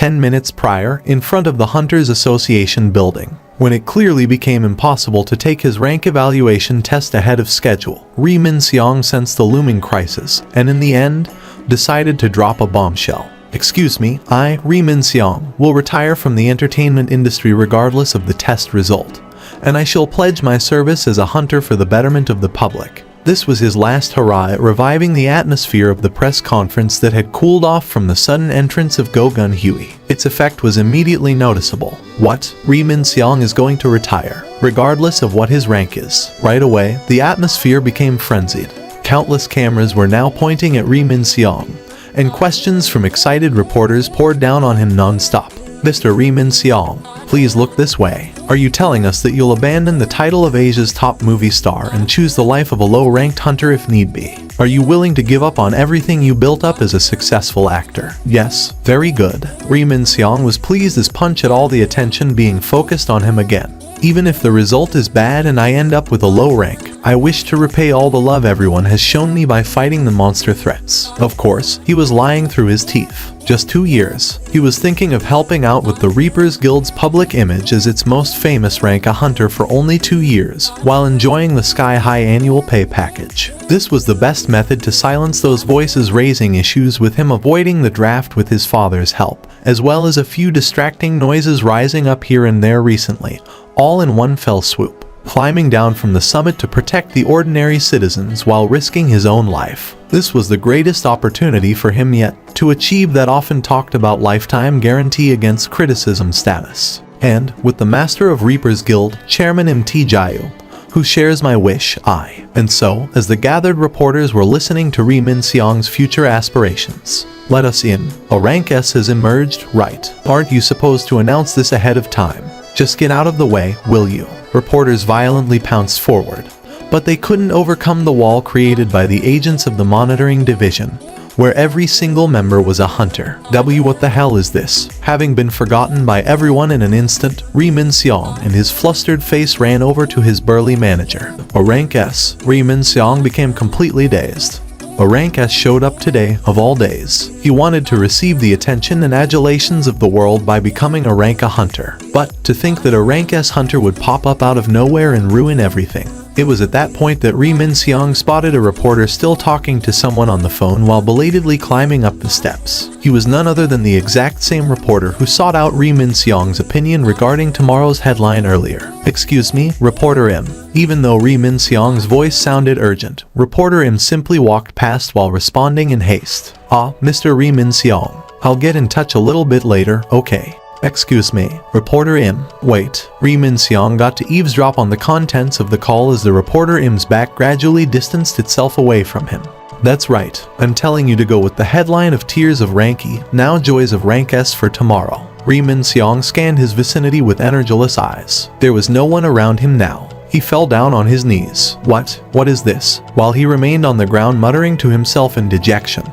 10 minutes prior in front of the Hunters Association building. When it clearly became impossible to take his rank evaluation test ahead of schedule, Ri Min-seong sensed the looming crisis, and in the end, decided to drop a bombshell. Excuse me, I, Ri Min-seong, will retire from the entertainment industry regardless of the test result, and I shall pledge my service as a hunter for the betterment of the public. This was his last hurrah at reviving the atmosphere of the press conference that had cooled off from the sudden entrance of Go Gun-hui. Its effect was immediately noticeable. What? Ri Min-seong is going to retire, regardless of what his rank is. Right away, the atmosphere became frenzied. Countless cameras were now pointing at Ri Min-seong, and questions from excited reporters poured down on him non-stop. Mr. Ri Min-seong, please look this way. Are you telling us that you'll abandon the title of Asia's top movie star and choose the life of a low-ranked hunter if need be? Are you willing to give up on everything you built up as a successful actor? Yes, very good. Ri Min-seong was pleased as punch at all the attention being focused on him again. Even if the result is bad and I end up with a low rank, I wish to repay all the love everyone has shown me by fighting the monster threats. Of course, he was lying through his teeth. Just 2 years, he was thinking of helping out with the Reapers Guild's public image as its most famous rank, a hunter for only 2 years, while enjoying the sky-high annual pay package. This was the best method to silence those voices raising issues with him avoiding the draft with his father's help, as well as a few distracting noises rising up here and there recently, all in one fell swoop. Climbing down from the summit to protect the ordinary citizens while risking his own life. This was the greatest opportunity for him yet, to achieve that often talked about lifetime guarantee against criticism status. And, with the Master of Reapers Guild, Chairman Mt. Jayu, who shares my wish, I. And so, as the gathered reporters were listening to Ri Min-seong's future aspirations, let us in. A rank S has emerged, right? Aren't you supposed to announce this ahead of time? Just get out of the way, will you? Reporters violently pounced forward, but they couldn't overcome the wall created by the agents of the monitoring division, where every single member was a hunter. What the hell is this? Having been forgotten by everyone in an instant, Ri Min-seong and his flustered face ran over to his burly manager. A rank S. Ri Min-seong became completely dazed. A rank S showed up today, of all days. He wanted to receive the attention and adulations of the world by becoming a rank A hunter. But, to think that a rank S hunter would pop up out of nowhere and ruin everything. It was at that point that Ri Min-seong spotted a reporter still talking to someone on the phone while belatedly climbing up the steps. He was none other than the exact same reporter who sought out Ri Min-seong's opinion regarding tomorrow's headline earlier. Excuse me, Reporter M. Even though Ri Min-seong's voice sounded urgent, Reporter M simply walked past while responding in haste. Ah, Mr. Ri Min-seong. I'll get in touch a little bit later, okay? Excuse me, Reporter M. Wait. Ri Min-seong got to eavesdrop on the contents of the call as the Reporter M's back gradually distanced itself away from him. That's right, I'm telling you to go with the headline of Tears of Rank E, now Joys of Rank S for tomorrow. Ri Min-seong scanned his vicinity with energyless eyes. There was no one around him now. He fell down on his knees. What is this? While he remained on the ground muttering to himself in dejection,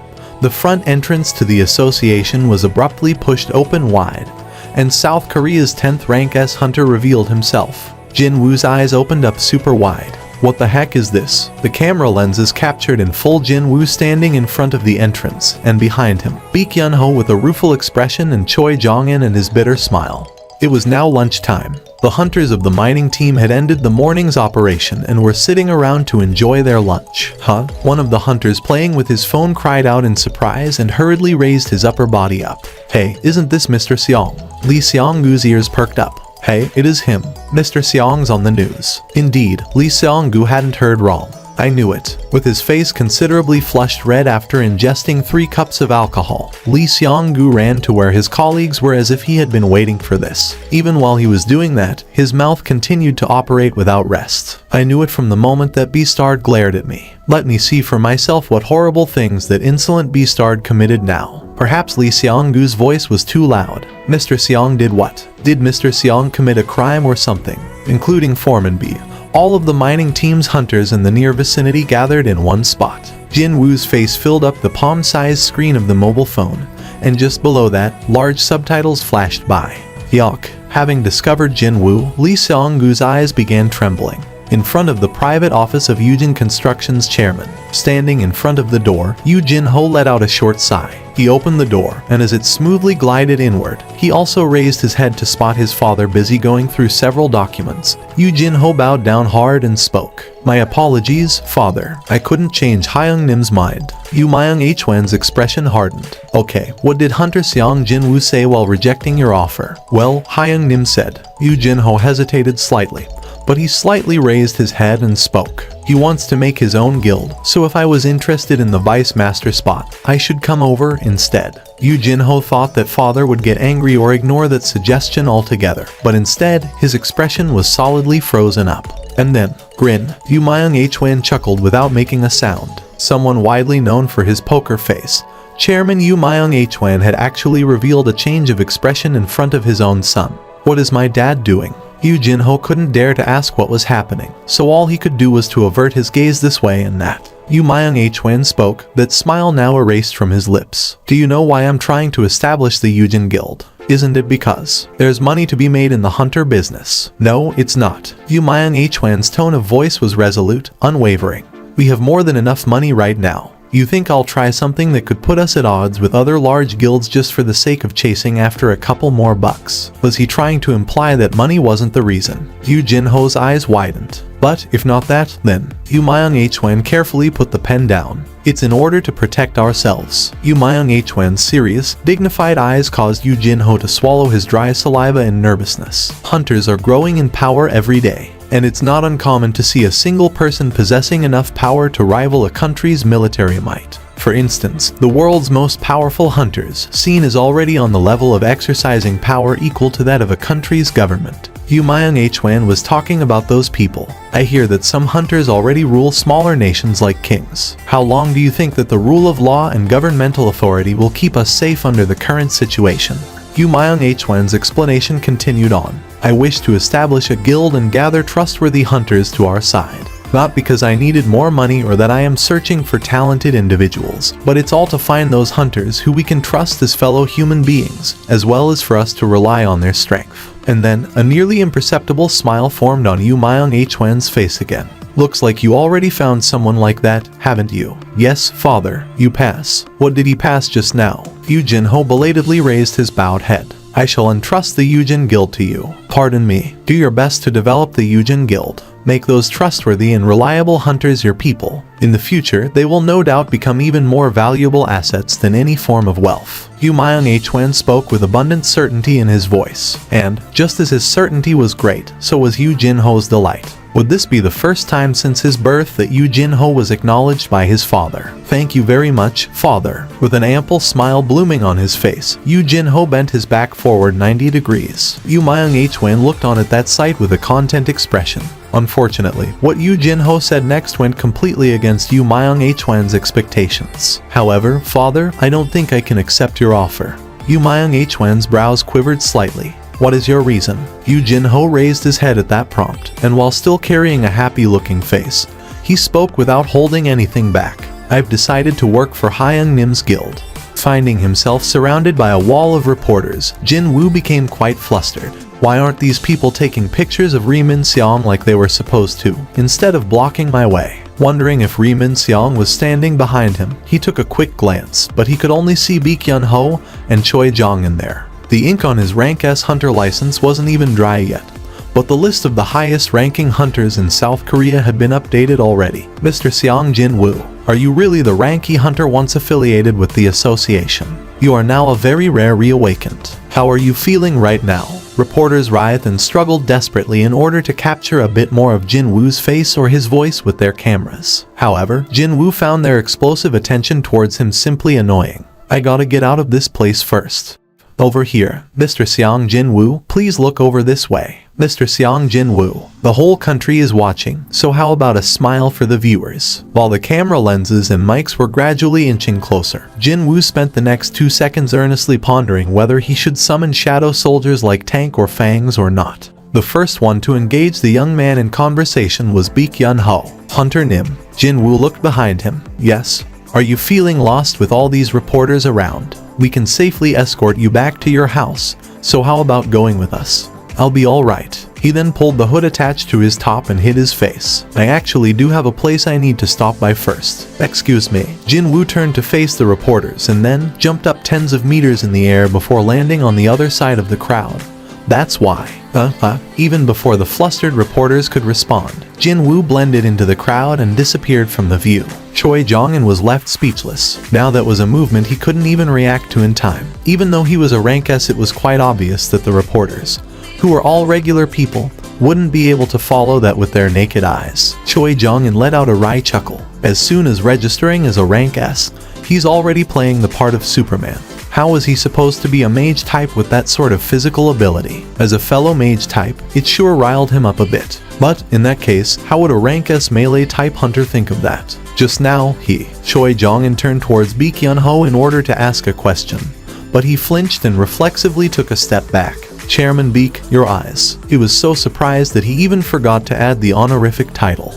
the front entrance to the association was abruptly pushed open wide, and South Korea's 10th rank S hunter revealed himself. Jin Woo's eyes opened up super wide. What the heck is this? The camera lenses captured in full Jin Woo standing in front of the entrance, and behind him, Baek Yun-ho with a rueful expression and Choi Jong-in and his bitter smile. It was now lunchtime. The hunters of the mining team had ended the morning's operation and were sitting around to enjoy their lunch. Huh? One of the hunters playing with his phone cried out in surprise and hurriedly raised his upper body up. Hey, isn't this Mr. Seong? Lee Seong-gu's ears perked up. Hey, it is him. Mr. Seong's on the news. Indeed, Lee Seong-gu hadn't heard wrong. I knew it. With his face considerably flushed red after ingesting 3 cups of alcohol, Lee Seong-gu ran to where his colleagues were as if he had been waiting for this. Even while he was doing that, his mouth continued to operate without rest. I knew it from the moment that Beastard glared at me. Let me see for myself what horrible things that insolent Beastard committed now. Perhaps Lee Seong-gu's voice was too loud. Mr. Seong did what? Did Mr. Seong commit a crime or something? Including Foreman B. All of the mining team's hunters in the near vicinity gathered in one spot. Jin Woo's face filled up the palm-sized screen of the mobile phone, and just below that, large subtitles flashed by. Yuck. Having discovered Jin Woo, Lee Seong-gu's eyes began trembling. In front of the private office of Yujin Construction's chairman, standing in front of the door, Yu Jin-ho let out a short sigh. He opened the door, and as it smoothly glided inward, he also raised his head to spot his father busy going through several documents. Yu Jinho bowed down hard and spoke. "My apologies, father. I couldn't change Hyung Nim's mind." Yu Myung Hwan's expression hardened. "Okay, what did Hunter Seong Jinwoo say while rejecting your offer?" "Well," Hyung Nim said. Yu Jinho hesitated slightly, but he slightly raised his head and spoke. "He wants to make his own guild, so if I was interested in the vice master spot, I should come over instead." Yu Jinho thought that father would get angry or ignore that suggestion altogether, but instead, his expression was solidly frozen up. And then, grin. Yu Myung Hwan chuckled without making a sound. Someone widely known for his poker face, Chairman Yu Myung Hwan had actually revealed a change of expression in front of his own son. "What is my dad doing?" Yu Jinho couldn't dare to ask what was happening, so all he could do was to avert his gaze this way and that. Yu Myung Hwan spoke, that smile now erased from his lips. "Do you know why I'm trying to establish the Yujin Guild? Isn't it because there's money to be made in the hunter business?" "No, it's not." Yu Myung Hwan's tone of voice was resolute, unwavering. "We have more than enough money right now. You think I'll try something that could put us at odds with other large guilds just for the sake of chasing after a couple more bucks?" Was he trying to imply that money wasn't the reason? Yu Jinho's eyes widened. "But if not that, then..." Yu Myung Hwan carefully put the pen down. "It's in order to protect ourselves." Yu Myung Hwan's serious, dignified eyes caused Yu Jinho to swallow his dry saliva in nervousness. Hunters are growing in power every day, and it's not uncommon to see a single person possessing enough power to rival a country's military might. For instance, the world's most powerful hunters, seen is already on the level of exercising power equal to that of a country's government. Yu Myung Hwan was talking about those people. "I hear that some hunters already rule smaller nations like kings. How long do you think that the rule of law and governmental authority will keep us safe under the current situation?" Yu Myung Hwan's explanation continued on. "I wish to establish a guild and gather trustworthy hunters to our side. Not because I needed more money or that I am searching for talented individuals, but it's all to find those hunters who we can trust as fellow human beings, as well as for us to rely on their strength." And then, a nearly imperceptible smile formed on Yu Myung Hwan's face again. "Looks like you already found someone like that, haven't you?" "Yes, father." "You pass." "What did he pass just now?" Yu Jinho belatedly raised his bowed head. "I shall entrust the Yujin Guild to you." "Pardon me." "Do your best to develop the Yujin Guild. Make those trustworthy and reliable hunters your people. In the future, they will no doubt become even more valuable assets than any form of wealth." Yu Myung Hwan spoke with abundant certainty in his voice, and, just as his certainty was great, so was Yu Jinho's delight. Would this be the first time since his birth that Yu Jinho was acknowledged by his father? "Thank you very much, father." With an ample smile blooming on his face, Yu Jinho bent his back forward 90 degrees. Yu Myung Hwan looked on at that sight with a content expression. Unfortunately, what Yu Jinho said next went completely against Yu Myung Hwan's expectations. "However, father, I don't think I can accept your offer." Yu Myung Hwan's brows quivered slightly. "What is your reason?" Yu Jinho raised his head at that prompt, and while still carrying a happy-looking face, he spoke without holding anything back. "I've decided to work for Hyung Nim's guild." Finding himself surrounded by a wall of reporters, Jin Woo became quite flustered. Why aren't these people taking pictures of Ri Min Seong like they were supposed to, instead of blocking my way? Wondering if Ri Min Seong was standing behind him, he took a quick glance, but he could only see Baek Yun Ho and Choi Jong in there. The ink on his rank S hunter license wasn't even dry yet, but the list of the highest ranking hunters in South Korea had been updated already. "Mr. Seong Jin Woo, are you really the ranky hunter once affiliated with the association? You are now a very rare reawakened. How are you feeling right now?" Reporters writhed and struggled desperately in order to capture a bit more of Jin Woo's face or his voice with their cameras. However, Jin Woo found their explosive attention towards him simply annoying. "I gotta get out of this place first." "Over here, Mr. Seong Jin Woo, please look over this way." "Mr. Seong Jin Woo, the whole country is watching, so how about a smile for the viewers?" While the camera lenses and mics were gradually inching closer, Jin Woo spent the next 2 seconds earnestly pondering whether he should summon shadow soldiers like Tank or Fangs or not. The first one to engage the young man in conversation was Baek Yun Ho. "Hunter Nim." Jin Woo looked behind him. "Yes. Are you feeling lost with all these reporters around? We can safely escort you back to your house, so how about going with us?" "I'll be alright." He then pulled the hood attached to his top and hid his face. I actually do have a place I need to stop by first. Excuse me. Jinwoo turned to face the reporters and then jumped up tens of meters in the air before landing on the other side of the crowd. That's why. Even before the flustered reporters could respond, Jinwoo blended into the crowd and disappeared from the view. Choi Jong-un was left speechless. Now that was a movement he couldn't even react to in time. Even though he was a rank S, it was quite obvious that the reporters, who were all regular people, wouldn't be able to follow that with their naked eyes. Choi Jong-un let out a wry chuckle. As soon as registering as a rank S, he's already playing the part of Superman. How was he supposed to be a mage type with that sort of physical ability? As a fellow mage type, it sure riled him up a bit. But, in that case, how would a rank S melee type hunter think of that? Just now, Choi Jong-un turned towards Baek Yun-ho in order to ask a question. But he flinched and reflexively took a step back. Chairman Baek, your eyes. He was so surprised that he even forgot to add the honorific title.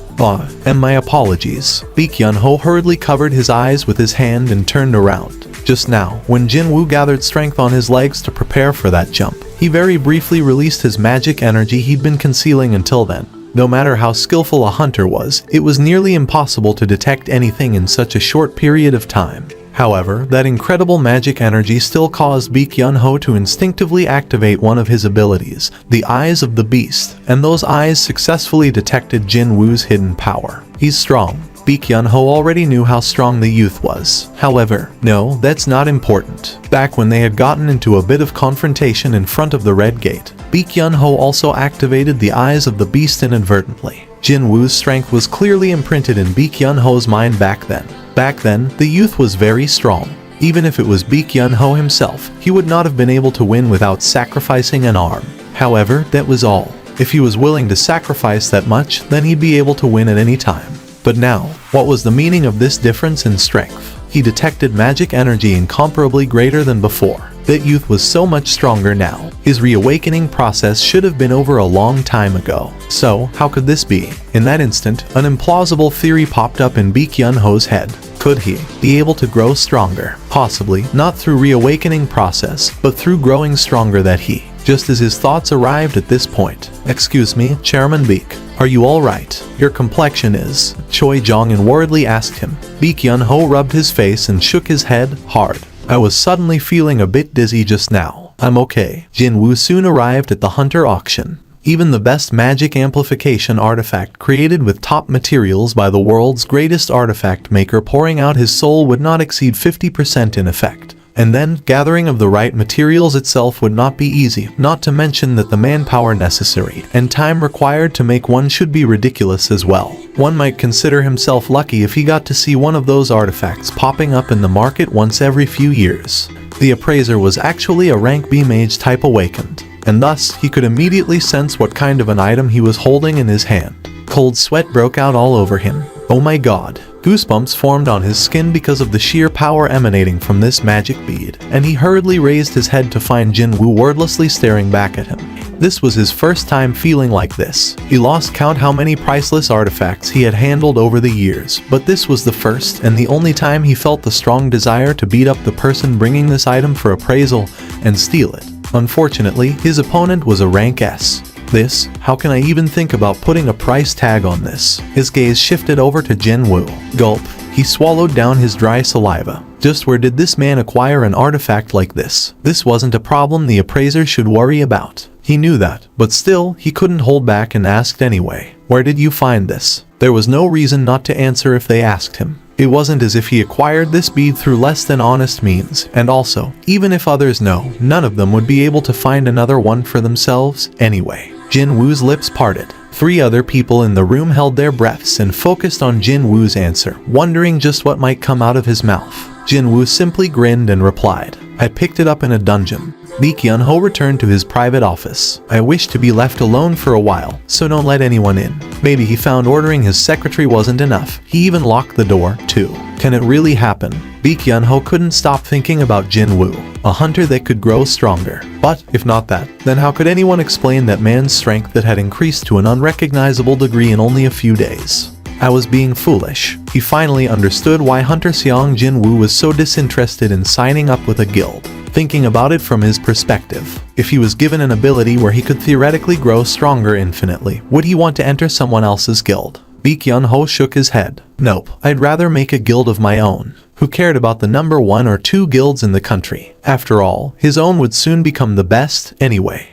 And my apologies. Baek Yun-ho hurriedly covered his eyes with his hand and turned around. Just now, when Jinwoo gathered strength on his legs to prepare for that jump, he very briefly released his magic energy he'd been concealing until then. No matter how skillful a hunter was, it was nearly impossible to detect anything in such a short period of time. However, that incredible magic energy still caused Baek Yun-ho to instinctively activate one of his abilities, the Eyes of the Beast, and those eyes successfully detected Jinwoo's hidden power. He's strong. Baek Yun-ho already knew how strong the youth was. However, no, that's not important. Back when they had gotten into a bit of confrontation in front of the Red Gate, Baek Yun-ho also activated the Eyes of the Beast inadvertently. Jinwoo's strength was clearly imprinted in Baek Yun-ho's mind back then. Back then, the youth was very strong. Even if it was Baek Yun-ho himself, he would not have been able to win without sacrificing an arm. However, that was all. If he was willing to sacrifice that much, then he'd be able to win at any time. But now, what was the meaning of this difference in strength? He detected magic energy incomparably greater than before. That youth was so much stronger now. His reawakening process should have been over a long time ago. So, how could this be? In that instant, an implausible theory popped up in Baek Yun-ho's head. Could he be able to grow stronger? Possibly, not through reawakening process, but through growing stronger that he. Just as his thoughts arrived at this point. Excuse me, Chairman Baek. Are you alright? Your complexion is? Choi Jong-un worriedly asked him. Baek Yun-ho rubbed his face and shook his head hard. I was suddenly feeling a bit dizzy just now. I'm okay. Jinwoo soon arrived at the hunter auction. Even the best magic amplification artifact created with top materials by the world's greatest artifact maker pouring out his soul would not exceed 50% in effect. And then, gathering of the right materials itself would not be easy, not to mention that the manpower necessary and time required to make one should be ridiculous as well. One might consider himself lucky if he got to see one of those artifacts popping up in the market once every few years. The appraiser was actually a rank B mage type awakened, and thus he could immediately sense what kind of an item he was holding in his hand. Cold sweat broke out all over him. Oh my god. Goosebumps formed on his skin because of the sheer power emanating from this magic bead, and he hurriedly raised his head to find Jinwoo wordlessly staring back at him. This was his first time feeling like this. He lost count how many priceless artifacts he had handled over the years, but this was the first and the only time he felt the strong desire to beat up the person bringing this item for appraisal and steal it. Unfortunately, his opponent was a rank S. This? How can I even think about putting a price tag on this? His gaze shifted over to Jinwoo. Gulp. He swallowed down his dry saliva. Just where did this man acquire an artifact like this? This wasn't a problem the appraiser should worry about. He knew that, but still, he couldn't hold back and asked anyway. Where did you find this? There was no reason not to answer if they asked him. It wasn't as if he acquired this bead through less than honest means, and also, even if others know, none of them would be able to find another one for themselves anyway. Jinwoo's lips parted. 3 other people in the room held their breaths and focused on Jinwoo's answer, wondering just what might come out of his mouth. Jinwoo simply grinned and replied, I picked it up in a dungeon. Baek Yun-ho returned to his private office. I wish to be left alone for a while, so don't let anyone in. Maybe he found ordering his secretary wasn't enough. He even locked the door, too. Can it really happen? Baek Yun-ho couldn't stop thinking about Jinwoo, a hunter that could grow stronger. But, if not that, then how could anyone explain that man's strength that had increased to an unrecognizable degree in only a few days? I was being foolish. He finally understood why Hunter Seong Jinwoo was so disinterested in signing up with a guild. thinking about it from his perspective. If he was given an ability where he could theoretically grow stronger infinitely, would he want to enter someone else's guild? Baek Yun-ho shook his head. Nope, I'd rather make a guild of my own. Who cared about the number 1 or 2 guilds in the country? After all, his own would soon become the best anyway.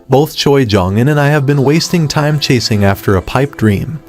Both Choi Jong-in and I have been wasting time chasing after a pipe dream.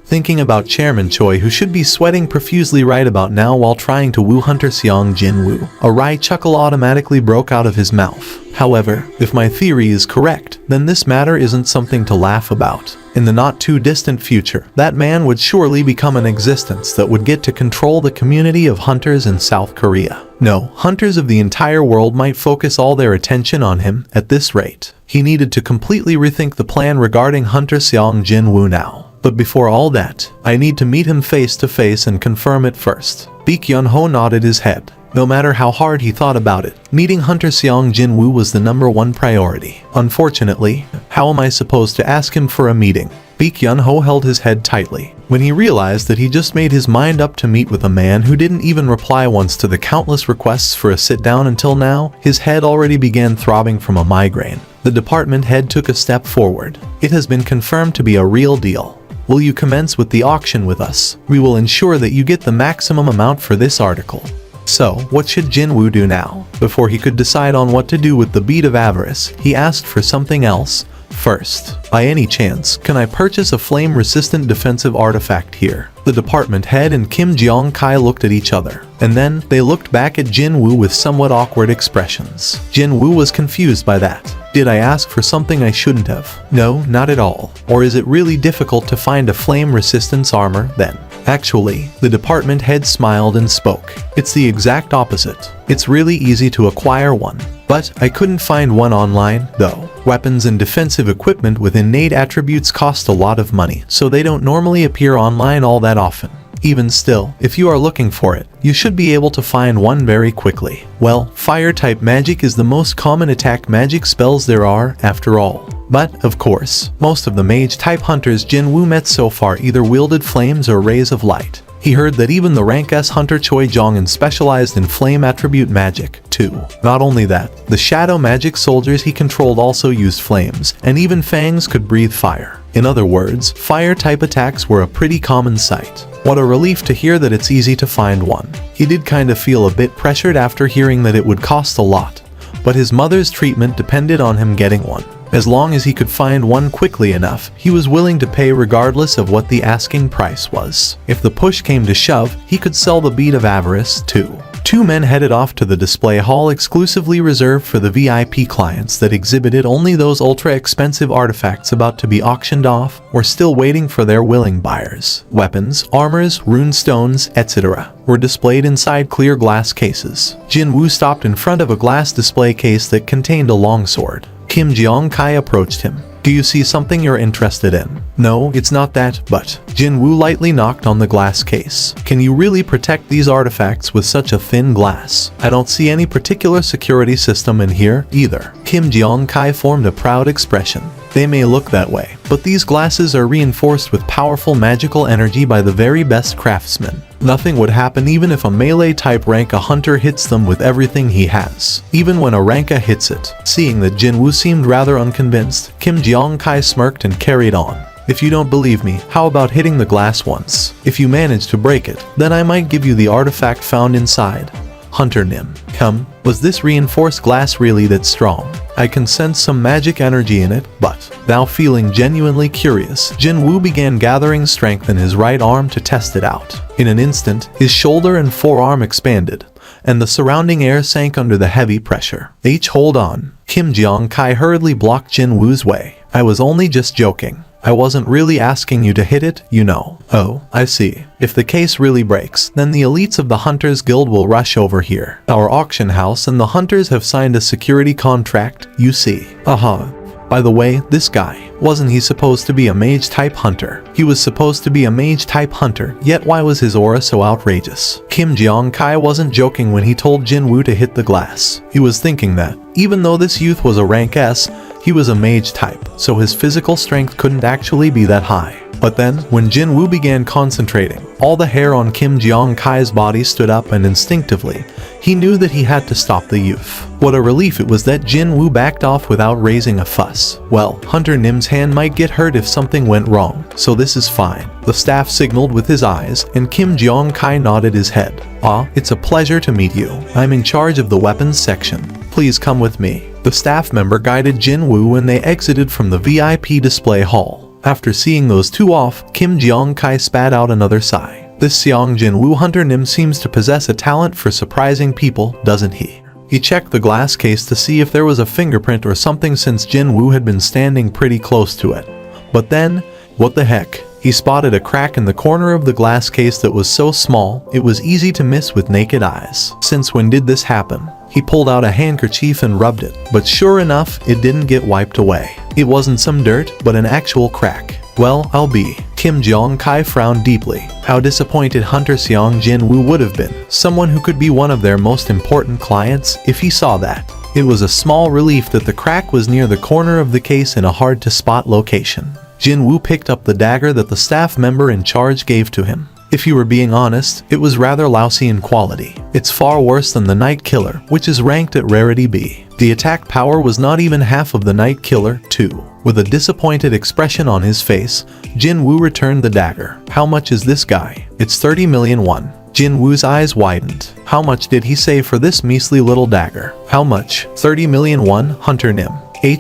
Thinking about Chairman Choi, who should be sweating profusely right about now while trying to woo Hunter Seong Jin-woo. A wry chuckle automatically broke out of his mouth. However, if my theory is correct, then this matter isn't something to laugh about. In the not-too-distant future, that man would surely become an existence that would get to control the community of hunters in South Korea. No, hunters of the entire world might focus all their attention on him at this rate. He needed to completely rethink the plan regarding Hunter Seong Jin-woo now. But before all that, I need to meet him face to face and confirm it first. Baek Yun-ho nodded his head. No matter how hard he thought about it, meeting Hunter Seong Jin-woo was the #1 priority. Unfortunately, how am I supposed to ask him for a meeting? Baek Yun-ho held his head tightly. When he realized that he just made his mind up to meet with a man who didn't even reply once to the countless requests for a sit-down until now, his head already began throbbing from a migraine. The department head took a step forward. It has been confirmed to be a real deal. Will you commence with the auction with us? We will ensure that you get the maximum amount for this article. So, what should Jin-woo do now? Before he could decide on what to do with the bead of avarice, he asked for something else. First, by any chance, can I purchase a flame-resistant defensive artifact here? The department head and Kim Jeong-kai looked at each other, and then they looked back at Jin-woo with somewhat awkward expressions. Jin-woo was confused by that. Did I ask for something I shouldn't have? No, not at all. Or is it really difficult to find a flame resistance armor then? Actually, the department head smiled and spoke. It's the exact opposite. It's really easy to acquire one. But I couldn't find one online, though. Weapons and defensive equipment with innate attributes cost a lot of money, so they don't normally appear online all that often. Even still, if you are looking for it, you should be able to find one very quickly. Well, fire-type magic is the most common attack magic spells there are, after all. But, of course, most of the mage-type hunters Jin-woo met so far either wielded flames or rays of light. He heard that even the rank S hunter Choi Jong-in specialized in flame attribute magic, too. Not only that, the shadow magic soldiers he controlled also used flames, and even fangs could breathe fire. In other words, fire-type attacks were a pretty common sight. What a relief to hear that it's easy to find one. He did kind of feel a bit pressured after hearing that it would cost a lot, but his mother's treatment depended on him getting one. As long as he could find one quickly enough, he was willing to pay regardless of what the asking price was. If the push came to shove, he could sell the bead of avarice, too. Two men headed off to the display hall exclusively reserved for the VIP clients that exhibited only those ultra-expensive artifacts about to be auctioned off or still waiting for their willing buyers. Weapons, armors, runestones, etc. were displayed inside clear glass cases. Jin-woo stopped in front of a glass display case that contained a longsword. Kim Jeong-kai approached him. Do you see something you're interested in? No, it's not that, but Jin-woo lightly knocked on the glass case. Can you really protect these artifacts with such a thin glass? I don't see any particular security system in here, either. Kim Jeong-kai formed a proud expression. They may look that way, but these glasses are reinforced with powerful magical energy by the very best craftsmen. Nothing would happen even if a melee-type rank-a hunter hits them with everything he has. Even when a rank-a hits it. Seeing that Jin-woo seemed rather unconvinced, Kim Jeong-kai smirked and carried on. If you don't believe me, how about hitting the glass once? If you manage to break it, then I might give you the artifact found inside. Hunter Nim. Come, was this reinforced glass really that strong? I can sense some magic energy in it, but, now feeling genuinely curious, Jin-woo began gathering strength in his right arm to test it out. In an instant, his shoulder and forearm expanded, and the surrounding air sank under the heavy pressure. Hold on. Kim Jeong-kai hurriedly blocked Jin-woo's way. I was only just joking. I wasn't really asking you to hit it, you know. Oh, I see. If the case really breaks, then the elites of the Hunters Guild will rush over here. Our auction house and the Hunters have signed a security contract, you see. By the way, this guy, wasn't he supposed to be a mage-type hunter? He was supposed to be a mage-type hunter, yet why was his aura so outrageous? Kim Jeong-kai wasn't joking when he told Jin-woo to hit the glass. He was thinking that, even though this youth was a rank S, he was a mage type, so his physical strength couldn't actually be that high. But then, when Jin-woo began concentrating, all the hair on Kim Jeong-kai's body stood up and instinctively, He knew that he had to stop the youth. What a relief it was that Jin Woo backed off without raising a fuss. Well, Hunter Nim's hand might get hurt if something went wrong, so this is fine. The staff signaled with his eyes, and Kim Jong-kai nodded his head. "Ah, it's a pleasure to meet you. I'm in charge of the weapons section. Please come with me." The staff member guided Jin Woo when they exited from the VIP display hall. After seeing those two off, Kim Jong-kai spat out another sigh. This Seong Jin Woo Hunter Nim seems to possess a talent for surprising people, doesn't he? He checked the glass case to see if there was a fingerprint or something since Jin Woo had been standing pretty close to it. But then, what the heck? He spotted a crack in the corner of the glass case that was so small, it was easy to miss with naked eyes. Since when did this happen? He pulled out a handkerchief and rubbed it, but sure enough, it didn't get wiped away. It wasn't some dirt, but an actual crack. Well, I'll be. Kim Jong-kai frowned deeply. How disappointed Hunter Seong Jin Woo would have been, someone who could be one of their most important clients, if he saw that. It was a small relief that the crack was near the corner of the case in a hard-to-spot location. Jin Woo picked up the dagger that the staff member in charge gave to him. If you were being honest, it was rather lousy in quality. It's far worse than the Night Killer, which is ranked at Rarity B. The attack power was not even half of the Night Killer, too. With a disappointed expression on his face, Jin Woo returned the dagger. "How much is this guy?" "It's 30 million won." Jin Woo's eyes widened. How much did he say for this measly little dagger? How much? 30 million won, Hunter Nim.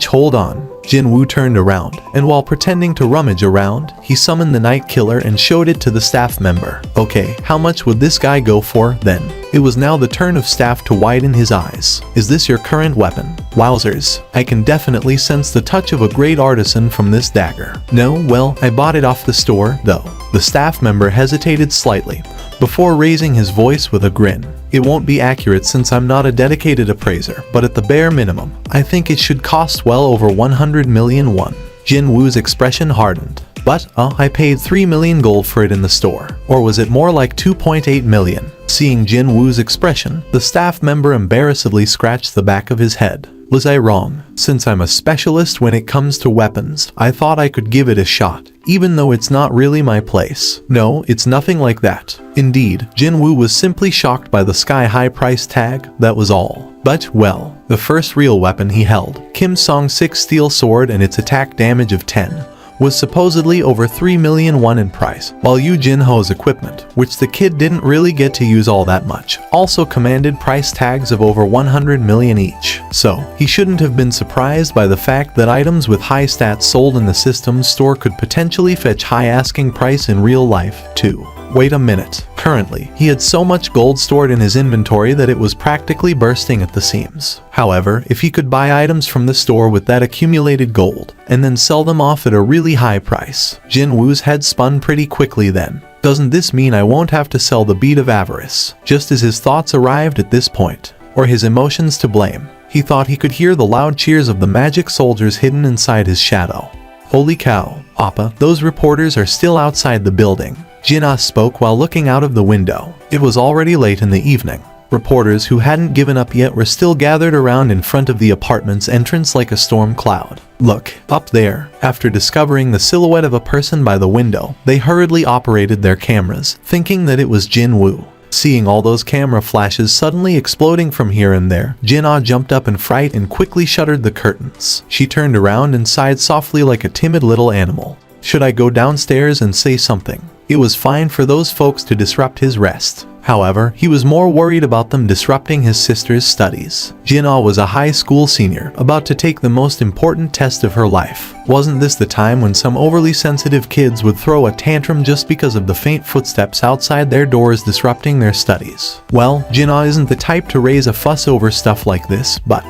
Hold on. Jin Woo turned around, and while pretending to rummage around, he summoned the Night Killer and showed it to the staff member. Okay, how much would this guy go for, then? It was now the turn of staff to widen his eyes. Is this your current weapon? Wowzers. I can definitely sense the touch of a great artisan from this dagger. No, well, I bought it off the store, though. The staff member hesitated slightly, before raising his voice with a grin. It won't be accurate since I'm not a dedicated appraiser, but at the bare minimum, I think it should cost well over 100 million won. Jin Woo's expression hardened. But, I paid 3 million gold for it in the store. Or was it more like 2.8 million? Seeing Jin Woo's expression, the staff member embarrassedly scratched the back of his head. Was I wrong? Since I'm a specialist when it comes to weapons, I thought I could give it a shot, even though it's not really my place. No, it's nothing like that. Indeed, Jin Woo was simply shocked by the sky-high price tag, that was all. But, well, the first real weapon he held, Kim Song-sik's steel sword and its attack damage of 10, was supposedly over 3 million won in price, while Yu Jin-ho's equipment, which the kid didn't really get to use all that much, also commanded price tags of over 100 million each. So, he shouldn't have been surprised by the fact that items with high stats sold in the system's store could potentially fetch high asking price in real life, too. Wait a minute. Currently, he had so much gold stored in his inventory that it was practically bursting at the seams. However, if he could buy items from the store with that accumulated gold, and then sell them off at a really high price, Jin Woo's head spun pretty quickly then. Doesn't this mean I won't have to sell the bead of avarice? Just as his thoughts arrived at this point, or his emotions to blame, he thought he could hear the loud cheers of the magic soldiers hidden inside his shadow. Holy cow, Appa, those reporters are still outside the building. Jin-ah spoke while looking out of the window. It was already late in the evening. Reporters who hadn't given up yet were still gathered around in front of the apartment's entrance like a storm cloud. Look, up there. After discovering the silhouette of a person by the window, they hurriedly operated their cameras, thinking that it was Jin Woo. Seeing all those camera flashes suddenly exploding from here and there, Jin-ah jumped up in fright and quickly shuttered the curtains. She turned around and sighed softly like a timid little animal. Should I go downstairs and say something? It was fine for those folks to disrupt his rest. However, he was more worried about them disrupting his sister's studies. Jin-ah was a high school senior, about to take the most important test of her life. Wasn't this the time when some overly sensitive kids would throw a tantrum just because of the faint footsteps outside their doors disrupting their studies? Well, Jin-ah isn't the type to raise a fuss over stuff like this, but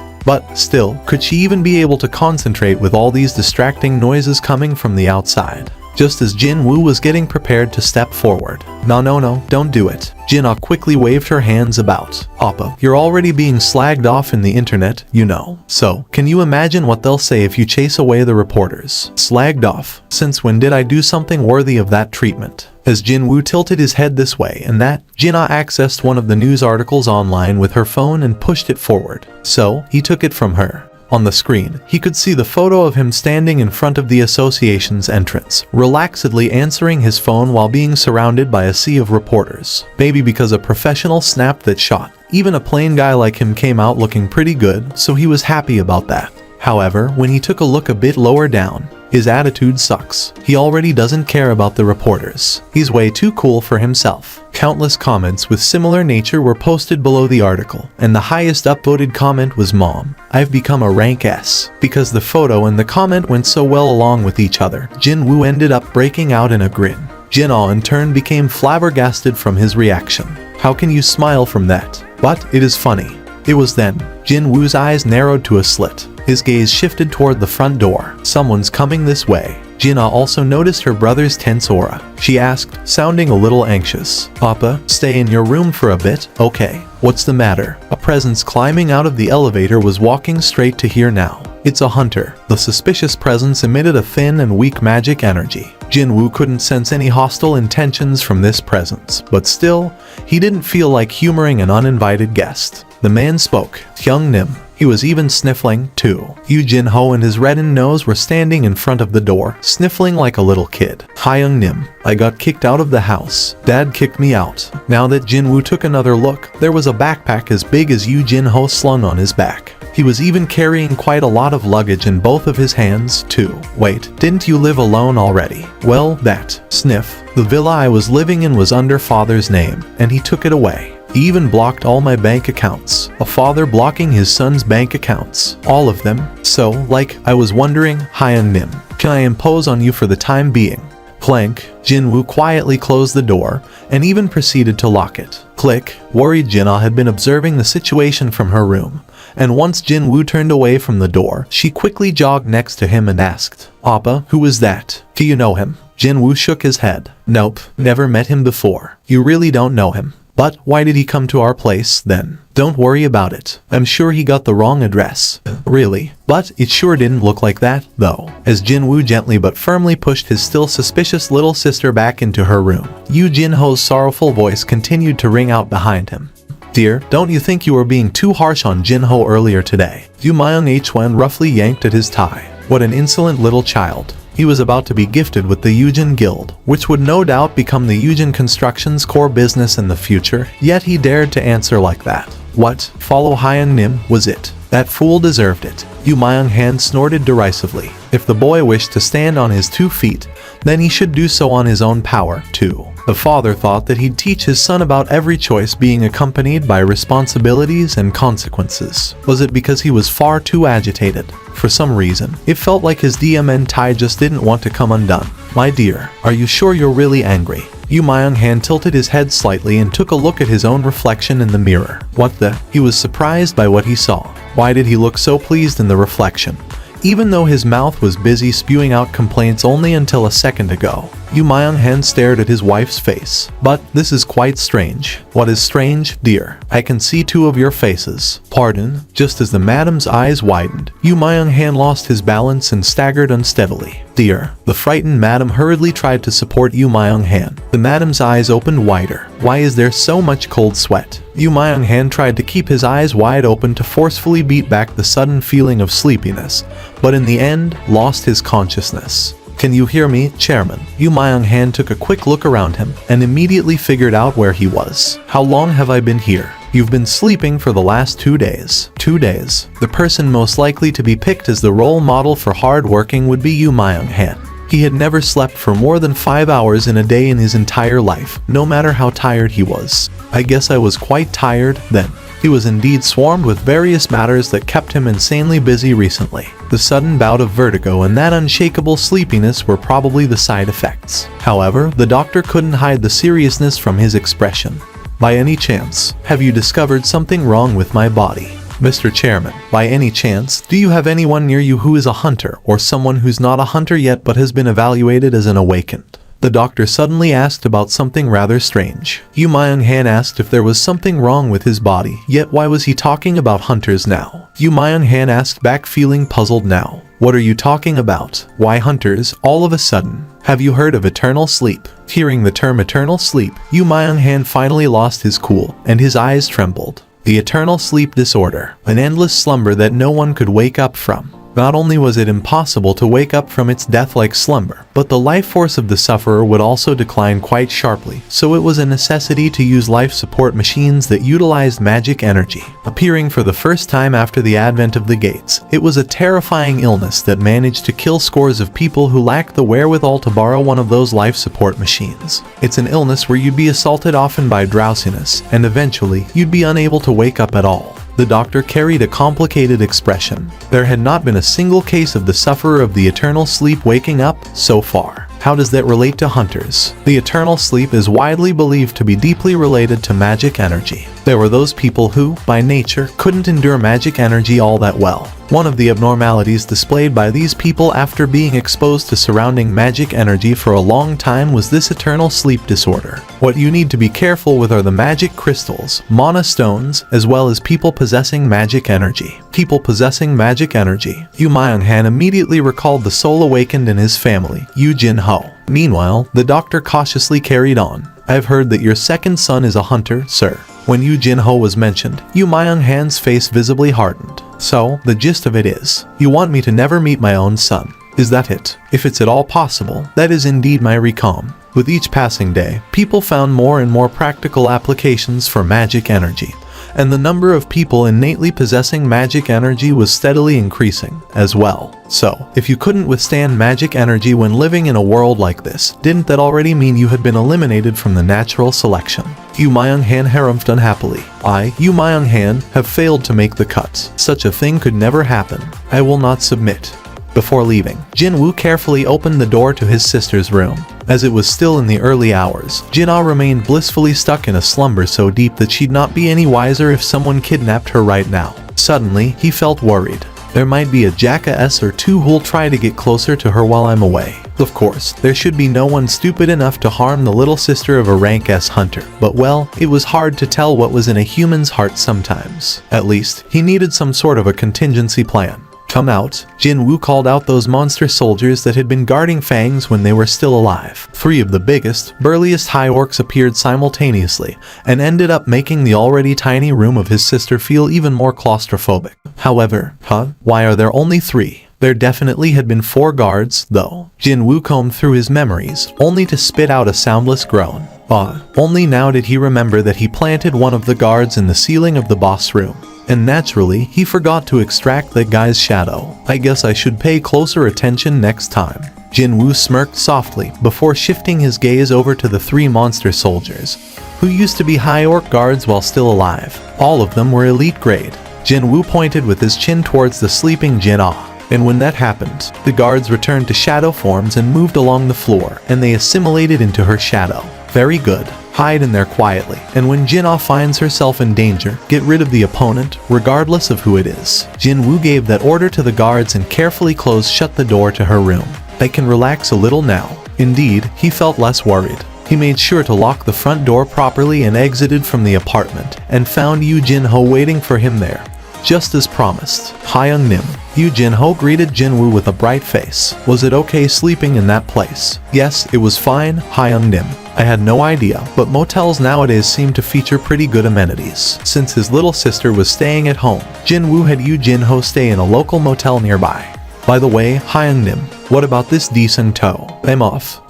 still, could she even be able to concentrate with all these distracting noises coming from the outside? Just as Jin Woo was getting prepared to step forward. No, don't do it. Jin-ah quickly waved her hands about. Appa, you're already being slagged off in the internet, you know. So, can you imagine what they'll say if you chase away the reporters? Slagged off? Since when did I do something worthy of that treatment? As Jin Woo tilted his head this way and that, Jin-ah accessed one of the news articles online with her phone and pushed it forward. So, he took it from her. On the screen, he could see the photo of him standing in front of the association's entrance, relaxedly answering his phone while being surrounded by a sea of reporters. Maybe because a professional snapped that shot, Even a plain guy like him came out looking pretty good, so he was happy about that. However, when he took a look a bit lower down, his attitude sucks. He already doesn't care about the reporters. He's way too cool for himself. Countless comments with similar nature were posted below the article, and the highest upvoted comment was "Mom, I've become a rank S." Because the photo and the comment went so well along with each other, Jin-woo ended up breaking out in a grin. Jin-ah in turn became flabbergasted from his reaction. How can you smile from that? But it is funny. It was then, Jin-woo's eyes narrowed to a slit. His gaze shifted toward the front door. Someone's coming this way. Jin-ah also noticed her brother's tense aura. She asked, sounding a little anxious, "Papa, stay in your room for a bit, okay? What's the matter?" A presence climbing out of the elevator was walking straight to here now. It's a hunter. The suspicious presence emitted a thin and weak magic energy. Jin-woo couldn't sense any hostile intentions from this presence, but still, he didn't feel like humoring an uninvited guest. The man spoke, Hyung Nim. He was even sniffling, too. Yoo Jin-ho and his reddened nose were standing in front of the door, sniffling like a little kid. "Hyung Nim, I got kicked out of the house. Dad kicked me out." Now that Jin-woo took another look, there was a backpack as big as Yoo Jin-ho slung on his back. He was even carrying quite a lot of luggage in both of his hands, too. "Wait, didn't you live alone already?" "Well, that, sniff. The villa I was living in was under father's name, and he took it away. He even blocked all my bank accounts." A father blocking his son's bank accounts. All of them. "So, like, I was wondering, Hyung Nim, can I impose on you for the time being?" Clank. Jin-woo quietly closed the door, and even proceeded to lock it. Click. Worried Jin-ah had been observing the situation from her room, and once Jin-woo turned away from the door, she quickly jogged next to him and asked, "Appa, who is that? Do you know him?" Jin-woo shook his head. "Nope, never met him before." "You really don't know him? But why did he come to our place, then?" "Don't worry about it. I'm sure he got the wrong address." "Really? But it sure didn't look like that, though." As Jin-woo gently but firmly pushed his still suspicious little sister back into her room, Yoo Jin-ho's sorrowful voice continued to ring out behind him. "Dear, don't you think you were being too harsh on Jin-ho earlier today?" Yoo Myung Hwan roughly yanked at his tie. What an insolent little child. He was about to be gifted with the Yujin Guild, which would no doubt become the Yujin Construction's core business in the future, yet he dared to answer like that. What? Follow Hyung Nim, was it? That fool deserved it. Yoo Myung-han snorted derisively. If the boy wished to stand on his 2 feet, then he should do so on his own power, too. The father thought that he'd teach his son about every choice being accompanied by responsibilities and consequences. Was it because he was far too agitated? For some reason, it felt like his DMN tie just didn't want to come undone. "My dear, are you sure you're really angry?" Yoo Myung-han tilted his head slightly and took a look at his own reflection in the mirror. What the? He was surprised by what he saw. Why did he look so pleased in the reflection? Even though his mouth was busy spewing out complaints only until a second ago. Yoo Myung-han stared at his wife's face. "But this is quite strange." "What is strange, dear? I can see 2 of your faces." "Pardon?" Just as the madam's eyes widened, Yoo Myung-han lost his balance and staggered unsteadily. "Dear." The frightened madam hurriedly tried to support Yoo Myung-han. The madam's eyes opened wider. "Why is there so much cold sweat?" Yoo Myung-han tried to keep his eyes wide open to forcefully beat back the sudden feeling of sleepiness, but in the end, lost his consciousness. "Can you hear me, Chairman?" Yoo Myung-han took a quick look around him, and immediately figured out where he was. "How long have I been here?" "You've been sleeping for the last 2 days. 2 days. The person most likely to be picked as the role model for hard working would be Yoo Myung-han. He had never slept for more than 5 hours in a day in his entire life, no matter how tired he was. "I guess I was quite tired, then." He was indeed swarmed with various matters that kept him insanely busy recently. The sudden bout of vertigo and that unshakable sleepiness were probably the side effects. However, the doctor couldn't hide the seriousness from his expression. "By any chance, have you discovered something wrong with my body?" "Mr. Chairman, by any chance, do you have anyone near you who is a hunter, or someone who's not a hunter yet but has been evaluated as an awakened?" The doctor suddenly asked about something rather strange. Yoo Myung-han asked if there was something wrong with his body, yet why was he talking about hunters now? Yoo Myung-han asked back, feeling puzzled now. "What are you talking about? Why hunters, all of a sudden? Have you heard of eternal sleep?" Hearing the term eternal sleep, Yoo Myung-han finally lost his cool, and his eyes trembled. The eternal sleep disorder, an endless slumber that no one could wake up from. Not only was it impossible to wake up from its death-like slumber, but the life force of the sufferer would also decline quite sharply, so it was a necessity to use life support machines that utilized magic energy. Appearing for the first time after the advent of the gates, it was a terrifying illness that managed to kill scores of people who lacked the wherewithal to borrow one of those life support machines. It's an illness where you'd be assaulted often by drowsiness, and eventually, you'd be unable to wake up at all. The doctor carried a complicated expression. There had not been a single case of the sufferer of the eternal sleep waking up so far. How does that relate to hunters? The eternal sleep is widely believed to be deeply related to magic energy. There were those people who, by nature, couldn't endure magic energy all that well. One of the abnormalities displayed by these people after being exposed to surrounding magic energy for a long time was this eternal sleep disorder. What you need to be careful with are the magic crystals, mana stones, as well as people possessing magic energy. People possessing magic energy. Yu Myung-han immediately recalled the soul awakened in his family, Yu Jin-ho. Meanwhile, the doctor cautiously carried on. I've heard that your second son is a hunter, sir. When Yu Jin-ho was mentioned, Yu Myung-han's face visibly hardened. So, the gist of it is, you want me to never meet my own son. Is that it? If it's at all possible, that is indeed my recom. With each passing day, people found more and more practical applications for magic energy, and the number of people innately possessing magic energy was steadily increasing as well. So, if you couldn't withstand magic energy when living in a world like this, didn't that already mean you had been eliminated from the natural selection? Yu Myung-han harumphed unhappily. I, Yu Myung-han, have failed to make the cuts. Such a thing could never happen. I will not submit. Before leaving, Jin-woo carefully opened the door to his sister's room. As it was still in the early hours, Jin-ah remained blissfully stuck in a slumber so deep that she'd not be any wiser if someone kidnapped her right now. Suddenly, he felt worried. There might be a jackass or two who'll try to get closer to her while I'm away. Of course, there should be no one stupid enough to harm the little sister of a rank S hunter, but well, it was hard to tell what was in a human's heart sometimes. At least, he needed some sort of a contingency plan. Come out, Jin-woo called out those monster soldiers that had been guarding Fangs when they were still alive. 3 of the biggest, burliest high orcs appeared simultaneously, and ended up making the already tiny room of his sister feel even more claustrophobic. However, why are there only 3? There definitely had been 4 guards, though. Jin-woo combed through his memories, only to spit out a soundless groan. Only now did he remember that he planted one of the guards in the ceiling of the boss room. And naturally, he forgot to extract that guy's shadow. I guess I should pay closer attention next time. Jin-woo smirked softly before shifting his gaze over to the 3 monster soldiers, who used to be high orc guards while still alive. All of them were elite grade. Jin-woo pointed with his chin towards the sleeping Jin-ah. And when that happened, the guards returned to shadow forms and moved along the floor, and they assimilated into her shadow. Very good. Hide in there quietly, and when Jin-ah finds herself in danger, get rid of the opponent, regardless of who it is. Jin-woo gave that order to the guards and carefully shut the door to her room. I can relax a little now. Indeed, he felt less worried. He made sure to lock the front door properly and exited from the apartment, and found Yu Jin-ho waiting for him there. Just as promised. Hyung-nim. Yu Jin-ho greeted Jin-woo with a bright face. Was it okay sleeping in that place? Yes, it was fine, Hyung-nim. I had no idea, but motels nowadays seem to feature pretty good amenities. Since his little sister was staying at home, Jin-woo had Yu Jin-ho stay in a local motel nearby. By the way, Hyung-nim, what about this decent tow? I'm off.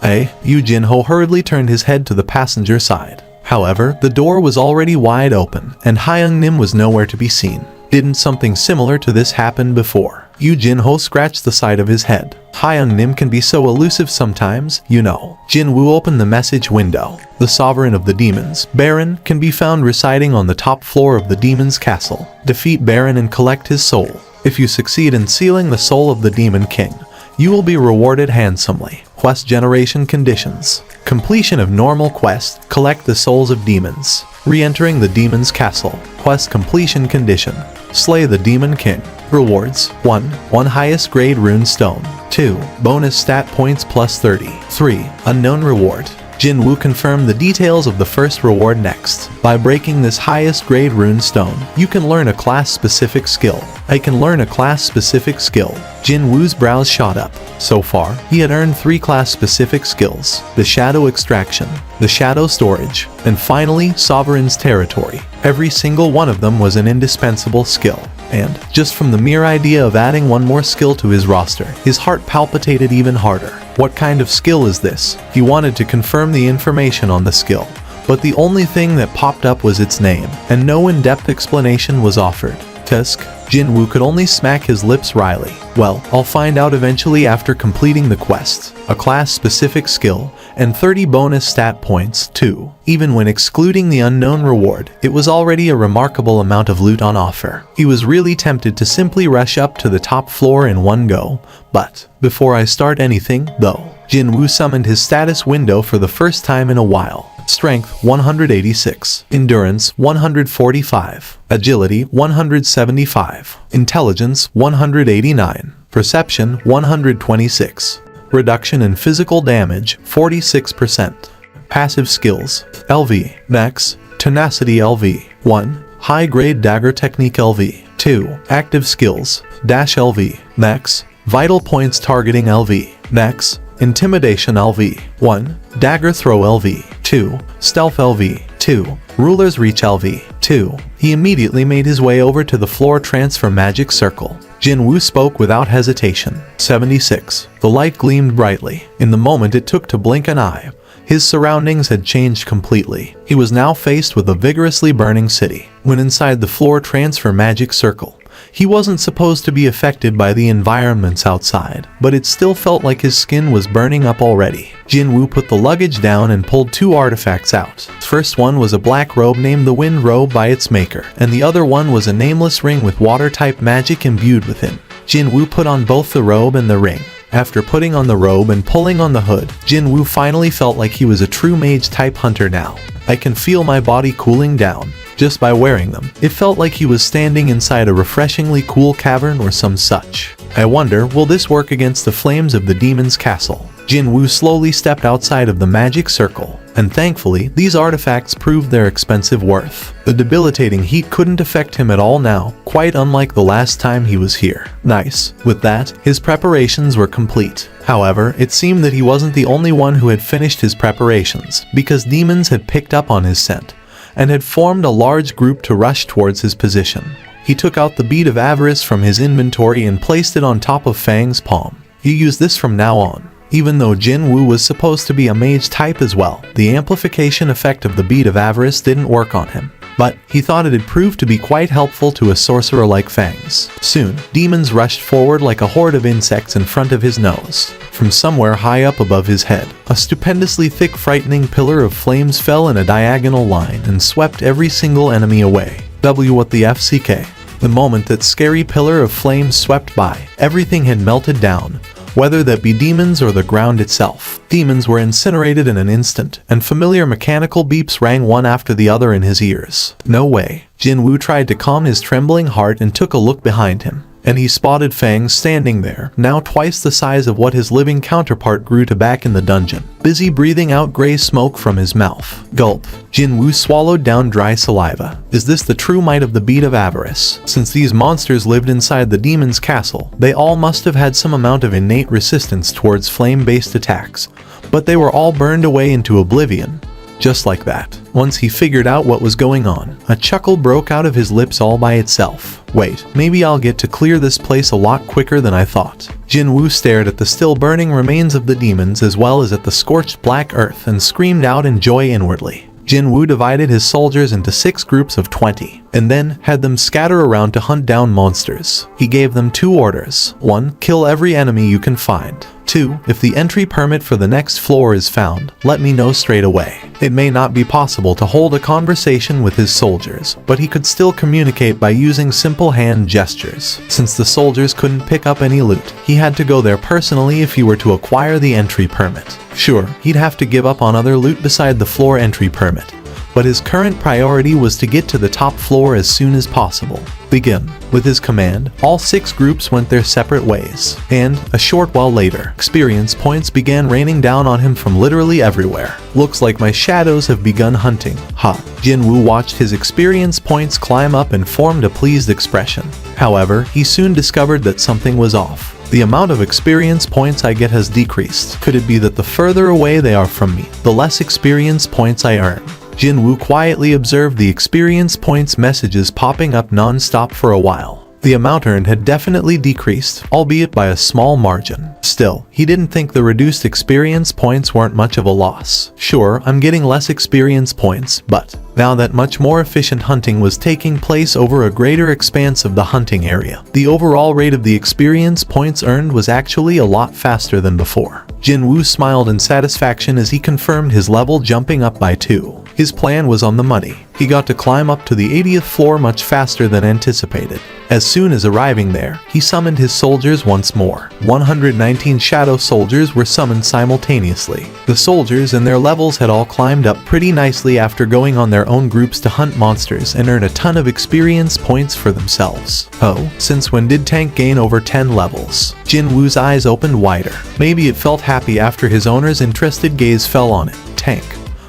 Yu Jin-ho hurriedly turned his head to the passenger side. However, the door was already wide open, and Hyung-nim was nowhere to be seen. Didn't something similar to this happen before? Yu Jin-ho scratched the side of his head. Hyung-nim can be so elusive sometimes, you know. Jin-woo opened the message window. The sovereign of the demons, Baron, can be found residing on the top floor of the demon's castle. Defeat Baron and collect his soul. If you succeed in sealing the soul of the demon king, you will be rewarded handsomely. Quest generation conditions. Completion of normal quest, collect the souls of demons. Re-entering the demon's castle. Quest completion condition. Slay the demon king. Rewards: 1 highest grade rune stone. 2 bonus stat points plus 30. 3 unknown reward. Jin-woo confirmed the details of the first reward next. By breaking this highest grade rune stone, you can learn a class-specific skill. I can learn a class-specific skill. Jin-woo's brows shot up. So far, he had earned 3 class-specific skills: the Shadow Extraction, the Shadow Storage, and finally, Sovereign's Territory. Every single one of them was an indispensable skill. and just from the mere idea of adding one more skill to his roster, his heart palpitated even harder. What kind of skill is this? He wanted to confirm the information on the skill, but the only thing that popped up was its name, and no in-depth explanation was offered. Tusk. Jinwoo could only smack his lips wryly. Well, I'll find out eventually after completing the quest. A class-specific skill, and 30 bonus stat points, too. Even when excluding the unknown reward, it was already a remarkable amount of loot on offer. He was really tempted to simply rush up to the top floor in one go, but before I start anything, though, Jinwoo summoned his status window for the first time in a while. Strength 186, Endurance 145, Agility 175, Intelligence 189, Perception 126, Reduction in physical damage 46%. Passive skills: LV, Max, Tenacity LV, 1, High Grade Dagger Technique LV, 2, Active skills, Dash LV, Max, Vital Points Targeting LV, Max, Intimidation LV, 1, Dagger Throw LV, 2, Stealth LV, 2, Ruler's Reach LV, 2. He immediately made his way over to the floor transfer magic circle. Jinwoo spoke without hesitation. 76. The light gleamed brightly. In the moment it took to blink an eye, his surroundings had changed completely. He was now faced with a vigorously burning city. When inside the floor transfer magic circle, he wasn't supposed to be affected by the environments outside, but it still felt like his skin was burning up already. Jinwoo put the luggage down and pulled two artifacts out. The first one was a black robe named the Wind Robe by its maker, and the other one was a nameless ring with water-type magic imbued within. Jinwoo put on both the robe and the ring. After putting on the robe and pulling on the hood, Jinwoo finally felt like he was a true mage-type hunter now. I can feel my body cooling down. Just by wearing them, it felt like he was standing inside a refreshingly cool cavern or some such. I wonder, will this work against the flames of the demon's castle? Jinwoo slowly stepped outside of the magic circle, and thankfully, these artifacts proved their expensive worth. The debilitating heat couldn't affect him at all now, quite unlike the last time he was here. Nice. With that, his preparations were complete. However, it seemed that he wasn't the only one who had finished his preparations, because demons had picked up on his scent and had formed a large group to rush towards his position. He took out the bead of avarice from his inventory and placed it on top of Fang's palm. You use this from now on. Even though Jinwoo was supposed to be a mage type as well, the amplification effect of the bead of avarice didn't work on him. But he thought it had proved to be quite helpful to a sorcerer like Fang's. Soon, demons rushed forward like a horde of insects in front of his nose. From somewhere high up above his head, a stupendously thick, frightening pillar of flames fell in a diagonal line and swept every single enemy away. What the FCK? The moment that scary pillar of flames swept by, everything had melted down, whether that be demons or the ground itself. Demons were incinerated in an instant, and familiar mechanical beeps rang one after the other in his ears. No way. Jinwoo tried to calm his trembling heart and took a look behind him, and he spotted Fang standing there, now twice the size of what his living counterpart grew to back in the dungeon, busy breathing out gray smoke from his mouth. Gulp. Jinwoo swallowed down dry saliva. Is this the true might of the bead of avarice? Since these monsters lived inside the demon's castle, they all must have had some amount of innate resistance towards flame-based attacks, but they were all burned away into oblivion. Just like that. Once he figured out what was going on, a chuckle broke out of his lips all by itself. Wait, maybe I'll get to clear this place a lot quicker than I thought. Jinwoo stared at the still burning remains of the demons as well as at the scorched black earth and screamed out in joy inwardly. Jinwoo divided his soldiers into 6 groups of 20, and then had them scatter around to hunt down monsters. He gave them 2 orders. 1. Kill every enemy you can find. 2. If the entry permit for the next floor is found, let me know straight away. It may not be possible to hold a conversation with his soldiers, but he could still communicate by using simple hand gestures. Since the soldiers couldn't pick up any loot, he had to go there personally if he were to acquire the entry permit. Sure, he'd have to give up on other loot beside the floor entry permit, but his current priority was to get to the top floor as soon as possible. Begin. With his command, all 6 groups went their separate ways, and, a short while later, experience points began raining down on him from literally everywhere. Looks like my shadows have begun hunting. Ha. Jinwoo watched his experience points climb up and formed a pleased expression. However, he soon discovered that something was off. The amount of experience points I get has decreased. Could it be that the further away they are from me, the less experience points I earn? Jinwoo quietly observed the experience points messages popping up non-stop for a while. The amount earned had definitely decreased, albeit by a small margin. Still, he didn't think the reduced experience points weren't much of a loss. Sure, I'm getting less experience points, but now that much more efficient hunting was taking place over a greater expanse of the hunting area, the overall rate of the experience points earned was actually a lot faster than before. Jinwoo smiled in satisfaction as he confirmed his level jumping up by 2. His plan was on the money. He got to climb up to the 80th floor much faster than anticipated. As soon as arriving there, he summoned his soldiers once more. 119 shadow soldiers were summoned simultaneously. The soldiers and their levels had all climbed up pretty nicely after going on their own groups to hunt monsters and earn a ton of experience points for themselves. Oh, since when did Tank gain over 10 levels? Jinwoo's eyes opened wider. Maybe it felt happy after his owner's interested gaze fell on it. Tank,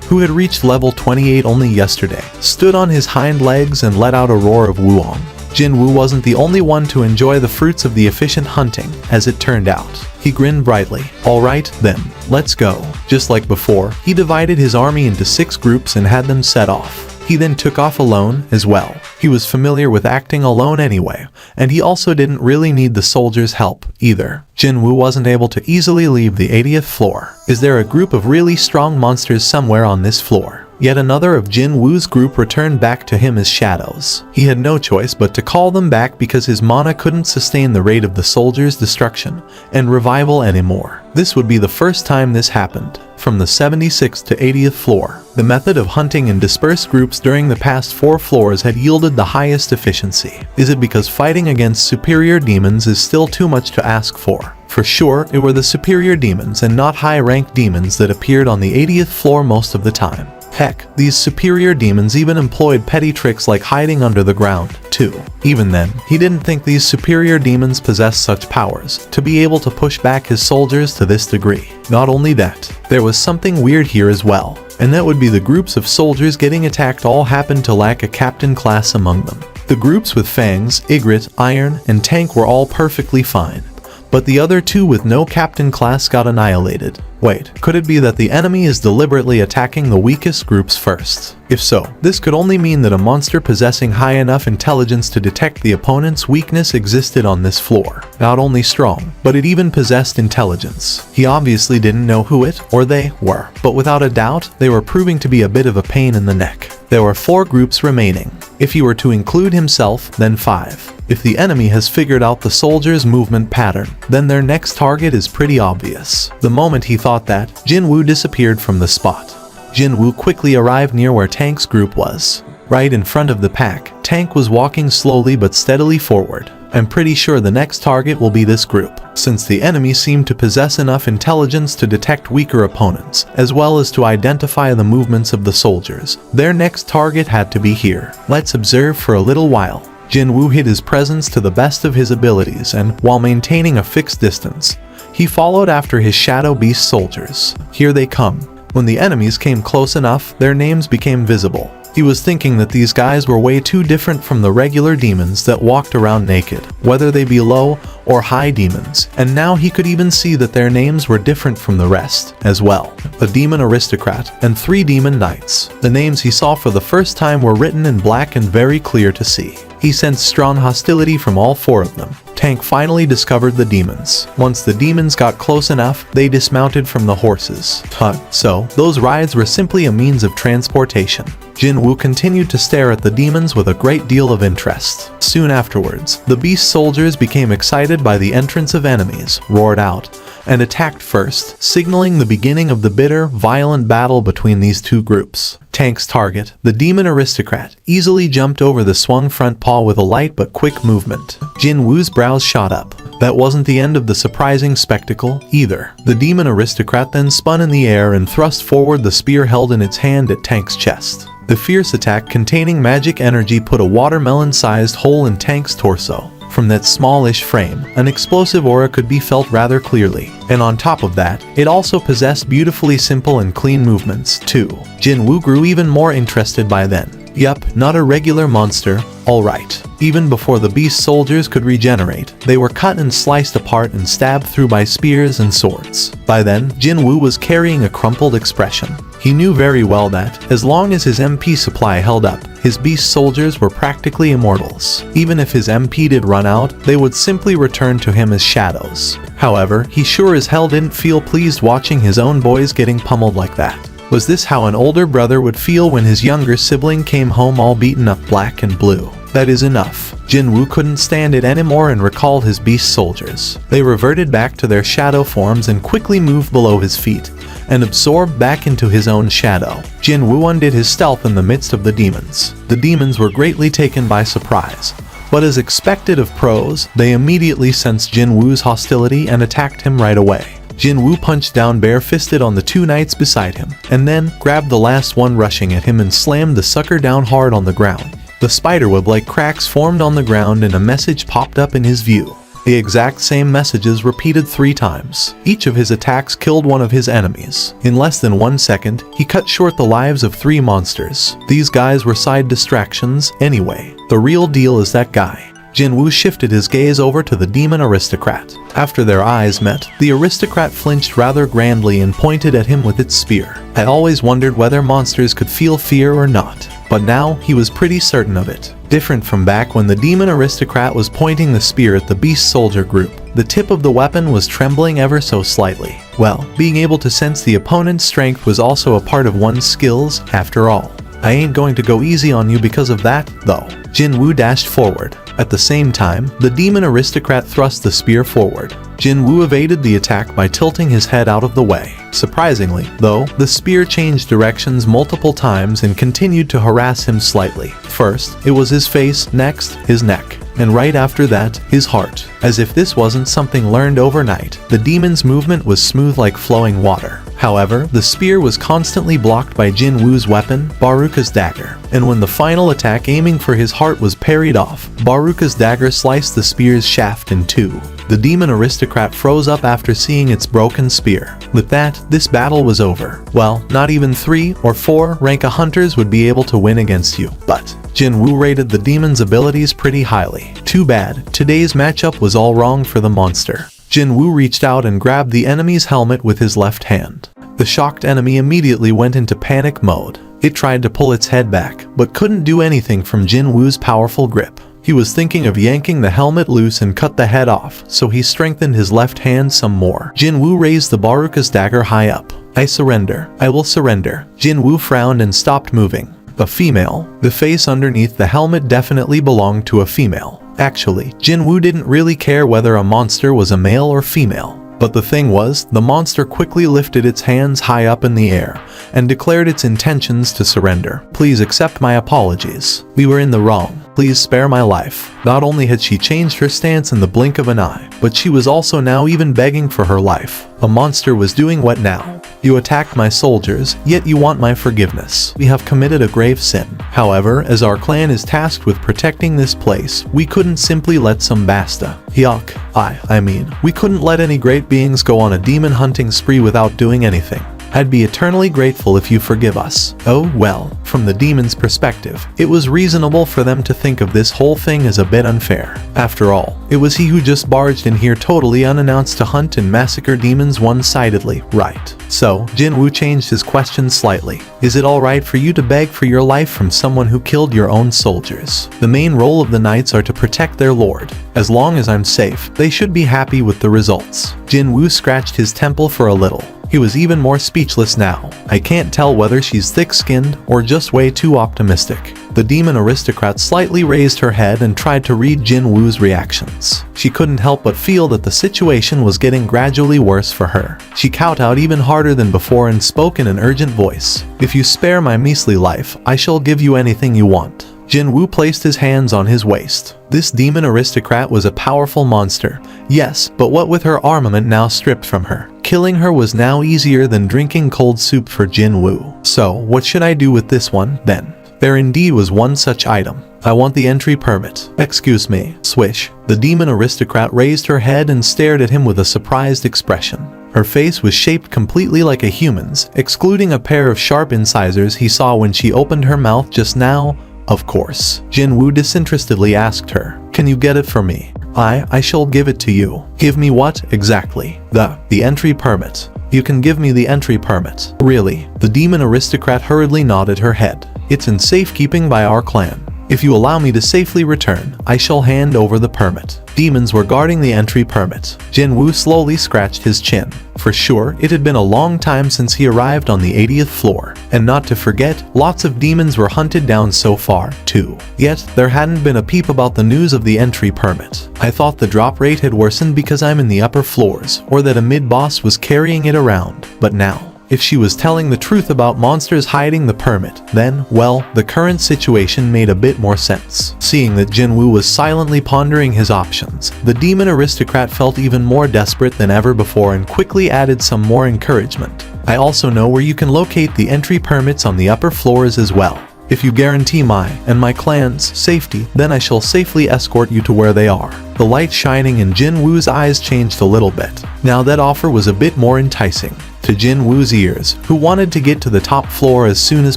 who had reached level 28 only yesterday, stood on his hind legs and let out a roar of wuong. Jinwoo wasn't the only one to enjoy the fruits of the efficient hunting, as it turned out. He grinned brightly. Alright, then, let's go. Just like before, he divided his army into 6 groups and had them set off. He then took off alone as well. He was familiar with acting alone anyway, and he also didn't really need the soldiers' help either. Jinwoo wasn't able to easily leave the 80th floor. Is there a group of really strong monsters somewhere on this floor? Yet another of Jinwoo's group returned back to him as shadows. He had no choice but to call them back because his mana couldn't sustain the rate of the soldiers' destruction and revival anymore. This would be the first time this happened. From the 76th to 80th floor, the method of hunting in dispersed groups during the past 4 floors had yielded the highest efficiency. Is it because fighting against superior demons is still too much to ask for? For sure, it were the superior demons and not high-ranked demons that appeared on the 80th floor most of the time. Heck, these superior demons even employed petty tricks like hiding under the ground, too. Even then, he didn't think these superior demons possessed such powers to be able to push back his soldiers to this degree. Not only that, there was something weird here as well, and that would be the groups of soldiers getting attacked all happened to lack a captain class among them. The groups with Fangs, Ygritte, Iron, and Tank were all perfectly fine, but the other 2 with no captain class got annihilated. Wait, could it be that the enemy is deliberately attacking the weakest groups first? If so, this could only mean that a monster possessing high enough intelligence to detect the opponent's weakness existed on this floor. Not only strong, but it even possessed intelligence. He obviously didn't know who it or they were, but without a doubt, they were proving to be a bit of a pain in the neck. There were 4 groups remaining. If he were to include himself, then 5. If the enemy has figured out the soldier's movement pattern, then their next target is pretty obvious. The moment he thought that, Jinwoo disappeared from the spot. Jinwoo quickly arrived near where Tank's group was. Right in front of the pack, Tank was walking slowly but steadily forward. I'm pretty sure the next target will be this group, since the enemy seemed to possess enough intelligence to detect weaker opponents, as well as to identify the movements of the soldiers. Their next target had to be here. Let's observe for a little while. Jinwoo hid his presence to the best of his abilities and, while maintaining a fixed distance, he followed after his shadow beast soldiers. Here they come. When the enemies came close enough, their names became visible. He was thinking that these guys were way too different from the regular demons that walked around naked, whether they be low or high demons, and now he could even see that their names were different from the rest as well. A demon aristocrat and 3 demon knights. The names he saw for the first time were written in black and very clear to see. He sensed strong hostility from all 4 of them. Tank finally discovered the demons. Once the demons got close enough, they dismounted from the horses. So, those rides were simply a means of transportation. Jinwoo continued to stare at the demons with a great deal of interest. Soon afterwards, the beast soldiers became excited by the entrance of enemies, roared out, and attacked first, signaling the beginning of the bitter, violent battle between these 2 groups. Tank's target, the demon aristocrat, easily jumped over the swung front paw with a light but quick movement. Jinwoo's brows shot up. That wasn't the end of the surprising spectacle, either. The demon aristocrat then spun in the air and thrust forward the spear held in its hand at Tank's chest. The fierce attack containing magic energy put a watermelon-sized hole in Tank's torso. From that smallish frame, an explosive aura could be felt rather clearly, and on top of that, it also possessed beautifully simple and clean movements, too. Jinwoo grew even more interested by then. Yup, not a regular monster, alright. Even before the beast soldiers could regenerate, they were cut and sliced apart and stabbed through by spears and swords. By then, Jinwoo was carrying a crumpled expression. He knew very well that, as long as his MP supply held up, his beast soldiers were practically immortals. Even if his MP did run out, they would simply return to him as shadows. However, he sure as hell didn't feel pleased watching his own boys getting pummeled like that. Was this how an older brother would feel when his younger sibling came home all beaten up black and blue? That is enough. Jinwoo couldn't stand it anymore and recalled his beast soldiers. They reverted back to their shadow forms and quickly moved below his feet, and absorbed back into his own shadow. Jinwoo undid his stealth in the midst of the demons. The demons were greatly taken by surprise, but as expected of pros, they immediately sensed Jinwoo's hostility and attacked him right away. Jinwoo punched down bare-fisted on the two knights beside him, and then grabbed the last one rushing at him and slammed the sucker down hard on the ground. The spiderweb-like cracks formed on the ground and a message popped up in his view. The exact same messages repeated 3 times. Each of his attacks killed one of his enemies. In less than 1 second, he cut short the lives of 3 monsters. These guys were side distractions anyway. The real deal is that guy. Jinwoo shifted his gaze over to the demon aristocrat. After their eyes met, the aristocrat flinched rather grandly and pointed at him with its spear. I always wondered whether monsters could feel fear or not, but now he was pretty certain of it. Different from back when the demon aristocrat was pointing the spear at the beast soldier group. The tip of the weapon was trembling ever so slightly. Well, being able to sense the opponent's strength was also a part of one's skills, after all. I ain't going to go easy on you because of that, though. Jinwoo dashed forward. At the same time, the demon aristocrat thrust the spear forward. Jinwoo evaded the attack by tilting his head out of the way. Surprisingly, though, the spear changed directions multiple times and continued to harass him slightly. First, it was his face, next, his neck, and right after that, his heart. As if this wasn't something learned overnight, the demon's movement was smooth like flowing water. However, the spear was constantly blocked by Jinwoo's weapon, Baruka's dagger, and when the final attack aiming for his heart was parried off, Baruka's dagger sliced the spear's shaft in 2. The demon aristocrat froze up after seeing its broken spear. With that, this battle was over. Well, not even 3 or 4 rank hunters would be able to win against you, but Jinwoo rated the demon's abilities pretty highly. Too bad, today's matchup was all wrong for the monster. Jinwoo reached out and grabbed the enemy's helmet with his left hand. The shocked enemy immediately went into panic mode. It tried to pull its head back, but couldn't do anything from Jinwoo's powerful grip. He was thinking of yanking the helmet loose and cut the head off, so he strengthened his left hand some more. Jinwoo raised the Baruka's dagger high up. I surrender. I will surrender. Jinwoo frowned and stopped moving. A female. The face underneath the helmet definitely belonged to a female. Actually, Jinwoo didn't really care whether a monster was a male or female. But the thing was, the monster quickly lifted its hands high up in the air and declared its intentions to surrender. Please accept my apologies. We were in the wrong. Please spare my life. Not only had she changed her stance in the blink of an eye, but she was also now even begging for her life. A monster was doing what now? You attacked my soldiers, yet you want my forgiveness. We have committed a grave sin. However, as our clan is tasked with protecting this place, we couldn't simply let some basta. Yuck. I mean, we couldn't let any great beings go on a demon hunting spree without doing anything. I'd be eternally grateful if you forgive us. Oh well, from the demon's perspective, it was reasonable for them to think of this whole thing as a bit unfair. After all, it was he who just barged in here totally unannounced to hunt and massacre demons one-sidedly, right? So, Jinwoo changed his question slightly. Is it alright for you to beg for your life from someone who killed your own soldiers? The main role of the knights are to protect their lord. As long as I'm safe, they should be happy with the results. Jinwoo scratched his temple for a little. He was even more speechless now. I can't tell whether she's thick-skinned or just way too optimistic. The demon aristocrat slightly raised her head and tried to read Jinwoo's reactions. She couldn't help but feel that the situation was getting gradually worse for her. She kowtowed even harder than before and spoke in an urgent voice. If you spare my measly life, I shall give you anything you want. Jinwoo placed his hands on his waist. This demon aristocrat was a powerful monster. Yes, but what with her armament now stripped from her? Killing her was now easier than drinking cold soup for Jinwoo. So, what should I do with this one, then? There indeed was one such item. I want the entry permit. Excuse me. Swish. The demon aristocrat raised her head and stared at him with a surprised expression. Her face was shaped completely like a human's, excluding a pair of sharp incisors he saw when she opened her mouth just now. Of course. Jinwoo disinterestedly asked her, "Can you get it for me?" I shall give it to you. Give me what, exactly? The entry permit. You can give me the entry permit. Really? The demon aristocrat hurriedly nodded her head. It's in safekeeping by our clan. If you allow me to safely return, I shall hand over the permit. Demons were guarding the entry permit. Jinwoo slowly scratched his chin. For sure, it had been a long time since he arrived on the 80th floor. And not to forget, lots of demons were hunted down so far, too. Yet, there hadn't been a peep about the news of the entry permit. I thought the drop rate had worsened because I'm in the upper floors, or that a mid-boss was carrying it around. But now, if she was telling the truth about monsters hiding the permit, then, well, the current situation made a bit more sense. Seeing that Jinwoo was silently pondering his options, the demon aristocrat felt even more desperate than ever before and quickly added some more encouragement. I also know where you can locate the entry permits on the upper floors as well. If you guarantee my and my clan's safety, then I shall safely escort you to where they are. The light shining in Jinwoo's eyes changed a little bit. Now that offer was a bit more enticing. To Jinwoo's ears, who wanted to get to the top floor as soon as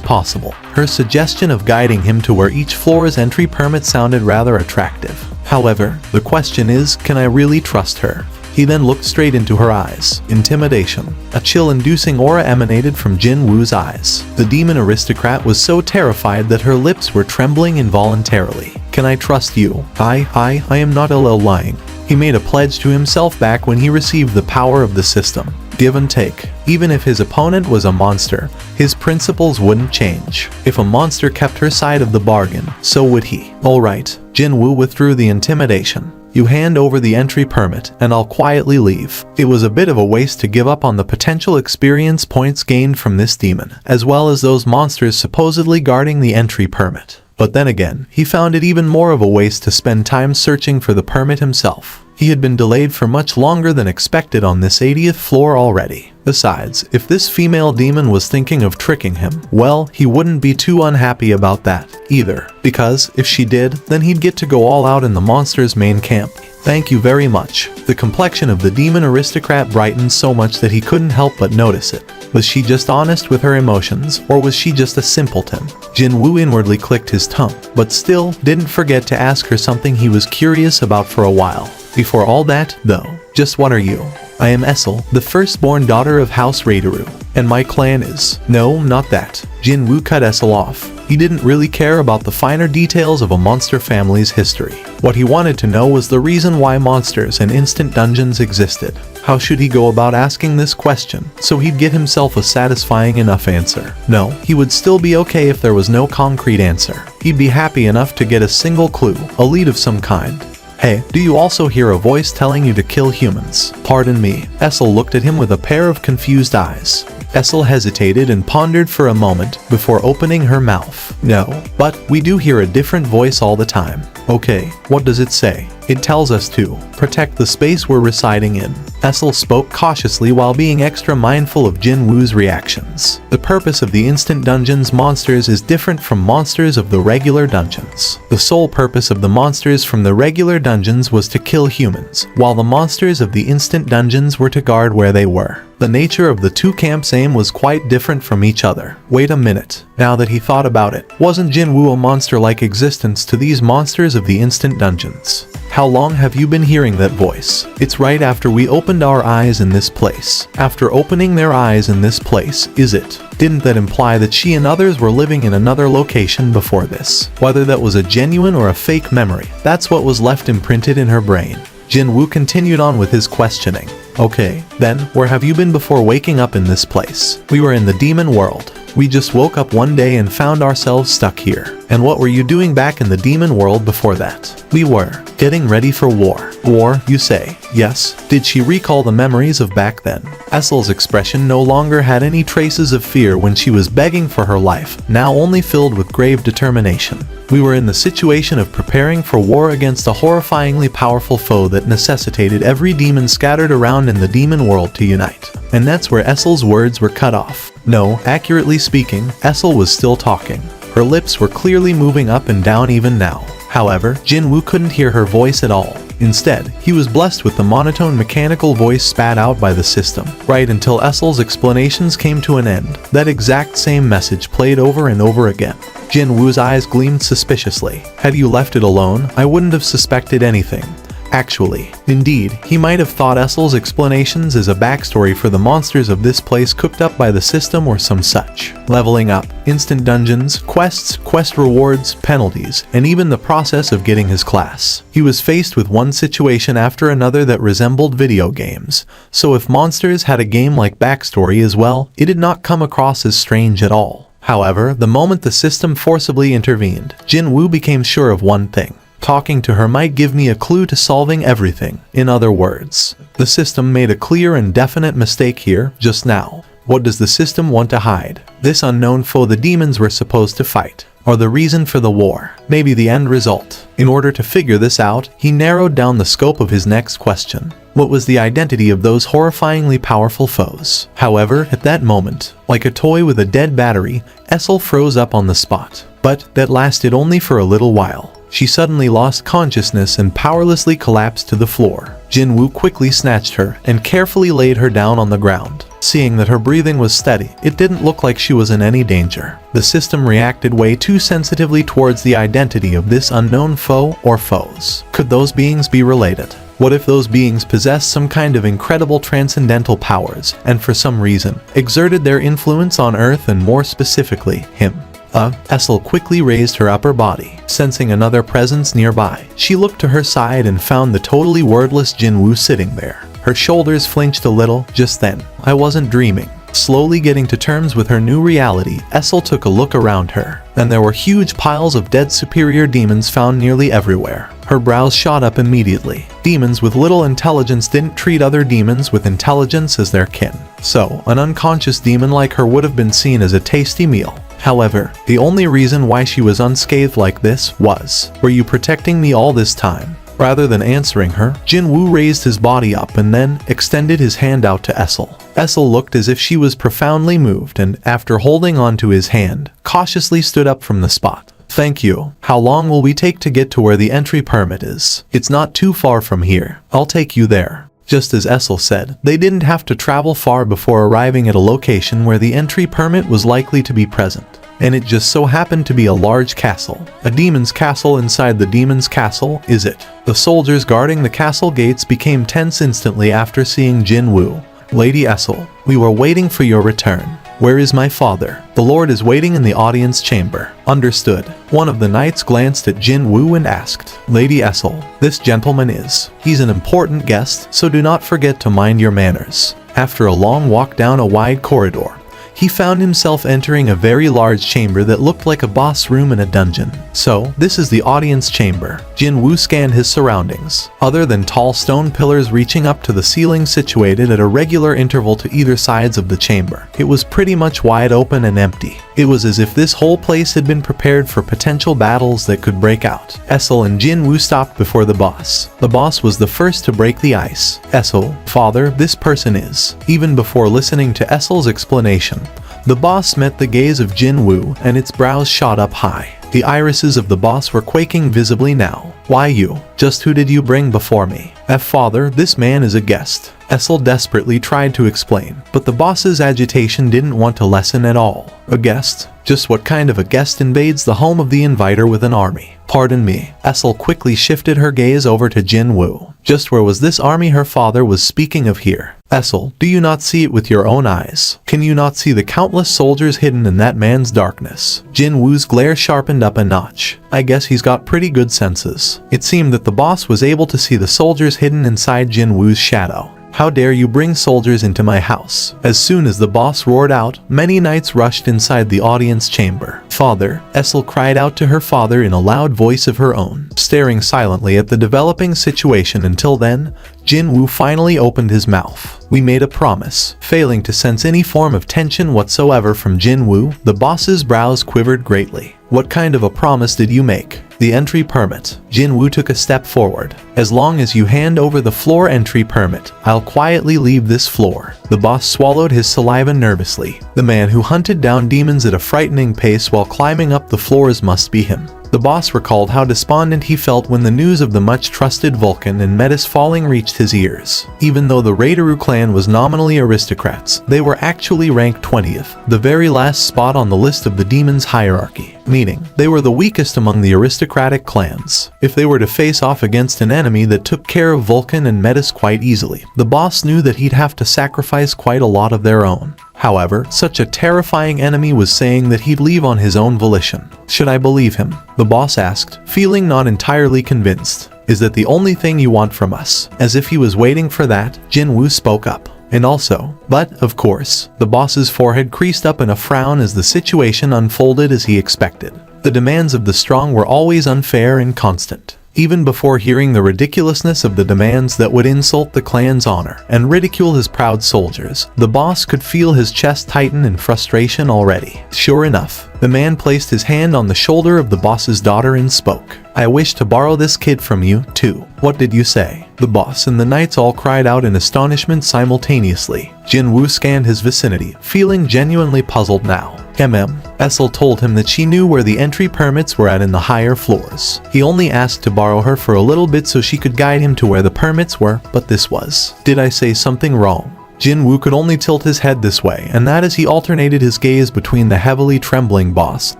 possible, her suggestion of guiding him to where each floor's entry permit sounded rather attractive. However, the question is, can I really trust her? He then looked straight into her eyes. Intimidation. A chill-inducing aura emanated from Jinwoo's eyes. The demon aristocrat was so terrified that her lips were trembling involuntarily. Can I trust you? I am not lying. He made a pledge to himself back when he received the power of the system. Give and take. Even if his opponent was a monster, his principles wouldn't change. If a monster kept her side of the bargain, so would he. Alright, Jinwoo withdrew the intimidation. You hand over the entry permit, and I'll quietly leave. It was a bit of a waste to give up on the potential experience points gained from this demon, as well as those monsters supposedly guarding the entry permit. But then again, he found it even more of a waste to spend time searching for the permit himself. He had been delayed for much longer than expected on this 80th floor already. Besides, if this female demon was thinking of tricking him, well, he wouldn't be too unhappy about that either. Because, if she did, then he'd get to go all out in the monster's main camp. Thank you very much. The complexion of the demon aristocrat brightened so much that he couldn't help but notice it. Was she just honest with her emotions, or was she just a simpleton? Jinwoo inwardly clicked his tongue, but still didn't forget to ask her something he was curious about for a while. Before all that, though, just what are you? I am Essel, the firstborn daughter of House Raideru, and my clan is... No, not that. Jinwoo cut Essel off. He didn't really care about the finer details of a monster family's history. What he wanted to know was the reason why monsters and instant dungeons existed. How should he go about asking this question, so he'd get himself a satisfying enough answer? No, he would still be okay if there was no concrete answer. He'd be happy enough to get a single clue, a lead of some kind. Hey, do you also hear a voice telling you to kill humans? Pardon me. Essel looked at him with a pair of confused eyes. Essel hesitated and pondered for a moment before opening her mouth. No, but we do hear a different voice all the time. Okay, what does it say? It tells us to protect the space we're residing in. Essel spoke cautiously while being extra mindful of Jinwoo's reactions. The purpose of the instant dungeon's monsters is different from monsters of the regular dungeons. The sole purpose of the monsters from the regular dungeons was to kill humans, while the monsters of the instant dungeons were to guard where they were. The nature of the two camps' aim was quite different from each other. Wait a minute. Now that he thought about it, wasn't Jinwoo a monster-like existence to these monsters of the instant dungeons? How long have you been hearing that voice? It's right after we opened our eyes in this place. After opening their eyes in this place, is it? Didn't that imply that she and others were living in another location before this? Whether that was a genuine or a fake memory, that's what was left imprinted in her brain. Jinwoo continued on with his questioning. Okay, then, where have you been before waking up in this place? We were in the demon world. We just woke up one day and found ourselves stuck here. And what were you doing back in the demon world before that? We were getting ready for war. War, you say? Yes. Did she recall the memories of back then? Essel's expression no longer had any traces of fear when she was begging for her life, now only filled with grave determination. We were in the situation of preparing for war against a horrifyingly powerful foe that necessitated every demon scattered around in the demon world to unite. And that's where Essel's words were cut off. No, accurately speaking, Essel was still talking. Her lips were clearly moving up and down even now. However, Jinwoo couldn't hear her voice at all. Instead, he was blessed with the monotone mechanical voice spat out by the system. Right until Essel's explanations came to an end, that exact same message played over and over again. Jinwoo's eyes gleamed suspiciously. Had you left it alone, I wouldn't have suspected anything. actually. Indeed, he might have thought Essel's explanations as a backstory for the monsters of this place cooked up by the system or some such. Leveling up, instant dungeons, quests, quest rewards, penalties, and even the process of getting his class. He was faced with one situation after another that resembled video games, so if monsters had a game-like backstory as well, it did not come across as strange at all. However, the moment the system forcibly intervened, Jin-woo became sure of one thing. Talking to her might give me a clue to solving everything. In other words, the system made a clear and definite mistake here, just now. What does the system want to hide? This unknown foe the demons were supposed to fight? Or the reason for the war? Maybe the end result? In order to figure this out, he narrowed down the scope of his next question. What was the identity of those horrifyingly powerful foes? However, at that moment, like a toy with a dead battery, Essel froze up on the spot. But that lasted only for a little while. She suddenly lost consciousness and powerlessly collapsed to the floor. Jin-woo quickly snatched her and carefully laid her down on the ground. Seeing that her breathing was steady, it didn't look like she was in any danger. The system reacted way too sensitively towards the identity of this unknown foe or foes. Could those beings be related? What if those beings possessed some kind of incredible transcendental powers, and for some reason, exerted their influence on Earth and more specifically, him? Essel quickly raised her upper body, sensing another presence nearby. She looked to her side and found the totally wordless Jin-woo sitting there. Her shoulders flinched a little just then. I wasn't dreaming. Slowly getting to terms with her new reality, Essel took a look around her, and there were huge piles of dead superior demons found nearly everywhere. Her brows shot up immediately. Demons with little intelligence didn't treat other demons with intelligence as their kin. So, an unconscious demon like her would have been seen as a tasty meal. However, the only reason why she was unscathed like this was, "Were you protecting me all this time?" Rather than answering her, Jin-woo raised his body up and then extended his hand out to Essel. Essel looked as if she was profoundly moved and, after holding onto his hand, cautiously stood up from the spot. "Thank you. How long will we take to get to where the entry permit is? It's not too far from here. I'll take you there." Just as Essel said, they didn't have to travel far before arriving at a location where the entry permit was likely to be present. And it just so happened to be a large castle. A demon's castle inside the demon's castle, is it? The soldiers guarding the castle gates became tense instantly after seeing Jin-woo. "Lady Essel, we were waiting for your return. Where is my father? The Lord is waiting in the audience chamber." Understood. One of the knights glanced at Jin-woo and asked, "Lady Essel, this gentleman is. He's an important guest, so do not forget to mind your manners." After a long walk down a wide corridor, he found himself entering a very large chamber that looked like a boss room in a dungeon. So, this is the audience chamber. Jin-woo scanned his surroundings. Other than tall stone pillars reaching up to the ceiling situated at a regular interval to either sides of the chamber, it was pretty much wide open and empty. It was as if this whole place had been prepared for potential battles that could break out. Essel and Jin-woo stopped before the boss. The boss was the first to break the ice. "Essel, father, this person is." Even before listening to Essel's explanation, the boss met the gaze of Jin-woo and its brows shot up high. The irises of the boss were quaking visibly now. "Why you? Just who did you bring before me?" "Father, this man is a guest." Essel desperately tried to explain, but the boss's agitation didn't want to lessen at all. "A guest? Just what kind of a guest invades the home of the inviter with an army?" "Pardon me." Essel quickly shifted her gaze over to Jin-woo. Just where was this army her father was speaking of here? "Essel, do you not see it with your own eyes? Can you not see the countless soldiers hidden in that man's darkness?" Jin-woo's glare sharpened up a notch. I guess he's got pretty good senses. It seemed that the boss was able to see the soldiers hidden inside Jin-woo's shadow. "How dare you bring soldiers into my house?" As soon as the boss roared out, many knights rushed inside the audience chamber. "Father," Essel cried out to her father in a loud voice of her own, staring silently at the developing situation until then. Jin-woo finally opened his mouth. "We made a promise." Failing to sense any form of tension whatsoever from Jin-woo, the boss's brows quivered greatly. "What kind of a promise did you make?" "The entry permit." Jin-woo took a step forward. "As long as you hand over the floor entry permit, I'll quietly leave this floor." The boss swallowed his saliva nervously. The man who hunted down demons at a frightening pace while climbing up the floors must be him. The boss recalled how despondent he felt when the news of the much-trusted Vulcan and Metis falling reached his ears. Even though the Raideru clan was nominally aristocrats, they were actually ranked 20th, the very last spot on the list of the demon's hierarchy, meaning they were the weakest among the aristocratic clans. If they were to face off against an enemy that took care of Vulcan and Metis quite easily, the boss knew that he'd have to sacrifice quite a lot of their own. However, such a terrifying enemy was saying that he'd leave on his own volition. Should I believe him? The boss asked, feeling not entirely convinced. Is that the only thing you want from us? As if he was waiting for that, Jinwoo spoke up. And also, but, of course, the boss's forehead creased up in a frown as the situation unfolded as he expected. The demands of the strong were always unfair and constant. Even before hearing the ridiculousness of the demands that would insult the clan's honor and ridicule his proud soldiers, the boss could feel his chest tighten in frustration already. Sure enough, the man placed his hand on the shoulder of the boss's daughter and spoke. I wish to borrow this kid from you, too. What did you say? The boss and the knights all cried out in astonishment simultaneously. Jinwoo scanned his vicinity, feeling genuinely puzzled now. Essel told him that she knew where the entry permits were at in the higher floors. He only asked to borrow her for a little bit so she could guide him to where the permits were, but this was. Did I say something wrong? Jinwoo could only tilt his head this way, and that as he alternated his gaze between the heavily trembling boss,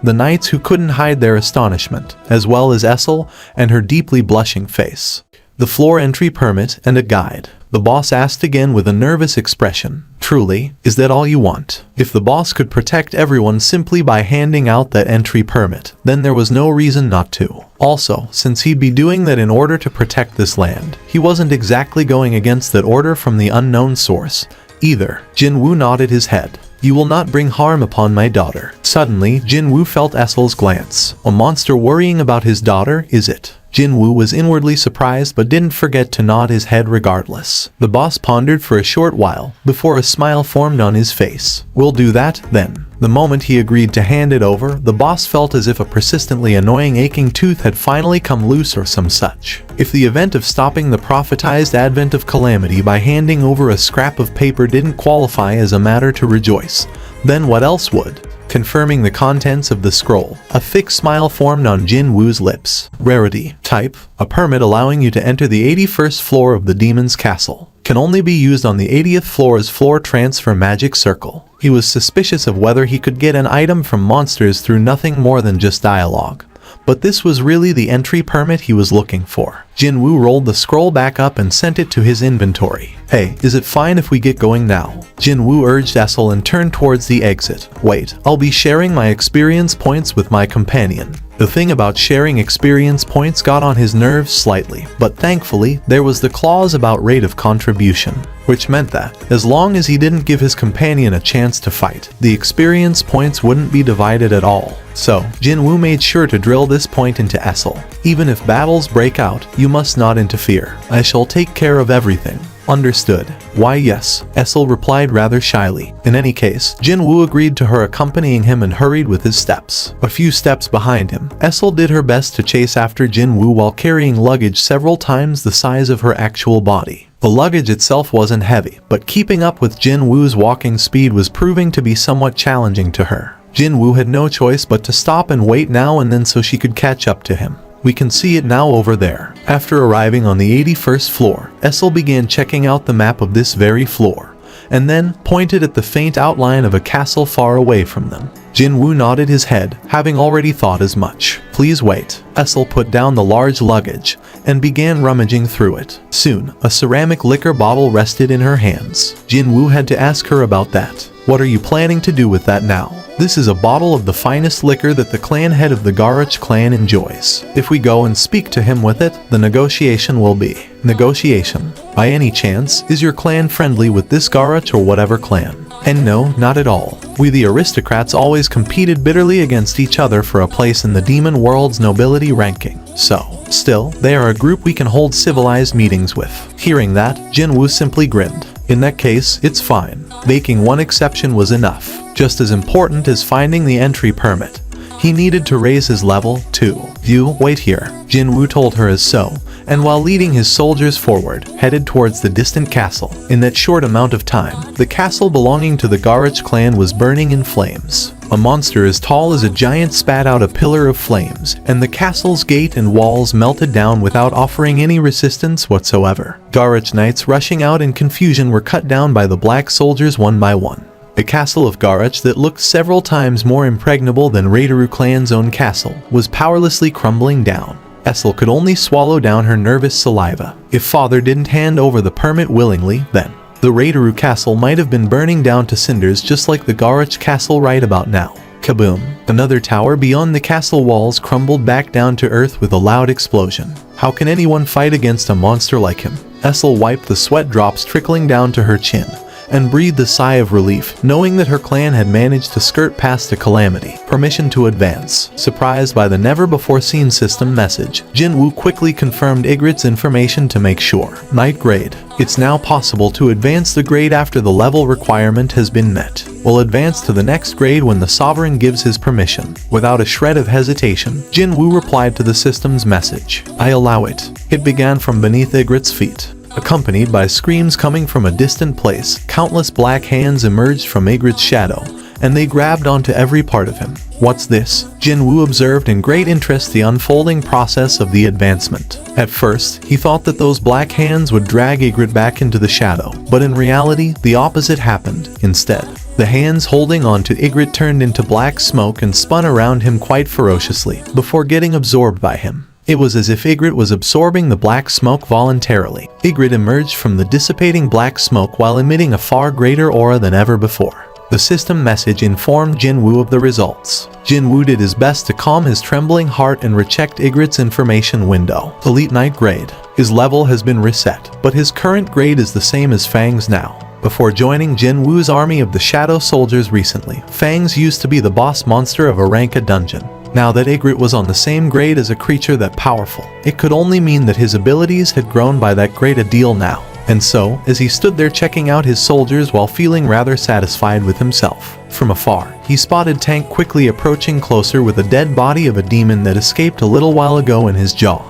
the knights who couldn't hide their astonishment, as well as Essel and her deeply blushing face. The floor entry permit and a guide. The boss asked again with a nervous expression. Truly, is that all you want? If the boss could protect everyone simply by handing out that entry permit, then there was no reason not to. Also, since he'd be doing that in order to protect this land, he wasn't exactly going against that order from the unknown source, either. Jinwoo nodded his head. You will not bring harm upon my daughter. Suddenly, Jinwoo felt Essel's glance. A monster worrying about his daughter, is it? Jinwoo was inwardly surprised but didn't forget to nod his head regardless. The boss pondered for a short while, before a smile formed on his face. We'll do that, then. The moment he agreed to hand it over, the boss felt as if a persistently annoying aching tooth had finally come loose or some such. If the event of stopping the prophetized advent of calamity by handing over a scrap of paper didn't qualify as a matter to rejoice, then what else would? Confirming the contents of the scroll, a thick smile formed on Jinwoo's lips. Rarity. Type. A permit allowing you to enter the 81st floor of the demon's castle. Can only be used on the 80th floor's floor transfer magic circle. He was suspicious of whether he could get an item from monsters through nothing more than just dialogue. But this was really the entry permit he was looking for. Jinwoo rolled the scroll back up and sent it to his inventory. Hey, is it fine if we get going now? Jinwoo urged Essel and turned towards the exit. Wait, I'll be sharing my experience points with my companion. The thing about sharing experience points got on his nerves slightly, but thankfully, there was the clause about rate of contribution, which meant that, as long as he didn't give his companion a chance to fight, the experience points wouldn't be divided at all. So, Jinwoo made sure to drill this point into Essel. Even if battles break out, you must not interfere. I shall take care of everything. Understood. Why yes, Essel replied rather shyly. In any case, Jinwoo agreed to her accompanying him and hurried with his steps. A few steps behind him, Essel did her best to chase after Jinwoo while carrying luggage several times the size of her actual body. The luggage itself wasn't heavy, but keeping up with Jinwoo's walking speed was proving to be somewhat challenging to her. Jinwoo had no choice but to stop and wait now and then so she could catch up to him. We can see it now over there. After arriving on the 81st floor, Essel began checking out the map of this very floor, and then pointed at the faint outline of a castle far away from them. Jinwoo nodded his head, having already thought as much. Please wait. Essel put down the large luggage, and began rummaging through it. Soon, a ceramic liquor bottle rested in her hands. Jinwoo had to ask her about that. What are you planning to do with that now? This is a bottle of the finest liquor that the clan head of the Garroch clan enjoys. If we go and speak to him with it, the negotiation will be. Negotiation? By any chance, is your clan friendly with this Garroch or whatever clan? And no, not at all. We the aristocrats always competed bitterly against each other for a place in the demon world's nobility ranking. So, still, they are a group we can hold civilized meetings with. Hearing that, Jinwoo simply grinned. In that case, it's fine. Making one exception was enough. Just as important as finding the entry permit, he needed to raise his level, too. You wait here, Jinwoo told her as so, and while leading his soldiers forward, headed towards the distant castle. In that short amount of time, the castle belonging to the Garroch clan was burning in flames. A monster as tall as a giant spat out a pillar of flames, and the castle's gate and walls melted down without offering any resistance whatsoever. Garroch knights rushing out in confusion were cut down by the black soldiers one by one. The castle of Garroch that looked several times more impregnable than Raideru clan's own castle was powerlessly crumbling down. Essel could only swallow down her nervous saliva. If father didn't hand over the permit willingly, then the Raideru castle might have been burning down to cinders just like the Garroch castle right about now. Kaboom! Another tower beyond the castle walls crumbled back down to earth with a loud explosion. How can anyone fight against a monster like him? Essel wiped the sweat drops trickling down to her chin and breathed a sigh of relief, knowing that her clan had managed to skirt past a calamity. Permission to advance. Surprised by the never-before-seen system message, Jinwoo quickly confirmed Ygritte's information to make sure. Night grade. It's now possible to advance the grade after the level requirement has been met. We'll advance to the next grade when the sovereign gives his permission. Without a shred of hesitation, Jinwoo replied to the system's message. I allow it. It began from beneath Ygritte's feet. Accompanied by screams coming from a distant place, countless black hands emerged from Ygritte's shadow, and they grabbed onto every part of him. What's this? Jinwoo observed in great interest the unfolding process of the advancement. At first, he thought that those black hands would drag Ygritte back into the shadow, but in reality, the opposite happened. Instead, the hands holding onto Ygritte turned into black smoke and spun around him quite ferociously, before getting absorbed by him. It was as if Ygritte was absorbing the black smoke voluntarily. Ygritte emerged from the dissipating black smoke while emitting a far greater aura than ever before. The system message informed Jinwoo of the results. Jinwoo did his best to calm his trembling heart and rechecked Ygritte's information window. Elite Knight grade. His level has been reset, but his current grade is the same as Fang's now. Before joining Jinwoo's army of the Shadow Soldiers recently, Fang's used to be the boss monster of a Ranka dungeon. Now that Ygritte was on the same grade as a creature that powerful, it could only mean that his abilities had grown by that great a deal now. And so, as he stood there checking out his soldiers while feeling rather satisfied with himself, from afar, he spotted Tank quickly approaching closer with a dead body of a demon that escaped a little while ago in his jaw.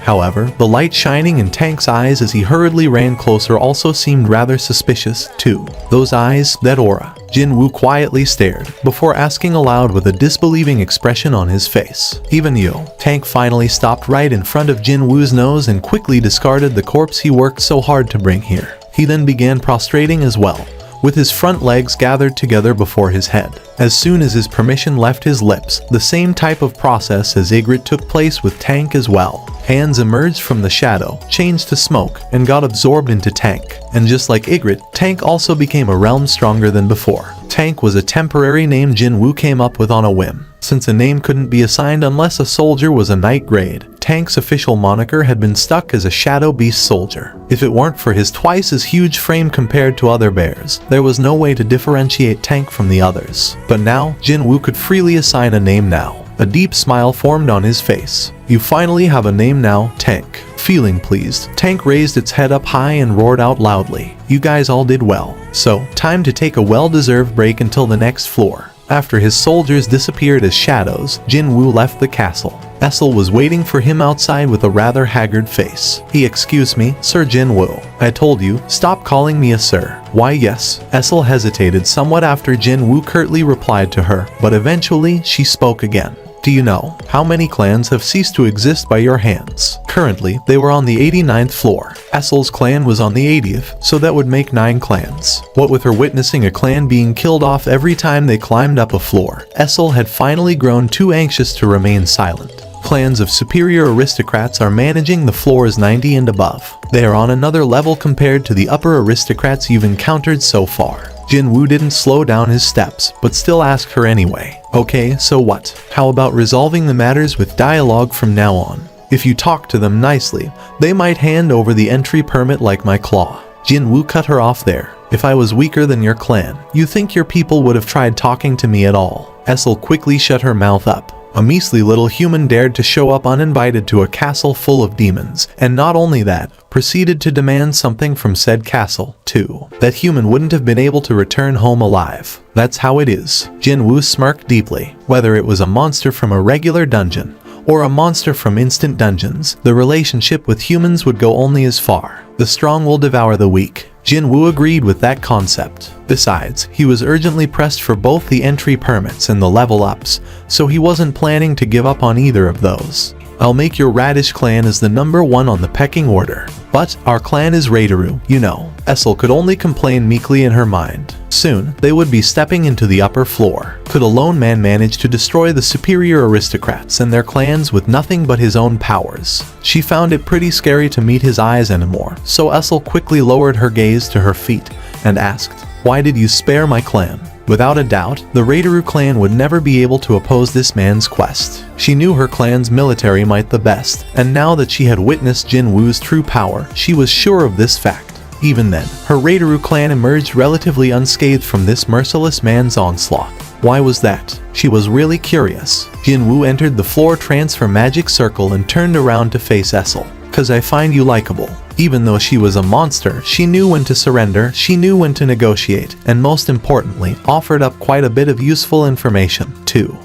However, the light shining in Tank's eyes as he hurriedly ran closer also seemed rather suspicious, too. Those eyes, that aura. Jinwoo quietly stared, before asking aloud with a disbelieving expression on his face. Even you. Tank finally stopped right in front of Jinwoo's nose and quickly discarded the corpse he worked so hard to bring here. He then began prostrating as well, with his front legs gathered together before his head. As soon as his permission left his lips, the same type of process as Ygritte took place with Tank as well. Hands emerged from the shadow, changed to smoke, and got absorbed into Tank. And just like Ygritte, Tank also became a realm stronger than before. Tank was a temporary name Jinwoo came up with on a whim. Since a name couldn't be assigned unless a soldier was a knight grade, Tank's official moniker had been stuck as a Shadow Beast soldier. If it weren't for his twice as huge frame compared to other bears, there was no way to differentiate Tank from the others. But now, Jinwoo could freely assign a name now. A deep smile formed on his face. You finally have a name now, Tank. Feeling pleased, Tank raised its head up high and roared out loudly. You guys all did well. So, time to take a well-deserved break until the next floor. After his soldiers disappeared as shadows, Jinwoo left the castle. Essel was waiting for him outside with a rather haggard face. Excuse me, Sir Jinwoo. I told you, stop calling me a sir. Why yes. Essel hesitated somewhat after Jinwoo curtly replied to her, but eventually she spoke again. Do you know how many clans have ceased to exist by your hands? Currently, they were on the 89th floor. Essel's clan was on the 80th, so that would make 9 clans. What with her witnessing a clan being killed off every time they climbed up a floor, Essel had finally grown too anxious to remain silent. Clans of superior aristocrats are managing the floors 90 and above. They are on another level compared to the upper aristocrats you've encountered so far. Jinwoo didn't slow down his steps, but still asked her anyway. Okay, so what? How about resolving the matters with dialogue from now on? If you talk to them nicely, they might hand over the entry permit like my claw. Jinwoo cut her off there. If I was weaker than your clan, you think your people would have tried talking to me at all? Essel quickly shut her mouth up. A measly little human dared to show up uninvited to a castle full of demons, and not only that, proceeded to demand something from said castle, too. That human wouldn't have been able to return home alive. That's how it is. Jinwoo smirked deeply. Whether it was a monster from a regular dungeon, or a monster from instant dungeons, the relationship with humans would go only as far. The strong will devour the weak. Jinwoo agreed with that concept. Besides, he was urgently pressed for both the entry permits and the level ups, so he wasn't planning to give up on either of those. I'll make your Radish clan as the #1 on the pecking order. But our clan is Raideru, you know. Essel could only complain meekly in her mind. Soon, they would be stepping into the upper floor. Could a lone man manage to destroy the superior aristocrats and their clans with nothing but his own powers? She found it pretty scary to meet his eyes anymore, so Essel quickly lowered her gaze to her feet and asked, "Why did you spare my clan?" Without a doubt, the Raideru clan would never be able to oppose this man's quest. She knew her clan's military might the best, and now that she had witnessed Jinwoo's true power, she was sure of this fact. Even then, her Raideru clan emerged relatively unscathed from this merciless man's onslaught. Why was that? She was really curious. Jinwoo entered the floor transfer magic circle and turned around to face Essel. "'Cause I find you likable." Even though she was a monster, she knew when to surrender, she knew when to negotiate, and most importantly, offered up quite a bit of useful information, too.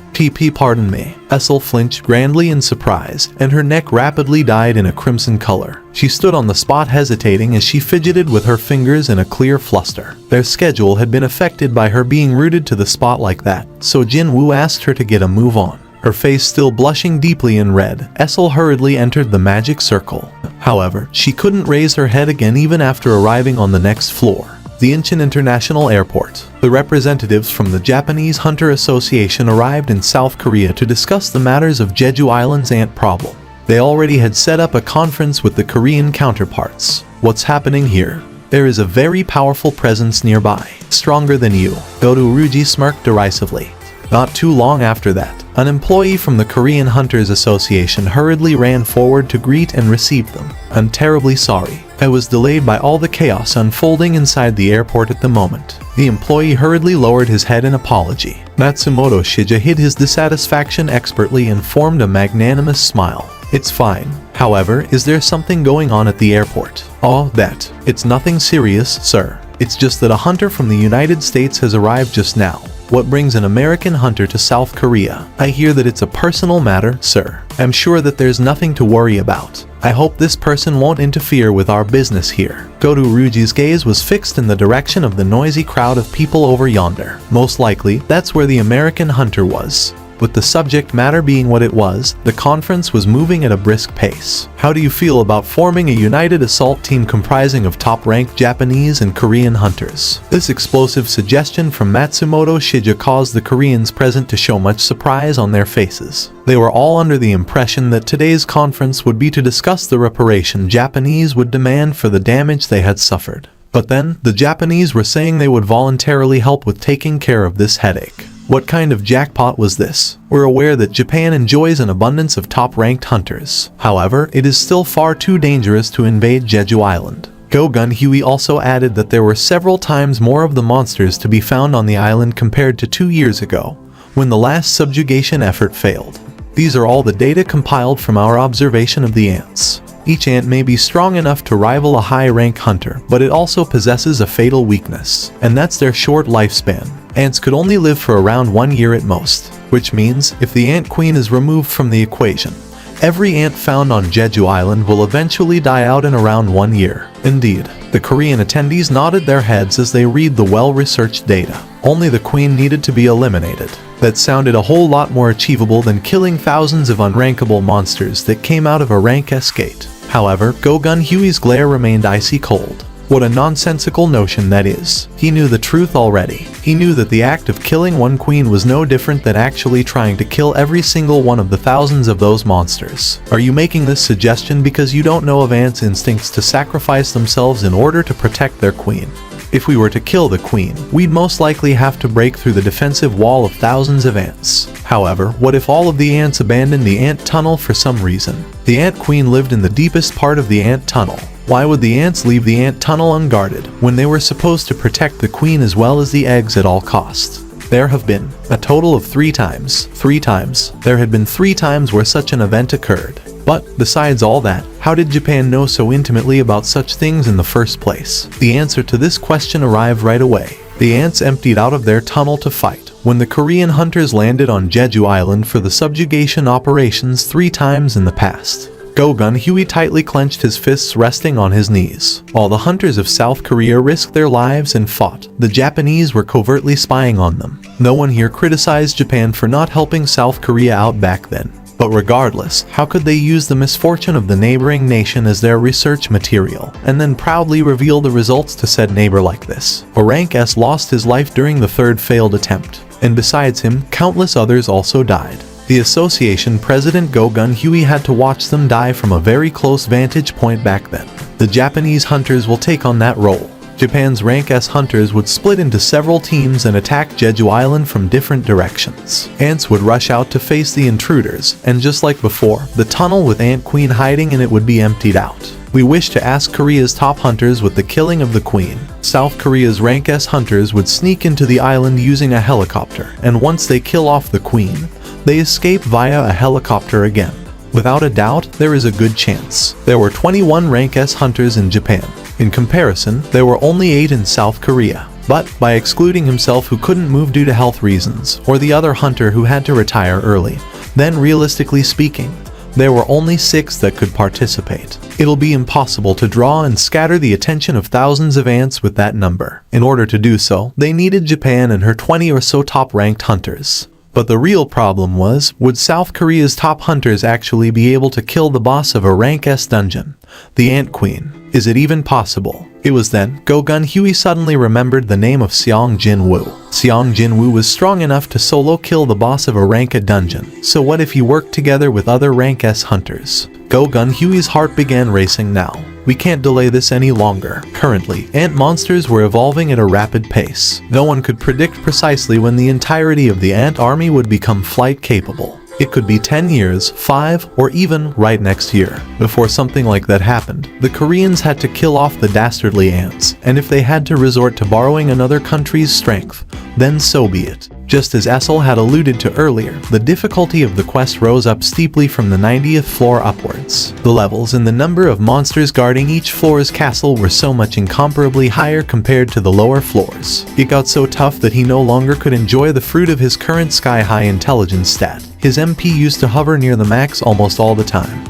Pardon me. Essel flinched grandly in surprise, and her neck rapidly dyed in a crimson color. She stood on the spot hesitating as she fidgeted with her fingers in a clear fluster. Their schedule had been affected by her being rooted to the spot like that, so Jinwoo asked her to get a move on. Her face still blushing deeply in red, Essel hurriedly entered the magic circle. However, she couldn't raise her head again even after arriving on the next floor. The Incheon International Airport. The representatives from the Japanese Hunter Association arrived in South Korea to discuss the matters of Jeju Island's ant problem. They already had set up a conference with the Korean counterparts. What's happening here? There is a very powerful presence nearby, stronger than you. Goto Ruji smirked derisively. Not too long after that, an employee from the Korean Hunters Association hurriedly ran forward to greet and receive them. "I'm terribly sorry. I was delayed by all the chaos unfolding inside the airport at the moment." The employee hurriedly lowered his head in apology. Matsumoto Shija hid his dissatisfaction expertly and formed a magnanimous smile. "It's fine. However, is there something going on at the airport?" "Oh, that. It's nothing serious, sir. It's just that a hunter from the United States has arrived just now." "What brings an American hunter to South Korea?" "I hear that it's a personal matter, sir. I'm sure that there's nothing to worry about. I hope this person won't interfere with our business here." Goto Ruji's gaze was fixed in the direction of the noisy crowd of people over yonder. Most likely, that's where the American hunter was. With the subject matter being what it was, the conference was moving at a brisk pace. "How do you feel about forming a united assault team comprising of top-ranked Japanese and Korean hunters?" This explosive suggestion from Matsumoto Shija caused the Koreans present to show much surprise on their faces. They were all under the impression that today's conference would be to discuss the reparation Japanese would demand for the damage they had suffered. But then, the Japanese were saying they would voluntarily help with taking care of this headache. What kind of jackpot was this? We're aware that Japan enjoys an abundance of top-ranked hunters. However, it is still far too dangerous to invade Jeju Island. Go Gun Huey also added that there were several times more of the monsters to be found on the island compared to 2 years ago, when the last subjugation effort failed. These are all the data compiled from our observation of the ants. Each ant may be strong enough to rival a high-rank hunter, but it also possesses a fatal weakness, and that's their short lifespan. Ants could only live for around 1 year at most, which means if the ant queen is removed from the equation, every ant found on Jeju Island will eventually die out in around 1 year. Indeed, the Korean attendees nodded their heads as they read the well-researched data. Only the queen needed to be eliminated. That sounded a whole lot more achievable than killing thousands of unrankable monsters that came out of a rank escate. However, Go Gun Huey's glare remained icy cold. What a nonsensical notion that is. He knew the truth already. He knew that the act of killing one queen was no different than actually trying to kill every single one of the thousands of those monsters. Are you making this suggestion because you don't know of ants' instincts to sacrifice themselves in order to protect their queen? If we were to kill the queen, we'd most likely have to break through the defensive wall of thousands of ants. However, what if all of the ants abandoned the ant tunnel for some reason? The ant queen lived in the deepest part of the ant tunnel. Why would the ants leave the ant tunnel unguarded when they were supposed to protect the queen as well as the eggs at all costs? There have been a total of 3 times. 3 times. There had been 3 times where such an event occurred. But, besides all that, how did Japan know so intimately about such things in the first place? The answer to this question arrived right away. The ants emptied out of their tunnel to fight. when the Korean hunters landed on Jeju Island for the subjugation operations 3 times in the past. Go Gun Huey tightly clenched his fists, resting on his knees. While the hunters of South Korea risked their lives and fought, the Japanese were covertly spying on them. No one here criticized Japan for not helping South Korea out back then. But regardless, how could they use the misfortune of the neighboring nation as their research material, and then proudly reveal the results to said neighbor like this? A rank S lost his life during the 3rd failed attempt, and besides him, countless others also died. The association president Go Gun Huey had to watch them die from a very close vantage point back then. The Japanese hunters will take on that role. Japan's rank S hunters would split into several teams and attack Jeju Island from different directions. Ants would rush out to face the intruders, and just like before, the tunnel with Ant Queen hiding in it would be emptied out. We wish to ask Korea's top hunters with the killing of the Queen. South Korea's rank S hunters would sneak into the island using a helicopter, and once they kill off the Queen, they escape via a helicopter again. Without a doubt, there is a good chance. There were 21 rank S hunters in Japan. In comparison, there were only 8 in South Korea. But, by excluding himself who couldn't move due to health reasons, or the other hunter who had to retire early, then realistically speaking, there were only 6 that could participate. It'll be impossible to draw and scatter the attention of thousands of ants with that number. In order to do so, they needed Japan and her 20 or so top-ranked hunters. But the real problem was, would South Korea's top hunters actually be able to kill the boss of a rank S dungeon, the Ant Queen? Is it even possible? It was then, Go Gun Huey suddenly remembered the name of Seong Jin-woo. Seong Jin-woo was strong enough to solo kill the boss of a rank A dungeon, so what if he worked together with other rank S hunters? Go Gun Huey's heart began racing now. We can't delay this any longer. Currently, ant monsters were evolving at a rapid pace. No one could predict precisely when the entirety of the ant army would become flight capable. It could be 10 years, 5, or even right next year. Before something like that happened, the Koreans had to kill off the dastardly ants, and if they had to resort to borrowing another country's strength, then so be it. Just as Essel had alluded to earlier, the difficulty of the quest rose up steeply from the 90th floor upwards. The levels and the number of monsters guarding each floor's castle were so much incomparably higher compared to the lower floors. It got so tough that he no longer could enjoy the fruit of his current sky-high intelligence stat. His MP used to hover near the max almost all the time.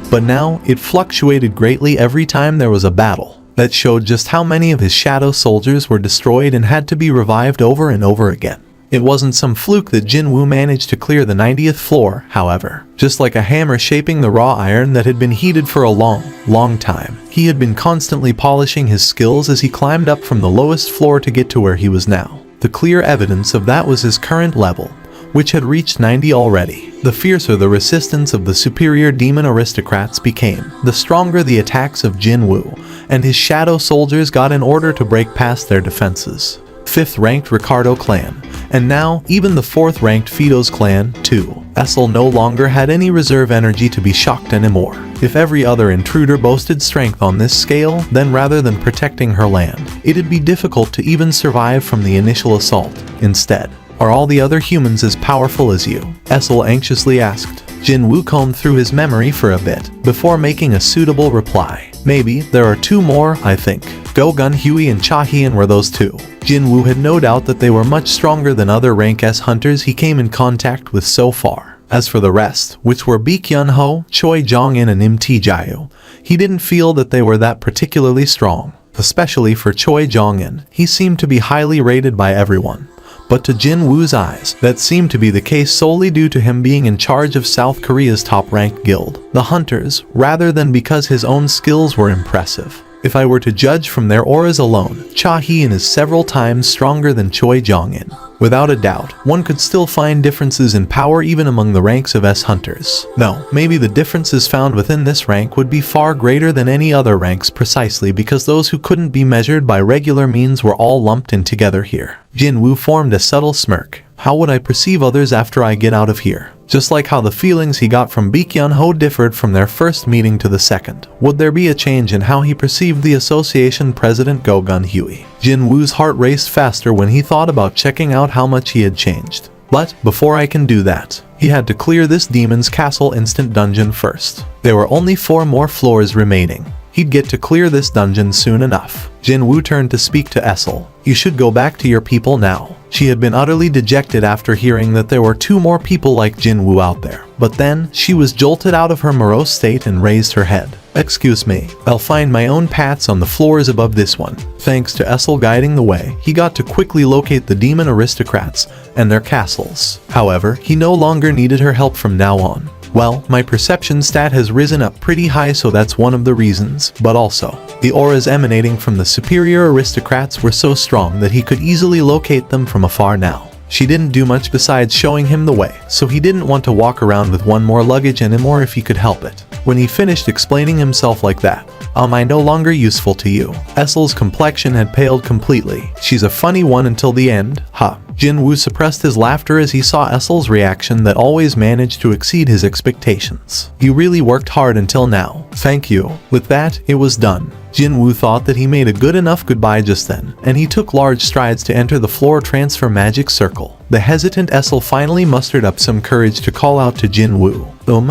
But now, it fluctuated greatly every time there was a battle. That showed just how many of his shadow soldiers were destroyed and had to be revived over and over again. It wasn't some fluke that Jin-woo managed to clear the 90th floor, however. Just like a hammer shaping the raw iron that had been heated for a long time, he had been constantly polishing his skills as he climbed up from the lowest floor to get to where he was now. The clear evidence of that was his current level, which had reached 90 already. The fiercer the resistance of the superior demon aristocrats became, the stronger the attacks of Jin-woo and his shadow soldiers got in order to break past their defenses. 5th ranked Ricardo clan, and now even the 4th ranked Fido's clan, too. Essel no longer had any reserve energy to be shocked anymore. If every other intruder boasted strength on this scale, then rather than protecting her land, it'd be difficult to even survive from the initial assault. Instead, are all the other humans as powerful as you? Essel anxiously asked. Jin-woo combed through his memory for a bit, before making a suitable reply. Maybe, there are 2 more, I think. Go Gun Huey and Cha Hyun were those 2. Jin-woo had no doubt that they were much stronger than other rank S hunters he came in contact with so far. As for the rest, which were Baek Yun-ho, Choi Jong-in and Im Tae-jae, he didn't feel that they were that particularly strong. Especially for Choi Jong-in, he seemed to be highly rated by everyone. But to Jin-woo's eyes, that seemed to be the case solely due to him being in charge of South Korea's top-ranked guild, the Hunters, rather than because his own skills were impressive. If I were to judge from their auras alone, Cha Hyun is several times stronger than Choi Jong-in. Without a doubt, one could still find differences in power even among the ranks of S hunters. Though, maybe the differences found within this rank would be far greater than any other ranks precisely because those who couldn't be measured by regular means were all lumped in together here. Jin-woo formed a subtle smirk. How would I perceive others after I get out of here? Just like how the feelings he got from Baek Yun-ho differed from their first meeting to the second. Would there be a change in how he perceived the association president Go Gun Huey? Jin-woo's heart raced faster when he thought about checking out how much he had changed. But, before I can do that, he had to clear this demon's castle instant dungeon first. There were only 4 more floors remaining. He'd get to clear this dungeon soon enough. Jin-woo turned to speak to Essel. You should go back to your people now. She had been utterly dejected after hearing that there were 2 more people like Jinwoo out there. But then, she was jolted out of her morose state and raised her head. "Excuse me, I'll find my own paths on the floors above this one." Thanks to Essel guiding the way, he got to quickly locate the demon aristocrats and their castles. However, he no longer needed her help from now on. "Well, my perception stat has risen up pretty high, so that's one of the reasons, but also, the auras emanating from the superior aristocrats were so strong that he could easily locate them from afar now." She didn't do much besides showing him the way, so he didn't want to walk around with one more luggage anymore if he could help it. When he finished explaining himself like that, "Am I no longer useful to you?" Essel's complexion had paled completely. "She's a funny one until the end, huh?" Jinwoo suppressed his laughter as he saw Essel's reaction that always managed to exceed his expectations. "You really worked hard until now. Thank you." With that, it was done. Jinwoo thought that he made a good enough goodbye just then, and he took large strides to enter the floor transfer magic circle. The hesitant Essel finally mustered up some courage to call out to Jinwoo,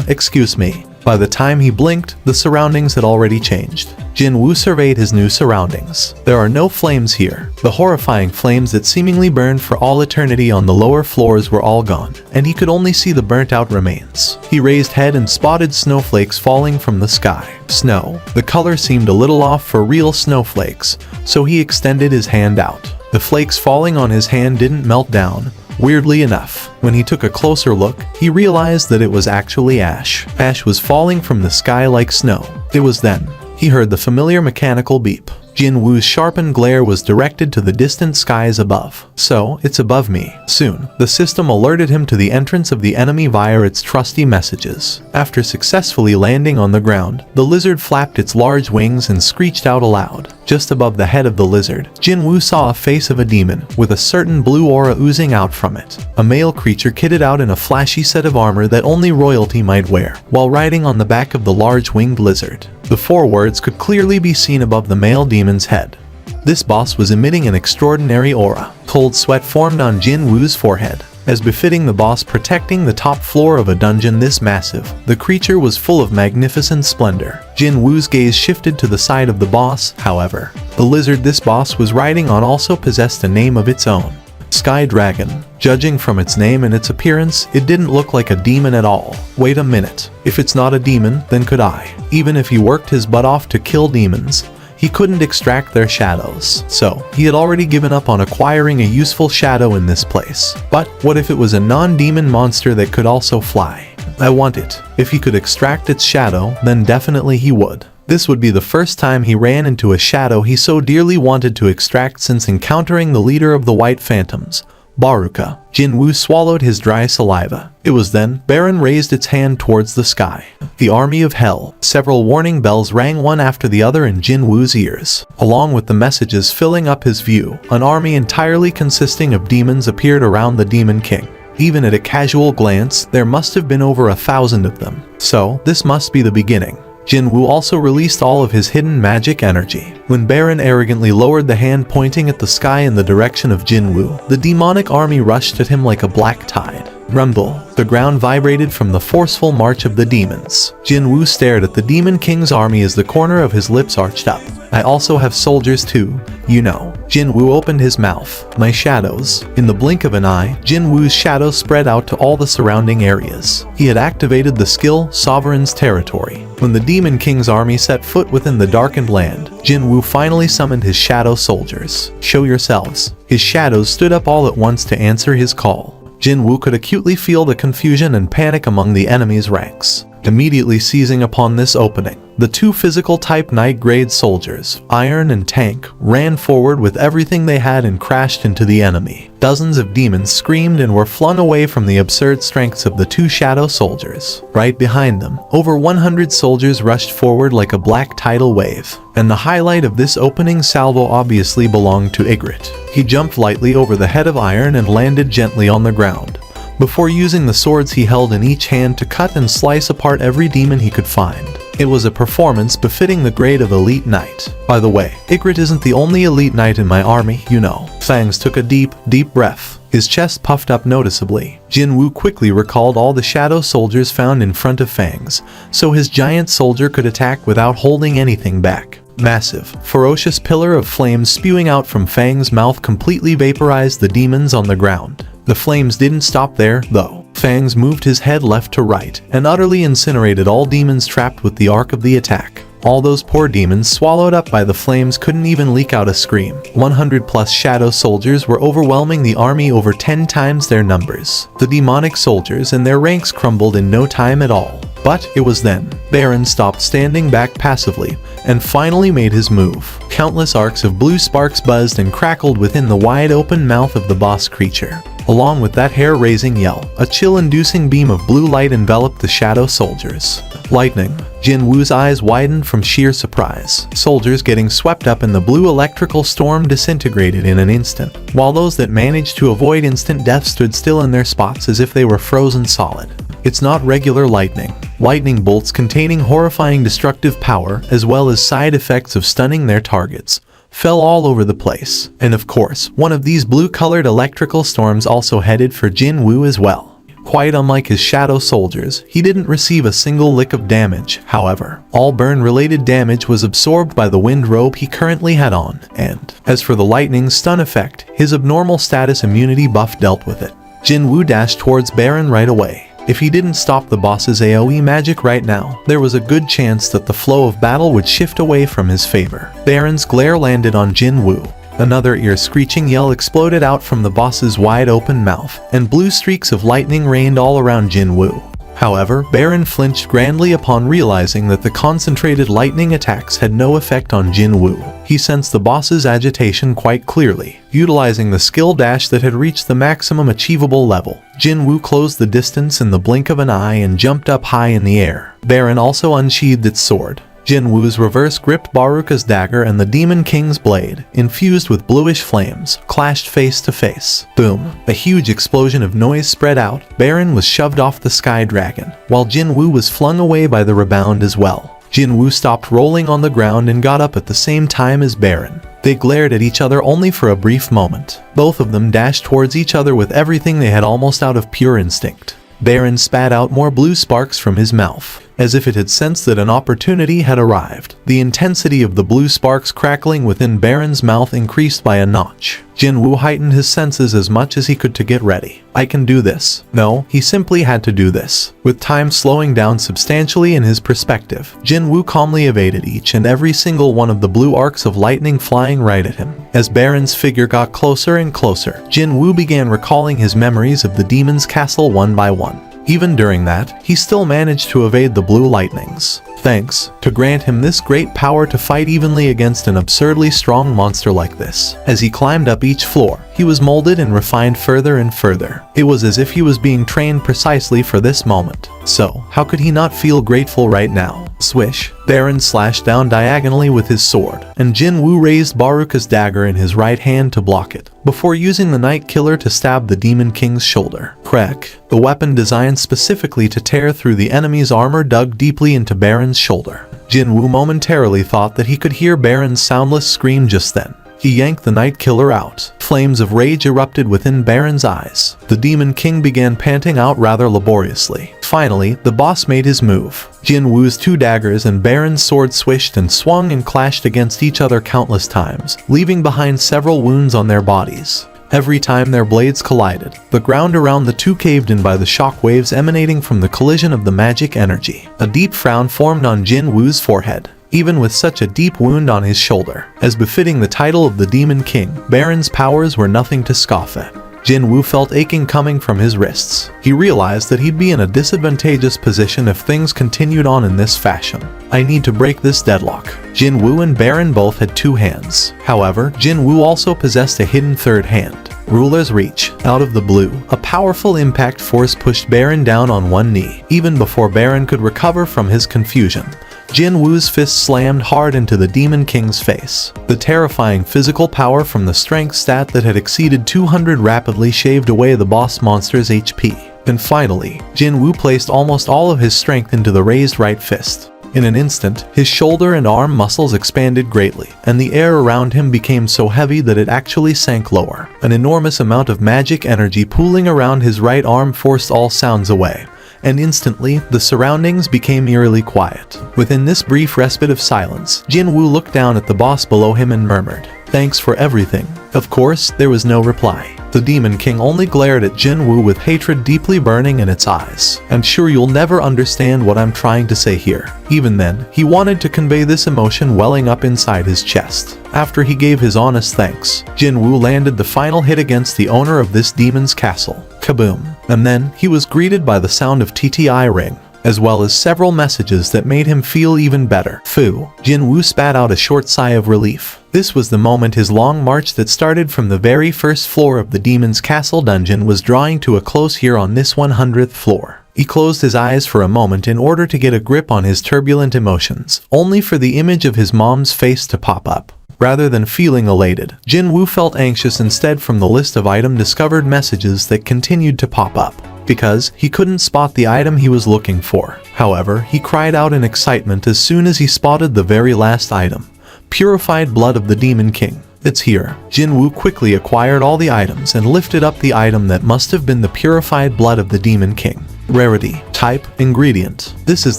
"Excuse me." By the time he blinked, the surroundings had already changed. Jinwoo surveyed his new surroundings. There are no flames here. The horrifying flames that seemingly burned for all eternity on the lower floors were all gone, and he could only see the burnt-out remains. He raised head and spotted snowflakes falling from the sky. Snow. The color seemed a little off for real snowflakes, so he extended his hand out. The flakes falling on his hand didn't melt down. Weirdly enough, when he took a closer look, he realized that it was actually ash. Ash was falling from the sky like snow. It was then he heard the familiar mechanical beep. Jinwoo's sharpened glare was directed to the distant skies above. "So, it's above me." Soon, the system alerted him to the entrance of the enemy via its trusty messages. After successfully landing on the ground, the lizard flapped its large wings and screeched out aloud. Just above the head of the lizard, Jinwoo saw a face of a demon, with a certain blue aura oozing out from it. A male creature kitted out in a flashy set of armor that only royalty might wear, while riding on the back of the large winged lizard. The 4 words could clearly be seen above the male demon's head. This boss was emitting an extraordinary aura. Cold sweat formed on Jinwoo's forehead. As befitting the boss protecting the top floor of a dungeon this massive, the creature was full of magnificent splendor. Jinwoo's gaze shifted to the side of the boss, however. The lizard this boss was riding on also possessed a name of its own. Sky Dragon. Judging from its name and its appearance, it didn't look like a demon at all. Wait a minute. If it's not a demon, then could I? Even if he worked his butt off to kill demons, he couldn't extract their shadows. So, he had already given up on acquiring a useful shadow in this place. But what if it was a non-demon monster that could also fly? I want it. If he could extract its shadow, then definitely he would. This would be the first time he ran into a shadow he so dearly wanted to extract since encountering the leader of the White Phantoms, Baruka. Jinwoo swallowed his dry saliva. It was then Baron raised its hand towards the sky. The army of hell. Several warning bells rang one after the other in Jinwoo's ears. Along with the messages filling up his view, an army entirely consisting of demons appeared around the Demon King. Even at a casual glance, there must have been over 1,000 of them. So, this must be the beginning. Jinwoo also released all of his hidden magic energy. When Baron arrogantly lowered the hand pointing at the sky in the direction of Jinwoo, the demonic army rushed at him like a black tide. Rumble. The ground vibrated from the forceful march of the demons. Jinwoo stared at the Demon King's army as the corner of his lips arched up. I also have soldiers too, you know. Jinwoo opened his mouth. My shadows. In the blink of an eye, Jinwoo's shadow spread out to all the surrounding areas. He had activated the skill Sovereign's Territory. When the Demon King's army set foot within the darkened land, Jinwoo finally summoned his shadow soldiers. Show yourselves. His shadows stood up all at once to answer his call. Jinwoo could acutely feel the confusion and panic among the enemy's ranks. Immediately seizing upon this opening, the 2 physical-type night-grade soldiers, Iron and Tank, ran forward with everything they had and crashed into the enemy. Dozens of demons screamed and were flung away from the absurd strengths of the 2 shadow soldiers. Right behind them, over 100 soldiers rushed forward like a black tidal wave. And the highlight of this opening salvo obviously belonged to Ygritte. He jumped lightly over the head of Iron and landed gently on the ground, before using the swords he held in each hand to cut and slice apart every demon he could find. It was a performance befitting the grade of elite knight. By the way, Ygritte isn't the only elite knight in my army, you know. Fangs took a deep breath. His chest puffed up noticeably. Jinwoo quickly recalled all the shadow soldiers found in front of Fangs, so his giant soldier could attack without holding anything back. Massive, ferocious pillar of flames spewing out from Fang's mouth completely vaporized the demons on the ground. The flames didn't stop there, though. Fangs moved his head left to right and utterly incinerated all demons trapped with the arc of the attack. All those poor demons swallowed up by the flames couldn't even leak out a scream. 100 plus shadow soldiers were overwhelming the army over 10 times their numbers. The demonic soldiers and their ranks crumbled in no time at all. But it was then Baron stopped standing back passively and finally made his move. Countless arcs of blue sparks buzzed and crackled within the wide open mouth of the boss creature. Along with that hair-raising yell, a chill-inducing beam of blue light enveloped the shadow soldiers. Lightning. Jin Woo's eyes widened from sheer surprise. Soldiers getting swept up in the blue electrical storm disintegrated in an instant, while those that managed to avoid instant death stood still in their spots as if they were frozen solid. It's not regular lightning. Lightning bolts containing horrifying destructive power, as well as side effects of stunning their targets, fell all over the place. And of course, one of these blue-colored electrical storms also headed for Jin Woo as well. Quite unlike his shadow soldiers, he didn't receive a single lick of damage, however. All burn-related damage was absorbed by the wind robe he currently had on, and as for the lightning's stun effect, his abnormal status immunity buff dealt with it. Jin Woo dashed towards Baron right away. If he didn't stop the boss's AoE magic right now, there was a good chance that the flow of battle would shift away from his favor. Baron's glare landed on Jin Woo. Another ear-screeching yell exploded out from the boss's wide-open mouth, and blue streaks of lightning rained all around Jin Woo. However, Baron flinched grandly upon realizing that the concentrated lightning attacks had no effect on Jin Woo. He sensed the boss's agitation quite clearly. Utilizing the skill dash that had reached the maximum achievable level, Jin Woo closed the distance in the blink of an eye and jumped up high in the air. Baron also unsheathed its sword. Jin Woo's reverse gripped Baruka's dagger and the Demon King's blade, infused with bluish flames, clashed face to face. Boom. A huge explosion of noise spread out. Baron was shoved off the Sky Dragon, while Jin Woo was flung away by the rebound as well. Jin Woo stopped rolling on the ground and got up at the same time as Baron. They glared at each other only for a brief moment. Both of them dashed towards each other with everything they had almost out of pure instinct. Baron spat out more blue sparks from his mouth, as if it had sensed that an opportunity had arrived. The intensity of the blue sparks crackling within Baron's mouth increased by a notch. Jin Woo heightened his senses as much as he could to get ready. I can do this. No, he simply had to do this. With time slowing down substantially in his perspective, Jin Woo calmly evaded each and every single one of the blue arcs of lightning flying right at him. As Baron's figure got closer and closer, Jin Woo began recalling his memories of the demon's castle one by one. Even during that, he still managed to evade the blue lightnings. Thanks to grant him this great power to fight evenly against an absurdly strong monster like this. As he climbed up each floor, he was molded and refined further and further. It was as if he was being trained precisely for this moment. So, how could he not feel grateful right now? Swish. Baron slashed down diagonally with his sword, and Jin Woo raised Baruka's dagger in his right hand to block it, before using the Night Killer to stab the Demon King's shoulder. Crack. The weapon designed specifically to tear through the enemy's armor dug deeply into Baron's shoulder. Jin Woo momentarily thought that he could hear Baron's soundless scream just then. He yanked the Night Killer out. Flames of rage erupted within Baron's eyes. The Demon King began panting out rather laboriously. Finally, the boss made his move. Jin Woo's two daggers and Baron's sword swished and swung and clashed against each other countless times, leaving behind several wounds on their bodies. Every time their blades collided, the ground around the two caved in by the shock waves emanating from the collision of the magic energy. A deep frown formed on Jin Woo's forehead. Even with such a deep wound on his shoulder, as befitting the title of the Demon King, Baron's powers were nothing to scoff at. Jin Woo felt aching coming from his wrists. He realized that he'd be in a disadvantageous position if things continued on in this fashion. I need to break this deadlock. Jin Woo and Baron both had two hands. However, Jin Woo also possessed a hidden third hand. Ruler's Reach. Out of the blue, a powerful impact force pushed Baron down on one knee. Even before Baron could recover from his confusion, Jin Woo's fist slammed hard into the Demon King's face. The terrifying physical power from the strength stat that had exceeded 200 rapidly shaved away the boss monster's HP. And finally, Jin Woo placed almost all of his strength into the raised right fist. In an instant, his shoulder and arm muscles expanded greatly, and the air around him became so heavy that it actually sank lower. An enormous amount of magic energy pooling around his right arm forced all sounds away, and instantly, the surroundings became eerily quiet. Within this brief respite of silence, Jinwoo looked down at the boss below him and murmured, "Thanks for everything." Of course, there was no reply. The Demon King only glared at Jinwoo with hatred deeply burning in its eyes. "I'm sure you'll never understand what I'm trying to say here." Even then, he wanted to convey this emotion welling up inside his chest. After he gave his honest thanks, Jinwoo landed the final hit against the owner of this demon's castle. Kaboom. And then, he was greeted by the sound of TTI ring, as well as several messages that made him feel even better. Phew. Jinwoo spat out a short sigh of relief. This was the moment his long march that started from the very first floor of the demon's castle dungeon was drawing to a close here on this 100th floor. He closed his eyes for a moment in order to get a grip on his turbulent emotions, only for the image of his mom's face to pop up. Rather than feeling elated, Jinwoo felt anxious instead from the list of item discovered messages that continued to pop up, because he couldn't spot the item he was looking for. However, he cried out in excitement as soon as he spotted the very last item. Purified blood of the Demon King. It's here. Jinwoo quickly acquired all the items and lifted up the item that must have been the purified blood of the Demon King. Rarity, type, ingredient. This is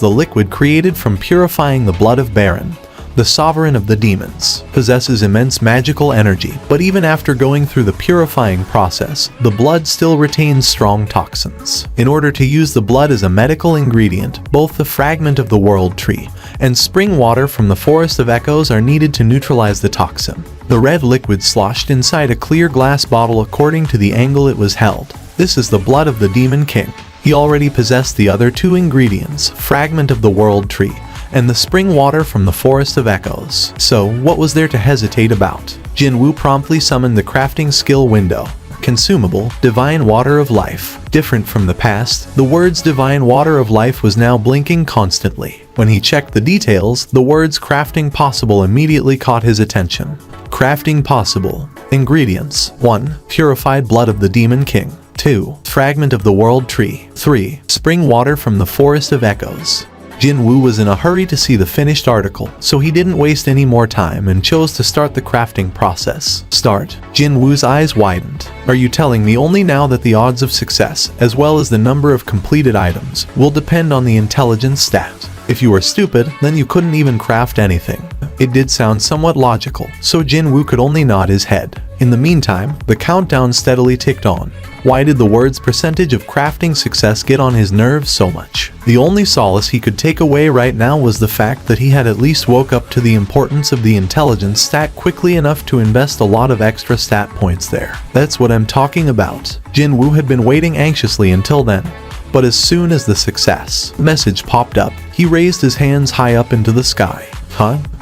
the liquid created from purifying the blood of Baron, the sovereign of the demons. Possesses immense magical energy, but even after going through the purifying process, the blood still retains strong toxins. In order to use the blood as a medical ingredient, both the fragment of the world tree and spring water from the forest of echoes are needed to neutralize the toxin. The red liquid sloshed inside a clear glass bottle according to the angle it was held. This is the blood of the Demon King. He already possessed the other two ingredients, fragment of the world tree and the spring water from the forest of echoes. So, what was there to hesitate about? Jinwoo promptly summoned the crafting skill window. Consumable, divine water of life. Different from the past, the words divine water of life was now blinking constantly. When he checked the details, the words crafting possible immediately caught his attention. Crafting possible. Ingredients. 1. Purified blood of the Demon King. 2. Fragment of the world tree. 3. Spring water from the forest of echoes. Jinwoo was in a hurry to see the finished article, so he didn't waste any more time and chose to start the crafting process. Start. Jinwoo's eyes widened. Are you telling me only now that the odds of success, as well as the number of completed items, will depend on the intelligence stat? If you were stupid, then you couldn't even craft anything. It did sound somewhat logical, so Jinwoo could only nod his head. In the meantime, the countdown steadily ticked on. Why did the words percentage of crafting success get on his nerves so much? The only solace he could take away right now was the fact that he had at least woke up to the importance of the intelligence stat quickly enough to invest a lot of extra stat points there. That's what I'm talking about. Jinwoo had been waiting anxiously until then. But as soon as the success message popped up, he raised his hands high up into the sky.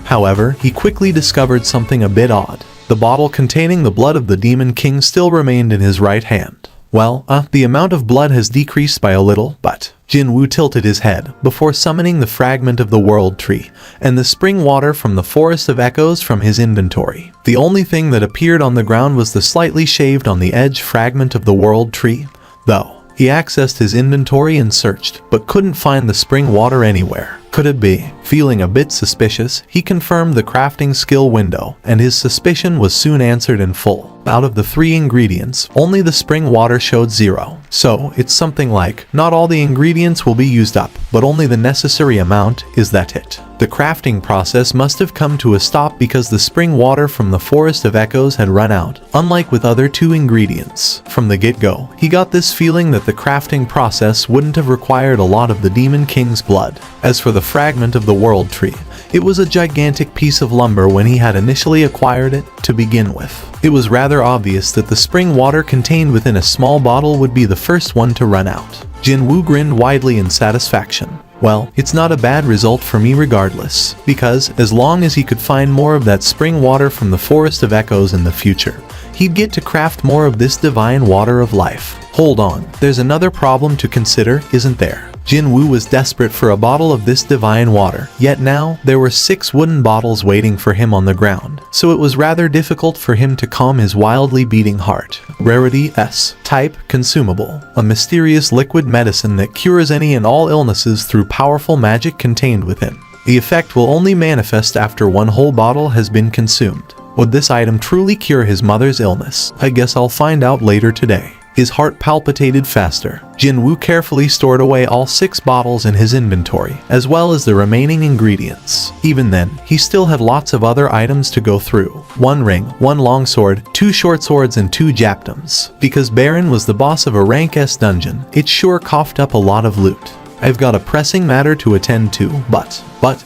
However, he quickly discovered something a bit odd. The bottle containing the blood of the Demon King still remained in his right hand. Well, the amount of blood has decreased by a little, but Jinwoo tilted his head before summoning the fragment of the world tree and the spring water from the forest of echoes from his inventory. The only thing that appeared on the ground was the slightly shaved on the edge fragment of the world tree, though. He accessed his inventory and searched, but couldn't find the spring water anywhere. Could it be? Feeling a bit suspicious, he confirmed the crafting skill window, and his suspicion was soon answered in full. Out of the 3 ingredients, only the spring water showed 0. So, it's something like, not all the ingredients will be used up, but only the necessary amount. Is that it? The crafting process must have come to a stop because the spring water from the forest of echoes had run out, unlike with other 2 ingredients. From the get-go, he got this feeling that the crafting process wouldn't have required a lot of the Demon King's blood. As for the fragment of the world tree, it was a gigantic piece of lumber when he had initially acquired it to begin with. It was rather obvious that the spring water contained within a small bottle would be the first one to run out. Jinwoo grinned widely in satisfaction. Well, it's not a bad result for me regardless, because as long as he could find more of that spring water from the forest of echoes in the future, he'd get to craft more of this divine water of life. Hold on, there's another problem to consider, isn't there? Jinwoo was desperate for a bottle of this divine water, yet now there were 6 wooden bottles waiting for him on the ground, so it was rather difficult for him to calm his wildly beating heart. Rarity S. Type consumable. A mysterious liquid medicine that cures any and all illnesses through powerful magic contained within. The effect will only manifest after 1 whole bottle has been consumed. Would this item truly cure his mother's illness? I guess I'll find out later today. His heart palpitated faster. Jinwoo carefully stored away all 6 bottles in his inventory, as well as the remaining ingredients. Even then, he still had lots of other items to go through. 1 ring, 1 longsword, 2 short swords, and 2 japdoms. Because Baron was the boss of a rank S dungeon, it sure coughed up a lot of loot. I've got a pressing matter to attend to, but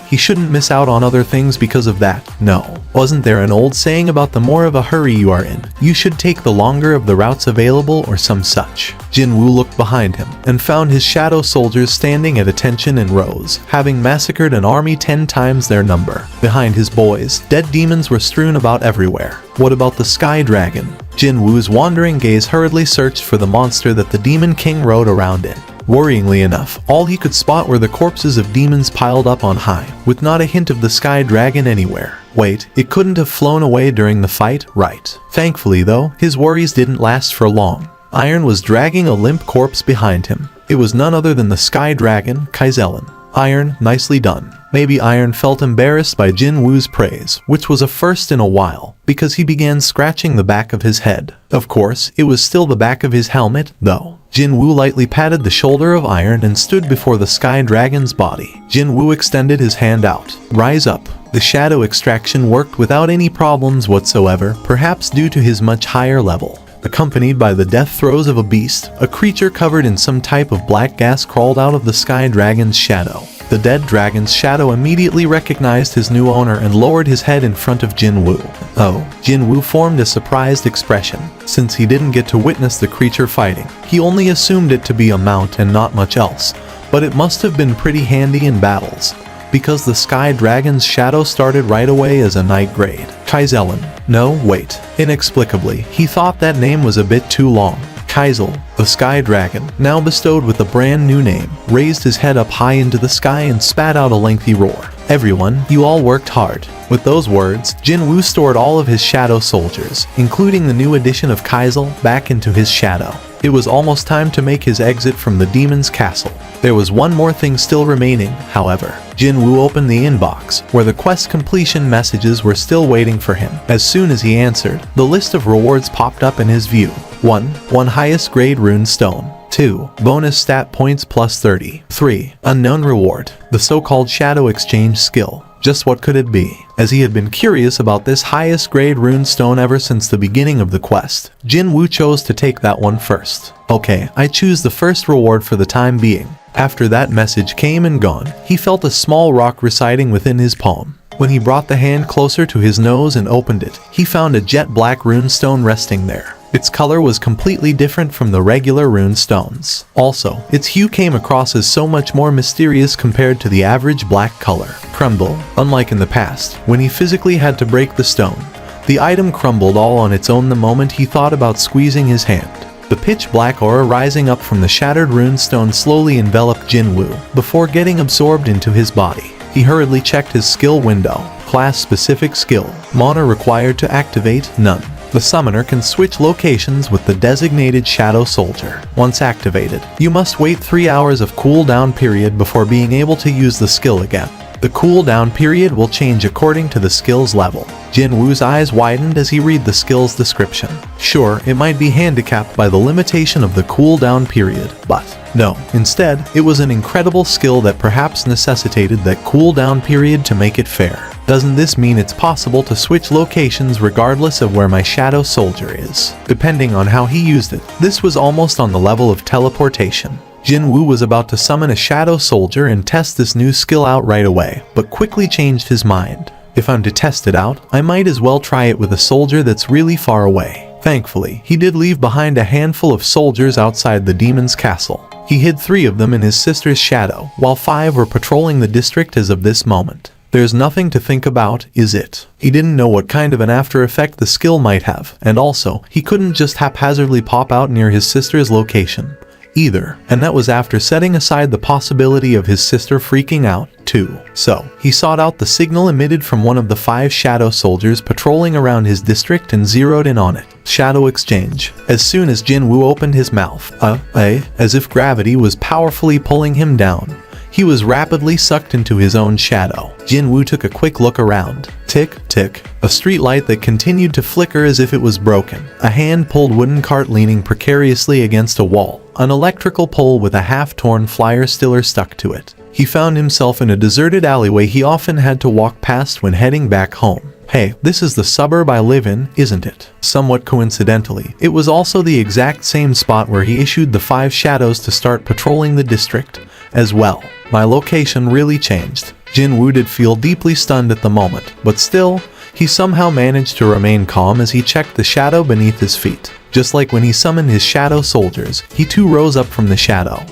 he shouldn't miss out on other things because of that. No. Wasn't there an old saying about the more of a hurry you are in, you should take the longer of the routes available or some such? Jinwoo looked behind him and found his shadow soldiers standing at attention in rows, having massacred an army 10 times their number. Behind his boys, dead demons were strewn about everywhere. What about the Sky Dragon? Jinwoo's wandering gaze hurriedly searched for the monster that the Demon King rode around in. Worryingly enough, all he could spot were the corpses of demons piled up on high, with not a hint of the Sky Dragon anywhere. Wait, it couldn't have flown away during the fight, right? Thankfully though, his worries didn't last for long. Iron was dragging a limp corpse behind him. It was none other than the Sky Dragon, Kaizelin. Iron, nicely done. Maybe Iron felt embarrassed by Jinwoo's praise, which was a first in a while, because he began scratching the back of his head. Of course, it was still the back of his helmet, though. Jinwoo lightly patted the shoulder of Iron and stood before the Sky Dragon's body. Jinwoo extended his hand out. Rise up. The shadow extraction worked without any problems whatsoever, perhaps due to his much higher level. Accompanied by the death throes of a beast, a creature covered in some type of black gas crawled out of the Sky Dragon's shadow. The dead dragon's shadow immediately recognized his new owner and lowered his head in front of Jinwoo. Oh, Jinwoo formed a surprised expression. Since he didn't get to witness the creature fighting, he only assumed it to be a mount and not much else. But it must have been pretty handy in battles, because the Sky Dragon's shadow started right away as a night grade. Kaizelin. No, wait. Inexplicably, he thought that name was a bit too long. Kaizel, the Sky Dragon, now bestowed with a brand new name, raised his head up high into the sky and spat out a lengthy roar. Everyone, you all worked hard. With those words, Jinwoo stored all of his shadow soldiers, including the new addition of Kaizel, back into his shadow. It was almost time to make his exit from the demon's castle. There was one more thing still remaining, however. Jinwoo opened the inbox, where the quest completion messages were still waiting for him. As soon as he answered, the list of rewards popped up in his view. 1 highest grade rune stone. 2 bonus stat points plus 30. 3 unknown reward, the so-called shadow exchange skill. Just what could it be? As he had been curious about this highest grade rune stone ever since the beginning of the quest, Jinwoo chose to take that one first. Okay, I choose the first reward for the time being. After that message came and gone, he felt a small rock residing within his palm. When he brought the hand closer to his nose and opened it, he found a jet black rune stone resting there. Its color was completely different from the regular rune stones. Also, its hue came across as so much more mysterious compared to the average black color. Crumble. Unlike in the past, when he physically had to break the stone, the item crumbled all on its own the moment he thought about squeezing his hand. The pitch black aura rising up from the shattered rune stone slowly enveloped Jinwoo, before getting absorbed into his body. He hurriedly checked his skill window. Class-specific skill. Mana required to activate, none. The summoner can switch locations with the designated shadow soldier. Once activated, you must wait 3 hours of cooldown period before being able to use the skill again. The cooldown period will change according to the skill's level. Jinwoo's eyes widened as he read the skill's description. Sure, it might be handicapped by the limitation of the cooldown period, but no. Instead, it was an incredible skill that perhaps necessitated that cooldown period to make it fair. Doesn't this mean it's possible to switch locations regardless of where my shadow soldier is? Depending on how he used it, this was almost on the level of teleportation. Jinwoo was about to summon a shadow soldier and test this new skill out right away, but quickly changed his mind. If I'm to test it out, I might as well try it with a soldier that's really far away. Thankfully, he did leave behind a handful of soldiers outside the demon's castle. He hid 3 of them in his sister's shadow, while 5 were patrolling the district as of this moment. There's nothing to think about, is it? He didn't know what kind of an after effect the skill might have, and also, he couldn't just haphazardly pop out near his sister's location either, and that was after setting aside the possibility of his sister freaking out, too. So, he sought out the signal emitted from one of the 5 shadow soldiers patrolling around his district and zeroed in on it. Shadow exchange. As soon as Jinwoo opened his mouth, as if gravity was powerfully pulling him down, he was rapidly sucked into his own shadow. Jinwoo took a quick look around. Tick, tick. A street light that continued to flicker as if it was broken. A hand-pulled wooden cart leaning precariously against a wall. An electrical pole with a half-torn flyer stiller stuck to it. He found himself in a deserted alleyway he often had to walk past when heading back home. Hey, this is the suburb I live in, isn't it? Somewhat coincidentally, it was also the exact same spot where he issued the 5 shadows to start patrolling the district as well. My location really changed. Jinwoo did feel deeply stunned at the moment, but still, he somehow managed to remain calm as he checked the shadow beneath his feet. Just like when he summoned his shadow soldiers, he too rose up from the shadow.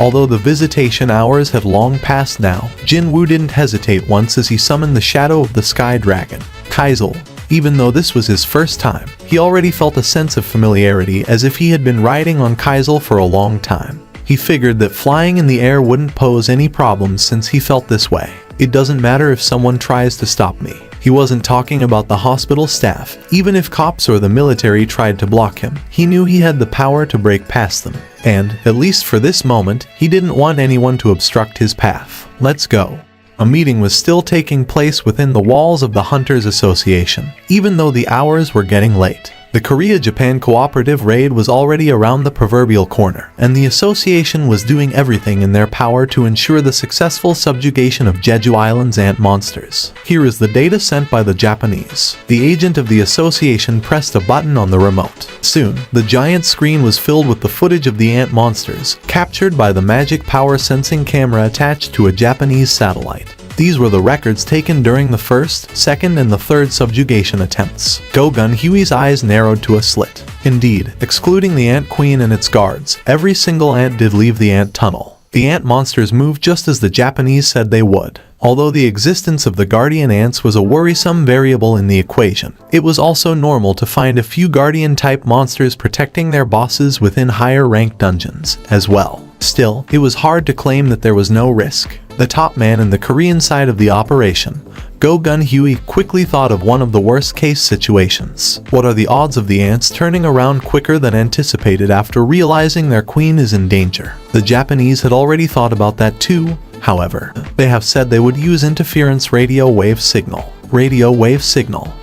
Although the visitation hours had long passed now, Jinwoo didn't hesitate once as he summoned the shadow of the sky dragon, Kaizel. Even though this was his first time, he already felt a sense of familiarity as if he had been riding on Kaizel for a long time. He figured that flying in the air wouldn't pose any problems since he felt this way. It doesn't matter if someone tries to stop me. He wasn't talking about the hospital staff. Even if cops or the military tried to block him, he knew he had the power to break past them. And, at least for this moment, he didn't want anyone to obstruct his path. Let's go. A meeting was still taking place within the walls of the Hunters Association, even though the hours were getting late. The Korea-Japan cooperative raid was already around the proverbial corner, and the association was doing everything in their power to ensure the successful subjugation of Jeju Island's ant monsters. Here is the data sent by the Japanese. The agent of the association pressed a button on the remote. Soon, the giant screen was filled with the footage of the ant monsters, captured by the magic power sensing camera attached to a Japanese satellite. These were the records taken during the first, second, and the third subjugation attempts. Go-Gun Huey's eyes narrowed to a slit. Indeed, excluding the Ant Queen and its guards, every single ant did leave the ant tunnel. The ant monsters moved just as the Japanese said they would. Although the existence of the guardian ants was a worrisome variable in the equation, it was also normal to find a few guardian-type monsters protecting their bosses within higher-ranked dungeons, as well. Still, it was hard to claim that there was no risk. The top man in the Korean side of the operation, Go-Gun Huey, quickly thought of one of the worst-case situations. What are the odds of the ants turning around quicker than anticipated after realizing their queen is in danger? The Japanese had already thought about that too, however. They have said they would use interference radio wave signal.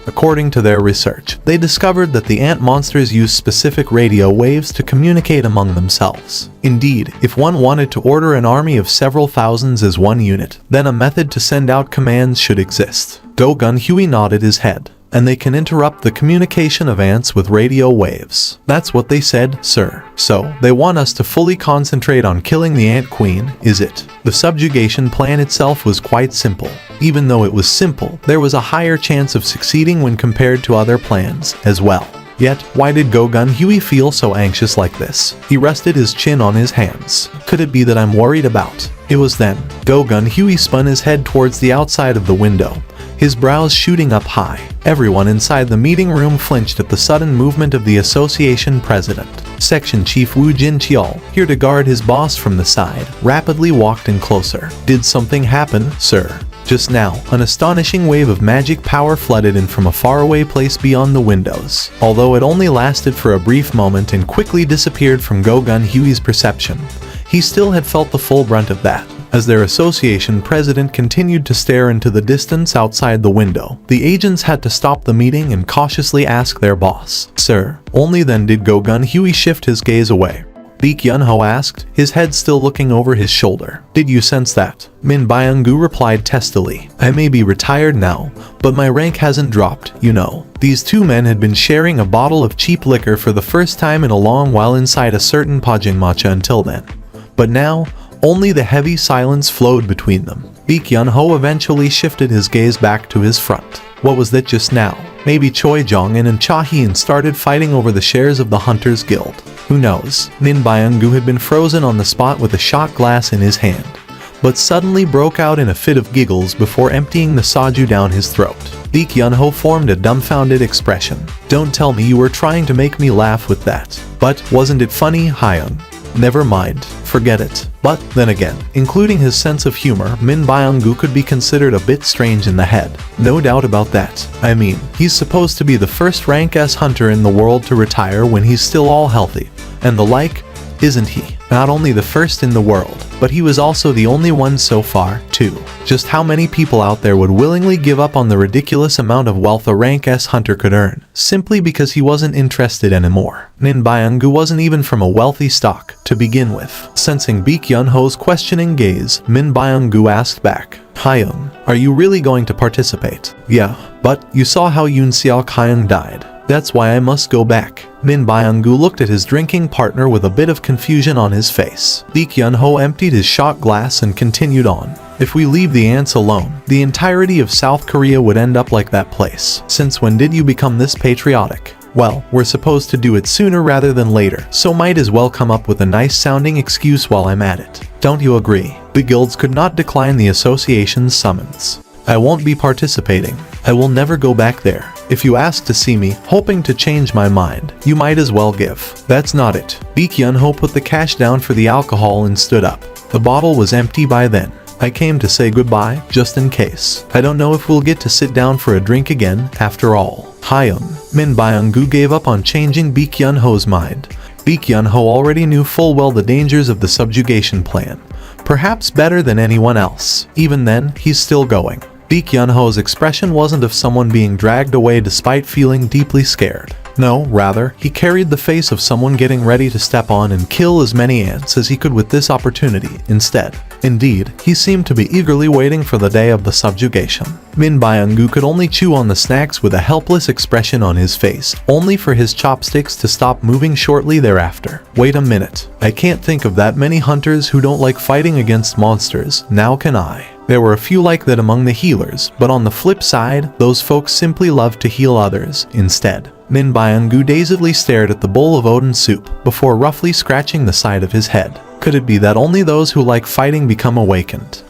According to their research, they discovered that the ant monsters use specific radio waves to communicate among themselves. Indeed, if one wanted to order an army of several thousands as one unit, then a method to send out commands should exist. Go-Gun Huey nodded his head. And they can interrupt the communication of ants with radio waves. That's what they said, sir. So, they want us to fully concentrate on killing the Ant Queen, is it? The subjugation plan itself was quite simple. Even though it was simple, there was a higher chance of succeeding when compared to other plans, as well. Yet, why did Go-Gun Huey feel so anxious like this? He rested his chin on his hands. Could it be that I'm worried about? It was then. Go-Gun Huey spun his head towards the outside of the window, his brows shooting up high. Everyone inside the meeting room flinched at the sudden movement of the association president. Section Chief Woo Jin-cheol, here to guard his boss from the side, rapidly walked in closer. Did something happen, sir? Just now, an astonishing wave of magic power flooded in from a faraway place beyond the windows. Although it only lasted for a brief moment and quickly disappeared from Go-Gun Huey's perception, he still had felt the full brunt of that. As their association president continued to stare into the distance outside the window, the agents had to stop the meeting and cautiously ask their boss, "Sir?" Only then did Go-Gun Huey shift his gaze away. Baek Yun-ho asked, his head still looking over his shoulder. "Did you sense that?" Min Byung-gu replied testily. "I may be retired now, but my rank hasn't dropped, you know." These two men had been sharing a bottle of cheap liquor for the first time in a long while inside a certain pajangmacha until then. But now, only the heavy silence flowed between them. Baek Yun-ho eventually shifted his gaze back to his front. What was that just now? Maybe Choi Jong-in and Cha Hyun started fighting over the shares of the Hunters Guild. Who knows? Min Byung-gu had been frozen on the spot with a shot glass in his hand, but suddenly broke out in a fit of giggles before emptying the soju down his throat. Baek Yun-ho formed a dumbfounded expression. "Don't tell me you were trying to make me laugh with that. But wasn't it funny, Hyun?" "Never mind. Forget it." But, then again, including his sense of humor, Min Byung-gu could be considered a bit strange in the head. No doubt about that. I mean, he's supposed to be the first rank S hunter in the world to retire when he's still all healthy. And the like, isn't he? Not only the first in the world, but he was also the only one so far, too. Just how many people out there would willingly give up on the ridiculous amount of wealth a rank S hunter could earn, simply because he wasn't interested anymore? Min Byung-gu wasn't even from a wealthy stock, to begin with. Sensing Baek Yun-ho's questioning gaze, Min Byung-gu asked back, Hyung, are you really going to participate? Yeah, but you saw how Yoon Seok-hyung died. That's why I must go back. Min Byung-gu looked at his drinking partner with a bit of confusion on his face. Baek Yun-ho emptied his shot glass and continued on. If we leave the ants alone, the entirety of South Korea would end up like that place. Since when did you become this patriotic? Well, we're supposed to do it sooner rather than later, so might as well come up with a nice-sounding excuse while I'm at it. Don't you agree? The guilds could not decline the association's summons. I won't be participating. I will never go back there. If you ask to see me, hoping to change my mind, you might as well give. That's not it. Baek Yun-ho put the cash down for the alcohol and stood up. The bottle was empty by then. I came to say goodbye, just in case. I don't know if we'll get to sit down for a drink again, after all. Hyung. Min Byung-gu gave up on changing Baek Yun-ho's mind. Baek Yun-ho already knew full well the dangers of the subjugation plan. Perhaps better than anyone else. Even then, he's still going. Baek Yun-ho's expression wasn't of someone being dragged away despite feeling deeply scared. No, rather, he carried the face of someone getting ready to step on and kill as many ants as he could with this opportunity instead. Indeed, he seemed to be eagerly waiting for the day of the subjugation. Min Byung-gu could only chew on the snacks with a helpless expression on his face, only for his chopsticks to stop moving shortly thereafter. Wait a minute. I can't think of that many hunters who don't like fighting against monsters, now can I? There were a few like that among the healers, but on the flip side, those folks simply loved to heal others instead. Min Byung-gu dazedly stared at the bowl of oden soup before roughly scratching the side of his head. Could it be that only those who like fighting become awakened?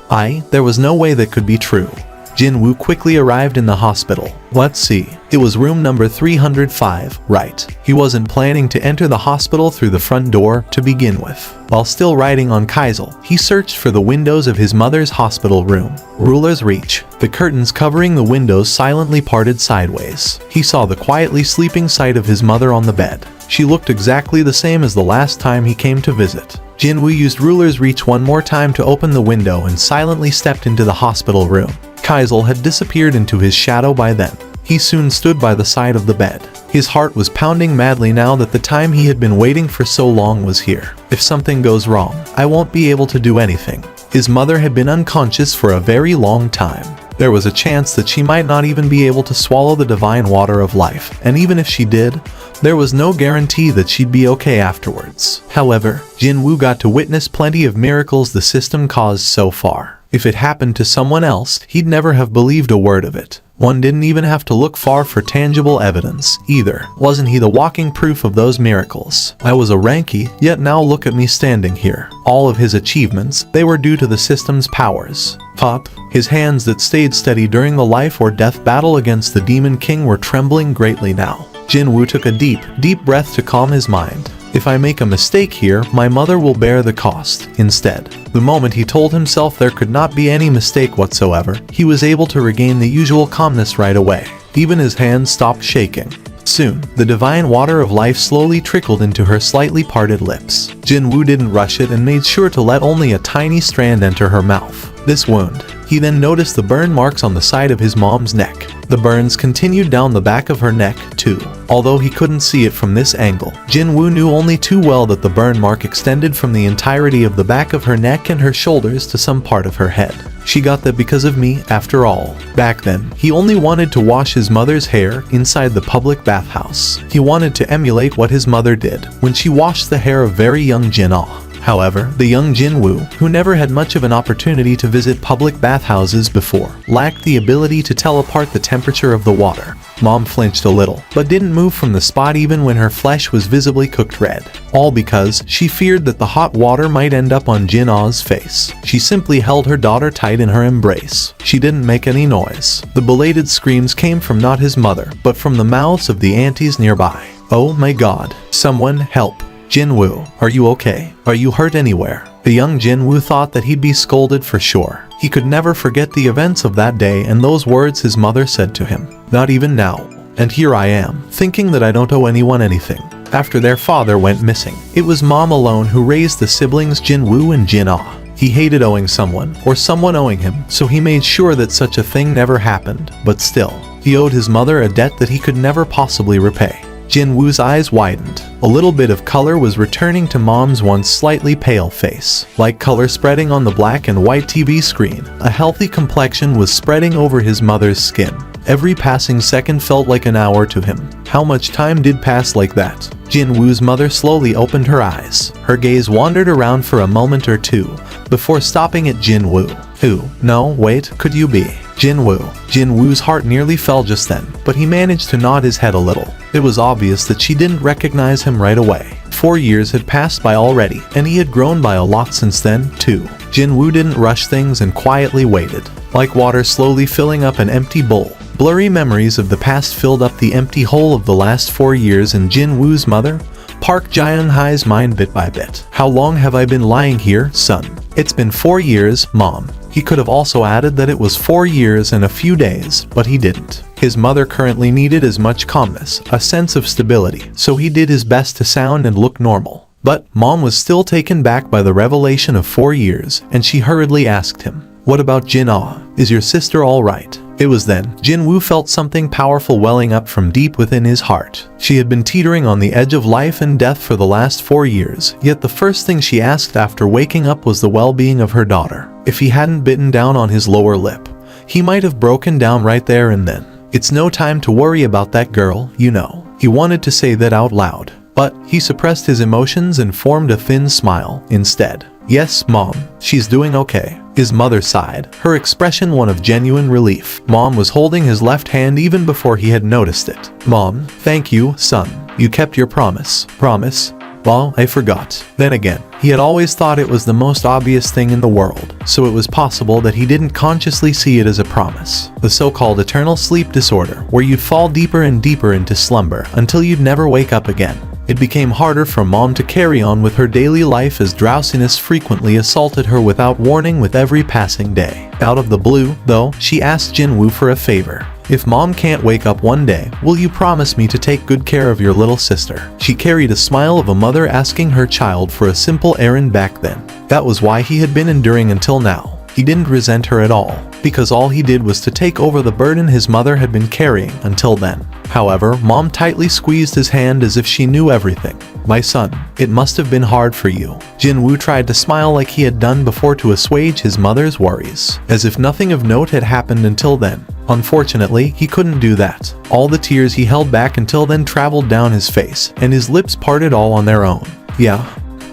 There was no way that could be true. Jin-woo quickly arrived in the hospital. Let's see. It was room number 305, right. He wasn't planning to enter the hospital through the front door to begin with. While still riding on Kaisel, he searched for the windows of his mother's hospital room. Ruler's reach. The curtains covering the windows silently parted sideways. He saw the quietly sleeping sight of his mother on the bed. She looked exactly the same as the last time he came to visit. Jin-woo used Ruler's reach one more time to open the window and silently stepped into the hospital room. Kaisel had disappeared into his shadow by then. He soon stood by the side of the bed. His heart was pounding madly now that the time he had been waiting for so long was here. If something goes wrong, I won't be able to do anything. His mother had been unconscious for a very long time. There was a chance that she might not even be able to swallow the divine water of life, and even if she did, there was no guarantee that she'd be okay afterwards. However, Jin-woo got to witness plenty of miracles the system caused so far. If it happened to someone else, he'd never have believed a word of it. One didn't even have to look far for tangible evidence, either. Wasn't he the walking proof of those miracles? I was a rankie, yet now look at me standing here. All of his achievements, they were due to the system's powers. Pop, his hands that stayed steady during the life or death battle against the Demon King were trembling greatly now. Jin-woo took a deep breath to calm his mind. If I make a mistake here, my mother will bear the cost. Instead, the moment he told himself there could not be any mistake whatsoever, he was able to regain the usual calmness right away. Even his hands stopped shaking. Soon, the divine water of life slowly trickled into her slightly parted lips. Jin-woo didn't rush it and made sure to let only a tiny strand enter her mouth. This wound. He then noticed the burn marks on the side of his mom's neck. The burns continued down the back of her neck, too. Although he couldn't see it from this angle, Jin-woo knew only too well that the burn mark extended from the entirety of the back of her neck and her shoulders to some part of her head. She got that because of me, after all. Back then, he only wanted to wash his mother's hair inside the public bathhouse. He wanted to emulate what his mother did when she washed the hair of very young Jin-ah. However, the young Jin-woo, who never had much of an opportunity to visit public bathhouses before, lacked the ability to tell apart the temperature of the water. Mom flinched a little, but didn't move from the spot even when her flesh was visibly cooked red. All because she feared that the hot water might end up on Jin-ah's face. She simply held her daughter tight in her embrace. She didn't make any noise. The belated screams came from not his mother, but from the mouths of the aunties nearby. Oh my god. Someone help. Jin-woo, are you okay? Are you hurt anywhere? The young Jin-woo thought that he'd be scolded for sure. He could never forget the events of that day and those words his mother said to him. Not even now. And here I am, thinking that I don't owe anyone anything. after their father went missing. It was Mom alone who raised the siblings Jinwoo and Jin-ah. He hated owing someone, or someone owing him, so he made sure that such a thing never happened, but still, he owed his mother a debt that he could never possibly repay. Jinwoo's eyes widened. A little bit of color was returning to Mom's once slightly pale face. Like color spreading on the black and white TV screen, a healthy complexion was spreading over his mother's skin. Every passing second felt like an hour to him. How much time did pass like that? Jinwoo's mother slowly opened her eyes. Her gaze wandered around for a moment or two, before stopping at Jinwoo. Who? No, wait, could you be? Jinwoo. Jinwoo's heart nearly fell just then, but he managed to nod his head a little. It was obvious that she didn't recognize him right away. 4 years had passed by already, and he had grown by a lot since then, too. Jinwoo didn't rush things and quietly waited, like water slowly filling up an empty bowl. Blurry memories of the past filled up the empty hole of the last 4 years in Jinwoo's mother, Park Jae-hai's mind bit by bit. How long have I been lying here, son? It's been 4 years, Mom. He could have also added that it was 4 years and a few days, but he didn't. His mother currently needed as much calmness, a sense of stability, so he did his best to sound and look normal. But Mom was still taken back by the revelation of 4 years, and she hurriedly asked him, "What about Jin-ah? Is your sister all right?" It was then Jinwoo felt something powerful welling up from deep within his heart. She had been teetering on the edge of life and death for the last 4 years, yet the first thing she asked after waking up was the well-being of her daughter. If he hadn't bitten down on his lower lip, he might have broken down right there and then. It's no time to worry about that girl, you know. He wanted to say that out loud, but he suppressed his emotions and formed a thin smile instead. "Yes, Mom, she's doing okay." His mother sighed, her expression one of genuine relief. Mom was holding his left hand even before he had noticed it. "Mom, thank you, son. You kept your promise." "Promise? Well, I forgot." Then again, he had always thought it was the most obvious thing in the world, so it was possible that he didn't consciously see it as a promise. The so-called eternal sleep disorder, where you'd fall deeper and deeper into slumber until you'd never wake up again. It became harder for Mom to carry on with her daily life as drowsiness frequently assaulted her without warning with every passing day. Out of the blue, though, she asked Jinwoo for a favor. "If Mom can't wake up one day, will you promise me to take good care of your little sister?" She carried a smile of a mother asking her child for a simple errand back then. That was why he had been enduring until now. He didn't resent her at all, because all he did was to take over the burden his mother had been carrying until then. However, Mom tightly squeezed his hand as if she knew everything. "My son, it must have been hard for you." Jinwoo tried to smile like he had done before to assuage his mother's worries, as if nothing of note had happened until then. Unfortunately, he couldn't do that. All the tears he held back until then traveled down his face, and his lips parted all on their own. "Yeah?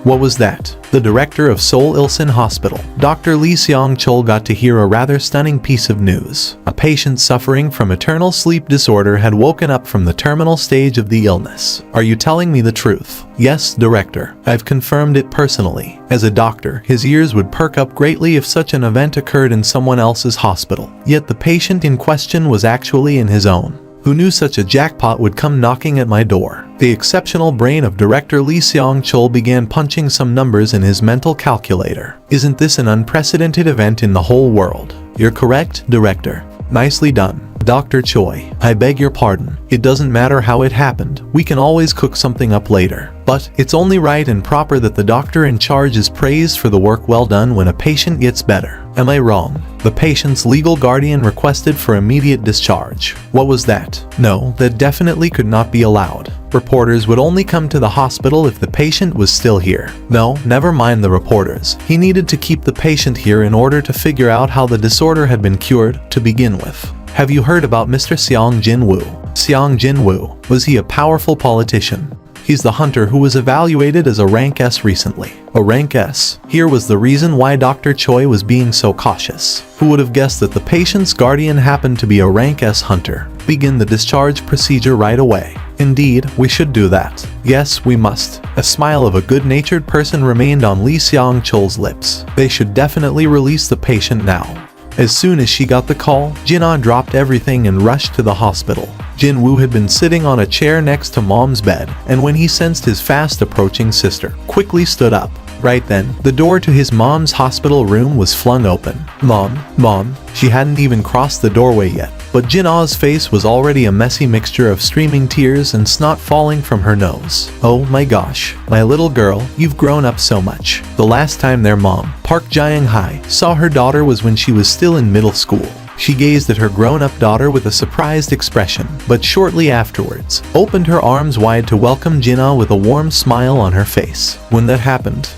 What was that?" The director of Seoul Ilsan Hospital, Dr. Lee Seong-chul, got to hear a rather stunning piece of news. A patient suffering from eternal sleep disorder had woken up from the terminal stage of the illness. "Are you telling me the truth?" "Yes, director. I've confirmed it personally." As a doctor, his ears would perk up greatly if such an event occurred in someone else's hospital. Yet the patient in question was actually in his own. Who knew such a jackpot would come knocking at my door? The exceptional brain of director Lee Seong-chul began punching some numbers in his mental calculator. "Isn't this an unprecedented event in the whole world?" "You're correct, director." "Nicely done, Dr. Choi. I beg your pardon. It doesn't matter how it happened. We can always cook something up later. But it's only right and proper that the doctor in charge is praised for the work well done when a patient gets better. Am I wrong?" The patient's legal guardian requested for immediate discharge. "What was that?" "No, that definitely could not be allowed. Reporters would only come to the hospital if the patient was still here." "No, never mind the reporters. He needed to keep the patient here in order to figure out how the disorder had been cured, to begin with." "Have you heard about Mr. Seong Jinwoo?" Seong Jinwoo. Was he a powerful politician? He's the hunter who was evaluated as a rank S recently. A rank S. Here was the reason why Dr. Choi was being so cautious. Who would have guessed that the patient's guardian happened to be a rank S hunter? Begin the discharge procedure right away. Indeed, we should do that. Yes, we must. A smile of a good-natured person remained on Lee Seong-chul's lips. They should definitely release the patient now. As soon as she got the call, Jin-ah dropped everything and rushed to the hospital. Jinwoo had been sitting on a chair next to Mom's bed, and when he sensed his fast-approaching sister, quickly stood up. Right then, the door to his mom's hospital room was flung open. Mom, she hadn't even crossed the doorway yet, but Jin-ah's face was already a messy mixture of streaming tears and snot falling from her nose. Oh my gosh, my little girl, you've grown up so much. The last time their mom, Park Jae-hai, saw her daughter was when she was still in middle school. She gazed at her grown-up daughter with a surprised expression, but shortly afterwards, opened her arms wide to welcome Jin-ah with a warm smile on her face. When that happened,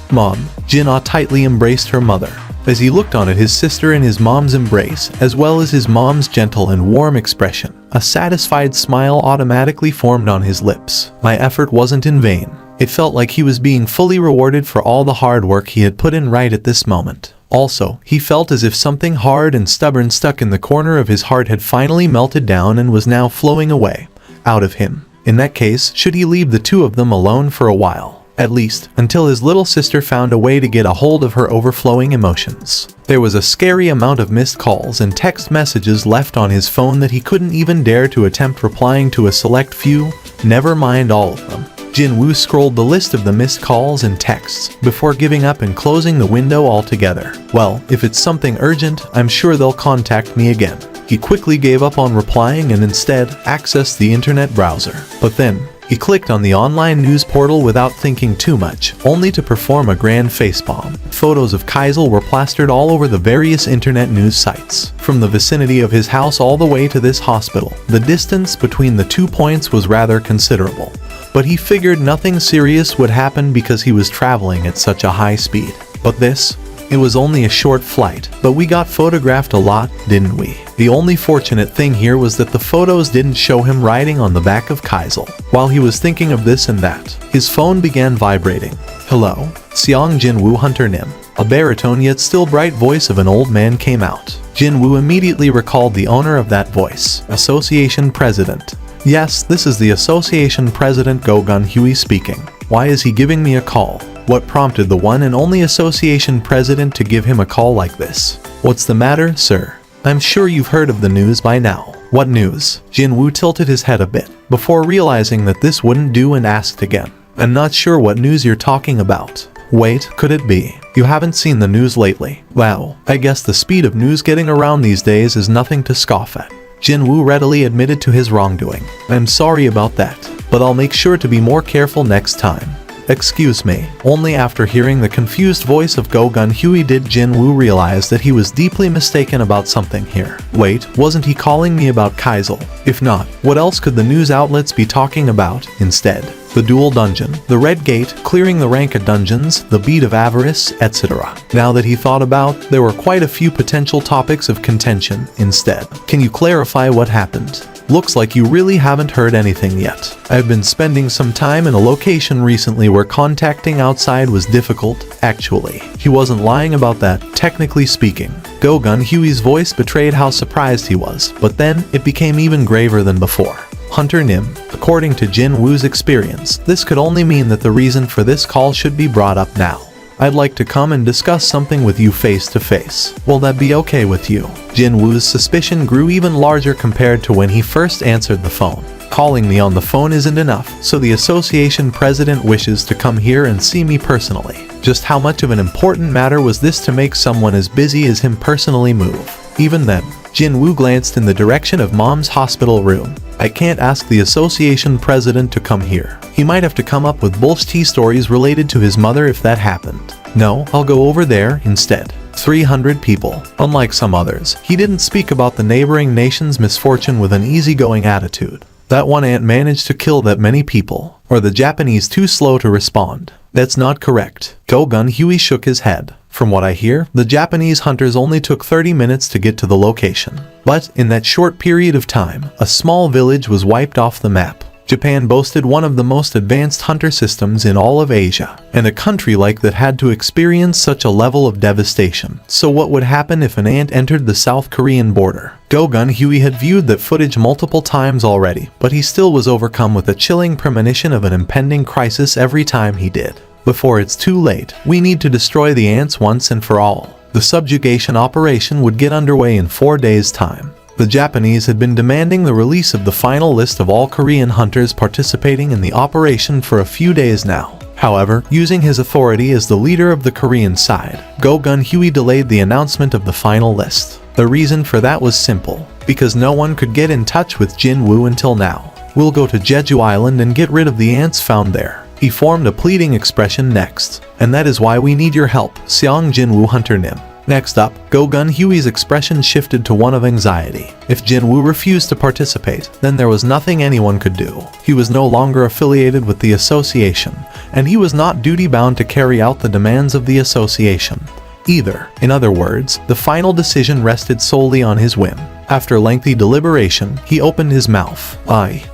Jin-ah tightly embraced her mother. As he looked on at his sister in his mom's embrace, as well as his mom's gentle and warm expression, a satisfied smile automatically formed on his lips. My effort wasn't in vain. It felt like he was being fully rewarded for all the hard work he had put in right at this moment. Also, he felt as if something hard and stubborn stuck in the corner of his heart had finally melted down and was now flowing away, out of him. In that case, should he leave the two of them alone for a while? At least, until his little sister found a way to get a hold of her overflowing emotions. There was a scary amount of missed calls and text messages left on his phone that he couldn't even dare to attempt replying to a select few, never mind all of them. Jin-woo scrolled the list of the missed calls and texts before giving up and closing the window altogether. Well, if it's something urgent, I'm sure they'll contact me again. He quickly gave up on replying and instead accessed the internet browser. But then, he clicked on the online news portal without thinking too much, only to perform a grand facepalm. Photos of Kaisel were plastered all over the various internet news sites. From the vicinity of his house all the way to this hospital, the distance between the 2 points was rather considerable. But he figured nothing serious would happen because he was traveling at such a high speed. But this? It was only a short flight, but we got photographed a lot, didn't we? The only fortunate thing here was that the photos didn't show him riding on the back of Kaisel. While he was thinking of this and that, his phone began vibrating. Hello? Seong Jin-woo Hunter Nim. A baritone yet still bright voice of an old man came out. Jin-woo immediately recalled the owner of that voice, Association President. Yes, this is the Association President Go Gun-hui speaking. Why is he giving me a call? What prompted the one and only Association President to give him a call like this? What's the matter, sir? I'm sure you've heard of the news by now. What news? Jin-woo tilted his head a bit, before realizing that this wouldn't do and asked again. I'm not sure what news you're talking about. Wait, could it be? You haven't seen the news lately? Wow, I guess the speed of news getting around these days is nothing to scoff at. Jin-woo readily admitted to his wrongdoing. I'm sorry about that, but I'll make sure to be more careful next time. Excuse me. Only after hearing the confused voice of Go Gun-hui did Jin-woo realize that he was deeply mistaken about something here. Wait, wasn't he calling me about Kaisel? If not, what else could the news outlets be talking about instead? The dual dungeon, the red gate, clearing the ranked dungeons, the beat of avarice, etc. Now that he thought about, there were quite a few potential topics of contention instead. Can you clarify what happened? Looks like you really haven't heard anything yet. I've been spending some time in a location recently where contacting outside was difficult, actually. He wasn't lying about that, technically speaking. Go Gun-hui's voice betrayed how surprised he was, but then it became even graver than before. Hunter Nim, according to Jin-woo's experience, this could only mean that the reason for this call should be brought up now. I'd like to come and discuss something with you face to face. Will that be okay with you? Jin-woo's suspicion grew even larger compared to when he first answered the phone. Calling me on the phone isn't enough, so the association president wishes to come here and see me personally. Just how much of an important matter was this to make someone as busy as him personally move? Even then, Jin-woo glanced in the direction of Mom's hospital room. I can't ask the association president to come here. He might have to come up with bullshit stories related to his mother if that happened. No, I'll go over there instead. 300 people. Unlike some others, he didn't speak about the neighboring nation's misfortune with an easygoing attitude. That one ant managed to kill that many people, or the Japanese too slow to respond. That's not correct. Go Gun-hui shook his head. From what I hear, the Japanese hunters only took 30 minutes to get to the location. But in that short period of time, a small village was wiped off the map. Japan boasted one of the most advanced hunter systems in all of Asia, and a country like that had to experience such a level of devastation. So what would happen if an ant entered the South Korean border? Go Gun-hui had viewed that footage multiple times already, but he still was overcome with a chilling premonition of an impending crisis every time he did. Before it's too late, we need to destroy the ants once and for all. The subjugation operation would get underway in 4 days' time. The Japanese had been demanding the release of the final list of all Korean hunters participating in the operation for a few days now. However, using his authority as the leader of the Korean side, Go Gun-Hui delayed the announcement of the final list. The reason for that was simple, because no one could get in touch with Jin-Woo until now. "We'll go to Jeju Island and get rid of the ants found there." He formed a pleading expression next. "And that is why we need your help, Seong Jin-Woo Hunter Nim." Next up, Go Gun-Hui's expression shifted to one of anxiety. If Jin-Woo refused to participate, then there was nothing anyone could do. He was no longer affiliated with the association, and he was not duty-bound to carry out the demands of the association either. In other words, the final decision rested solely on his whim. After lengthy deliberation, he opened his mouth.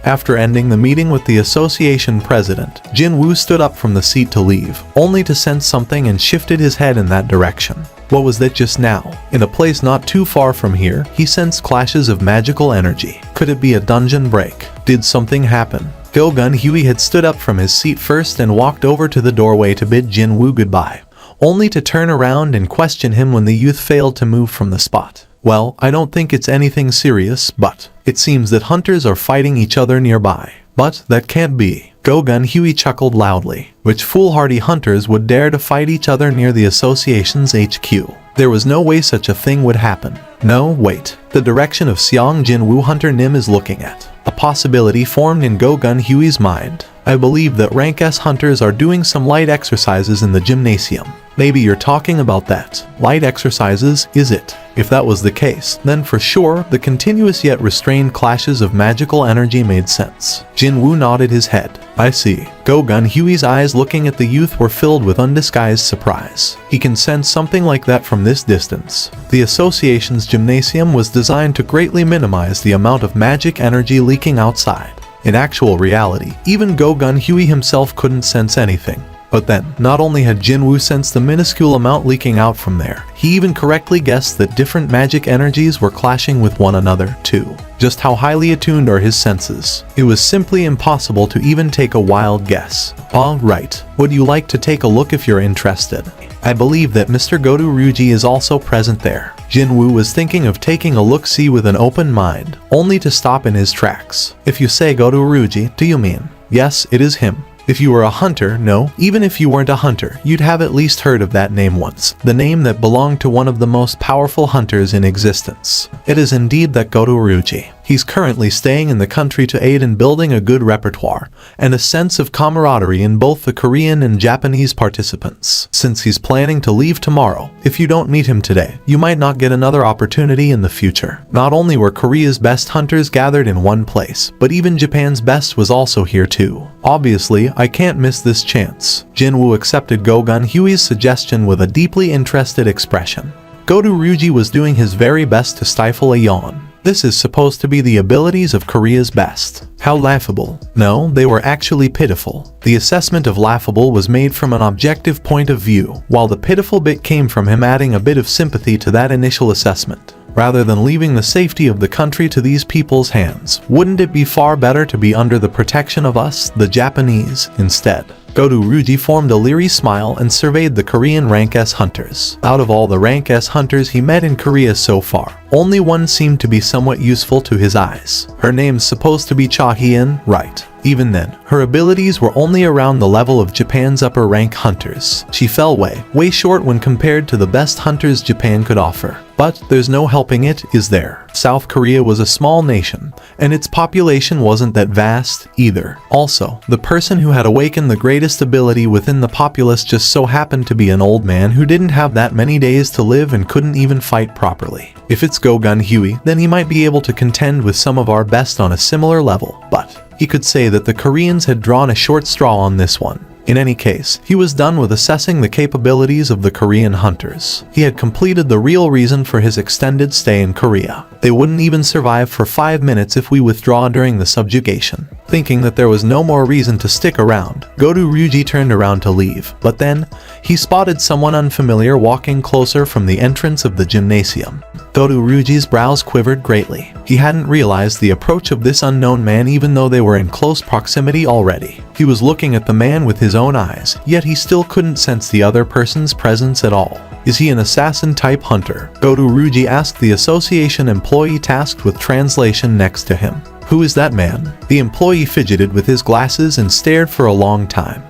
After ending the meeting with the association president, Jin-Woo stood up from the seat to leave, only to sense something and shifted his head in that direction. What was that just now? In a place not too far from here, he sensed clashes of magical energy. Could it be a dungeon break? Did something happen? Go Gun-Hui had stood up from his seat first and walked over to the doorway to bid Jin-Woo goodbye, only to turn around and question him when the youth failed to move from the spot. "Well, I don't think it's anything serious, but it seems that hunters are fighting each other nearby." "But that can't be." Go Gun-Hui chuckled loudly. Which foolhardy hunters would dare to fight each other near the association's HQ? There was no way such a thing would happen. No, wait. The direction of Seong Jin-Woo Hunter Nim is looking at. A possibility formed in Go Gun-Hui's mind. "I believe that rank S hunters are doing some light exercises in the gymnasium." "Maybe you're talking about that. Light exercises, is it?" If that was the case, then for sure, the continuous yet restrained clashes of magical energy made sense. Jin-Woo nodded his head. "I see." Go Gun-Hui's eyes looking at the youth were filled with undisguised surprise. He can sense something like that from this distance. The association's gymnasium was designed to greatly minimize the amount of magic energy leaking outside. In actual reality, even Go Gun-Hui himself couldn't sense anything. But then, not only had Jin-Woo sensed the minuscule amount leaking out from there, he even correctly guessed that different magic energies were clashing with one another, too. Just how highly attuned are his senses? It was simply impossible to even take a wild guess. "All right, would you like to take a look if you're interested? I believe that Mr. Goto Ryuji is also present there." Jin-Woo was thinking of taking a look-see with an open mind, only to stop in his tracks. "If you say Goto Ryuji, do you mean?" "Yes, it is him." If you were a hunter, no, even if you weren't a hunter, you'd have at least heard of that name once. The name that belonged to one of the most powerful hunters in existence. It is indeed that Goto Ryuji. He's currently staying in the country to aid in building a good repertoire and a sense of camaraderie in both the Korean and Japanese participants. Since he's planning to leave tomorrow, if you don't meet him today, you might not get another opportunity in the future. Not only were Korea's best hunters gathered in one place, but even Japan's best was also here too. Obviously, I can't miss this chance. Jin-Woo accepted Go Gun-Hui's suggestion with a deeply interested expression. Goto Ryuji was doing his very best to stifle a yawn. This is supposed to be the abilities of Korea's best. How laughable. No, they were actually pitiful. The assessment of laughable was made from an objective point of view, while the pitiful bit came from him adding a bit of sympathy to that initial assessment. Rather than leaving the safety of the country to these people's hands, wouldn't it be far better to be under the protection of us, the Japanese, instead? Goto Ryuji formed a leery smile and surveyed the Korean rank S hunters. Out of all the rank S hunters he met in Korea so far, only one seemed to be somewhat useful to his eyes. Her name's supposed to be Cha Hee-in, right? Even then, her abilities were only around the level of Japan's upper rank hunters. She fell way short when compared to the best hunters Japan could offer. But there's no helping it, is there? South Korea was a small nation, and its population wasn't that vast either. Also, the person who had awakened the greatest ability within the populace just so happened to be an old man who didn't have that many days to live and couldn't even fight properly. If it's Go Gun-Hui, then he might be able to contend with some of our best on a similar level, but he could say that the Koreans had drawn a short straw on this one. In any case, he was done with assessing the capabilities of the Korean hunters. He had completed the real reason for his extended stay in Korea. They wouldn't even survive for 5 minutes if we withdraw during the subjugation. Thinking that there was no more reason to stick around, Goto Ryuji turned around to leave, but then, he spotted someone unfamiliar walking closer from the entrance of the gymnasium. Goto Ryuji's brows quivered greatly. He hadn't realized the approach of this unknown man even though they were in close proximity already. He was looking at the man with his own eyes, yet he still couldn't sense the other person's presence at all. Is he an assassin-type hunter? Goto Ryuji asked the association employee tasked with translation next to him. Who is that man? The employee fidgeted with his glasses and stared for a long time,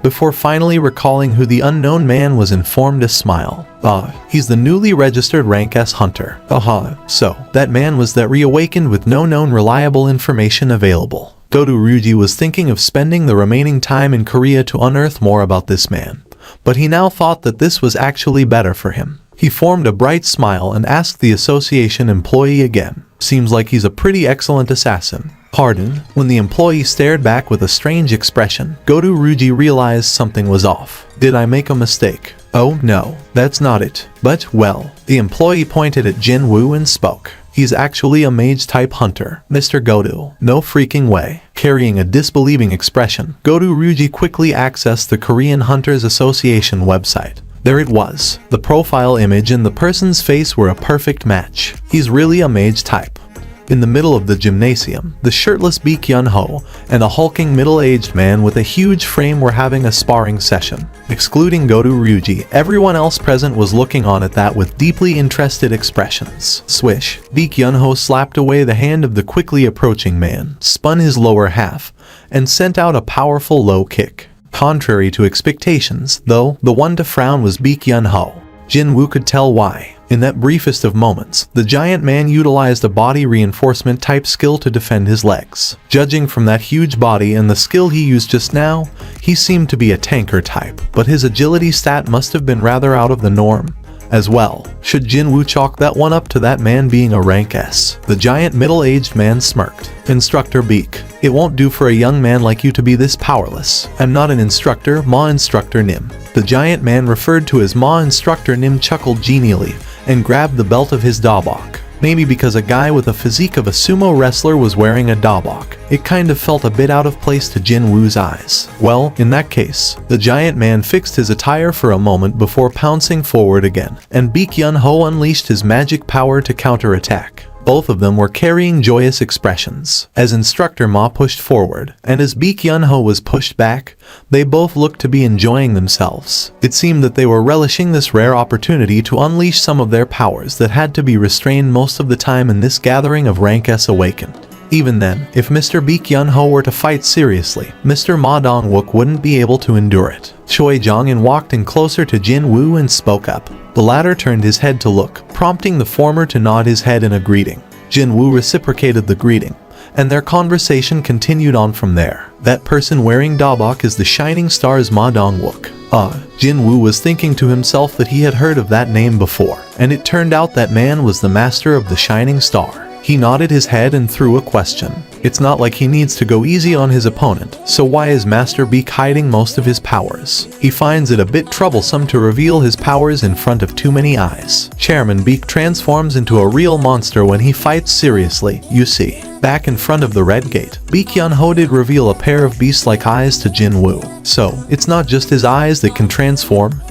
before finally recalling who the unknown man was, informed a smile. He's the newly registered rank S hunter. So, that man was that reawakened with no known reliable information available. Goto-ryuji was thinking of spending the remaining time in Korea to unearth more about this man, but he now thought that this was actually better for him. He formed a bright smile and asked the association employee again. Seems like he's a pretty excellent assassin. Pardon? When the employee stared back with a strange expression, Goto-ryuji realized something was off. Did I make a mistake? Oh no, that's not it. But, well, the employee pointed at Jin-woo and spoke. He's actually a mage-type hunter, Mr. Goto. No freaking way. Carrying a disbelieving expression, Goto-ryuji quickly accessed the Korean Hunters Association website. There it was. The profile image and the person's face were a perfect match. He's really a mage type. In the middle of the gymnasium, the shirtless Baek Yun-ho and a hulking middle-aged man with a huge frame were having a sparring session. Excluding Goto-ryuji, everyone else present was looking on at that with deeply interested expressions. Swish. Baek Yun-ho slapped away the hand of the quickly approaching man, spun his lower half, and sent out a powerful low kick. Contrary to expectations, though, the one to frown was Baek Yun-ho. Jin-woo could tell why. In that briefest of moments, the giant man utilized a body reinforcement type skill to defend his legs. Judging from that huge body and the skill he used just now, he seemed to be a tanker type, but his agility stat must have been rather out of the norm as well. Should Jin-woo chalk that one up to that man being a rank S? The giant middle-aged man smirked. Instructor Baek, it won't do for a young man like you to be this powerless. I'm not an instructor, Ma Instructor Nim. The giant man referred to as Ma Instructor Nim chuckled genially and grabbed the belt of his dabok. Maybe because a guy with a physique of a sumo wrestler was wearing a dabok, it kind of felt a bit out of place to Jin-woo's eyes. Well, in that case, the giant man fixed his attire for a moment before pouncing forward again, and Baek Yun-ho unleashed his magic power to counterattack. Both of them were carrying joyous expressions. As Instructor Ma pushed forward, and as Baek Yun-ho was pushed back, they both looked to be enjoying themselves. It seemed that they were relishing this rare opportunity to unleash some of their powers that had to be restrained most of the time in this gathering of rank S awakened. Even then, if Mr. Baek Yun-ho were to fight seriously, Mr. Ma Dong-wook wouldn't be able to endure it. Choi Jong-in walked in closer to Jin-woo and spoke up. The latter turned his head to look, prompting the former to nod his head in a greeting. Jin-woo reciprocated the greeting, and their conversation continued on from there. That person wearing dabok is the Shining Star's Ma Dong-wook. Jin-woo was thinking to himself that he had heard of that name before, and it turned out that man was the master of the Shining Star. He nodded his head and threw a question. It's not like he needs to go easy on his opponent, so why is Master Baek hiding most of his powers? He finds it a bit troublesome to reveal his powers in front of too many eyes. Chairman Baek transforms into a real monster when he fights seriously, you see. Back in front of the Red Gate, Baek Yun-ho did reveal a pair of beast-like eyes to Jin-woo. So, it's not just his eyes that can transform,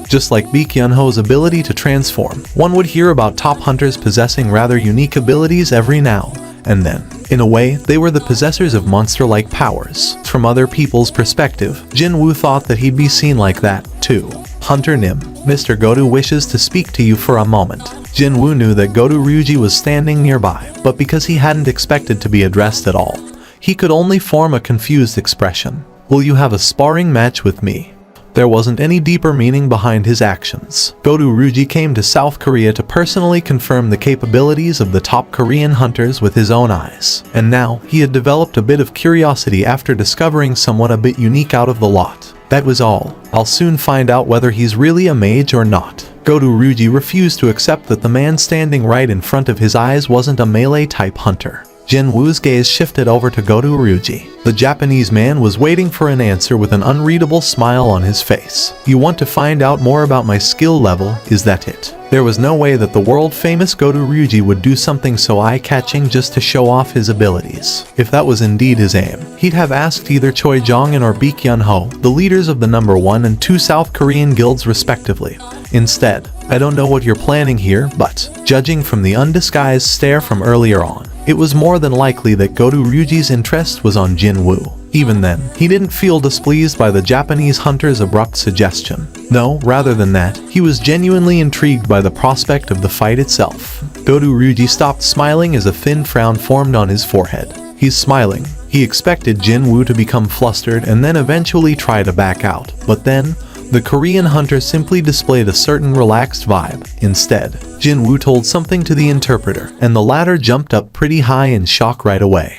Just like Baek Yun-ho's ability to transform, one would hear about top hunters possessing rather unique abilities every now and then. In a way, they were the possessors of monster-like powers. From other people's perspective, Jin-woo thought that he'd be seen like that, too. Hunter Nim, Mr. Goto wishes to speak to you for a moment. Jin-woo knew that Goto-ryuji was standing nearby, but because he hadn't expected to be addressed at all, he could only form a confused expression. Will you have a sparring match with me? There wasn't any deeper meaning behind his actions. Goto-ryuji came to South Korea to personally confirm the capabilities of the top Korean hunters with his own eyes. And now, he had developed a bit of curiosity after discovering someone a bit unique out of the lot. That was all. I'll soon find out whether he's really a mage or not. Goto-ryuji refused to accept that the man standing right in front of his eyes wasn't a melee-type hunter. Jin-woo's gaze shifted over to Goto-ryuji. The Japanese man was waiting for an answer with an unreadable smile on his face. You want to find out more about my skill level, is that it? There was no way that the world-famous Goto-ryuji would do something so eye-catching just to show off his abilities. If that was indeed his aim, he'd have asked either Choi Jong-in or Baek Yun-ho, the leaders of the number 1 and 2 South Korean guilds respectively. Instead, I don't know what you're planning here, but, judging from the undisguised stare from earlier on, it was more than likely that Goto-ryuji's interest was on Jin-woo. Even then, he didn't feel displeased by the Japanese hunter's abrupt suggestion. No, rather than that, he was genuinely intrigued by the prospect of the fight itself. Goto-ryuji stopped smiling as a thin frown formed on his forehead. He's smiling, He expected Jin-woo to become flustered and then eventually try to back out, but then, the Korean hunter simply displayed a certain relaxed vibe. Instead, Jin-woo told something to the interpreter, and the latter jumped up pretty high in shock right away.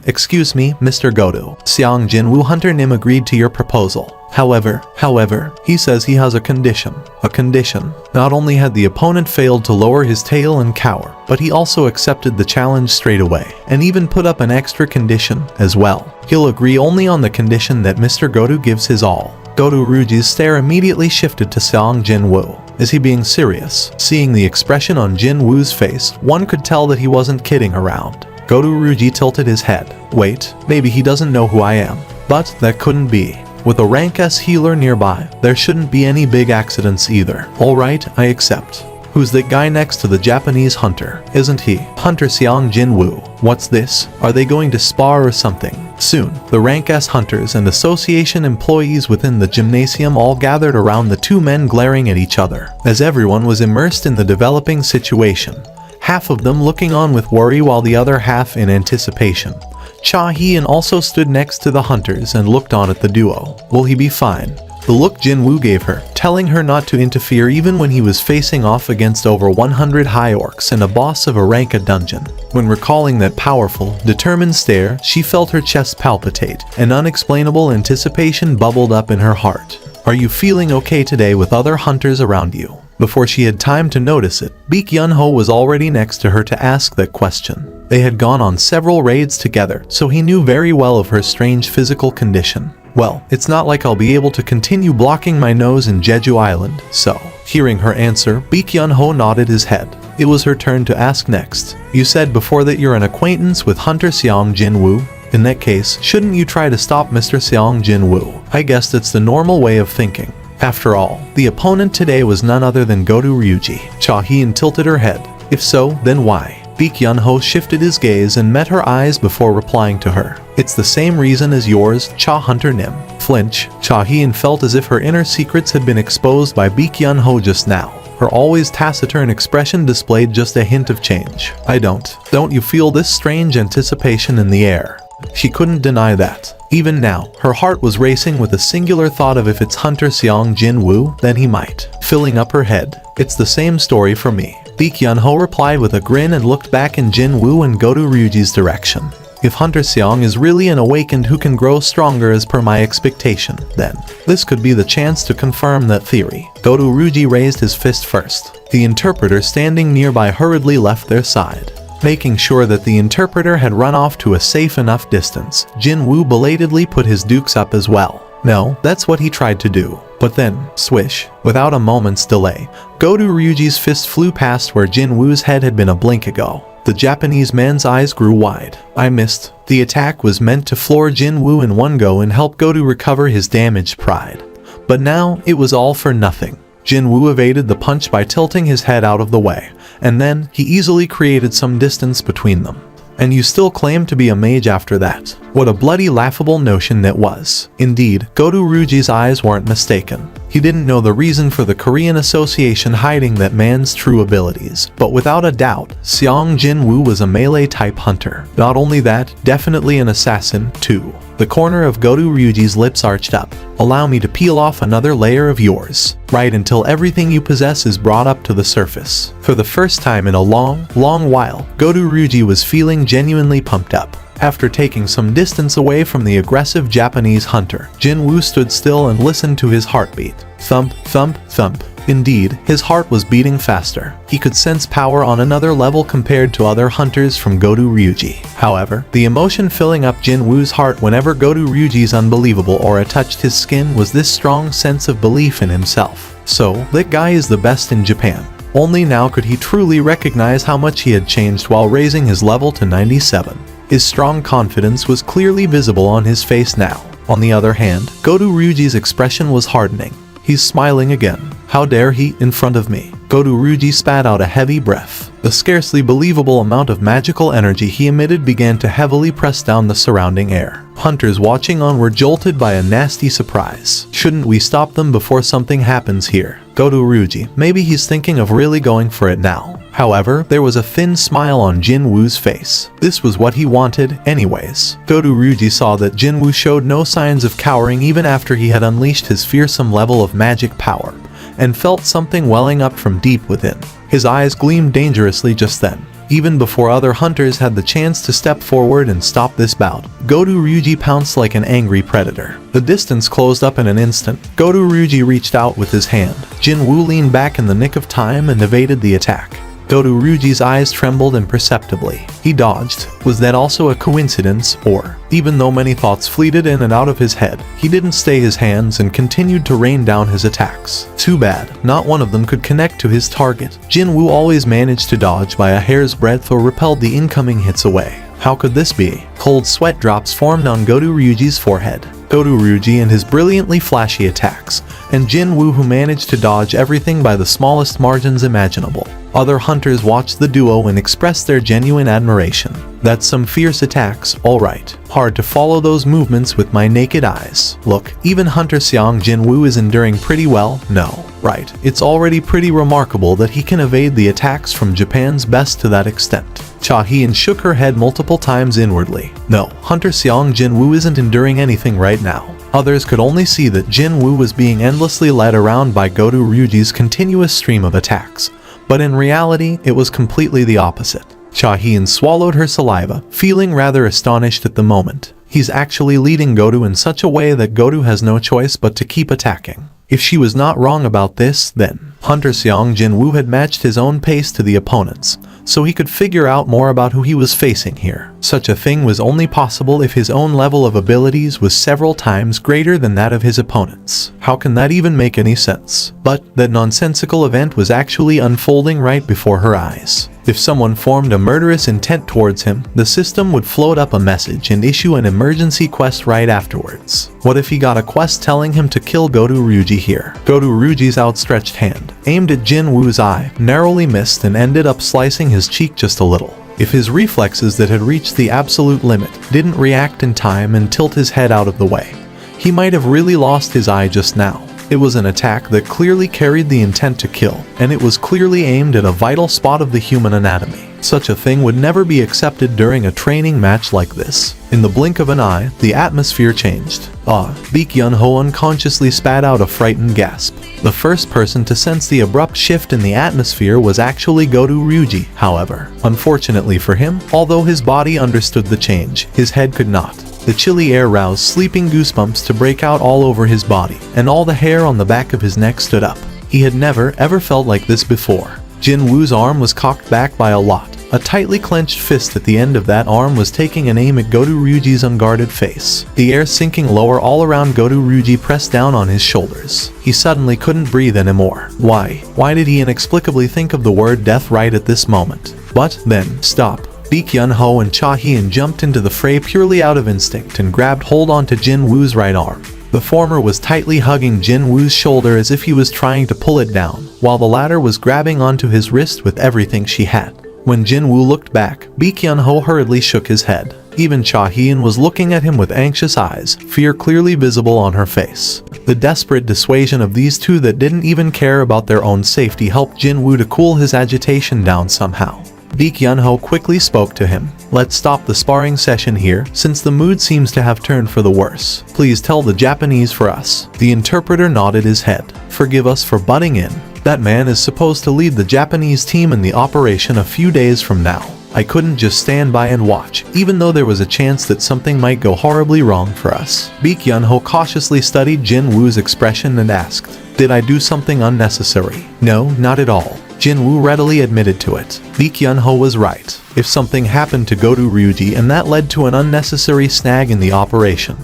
Excuse me, Mr. Godo. Seong Jin-woo hunter Nim agreed to your proposal. However, he says he has a condition. A condition. Not only had the opponent failed to lower his tail and cower, but he also accepted the challenge straight away, and even put up an extra condition as well. He'll agree only on the condition that Mr. Godo gives his all. Godo Ryuji's stare immediately shifted to Seong Jin-woo. Is he being serious? Seeing the expression on Jin-woo's face, one could tell that he wasn't kidding around. Godo Ryuji tilted his head. Wait, maybe he doesn't know who I am. But that couldn't be. With a rank S healer nearby, there shouldn't be any big accidents either. Alright, I accept. Who's that guy next to the Japanese hunter? Isn't he? Hunter Seong Jin-woo. What's this? Are they going to spar or something? Soon, the rank S hunters and association employees within the gymnasium all gathered around the two men glaring at each other, as everyone was immersed in the developing situation. Half of them looking on with worry while the other half in anticipation. Cha Hee-in also stood next to the hunters and looked on at the duo. Will he be fine? The look Jin-woo gave her, telling her not to interfere even when he was facing off against over 100 high orcs and a boss of a rank A dungeon. When recalling that powerful, determined stare, she felt her chest palpitate, and unexplainable anticipation bubbled up in her heart. Are you feeling okay today with other hunters around you? Before she had time to notice it, Baek Yun-ho was already next to her to ask that question. They had gone on several raids together, so he knew very well of her strange physical condition. Well, it's not like I'll be able to continue blocking my nose in Jeju Island, so. Hearing her answer, Baek Yun-ho nodded his head. It was her turn to ask next. You said before that you're an acquaintance with Hunter Seong Jin-woo. In that case, shouldn't you try to stop Mr. Seong Jin-woo? I guess that's the normal way of thinking. After all, the opponent today was none other than Godo Ryuji. Cha Hee-in tilted her head. If so, then why? Baek Yun-ho shifted his gaze and met her eyes before replying to her. It's the same reason as yours, Cha Hunter Nim. Flinch, Cha Hee-in felt as if her inner secrets had been exposed by Baek Yun-ho just now. Her always taciturn expression displayed just a hint of change. Don't you feel this strange anticipation in the air? She couldn't deny that. Even now, her heart was racing with a singular thought of if it's Hunter Seong Jin-woo, then he might. Filling up her head. It's the same story for me. Baek Yun-ho replied with a grin and looked back in Jin-woo and Godo Ryuji's direction. If Hunter Seong is really an awakened who can grow stronger as per my expectation, then this could be the chance to confirm that theory. Godo Ryuji raised his fist first. The interpreter standing nearby hurriedly left their side. Making sure that the interpreter had run off to a safe enough distance, Jin-woo belatedly put his dukes up as well. No, that's what he tried to do. But then, swish, without a moment's delay, Godo Ryuji's fist flew past where Jin-woo's head had been a blink ago. The Japanese man's eyes grew wide. I missed. The attack was meant to floor Jin-woo in one go and help Godo recover his damaged pride. But now, it was all for nothing. Jin-woo evaded the punch by tilting his head out of the way, and then he easily created some distance between them. And you still claim to be a mage after that? What a bloody laughable notion that was. Indeed, Godo Ryuji's eyes weren't mistaken. He didn't know the reason for the Korean association hiding that man's true abilities, but without a doubt, Seong Jin-woo was a melee-type hunter. Not only that, definitely an assassin, too. The corner of Godo Ryuji's lips arched up. Allow me to peel off another layer of yours. Right until everything you possess is brought up to the surface. For the first time in a long while, Godo Ryuji was feeling genuinely pumped up. After taking some distance away from the aggressive Japanese hunter, Jin-woo stood still and listened to his heartbeat. Thump, thump, thump. Indeed, his heart was beating faster. He could sense power on another level compared to other hunters from Godo Ryuji. However, the emotion filling up Jin-woo's heart whenever Godo Ryuji's unbelievable aura touched his skin was this strong sense of belief in himself. So, that guy is the best in Japan. Only now could he truly recognize how much he had changed while raising his level to 97. His strong confidence was clearly visible on his face now. On the other hand, Godo Ryuji's expression was hardening. He's smiling again. How dare he, in front of me? Godo Ryuji spat out a heavy breath. The scarcely believable amount of magical energy he emitted began to heavily press down the surrounding air. Hunters watching on were jolted by a nasty surprise. Shouldn't we stop them before something happens here? Godo Ryuji, maybe he's thinking of really going for it now. However, there was a thin smile on Jinwoo's face. This was what he wanted, anyways. Godu Ryuji saw that Jinwoo showed no signs of cowering even after he had unleashed his fearsome level of magic power, and felt something welling up from deep within. His eyes gleamed dangerously just then. Even before other hunters had the chance to step forward and stop this bout, Godu Ryuji pounced like an angry predator. The distance closed up in an instant. Godu Ryuji reached out with his hand. Jinwoo leaned back in the nick of time and evaded the attack. Godu Ryuji's eyes trembled imperceptibly. He dodged. Was that also a coincidence, or, even though many thoughts fleeted in and out of his head, he didn't stay his hands and continued to rain down his attacks. Too bad, not one of them could connect to his target. Jinwoo always managed to dodge by a hair's breadth or repelled the incoming hits away. How could this be? Cold sweat drops formed on Godu Ryuji's forehead. Godu Ryuji and his brilliantly flashy attacks, and Jinwoo who managed to dodge everything by the smallest margins imaginable. Other hunters watched the duo and expressed their genuine admiration. That's some fierce attacks, alright. Hard to follow those movements with my naked eyes. Look, even Hunter Seong Jinwoo is enduring pretty well. No, right. It's already pretty remarkable that he can evade the attacks from Japan's best to that extent. Cha Hien shook her head multiple times inwardly. No, Hunter Seong Jinwoo isn't enduring anything right now. Others could only see that Jinwoo was being endlessly led around by Godu Ryuji's continuous stream of attacks. But in reality, it was completely the opposite. Cha Hien swallowed her saliva, feeling rather astonished at the moment. He's actually leading Godu in such a way that Godu has no choice but to keep attacking. If she was not wrong about this, then Hunter Seong Jinwoo had matched his own pace to the opponent's, so he could figure out more about who he was facing here. Such a thing was only possible if his own level of abilities was several times greater than that of his opponent's. How can that even make any sense? But that nonsensical event was actually unfolding right before her eyes. If someone formed a murderous intent towards him, the system would float up a message and issue an emergency quest right afterwards. What if he got a quest telling him to kill Godu Ryuji here? Godu Ryuji's outstretched hand, aimed at Jinwoo's eye, narrowly missed and ended up slicing his cheek just a little. If his reflexes that had reached the absolute limit didn't react in time and tilt his head out of the way, he might have really lost his eye just now. It was an attack that clearly carried the intent to kill, and it was clearly aimed at a vital spot of the human anatomy. Such a thing would never be accepted during a training match like this. In the blink of an eye, the atmosphere changed. Baek Yun-ho unconsciously spat out a frightened gasp. The first person to sense the abrupt shift in the atmosphere was actually Godu Ryuji, however. Unfortunately for him, although his body understood the change, his head could not. The chilly air roused sleeping goosebumps to break out all over his body, and all the hair on the back of his neck stood up. He had never, ever felt like this before. Jinwoo's arm was cocked back by a lot. A tightly clenched fist at the end of that arm was taking an aim at Godu Ryuji's unguarded face. The air sinking lower all around Godu Ryuji pressed down on his shoulders. He suddenly couldn't breathe anymore. Why did he inexplicably think of the word death right at this moment? But then, stop. Baek Yun-ho and Cha Hien jumped into the fray purely out of instinct and grabbed hold onto Jinwoo's right arm. The former was tightly hugging Jinwoo's shoulder as if he was trying to pull it down, while the latter was grabbing onto his wrist with everything she had. When Jinwoo looked back, Baek Yun-ho hurriedly shook his head. Even Cha Hien was looking at him with anxious eyes, fear clearly visible on her face. The desperate dissuasion of these two that didn't even care about their own safety helped Jinwoo to cool his agitation down somehow. Baek Yun-ho quickly spoke to him. Let's stop the sparring session here, since the mood seems to have turned for the worse. Please tell the Japanese for us. The interpreter nodded his head. Forgive us for butting in. That man is supposed to lead the Japanese team in the operation a few days from now. I couldn't just stand by and watch, even though there was a chance that something might go horribly wrong for us. Baek Yun-ho cautiously studied Jinwoo's expression and asked, Did I do something unnecessary? No, not at all. Jinwoo readily admitted to it. Baek Yun-ho was right. If something happened to Godu Ryuji and that led to an unnecessary snag in the operation,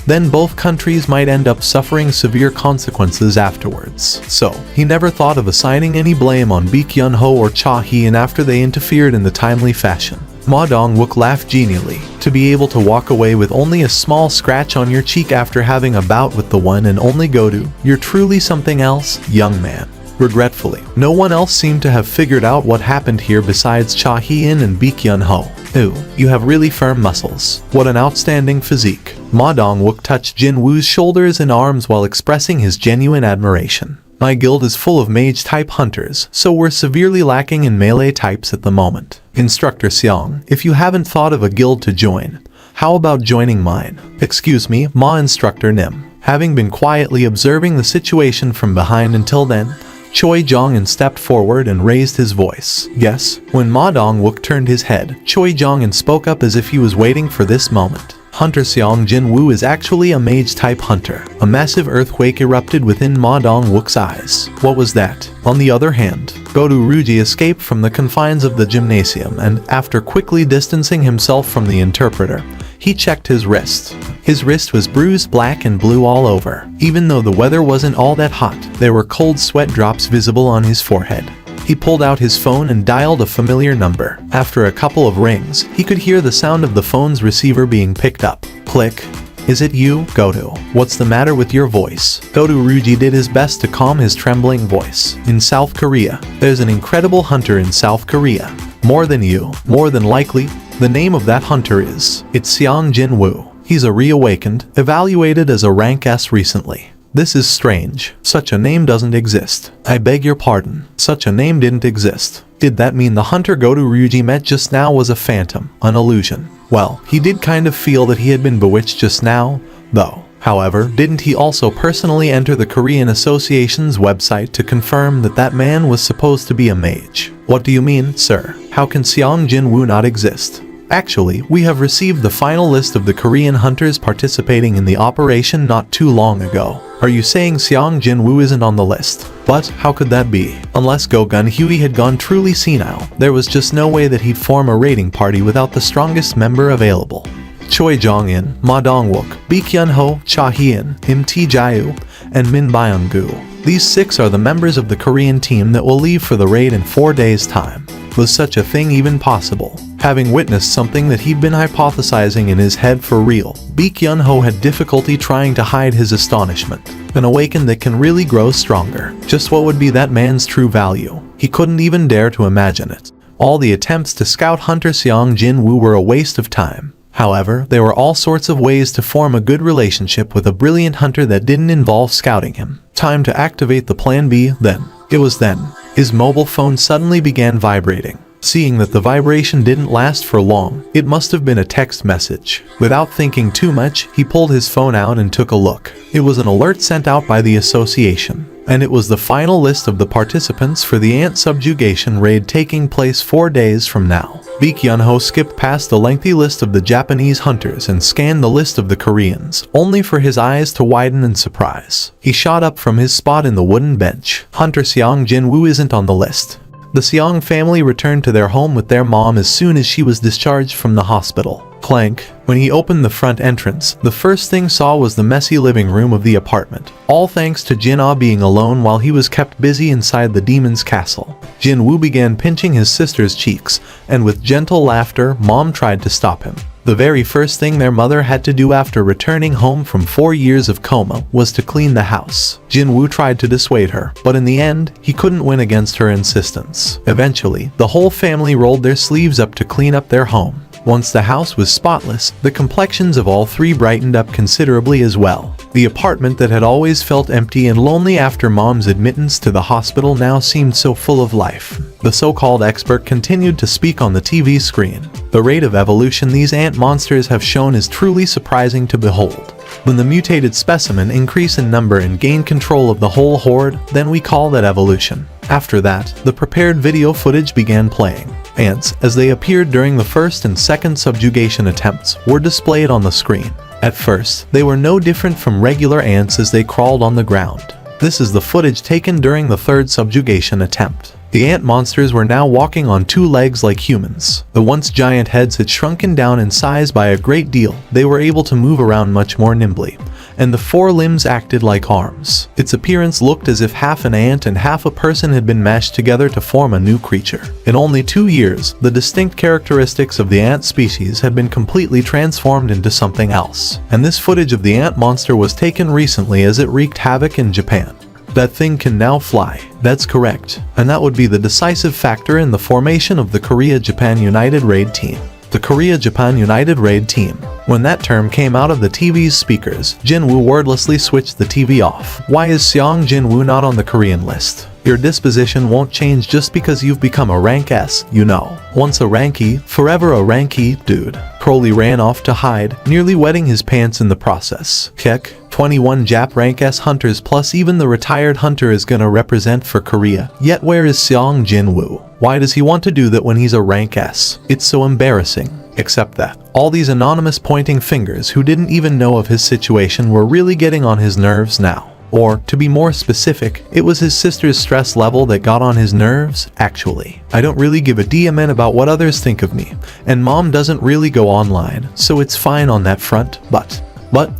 then both countries might end up suffering severe consequences afterwards. So, he never thought of assigning any blame on Baek Yun-ho or Cha Hien after they interfered in the timely fashion. Ma Dong-wook laughed genially. To be able to walk away with only a small scratch on your cheek after having a bout with the one and only Godu, you're truly something else, young man. Regretfully, no one else seemed to have figured out what happened here besides Cha Hien and Baek Yun-ho. Ooh, you have really firm muscles. What an outstanding physique. Ma Dong-wook touched Jinwoo's shoulders and arms while expressing his genuine admiration. My guild is full of mage-type hunters, so we're severely lacking in melee types at the moment. Instructor Xiang, if you haven't thought of a guild to join, how about joining mine? Excuse me, Ma Instructor Nim. Having been quietly observing the situation from behind until then, Choi Jong-in stepped forward and raised his voice. Yes, when Ma Dong-wook turned his head, Choi Jong-in spoke up as if he was waiting for this moment. Hunter Xiang Jin-woo is actually a mage-type hunter. A massive earthquake erupted within Ma Dong-wook's eyes. What was that? On the other hand, Godu Ruji escaped from the confines of the gymnasium and, after quickly distancing himself from the interpreter, he checked his wrist. His wrist was bruised black and blue all over. Even though the weather wasn't all that hot, there were cold sweat drops visible on his forehead. He pulled out his phone and dialed a familiar number. After a couple of rings, he could hear the sound of the phone's receiver being picked up. Click. Is it you, Godu? What's the matter with your voice? Godu Ruji did his best to calm his trembling voice. In South Korea, there's an incredible hunter in South Korea. More than you. More than likely, the name of that hunter is, it's Xiang Jin-woo. He's a reawakened, evaluated as a rank S recently. This is strange. Such a name doesn't exist. I beg your pardon. Such a name didn't exist. Did that mean the hunter Godu Ryuji met just now was a phantom, an illusion? Well, he did kind of feel that he had been bewitched just now, though. However, didn't he also personally enter the Korean Association's website to confirm that that man was supposed to be a mage? What do you mean, sir? How can Xiang Jin-woo not exist? Actually, we have received the final list of the Korean hunters participating in the operation not too long ago. Are you saying Xiang Jin-woo isn't on the list? But how could that be? Unless Go-gun Huey had gone truly senile, there was just no way that he'd form a raiding party without the strongest member available. Choi Jong-in, Ma Dong-wook, Baek Hyun-ho, Cha Hee-in, Im Tae-jae, and Min Byung-gu. These 6 are the members of the Korean team that will leave for the raid in 4 days' time. Was such a thing even possible? Having witnessed something that he'd been hypothesizing in his head for real, Baek Hyun-ho had difficulty trying to hide his astonishment. An awakened that can really grow stronger. Just what would be that man's true value? He couldn't even dare to imagine it. All the attempts to scout Hunter Xiang Jin-woo were a waste of time. However, there were all sorts of ways to form a good relationship with a brilliant hunter that didn't involve scouting him. Time to activate the plan B, then. It was then. His mobile phone suddenly began vibrating. Seeing that the vibration didn't last for long, it must have been a text message. Without thinking too much, he pulled his phone out and took a look. It was an alert sent out by the association, and it was the final list of the participants for the ant subjugation raid taking place 4 days from now. Baek Hyun-ho skipped past the lengthy list of the Japanese hunters and scanned the list of the Koreans, only for his eyes to widen in surprise. He shot up from his spot in the wooden bench. Hunter Xiang Jin-woo isn't on the list. The Xiang family returned to their home with their mom as soon as she was discharged from the hospital. Clank. When he opened the front entrance, the first thing saw was the messy living room of the apartment. All thanks to Jin-ah being alone while he was kept busy inside the demon's castle. Jin-woo began pinching his sister's cheeks, and with gentle laughter, Mom tried to stop him. The very first thing their mother had to do after returning home from 4 years of coma was to clean the house. Jin-woo tried to dissuade her, but in the end, he couldn't win against her insistence. Eventually, the whole family rolled their sleeves up to clean up their home. Once the house was spotless, the complexions of all 3 brightened up considerably as well. The apartment that had always felt empty and lonely after Mom's admittance to the hospital now seemed so full of life. The so-called expert continued to speak on the TV screen. The rate of evolution these ant monsters have shown is truly surprising to behold. When the mutated specimen increase in number and gain control of the whole horde, then we call that evolution. After that, the prepared video footage began playing. Ants, as they appeared during the first and second subjugation attempts, were displayed on the screen. At first, they were no different from regular ants as they crawled on the ground. This is the footage taken during the third subjugation attempt. The ant monsters were now walking on 2 legs like humans. The once giant heads had shrunken down in size by a great deal. They were able to move around much more nimbly, and the 4 limbs acted like arms. Its appearance looked as if half an ant and half a person had been mashed together to form a new creature. In only 2 years, the distinct characteristics of the ant species had been completely transformed into something else. And this footage of the ant monster was taken recently as it wreaked havoc in Japan. That thing can now fly. That's correct. And that would be the decisive factor in the formation of the Korea-Japan United Raid Team. The Korea-Japan United Raid Team. When that term came out of the TV's speakers, Jinwoo wordlessly switched the TV off. Why is Seong Jinwoo not on the Korean list? Your disposition won't change just because you've become a rank S, you know. Once a rank E, forever a rank E, dude. Crowley ran off to hide, nearly wetting his pants in the process. Heck, 21 Jap rank S hunters plus even the retired hunter is gonna represent for Korea. Yet where is Seong Jinwoo? Why does he want to do that when he's a rank S? It's so embarrassing. Except that all these anonymous pointing fingers who didn't even know of his situation were really getting on his nerves now. Or, to be more specific, it was his sister's stress level that got on his nerves, actually. I don't really give a damn about what others think of me, and mom doesn't really go online, so it's fine on that front, but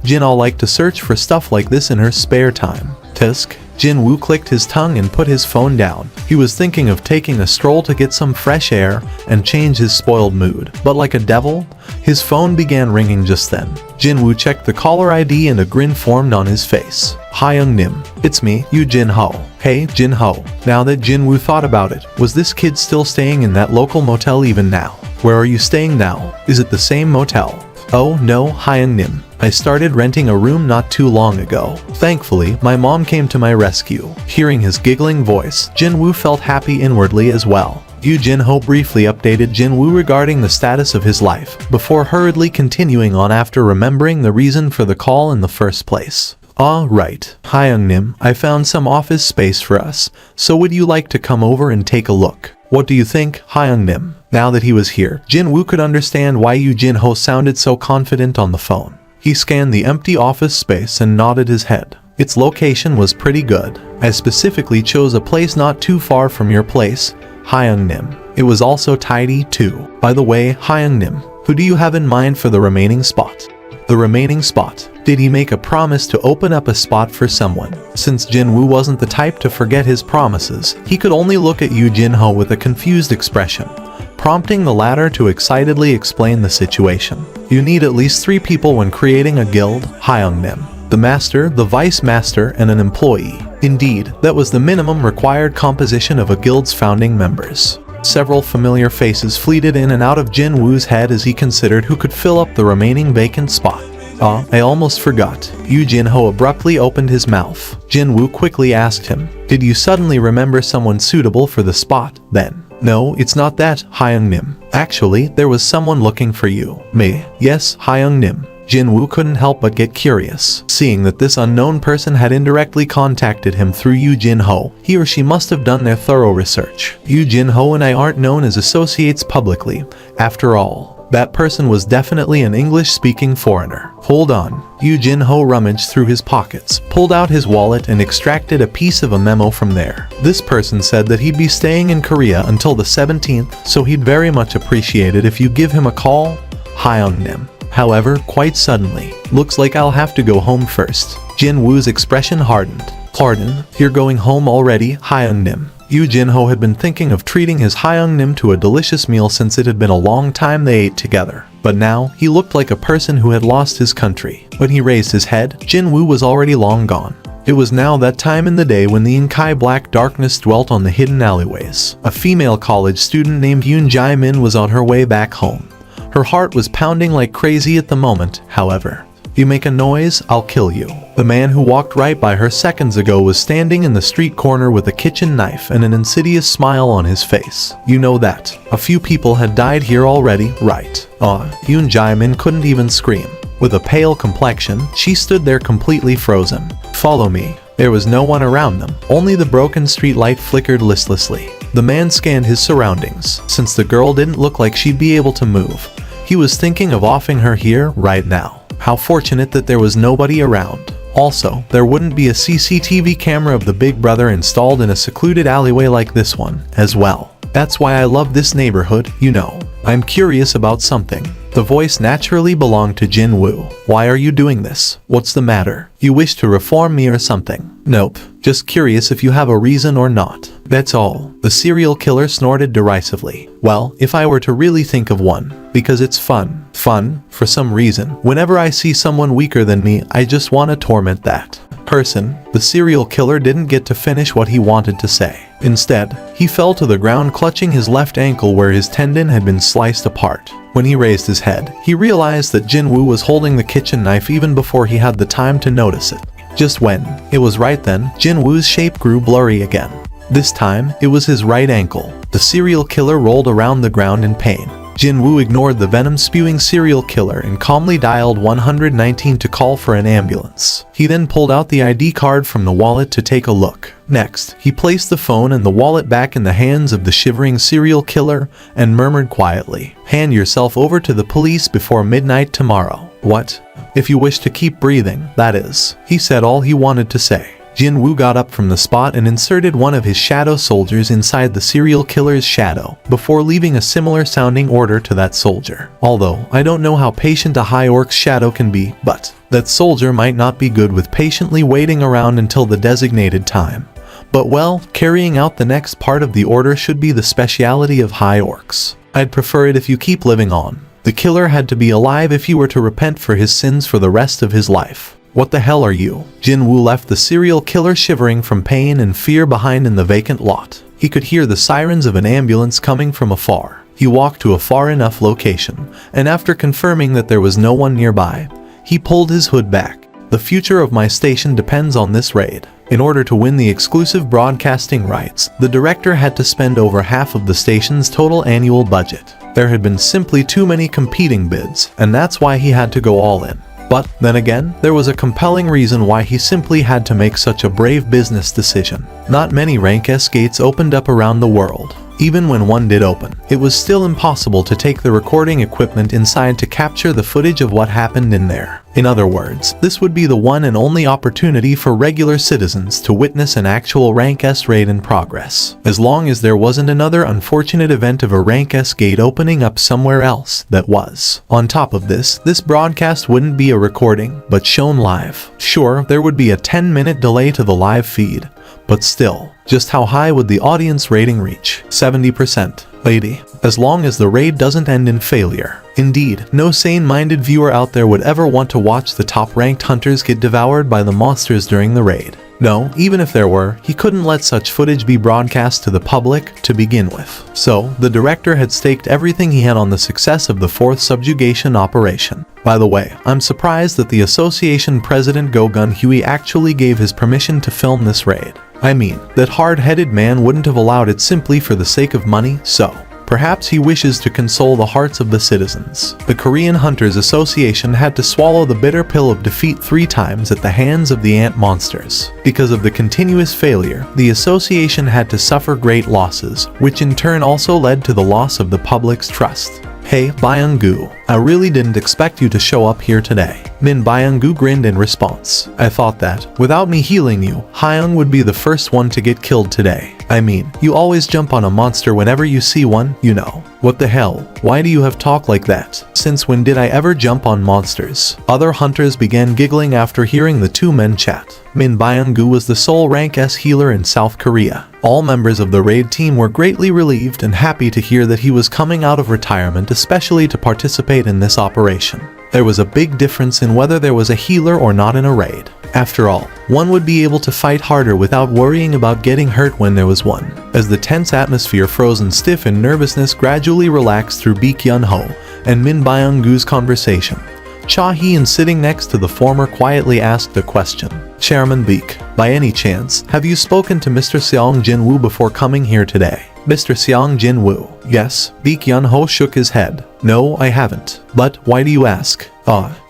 Jin'll like to search for stuff like this in her spare time. Tisk. Jinwoo clicked his tongue and put his phone down. He was thinking of taking a stroll to get some fresh air and change his spoiled mood. But like a devil, his phone began ringing just then. Jinwoo checked the caller ID and a grin formed on his face. Hi Nim. It's me, Yu Jin-ho. Hey, Jin-ho. Now that Jinwoo thought about it, was this kid still staying in that local motel even now? Where are you staying now? Is it the same motel? Oh no, Nim. I started renting a room not too long ago. Thankfully, my mom came to my rescue. Hearing his giggling voice, Jinwoo felt happy inwardly as well. Yu Jin-ho briefly updated Jinwoo regarding the status of his life, before hurriedly continuing on after remembering the reason for the call in the first place. Ah, right. Hi Nim, I found some office space for us, so would you like to come over and take a look? What do you think, Nim? Now that he was here, Jinwoo could understand why Yu Jin-ho sounded so confident on the phone. He scanned the empty office space and nodded his head. Its location was pretty good. I specifically chose a place not too far from your place, Nim. It was also tidy too. By the way, Nim, who do you have in mind for the remaining spot? The remaining spot? Did he make a promise to open up a spot for someone? Since Jinwoo wasn't the type to forget his promises, he could only look at Yu Jin-ho with a confused expression, prompting the latter to excitedly explain the situation. You need at least 3 people when creating a guild, Nim. The master, the vice master, and an employee. Indeed, that was the minimum required composition of a guild's founding members. Several familiar faces fleeted in and out of Jinwoo's head as he considered who could fill up the remaining vacant spot. I almost forgot. Yu Jin-ho abruptly opened his mouth. Jinwoo quickly asked him, did you suddenly remember someone suitable for the spot, then? No, it's not that, Nim. Actually, there was someone looking for you. Me? Yes, Nim. Jinwoo couldn't help but get curious. Seeing that this unknown person had indirectly contacted him through Yu Jin-ho, he or she must have done their thorough research. Yu Jin-ho and I aren't known as associates publicly. After all, that person was definitely an English-speaking foreigner. Hold on. Yu Jin-ho rummaged through his pockets, pulled out his wallet and extracted a piece of a memo from there. This person said that he'd be staying in Korea until the 17th, so he'd very much appreciate it if you give him a call. Nim. However, quite suddenly, looks like I'll have to go home first. Jinwoo's expression hardened. Pardon, you're going home already, Nim. Yu Jin-ho had been thinking of treating his Nim to a delicious meal since it had been a long time they ate together. But now, he looked like a person who had lost his country. When he raised his head, Jinwoo was already long gone. It was now that time in the day when the inky black darkness dwelt on the hidden alleyways. A female college student named Yoon Jae-min was on her way back home. Her heart was pounding like crazy at the moment, however. You make a noise, I'll kill you. The man who walked right by her seconds ago was standing in the street corner with a kitchen knife and an insidious smile on his face. You know that. A few people had died here already, right? Yoon Jae-min couldn't even scream. With a pale complexion, she stood there completely frozen. Follow me. There was no one around them. Only the broken street light flickered listlessly. The man scanned his surroundings. Since the girl didn't look like she'd be able to move, he was thinking of offing her here, right now. How fortunate that there was nobody around. Also, there wouldn't be a CCTV camera of the Big Brother installed in a secluded alleyway like this one, as well. That's why I love this neighborhood, you know. I'm curious about something. The voice naturally belonged to Jinwoo. Why are you doing this? What's the matter? You wish to reform me or something? Nope. Just curious if you have a reason or not. That's all, the serial killer snorted derisively. Well, if I were to really think of one, because it's fun. Fun, for some reason. Whenever I see someone weaker than me, I just want to torment that person. The serial killer didn't get to finish what he wanted to say. Instead, he fell to the ground clutching his left ankle where his tendon had been sliced apart. When he raised his head, he realized that Jinwoo was holding the kitchen knife even before he had the time to notice it. Just when it was right then, Jinwoo's shape grew blurry again. This time, it was his right ankle. The serial killer rolled around the ground in pain. Jinwoo ignored the venom-spewing serial killer and calmly dialed 119 to call for an ambulance. He then pulled out the ID card from the wallet to take a look. Next, he placed the phone and the wallet back in the hands of the shivering serial killer and murmured quietly, "Hand yourself over to the police before midnight tomorrow." What? If you wish to keep breathing, that is. He said all he wanted to say. Jinwoo got up from the spot and inserted one of his shadow soldiers inside the serial killer's shadow, before leaving a similar sounding order to that soldier. Although, I don't know how patient a high orc's shadow can be, but that soldier might not be good with patiently waiting around until the designated time. But well, carrying out the next part of the order should be the speciality of high orcs. I'd prefer it if you keep living on. The killer had to be alive if he were to repent for his sins for the rest of his life. What the hell are you? Jinwoo left the serial killer shivering from pain and fear behind in the vacant lot. He could hear the sirens of an ambulance coming from afar. He walked to a far enough location, and after confirming that there was no one nearby, he pulled his hood back. The future of my station depends on this raid. In order to win the exclusive broadcasting rights, the director had to spend over half of the station's total annual budget. There had been simply too many competing bids, and that's why he had to go all in. But, then again, there was a compelling reason why he simply had to make such a brave business decision. Not many rank S gates opened up around the world. Even when one did open, it was still impossible to take the recording equipment inside to capture the footage of what happened in there. In other words, this would be the one and only opportunity for regular citizens to witness an actual rank S raid in progress. As long as there wasn't another unfortunate event of a rank S gate opening up somewhere else that was. On top of this broadcast wouldn't be a recording, but shown live. Sure, there would be a 10-minute delay to the live feed, but still, just how high would the audience rating reach? 70%. 80. As long as the raid doesn't end in failure. Indeed, no sane-minded viewer out there would ever want to watch the top-ranked hunters get devoured by the monsters during the raid. No, even if there were, he couldn't let such footage be broadcast to the public to begin with. So, the director had staked everything he had on the success of the 4th subjugation operation. By the way, I'm surprised that the association president Go-Gun Huey actually gave his permission to film this raid. I mean, that hard-headed man wouldn't have allowed it simply for the sake of money, so perhaps he wishes to console the hearts of the citizens. The Korean Hunters Association had to swallow the bitter pill of defeat 3 times at the hands of the ant monsters. Because of the continuous failure, the association had to suffer great losses, which in turn also led to the loss of the public's trust. Hey, Byung-gu, I really didn't expect you to show up here today. Min Byung-gu grinned in response. I thought that, without me healing you, Hyung would be the first one to get killed today. I mean, you always jump on a monster whenever you see one, you know. What the hell? Why do you have talk like that? Since when did I ever jump on monsters? Other hunters began giggling after hearing the two men chat. Min Byung-gu was the sole rank S healer in South Korea. All members of the raid team were greatly relieved and happy to hear that he was coming out of retirement especially to participate in this operation. There was a big difference in whether there was a healer or not in a raid. After all, one would be able to fight harder without worrying about getting hurt when there was one. As the tense atmosphere frozen stiff and nervousness gradually relaxed through Baek Yun-ho and Min Byung-gu's conversation, Cha Hee-in sitting next to the former quietly asked a question. Chairman Baek, by any chance, have you spoken to Mr. Seong Jin-woo before coming here today? Mr. Seong Jin-woo. Yes, Baek Yun-ho shook his head. No, I haven't. But why do you ask?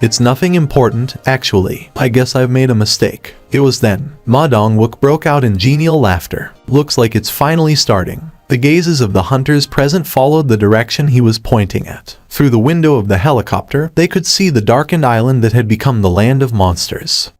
It's nothing important, actually. I guess I've made a mistake. It was then. Ma Dong-wook broke out in genial laughter. Looks like it's finally starting. The gazes of the hunters present followed the direction he was pointing at. Through the window of the helicopter, they could see the darkened island that had become the land of monsters.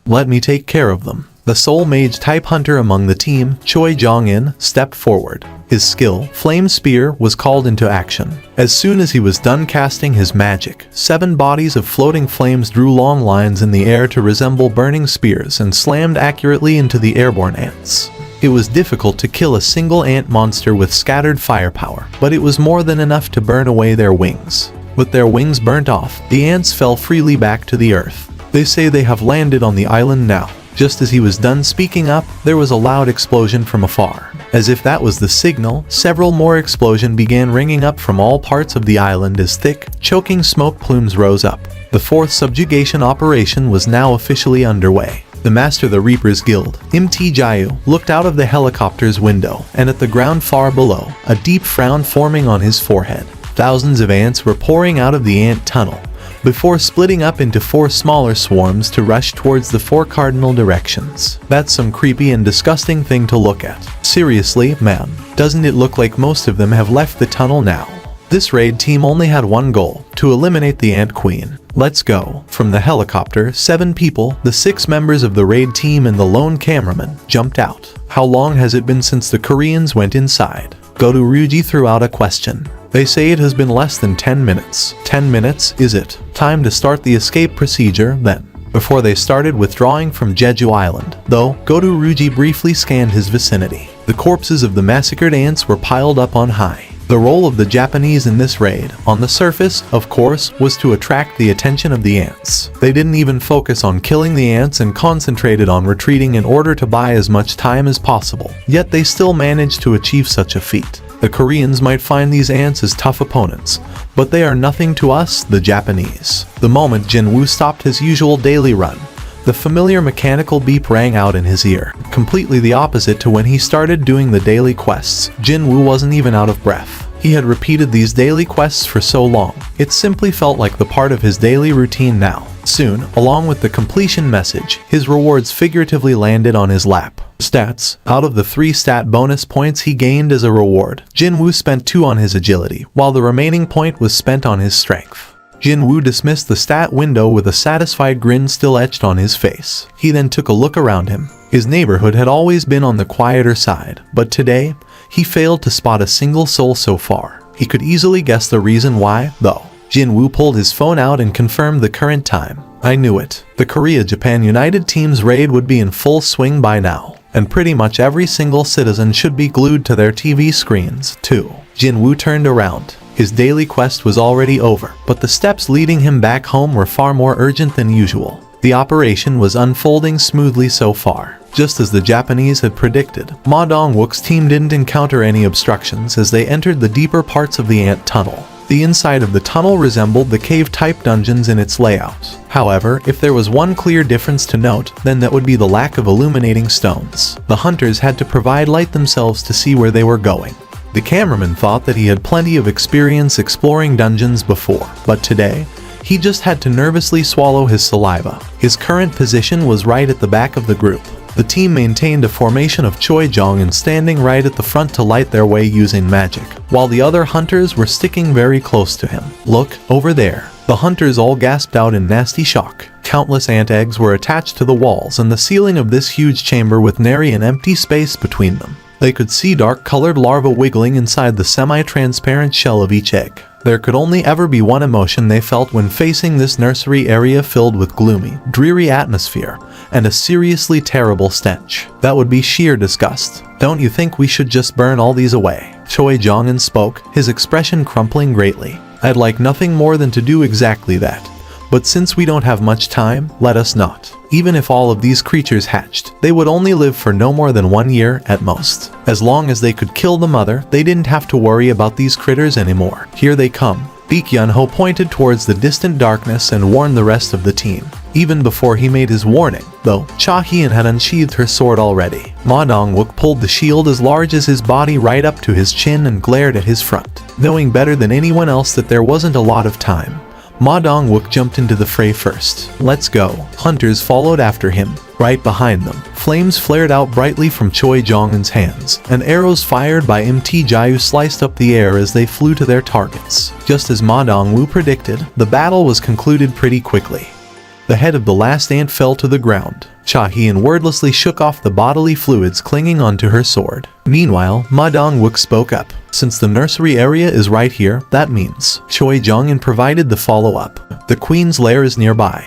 Let me take care of them. The sole mage-type hunter among the team, Choi Jong-in, stepped forward. His skill, Flame Spear, was called into action. As soon as he was done casting his magic, 7 bodies of floating flames drew long lines in the air to resemble burning spears and slammed accurately into the airborne ants. It was difficult to kill a single ant monster with scattered firepower, but it was more than enough to burn away their wings. With their wings burnt off, the ants fell freely back to the earth. They say they have landed on the island now. Just as he was done speaking up, there was a loud explosion from afar. As if that was the signal, several more explosions began ringing up from all parts of the island as thick, choking smoke plumes rose up. The fourth subjugation operation was now officially underway. The Master of the Reapers Guild, Mt. Jayu, looked out of the helicopter's window, and at the ground far below, a deep frown forming on his forehead. Thousands of ants were pouring out of the ant tunnel, before splitting up into 4 smaller swarms to rush towards the 4 cardinal directions. That's some creepy and disgusting thing to look at. Seriously, man, doesn't it look like most of them have left the tunnel now? This raid team only had one goal, to eliminate the Ant Queen. Let's go. From the helicopter, 7 people, the 6 members of the raid team and the lone cameraman, jumped out. How long has it been since the Koreans went inside? Goto Ryuji threw out a question. They say it has been less than 10 minutes. 10 minutes, is it? Time to start the escape procedure, then. Before they started withdrawing from Jeju Island, though, Goto Ryuji briefly scanned his vicinity. The corpses of the massacred ants were piled up on high. The role of the Japanese in this raid, on the surface, of course, was to attract the attention of the ants. They didn't even focus on killing the ants and concentrated on retreating in order to buy as much time as possible. Yet they still managed to achieve such a feat. The Koreans might find these ants as tough opponents, but they are nothing to us, the Japanese. The moment Jinwoo stopped his usual daily run, the familiar mechanical beep rang out in his ear. Completely the opposite to when he started doing the daily quests. Jinwoo wasn't even out of breath. He had repeated these daily quests for so long, it simply felt like the part of his daily routine now. Soon, along with the completion message, his rewards figuratively landed on his lap. Stats. Out of the 3 stat bonus points he gained as a reward, Jinwoo spent 2 on his agility, while the remaining point was spent on his strength. Jinwoo dismissed the stat window with a satisfied grin still etched on his face. He then took a look around him. His neighborhood had always been on the quieter side, but today, he failed to spot a single soul so far. He could easily guess the reason why, though. Jinwoo pulled his phone out and confirmed the current time. I knew it. The Korea-Japan United Team's raid would be in full swing by now, and pretty much every single citizen should be glued to their TV screens, too. Jinwoo turned around. His daily quest was already over, but the steps leading him back home were far more urgent than usual. The operation was unfolding smoothly so far. Just as the Japanese had predicted, Ma Dong-wook's team didn't encounter any obstructions as they entered the deeper parts of the ant tunnel. The inside of the tunnel resembled the cave-type dungeons in its layout. However, if there was one clear difference to note, then that would be the lack of illuminating stones. The hunters had to provide light themselves to see where they were going. The cameraman thought that he had plenty of experience exploring dungeons before, but today, he just had to nervously swallow his saliva. His current position was right at the back of the group. The team maintained a formation of Choi-jong and standing right at the front to light their way using magic, while the other hunters were sticking very close to him. Look, over there. The hunters all gasped out in nasty shock. Countless ant eggs were attached to the walls and the ceiling of this huge chamber with nary an empty space between them. They could see dark-colored larvae wiggling inside the semi-transparent shell of each egg. There could only ever be one emotion they felt when facing this nursery area filled with gloomy, dreary atmosphere, and a seriously terrible stench. That would be sheer disgust. Don't you think we should just burn all these away? Choi Jong-un spoke, his expression crumpling greatly. I'd like nothing more than to do exactly that. But since we don't have much time, let us not. Even if all of these creatures hatched, they would only live for no more than 1 year at most. As long as they could kill the mother, they didn't have to worry about these critters anymore. Here they come. Baek Yun-ho pointed towards the distant darkness and warned the rest of the team. Even before he made his warning, though, Cha Hyun had unsheathed her sword already. Ma Dong-wook pulled the shield as large as his body right up to his chin and glared at his front. Knowing better than anyone else that there wasn't a lot of time, Ma Dong-wook jumped into the fray first. Let's go. Hunters followed after him. Right behind them, flames flared out brightly from Choi Jong-un's hands, and arrows fired by Mt. Jayu sliced up the air as they flew to their targets. Just as Ma Dong-woo predicted, the battle was concluded pretty quickly. The head of the last ant fell to the ground. Cha Hyun wordlessly shook off the bodily fluids clinging onto her sword. Meanwhile, Ma Dong-wook spoke up. Since the nursery area is right here, that means Choi Jong-un provided the follow-up. The queen's lair is nearby.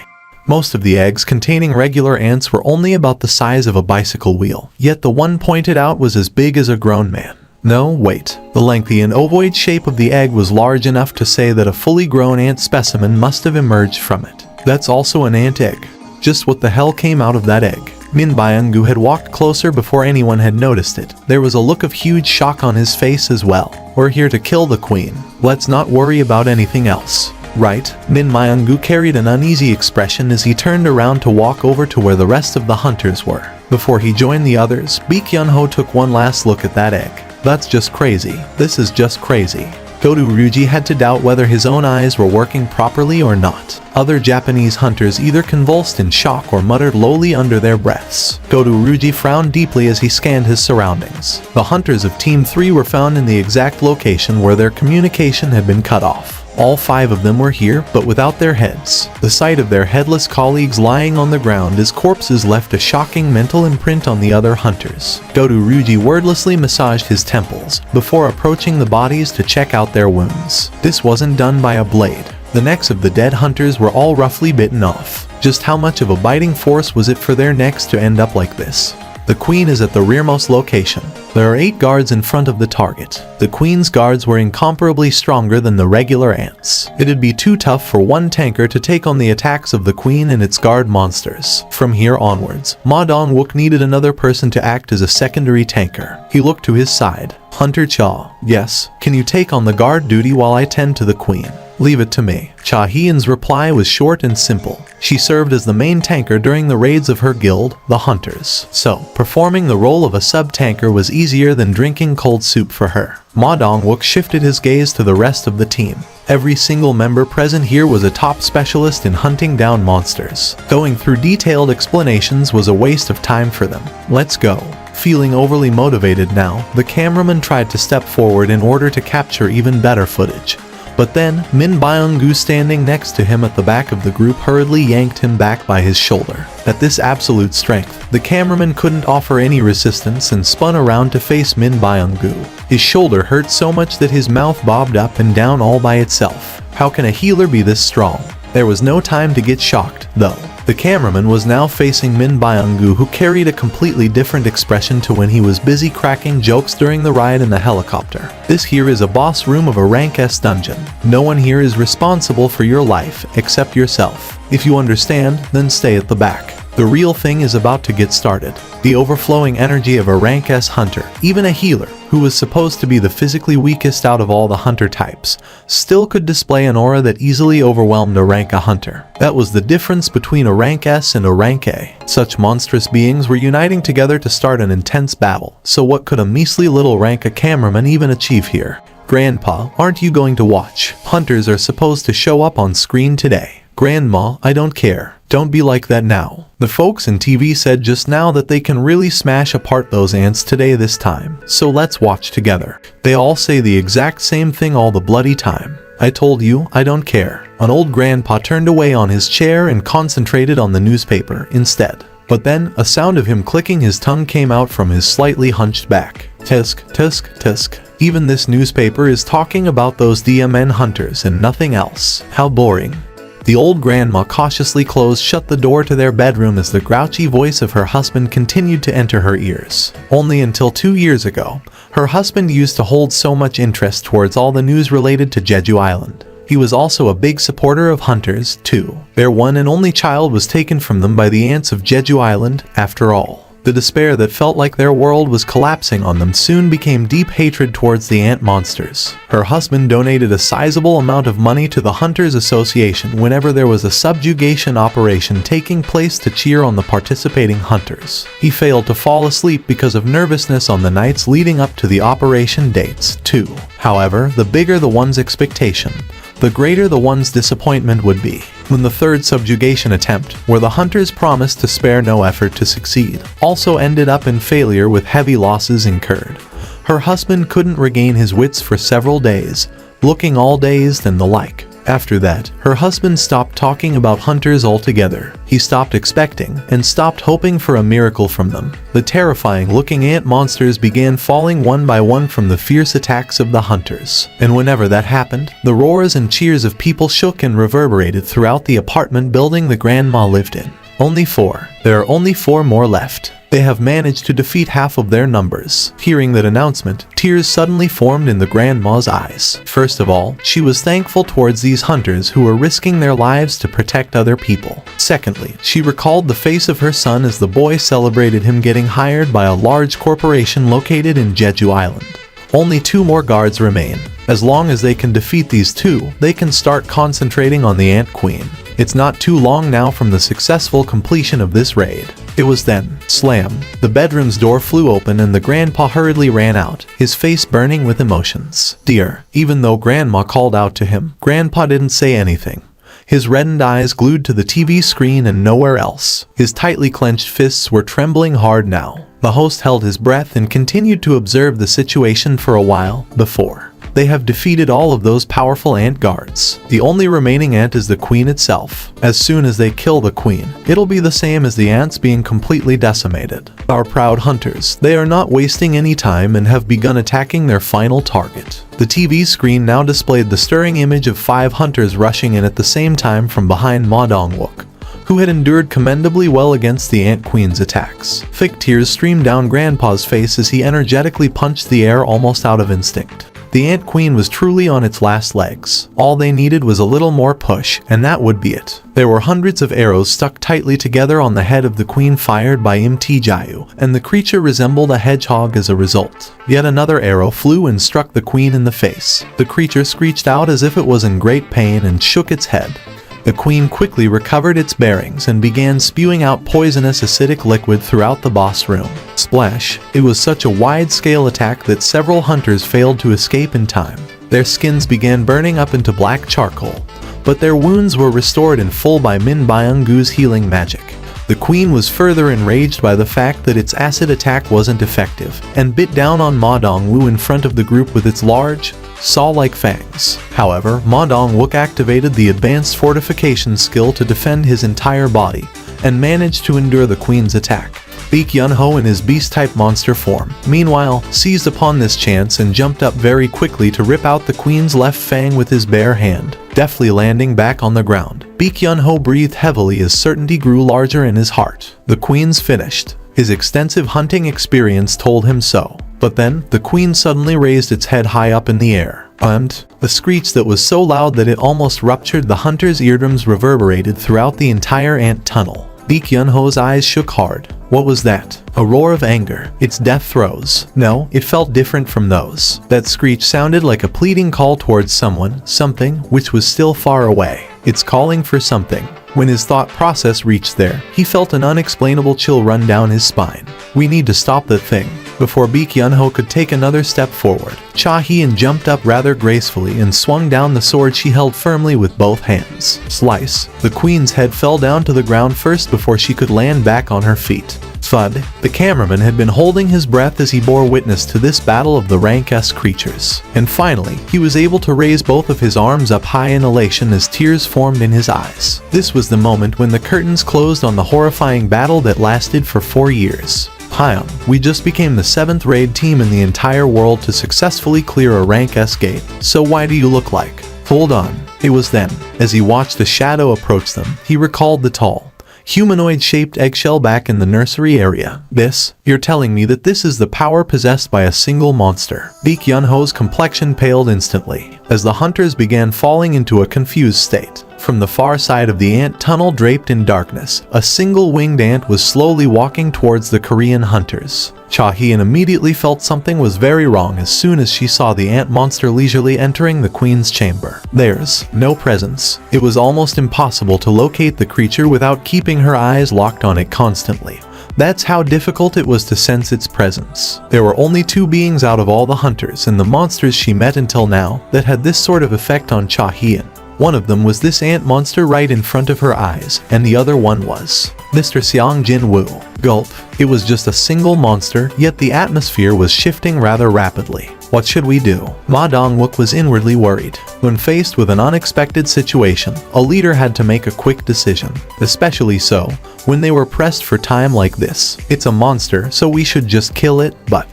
Most of the eggs containing regular ants were only about the size of a bicycle wheel, yet the one pointed out was as big as a grown man. No, wait. The lengthy and ovoid shape of the egg was large enough to say that a fully grown ant specimen must have emerged from it. That's also an ant egg. Just what the hell came out of that egg? Min Byung-gu had walked closer before anyone had noticed it. There was a look of huge shock on his face as well. We're here to kill the queen. Let's not worry about anything else. Right? Min Byung-gu carried an uneasy expression as he turned around to walk over to where the rest of the hunters were. Before he joined the others, Baek Hyun-ho took one last look at that egg. That's just crazy. This is just crazy. Goto Ryuji had to doubt whether his own eyes were working properly or not. Other Japanese hunters either convulsed in shock or muttered lowly under their breaths. Goto Ryuji frowned deeply as he scanned his surroundings. The hunters of Team 3 were found in the exact location where their communication had been cut off. All 5 of them were here, but without their heads. The sight of their headless colleagues lying on the ground as corpses left a shocking mental imprint on the other hunters. Goto Ryuji wordlessly massaged his temples before approaching the bodies to check out their wounds. This wasn't done by a blade. The necks of the dead hunters were all roughly bitten off. Just how much of a biting force was it for their necks to end up like this? The queen is at the rearmost location. There are 8 guards in front of the target. The queen's guards were incomparably stronger than the regular ants. It'd be too tough for one tanker to take on the attacks of the queen and its guard monsters. From here onwards, Ma Dong-wook needed another person to act as a secondary tanker. He looked to his side. Hunter Cha, yes, can you take on the guard duty while I tend to the queen? Leave it to me. Cha Hyun's reply was short and simple. She served as the main tanker during the raids of her guild, the Hunters. So, performing the role of a sub-tanker was easier than drinking cold soup for her. Ma Dong-wook shifted his gaze to the rest of the team. Every single member present here was a top specialist in hunting down monsters. Going through detailed explanations was a waste of time for them. Let's go. Feeling overly motivated now, the cameraman tried to step forward in order to capture even better footage. But then, Min Byung-gu standing next to him at the back of the group hurriedly yanked him back by his shoulder. At this absolute strength, the cameraman couldn't offer any resistance and spun around to face Min Byung-gu. His shoulder hurt so much that his mouth bobbed up and down all by itself. How can a healer be this strong? There was no time to get shocked, though. The cameraman was now facing Min Byung-gu, who carried a completely different expression to when he was busy cracking jokes during the ride in the helicopter. This here is a boss room of a rank S dungeon. No one here is responsible for your life, except yourself. If you understand, then stay at the back. The real thing is about to get started. The overflowing energy of a rank S hunter, even a healer, who was supposed to be the physically weakest out of all the hunter types, still could display an aura that easily overwhelmed a rank A hunter. That was the difference between a rank S and a rank A. Such monstrous beings were uniting together to start an intense battle. So what could a measly little rank A cameraman even achieve here? Grandpa, aren't you going to watch? Hunters are supposed to show up on screen today. Grandma, I don't care. Don't be like that now. The folks in TV said just now that they can really smash apart those ants today this time. So let's watch together. They all say the exact same thing all the bloody time. I told you, I don't care. An old grandpa turned away on his chair and concentrated on the newspaper instead. But then, a sound of him clicking his tongue came out from his slightly hunched back. Tisk, tisk, tisk. Even this newspaper is talking about those DMN hunters and nothing else. How boring. The old grandma cautiously closed shut the door to their bedroom as the grouchy voice of her husband continued to enter her ears. Only until 2 years ago, her husband used to hold so much interest towards all the news related to Jeju Island. He was also a big supporter of hunters, too. Their one and only child was taken from them by the ants of Jeju Island, after all. The despair that felt like their world was collapsing on them soon became deep hatred towards the ant monsters. Her husband donated a sizable amount of money to the Hunters Association whenever there was a subjugation operation taking place to cheer on the participating hunters. He failed to fall asleep because of nervousness on the nights leading up to the operation dates, too. However, the bigger the one's expectation, the greater the one's disappointment would be. When the third subjugation attempt, where the hunters promised to spare no effort to succeed, also ended up in failure with heavy losses incurred. Her husband couldn't regain his wits for several days, looking all dazed and the like. After that, her husband stopped talking about hunters altogether. He stopped expecting and stopped hoping for a miracle from them. The terrifying-looking ant monsters began falling one by one from the fierce attacks of the hunters. And whenever that happened, the roars and cheers of people shook and reverberated throughout the apartment building the grandma lived in. Only 4. There are only 4 more left. They have managed to defeat half of their numbers. Hearing that announcement, tears suddenly formed in the grandma's eyes. First of all, she was thankful towards these hunters who were risking their lives to protect other people. Secondly, she recalled the face of her son as the boy celebrated him getting hired by a large corporation located in Jeju Island. Only 2 more guards remain. As long as they can defeat these 2, they can start concentrating on the Ant Queen. It's not too long now from the successful completion of this raid. It was then, slam, the bedroom's door flew open and the grandpa hurriedly ran out, his face burning with emotions. Dear, even though grandma called out to him, grandpa didn't say anything. His reddened eyes glued to the TV screen and nowhere else. His tightly clenched fists were trembling hard now. The host held his breath and continued to observe the situation for a while before. They have defeated all of those powerful ant guards. The only remaining ant is the queen itself. As soon as they kill the queen, it'll be the same as the ants being completely decimated. Our proud hunters, they are not wasting any time and have begun attacking their final target. The TV screen now displayed the stirring image of 5 hunters rushing in at the same time from behind Ma Dong-wook, who had endured commendably well against the Ant Queen's attacks. Thick tears streamed down Grandpa's face as he energetically punched the air almost out of instinct. The Ant Queen was truly on its last legs. All they needed was a little more push, and that would be it. There were hundreds of arrows stuck tightly together on the head of the queen fired by Mt. Jayu, and the creature resembled a hedgehog as a result. Yet another arrow flew and struck the queen in the face. The creature screeched out as if it was in great pain and shook its head. The queen quickly recovered its bearings and began spewing out poisonous acidic liquid throughout the boss room. Splash! It was such a wide-scale attack that several hunters failed to escape in time. Their skins began burning up into black charcoal, but their wounds were restored in full by Min Byung-gu's healing magic. The queen was further enraged by the fact that its acid attack wasn't effective, and bit down on Ma Dong-woo in front of the group with its large, saw-like fangs. However, Ma Dong-wook activated the advanced fortification skill to defend his entire body, and managed to endure the queen's attack. Baek Yun-ho in his beast-type monster form, meanwhile, seized upon this chance and jumped up very quickly to rip out the queen's left fang with his bare hand, deftly landing back on the ground. Baek Yun-ho breathed heavily as certainty grew larger in his heart. The queen's finished. His extensive hunting experience told him so. But then, the queen suddenly raised its head high up in the air, and a screech that was so loud that it almost ruptured the hunter's eardrums reverberated throughout the entire ant tunnel. Baek Yun-ho's eyes shook hard. What was that? A roar of anger. Its death throes. No, it felt different from those. That screech sounded like a pleading call towards someone, something, which was still far away. It's calling for something. When his thought process reached there, he felt an unexplainable chill run down his spine. We need to stop that thing. Before Baek Yun-ho could take another step forward, Cha Hee-in jumped up rather gracefully and swung down the sword she held firmly with both hands. Slice. The queen's head fell down to the ground first before she could land back on her feet. Thud. The cameraman had been holding his breath as he bore witness to this battle of the rank S creatures. And finally, he was able to raise both of his arms up high in elation as tears formed in his eyes. This was the moment when the curtains closed on the horrifying battle that lasted for 4 years. Hyun, we just became the 7th raid team in the entire world to successfully clear a rank S gate, so why do you look like? Hold on. It was then, as he watched the shadow approach them, he recalled the tall, humanoid-shaped eggshell back in the nursery area. This? You're telling me that this is the power possessed by a single monster. Baek Yun-ho's complexion paled instantly, as the hunters began falling into a confused state. From the far side of the ant tunnel draped in darkness, a single winged ant was slowly walking towards the Korean hunters. Cha Hee-in immediately felt something was very wrong as soon as she saw the ant monster leisurely entering the queen's chamber. There's no presence. It was almost impossible to locate the creature without keeping her eyes locked on it constantly. That's how difficult it was to sense its presence. There were only 2 beings out of all the hunters and the monsters she met until now that had this sort of effect on Cha Hee-in. One of them was this ant monster right in front of her eyes, and the other one was Mr. Xiang Jinwu. Gulp. It was just a single monster, yet the atmosphere was shifting rather rapidly. What should we do? Ma Dongwook was inwardly worried. When faced with an unexpected situation, a leader had to make a quick decision. Especially so, when they were pressed for time like this. It's a monster, so we should just kill it, but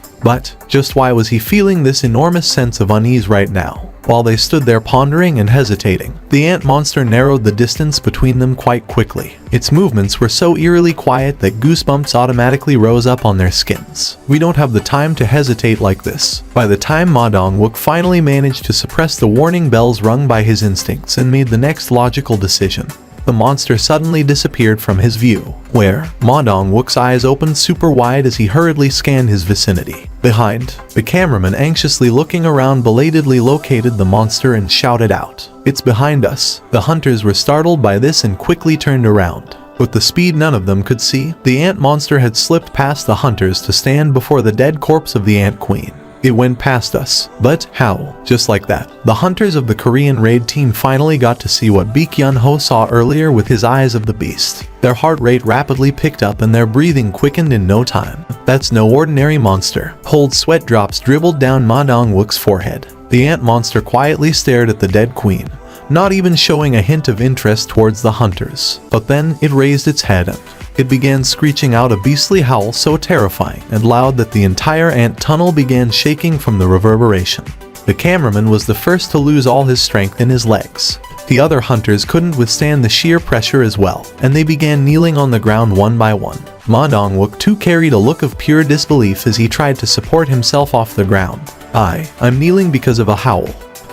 just why was he feeling this enormous sense of unease right now? While they stood there pondering and hesitating, the ant monster narrowed the distance between them quite quickly. Its movements were so eerily quiet that goosebumps automatically rose up on their skins. We don't have the time to hesitate like this. By the time Ma Dongwook finally managed to suppress the warning bells rung by his instincts and made the next logical decision, the monster suddenly disappeared from his view, where Ma Dongwook's eyes opened super wide as he hurriedly scanned his vicinity. Behind, the cameraman anxiously looking around belatedly located the monster and shouted out, "It's behind us." The hunters were startled by this and quickly turned around. With the speed none of them could see, the ant monster had slipped past the hunters to stand before the dead corpse of the ant queen. It went past us. But how? Just like that, the hunters of the Korean raid team finally got to see what Baek Yun-ho saw earlier with his eyes of the beast. Their heart rate rapidly picked up and their breathing quickened in no time. That's no ordinary monster. Cold sweat drops dribbled down Ma Dongwook's forehead. The ant monster quietly stared at the dead queen, not even showing a hint of interest towards the hunters. But then it raised its head and it began screeching out a beastly howl so terrifying and loud that the entire ant tunnel began shaking from the reverberation. The cameraman was the first to lose all his strength in his legs. The other hunters couldn't withstand the sheer pressure as well, and they began kneeling on the ground one by one. Ma Dongwook too carried a look of pure disbelief as he tried to support himself off the ground. I'm kneeling because of a howl.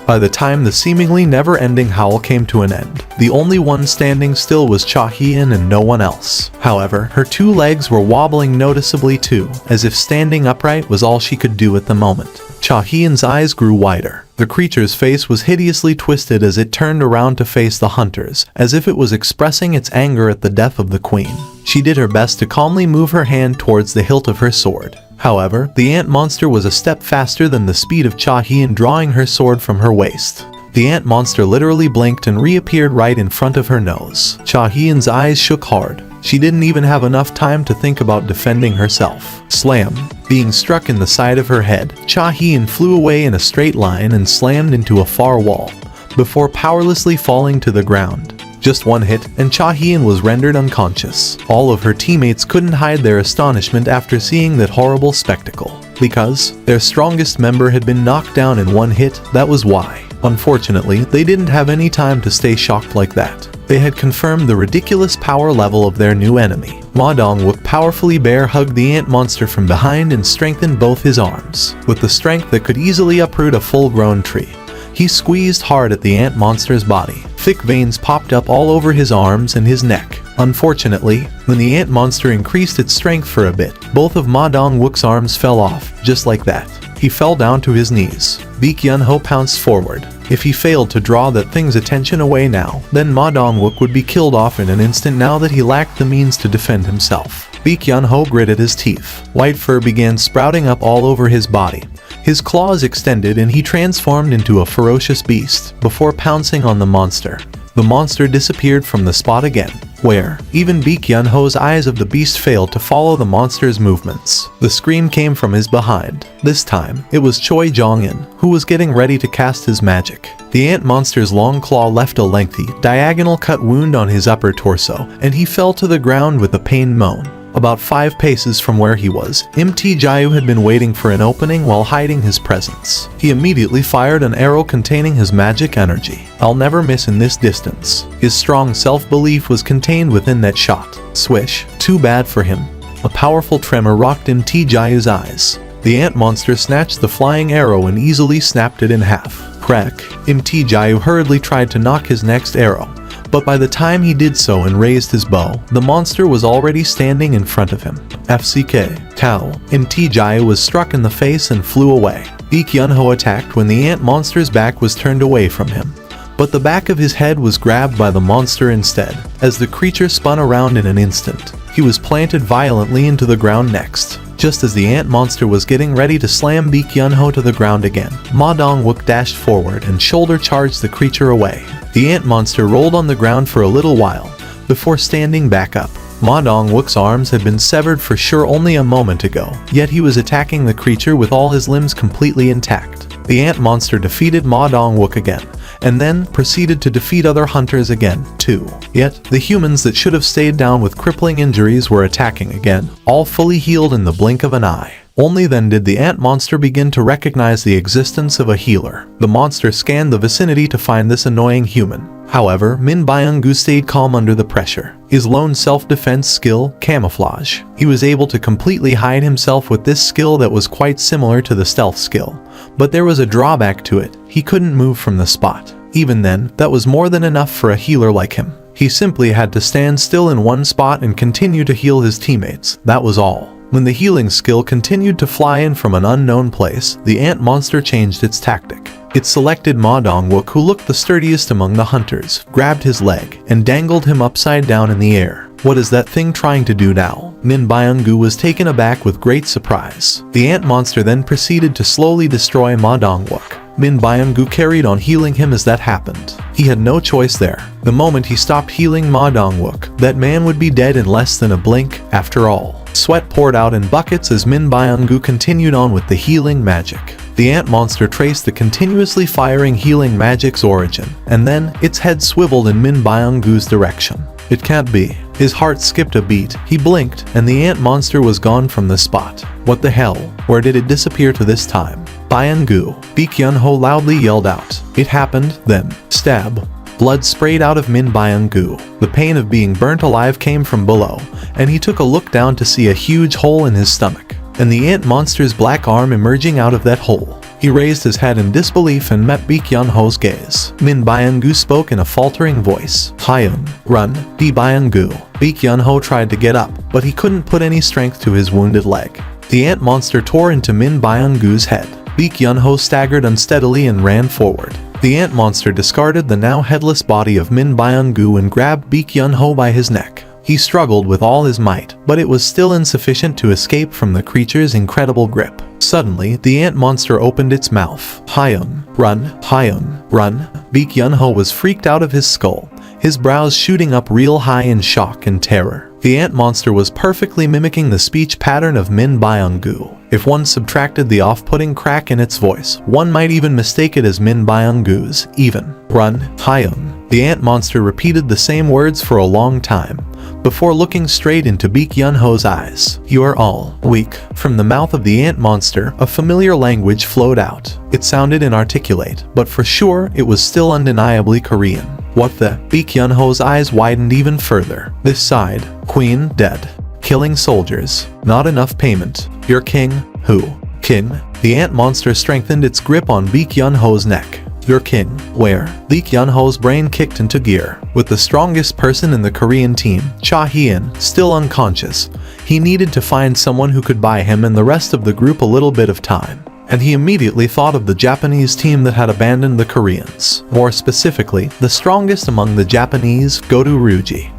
By the time the seemingly never-ending howl came to an end, the only one standing still was Cha Hien and no one else. However, her two legs were wobbling noticeably too, as if standing upright was all she could do at the moment. Cha Hien's eyes grew wider. The creature's face was hideously twisted as it turned around to face the hunters, as if it was expressing its anger at the death of the queen. She did her best to calmly move her hand towards the hilt of her sword. However, the ant monster was a step faster than the speed of Cha Hien drawing her sword from her waist. The ant monster literally blinked and reappeared right in front of her nose. Cha Hien's eyes shook hard. She didn't even have enough time to think about defending herself. Slam! Being struck in the side of her head, Cha Hien flew away in a straight line and slammed into a far wall, before powerlessly falling to the ground. Just one hit, and Cha Hien was rendered unconscious. All of her teammates couldn't hide their astonishment after seeing that horrible spectacle. Because their strongest member had been knocked down in one hit, that was why. Unfortunately, they didn't have any time to stay shocked like that. They had confirmed the ridiculous power level of their new enemy. Ma Dongwook powerfully bear hugged the ant monster from behind and strengthened both his arms. With the strength that could easily uproot a full-grown tree, he squeezed hard at the ant monster's body. Thick veins popped up all over his arms and his neck. Unfortunately, when the ant monster increased its strength for a bit, both of Ma Dongwook's arms fell off, just like that. He fell down to his knees. Baek Yun-ho pounced forward. If he failed to draw that thing's attention away now, then Ma Dongwook would be killed off in an instant now that he lacked the means to defend himself. Baek Yun-ho gritted his teeth. White fur began sprouting up all over his body. His claws extended and he transformed into a ferocious beast, before pouncing on the monster. The monster disappeared from the spot again, where even Baek Yun-ho's eyes of the beast failed to follow the monster's movements. The scream came from his behind. This time, it was Choi Jong-in, who was getting ready to cast his magic. The ant monster's long claw left a lengthy, diagonal cut wound on his upper torso, and he fell to the ground with a pained moan. About 5 paces from where he was, Mt. Jayu had been waiting for an opening while hiding his presence. He immediately fired an arrow containing his magic energy. I'll never miss in this distance. His strong self-belief was contained within that shot. Swish. Too bad for him. A powerful tremor rocked Mt. Jayu's eyes. The ant monster snatched the flying arrow and easily snapped it in half. Crack. Mt. Jayu hurriedly tried to knock his next arrow, but by the time he did so and raised his bow, the monster was already standing in front of him. FCK. Tao. Mt. Jayu was struck in the face and flew away. Baek Yun-ho attacked when the ant monster's back was turned away from him, but the back of his head was grabbed by the monster instead. As the creature spun around in an instant, he was planted violently into the ground next. Just as the ant monster was getting ready to slam Baek Yunho to the ground again, Ma Dong-wook dashed forward and shoulder charged the creature away. The ant monster rolled on the ground for a little while, before standing back up. Ma Dong-wook's arms had been severed for sure only a moment ago, yet he was attacking the creature with all his limbs completely intact. The ant monster defeated Ma Dong-wook again, and then proceeded to defeat other hunters again, too. Yet, the humans that should have stayed down with crippling injuries were attacking again, all fully healed in the blink of an eye. Only then did the ant monster begin to recognize the existence of a healer. The monster scanned the vicinity to find this annoying human. However, Min Byung-gu stayed calm under the pressure. His lone self-defense skill, camouflage. He was able to completely hide himself with this skill that was quite similar to the stealth skill. But there was a drawback to it. He couldn't move from the spot. Even then, that was more than enough for a healer like him. He simply had to stand still in one spot and continue to heal his teammates. That was all. When the healing skill continued to fly in from an unknown place, the ant monster changed its tactic. It selected Ma Dong-wook, who looked the sturdiest among the hunters, grabbed his leg, and dangled him upside down in the air. What is that thing trying to do now? Min Byung-gu was taken aback with great surprise. The ant monster then proceeded to slowly destroy Ma Dong-wook. Min Byung-gu carried on healing him as that happened. He had no choice there. The moment he stopped healing Ma Dong-wook, that man would be dead in less than a blink, after all. Sweat poured out in buckets as Min Byung-gu continued on with the healing magic. The ant monster traced the continuously firing healing magic's origin, and then its head swiveled in Min Byung-gu's direction. It can't be. His heart skipped a beat, he blinked, and the ant monster was gone from the spot. What the hell? Where did it disappear to this time? Byung-gu, Baek Yunho loudly yelled out. It happened, then. Stab. Blood sprayed out of Min Byung-gu. The pain of being burnt alive came from below, and he took a look down to see a huge hole in his stomach, and the ant monster's black arm emerging out of that hole. He raised his head in disbelief and met Baek Yunho's gaze. Min Byung-gu spoke in a faltering voice. Hyun, run, D Byung-gu. Baek Yunho tried to get up, but he couldn't put any strength to his wounded leg. The ant monster tore into Min Byung-gu's head. Baek Yunho staggered unsteadily and ran forward. The ant monster discarded the now headless body of Min Byung-gu and grabbed Baek Yunho by his neck. He struggled with all his might, but it was still insufficient to escape from the creature's incredible grip. Suddenly, the ant monster opened its mouth. Hyun, run, Hyun, run. Baek Yunho was freaked out of his skull, his brows shooting up real high in shock and terror. The ant monster was perfectly mimicking the speech pattern of Min Byung-gu. If one subtracted the off-putting crack in its voice, one might even mistake it as Min Byung-gu's. Even. Run, Hyun. The ant monster repeated the same words for a long time, before looking straight into Baek Yunho's eyes. You are all weak. From the mouth of the ant monster, a familiar language flowed out. It sounded inarticulate, but for sure it was still undeniably Korean. What the? Baek Yunho's eyes widened even further. This side. Queen, dead. Killing soldiers. Not enough payment. Your king? Who? King? The ant monster strengthened its grip on Baek Yunho's neck. Your king? Where? Baek Yunho's brain kicked into gear. With the strongest person in the Korean team, Cha Hyun, still unconscious, he needed to find someone who could buy him and the rest of the group a little bit of time. And he immediately thought of the Japanese team that had abandoned the Koreans. More specifically, the strongest among the Japanese, Goto Ryuji.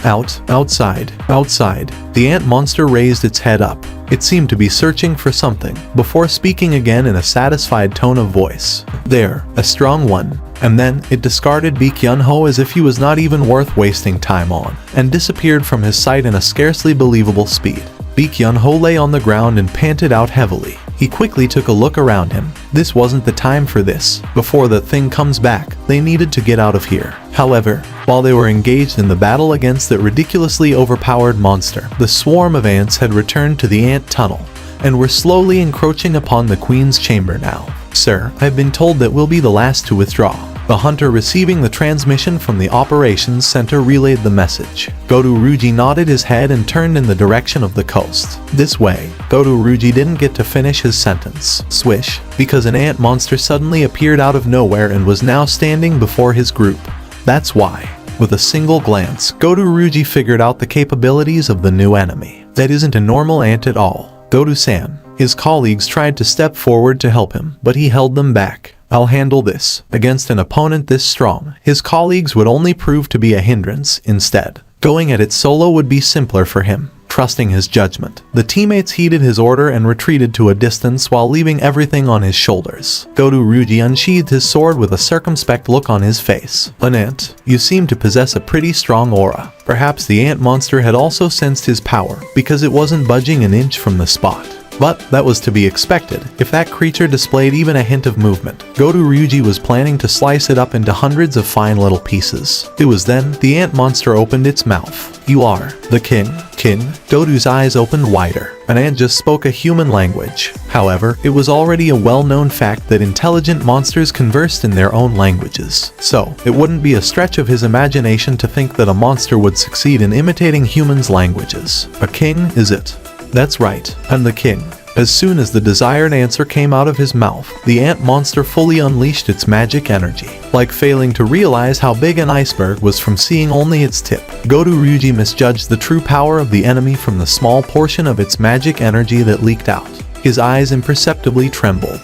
Outside. The ant monster raised its head up. It seemed to be searching for something, before speaking again in a satisfied tone of voice. There, a strong one. And then, it discarded Baek Yunho as if he was not even worth wasting time on, and disappeared from his sight in a scarcely believable speed. Baek Yunho lay on the ground and panted out heavily. He quickly took a look around him. This wasn't the time for this. Before the thing comes back, they needed to get out of here. However, while they were engaged in the battle against that ridiculously overpowered monster, the swarm of ants had returned to the ant tunnel, and were slowly encroaching upon the queen's chamber now. Sir, I've been told that we'll be the last to withdraw. The hunter receiving the transmission from the operations center relayed the message. Goto Ryuji nodded his head and turned in the direction of the coast. This way. Goto Ryuji didn't get to finish his sentence. Swish, because an ant monster suddenly appeared out of nowhere and was now standing before his group. That's why. With a single glance, Goto Ryuji figured out the capabilities of the new enemy. That isn't a normal ant at all. Goto-san. His colleagues tried to step forward to help him, but he held them back. I'll handle this. Against an opponent this strong, his colleagues would only prove to be a hindrance. Instead, going at it solo would be simpler for him. trusting his judgment. The teammates heeded his order and retreated to a distance while leaving everything on his shoulders. Goto Ryuji unsheathed his sword with a circumspect look on his face. "An ant, you seem to possess a pretty strong aura." Perhaps the ant monster had also sensed his power, because it wasn't budging an inch from the spot. But that was to be expected. If that creature displayed even a hint of movement, Goto Ryuji was planning to slice it up into hundreds of fine little pieces. It was then the ant monster opened its mouth. "You are the king?" "King?" Goto's eyes opened wider. An ant just spoke a human language. However, it was already a well-known fact that intelligent monsters conversed in their own languages. So, it wouldn't be a stretch of his imagination to think that a monster would succeed in imitating humans' languages. "A king, is it?" "That's right, I'm the king." As soon as the desired answer came out of his mouth, the ant monster fully unleashed its magic energy. Like failing to realize how big an iceberg was from seeing only its tip, Goto Ryuji misjudged the true power of the enemy from the small portion of its magic energy that leaked out. His eyes imperceptibly trembled.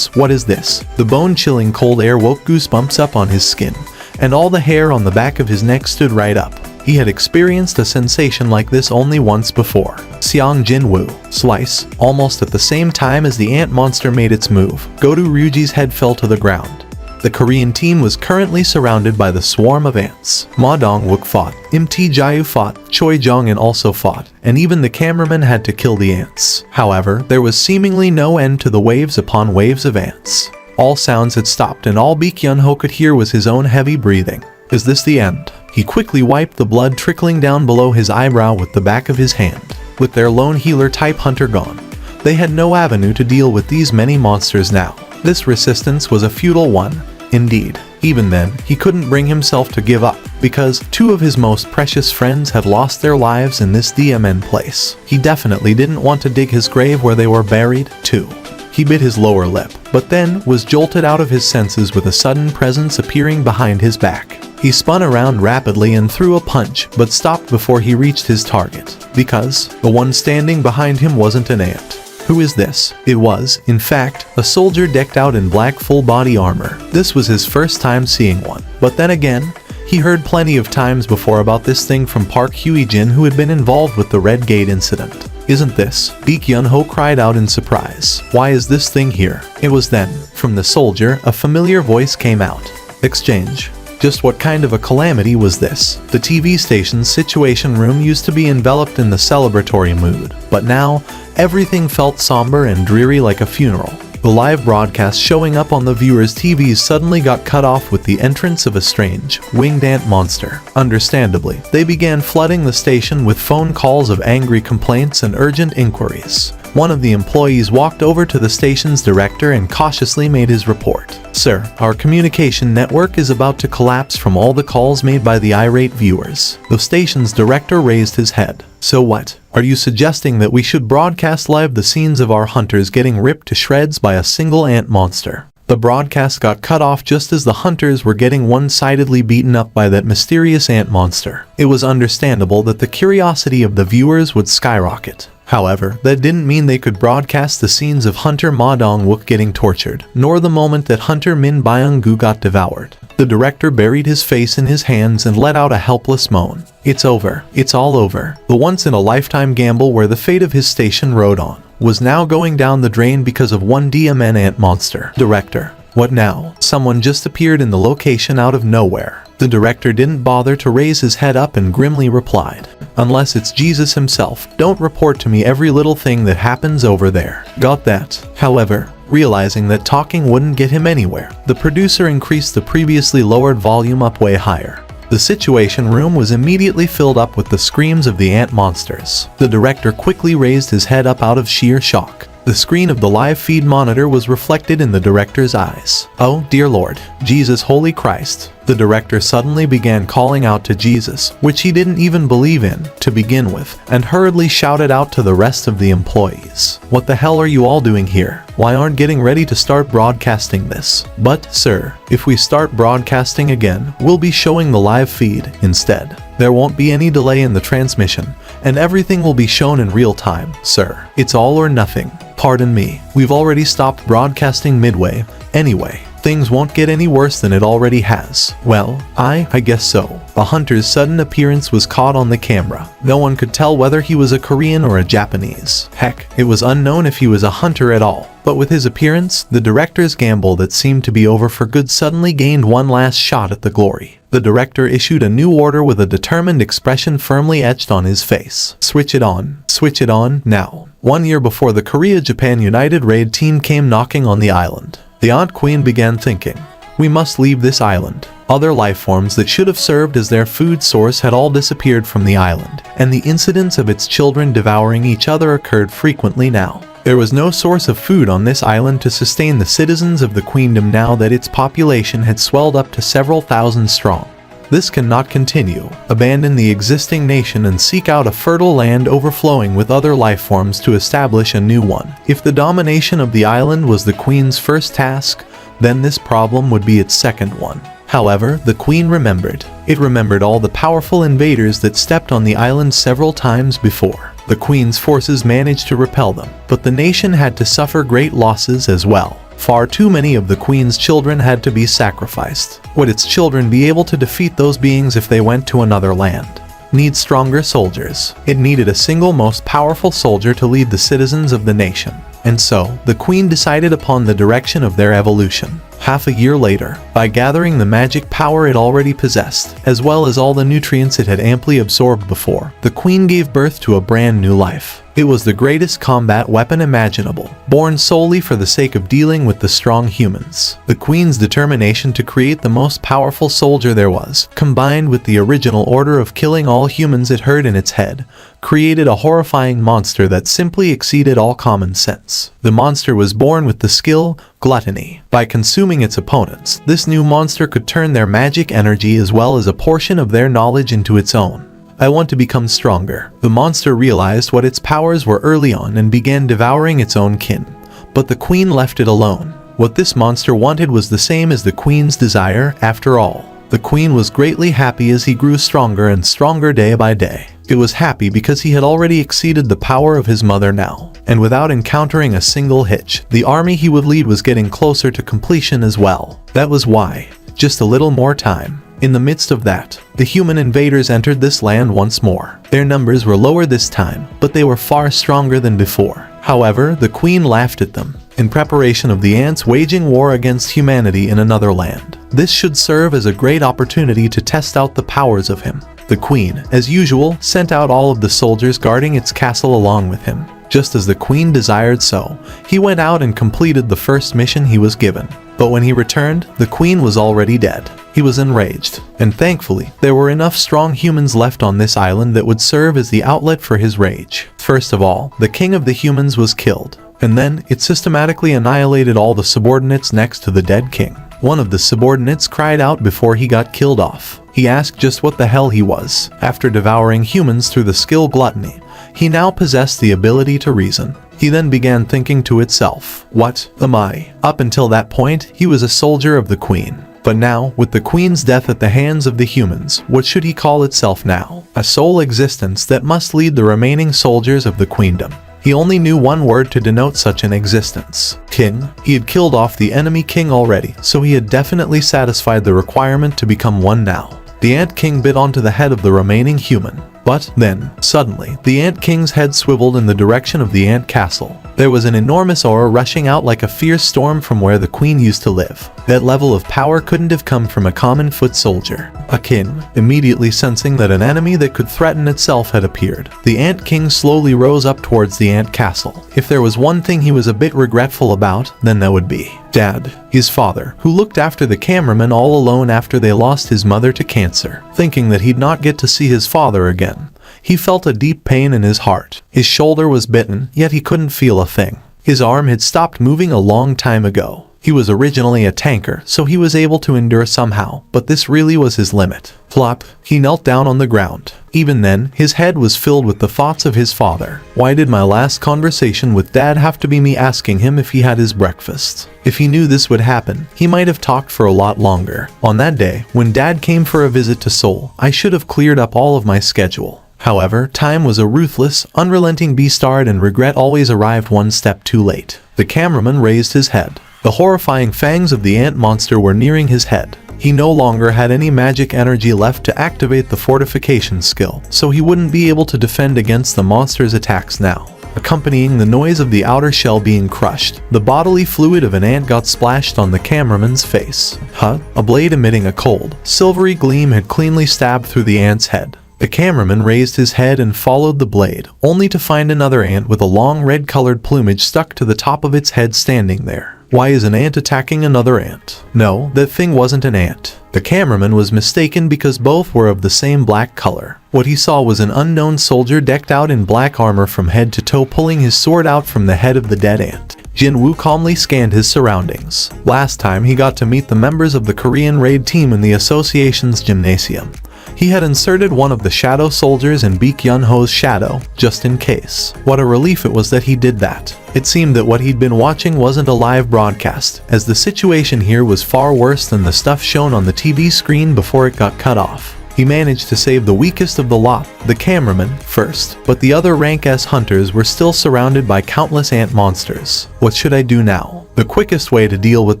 What is this? The bone-chilling cold air woke goosebumps up on his skin, and all the hair on the back of his neck stood right up. He had experienced a sensation like this only once before. Seong Jinwoo. Slice. Almost at the same time as the ant monster made its move, Goto Ryuji's head fell to the ground. The Korean team was currently surrounded by the swarm of ants. Ma Dong-wook fought, Im Tae-jae fought, Choi Jong-in also fought, and even the cameraman had to kill the ants. However, there was seemingly no end to the waves upon waves of ants. All sounds had stopped and all Baek Yun-ho could hear was his own heavy breathing. Is this the end? He quickly wiped the blood trickling down below his eyebrow with the back of his hand. With their lone healer-type hunter gone, they had no avenue to deal with these many monsters now. This resistance was a futile one, indeed. Even then, he couldn't bring himself to give up, because two of his most precious friends had lost their lives in this DMN place. He definitely didn't want to dig his grave where they were buried, too. He bit his lower lip, but then was jolted out of his senses with a sudden presence appearing behind his back. He spun around rapidly and threw a punch, but stopped before he reached his target, because the one standing behind him wasn't an ant. Who is this? It was, in fact, a soldier decked out in black full-body armor. This was his first time seeing one. But then again, he heard plenty of times before about this thing from Park Hye-jin, who had been involved with the Red Gate incident. Isn't this? Baek Yun-ho cried out in surprise. Why is this thing here? It was then, from the soldier, a familiar voice came out. Exchange. Just what kind of a calamity was this? The TV station's situation room used to be enveloped in the celebratory mood, but now, everything felt somber and dreary like a funeral. The live broadcast showing up on the viewers' TVs suddenly got cut off with the entrance of a strange, winged ant monster. Understandably, they began flooding the station with phone calls of angry complaints and urgent inquiries. One of the employees walked over to the station's director and cautiously made his report. "Sir, our communication network is about to collapse from all the calls made by the irate viewers." The station's director raised his head. "So what? Are you suggesting that we should broadcast live the scenes of our hunters getting ripped to shreds by a single ant monster?" The broadcast got cut off just as the hunters were getting one-sidedly beaten up by that mysterious ant monster. It was understandable that the curiosity of the viewers would skyrocket. However, that didn't mean they could broadcast the scenes of Hunter Ma Dong-wook getting tortured, nor the moment that Hunter Min Byung-gu got devoured. The director buried his face in his hands and let out a helpless moan. It's over. It's all over. The once-in-a-lifetime gamble where the fate of his station rode on was now going down the drain because of one DMN ant monster. Director. What now? Someone just appeared in the location out of nowhere. The director didn't bother to raise his head up and grimly replied, "Unless it's Jesus himself, don't report to me every little thing that happens over there." Got that? However, realizing that talking wouldn't get him anywhere, the producer increased the previously lowered volume up way higher. The situation room was immediately filled up with the screams of the ant monsters. The director quickly raised his head up out of sheer shock. The screen of the live feed monitor was reflected in the director's eyes. "Oh, dear Lord, Jesus Holy Christ." The director suddenly began calling out to Jesus, which he didn't even believe in, to begin with, and hurriedly shouted out to the rest of the employees. "What the hell are you all doing here? Why aren't getting ready to start broadcasting this?" "But, sir, if we start broadcasting again, we'll be showing the live feed instead. There won't be any delay in the transmission, and everything will be shown in real time, sir. It's all or nothing." "Pardon me, we've already stopped broadcasting midway, anyway." Things won't get any worse than it already has. Well, I guess so. The hunter's sudden appearance was caught on the camera. No one could tell whether he was a Korean or a Japanese. Heck, it was unknown if he was a hunter at all. But with his appearance, the director's gamble that seemed to be over for good suddenly gained one last shot at the glory. The director issued a new order with a determined expression firmly etched on his face. Switch it on, now. 1 year before the Korea-Japan United Raid team came knocking on the island, the Ant Queen began thinking, we must leave this island. Other life forms that should have served as their food source had all disappeared from the island, and the incidents of its children devouring each other occurred frequently now. There was no source of food on this island to sustain the citizens of the queendom now that its population had swelled up to several thousand strong. This cannot continue. Abandon the existing nation and seek out a fertile land overflowing with other life forms to establish a new one. If the domination of the island was the queen's first task, then this problem would be its second one. However, the queen remembered. It remembered all the powerful invaders that stepped on the island several times before. The queen's forces managed to repel them, but the nation had to suffer great losses as well. Far too many of the queen's children had to be sacrificed. Would its children be able to defeat those beings if they went to another land? Needs stronger soldiers. It needed a single most powerful soldier to lead the citizens of the nation. And so, the queen decided upon the direction of their evolution. Half a year later, by gathering the magic power it already possessed, as well as all the nutrients it had amply absorbed before, the queen gave birth to a brand new life. It was the greatest combat weapon imaginable, born solely for the sake of dealing with the strong humans. The queen's determination to create the most powerful soldier there was, combined with the original order of killing all humans it heard in its head, created a horrifying monster that simply exceeded all common sense. The monster was born with the skill, gluttony. By consuming its opponents, this new monster could turn their magic energy as well as a portion of their knowledge into its own. I want to become stronger. The monster realized what its powers were early on and began devouring its own kin. But the queen left it alone. What this monster wanted was the same as the queen's desire, after all. The queen was greatly happy as he grew stronger and stronger day by day. It was happy because he had already exceeded the power of his mother now, and without encountering a single hitch, the army he would lead was getting closer to completion as well. That was why. Just a little more time. In the midst of that, the human invaders entered this land once more. Their numbers were lower this time, but they were far stronger than before. However, the queen laughed at them, in preparation of the ants waging war against humanity in another land. This should serve as a great opportunity to test out the powers of him. The queen, as usual, sent out all of the soldiers guarding its castle along with him. Just as the queen desired so, he went out and completed the first mission he was given. But when he returned, the queen was already dead. He was enraged, and thankfully, there were enough strong humans left on this island that would serve as the outlet for his rage. First of all, the king of the humans was killed, and then it systematically annihilated all the subordinates next to the dead king. One of the subordinates cried out before he got killed off. He asked just what the hell he was. After devouring humans through the skill gluttony, he now possessed the ability to reason. He then began thinking to itself, what am I? Up until that point, he was a soldier of the queen. But now, with the queen's death at the hands of the humans, what should he call itself now? A sole existence that must lead the remaining soldiers of the queendom. He only knew one word to denote such an existence. King. He had killed off the enemy king already, so he had definitely satisfied the requirement to become one now. The Ant King bit onto the head of the remaining human. But then, suddenly, the Ant King's head swiveled in the direction of the Ant Castle. There was an enormous aura rushing out like a fierce storm from where the queen used to live. That level of power couldn't have come from a common foot soldier. A king, immediately sensing that an enemy that could threaten itself had appeared, the Ant King slowly rose up towards the Ant Castle. If there was one thing he was a bit regretful about, then that would be Dad, his father, who looked after the cameraman all alone after they lost his mother to cancer. Thinking that he'd not get to see his father again, he felt a deep pain in his heart. His shoulder was bitten, yet he couldn't feel a thing. His arm had stopped moving a long time ago. He was originally a tanker, so he was able to endure somehow, but this really was his limit. Flop, he knelt down on the ground. Even then, his head was filled with the thoughts of his father. Why did my last conversation with Dad have to be me asking him if he had his breakfast? If he knew this would happen, he might have talked for a lot longer. On that day, when Dad came for a visit to Seoul, I should have cleared up all of my schedule. However, time was a ruthless, unrelenting beastard and regret always arrived one step too late. The cameraman raised his head. The horrifying fangs of the ant monster were nearing his head. He no longer had any magic energy left to activate the fortification skill, so he wouldn't be able to defend against the monster's attacks now. Accompanying the noise of the outer shell being crushed, the bodily fluid of an ant got splashed on the cameraman's face. A blade emitting a cold, silvery gleam had cleanly stabbed through the ant's head. The cameraman raised his head and followed the blade, only to find another ant with a long red-colored plumage stuck to the top of its head standing there. Why is an ant attacking another ant? No, that thing wasn't an ant. The cameraman was mistaken because both were of the same black color. What he saw was an unknown soldier decked out in black armor from head to toe, pulling his sword out from the head of the dead ant. Jin-woo calmly scanned his surroundings. Last time he got to meet the members of the Korean raid team in the association's gymnasium. He had inserted one of the shadow soldiers in Baek Yun-ho's shadow, just in case. What a relief it was that he did that. It seemed that what he'd been watching wasn't a live broadcast, as the situation here was far worse than the stuff shown on the TV screen before it got cut off. He managed to save the weakest of the lot, the cameraman, first, but the other rank S hunters were still surrounded by countless ant monsters. What should I do now? The quickest way to deal with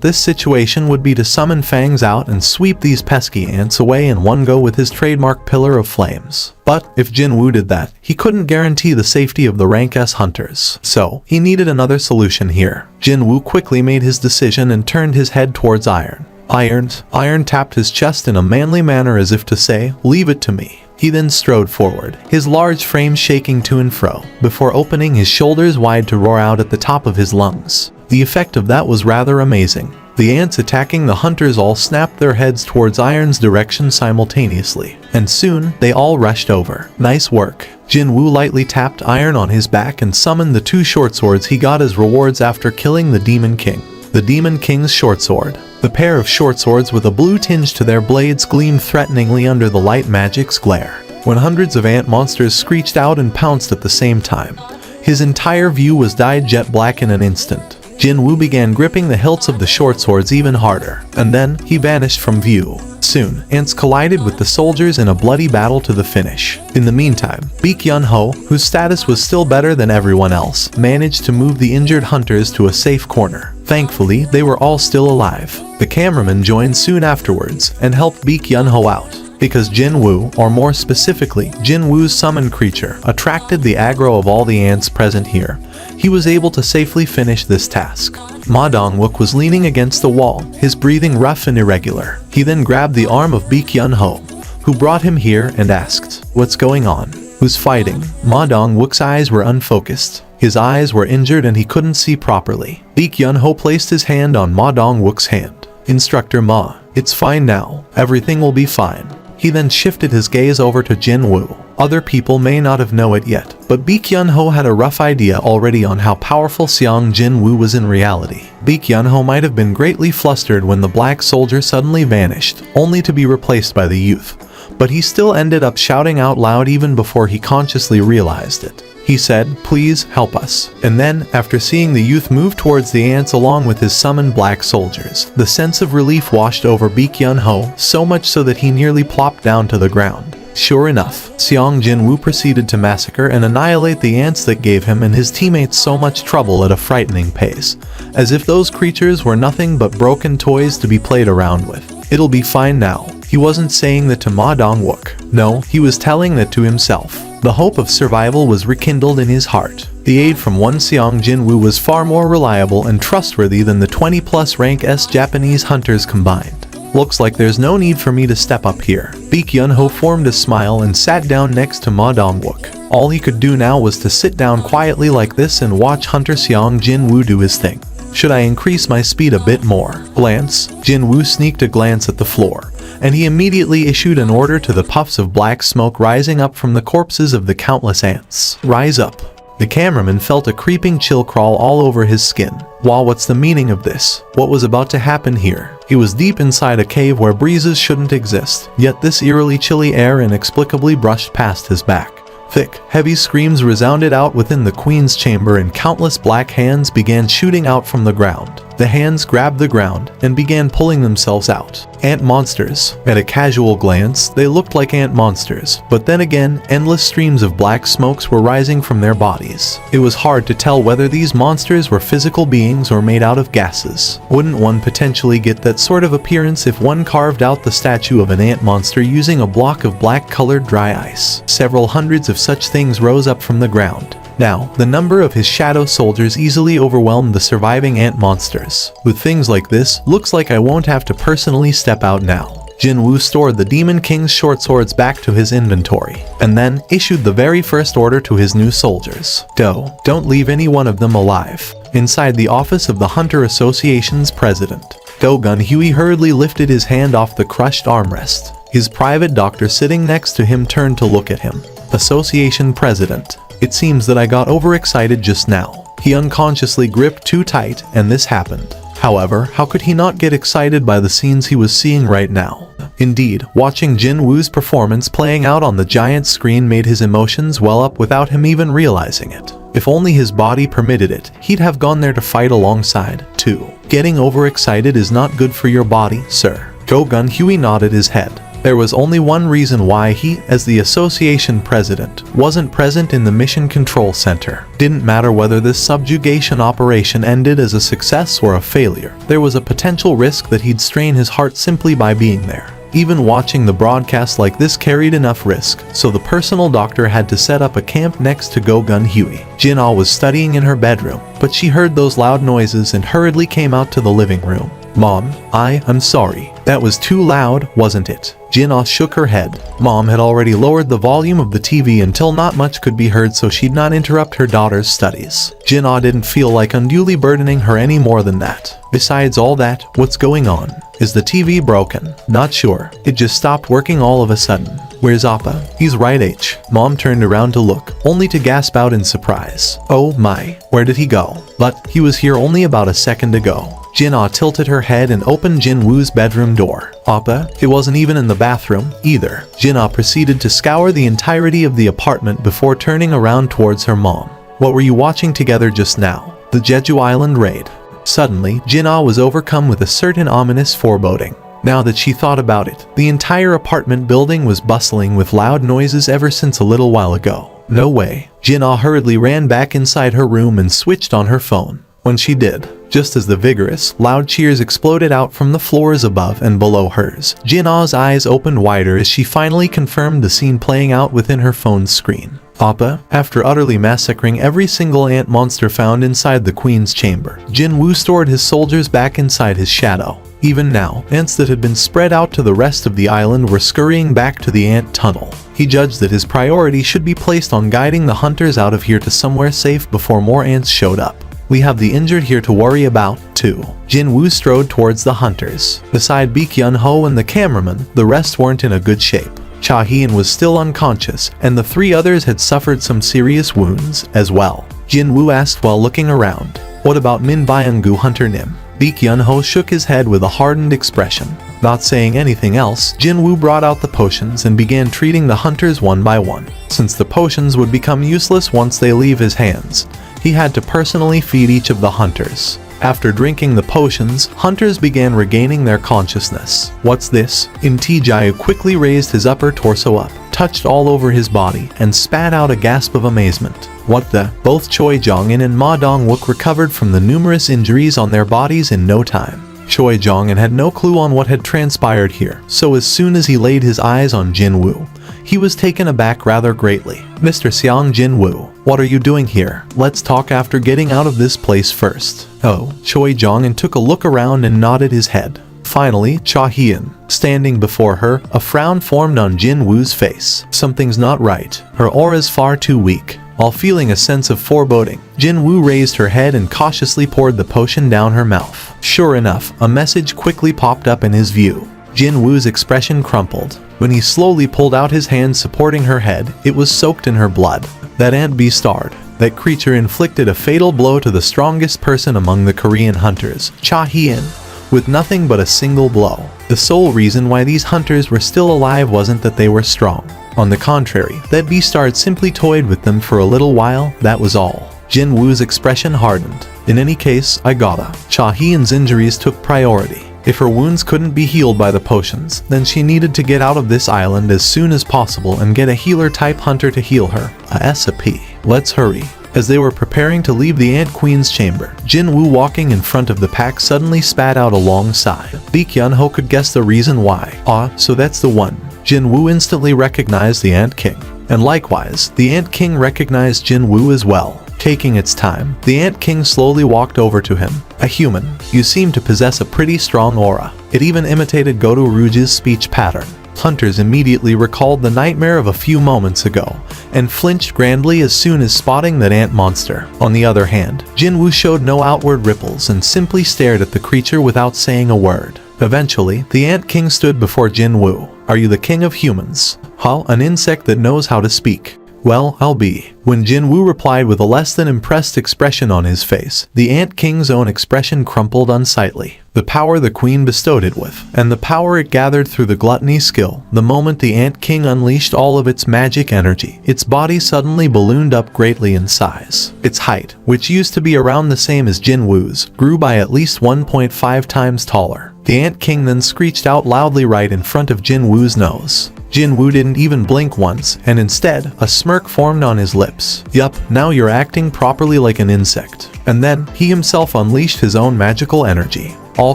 this situation would be to summon fangs out and sweep these pesky ants away in one go with his trademark pillar of flames. But if Jin-woo did that, he couldn't guarantee the safety of the rank S hunters, so he needed another solution here. Jin-woo quickly made his decision and turned his head towards Iron. Iron tapped his chest in a manly manner as if to say, "Leave it to me." He then strode forward, his large frame shaking to and fro, before opening his shoulders wide to roar out at the top of his lungs. The effect of that was rather amazing. The ants attacking the hunters all snapped their heads towards Iron's direction simultaneously, and soon they all rushed over. Nice work. Jin-woo lightly tapped Iron on his back and summoned the 2 short swords he got as rewards after killing the Demon King. The Demon King's short sword. The pair of short swords with a blue tinge to their blades gleamed threateningly under the light magic's glare. When hundreds of ant monsters screeched out and pounced at the same time, his entire view was dyed jet black in an instant. Jin-woo began gripping the hilts of the short swords even harder, and then he vanished from view. Soon, ants collided with the soldiers in a bloody battle to the finish. In the meantime, Baek Yun-ho, whose status was still better than everyone else, managed to move the injured hunters to a safe corner. Thankfully, they were all still alive. The cameraman joined soon afterwards and helped Baek Yun-ho out. Because Jin-woo, or more specifically, Jin-woo's summoned creature, attracted the aggro of all the ants present here, he was able to safely finish this task. Ma Dong-wook was leaning against the wall, his breathing rough and irregular. He then grabbed the arm of Baek Yun-ho, who brought him here, and asked, "What's going on? Who's fighting?" Ma Dong-wook's eyes were unfocused. His eyes were injured and he couldn't see properly. Baek Yun-ho placed his hand on Ma Dong-wook's hand. "Instructor Ma, it's fine now. Everything will be fine." He then shifted his gaze over to Jin-woo. Other people may not have known it yet, but Baek Yun-ho had a rough idea already on how powerful Seong Jin-woo was in reality. Baek Yun-ho might have been greatly flustered when the black soldier suddenly vanished, only to be replaced by the youth. But he still ended up shouting out loud even before he consciously realized it. He said, "Please help us." And then, after seeing the youth move towards the ants along with his summoned black soldiers, the sense of relief washed over Baek Yun-ho, so much so that he nearly plopped down to the ground. Sure enough, Seong Jin-woo proceeded to massacre and annihilate the ants that gave him and his teammates so much trouble at a frightening pace, as if those creatures were nothing but broken toys to be played around with. "It'll be fine now." He wasn't saying that to Ma Dong-wook. No, he was telling that to himself. The hope of survival was rekindled in his heart. The aid from one Seong Jin-woo was far more reliable and trustworthy than the 20+ rank S Japanese hunters combined. "Looks like there's no need for me to step up here." Baek Yun-ho formed a smile and sat down next to Ma Dong-wook. All he could do now was to sit down quietly like this and watch Hunter Seong Jin-woo do his thing. Should I increase my speed a bit more? Glance. Jin-woo sneaked a glance at the floor, and he immediately issued an order to the puffs of black smoke rising up from the corpses of the countless ants. "Rise up." The cameraman felt a creeping chill crawl all over his skin. Wow, what's the meaning of this? What was about to happen here? He was deep inside a cave where breezes shouldn't exist, yet this eerily chilly air inexplicably brushed past his back. Thick, heavy screams resounded out within the queen's chamber and countless black hands began shooting out from the ground. The hands grabbed the ground and began pulling themselves out. Ant monsters. At a casual glance, they looked like ant monsters, but then again, endless streams of black smokes were rising from their bodies. It was hard to tell whether these monsters were physical beings or made out of gases. Wouldn't one potentially get that sort of appearance if one carved out the statue of an ant monster using a block of black-colored dry ice? Several hundreds of such things rose up from the ground. Now, the number of his shadow soldiers easily overwhelmed the surviving ant monsters. With things like this, looks like I won't have to personally step out now. Jinwoo stored the Demon King's short swords back to his inventory, and then issued the very first order to his new soldiers. Don't leave any one of them alive. Inside the office of the Hunter Association's president, Go-Gun Huey hurriedly lifted his hand off the crushed armrest. His private doctor sitting next to him turned to look at him. Association President. It seems that I got overexcited just now. He unconsciously gripped too tight, and this happened. However, how could he not get excited by the scenes he was seeing right now? Indeed, watching Jinwoo's performance playing out on the giant screen made his emotions well up without him even realizing it. If only his body permitted it, he'd have gone there to fight alongside, too. Getting overexcited is not good for your body, sir. Go-Gun Huey nodded his head. There was only one reason why he, as the association president, wasn't present in the Mission Control Center. Didn't matter whether this subjugation operation ended as a success or a failure. There was a potential risk that he'd strain his heart simply by being there. Even watching the broadcast like this carried enough risk, so the personal doctor had to set up a camp next to Go-Gun Huey. Jin-Ah was studying in her bedroom, but she heard those loud noises and hurriedly came out to the living room. Mom, I'm sorry. That was too loud, wasn't it? Jin-Ah shook her head. Mom had already lowered the volume of the TV until not much could be heard so she'd not interrupt her daughter's studies. Jin-Ah didn't feel like unduly burdening her any more than that. Besides all that, what's going on? Is the TV broken? Not sure. It just stopped working all of a sudden. Where's Appa? He's right, H. Mom turned around to look, only to gasp out in surprise. Oh my, where did he go? But he was here only about a second ago. Jin-Ah tilted her head and opened Jinwoo's bedroom door. Appa, it wasn't even in the bathroom, either. Jin-Ah proceeded to scour the entirety of the apartment before turning around towards her mom. What were you watching together just now? The Jeju Island raid. Suddenly, Jin-Ah was overcome with a certain ominous foreboding. Now that she thought about it, the entire apartment building was bustling with loud noises ever since a little while ago. No way. Jin-Ah hurriedly ran back inside her room and switched on her phone. When she did, just as the vigorous, loud cheers exploded out from the floors above and below hers, Jin-Ah's eyes opened wider as she finally confirmed the scene playing out within her phone's screen. Appa, after utterly massacring every single ant monster found inside the Queen's chamber, Jinwoo stored his soldiers back inside his shadow. Even now, ants that had been spread out to the rest of the island were scurrying back to the ant tunnel. He judged that his priority should be placed on guiding the hunters out of here to somewhere safe before more ants showed up. We have the injured here to worry about, too. Jinwoo strode towards the hunters. Beside Baek-Yun-ho and the cameraman, the rest weren't in a good shape. Cha-Hien was still unconscious, and the three others had suffered some serious wounds, as well. Jinwoo asked while looking around. What about Min Byung-gu Hunter Nim? Baek-Yun-ho shook his head with a hardened expression. Not saying anything else, Jinwoo brought out the potions and began treating the hunters one by one. Since the potions would become useless once they leave his hands, he had to personally feed each of the hunters. After drinking the potions, hunters began regaining their consciousness. What's this? Jae quickly raised his upper torso up, touched all over his body, and spat out a gasp of amazement. What the? Both Choi Jong-in and Ma Dong-wook recovered from the numerous injuries on their bodies in no time. Choi Jong-in had no clue on what had transpired here, so as soon as he laid his eyes on Jinwoo, he was taken aback rather greatly. Mr. Seong Jinwoo, what are you doing here? Let's talk after getting out of this place first. Oh, Choi Jong-in took a look around and nodded his head. Finally, Cha-Hien, standing before her, a frown formed on Jinwoo's face. Something's not right. Her aura's far too weak. While feeling a sense of foreboding, Jinwoo raised her head and cautiously poured the potion down her mouth. Sure enough, a message quickly popped up in his view. Jinwoo's expression crumpled. When he slowly pulled out his hand supporting her head, it was soaked in her blood. That ant beast-starred. That creature inflicted a fatal blow to the strongest person among the Korean hunters, Cha-Hien, with nothing but a single blow. The sole reason why these hunters were still alive wasn't that they were strong. On the contrary, that beast-starred simply toyed with them for a little while, that was all. Jinwoo's expression hardened. In any case, I gotta. Cha-Hyeon's injuries took priority. If her wounds couldn't be healed by the potions, then she needed to get out of this island as soon as possible and get a healer-type hunter to heal her. A SAP. Let's hurry. As they were preparing to leave the Ant Queen's chamber, Jin-Woo walking in front of the pack suddenly spat out a long sigh. Lee Kyun-ho could guess the reason why. So that's the one. Jin-Woo instantly recognized the Ant King. And likewise, the Ant King recognized Jin-Woo as well. Taking its time, the Ant King slowly walked over to him. A human, you seem to possess a pretty strong aura. It even imitated Goto Ryuji's speech pattern. Hunters immediately recalled the nightmare of a few moments ago, and flinched grandly as soon as spotting that ant monster. On the other hand, Jin-Woo showed no outward ripples and simply stared at the creature without saying a word. Eventually, the Ant King stood before Jin-Woo. Are you the king of humans? An insect that knows how to speak. Well, I'll be. When Jin-Woo replied with a less than impressed expression on his face, the Ant King's own expression crumpled unsightly. The power the queen bestowed it with, and the power it gathered through the gluttony skill. The moment the Ant King unleashed all of its magic energy, its body suddenly ballooned up greatly in size. Its height, which used to be around the same as Jin-Woo's, grew by at least 1.5 times taller. The Ant King then screeched out loudly right in front of Jin-Woo's nose. Jin-Woo didn't even blink once, and instead, a smirk formed on his lips. Yup, now you're acting properly like an insect. And then, he himself unleashed his own magical energy. All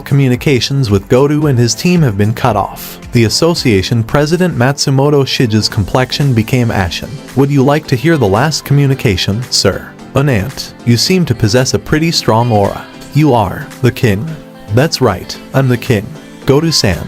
communications with Goto and his team have been cut off. The association president Matsumoto Shige's complexion became ashen. Would you like to hear the last communication, sir? An ant. You seem to possess a pretty strong aura. You are the king. That's right, I'm the king. Goto-san.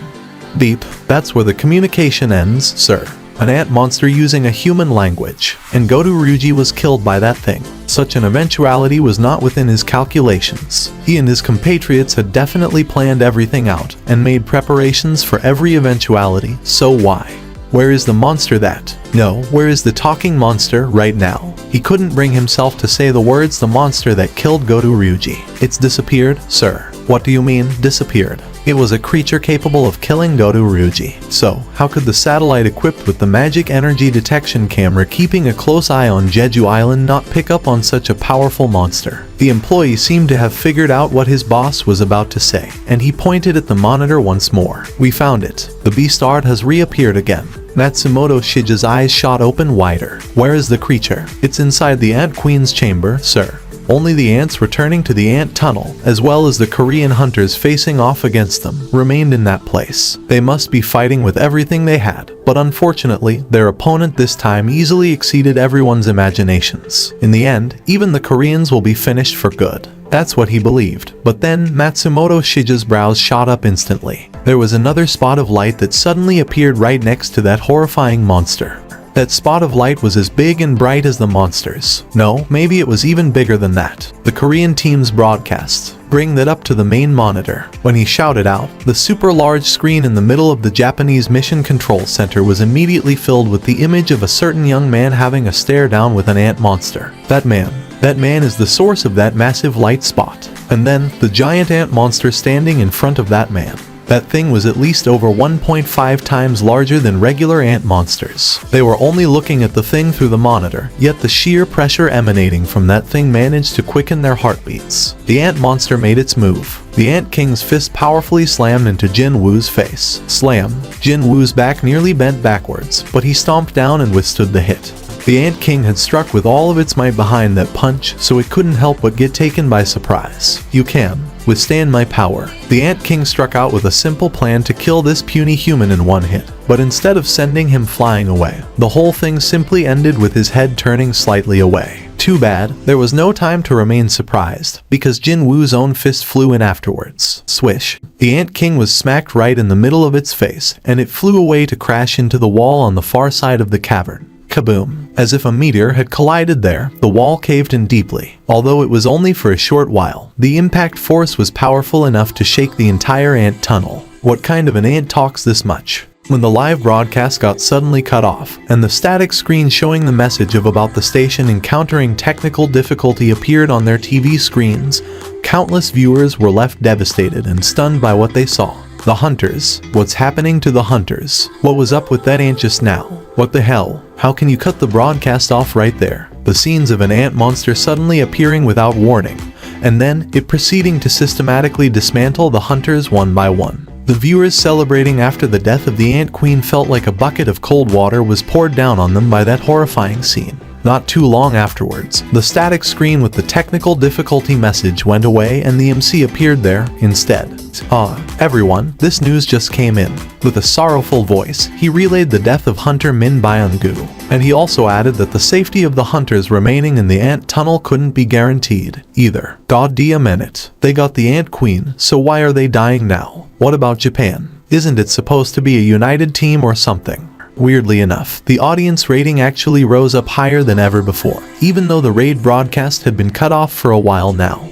Beep, that's where the communication ends, sir. An ant monster using a human language, and Goto Ryuji was killed by that thing. Such an eventuality was not within his calculations. He and his compatriots had definitely planned everything out, and made preparations for every eventuality, so why? Where is the monster that? No, where is the talking monster right now? He couldn't bring himself to say the words the monster that killed Goto Ryuji. It's disappeared, sir. What do you mean, disappeared? It was a creature capable of killing Goto Ryuji. So, how could the satellite equipped with the magic energy detection camera keeping a close eye on Jeju Island not pick up on such a powerful monster? The employee seemed to have figured out what his boss was about to say, and he pointed at the monitor once more. We found it. The beast art has reappeared again. Matsumoto Shige's eyes shot open wider. Where is the creature? It's inside the Ant Queen's chamber, sir. Only the ants returning to the ant tunnel, as well as the Korean hunters facing off against them, remained in that place. They must be fighting with everything they had, but unfortunately, their opponent this time easily exceeded everyone's imaginations. In the end, even the Koreans will be finished for good. That's what he believed. But then, Matsumoto Shige's brows shot up instantly. There was another spot of light that suddenly appeared right next to that horrifying monster. That spot of light was as big and bright as the monsters. No, maybe it was even bigger than that. The Korean team's broadcast. Bring that up to the main monitor. When he shouted out, the super large screen in the middle of the Japanese Mission Control Center was immediately filled with the image of a certain young man having a stare down with an ant monster. That man is the source of that massive light spot. And then, the giant ant monster standing in front of that man. That thing was at least over 1.5 times larger than regular ant monsters. They were only looking at the thing through the monitor, yet the sheer pressure emanating from that thing managed to quicken their heartbeats. The ant monster made its move. The Ant King's fist powerfully slammed into Jin-Woo's face. Slam. Jin-Woo's back nearly bent backwards, but he stomped down and withstood the hit. The Ant King had struck with all of its might behind that punch, so it couldn't help but get taken by surprise. You can withstand my power. The Ant King struck out with a simple plan to kill this puny human in one hit. But instead of sending him flying away, the whole thing simply ended with his head turning slightly away. Too bad, there was no time to remain surprised, because Jin-Woo's own fist flew in afterwards. Swish. The Ant King was smacked right in the middle of its face, and it flew away to crash into the wall on the far side of the cavern. Kaboom. As if a meteor had collided there, the wall caved in deeply. Although it was only for a short while, the impact force was powerful enough to shake the entire ant tunnel. What kind of an ant talks this much? When the live broadcast got suddenly cut off, and the static screen showing the message of about the station encountering technical difficulty appeared on their TV screens, countless viewers were left devastated and stunned by what they saw. The hunters. What's happening to the hunters? What was up with that ant just now? What the hell? How can you cut the broadcast off right there? The scenes of an ant monster suddenly appearing without warning, and then it proceeding to systematically dismantle the hunters one by one. The viewers celebrating after the death of the Ant Queen felt like a bucket of cold water was poured down on them by that horrifying scene. Not too long afterwards, the static screen with the technical difficulty message went away and the MC appeared there instead. Everyone, this news just came in. With a sorrowful voice, he relayed the death of Hunter Min Byung-gu, and he also added that the safety of the hunters remaining in the ant tunnel couldn't be guaranteed either. God damn it. They got the Ant Queen, so why are they dying now? What about Japan? Isn't it supposed to be a united team or something? Weirdly enough, the audience rating actually rose up higher than ever before, even though the raid broadcast had been cut off for a while now.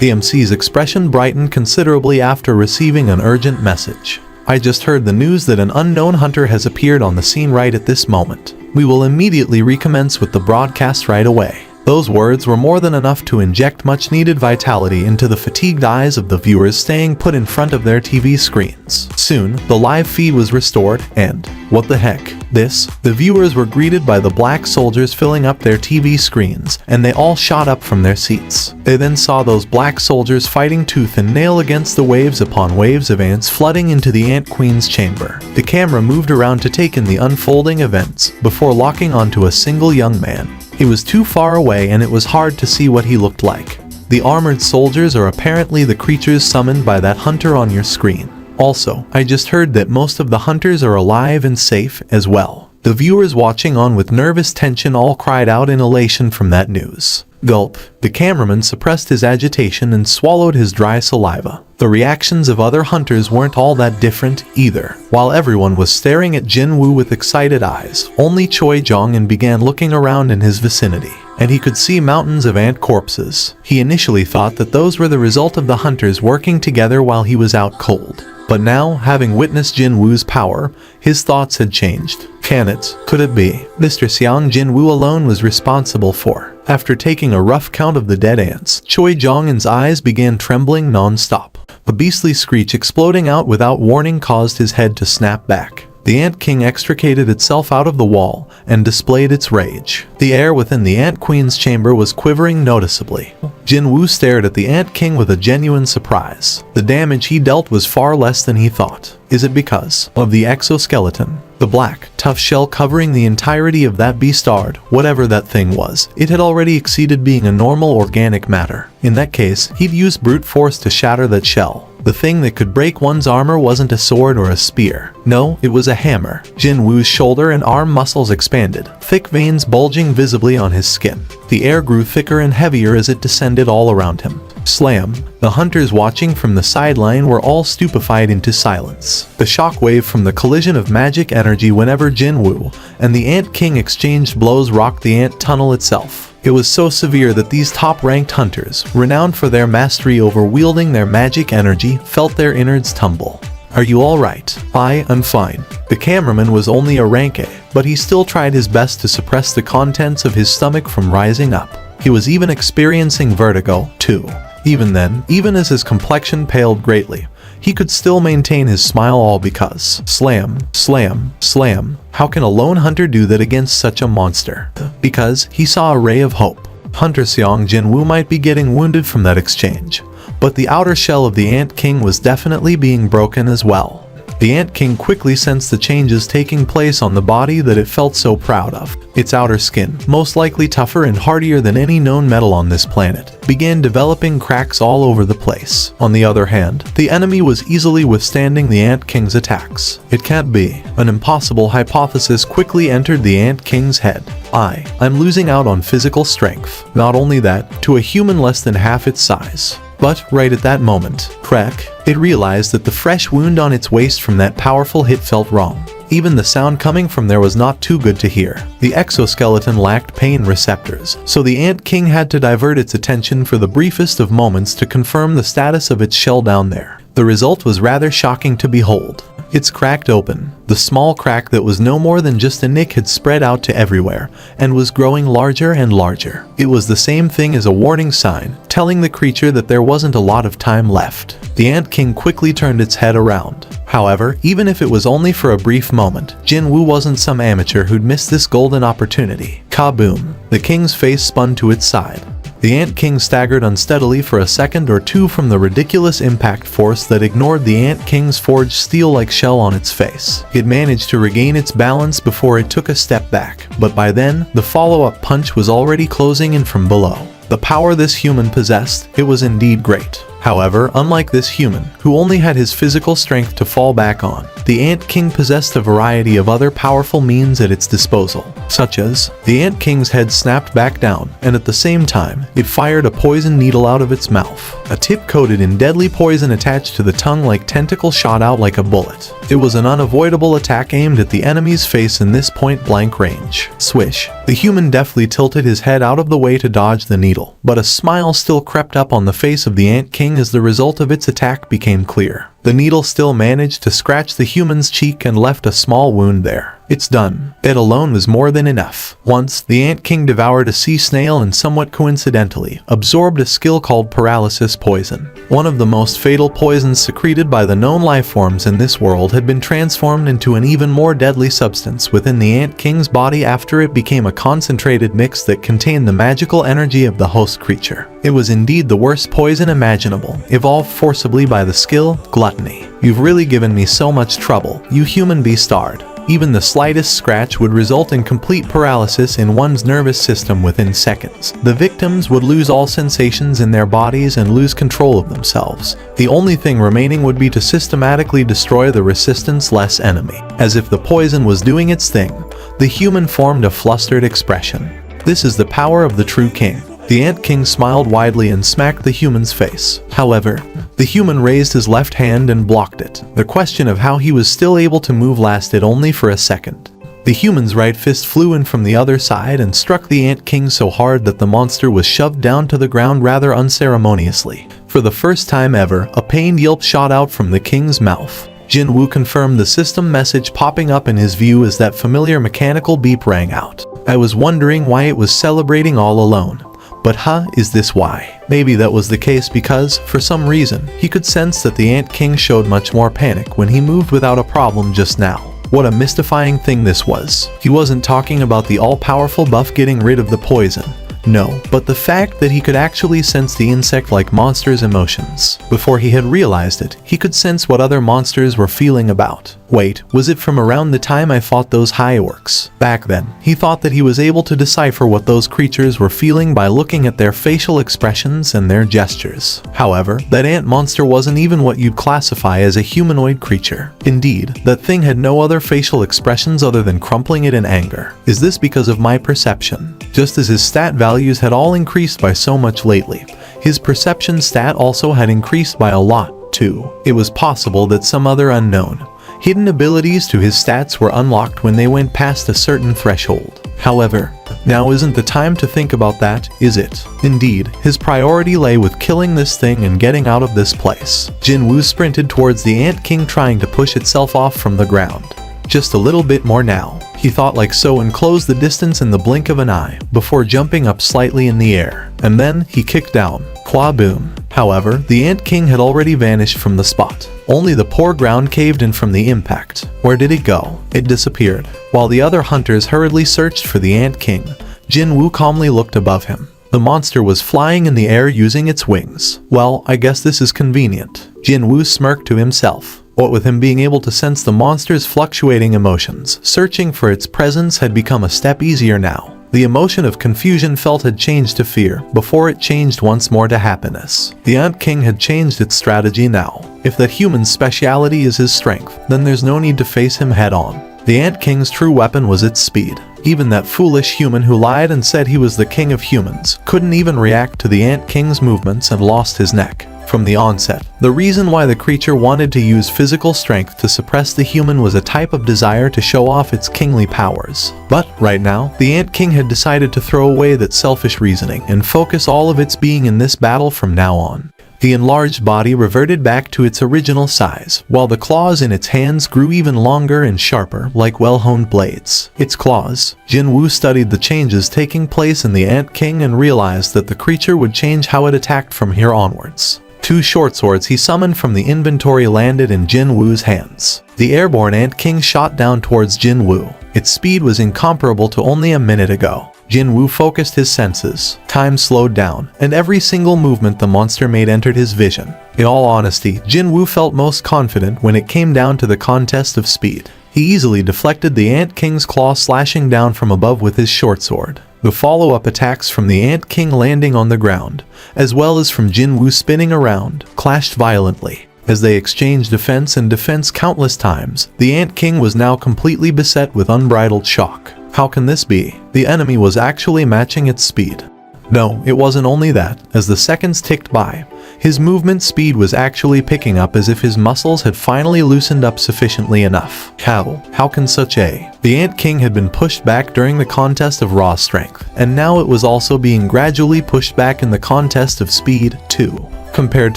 The MC's expression brightened considerably after receiving an urgent message. I just heard the news that an unknown hunter has appeared on the scene right at this moment. We will immediately recommence with the broadcast right away. Those words were more than enough to inject much-needed vitality into the fatigued eyes of the viewers staying put in front of their TV screens. Soon, the live feed was restored, and, what the heck, the viewers were greeted by the black soldiers filling up their TV screens, and they all shot up from their seats. They then saw those black soldiers fighting tooth and nail against the waves upon waves of ants flooding into the Ant Queen's chamber. The camera moved around to take in the unfolding events, before locking onto a single young man. He was too far away and it was hard to see what he looked like. The armored soldiers are apparently the creatures summoned by that hunter on your screen. Also, I just heard that most of the hunters are alive and safe as well. The viewers watching on with nervous tension all cried out in elation from that news. Gulp. The cameraman suppressed his agitation and swallowed his dry saliva. The reactions of other hunters weren't all that different either. While everyone was staring at Jinwoo with excited eyes, only Choi Jong-un began looking around in his vicinity, and he could see mountains of ant corpses. He initially thought that those were the result of the hunters working together while he was out cold. But now, having witnessed Jinwoo's power, his thoughts had changed. Could it be? Mr. Xiang Jinwoo alone was responsible for. After taking a rough count of the dead ants, Choi Jong-un's eyes began trembling non-stop. A beastly screech exploding out without warning caused his head to snap back. The Ant King extricated itself out of the wall and displayed its rage. The air within the Ant Queen's chamber was quivering noticeably. Jinwoo stared at the Ant King with a genuine surprise. The damage he dealt was far less than he thought. Is it because of the exoskeleton? The black, tough shell covering the entirety of that beastard, whatever that thing was, it had already exceeded being a normal organic matter. In that case, he'd use brute force to shatter that shell. The thing that could break one's armor wasn't a sword or a spear. No, it was a hammer. Jinwoo's shoulder and arm muscles expanded, thick veins bulging visibly on his skin. The air grew thicker and heavier as it descended all around him. Slam. The hunters watching from the sideline were all stupefied into silence. The shockwave from the collision of magic energy whenever Jinwoo and the Ant King exchanged blows rocked the ant tunnel itself. It was so severe that these top-ranked hunters, renowned for their mastery over wielding their magic energy, felt their innards tumble. Are you alright? I'm fine. The cameraman was only a rank A, but he still tried his best to suppress the contents of his stomach from rising up. He was even experiencing vertigo, too. Even then, even as his complexion paled greatly, he could still maintain his smile, all because slam, slam, slam. How can a lone hunter do that against such a monster? Because he saw a ray of hope. Hunter Xiang Jinwoo might be getting wounded from that exchange, but the outer shell of the Ant King was definitely being broken as well. The Ant King quickly sensed the changes taking place on the body that it felt so proud of. Its outer skin, most likely tougher and hardier than any known metal on this planet, began developing cracks all over the place. On the other hand, the enemy was easily withstanding the Ant King's attacks. It can't be. An impossible hypothesis quickly entered the Ant King's head. I'm losing out on physical strength. Not only that, to a human less than half its size. But right at that moment, crack, it realized that the fresh wound on its waist from that powerful hit felt wrong. Even the sound coming from there was not too good to hear. The exoskeleton lacked pain receptors, so the Ant King had to divert its attention for the briefest of moments to confirm the status of its shell down there. The result was rather shocking to behold. It's cracked open. The small crack that was no more than just a nick had spread out to everywhere, and was growing larger and larger. It was the same thing as a warning sign, telling the creature that there wasn't a lot of time left. The Ant King quickly turned its head around. However, even if it was only for a brief moment, Jinwoo wasn't some amateur who'd missed this golden opportunity. Kaboom! The king's face spun to its side. The Ant King staggered unsteadily for a second or two from the ridiculous impact force that ignored the Ant King's forged steel-like shell on its face. It managed to regain its balance before it took a step back, but by then, the follow-up punch was already closing in from below. The power this human possessed, it was indeed great. However, unlike this human, who only had his physical strength to fall back on, the Ant King possessed a variety of other powerful means at its disposal, such as, the Ant King's head snapped back down, and at the same time, it fired a poison needle out of its mouth. A tip coated in deadly poison attached to the tongue like tentacle shot out like a bullet. It was an unavoidable attack aimed at the enemy's face in this point-blank range. Swish. The human deftly tilted his head out of the way to dodge the needle, but a smile still crept up on the face of the Ant King as the result of its attack became clear. The needle still managed to scratch the human's cheek and left a small wound there. It's done. It alone was more than enough. Once, the Ant King devoured a sea snail and somewhat coincidentally, absorbed a skill called paralysis poison. One of the most fatal poisons secreted by the known lifeforms in this world had been transformed into an even more deadly substance within the Ant King's body after it became a concentrated mix that contained the magical energy of the host creature. It was indeed the worst poison imaginable, evolved forcibly by the skill, gluttony. You've really given me so much trouble, you human bastard. Even the slightest scratch would result in complete paralysis in one's nervous system within seconds. The victims would lose all sensations in their bodies and lose control of themselves. The only thing remaining would be to systematically destroy the resistance-less enemy. As if the poison was doing its thing, the human formed a flustered expression. This is the power of the true king. The Ant King smiled widely and smacked the human's face. However, the human raised his left hand and blocked it. The question of how he was still able to move lasted only for a second. The human's right fist flew in from the other side and struck the Ant King so hard that the monster was shoved down to the ground rather unceremoniously. For the first time ever, a pained yelp shot out from the king's mouth. Jinwoo confirmed the system message popping up in his view as that familiar mechanical beep rang out. I was wondering why it was celebrating all alone. But is this why? Maybe that was the case because, for some reason, he could sense that the Ant King showed much more panic when he moved without a problem just now. What a mystifying thing this was. He wasn't talking about the all-powerful buff getting rid of the poison. No, but the fact that he could actually sense the insect-like monster's emotions. Before he had realized it, he could sense what other monsters were feeling about. Wait, was it from around the time I fought those high orcs? Back then, he thought that he was able to decipher what those creatures were feeling by looking at their facial expressions and their gestures. However, that ant monster wasn't even what you'd classify as a humanoid creature. Indeed, that thing had no other facial expressions other than crumpling it in anger. Is this because of my perception? Just as his stat values had all increased by so much lately, his perception stat also had increased by a lot, too. It was possible that some other unknown, hidden abilities to his stats were unlocked when they went past a certain threshold. However, now isn't the time to think about that, is it? Indeed, his priority lay with killing this thing and getting out of this place. Jinwoo sprinted towards the Ant King trying to push itself off from the ground. Just a little bit more now, he thought like so and closed the distance in the blink of an eye, before jumping up slightly in the air. And then, he kicked down. Qua boom. However, the Ant King had already vanished from the spot. Only the poor ground caved in from the impact. Where did it go? It disappeared. While the other hunters hurriedly searched for the Ant King, Jinwoo calmly looked above him. The monster was flying in the air using its wings. Well, I guess this is convenient. Jinwoo smirked to himself. What with him being able to sense the monster's fluctuating emotions, searching for its presence had become a step easier now. The emotion of confusion felt had changed to fear, before it changed once more to happiness. The Ant King had changed its strategy now. If that human's speciality is his strength, then there's no need to face him head on. The Ant King's true weapon was its speed. Even that foolish human who lied and said he was the king of humans couldn't even react to the Ant King's movements and lost his neck. From the onset, the reason why the creature wanted to use physical strength to suppress the human was a type of desire to show off its kingly powers. But, right now, the Ant King had decided to throw away that selfish reasoning and focus all of its being in this battle from now on. The enlarged body reverted back to its original size, while the claws in its hands grew even longer and sharper, like well-honed blades. Its claws. Jinwoo studied the changes taking place in the Ant King and realized that the creature would change how it attacked from here onwards. 2 short swords he summoned from the inventory landed in Jinwoo's hands. The airborne Ant King shot down towards Jinwoo. Its speed was incomparable to only a minute ago. Jinwoo focused his senses. Time slowed down, and every single movement the monster made entered his vision. In all honesty, Jinwoo felt most confident when it came down to the contest of speed. He easily deflected the Ant King's claw slashing down from above with his short sword. The follow-up attacks from the Ant King landing on the ground, as well as from Jinwoo spinning around, clashed violently. As they exchanged defense and defense countless times, the Ant King was now completely beset with unbridled shock. How can this be? The enemy was actually matching its speed. No, it wasn't only that. As the seconds ticked by, his movement speed was actually picking up as if his muscles had finally loosened up sufficiently enough. How can such a? The Ant King had been pushed back during the contest of raw strength, and now it was also being gradually pushed back in the contest of speed, too. Compared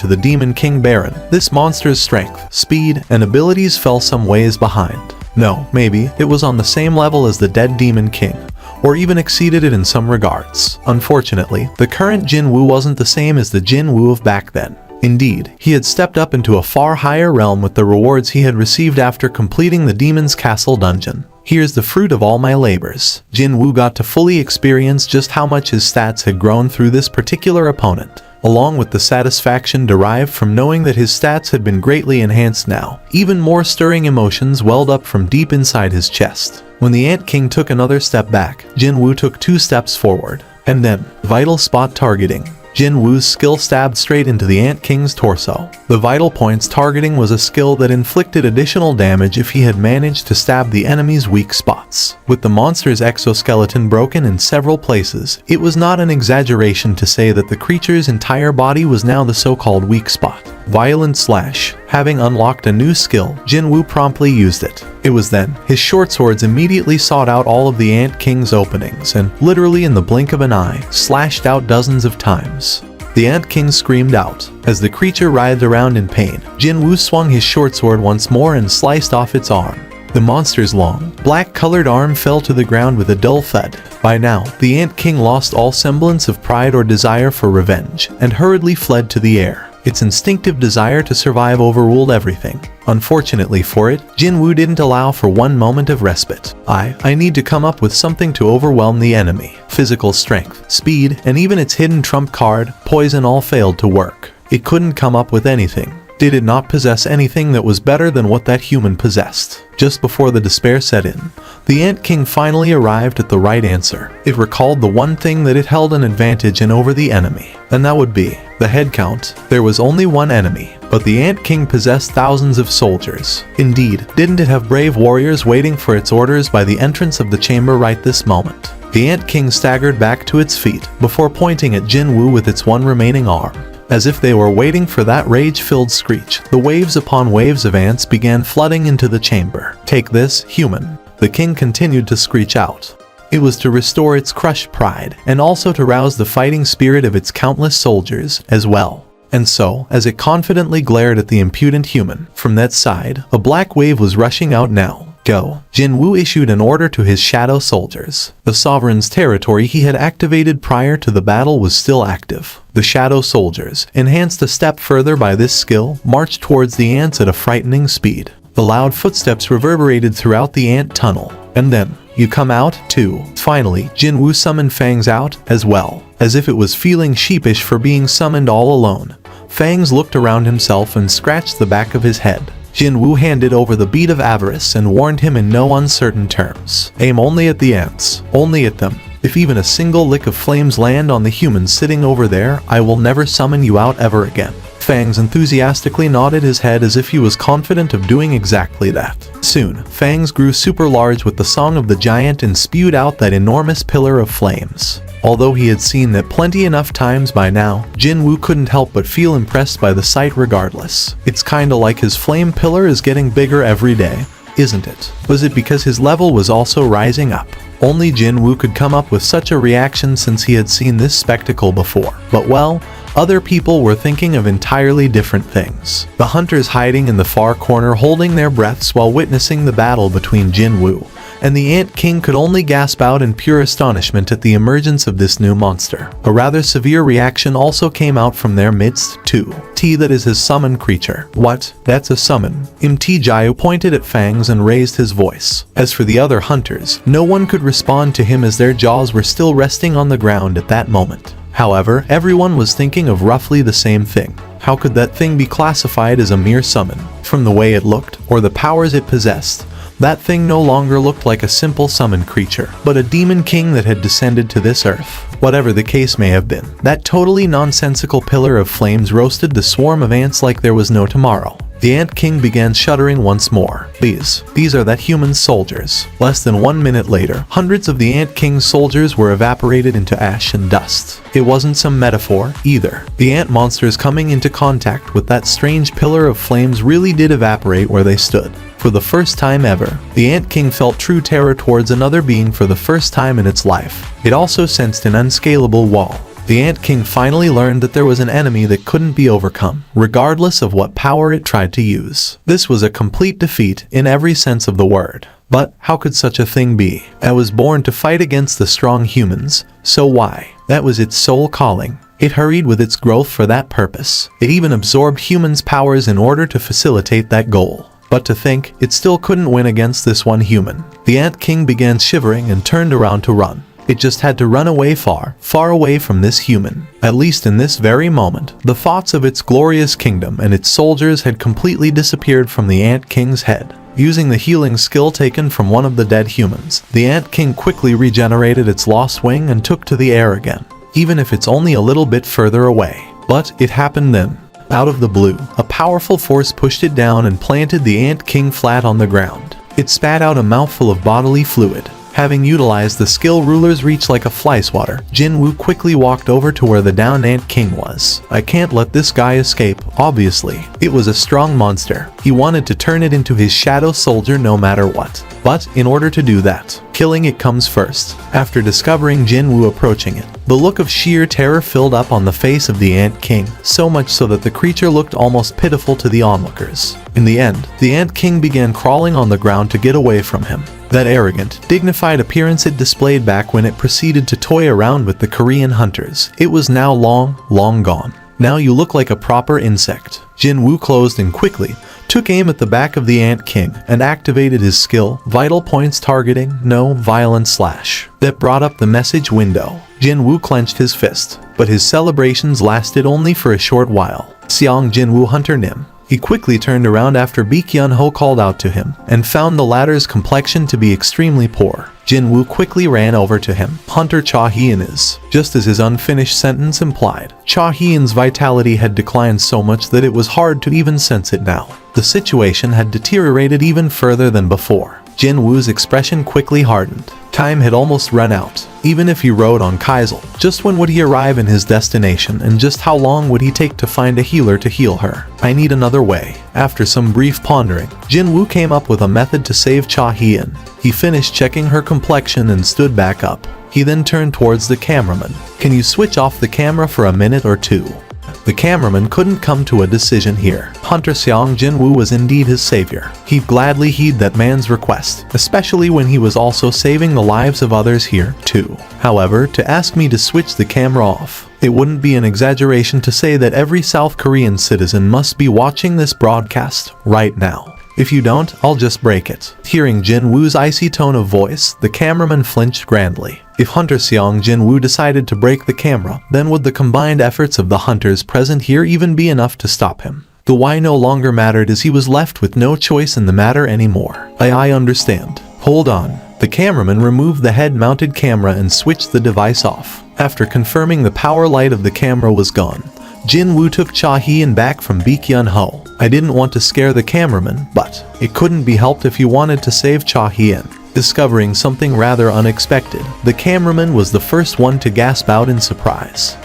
to the Demon King Baron, this monster's strength, speed, and abilities fell some ways behind. No, maybe it was on the same level as the dead Demon King, or even exceeded it in some regards. Unfortunately, the current Jinwoo wasn't the same as the Jinwoo of back then. Indeed, he had stepped up into a far higher realm with the rewards he had received after completing the Demon's Castle dungeon. Here's the fruit of all my labors. Jinwoo got to fully experience just how much his stats had grown through this particular opponent, along with the satisfaction derived from knowing that his stats had been greatly enhanced now. Even more stirring emotions welled up from deep inside his chest. When the Ant King took another step back, Jinwoo took 2 steps forward. And then, vital spot targeting. Jinwoo's skill stabbed straight into the Ant King's torso. The vital points targeting was a skill that inflicted additional damage if he had managed to stab the enemy's weak spots. With the monster's exoskeleton broken in several places, it was not an exaggeration to say that the creature's entire body was now the so-called weak spot. Violent Slash. Having unlocked a new skill, Jinwoo promptly used it. It was then, his short swords immediately sought out all of the Ant King's openings and, literally in the blink of an eye, slashed out dozens of times. The Ant King screamed out. As the creature writhed around in pain, Jinwoo swung his short sword once more and sliced off its arm. The monster's long, black-colored arm fell to the ground with a dull thud. By now, the Ant King lost all semblance of pride or desire for revenge, and hurriedly fled to the air. Its instinctive desire to survive overruled everything. Unfortunately for it, Jinwoo didn't allow for one moment of respite. I need to come up with something to overwhelm the enemy. Physical strength, speed, and even its hidden trump card, poison, all failed to work. It couldn't come up with anything. Did it not possess anything that was better than what that human possessed? Just before the despair set in, the Ant King finally arrived at the right answer. It recalled the one thing that it held an advantage in over the enemy, and that would be the head count. There was only one enemy, but the Ant King possessed thousands of soldiers. Indeed, didn't it have brave warriors waiting for its orders by the entrance of the chamber right this moment? The Ant King staggered back to its feet before pointing at Jinwoo with its one remaining arm. As if they were waiting for that rage-filled screech, the waves upon waves of ants began flooding into the chamber. Take this, human. The king continued to screech out. It was to restore its crushed pride, and also to rouse the fighting spirit of its countless soldiers, as well. And so, as it confidently glared at the impudent human, from that side, a black wave was rushing out now. Go. Jinwoo issued an order to his shadow soldiers. The sovereign's territory he had activated prior to the battle was still active. The shadow soldiers, enhanced a step further by this skill, marched towards the ants at a frightening speed. The loud footsteps reverberated throughout the ant tunnel. And then, you come out, too. Finally, Jinwoo summoned Fangs out, as well. As if it was feeling sheepish for being summoned all alone, Fangs looked around himself and scratched the back of his head. Jinwoo handed over the bead of avarice and warned him in no uncertain terms. Aim only at the ants, only at them. If even a single lick of flames land on the humans sitting over there, I will never summon you out ever again. Fangs enthusiastically nodded his head as if he was confident of doing exactly that. Soon, Fangs grew super large with the song of the giant and spewed out that enormous pillar of flames. Although he had seen that plenty enough times by now, Jinwoo couldn't help but feel impressed by the sight regardless. It's kinda like his flame pillar is getting bigger every day, isn't it? Was it because his level was also rising up? Only Jinwoo could come up with such a reaction since he had seen this spectacle before. But well, Other people were thinking of entirely different things. The hunters hiding in the far corner holding their breaths while witnessing the battle between Jinwoo and the Ant King could only gasp out in pure astonishment at the emergence of this new monster. A rather severe reaction also came out from their midst, too. T, that is his summon creature. What? That's a summon. Mt Jiu pointed at Fangs and raised his voice. As for the other hunters, no one could respond to him as their jaws were still resting on the ground at that moment. However, everyone was thinking of roughly the same thing. How could that thing be classified as a mere summon? From the way it looked, or the powers it possessed, that thing no longer looked like a simple summon creature, but a demon king that had descended to this earth. Whatever the case may have been, that totally nonsensical pillar of flames roasted the swarm of ants like there was no tomorrow. The Ant King began shuddering once more. These are that human soldiers. Less than 1 minute later, hundreds of the Ant King's soldiers were evaporated into ash and dust. It wasn't some metaphor, either. The ant monsters coming into contact with that strange pillar of flames really did evaporate where they stood. For the first time ever, the Ant King felt true terror towards another being for the first time in its life. It also sensed an unscalable wall. The Ant King finally learned that there was an enemy that couldn't be overcome, regardless of what power it tried to use. This was a complete defeat in every sense of the word. But how could such a thing be? It was born to fight against the strong humans, so why? That was its sole calling. It hurried with its growth for that purpose. It even absorbed humans' powers in order to facilitate that goal. But to think, it still couldn't win against this one human. The Ant King began shivering and turned around to run. It just had to run away far, far away from this human. At least in this very moment, the thoughts of its glorious kingdom and its soldiers had completely disappeared from the Ant King's head. Using the healing skill taken from one of the dead humans, the Ant King quickly regenerated its lost wing and took to the air again, even if it's only a little bit further away. But it happened then. Out of the blue, a powerful force pushed it down and planted the Ant King flat on the ground. It spat out a mouthful of bodily fluid. Having utilized the skill ruler's reach like a fly swatter, Jinwoo quickly walked over to where the downed Ant King was. I can't let this guy escape, obviously. It was a strong monster. He wanted to turn it into his shadow soldier no matter what. But in order to do that, killing it comes first. After discovering Jinwoo approaching it, the look of sheer terror filled up on the face of the Ant King, so much so that the creature looked almost pitiful to the onlookers. In the end, the Ant King began crawling on the ground to get away from him. That arrogant, dignified appearance it displayed back when it proceeded to toy around with the Korean hunters. It was now long gone. Now you look like a proper insect. Jinwoo closed in quickly, took aim at the back of the Ant King, and activated his skill, Vital Points Targeting, No Violent Slash. That brought up the message window. Jinwoo clenched his fist, but his celebrations lasted only for a short while. Seong Jinwoo Hunter Nim. He quickly turned around after Baekhyun-ho called out to him, and found the latter's complexion to be extremely poor. Jinwoo quickly ran over to him. Hunter Cha Hyun is. Just as his unfinished sentence implied, Cha Hyun's vitality had declined so much that it was hard to even sense it now. The situation had deteriorated even further than before. Jinwoo's expression quickly hardened. Time had almost run out. Even if he rode on Kaisel, just when would he arrive in his destination, and just how long would he take to find a healer to heal her? I need another way. After some brief pondering, Jinwoo came up with a method to save Cha Hyun. He finished checking her complexion and stood back up. He then turned towards the cameraman. Can you switch off the camera for a minute or two? The cameraman couldn't come to a decision here. Hunter Seong Jinwoo was indeed his savior. He'd gladly heed that man's request, especially when he was also saving the lives of others here, too. However, to ask me to switch the camera off, it wouldn't be an exaggeration to say that every South Korean citizen must be watching this broadcast right now. If you don't, I'll just break it. Hearing Jinwoo's icy tone of voice, the cameraman flinched grandly. If Hunter Seong Jinwoo decided to break the camera, then would the combined efforts of the hunters present here even be enough to stop him? The why no longer mattered as he was left with no choice in the matter anymore. I understand. Hold on. The cameraman removed the head-mounted camera and switched the device off. After confirming the power light of the camera was gone, Jinwoo took Cha Hyun back from Baekhyun-ho. I didn't want to scare the cameraman, but it couldn't be helped if he wanted to save Cha Hyun. Discovering something rather unexpected, the cameraman was the first one to gasp out in surprise.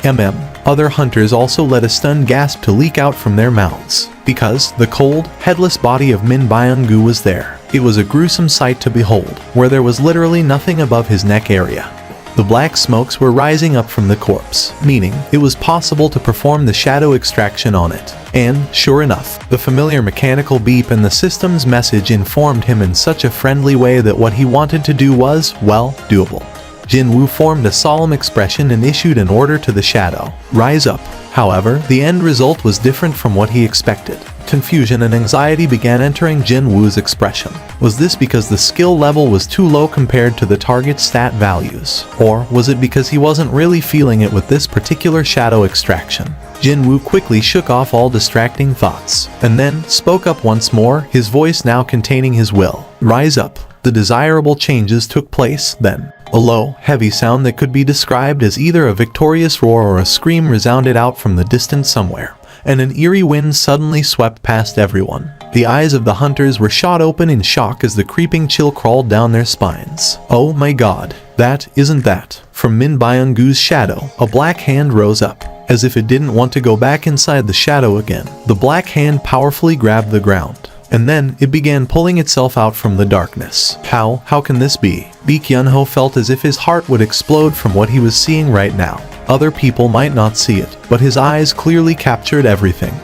Other hunters also let a stunned gasp to leak out from their mouths, because the cold, headless body of Min Byung-gu was there. It was a gruesome sight to behold, where there was literally nothing above his neck area. The black smokes were rising up from the corpse, meaning it was possible to perform the shadow extraction on it. And, sure enough, the familiar mechanical beep and the system's message informed him in such a friendly way that what he wanted to do was, well, doable. Jinwoo formed a solemn expression and issued an order to the shadow. Rise up. However, the end result was different from what he expected. Confusion and anxiety began entering Jinwoo's expression. Was this because the skill level was too low compared to the target stat values? Or was it because he wasn't really feeling it with this particular shadow extraction? Jinwoo quickly shook off all distracting thoughts, and then spoke up once more, his voice now containing his will. Rise up. The desirable changes took place then. A low, heavy sound that could be described as either a victorious roar or a scream resounded out from the distance somewhere, and an eerie wind suddenly swept past everyone. The eyes of the hunters were shot open in shock as the creeping chill crawled down their spines. Oh my god, that isn't that. From Min Byung-gu's shadow, a black hand rose up. As if it didn't want to go back inside the shadow again, the black hand powerfully grabbed the ground. And then, it began pulling itself out from the darkness. How can this be? Baek Yunho felt as if his heart would explode from what he was seeing right now. Other people might not see it, but his eyes clearly captured everything.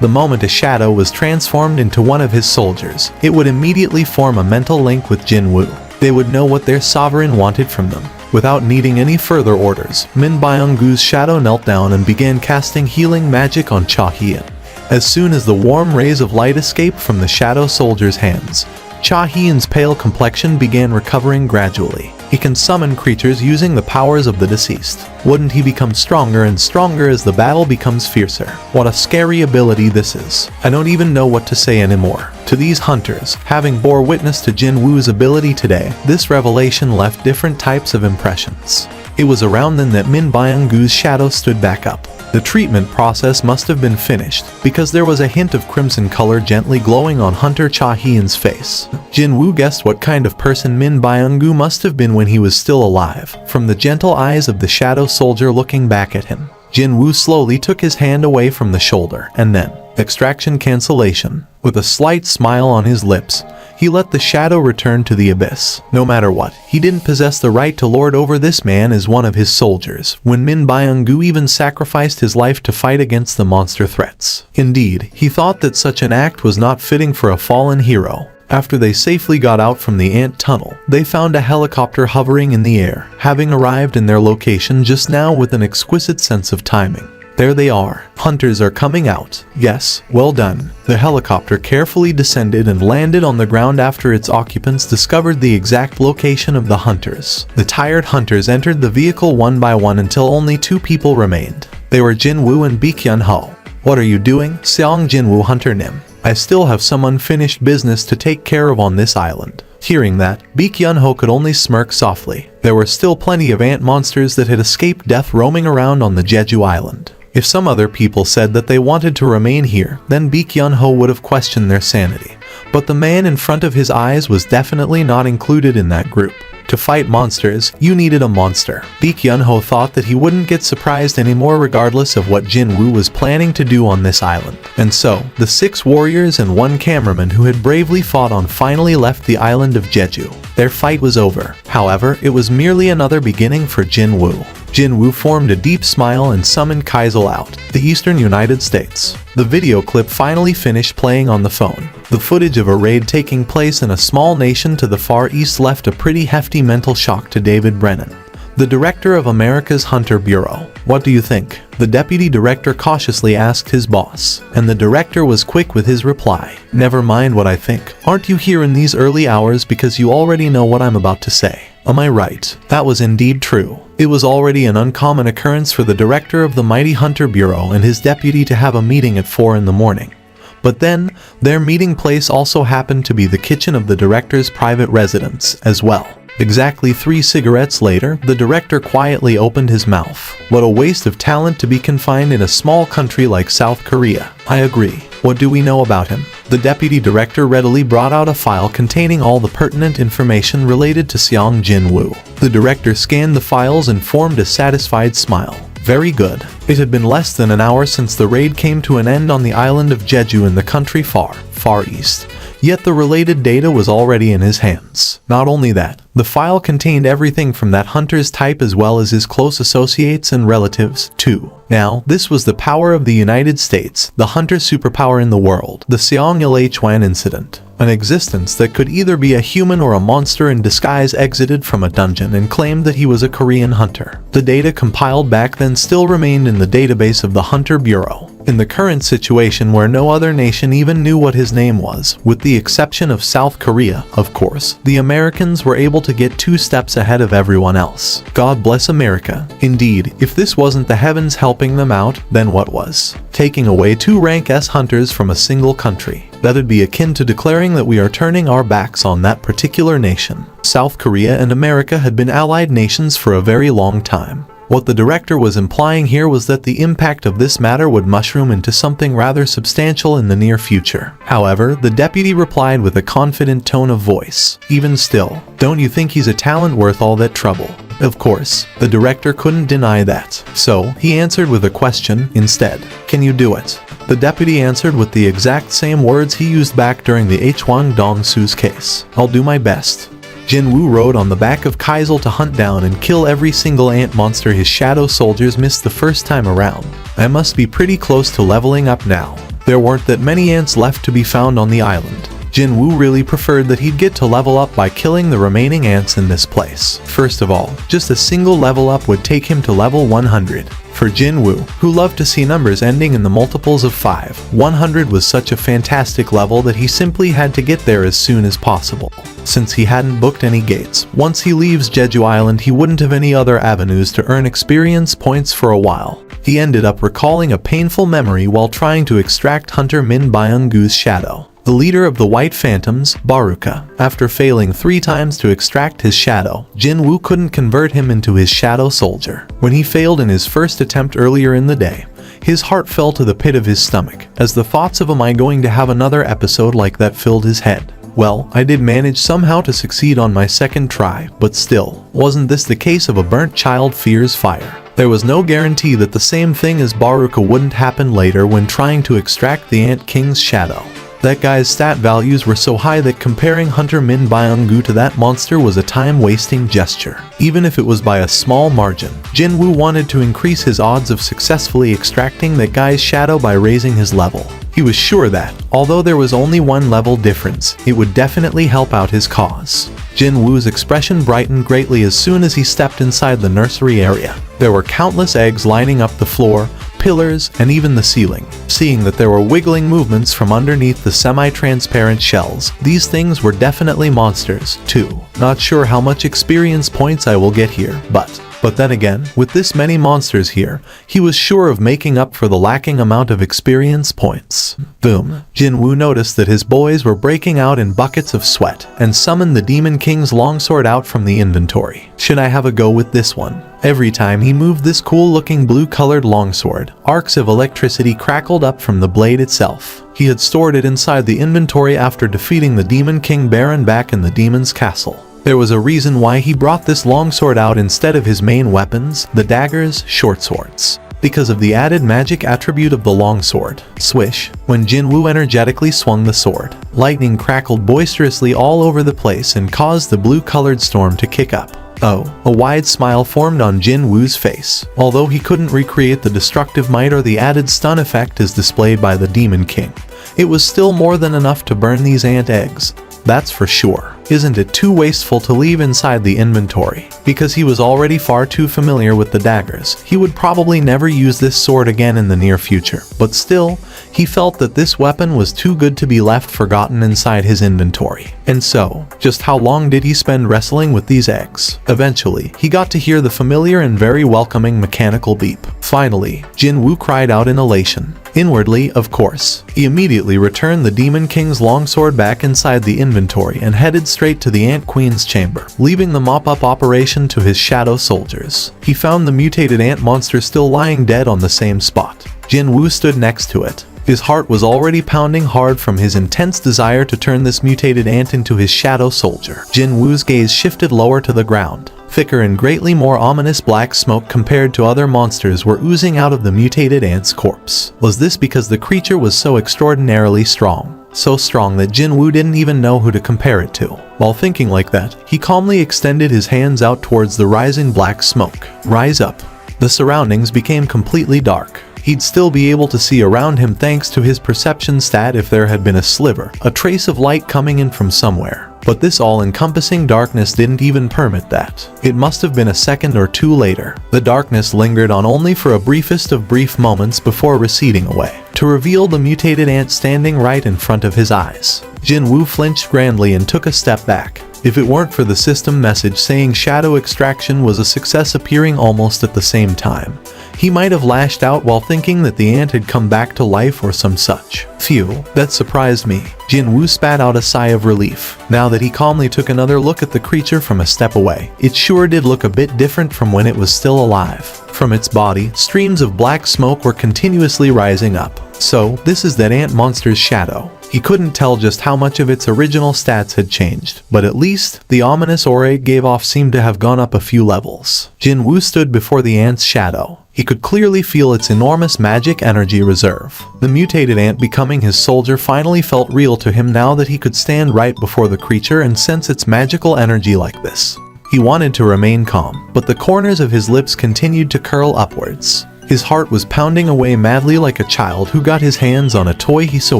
The moment a shadow was transformed into one of his soldiers, it would immediately form a mental link with Jinwoo. They would know what their sovereign wanted from them. Without needing any further orders, Min Byung-gu's shadow knelt down and began casting healing magic on Cha Hien. As soon as the warm rays of light escaped from the shadow soldier's hands, Cha Hien's pale complexion began recovering gradually. He can summon creatures using the powers of the deceased. Wouldn't he become stronger and stronger as the battle becomes fiercer? What a scary ability this is. I don't even know what to say anymore. To these hunters, having bore witness to Jinwoo's ability today, this revelation left different types of impressions. It was around then that Min Byung-gu's shadow stood back up. The treatment process must have been finished, because there was a hint of crimson color gently glowing on Hunter Cha Hien's face. Jinwoo guessed what kind of person Min Byung-gu must have been when he was still alive, from the gentle eyes of the shadow soldier looking back at him. Jinwoo slowly took his hand away from the shoulder, and then, extraction cancellation. With a slight smile on his lips, he let the shadow return to the abyss. No matter what, he didn't possess the right to lord over this man as one of his soldiers, when Min Byung-gu even sacrificed his life to fight against the monster threats. Indeed, he thought that such an act was not fitting for a fallen hero. After they safely got out from the ant tunnel, they found a helicopter hovering in the air, having arrived in their location just now with an exquisite sense of timing. There they are. Hunters are coming out. Yes, well done. The helicopter carefully descended and landed on the ground after its occupants discovered the exact location of the hunters. The tired hunters entered the vehicle one by one until only 2 people remained. They were Jinwoo and Baek Yunho. What are you doing? Seong Jinwoo Hunter Nim. I still have some unfinished business to take care of on this island. Hearing that, Baek Yunho could only smirk softly. There were still plenty of ant monsters that had escaped death roaming around on the Jeju island. If some other people said that they wanted to remain here, then Baek Yunho would have questioned their sanity. But the man in front of his eyes was definitely not included in that group. To fight monsters, you needed a monster. Baek Yunho thought that he wouldn't get surprised anymore regardless of what Jinwoo was planning to do on this island. And so, the 6 warriors and 1 cameraman who had bravely fought on finally left the island of Jeju. Their fight was over. However, it was merely another beginning for Jinwoo. Jinwoo formed a deep smile and summoned Kaisel out, the eastern United States. The video clip finally finished playing on the phone. The footage of a raid taking place in a small nation to the far east left a pretty hefty mental shock to David Brennan, the director of America's Hunter Bureau. What do you think? The deputy director cautiously asked his boss, and the director was quick with his reply. Never mind what I think. Aren't you here in these early hours because you already know what I'm about to say? Am I right? That was indeed true. It was already an uncommon occurrence for the director of the mighty Hunter Bureau and his deputy to have a meeting at 4 in the morning. But then, their meeting place also happened to be the kitchen of the director's private residence, as well. Exactly 3 cigarettes later, the director quietly opened his mouth. What a waste of talent to be confined in a small country like South Korea. I agree. What do we know about him? The deputy director readily brought out a file containing all the pertinent information related to Seong Jinwoo. The director scanned the files and formed a satisfied smile. Very good. It had been less than an hour since the raid came to an end on the island of Jeju in the country far, far east. Yet the related data was already in his hands. Not only that, the file contained everything from that hunter's type as well as his close associates and relatives, too. Now, this was the power of the United States, the hunter superpower in the world, the Seong Il-Hwan incident. An existence that could either be a human or a monster in disguise exited from a dungeon and claimed that he was a Korean hunter. The data compiled back then still remained in the database of the Hunter Bureau. In the current situation where no other nation even knew what his name was, with the exception of South Korea, of course, the Americans were able to get 2 steps ahead of everyone else. God bless America. Indeed, if this wasn't the heavens helping them out, then what was? Taking away 2 rank S hunters from a single country. That'd be akin to declaring that we are turning our backs on that particular nation. South Korea and America had been allied nations for a very long time. What the director was implying here was that the impact of this matter would mushroom into something rather substantial in the near future. However, the deputy replied with a confident tone of voice. Even still, don't you think he's a talent worth all that trouble? Of course, the director couldn't deny that. So, he answered with a question instead. Can you do it? The deputy answered with the exact same words he used back during the Hwang Dong-su's case. I'll do my best. Jin-woo rode on the back of Kaizel to hunt down and kill every single ant monster his shadow soldiers missed the first time around. I must be pretty close to leveling up now. There weren't that many ants left to be found on the island. Jin-woo really preferred that he'd get to level up by killing the remaining ants in this place. First of all, just a single level up would take him to level 100. For Jin-woo, who loved to see numbers ending in the multiples of 5, 100 was such a fantastic level that he simply had to get there as soon as possible. Since he hadn't booked any gates, once he leaves Jeju Island he wouldn't have any other avenues to earn experience points for a while. He ended up recalling a painful memory while trying to extract Hunter Min Byung-gu's shadow, the leader of the White Phantoms, Baruka. After failing 3 times to extract his shadow, Jin-woo couldn't convert him into his shadow soldier. When he failed in his first attempt earlier in the day, his heart fell to the pit of his stomach, as the thoughts of am I going to have another episode like that filled his head. Well, I did manage somehow to succeed on my second try, but still, wasn't this the case of a burnt child fears fire? There was no guarantee that the same thing as Baruka wouldn't happen later when trying to extract the Ant King's shadow. That guy's stat values were so high that comparing Hunter Min Byung-gu to that monster was a time-wasting gesture. Even if it was by a small margin, Jin-woo wanted to increase his odds of successfully extracting that guy's shadow by raising his level. He was sure that, although there was only 1 level difference, it would definitely help out his cause. Jin-woo's expression brightened greatly as soon as he stepped inside the nursery area. There were countless eggs lining up the floor, pillars, and even the ceiling. Seeing that there were wiggling movements from underneath the semi-transparent shells, these things were definitely monsters, too. Not sure how much experience points I will get here, but then again, with this many monsters here, he was sure of making up for the lacking amount of experience points. Boom. Jin-woo noticed that his boys were breaking out in buckets of sweat, and summoned the Demon King's longsword out from the inventory. Should I have a go with this one? Every time he moved this cool-looking blue-colored longsword, arcs of electricity crackled up from the blade itself. He had stored it inside the inventory after defeating the Demon King Baron back in the Demon's Castle. There was a reason why he brought this longsword out instead of his main weapons, the daggers, short swords. Because of the added magic attribute of the longsword. Swish. When Jin-woo energetically swung the sword, lightning crackled boisterously all over the place and caused the blue-colored storm to kick up. Oh, a wide smile formed on Jin-woo's face. Although he couldn't recreate the destructive might or the added stun effect as displayed by the Demon King, it was still more than enough to burn these ant eggs. That's for sure. Isn't it too wasteful to leave inside the inventory? Because he was already far too familiar with the daggers, he would probably never use this sword again in the near future. But still, he felt that this weapon was too good to be left forgotten inside his inventory. And so, just how long did he spend wrestling with these eggs? Eventually, he got to hear the familiar and very welcoming mechanical beep. Finally, Jin-woo cried out in elation. Inwardly, of course. He immediately returned the Demon King's longsword back inside the inventory and headed straight to the Ant Queen's chamber, leaving the mop-up operation to his shadow soldiers. He found the mutated ant monster still lying dead on the same spot. Jin-woo stood next to it. His heart was already pounding hard from his intense desire to turn this mutated ant into his shadow soldier. Jin-woo's gaze shifted lower to the ground. Thicker and greatly more ominous black smoke compared to other monsters were oozing out of the mutated ant's corpse. Was this because the creature was so extraordinarily strong? so strong that Jinwoo didn't even know who to compare it to. While thinking like that, he calmly extended his hands out towards the rising black smoke. Rise up. The surroundings became completely dark. He'd still be able to see around him thanks to his perception stat if there had been a sliver, a trace of light coming in from somewhere. But this all-encompassing darkness didn't even permit that. It must have been a second or two later. The darkness lingered on only for a briefest of brief moments before receding away, to reveal the mutated ant standing right in front of his eyes. Jinwoo flinched grandly and took a step back. If it weren't for the system message saying shadow extraction was a success appearing almost at the same time, he might have lashed out while thinking that the ant had come back to life or some such. Phew, that surprised me. Jinwoo spat out a sigh of relief. Now that he calmly took another look at the creature from a step away, it sure did look a bit different from when it was still alive. From its body, streams of black smoke were continuously rising up. So, this is that ant monster's shadow. He couldn't tell just how much of its original stats had changed, but at least, the ominous aura it gave off seemed to have gone up a few levels. Jinwoo stood before the ant's shadow. He could clearly feel its enormous magic energy reserve. The mutated ant becoming his soldier finally felt real to him now that he could stand right before the creature and sense its magical energy like this. He wanted to remain calm, but the corners of his lips continued to curl upwards. His heart was pounding away madly like a child who got his hands on a toy he so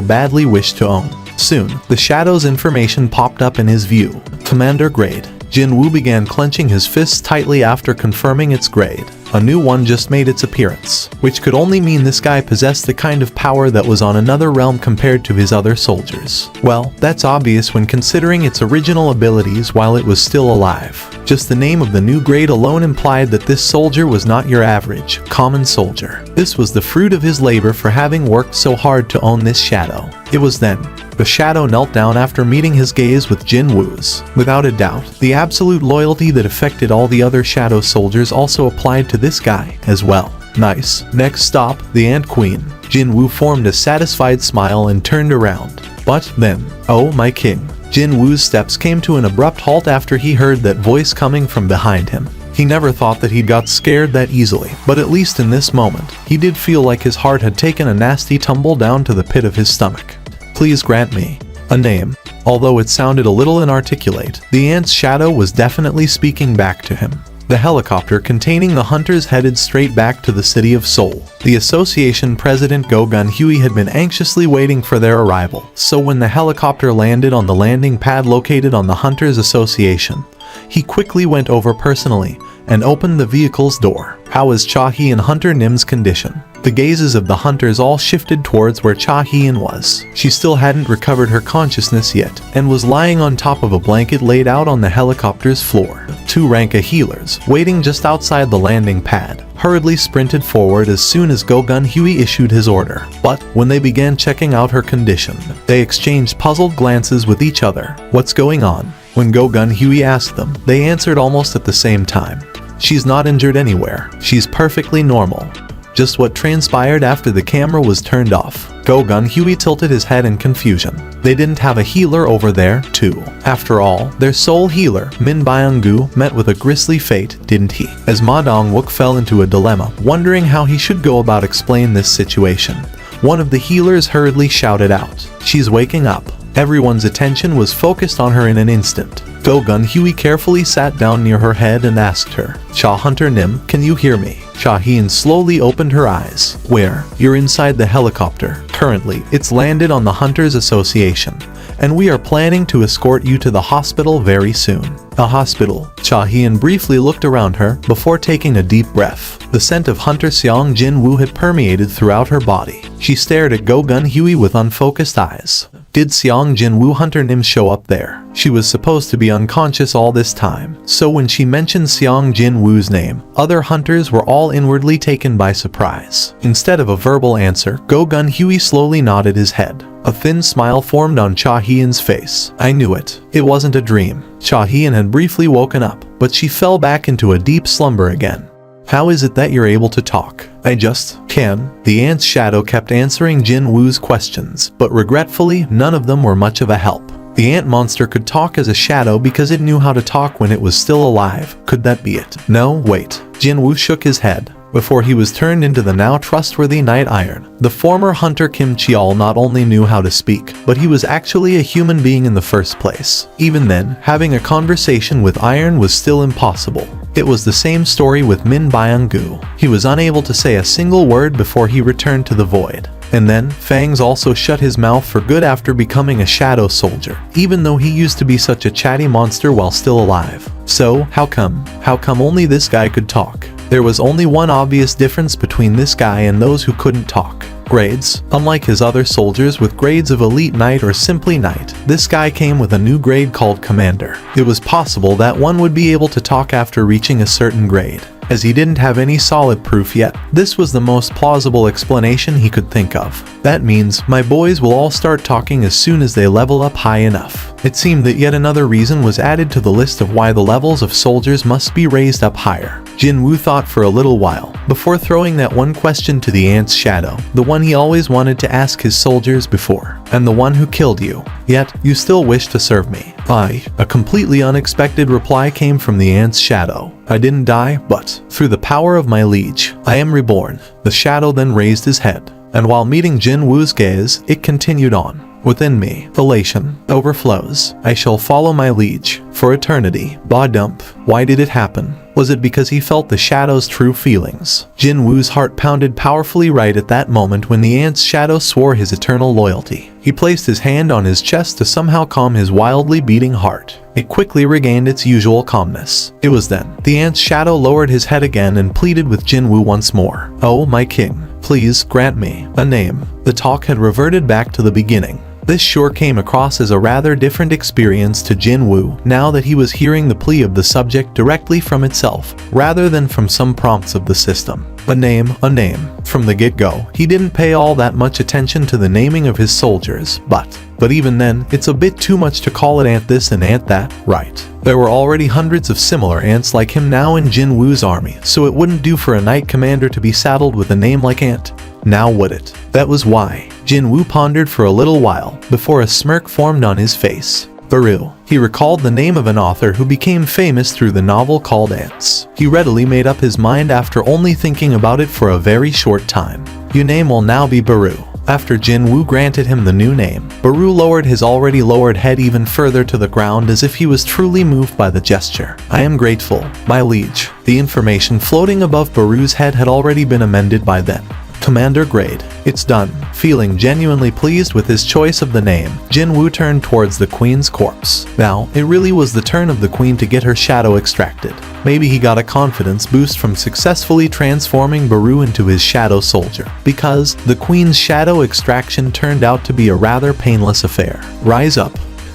badly wished to own. Soon, the shadow's information popped up in his view. Commander grade. Jinwoo began clenching his fists tightly after confirming its grade. A new one just made its appearance, which could only mean this guy possessed the kind of power that was on another realm compared to his other soldiers. Well, that's obvious when considering its original abilities while it was still alive. Just the name of the new grade alone implied that this soldier was not your average, common soldier. This was the fruit of his labor for having worked so hard to own this shadow. It was then. The shadow knelt down after meeting his gaze with Jinwoo's. Without a doubt, the absolute loyalty that affected all the other shadow soldiers also applied to this guy as well. Nice. Next stop, the Ant Queen. Jinwoo formed a satisfied smile and turned around. But then, oh my king. Jinwoo's steps came to an abrupt halt after he heard that voice coming from behind him. He never thought that he'd got scared that easily, but at least in this moment, he did feel like his heart had taken a nasty tumble down to the pit of his stomach. Please grant me a name. Although it sounded a little inarticulate, the ant's shadow was definitely speaking back to him. The helicopter containing the hunters headed straight back to the city of Seoul. The association president Go Gun-Hui had been anxiously waiting for their arrival, so when the helicopter landed on the landing pad located on the Hunters Association, he quickly went over personally and opened the vehicle's door. How is Cha-hee and Hunter Nim's condition? The gazes of the hunters all shifted towards where Cha-hee was. She still hadn't recovered her consciousness yet, and was lying on top of a blanket laid out on the helicopter's floor. Two Ranka healers, waiting just outside the landing pad, hurriedly sprinted forward as soon as Go Gun-Hui issued his order. But when they began checking out her condition, they exchanged puzzled glances with each other. What's going on? When Go Gun-Hui asked them, they answered almost at the same time. She's not injured anywhere. She's perfectly normal. Just what transpired after the camera was turned off. Go Gun-Hui tilted his head in confusion. They didn't have a healer over there, too. After all, their sole healer, Min Byung-gu, met with a grisly fate, didn't he? As Ma Dong-wook fell into a dilemma, wondering how he should go about explaining this situation, one of the healers hurriedly shouted out, "She's waking up." Everyone's attention was focused on her in an instant. Go Gun-Hui carefully sat down near her head and asked her, "Cha Hunter Nim, can you hear me?" Cha-heen slowly opened her eyes. "Where?" "You're inside the helicopter. Currently, it's landed on the Hunters Association, and we are planning to escort you to the hospital very soon." A hospital? Cha-heen briefly looked around her before taking a deep breath. The scent of Hunter Seong Jinwoo had permeated throughout her body. She stared at Go Gun-Hui with unfocused eyes. Did Seong Jinwoo Hunter Nim show up there? She was supposed to be unconscious all this time, so when she mentioned Seong Jinwoo's name, other hunters were all inwardly taken by surprise. Instead of a verbal answer, Go Gun-Hui slowly nodded his head. A thin smile formed on Cha-heen's face. "I knew it. It wasn't a dream." Cha-heen had briefly woken up, but she fell back into a deep slumber again. "How is it that you're able to talk?" "I just can." The ant's shadow kept answering Jinwoo's questions, but regretfully, none of them were much of a help. The ant monster could talk as a shadow because it knew how to talk when it was still alive. Could that be it? No, wait. Jinwoo shook his head. before he was turned into the now trustworthy Knight Iron. The former hunter Kim Cheol not only knew how to speak, but he was actually a human being in the first place. Even then, having a conversation with Iron was still impossible. It was the same story with Min Byung-gu. He was unable to say a single word before he returned to the void. And then, Fangs also shut his mouth for good after becoming a shadow soldier, even though he used to be such a chatty monster while still alive. So, how come? How come only this guy could talk? There was only one obvious difference between this guy and those who couldn't talk. Grades. Unlike his other soldiers with grades of Elite Knight or simply Knight, this guy came with a new grade called Commander. It was possible that one would be able to talk after reaching a certain grade, as he didn't have any solid proof yet. This was the most plausible explanation he could think of. That means, my boys will all start talking as soon as they level up high enough. It seemed that yet another reason was added to the list of why the levels of soldiers must be raised up higher. Jin-woo thought for a little while, before throwing that one question to the ant's shadow, the one he always wanted to ask his soldiers before, and the one who killed you. Yet, you still wish to serve me. A completely unexpected reply came from the ant's shadow. I didn't die, but, through the power of my liege, I am reborn. The shadow then raised his head, and while meeting Jin-woo's gaze, it continued on. Within me, elation overflows. I shall follow my liege for eternity. Bah dump. Why did it happen? Was it because he felt the shadow's true feelings? Jin-woo's heart pounded powerfully right at that moment when the ant's shadow swore his eternal loyalty. He placed his hand on his chest to somehow calm his wildly beating heart. It quickly regained its usual calmness. It was then the ant's shadow lowered his head again and pleaded with Jin-woo once more. Oh, my king, please grant me a name. The talk had reverted back to the beginning. This sure came across as a rather different experience to Jin-woo now that he was hearing the plea of the subject directly from itself, rather than from some prompts of the system. A name. From the get-go, he didn't pay all that much attention to the naming of his soldiers, but even then, it's a bit too much to call it ant this and ant that, right? There were already hundreds of similar ants like him now in Jin-woo's army, so it wouldn't do for a knight commander to be saddled with a name like Ant. Now would it? That was why. Jin-woo pondered for a little while, before a smirk formed on his face. Baru. He recalled the name of an author who became famous through the novel called Ants. He readily made up his mind after only thinking about it for a very short time. Your name will now be Baru. After Jin-woo granted him the new name, Baru lowered his already lowered head even further to the ground as if he was truly moved by the gesture. I am grateful, my liege. The information floating above Baru's head had already been amended by then. Commander grade. It's done. Feeling genuinely pleased with his choice of the name, Jin-woo turned towards the queen's corpse. Now, it really was the turn of the queen to get her shadow extracted. Maybe he got a confidence boost from successfully transforming Baru into his shadow soldier, because the queen's shadow extraction turned out to be a rather painless affair. Rise up.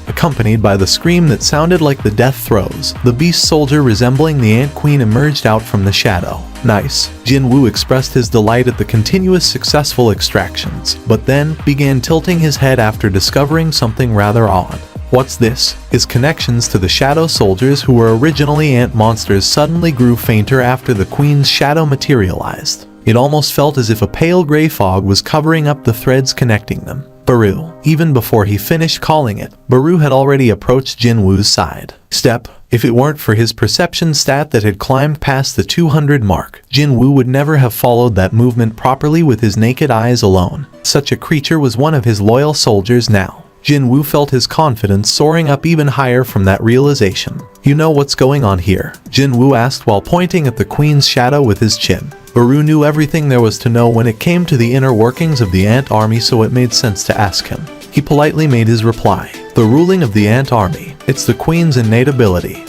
Accompanied by the scream that sounded like the death throes, the beast soldier resembling the ant queen emerged out from the shadow. Nice. Jin-woo expressed his delight at the continuous successful extractions, but then began tilting his head after discovering something rather odd. What's this? His connections to the shadow soldiers who were originally ant monsters suddenly grew fainter after the queen's shadow materialized. It almost felt as if a pale gray fog was covering up the threads connecting them. Baru. Even before he finished calling it, Baru had already approached Jin-woo's side. Step. If it weren't for his perception stat that had climbed past the 200 mark, Jin-woo would never have followed that movement properly with his naked eyes alone. Such a creature was one of his loyal soldiers now. Jin-woo felt his confidence soaring up even higher from that realization. You know what's going on here? Jin-woo asked while pointing at the queen's shadow with his chin. Baru knew everything there was to know when it came to the inner workings of the ant army, so it made sense to ask him. He politely made his reply. The ruling of the ant army. It's the queen's innate ability.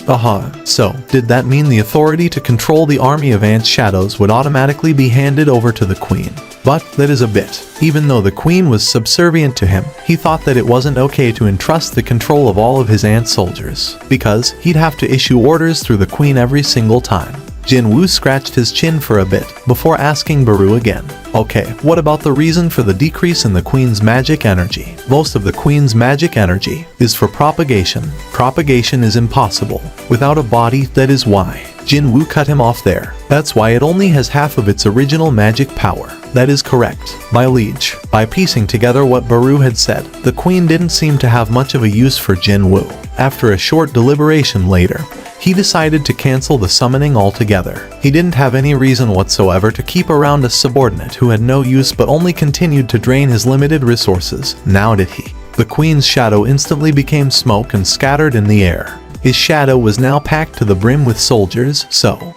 So, did that mean the authority to control the army of ant shadows would automatically be handed over to the queen? But that is a bit. Even though the queen was subservient to him, he thought that it wasn't okay to entrust the control of all of his ant soldiers, because he'd have to issue orders through the queen every single time. Jin-woo scratched his chin for a bit, before asking Baru again. Okay, what about the reason for the decrease in the queen's magic energy? Most of the queen's magic energy is for propagation. Propagation is impossible without a body, that is why. Jin-woo cut him off there. That's why it only has half of its original magic power. That is correct, my liege. By piecing together what Baru had said, the queen didn't seem to have much of a use for Jin-woo. After a short deliberation later, he decided to cancel the summoning altogether. He didn't have any reason whatsoever to keep around a subordinate who had no use but only continued to drain his limited resources. Now did he? The queen's shadow instantly became smoke and scattered in the air. His shadow was now packed to the brim with soldiers, so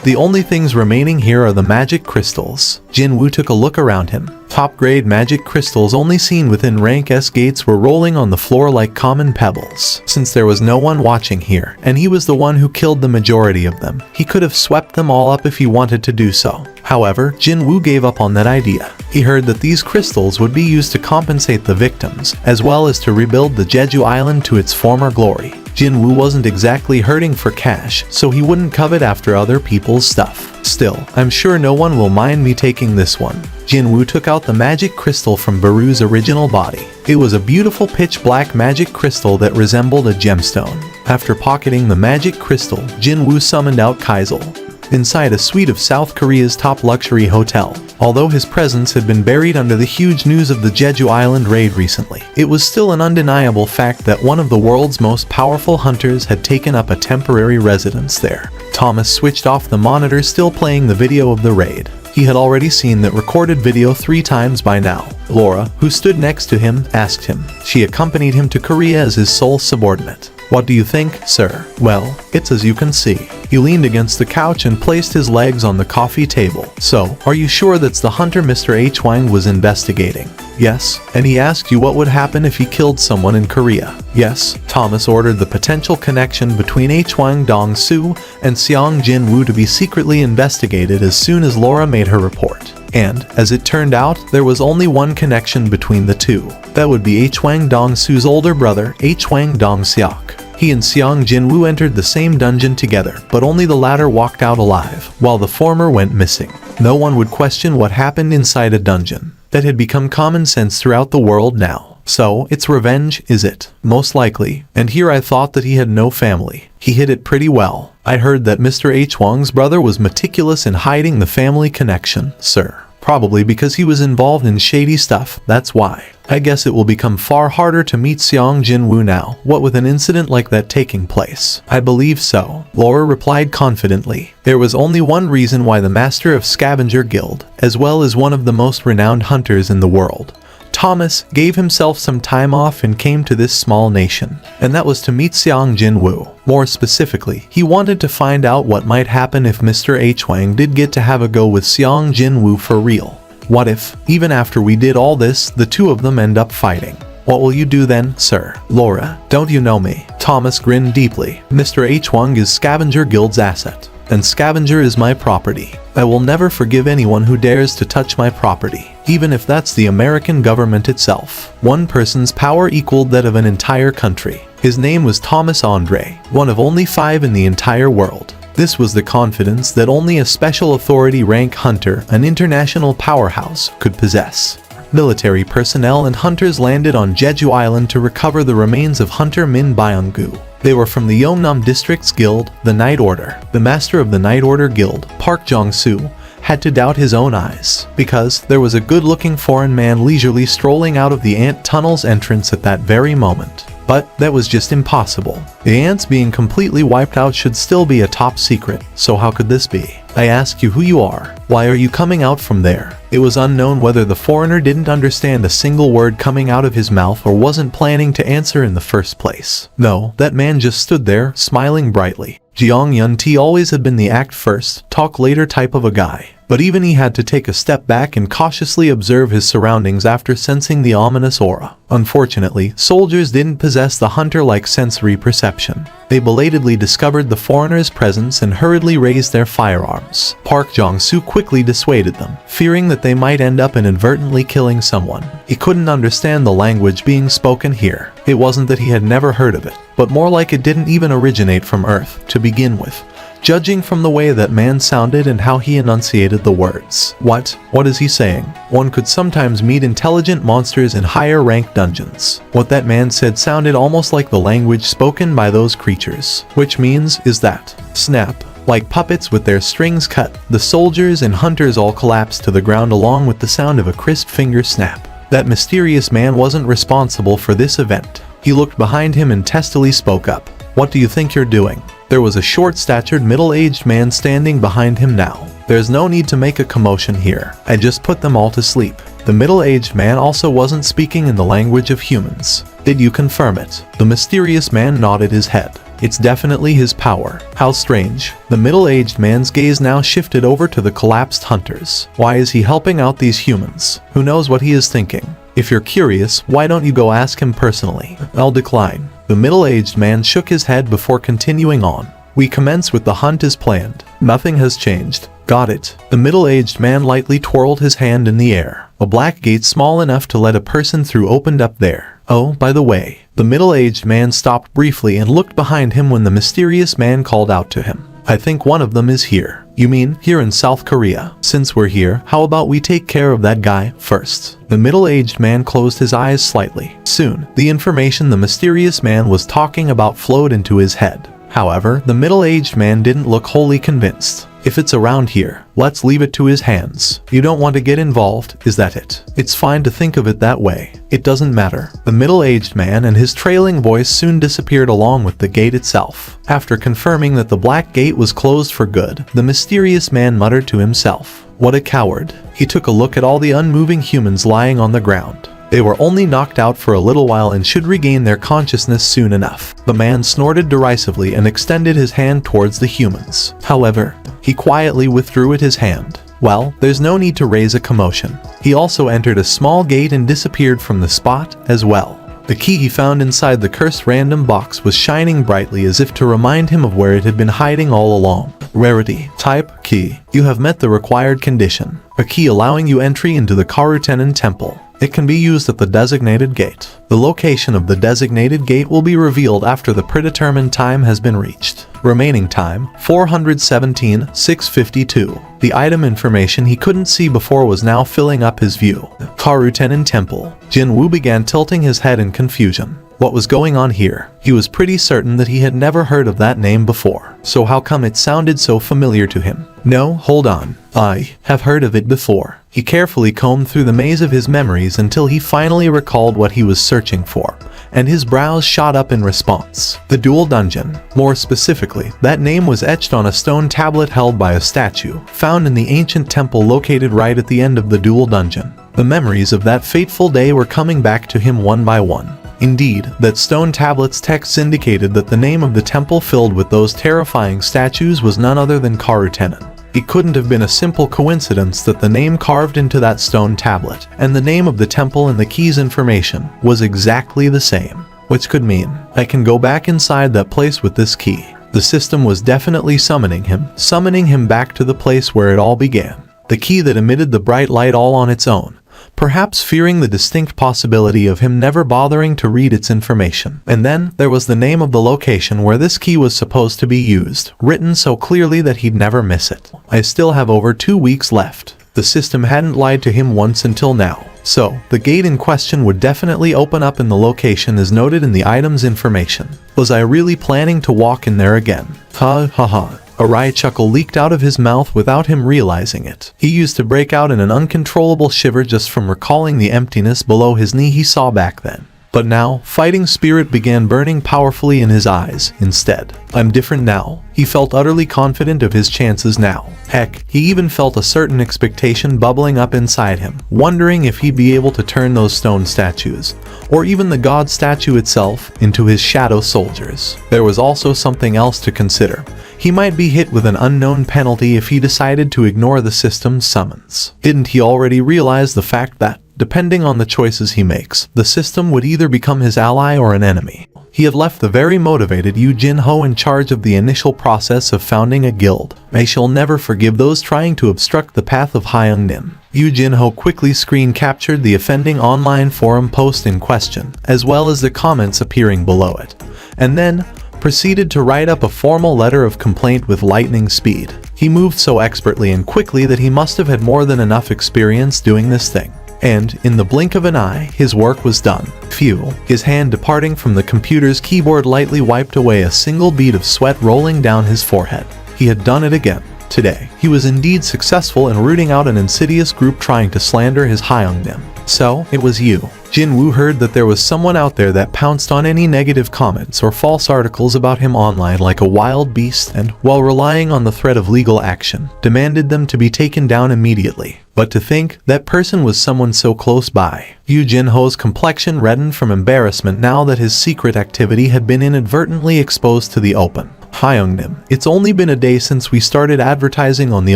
the only things remaining here are the magic crystals. Jin-woo took a look around him. Top-grade magic crystals only seen within rank S gates were rolling on the floor like common pebbles. Since there was no one watching here, and he was the one who killed the majority of them, he could have swept them all up if he wanted to do so. However, Jin-woo gave up on that idea. He heard that these crystals would be used to compensate the victims, as well as to rebuild the Jeju Island to its former glory. Jin-woo wasn't exactly hurting for cash, so he wouldn't covet after other people's stuff. Still, I'm sure no one will mind me taking this one. Jin-woo took out the magic crystal from Baru's original body. It was a beautiful pitch-black magic crystal that resembled a gemstone. After pocketing the magic crystal, Jin-woo summoned out Kaizel inside a suite of South Korea's top luxury hotel. Although his presence had been buried under the huge news of the Jeju Island raid recently, it was still an undeniable fact that one of the world's most powerful hunters had taken up a temporary residence there. Thomas switched off the monitor still playing the video of the raid. He had already seen that recorded video 3 times by now. Laura, who stood next to him, asked him. She accompanied him to Korea as his sole subordinate. What do you think, sir? Well, it's as you can see. He leaned against the couch and placed his legs on the coffee table. So, are you sure that's the hunter Mr. H. Wang was investigating? Yes. And he asked you what would happen if he killed someone in Korea? Yes. Thomas ordered the potential connection between H. Wang Dong-soo and Seong Jin-woo to be secretly investigated as soon as Laura made her report. And, as it turned out, there was only one connection between the two. That would be H. Wang Dong-soo's older brother, H. Wang Dong-seok. He and Seong Jin-woo entered the same dungeon together, but only the latter walked out alive, while the former went missing. No one would question what happened inside a dungeon. That had become common sense throughout the world now. So, it's revenge, is it? Most likely. And here I thought that he had no family. He hid it pretty well. I heard that Mr. H. Wang's brother was meticulous in hiding the family connection, sir. Probably because he was involved in shady stuff, that's why. I guess it will become far harder to meet Seong Jin-woo now, what with an incident like that taking place. I believe so, Laura replied confidently. There was only one reason why the master of Scavenger Guild, as well as one of the most renowned hunters in the world, Thomas, gave himself some time off and came to this small nation, and that was to meet Seong Jin-woo. More specifically, he wanted to find out what might happen if Mr. H. Wang did get to have a go with Seong Jin-woo for real. What if, even after we did all this, the two of them end up fighting? What will you do then, sir? Laura, don't you know me? Thomas grinned deeply. Mr. H. Wang is Scavenger Guild's asset, and Scavenger is my property. I will never forgive anyone who dares to touch my property, even if that's the American government itself. One person's power equaled that of an entire country. His name was Thomas Andre, one of only 5 in the entire world. This was the confidence that only a special authority rank hunter, an international powerhouse, could possess. Military personnel and hunters landed on Jeju Island to recover the remains of Hunter Min Byung-gu. They were from the Yeongnam District's guild, the Night Order. The master of the Night Order Guild, Park Jong-soo, had to doubt his own eyes, because there was a good-looking foreign man leisurely strolling out of the ant tunnel's entrance at that very moment. But that was just impossible. The ants being completely wiped out should still be a top secret, so how could this be? I ask you who you are. Why are you coming out from there? It was unknown whether the foreigner didn't understand a single word coming out of his mouth or wasn't planning to answer in the first place. No, that man just stood there, smiling brightly. Jeong Yun-ti always had been the act first, talk later type of a guy. But even he had to take a step back and cautiously observe his surroundings after sensing the ominous aura. Unfortunately, soldiers didn't possess the hunter-like sensory perception. They belatedly discovered the foreigner's presence and hurriedly raised their firearms. Park Jong-soo quickly dissuaded them, fearing that they might end up inadvertently killing someone. He couldn't understand the language being spoken here. It wasn't that he had never heard of it, but more like it didn't even originate from Earth, to begin with, judging from the way that man sounded and how he enunciated the words. What is he saying? One could sometimes meet intelligent monsters in higher ranked dungeons. What that man said sounded almost like the language spoken by those creatures. Which means, is that, snap, Like puppets with their strings cut, the soldiers and hunters all collapsed to the ground along with the sound of a crisp finger snap. That mysterious man wasn't responsible for this event. He looked behind him and testily spoke up. "What do you think you're doing?" There was a short-statured middle-aged man standing behind him now. "There's no need to make a commotion here. I just put them all to sleep." The middle-aged man also wasn't speaking in the language of humans. "Did you confirm it?" The mysterious man nodded his head. "It's definitely his power." "How strange." The middle-aged man's gaze now shifted over to the collapsed hunters. "Why is he helping out these humans? Who knows what he is thinking? If you're curious, why don't you go ask him personally?" "I'll decline." The middle-aged man shook his head before continuing on. "We commence with the hunt as planned. Nothing has changed." "Got it." The middle-aged man lightly twirled his hand in the air. A black gate small enough to let a person through opened up there. "Oh, by the way." The middle-aged man stopped briefly and looked behind him when the mysterious man called out to him. "I think one of them is here." "You mean, here in South Korea? Since we're here, how about we take care of that guy first?" The middle-aged man closed his eyes slightly. Soon, the information the mysterious man was talking about flowed into his head. However, the middle-aged man didn't look wholly convinced. "If it's around here, let's leave it to his hands. You don't want to get involved, is that it?" "It's fine to think of it that way. It doesn't matter." The middle-aged man and his trailing voice soon disappeared along with the gate itself. After confirming that the black gate was closed for good, the mysterious man muttered to himself, "What a coward." He took a look at all the unmoving humans lying on the ground. They were only knocked out for a little while and should regain their consciousness soon enough. The man snorted derisively and extended his hand towards the humans. However, he quietly withdrew his hand. "Well, there's no need to raise a commotion." He also entered a small gate and disappeared from the spot as well. The key he found inside the cursed random box was shining brightly as if to remind him of where it had been hiding all along. Rarity. Type, key. You have met the required condition. A key allowing you entry into the Karutenen temple. It can be used at the designated gate. The location of the designated gate will be revealed after the predetermined time has been reached. Remaining time, 417,652. The item information he couldn't see before was now filling up his view. Karutenen Temple. Jin Woo began tilting his head in confusion. What was going on here? He was pretty certain that he had never heard of that name before. So how come it sounded so familiar to him? No, hold on. I have heard of it before. He carefully combed through the maze of his memories until he finally recalled what he was searching for, and his brows shot up in response. The Dual Dungeon. More specifically, that name was etched on a stone tablet held by a statue, found in the ancient temple located right at the end of the Dual Dungeon. The memories of that fateful day were coming back to him one by one. Indeed, that stone tablet's text indicated that the name of the temple filled with those terrifying statues was none other than Karutenen. It couldn't have been a simple coincidence that the name carved into that stone tablet and the name of the temple and the key's information was exactly the same. Which could mean, I can go back inside that place with this key. The system was definitely summoning him back to the place where it all began. The key that emitted the bright light all on its own, perhaps fearing the distinct possibility of him never bothering to read its information. And then, there was the name of the location where this key was supposed to be used, written so clearly that he'd never miss it. I still have over 2 weeks left. The system hadn't lied to him once until now. So, the gate in question would definitely open up in the location as noted in the item's information. Was I really planning to walk in there again? Ha ha ha. A wry chuckle leaked out of his mouth without him realizing it. He used to break out in an uncontrollable shiver just from recalling the emptiness below his knee he saw back then. But now, fighting spirit began burning powerfully in his eyes, instead. I'm different now. He felt utterly confident of his chances now. Heck, he even felt a certain expectation bubbling up inside him, wondering if he'd be able to turn those stone statues, or even the god statue itself, into his shadow soldiers. There was also something else to consider. He might be hit with an unknown penalty if he decided to ignore the system's summons. Didn't he already realize the fact that, depending on the choices he makes, the system would either become his ally or an enemy? He had left the very motivated Yu Jin-ho in charge of the initial process of founding a guild. I shall never forgive those trying to obstruct the path of Hyung-nin. Yu Jin-ho quickly screen captured the offending online forum post in question, as well as the comments appearing below it, and then proceeded to write up a formal letter of complaint with lightning speed. He moved so expertly and quickly that he must have had more than enough experience doing this thing. And, in the blink of an eye, his work was done. Phew. His hand departing from the computer's keyboard lightly wiped away a single bead of sweat rolling down his forehead. He he had done it again. Today, he was indeed successful in rooting out an insidious group trying to slander his Hyungnim. So, it was you. Jin-woo heard that there was someone out there that pounced on any negative comments or false articles about him online like a wild beast and, while relying on the threat of legal action, demanded them to be taken down immediately. But to think that person was someone so close by. Yoo Jin-ho's complexion reddened from embarrassment now that his secret activity had been inadvertently exposed to the open. Hyungnim, it's only been a day since we started advertising on the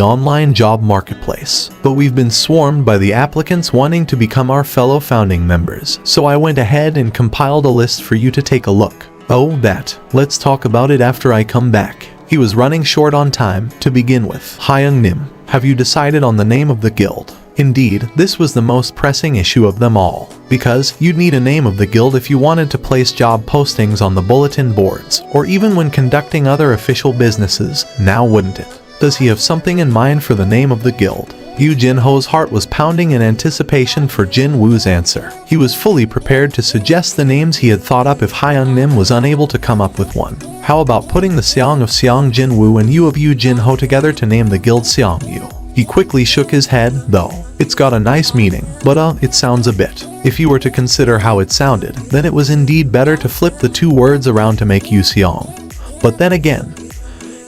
online job marketplace, but we've been swarmed by the applicants wanting to become our fellow founding members, so I went ahead and compiled a list for you to take a look. Oh, that. Let's talk about it after I come back. He was running short on time. To begin with, Hyungnim, have you decided on the name of the guild? Indeed, this was the most pressing issue of them all, because you'd need a name of the guild if you wanted to place job postings on the bulletin boards, or even when conducting other official businesses, now wouldn't it? Does he have something in mind for the name of the guild? Yoo Jin-ho's heart was pounding in anticipation for Jin-woo's answer. He was fully prepared to suggest the names he had thought up if Hyungnim was unable to come up with one. How about putting the Seong of Seong Jin-woo and Yu of Yoo Jin-ho together to name the guild Seong Yu? He quickly shook his head, though. It's got a nice meaning, but it sounds a bit. If you were to consider how it sounded, then it was indeed better to flip the two words around to make Yu Seong. But then again,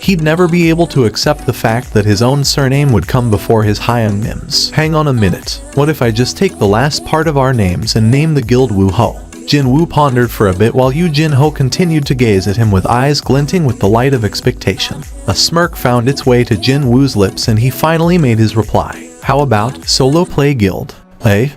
he'd never be able to accept the fact that his own surname would come before his Hyungnim's. Hang on a minute, what if I just take the last part of our names and name the guild Woo-ho? Jin-woo pondered for a bit while Yoo Jin-ho continued to gaze at him with eyes glinting with the light of expectation. A smirk found its way to Jin-woo's lips and he finally made his reply. How about Solo Play Guild?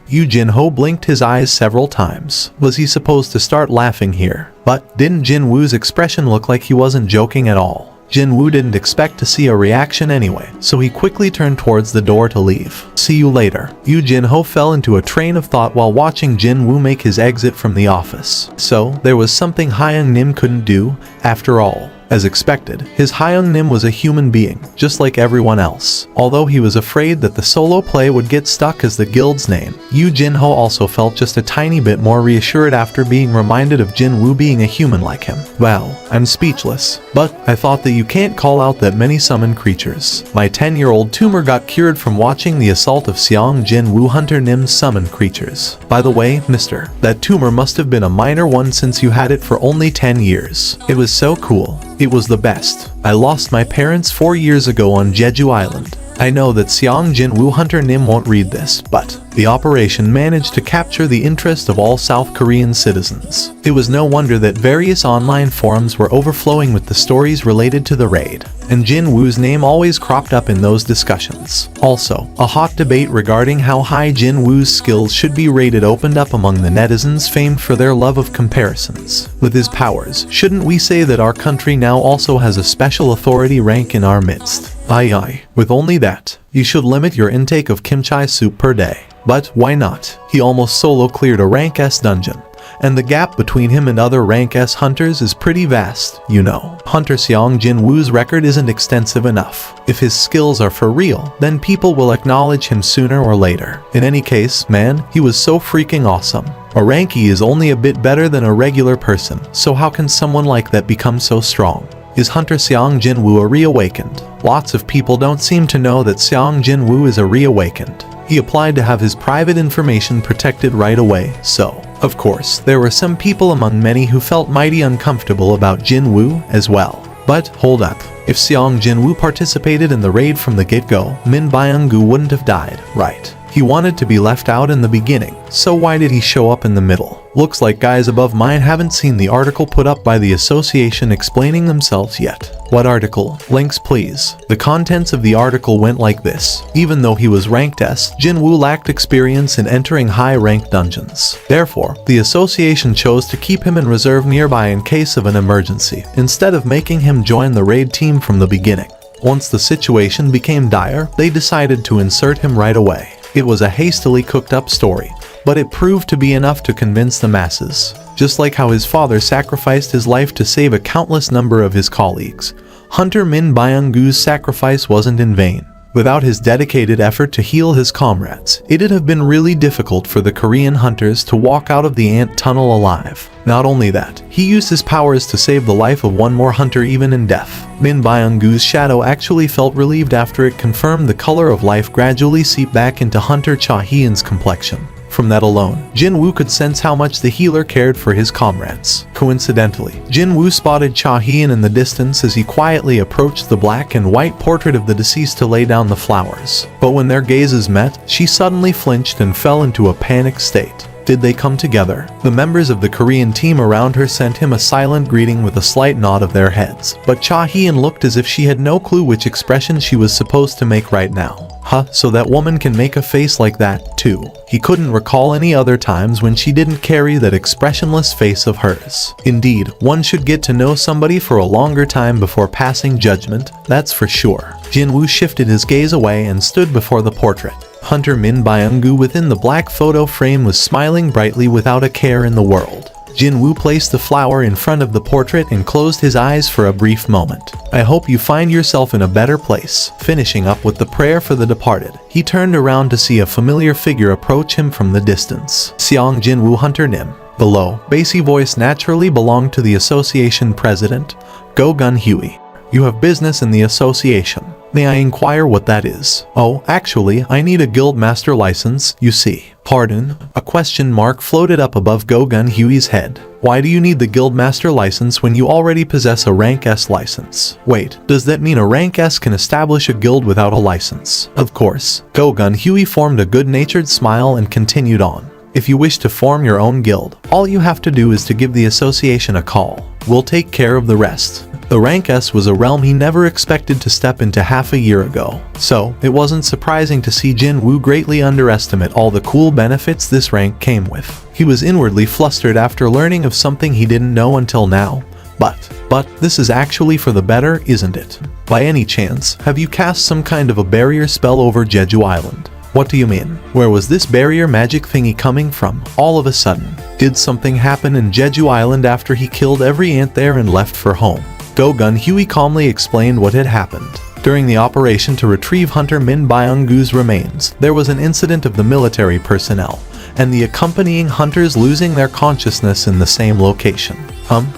Yoo Jin-ho blinked his eyes several times. Was he supposed to start laughing here? But didn't Jin-woo's expression look like he wasn't joking at all? Jin-woo didn't expect to see a reaction anyway, so he quickly turned towards the door to leave. See you later. Yoo Jin-ho fell into a train of thought while watching Jin-woo make his exit from the office. So, there was something Hyungnim couldn't do, after all. As expected, his Hyungnim was a human being, just like everyone else. Although he was afraid that the solo play would get stuck as the guild's name, Yoo Jin-ho also felt just a tiny bit more reassured after being reminded of Jin-woo being a human like him. Well, I'm speechless. But I thought that you can't call out that many summoned creatures. My 10-year-old tumor got cured from watching the assault of Seong Jin-woo Hunter Nim's summoned creatures. By the way, mister, that tumor must have been a minor one since you had it for only 10 years. It was so cool. It was the best. I lost my parents 4 years ago on Jeju Island. I know that Seong Jin-woo Hunter Nim won't read this, but the operation managed to capture the interest of all South Korean citizens. It was no wonder that various online forums were overflowing with the stories related to the raid, and Jin-woo's name always cropped up in those discussions. Also, a hot debate regarding how high Jin-woo's skills should be rated opened up among the netizens famed for their love of comparisons. With his powers, shouldn't we say that our country now also has a special authority rank in our midst? Aye. With only that, you should limit your intake of kimchi soup per day. But why not? He almost solo cleared a rank S dungeon, and the gap between him and other rank S hunters is pretty vast, you know. Hunter Seong Jin-woo's record isn't extensive enough. If his skills are for real, then people will acknowledge him sooner or later. In any case, man, he was so freaking awesome. A rankie is only a bit better than a regular person, so how can someone like that become so strong? Is Hunter Seong Jin-woo a reawakened? Lots of people don't seem to know that Seong Jin-woo is a reawakened. He applied to have his private information protected right away, so, of course, there were some people among many who felt mighty uncomfortable about Jin-woo as well. But, hold up. If Seong Jin-woo participated in the raid from the get-go, Min Byung-gu wouldn't have died, right? He wanted to be left out in the beginning, so why did he show up in the middle? Looks like guys above mine haven't seen the article put up by the association explaining themselves yet. What article? Links please. The contents of the article went like this. Even though he was ranked S, Jin-woo lacked experience in entering high-ranked dungeons. Therefore, the association chose to keep him in reserve nearby in case of an emergency, instead of making him join the raid team from the beginning. Once the situation became dire, they decided to insert him right away. It was a hastily cooked up story, but it proved to be enough to convince the masses. Just like how his father sacrificed his life to save a countless number of his colleagues, Hunter Min Byung-gu's sacrifice wasn't in vain. Without his dedicated effort to heal his comrades, it'd have been really difficult for the Korean hunters to walk out of the ant tunnel alive. Not only that, he used his powers to save the life of one more hunter even in death. Min Byung-gu's shadow actually felt relieved after it confirmed the color of life gradually seep back into Hunter Cha Hyun's complexion. From that alone, Jin Woo could sense how much the healer cared for his comrades. Coincidentally, Jin Woo spotted Cha Hyun in the distance as he quietly approached the black and white portrait of the deceased to lay down the flowers. But when their gazes met, she suddenly flinched and fell into a panicked state. Did they come together? The members of the Korean team around her sent him a silent greeting with a slight nod of their heads. But Cha Hyun looked as if she had no clue which expression she was supposed to make right now. Huh, so that woman can make a face like that, too. He couldn't recall any other times when she didn't carry that expressionless face of hers. Indeed, one should get to know somebody for a longer time before passing judgment, that's for sure. Jin Woo shifted his gaze away and stood before the portrait. Hunter Min Byung-gu within the black photo frame was smiling brightly without a care in the world. Jin Woo placed the flower in front of the portrait and closed his eyes for a brief moment. I hope you find yourself in a better place. Finishing up with the prayer for the departed, he turned around to see a familiar figure approach him from the distance. Seong Jin Woo Hunter Nim. The low, bassy voice naturally belonged to the association president, Go Gun Huey. You have business in the association. May I inquire what that is? Oh, actually, I need a guild master license, you see. Pardon? A question mark floated up above Go Gun Huey's head. Why do you need the guild master license when you already possess a rank S license? Wait, does that mean a rank S can establish a guild without a license? Of course. Go Gun Huey formed a good-natured smile and continued on. If you wish to form your own guild, all you have to do is to give the association a call. We'll take care of the rest. The rank S was a realm he never expected to step into half a year ago, so it wasn't surprising to see Jin Woo greatly underestimate all the cool benefits this rank came with. He was inwardly flustered after learning of something he didn't know until now. But this is actually for the better, isn't it? By any chance, have you cast some kind of a barrier spell over Jeju Island? What do you mean? Where was this barrier magic thingy coming from, all of a sudden? Did something happen in Jeju Island after he killed every ant there and left for home? Go Gun Huey calmly explained what had happened. During the operation to retrieve Hunter Min Byung-gu's remains, there was an incident of the military personnel, and the accompanying hunters losing their consciousness in the same location.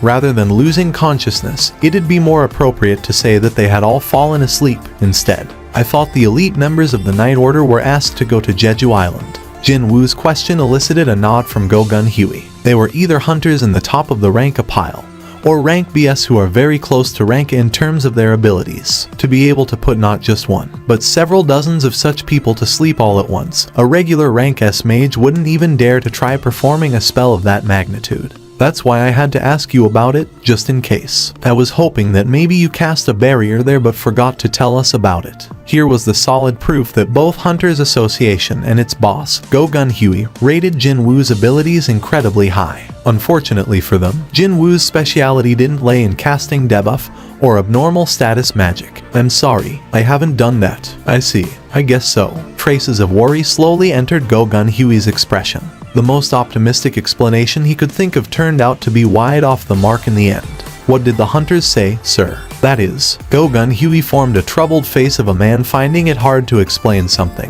Rather than losing consciousness, it'd be more appropriate to say that they had all fallen asleep instead. I thought the elite members of the Night Order were asked to go to Jeju Island. Jin Woo's question elicited a nod from Go Gun Huey. They were either hunters in the top of the rank A pile, or rank BS who are very close to rank A in terms of their abilities. To be able to put not just one, but several dozens of such people to sleep all at once, a regular rank S mage wouldn't even dare to try performing a spell of that magnitude. That's why I had to ask you about it, just in case. I was hoping that maybe you cast a barrier there but forgot to tell us about it. Here was the solid proof that both Hunters Association and its boss, Go Gun Huey, rated Jin Woo's abilities incredibly high. Unfortunately for them, Jin Woo's speciality didn't lay in casting debuff or abnormal status magic. I'm sorry, I haven't done that. I see, I guess so. Traces of worry slowly entered Go Gun Huey's expression. The most optimistic explanation he could think of turned out to be wide off the mark in the end. What did the hunters say, sir? That is, Go Gun Huey formed a troubled face of a man finding it hard to explain something,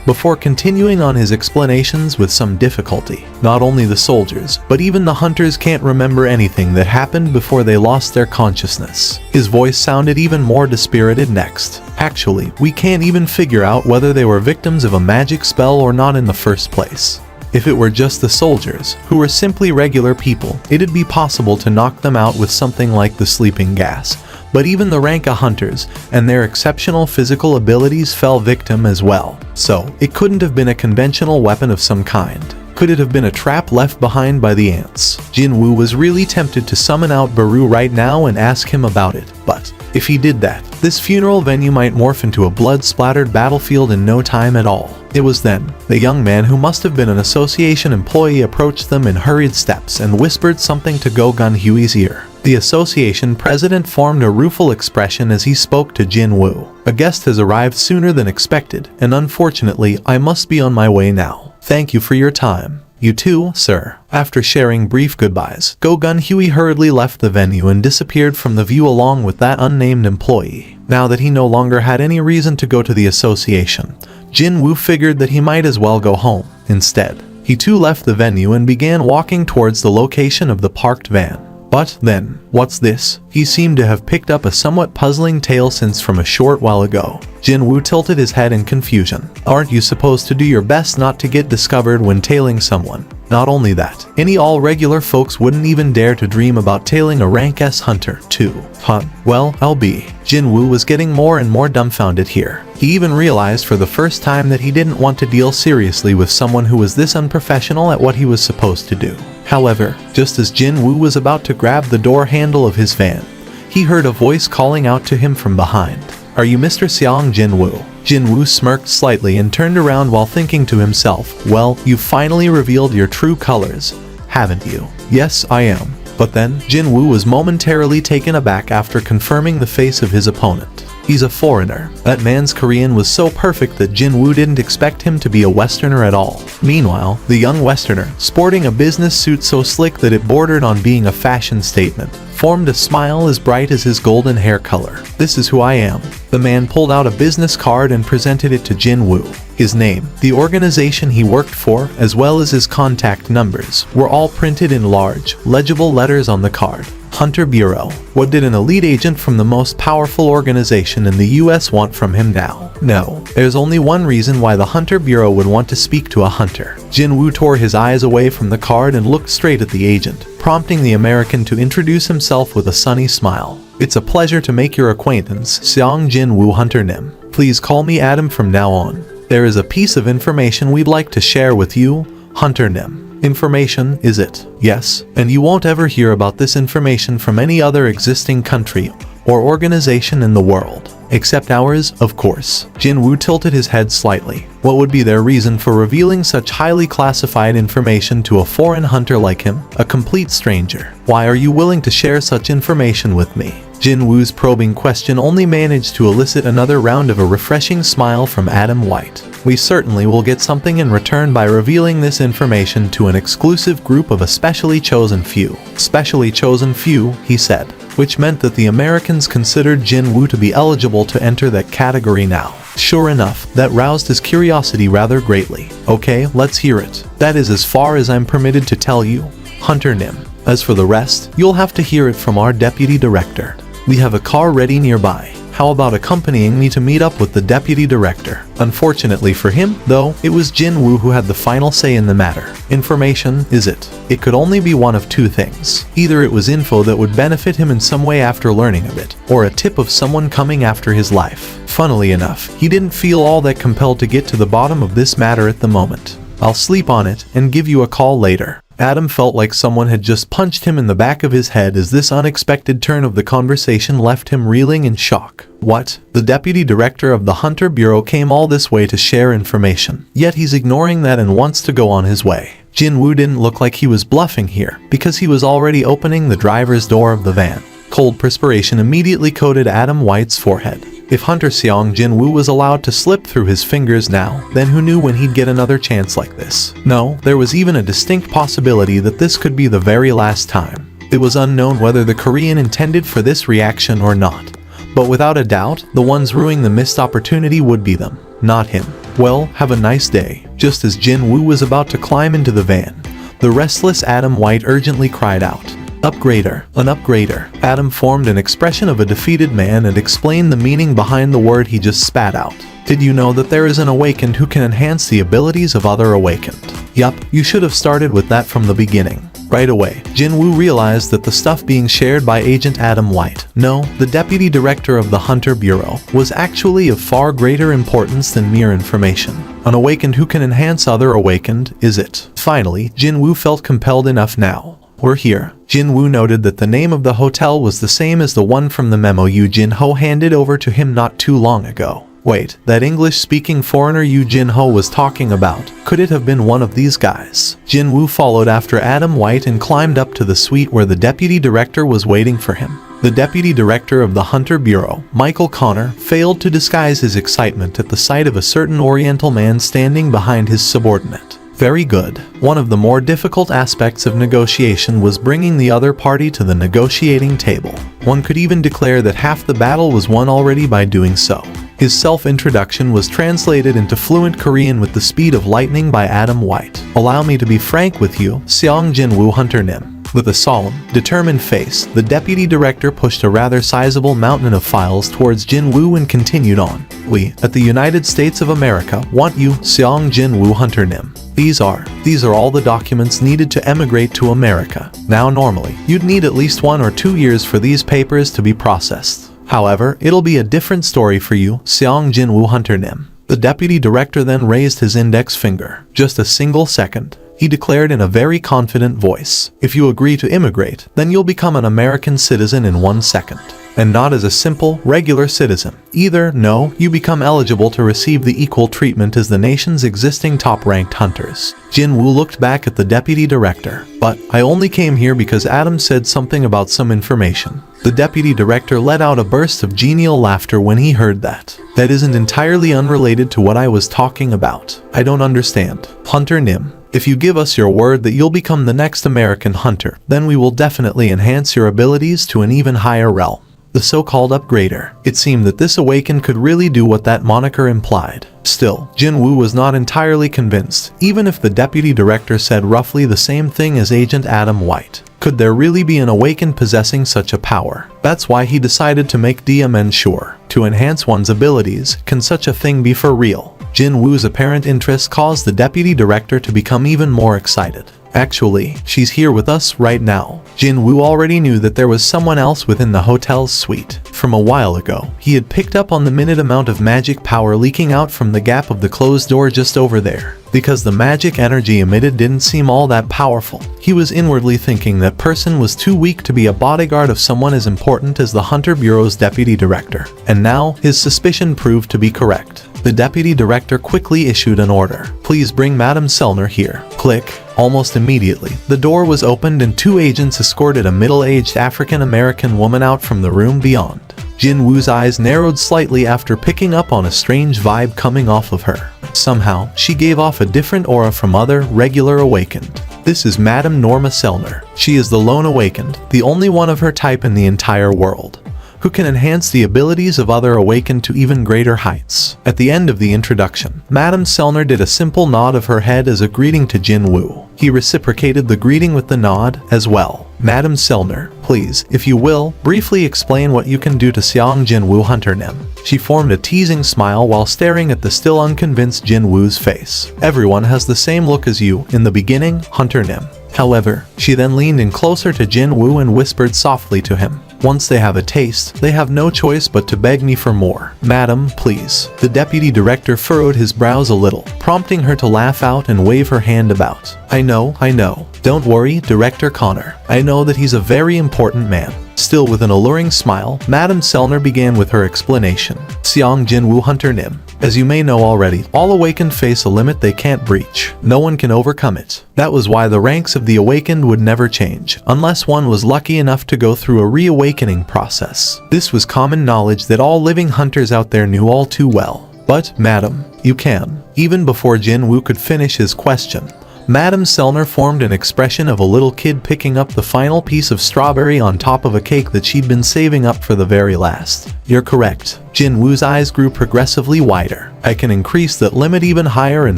before continuing on his explanations with some difficulty. Not only the soldiers, but even the hunters can't remember anything that happened before they lost their consciousness. His voice sounded even more dispirited next. Actually, we can't even figure out whether they were victims of a magic spell or not in the first place. If it were just the soldiers, who were simply regular people, it'd be possible to knock them out with something like the sleeping gas. But even the rank A hunters and their exceptional physical abilities fell victim as well. So, it couldn't have been a conventional weapon of some kind. Could it have been a trap left behind by the ants? Jin Woo was really tempted to summon out Baru right now and ask him about it, but if he did that, this funeral venue might morph into a blood-splattered battlefield in no time at all. It was then, the young man who must have been an association employee approached them in hurried steps and whispered something to Go Gun Huey's ear. The association president formed a rueful expression as he spoke to Jin Woo. A guest has arrived sooner than expected, and unfortunately, I must be on my way now. Thank you for your time. You too, sir. After sharing brief goodbyes, Go-Gun Huey hurriedly left the venue and disappeared from the view along with that unnamed employee. Now that he no longer had any reason to go to the association, Jin-Woo figured that he might as well go home. Instead, he too left the venue and began walking towards the location of the parked van. But then, what's this? He seemed to have picked up a somewhat puzzling tale since from a short while ago. Jin-Woo tilted his head in confusion. Aren't you supposed to do your best not to get discovered when tailing someone? Not only that, any all-regular folks wouldn't even dare to dream about tailing a rank S hunter, too. Huh? Well, I'll be. Jin-Woo was getting more and more dumbfounded here. He even realized for the first time that he didn't want to deal seriously with someone who was this unprofessional at what he was supposed to do. However, just as Jin-Woo was about to grab the door handle of his van, he heard a voice calling out to him from behind. Are you Mr. Seong Jin-Woo? Jin-Woo smirked slightly and turned around while thinking to himself, well, you finally revealed your true colors, haven't you? Yes, I am. But then, Jin-Woo was momentarily taken aback after confirming the face of his opponent. He's a foreigner. That man's Korean was so perfect that Jin-Woo didn't expect him to be a Westerner at all. Meanwhile, the young Westerner, sporting a business suit so slick that it bordered on being a fashion statement, formed a smile as bright as his golden hair color. This is who I am. The man pulled out a business card and presented it to Jin-Woo. His name, the organization he worked for, as well as his contact numbers, were all printed in large, legible letters on the card. Hunter Bureau. What did an elite agent from the most powerful organization in the US want from him now? No, there's only one reason why the Hunter Bureau would want to speak to a hunter. Jin-Woo tore his eyes away from the card and looked straight at the agent, prompting the American to introduce himself with a sunny smile. It's a pleasure to make your acquaintance, Seong Jin-Woo Hunter Nim. Please call me Adam from now on. There is a piece of information we'd like to share with you, Hunter Nim. Information, is it? Yes, and you won't ever hear about this information from any other existing country or organization in the world. Except ours, of course. Jin-Woo tilted his head slightly. What would be their reason for revealing such highly classified information to a foreign hunter like him, a complete stranger? Why are you willing to share such information with me? Jin-Woo's probing question only managed to elicit another round of a refreshing smile from Adam White. We certainly will get something in return by revealing this information to an exclusive group of a specially chosen few. Specially chosen few, he said, which meant that the Americans considered Jin-Woo to be eligible to enter that category now. Sure enough, that roused his curiosity rather greatly. Okay, let's hear it. That is as far as I'm permitted to tell you, Hunter Nim. As for the rest, you'll have to hear it from our deputy director. We have a car ready nearby. How about accompanying me to meet up with the deputy director? Unfortunately for him, though, it was Jin-Woo who had the final say in the matter. Information, is it? It could only be one of two things. Either it was info that would benefit him in some way after learning of it, or a tip of someone coming after his life. Funnily enough, he didn't feel all that compelled to get to the bottom of this matter at the moment. I'll sleep on it and give you a call later. Adam felt like someone had just punched him in the back of his head as this unexpected turn of the conversation left him reeling in shock. What? The deputy director of the Hunter Bureau came all this way to share information, yet he's ignoring that and wants to go on his way. Jin-Woo didn't look like he was bluffing here, because he was already opening the driver's door of the van. Cold perspiration immediately coated Adam White's forehead. If Hunter Seong Jin-Woo was allowed to slip through his fingers now, then who knew when he'd get another chance like this? No, there was even a distinct possibility that this could be the very last time. It was unknown whether the Korean intended for this reaction or not. But without a doubt, the ones ruining the missed opportunity would be them, not him. Well, have a nice day. Just as Jin-Woo was about to climb into the van, the restless Adam White urgently cried out. Upgrader, an upgrader. Adam formed an expression of a defeated man and explained the meaning behind the word he just spat out. Did you know that there is an awakened who can enhance the abilities of other awakened? Yup, you should have started with that from the beginning. Right away, Jin-Woo realized that the stuff being shared by Agent Adam White, no, the deputy director of the Hunter Bureau, was actually of far greater importance than mere information. An awakened who can enhance other awakened, is it? Finally, Jin-Woo felt compelled enough now. We're here. Jin-Woo noted that the name of the hotel was the same as the one from the memo Yu Jin-ho handed over to him not too long ago. Wait, that English-speaking foreigner Yu Jin-ho was talking about, could it have been one of these guys? Jin-Woo followed after Adam White and climbed up to the suite where the deputy director was waiting for him. The deputy director of the Hunter Bureau, Michael Connor, failed to disguise his excitement at the sight of a certain oriental man standing behind his subordinate. Very good. One of the more difficult aspects of negotiation was bringing the other party to the negotiating table. One could even declare that half the battle was won already by doing so. His self-introduction was translated into fluent Korean with the speed of lightning by Adam White. Allow me to be frank with you, Seong Jin-woo Hunter Nim. With a solemn, determined face, the deputy director pushed a rather sizable mountain of files towards Jin-woo and continued on. We, at the United States of America, want you, Seong Jin-woo Hunter Nim. These are all the documents needed to emigrate to America. Now normally, you'd need at least 1 or 2 years for these papers to be processed. However, it'll be a different story for you, Seong Jin-woo Hunter Nim. The deputy director then raised his index finger. Just a single second. He declared in a very confident voice, if you agree to immigrate, then you'll become an American citizen in 1 second. And not as a simple, regular citizen. Either, no, you become eligible to receive the equal treatment as the nation's existing top-ranked hunters. Jin-woo looked back at the deputy director. But, I only came here because Adam said something about some information. The deputy director let out a burst of genial laughter when he heard that. That isn't entirely unrelated to what I was talking about. I don't understand. Hunter Nim. If you give us your word that you'll become the next American hunter, then we will definitely enhance your abilities to an even higher realm. The so-called upgrader. It seemed that this awakened could really do what that moniker implied. Still, Jin-woo was not entirely convinced, even if the deputy director said roughly the same thing as Agent Adam White. Could there really be an awakened possessing such a power? That's why he decided to make DMN sure. To enhance one's abilities, can such a thing be for real? Jin-woo's apparent interest caused the deputy director to become even more excited. Actually, she's here with us right now. Jin-woo already knew that there was someone else within the hotel's suite. From a while ago, he had picked up on the minute amount of magic power leaking out from the gap of the closed door just over there. Because the magic energy emitted didn't seem all that powerful, he was inwardly thinking that person was too weak to be a bodyguard of someone as important as the Hunter Bureau's deputy director. And now, his suspicion proved to be correct. The deputy director quickly issued an order. Please bring Madame Selner here. Click. Almost immediately, the door was opened and 2 agents escorted a middle-aged African-American woman out from the room beyond. Jin-woo's eyes narrowed slightly after picking up on a strange vibe coming off of her. Somehow, she gave off a different aura from other, regular awakened. This is Madame Norma Selner. She is the lone awakened, the only one of her type in the entire world, who can enhance the abilities of other awakened to even greater heights. At the end of the introduction, Madame Selner did a simple nod of her head as a greeting to Jin-woo. He reciprocated the greeting with the nod, as well. Madame Selner, please, if you will, briefly explain what you can do to Seong Jin-woo Hunter Nim. She formed a teasing smile while staring at the still unconvinced Jin-woo's face. Everyone has the same look as you, in the beginning, Hunter Nim. However, she then leaned in closer to Jin-woo and whispered softly to him. Once they have a taste, they have no choice but to beg me for more. Madam, please. The deputy director furrowed his brows a little, prompting her to laugh out and wave her hand about. I know. Don't worry, Director Connor. I know that he's a very important man. Still with an alluring smile, Madame Selner began with her explanation. Seong Jin-woo Hunter Nim. As you may know already, all awakened face a limit they can't breach. No one can overcome it. That was why the ranks of the awakened would never change, unless one was lucky enough to go through a reawakening process. This was common knowledge that all living hunters out there knew all too well. But, madam, you can. Even before Jin-woo could finish his question, Madame Selner formed an expression of a little kid picking up the final piece of strawberry on top of a cake that she'd been saving up for the very last. You're correct. Jin-woo's eyes grew progressively wider. I can increase that limit even higher in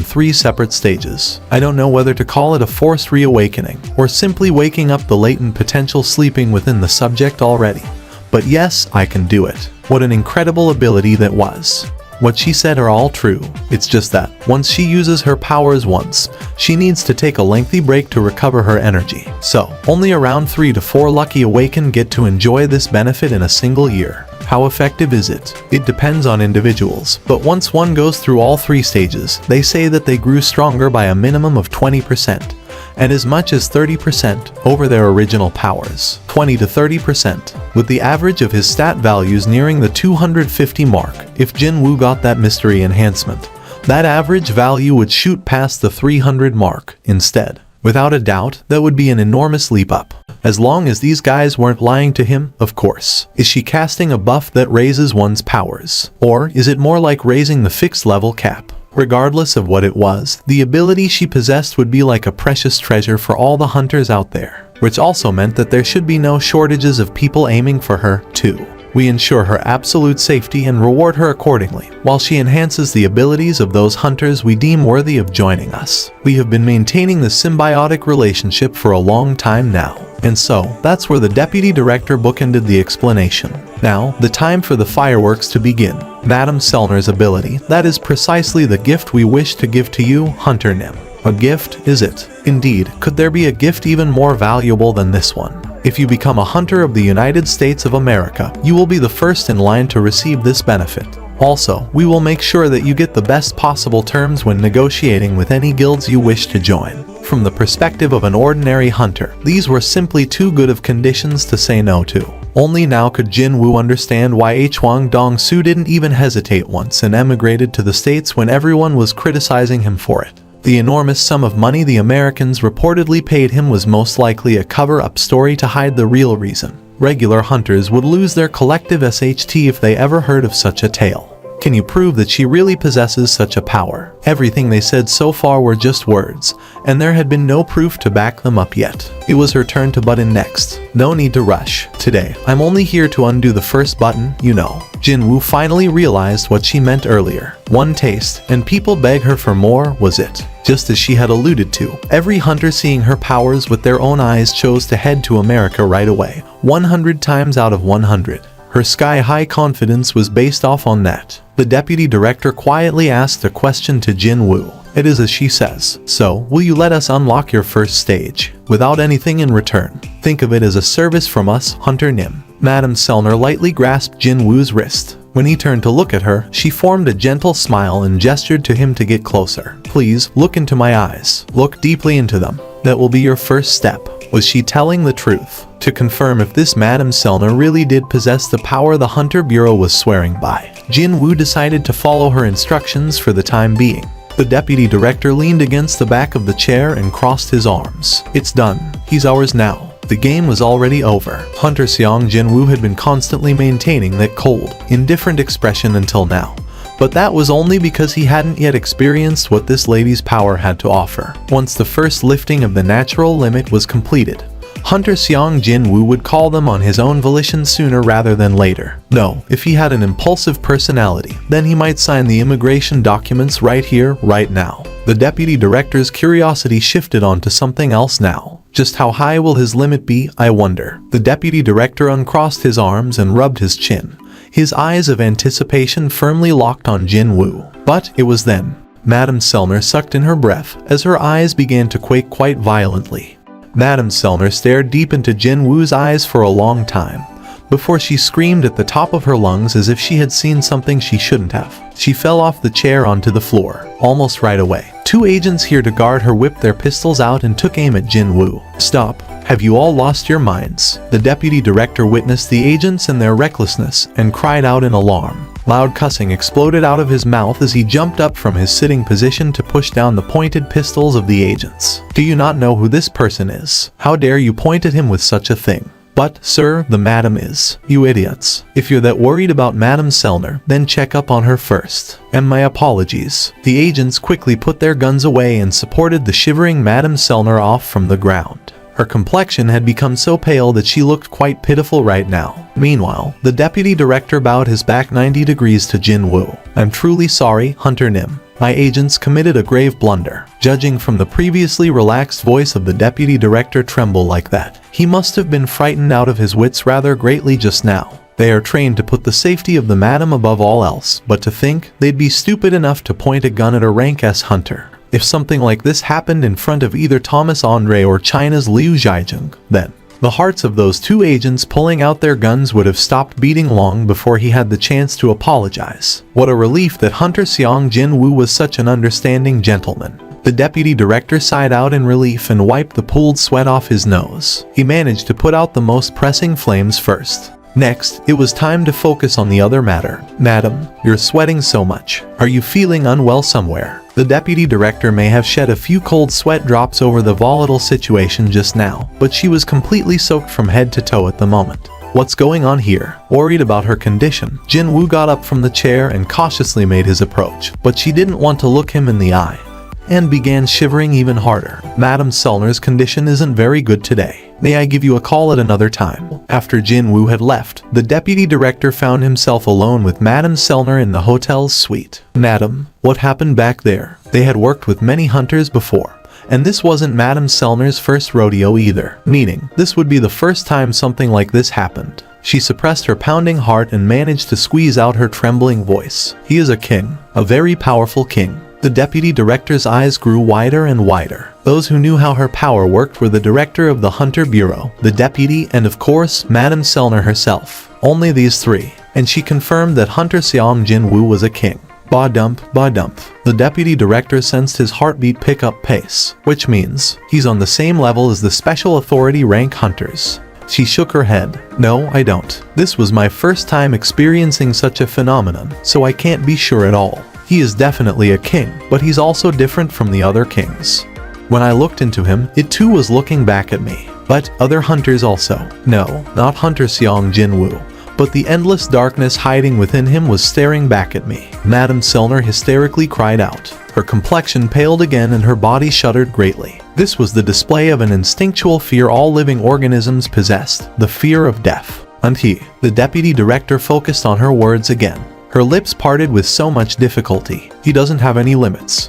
3 separate stages. I don't know whether to call it a forced reawakening, or simply waking up the latent potential sleeping within the subject already. But yes, I can do it. What an incredible ability that was. What she said are all true. It's just that, once she uses her powers once, she needs to take a lengthy break to recover her energy. So, only around 3 to 4 lucky awakened get to enjoy this benefit in a single year. How effective is it? It depends on individuals, but once one goes through all 3 stages, they say that they grew stronger by a minimum of 20%. And as much as 30% over their original powers, 20 to 30%, with the average of his stat values nearing the 250 mark. If Jin-woo got that mystery enhancement, that average value would shoot past the 300 mark instead. Without a doubt, that would be an enormous leap up. As long as these guys weren't lying to him, of course. Is she casting a buff that raises one's powers? Or is it more like raising the fixed level cap? Regardless of what it was, the ability she possessed would be like a precious treasure for all the hunters out there, which also meant that there should be no shortages of people aiming for her, too. We ensure her absolute safety and reward her accordingly, while she enhances the abilities of those hunters we deem worthy of joining us. We have been maintaining this symbiotic relationship for a long time now, and so, that's where the deputy director bookended the explanation. Now, the time for the fireworks to begin. Madame Selner's ability, that is precisely the gift we wish to give to you, Hunter Nim. A gift, is it? Indeed, could there be a gift even more valuable than this one? If you become a hunter of the United States of America, you will be the first in line to receive this benefit. Also, we will make sure that you get the best possible terms when negotiating with any guilds you wish to join. From the perspective of an ordinary hunter, these were simply too good of conditions to say no to. Only now could Jin Woo understand why Huang Dong-su didn't even hesitate once and emigrated to the States when everyone was criticizing him for it. The enormous sum of money the Americans reportedly paid him was most likely a cover-up story to hide the real reason. Regular hunters would lose their collective SHT if they ever heard of such a tale. Can you prove that she really possesses such a power? Everything they said so far were just words, and there had been no proof to back them up yet. It was her turn to button next. No need to rush. Today, I'm only here to undo the first button, you know. Jin Woo finally realized what she meant earlier. One taste, and people beg her for more, was it? Just as she had alluded to, every hunter seeing her powers with their own eyes chose to head to America right away, 100 times out of 100. Her sky-high confidence was based off on that. The deputy director quietly asked a question to Jin Woo. It is as she says, so, will you let us unlock your first stage, without anything in return? Think of it as a service from us, Hunter Nim. Madame Selner lightly grasped Jin Woo's wrist. When he turned to look at her, she formed a gentle smile and gestured to him to get closer. Please, look into my eyes. Look deeply into them. That will be your first step. Was she telling the truth? To confirm if this Madame Selner really did possess the power the Hunter Bureau was swearing by, Jin Woo decided to follow her instructions for the time being. The deputy director leaned against the back of the chair and crossed his arms. It's done. He's ours now. The game was already over. Hunter Seong Jin Woo had been constantly maintaining that cold, indifferent expression until now. But that was only because he hadn't yet experienced what this lady's power had to offer. Once the first lifting of the natural limit was completed, Hunter Seong Jin Woo would call them on his own volition sooner rather than later. No, if he had an impulsive personality, then he might sign the immigration documents right here, right now. The deputy director's curiosity shifted onto something else now. Just how high will his limit be, I wonder? The deputy director uncrossed his arms and rubbed his chin, his eyes of anticipation firmly locked on Jin Woo. But it was then. Madame Selner sucked in her breath as her eyes began to quake quite violently. Madame Selner stared deep into Jin Woo's eyes for a long time, before she screamed at the top of her lungs as if she had seen something she shouldn't have. She fell off the chair onto the floor, almost right away. Two agents here to guard her whipped their pistols out and took aim at Jin Woo. Stop. Have you all lost your minds? The deputy director witnessed the agents and their recklessness and cried out in alarm. Loud cussing exploded out of his mouth as he jumped up from his sitting position to push down the pointed pistols of the agents. Do you not know who this person is? How dare you point at him with such a thing? But, sir, the madam is. You idiots. If you're that worried about Madame Selner, then check up on her first. And my apologies. The agents quickly put their guns away and supported the shivering Madame Selner off from the ground. Her complexion had become so pale that she looked quite pitiful right now. Meanwhile, the deputy director bowed his back 90 degrees to Jin Woo. I'm truly sorry, Hunter Nim. My agents committed a grave blunder. Judging from the previously relaxed voice of the deputy director tremble like that, he must have been frightened out of his wits rather greatly just now. They are trained to put the safety of the madam above all else, but to think they'd be stupid enough to point a gun at a rank S hunter. If something like this happened in front of either Thomas Andre or China's Liu Zhaijing, then the hearts of those two agents pulling out their guns would have stopped beating long before he had the chance to apologize. What a relief that Hunter Seong Jin Woo was such an understanding gentleman. The deputy director sighed out in relief and wiped the pooled sweat off his nose. He managed to put out the most pressing flames first. Next, it was time to focus on the other matter. Madam, you're sweating so much. Are you feeling unwell somewhere? The deputy director may have shed a few cold sweat drops over the volatile situation just now, but she was completely soaked from head to toe at the moment. What's going on here? Worried about her condition, Jinwoo got up from the chair and cautiously made his approach, but she didn't want to look him in the eye, and began shivering even harder. Madam Selner's condition isn't very good today. May I give you a call at another time? After Jinwoo had left, the deputy director found himself alone with Madam Selner in the hotel's suite. Madam, what happened back there? They had worked with many hunters before, and this wasn't Madam Selner's first rodeo either, meaning this would be the first time something like this happened. She suppressed her pounding heart and managed to squeeze out her trembling voice. He is a king, a very powerful king. The deputy director's eyes grew wider and wider. Those who knew how her power worked were the director of the Hunter Bureau, the deputy, and of course, Madam Selner herself. Only these three, and she confirmed that Hunter Seong Jinwoo was a king. Ba dump, ba dump. The deputy director sensed his heartbeat pick up pace, which means he's on the same level as the special authority rank hunters. She shook her head. No, I don't. This was my first time experiencing such a phenomenon, so I can't be sure at all. He is definitely a king, but he's also different from the other kings. When I looked into him, it too was looking back at me. But other hunters also. No, not Hunter Seong Jinwoo, but the endless darkness hiding within him was staring back at me. Madam Selner hysterically cried out. Her complexion paled again and her body shuddered greatly. This was the display of an instinctual fear all living organisms possessed, the fear of death. And he, the deputy director, focused on her words again. Her lips parted with so much difficulty. He doesn't have any limits.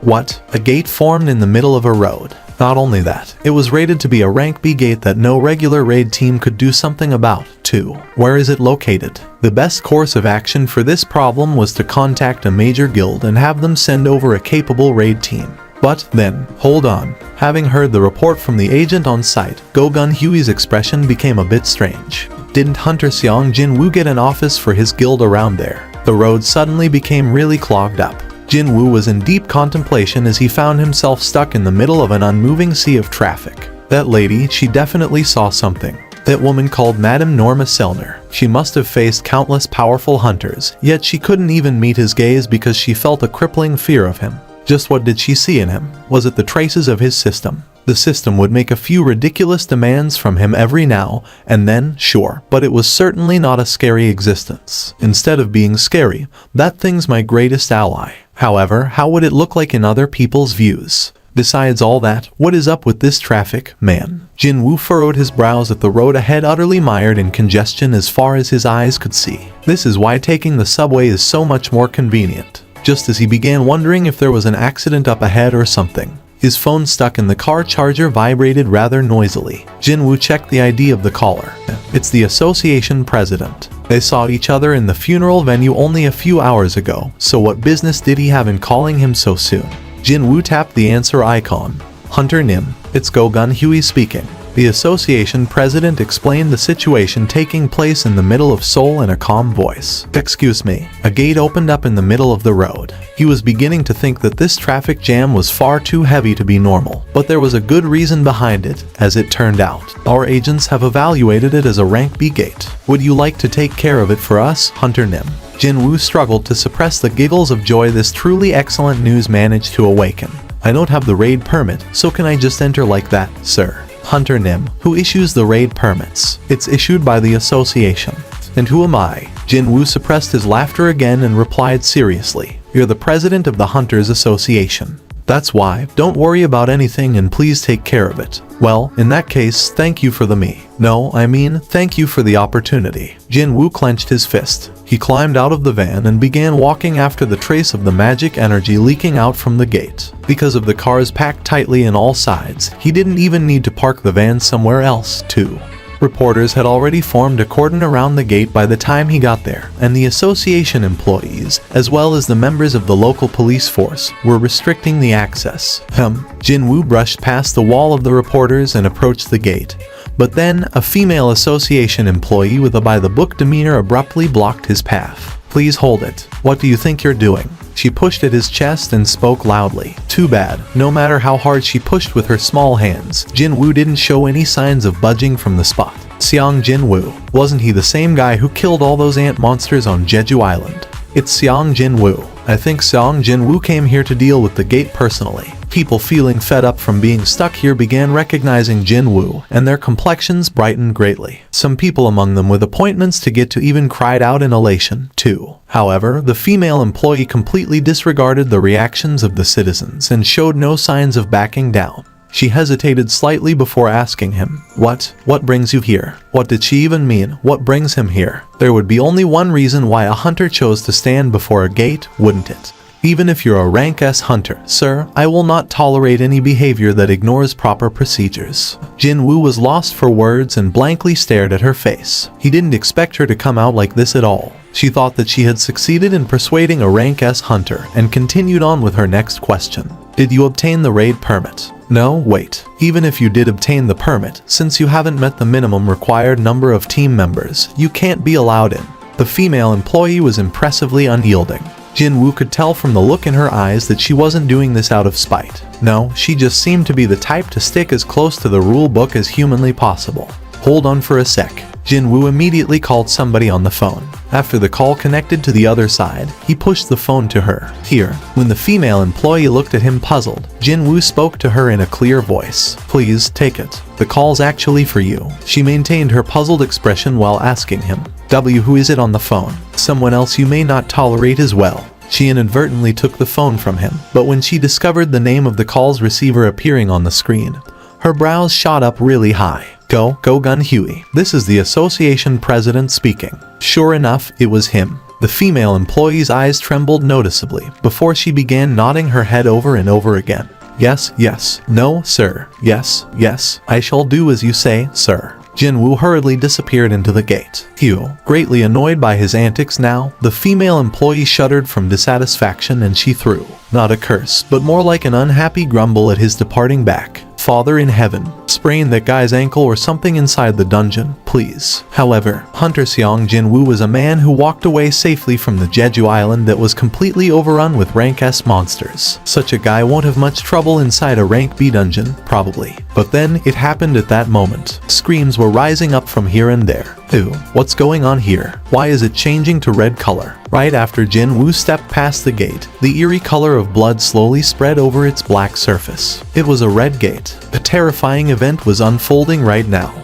What? A gate formed in the middle of a road. Not only that, it was rated to be a rank B gate that no regular raid team could do something about, too. Where is it located? The best course of action for this problem was to contact a major guild and have them send over a capable raid team. But then, hold on. Having heard the report from the agent on site, Go Gun Huey's expression became a bit strange. Didn't Hunter Seong Jinwoo get an office for his guild around there? The road suddenly became really clogged up. Jinwoo was in deep contemplation as he found himself stuck in the middle of an unmoving sea of traffic. That lady, she definitely saw something. That woman called Madame Norma Selner. She must have faced countless powerful hunters, yet she couldn't even meet his gaze because she felt a crippling fear of him. Just what did she see in him? Was it the traces of his system? The system would make a few ridiculous demands from him every now and then, sure, but it was certainly not a scary existence. Instead of being scary, that thing's my greatest ally. However, how would it look like in other people's views? Besides all that, what is up with this traffic, man? Jinwoo furrowed his brows at the road ahead, utterly mired in congestion as far as his eyes could see. This is why taking the subway is so much more convenient. Just as he began wondering if there was an accident up ahead or something, his phone stuck in the car charger vibrated rather noisily. Jinwoo checked the ID of the caller. It's the association president. They saw each other in the funeral venue only a few hours ago, so what business did he have in calling him so soon? Jinwoo tapped the answer icon. Hunter Nim, it's Go Gun Huey speaking. The association president explained the situation taking place in the middle of Seoul in a calm voice. Excuse me. A gate opened up in the middle of the road. He was beginning to think that this traffic jam was far too heavy to be normal, but there was a good reason behind it, as it turned out. Our agents have evaluated it as a rank B gate. Would you like to take care of it for us, Hunter Nim? Jinwoo struggled to suppress the giggles of joy this truly excellent news managed to awaken. I don't have the raid permit, so can I just enter like that, sir? Hunter Nim, who issues the raid permits? It's issued by the association. And who am I? Jinwoo suppressed his laughter again and replied seriously. You're the president of the Hunters Association. That's why. Don't worry about anything and please take care of it. Well, in that case, thank you for the thank you for the opportunity. Jinwoo clenched his fist. He climbed out of the van and began walking after the trace of the magic energy leaking out from the gate. Because of the cars packed tightly on all sides, he didn't even need to park the van somewhere else, too. Reporters had already formed a cordon around the gate by the time he got there, and the association employees, as well as the members of the local police force, were restricting the access. Jinwoo brushed past the wall of the reporters and approached the gate. But then, a female association employee with a by-the-book demeanor abruptly blocked his path. Please hold it. What do you think you're doing? She pushed at his chest and spoke loudly. Too bad. No matter how hard she pushed with her small hands, Jinwoo didn't show any signs of budging from the spot. Seong Jinwoo. Wasn't he the same guy who killed all those ant monsters on Jeju Island? It's Seong Jinwoo. I think Seong Jinwoo came here to deal with the gate personally. People feeling fed up from being stuck here began recognizing Jin Woo, and their complexions brightened greatly. Some people among them with appointments to get to even cried out in elation, too. However, the female employee completely disregarded the reactions of the citizens and showed no signs of backing down. She hesitated slightly before asking him, What brings you here? What did she even mean? What brings him here? There would be only one reason why a hunter chose to stand before a gate, wouldn't it? Even if you're a rank S hunter, sir, I will not tolerate any behavior that ignores proper procedures. Jin Woo was lost for words and blankly stared at her face. He didn't expect her to come out like this at all. She thought that she had succeeded in persuading a rank S hunter and continued on with her next question. Did you obtain the raid permit? No, wait. Even if you did obtain the permit, since you haven't met the minimum required number of team members, you can't be allowed in. The female employee was impressively unyielding. Jin Woo could tell from the look in her eyes that she wasn't doing this out of spite. No, she just seemed to be the type to stick as close to the rule book as humanly possible. Hold on for a sec. Jin Woo immediately called somebody on the phone. After the call connected to the other side, he pushed the phone to her. Here, when the female employee looked at him puzzled, Jin Woo spoke to her in a clear voice. Please, take it. The call's actually for you. She maintained her puzzled expression while asking him, who is it on the phone? Someone else you may not tolerate as well. She inadvertently took the phone from him, but when she discovered the name of the call's receiver appearing on the screen, her brows shot up really high. Go Gun Huey. This is the association president speaking. Sure enough, it was him. The female employee's eyes trembled noticeably before she began nodding her head over and over again. Yes, no, sir, yes, I shall do as you say, sir. Jin Woo hurriedly disappeared into the gate. Hugh, greatly annoyed by his antics now, the female employee shuddered from dissatisfaction and she threw, not a curse, but more like an unhappy grumble at his departing back. Father in heaven, sprain that guy's ankle or something inside the dungeon, please. However, Hunter Seong Jin Woo was a man who walked away safely from the Jeju Island that was completely overrun with rank S monsters. Such a guy won't have much trouble inside a rank B dungeon, probably. But then, it happened at that moment. Screams were rising up from here and there. Ew, what's going on here? Why is it changing to red color? Right after Jin Woo stepped past the gate, the eerie color of blood slowly spread over its black surface. It was a red gate. A terrifying event was unfolding right now.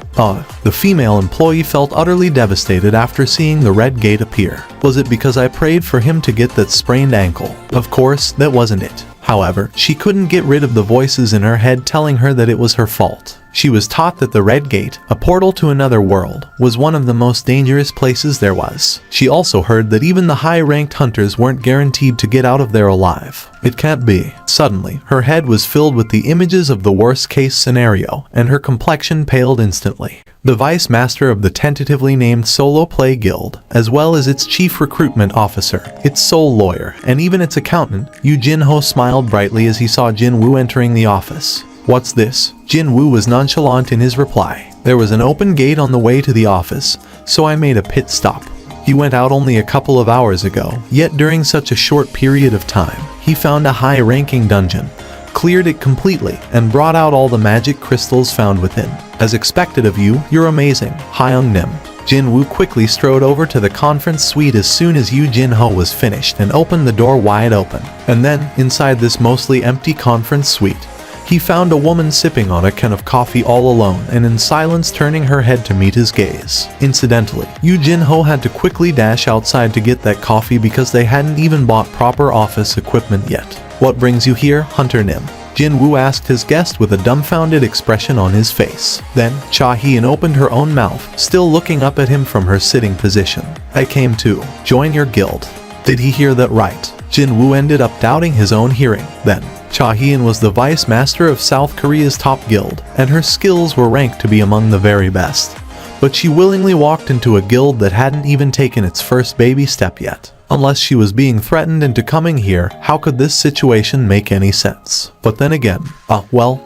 The female employee felt utterly devastated after seeing the red gate appear. Was it because I prayed for him to get that sprained ankle? Of course, that wasn't it. However, she couldn't get rid of the voices in her head telling her that it was her fault. She was taught that the Red Gate, a portal to another world, was one of the most dangerous places there was. She also heard that even the high-ranked hunters weren't guaranteed to get out of there alive. It can't be. Suddenly, her head was filled with the images of the worst-case scenario, and her complexion paled instantly. The vice master of the tentatively named Solo Play Guild, as well as its chief recruitment officer, its sole lawyer, and even its accountant, Yu Jin-ho smiled brightly as he saw Jin Woo entering the office. What's this? Jin Woo was nonchalant in his reply. There was an open gate on the way to the office, so I made a pit stop. He went out only a couple of hours ago, yet during such a short period of time, he found a high-ranking dungeon, cleared it completely, and brought out all the magic crystals found within. As expected of you, you're amazing, Hyung Nim. Jin Woo quickly strode over to the conference suite as soon as Yu Jin-ho was finished and opened the door wide open. And then, inside this mostly empty conference suite, he found a woman sipping on a can of coffee all alone and in silence turning her head to meet his gaze. Incidentally, Yu Jin-ho had to quickly dash outside to get that coffee because they hadn't even bought proper office equipment yet. What brings you here, Hunter Nim? Jin Woo asked his guest with a dumbfounded expression on his face. Then, Cha Hien opened her own mouth, still looking up at him from her sitting position. I came to join your guild. Did he hear that right? Jin Woo ended up doubting his own hearing. Then, Cha Hien was the vice master of South Korea's top guild, and her skills were ranked to be among the very best. But she willingly walked into a guild that hadn't even taken its first baby step yet. Unless she was being threatened into coming here, how could this situation make any sense? But then again,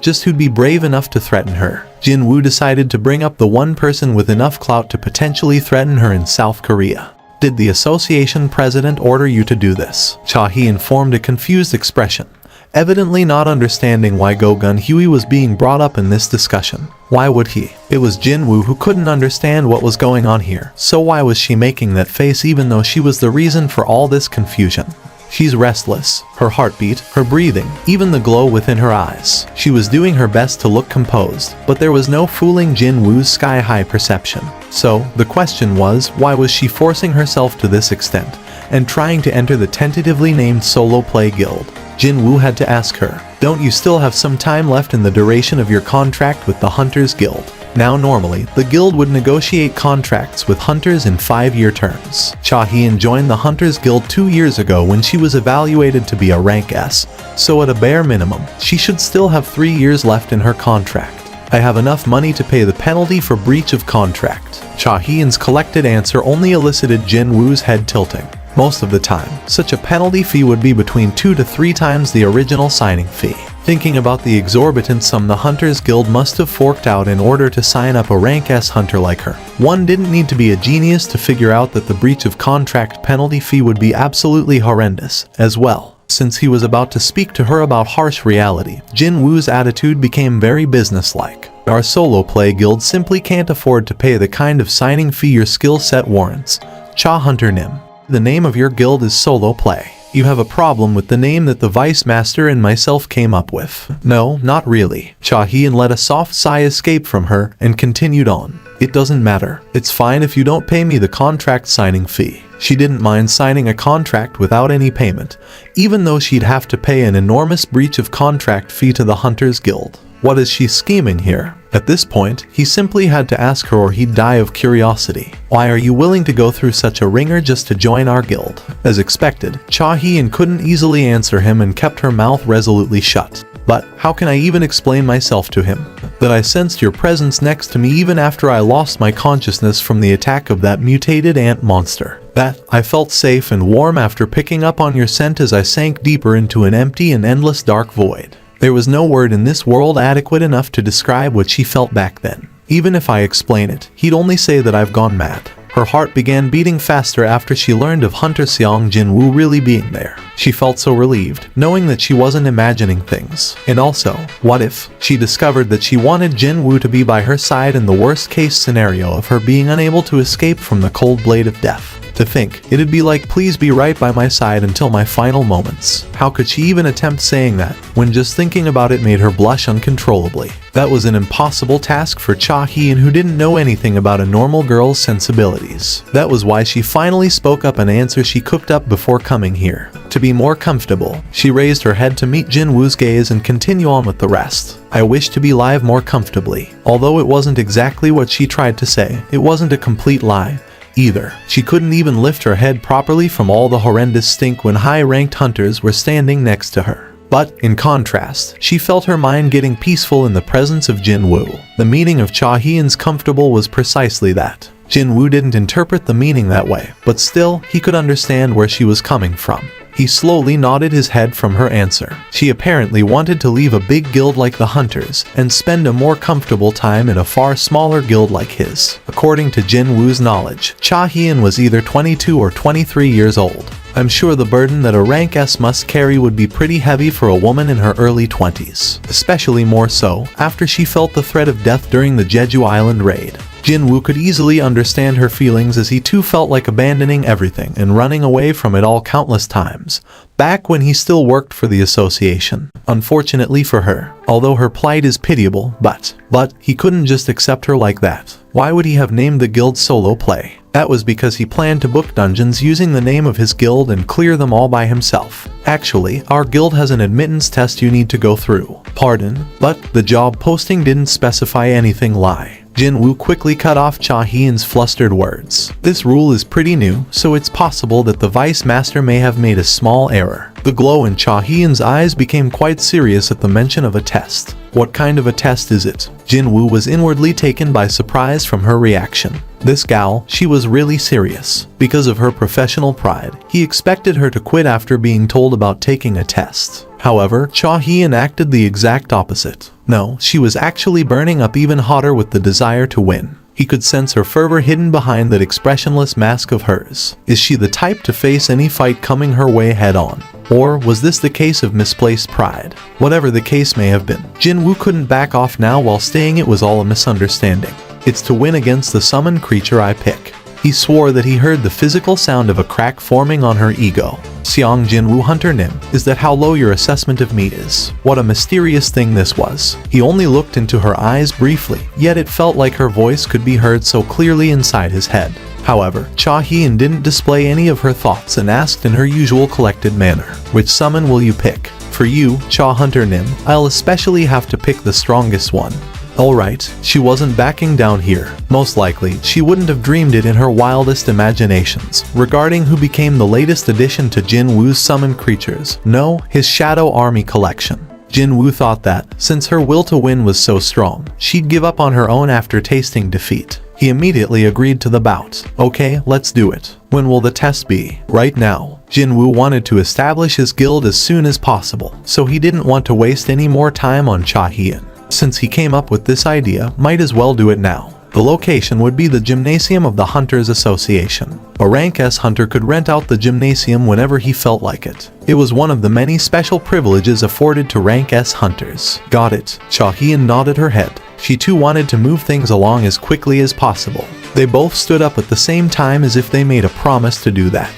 just who'd be brave enough to threaten her? Jin Woo decided to bring up the one person with enough clout to potentially threaten her in South Korea. Did the association president order you to do this? Cha Hien formed a confused expression, evidently not understanding why Go-gun Huey was being brought up in this discussion. Why would he? It was Jin Woo who couldn't understand what was going on here, so why was she making that face even though she was the reason for all this confusion? She's restless, her heartbeat, her breathing, even the glow within her eyes. She was doing her best to look composed, but there was no fooling Jin Woo's sky-high perception. So, the question was, why was she forcing herself to this extent, and trying to enter the tentatively named solo play guild? Jin Woo had to ask her, "Don't you still have some time left in the duration of your contract with the Hunters Guild?" Now normally, the guild would negotiate contracts with hunters in 5-year terms. Cha Hien joined the Hunters Guild 2 years ago when she was evaluated to be a rank S, so at a bare minimum, she should still have 3 years left in her contract. "I have enough money to pay the penalty for breach of contract." Cha Hien's collected answer only elicited Jin Woo's head tilting. Most of the time, such a penalty fee would be between 2 to 3 times the original signing fee. Thinking about the exorbitant sum the Hunters Guild must have forked out in order to sign up a rank S hunter like her, one didn't need to be a genius to figure out that the breach of contract penalty fee would be absolutely horrendous, as well. Since he was about to speak to her about harsh reality, Jin Woo's attitude became very businesslike. "Our solo play guild simply can't afford to pay the kind of signing fee your skill set warrants. Cha Hunter Nim. The name of your guild is Solo Play. You have a problem with the name that the Vice Master and myself came up with." "No, not really." Cha Hien let a soft sigh escape from her and continued on. "It doesn't matter. It's fine if you don't pay me the contract signing fee." She didn't mind signing a contract without any payment, even though she'd have to pay an enormous breach of contract fee to the Hunters Guild. What is she scheming here? At this point, he simply had to ask her or he'd die of curiosity. "Why are you willing to go through such a ringer just to join our guild?" As expected, Cha Hien couldn't easily answer him and kept her mouth resolutely shut. "But how can I even explain myself to him? That I sensed your presence next to me even after I lost my consciousness from the attack of that mutated ant monster. That I felt safe and warm after picking up on your scent as I sank deeper into an empty and endless dark void." There was no word in this world adequate enough to describe what she felt back then. Even if I explain it, he'd only say that I've gone mad. Her heart began beating faster after she learned of Hunter Seong Jin Woo really being there. She felt so relieved, knowing that she wasn't imagining things. And also, what if she discovered that she wanted Jin Woo to be by her side in the worst case scenario of her being unable to escape from the cold blade of death? To think, it'd be like, "Please be right by my side until my final moments." How could she even attempt saying that, when just thinking about it made her blush uncontrollably? That was an impossible task for Cha Hien, who didn't know anything about a normal girl's sensibilities. That was why she finally spoke up an answer she cooked up before coming here. To be more comfortable, she raised her head to meet Jin Woo's gaze and continue on with the rest. "I wish to be live more comfortably." Although it wasn't exactly what she tried to say, it wasn't a complete lie either. She couldn't even lift her head properly from all the horrendous stink when high-ranked hunters were standing next to her. But, in contrast, she felt her mind getting peaceful in the presence of Jin Woo. The meaning of Cha Hien's comfortable was precisely that. Jin Woo didn't interpret the meaning that way, but still, he could understand where she was coming from. He slowly nodded his head from her answer. She apparently wanted to leave a big guild like the Hunters and spend a more comfortable time in a far smaller guild like his. According to Jin Woo's knowledge, Cha Hien was either 22 or 23 years old. I'm sure the burden that a rank S must carry would be pretty heavy for a woman in her early 20s, especially more so after she felt the threat of death during the Jeju Island raid. Jin Woo could easily understand her feelings, as he too felt like abandoning everything and running away from it all countless times, back when he still worked for the association. Unfortunately for her, although her plight is pitiable, but he couldn't just accept her like that. Why would he have named the guild Solo Play? That was because he planned to book dungeons using the name of his guild and clear them all by himself. Actually, our guild has an admittance test you need to go through. Pardon, but the job posting didn't specify anything. Lie. Jin Woo quickly cut off Cha Hien's flustered words. This rule is pretty new, so it's possible that the Vice Master may have made a small error. The glow in Cha Hien's eyes became quite serious at the mention of a test. What kind of a test is it? Jin Woo was inwardly taken by surprise from her reaction. This gal, she was really serious. Because of her professional pride, he expected her to quit after being told about taking a test. However, Cha Hien acted the exact opposite. No, she was actually burning up even hotter with the desire to win. He could sense her fervor hidden behind that expressionless mask of hers. Is she the type to face any fight coming her way head on? Or was this the case of misplaced pride? Whatever the case may have been, Jin Woo couldn't back off now while saying it was all a misunderstanding. It's to win against the summoned creature I pick. He swore that he heard the physical sound of a crack forming on her ego. Seong Jinwoo Hunter Nim, is that how low your assessment of me is? What a mysterious thing this was. He only looked into her eyes briefly, yet it felt like her voice could be heard so clearly inside his head. However, Cha Hee-in didn't display any of her thoughts and asked in her usual collected manner, "Which summon will you pick? For you, Cha Hunter Nim, I'll especially have to pick the strongest one." Alright, she wasn't backing down here. Most likely, she wouldn't have dreamed it in her wildest imaginations regarding who became the latest addition to Jinwoo's summoned creatures. No, his Shadow Army collection. Jinwoo thought that, since her will to win was so strong, she'd give up on her own after tasting defeat. He immediately agreed to the bout. Okay, let's do it. When will the test be? Right now. Jinwoo wanted to establish his guild as soon as possible, so he didn't want to waste any more time on Cha Hee-in. Since he came up with this idea, might as well do it now. The location would be the gymnasium of the Hunters Association. A rank S hunter could rent out the gymnasium whenever he felt like it. It was one of the many special privileges afforded to rank S hunters. Got it. Cha Hee-in nodded her head. She too wanted to move things along as quickly as possible. They both stood up at the same time as if they made a promise to do that.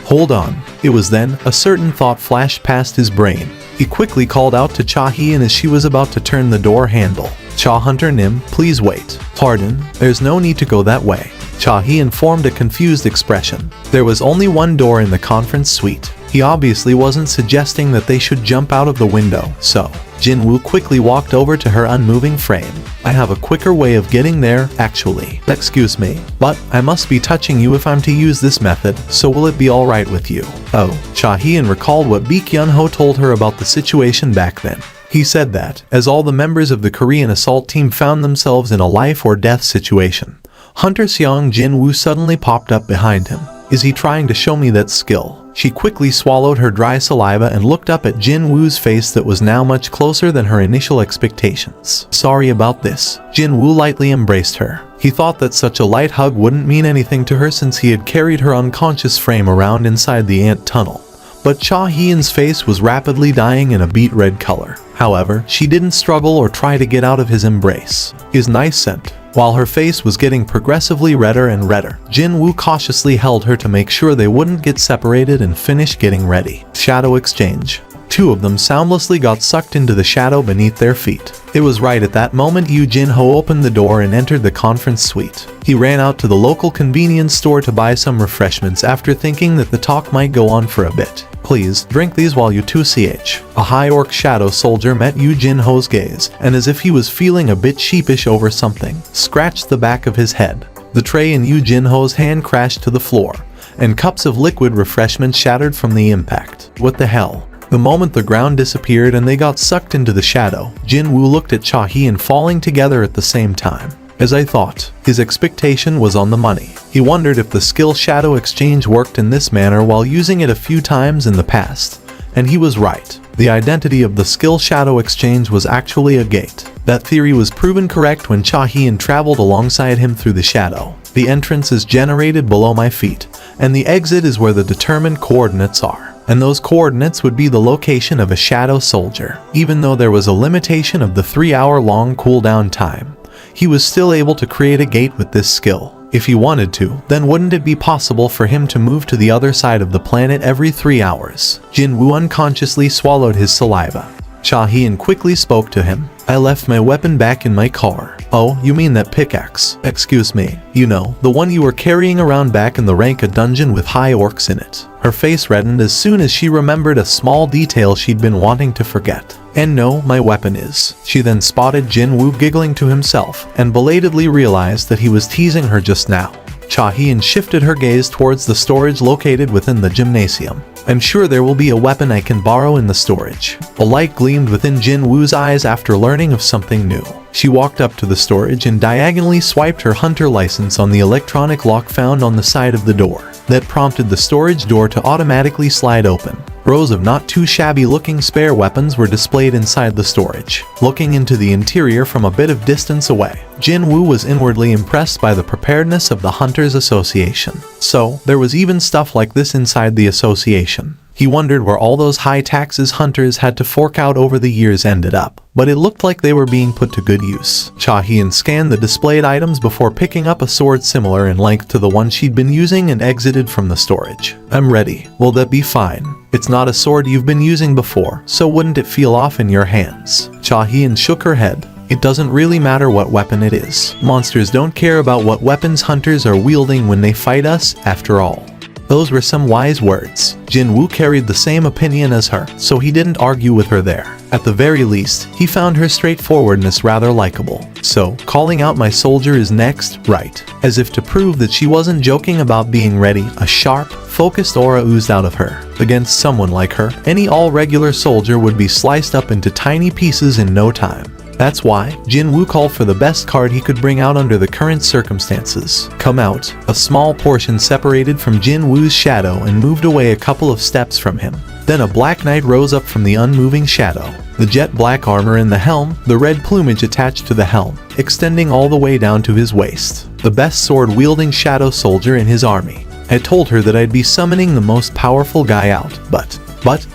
Hold on. It was then, a certain thought flashed past his brain. He quickly called out to Cha Hee-in as she was about to turn the door handle. Cha Hunter Nim, please wait. Pardon, there's no need to go that way. Cha Hee-in formed a confused expression. There was only one door in the conference suite. He obviously wasn't suggesting that they should jump out of the window, so Jinwoo quickly walked over to her unmoving frame. I have a quicker way of getting there, actually. Excuse me, but I must be touching you if I'm to use this method, so will it be alright with you? Oh, Cha Hee-in recalled what Baek Yun-ho told her about the situation back then. He said that, as all the members of the Korean assault team found themselves in a life or death situation, Hunter Seong Jinwoo suddenly popped up behind him. Is he trying to show me that skill? She quickly swallowed her dry saliva and looked up at Jinwoo's face that was now much closer than her initial expectations. Sorry about this. Jinwoo lightly embraced her. He thought that such a light hug wouldn't mean anything to her since he had carried her unconscious frame around inside the ant tunnel. But Cha Hee-in's face was rapidly dying in a beet red color. However, she didn't struggle or try to get out of his embrace. His nice scent. While her face was getting progressively redder and redder, Jinwoo cautiously held her to make sure they wouldn't get separated and finish getting ready. Shadow exchange. Two of them soundlessly got sucked into the shadow beneath their feet. It was right at that moment Yoo Jin-ho opened the door and entered the conference suite. He ran out to the local convenience store to buy some refreshments after thinking that the talk might go on for a bit. Please, drink these while you 2ch. A high orc shadow soldier met Yoo Jin-ho's gaze, and as if he was feeling a bit sheepish over something, scratched the back of his head. The tray in Yoo Jin-ho's hand crashed to the floor, and cups of liquid refreshment shattered from the impact. What the hell? The moment the ground disappeared and they got sucked into the shadow, Jinwoo looked at Cha Hee-in falling together at the same time. As I thought, his expectation was on the money. He wondered if the skill Shadow Exchange worked in this manner while using it a few times in the past. And he was right. The identity of the skill Shadow Exchange was actually a gate. That theory was proven correct when Cha Hee-in traveled alongside him through the shadow. The entrance is generated below my feet, and the exit is where the determined coordinates are. And those coordinates would be the location of a shadow soldier. Even though there was a limitation of the 3-hour-long cooldown time, he was still able to create a gate with this skill. If he wanted to, then wouldn't it be possible for him to move to the other side of the planet every 3 hours? Jinwoo unconsciously swallowed his saliva. Cha Hee-in quickly spoke to him. I left my weapon back in my car. Oh, you mean that pickaxe? Excuse me. You know, the one you were carrying around back in the Ranka dungeon with high orcs in it. Her face reddened as soon as she remembered a small detail she'd been wanting to forget. And no, my weapon is. She then spotted Jinwoo giggling to himself and belatedly realized that he was teasing her just now. Cha Hee-in shifted her gaze towards the storage located within the gymnasium. I'm sure there will be a weapon I can borrow in the storage. A light gleamed within Jinwoo's eyes after learning of something new. She walked up to the storage and diagonally swiped her hunter license on the electronic lock found on the side of the door. That prompted the storage door to automatically slide open. Rows of not too shabby looking spare weapons were displayed inside the storage. Looking into the interior from a bit of distance away, Jinwoo was inwardly impressed by the preparedness of the Hunters Association. So, there was even stuff like this inside the association. He wondered where all those high taxes hunters had to fork out over the years ended up, but it looked like they were being put to good use. Cha Hee-in scanned the displayed items before picking up a sword similar in length to the one she'd been using and exited from the storage. I'm ready. Will that be fine? It's not a sword you've been using before, so wouldn't it feel off in your hands? Cha Hien shook her head. It doesn't really matter what weapon it is. Monsters don't care about what weapons hunters are wielding when they fight us, after all. Those were some wise words. Jin Woo carried the same opinion as her, so he didn't argue with her there. At the very least, he found her straightforwardness rather likable. So, calling out my soldier is next, right? As if to prove that she wasn't joking about being ready, a sharp, focused aura oozed out of her. Against someone like her, any all-regular soldier would be sliced up into tiny pieces in no time. That's why Jin Woo called for the best card he could bring out under the current circumstances. Come out. A small portion separated from Jin Woo's shadow and moved away a couple of steps from him. Then a black knight rose up from the unmoving shadow. The jet black armor in the helm, the red plumage attached to the helm, extending all the way down to his waist. The best sword-wielding shadow soldier in his army. I told her that I'd be summoning the most powerful guy out, but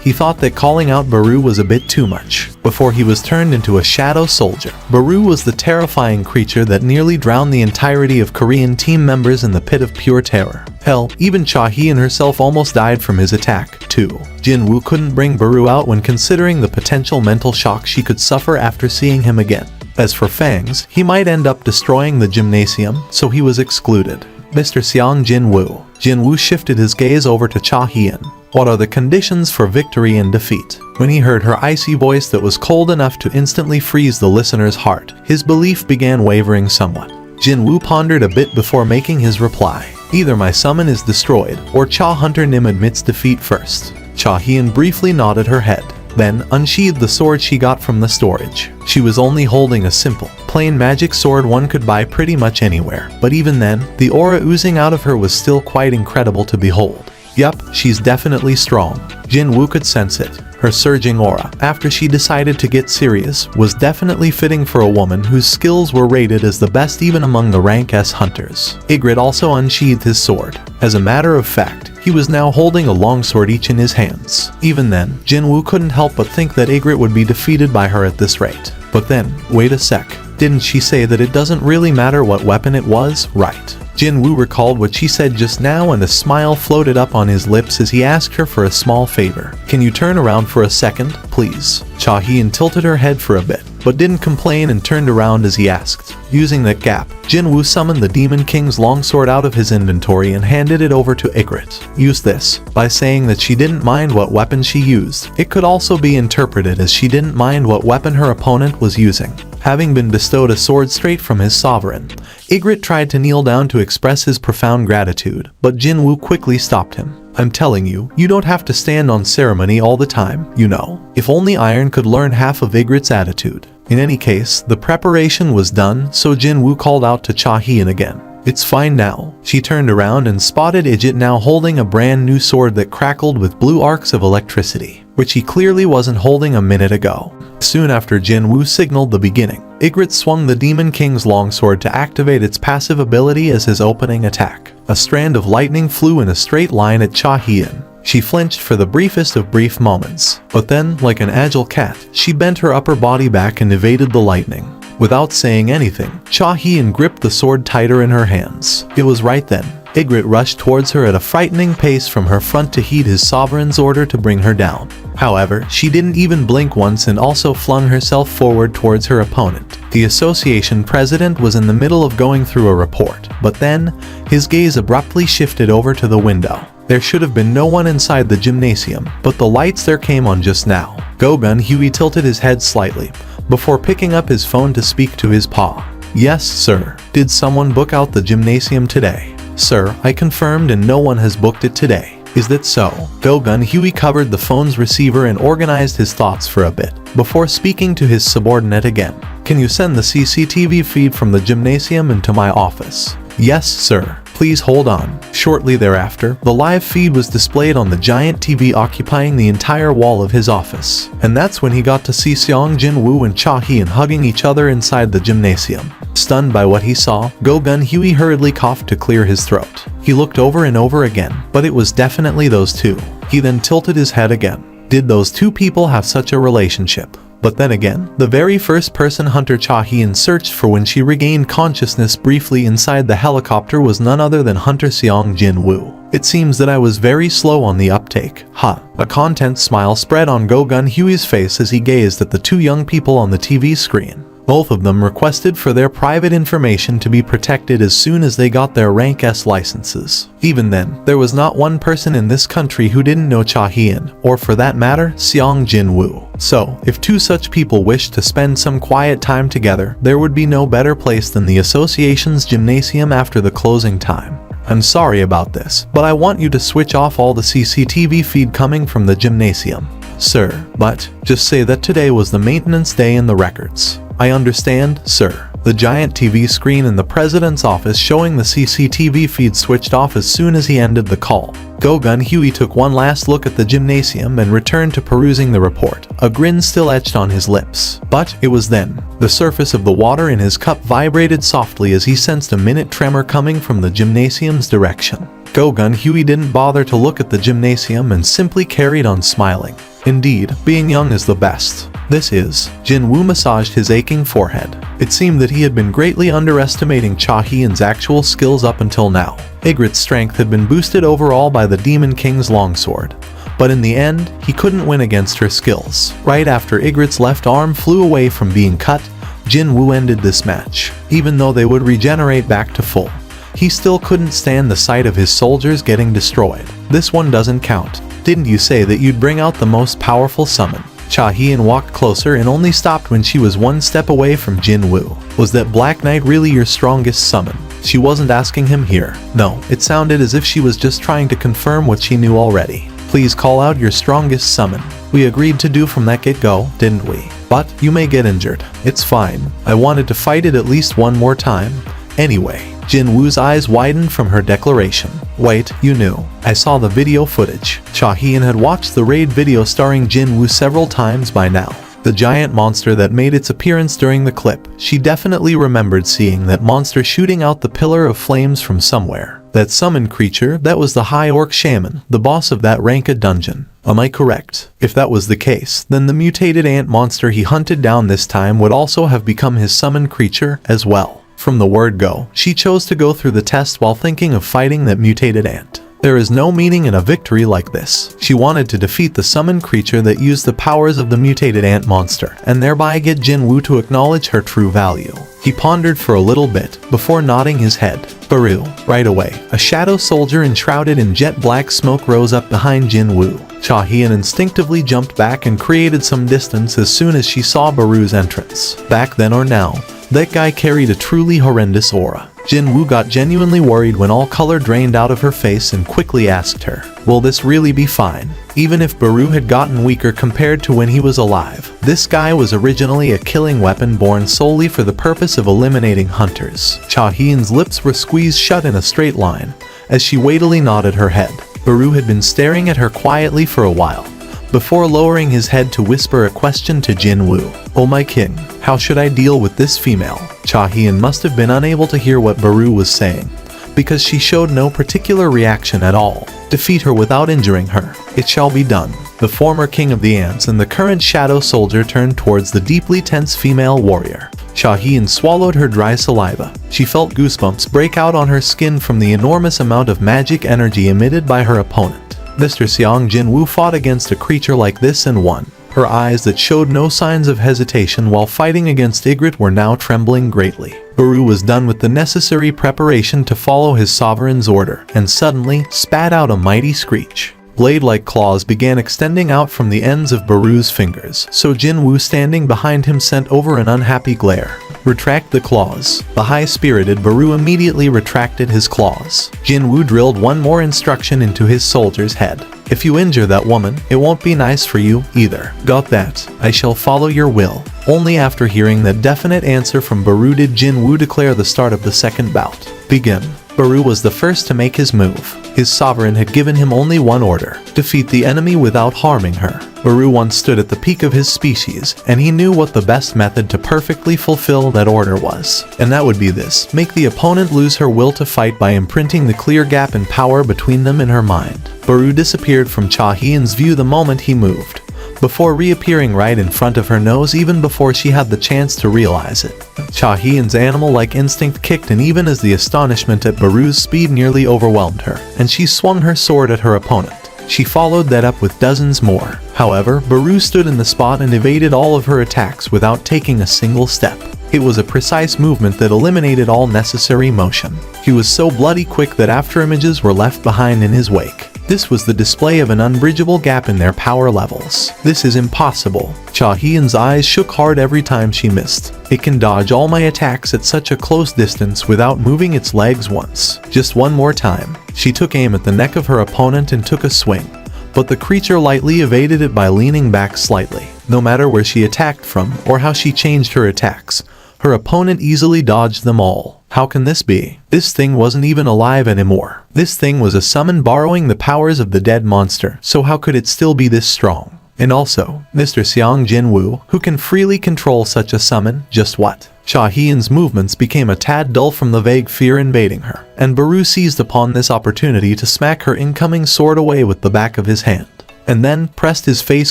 he thought that calling out Baru was a bit too much. Before he was turned into a shadow soldier, Baru was the terrifying creature that nearly drowned the entirety of Korean team members in the pit of pure terror. Hell, even Cha Hien herself almost died from his attack, too. Jin Woo couldn't bring Baru out when considering the potential mental shock she could suffer after seeing him again. As for Fangs, he might end up destroying the gymnasium, so he was excluded. Mr. Xiang Jin Woo. Jin Woo shifted his gaze over to Cha Hien. What are the conditions for victory and defeat? When he heard her icy voice that was cold enough to instantly freeze the listener's heart, his belief began wavering somewhat. Jin Woo pondered a bit before making his reply. Either my summon is destroyed, or Cha Hunter Nim admits defeat first. Cha Hien briefly nodded her head, then unsheathed the sword she got from the storage. She was only holding a simple, plain magic sword one could buy pretty much anywhere, but even then, the aura oozing out of her was still quite incredible to behold. Yup, she's definitely strong. Jin Woo could sense it. Her surging aura, after she decided to get serious, was definitely fitting for a woman whose skills were rated as the best even among the rank S hunters. Ygritte also unsheathed his sword. As a matter of fact, he was now holding a longsword each in his hands. Even then, Jin Woo couldn't help but think that Ygritte would be defeated by her at this rate. But then, wait a sec. Didn't she say that it doesn't really matter what weapon it was, right? Jin Woo recalled what she said just now and a smile floated up on his lips as he asked her for a small favor. Can you turn around for a second, please? Cha Hien tilted her head for a bit, but didn't complain and turned around as he asked. Using that gap, Jin Woo summoned the Demon King's longsword out of his inventory and handed it over to Ygritte. Use this. By saying that she didn't mind what weapon she used, it could also be interpreted as she didn't mind what weapon her opponent was using. Having been bestowed a sword straight from his sovereign, Ygritte tried to kneel down to express his profound gratitude, but Jin Woo quickly stopped him. I'm telling you, you don't have to stand on ceremony all the time, you know. If only Iron could learn half of Ygritte's attitude. In any case, the preparation was done, so Jin Woo called out to Cha Hien again. It's fine now. She turned around and spotted Ygritte now holding a brand new sword that crackled with blue arcs of electricity, which he clearly wasn't holding a minute ago. Soon after Jin Woo signaled the beginning, Ygritte swung the Demon King's longsword to activate its passive ability as his opening attack. A strand of lightning flew in a straight line at Cha Hien. She flinched for the briefest of brief moments, but then, like an agile cat, she bent her upper body back and evaded the lightning. Without saying anything, Cha Hien gripped the sword tighter in her hands. It was right then. Ygritte rushed towards her at a frightening pace from her front to heed his sovereign's order to bring her down. However, she didn't even blink once and also flung herself forward towards her opponent. The association president was in the middle of going through a report, but then, his gaze abruptly shifted over to the window. There should have been no one inside the gymnasium, but the lights there came on just now. Go-Gun Huey tilted his head slightly, before picking up his phone to speak to his pa. Yes, sir. Did someone book out the gymnasium today? Sir, I confirmed and no one has booked it today. Is that so? Go-Gun Huey covered the phone's receiver and organized his thoughts for a bit, before speaking to his subordinate again. Can you send the CCTV feed from the gymnasium into my office? Yes, sir. Please hold on. Shortly thereafter, the live feed was displayed on the giant TV occupying the entire wall of his office. And that's when he got to see Xiang Jin Woo and Cha Hien hugging each other inside the gymnasium. Stunned by what he saw, Go-Gun Huey hurriedly coughed to clear his throat. He looked over and over again, but it was definitely those two. He then tilted his head again. Did those two people have such a relationship? But then again, the very first person Hunter Cha Hien searched for when she regained consciousness briefly inside the helicopter was none other than Hunter Xiang Jin Woo. It seems that I was very slow on the uptake. A content smile spread on Go-Gun Huey's face as he gazed at the two young people on the TV screen. Both of them requested for their private information to be protected as soon as they got their Rank S licenses. Even then, there was not one person in this country who didn't know Cha Hien, or for that matter, Seong Jin-woo. So, if two such people wished to spend some quiet time together, there would be no better place than the association's gymnasium after the closing time. I'm sorry about this, but I want you to switch off all the CCTV feed coming from the gymnasium. Sir, but just say that today was the maintenance day in the records. I understand, sir. The giant TV screen in the president's office showing the CCTV feed switched off as soon as he ended the call. Go-Gun Huey took one last look at the gymnasium and returned to perusing the report, a grin still etched on his lips. But it was then. The surface of the water in his cup vibrated softly as he sensed a minute tremor coming from the gymnasium's direction. Go-Gun Huey didn't bother to look at the gymnasium and simply carried on smiling. Indeed, being young is the best. This is. Jin-woo massaged his aching forehead. It seemed that he had been greatly underestimating Cha Hien's actual skills up until now. Ygritte's strength had been boosted overall by the Demon King's longsword. But in the end, he couldn't win against her skills. Right after Ygritte's left arm flew away from being cut, Jin-woo ended this match. Even though they would regenerate back to full, he still couldn't stand the sight of his soldiers getting destroyed. This one doesn't count. Didn't you say that you'd bring out the most powerful summon? Cha Hien walked closer and only stopped when she was one step away from Jin-woo. Was that Black Knight really your strongest summon? She wasn't asking him here. No, it sounded as if she was just trying to confirm what she knew already. Please call out your strongest summon. We agreed to do from that get-go, didn't we? But you may get injured. It's fine. I wanted to fight it at least one more time. Anyway. Jin-woo's eyes widened from her declaration. Wait, you knew. I saw the video footage. Cha Hien had watched the raid video starring Jin-woo several times by now. The giant monster that made its appearance during the clip, she definitely remembered seeing that monster shooting out the pillar of flames from somewhere. That summoned creature, that was the High Orc Shaman, the boss of that ranked dungeon. Am I correct? If that was the case, then the mutated ant monster he hunted down this time would also have become his summoned creature as well. From the word go, she chose to go through the test while thinking of fighting that mutated ant. There is no meaning in a victory like this. She wanted to defeat the summoned creature that used the powers of the mutated ant monster, and thereby get Jin-woo to acknowledge her true value. He pondered for a little bit, before nodding his head. Baru. Right away, a shadow soldier enshrouded in jet black smoke rose up behind Jin-woo. Cha Hien instinctively jumped back and created some distance as soon as she saw Baru's entrance. Back then or now, that guy carried a truly horrendous aura. Jin-woo got genuinely worried when all color drained out of her face and quickly asked her, will this really be fine? Even if Baru had gotten weaker compared to when he was alive, this guy was originally a killing weapon born solely for the purpose of eliminating hunters. Cha Hien's lips were squeezed shut in a straight line, as she weightily nodded her head. Baru had been staring at her quietly for a while, before lowering his head to whisper a question to Jin-woo. Oh my king, how should I deal with this female? Cha Hien must have been unable to hear what Baru was saying, because she showed no particular reaction at all. Defeat her without injuring her. It shall be done. The former king of the ants and the current shadow soldier turned towards the deeply tense female warrior. Cha Hien swallowed her dry saliva. She felt goosebumps break out on her skin from the enormous amount of magic energy emitted by her opponent. Mr. Seong Jin-woo fought against a creature like this and won. Her eyes that showed no signs of hesitation while fighting against Ygritte were now trembling greatly. Baru was done with the necessary preparation to follow his sovereign's order, and suddenly spat out a mighty screech. Blade-like claws began extending out from the ends of Baru's fingers, so Jin-woo standing behind him sent over an unhappy glare. Retract the claws. The high-spirited Baru immediately retracted his claws. Jin-woo drilled one more instruction into his soldier's head. If you injure that woman, it won't be nice for you either. Got that? I shall follow your will. Only after hearing that definite answer from Baru did Jin-woo declare the start of the second bout. Begin. Baru was the first to make his move. His sovereign had given him only one order: defeat the enemy without harming her. Baru once stood at the peak of his species, and he knew what the best method to perfectly fulfill that order was. And that would be this: make the opponent lose her will to fight by imprinting the clear gap in power between them in her mind. Baru disappeared from Cha Hien's view the moment he moved, before reappearing right in front of her nose even before she had the chance to realize it. Cha Hyun's animal-like instinct kicked in even as the astonishment at Baru's speed nearly overwhelmed her, and she swung her sword at her opponent. She followed that up with dozens more. However, Baru stood in the spot and evaded all of her attacks without taking a single step. It was a precise movement that eliminated all necessary motion. He was so bloody quick that afterimages were left behind in his wake. This was the display of an unbridgeable gap in their power levels. This is impossible. Cha Hyun's eyes shook hard every time she missed. It can dodge all my attacks at such a close distance without moving its legs once. Just one more time. She took aim at the neck of her opponent and took a swing, but the creature lightly evaded it by leaning back slightly. No matter where she attacked from or how she changed her attacks, her opponent easily dodged them all. How can this be? This thing wasn't even alive anymore. This thing was a summon borrowing the powers of the dead monster, so how could it still be this strong? And also, Mr. Xiang Jinwu, who can freely control such a summon, just what? Cha Hyun's movements became a tad dull from the vague fear invading her, and Baru seized upon this opportunity to smack her incoming sword away with the back of his hand, and then pressed his face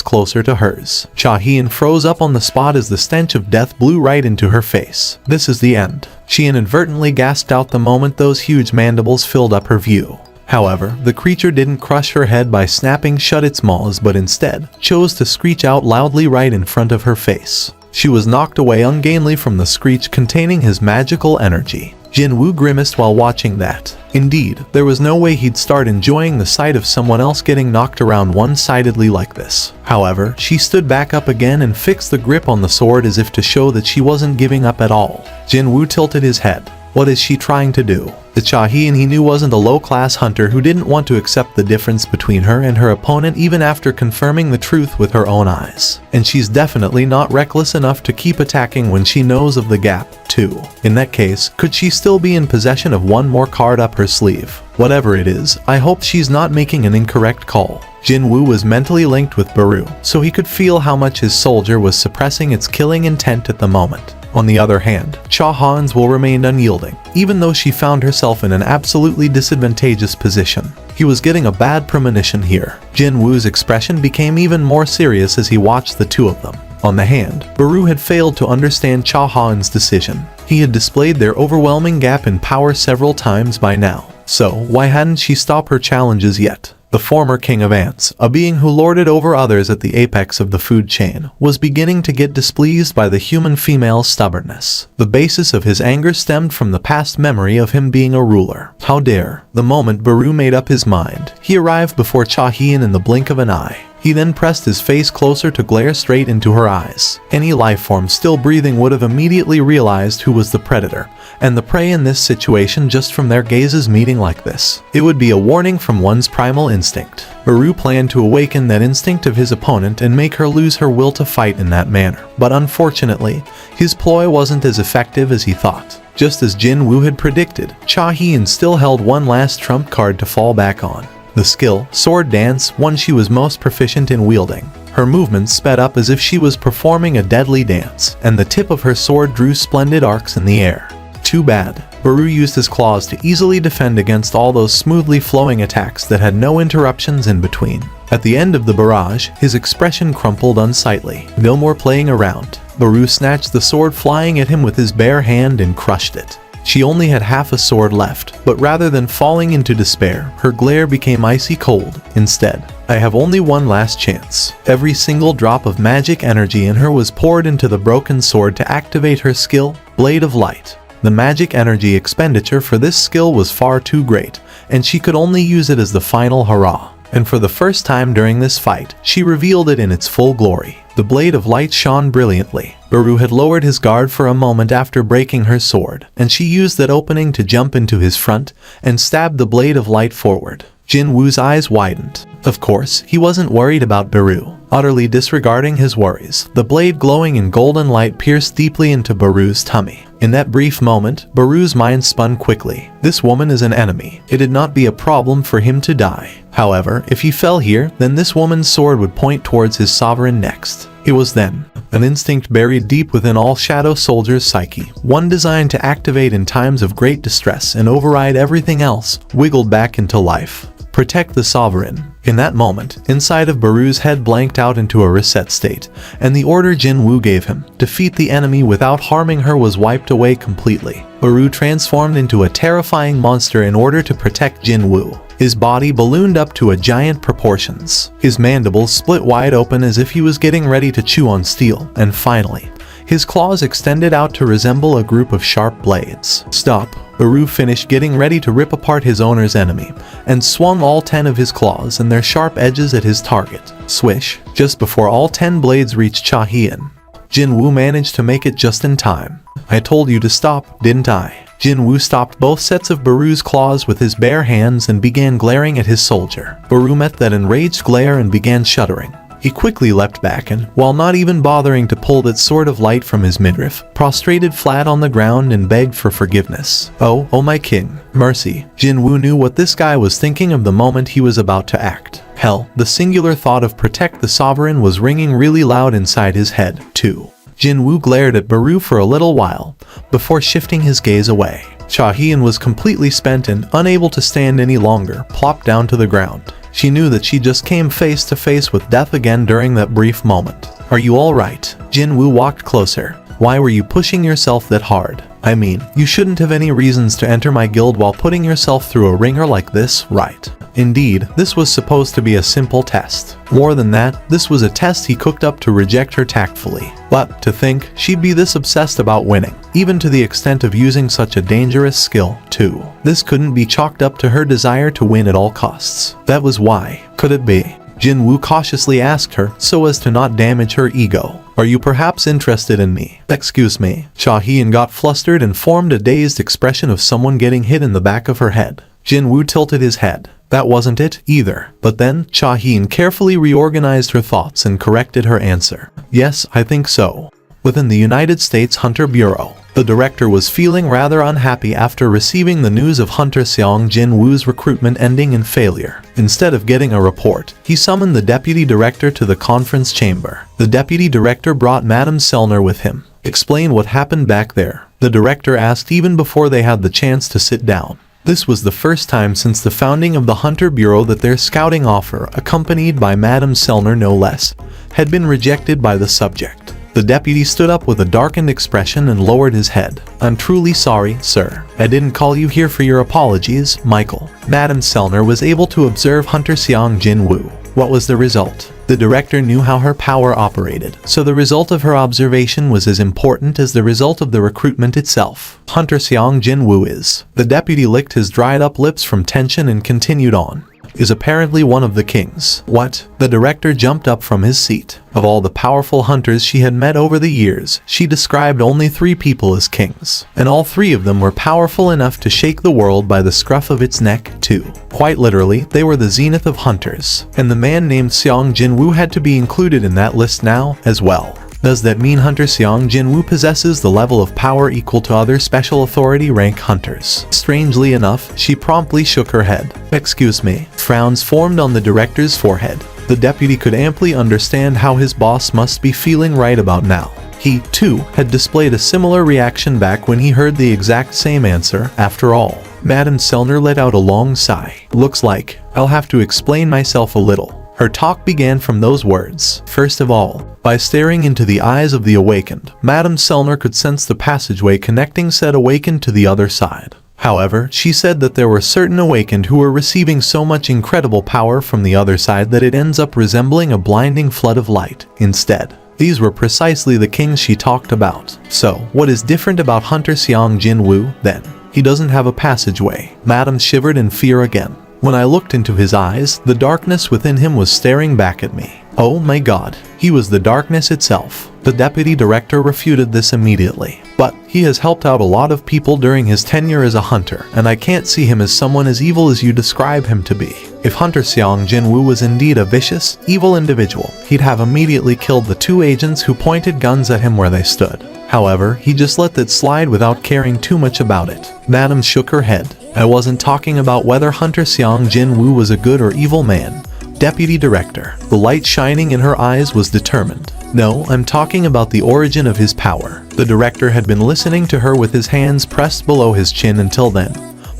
closer to hers. Cha Hyun froze up on the spot as the stench of death blew right into her face. This is the end. She inadvertently gasped out the moment those huge mandibles filled up her view. However, the creature didn't crush her head by snapping shut its maws but instead chose to screech out loudly right in front of her face. She was knocked away ungainly from the screech containing his magical energy. Jinwu grimaced while watching that. Indeed, there was no way he'd start enjoying the sight of someone else getting knocked around one-sidedly like this. However, she stood back up again and fixed the grip on the sword as if to show that she wasn't giving up at all. Jinwu tilted his head. What is she trying to do? The Cha Hyun he knew wasn't a low-class hunter who didn't want to accept the difference between her and her opponent even after confirming the truth with her own eyes. And she's definitely not reckless enough to keep attacking when she knows of the gap, too. In that case, could she still be in possession of one more card up her sleeve? Whatever it is, I hope she's not making an incorrect call. Jinwu was mentally linked with Baru, so he could feel how much his soldier was suppressing its killing intent at the moment. On the other hand, Cha Hyun's will remained unyielding, even though she found herself in an absolutely disadvantageous position. He was getting a bad premonition here. Jinwu's expression became even more serious as he watched the two of them. On the hand, Baru had failed to understand Cha Hyun's decision. He had displayed their overwhelming gap in power several times by now. So, why hadn't she stopped her challenges yet? The former king of ants, a being who lorded over others at the apex of the food chain, was beginning to get displeased by the human female's stubbornness. The basis of his anger stemmed from the past memory of him being a ruler. How dare! The moment Baru made up his mind, he arrived before Cha Hyun in the blink of an eye. He then pressed his face closer to glare straight into her eyes. Any life form still breathing would have immediately realized who was the predator and the prey in this situation just from their gazes meeting like this. It would be a warning from one's primal instinct. Baru planned to awaken that instinct of his opponent and make her lose her will to fight in that manner. But unfortunately, his ploy wasn't as effective as he thought. Just as Jinwu had predicted, Cha Hyun still held one last trump card to fall back on. The skill, Sword Dance, one she was most proficient in wielding. Her movements sped up as if she was performing a deadly dance, and the tip of her sword drew splendid arcs in the air. Too bad. Baru used his claws to easily defend against all those smoothly flowing attacks that had no interruptions in between. At the end of the barrage, his expression crumpled unsightly. No more playing around. Baru snatched the sword flying at him with his bare hand and crushed it. She only had half a sword left, but rather than falling into despair, her glare became icy cold. Instead, I have only one last chance. Every single drop of magic energy in her was poured into the broken sword to activate her skill, Blade of Light. The magic energy expenditure for this skill was far too great, and she could only use it as the final hurrah. And for the first time during this fight, she revealed it in its full glory. The Blade of Light shone brilliantly. Baru had lowered his guard for a moment after breaking her sword, and she used that opening to jump into his front and stab the Blade of Light forward. Jinwu's eyes widened. Of course, he wasn't worried about Baru. Utterly disregarding his worries, the blade glowing in golden light pierced deeply into Baru's tummy. In that brief moment, Baru's mind spun quickly. This woman is an enemy. It'd not be a problem for him to die. However, if he fell here, then this woman's sword would point towards his sovereign next. It was then an instinct buried deep within all Shadow Soldier's psyche, one designed to activate in times of great distress and override everything else, wiggled back into life. Protect the sovereign. In that moment, inside of Baru's head blanked out into a reset state, and the order Jin Woo gave him, defeat the enemy without harming her, was wiped away completely. Baru transformed into a terrifying monster in order to protect Jin Woo. His body ballooned up to a giant proportions. His mandibles split wide open as if he was getting ready to chew on steel, and finally, his claws extended out to resemble a group of sharp blades. Stop. Baru finished getting ready to rip apart his owner's enemy, and swung all 10 of his claws and their sharp edges at his target. Swish. Just before all 10 blades reached Cha-hien, Jin Woo managed to make it just in time. I told you to stop, didn't I? Jin Woo stopped both sets of Baru's claws with his bare hands and began glaring at his soldier. Baru met that enraged glare and began shuddering. He quickly leapt back and, while not even bothering to pull that sword of light from his midriff, prostrated flat on the ground and begged for forgiveness. Oh my king, mercy. Jin Woo knew what this guy was thinking of the moment he was about to act. Hell, the singular thought of protect the sovereign was ringing really loud inside his head, too. Jin Woo glared at Baru for a little while, before shifting his gaze away. Cha-hien was completely spent and, unable to stand any longer, plopped down to the ground. She knew that she just came face to face with death again during that brief moment. Are you alright? Jin Woo walked closer. Why were you pushing yourself that hard? I mean, you shouldn't have any reasons to enter my guild while putting yourself through a ringer like this, right? Indeed, this was supposed to be a simple test. More than that, this was a test he cooked up to reject her tactfully. But, to think, she'd be this obsessed about winning, even to the extent of using such a dangerous skill, too. This couldn't be chalked up to her desire to win at all costs. That was why. Could it be? Jin Woo cautiously asked her, so as to not damage her ego. Are you perhaps interested in me? Excuse me. Cha-hien got flustered and formed a dazed expression of someone getting hit in the back of her head. Jin Woo tilted his head. That wasn't it, either. But then, Cha-hien carefully reorganized her thoughts and corrected her answer. Yes, I think so. Within the United States Hunter Bureau, the director was feeling rather unhappy after receiving the news of Hunter Seong Jin Woo's recruitment ending in failure. Instead of getting a report, he summoned the deputy director to the conference chamber. The deputy director brought Madame Selner with him. Explain what happened back there, the director asked even before they had the chance to sit down. This was the first time since the founding of the Hunter Bureau that their scouting offer, accompanied by Madame Selner no less, had been rejected by the subject. The deputy stood up with a darkened expression and lowered his head. I'm truly sorry, sir. I didn't call you here for your apologies, Michael. Madame Selner was able to observe Hunter Seong Jin Woo. What was the result? The director knew how her power operated, so the result of her observation was as important as the result of the recruitment itself. Hunter Seong Jin Woo is. The deputy licked his dried up lips from tension and continued on. Is apparently one of the kings. What? The director jumped up from his seat. Of all the powerful hunters she had met over the years, she described only 3 people as kings. And all 3 of them were powerful enough to shake the world by the scruff of its neck, too. Quite literally, they were the zenith of hunters. And the man named Seong Jin Woo had to be included in that list now, as well. Does that mean Hunter Seong Jin Woo possesses the level of power equal to other special authority rank hunters? Strangely enough, she promptly shook her head. Excuse me. Frowns formed on the director's forehead. The deputy could amply understand how his boss must be feeling right about now. He, too, had displayed a similar reaction back when he heard the exact same answer, after all. Madame Selner let out a long sigh. Looks like I'll have to explain myself a little. Her talk began from those words. First of all, by staring into the eyes of the awakened, Madame Selner could sense the passageway connecting said awakened to the other side. However, she said that there were certain awakened who were receiving so much incredible power from the other side that it ends up resembling a blinding flood of light. Instead, these were precisely the kings she talked about. So, what is different about Hunter Seong Jin Woo, then? He doesn't have a passageway. Madame shivered in fear again. When I looked into his eyes, the darkness within him was staring back at me. Oh my god, he was the darkness itself. The deputy director refuted this immediately. But he has helped out a lot of people during his tenure as a hunter, and I can't see him as someone as evil as you describe him to be. If Hunter Seong Jin Woo was indeed a vicious, evil individual, he'd have immediately killed the 2 agents who pointed guns at him where they stood. However, he just let that slide without caring too much about it. Madame shook her head. I wasn't talking about whether Hunter Seong Jin Woo was a good or evil man. Deputy Director. The light shining in her eyes was determined. No, I'm talking about the origin of his power. The director had been listening to her with his hands pressed below his chin until then,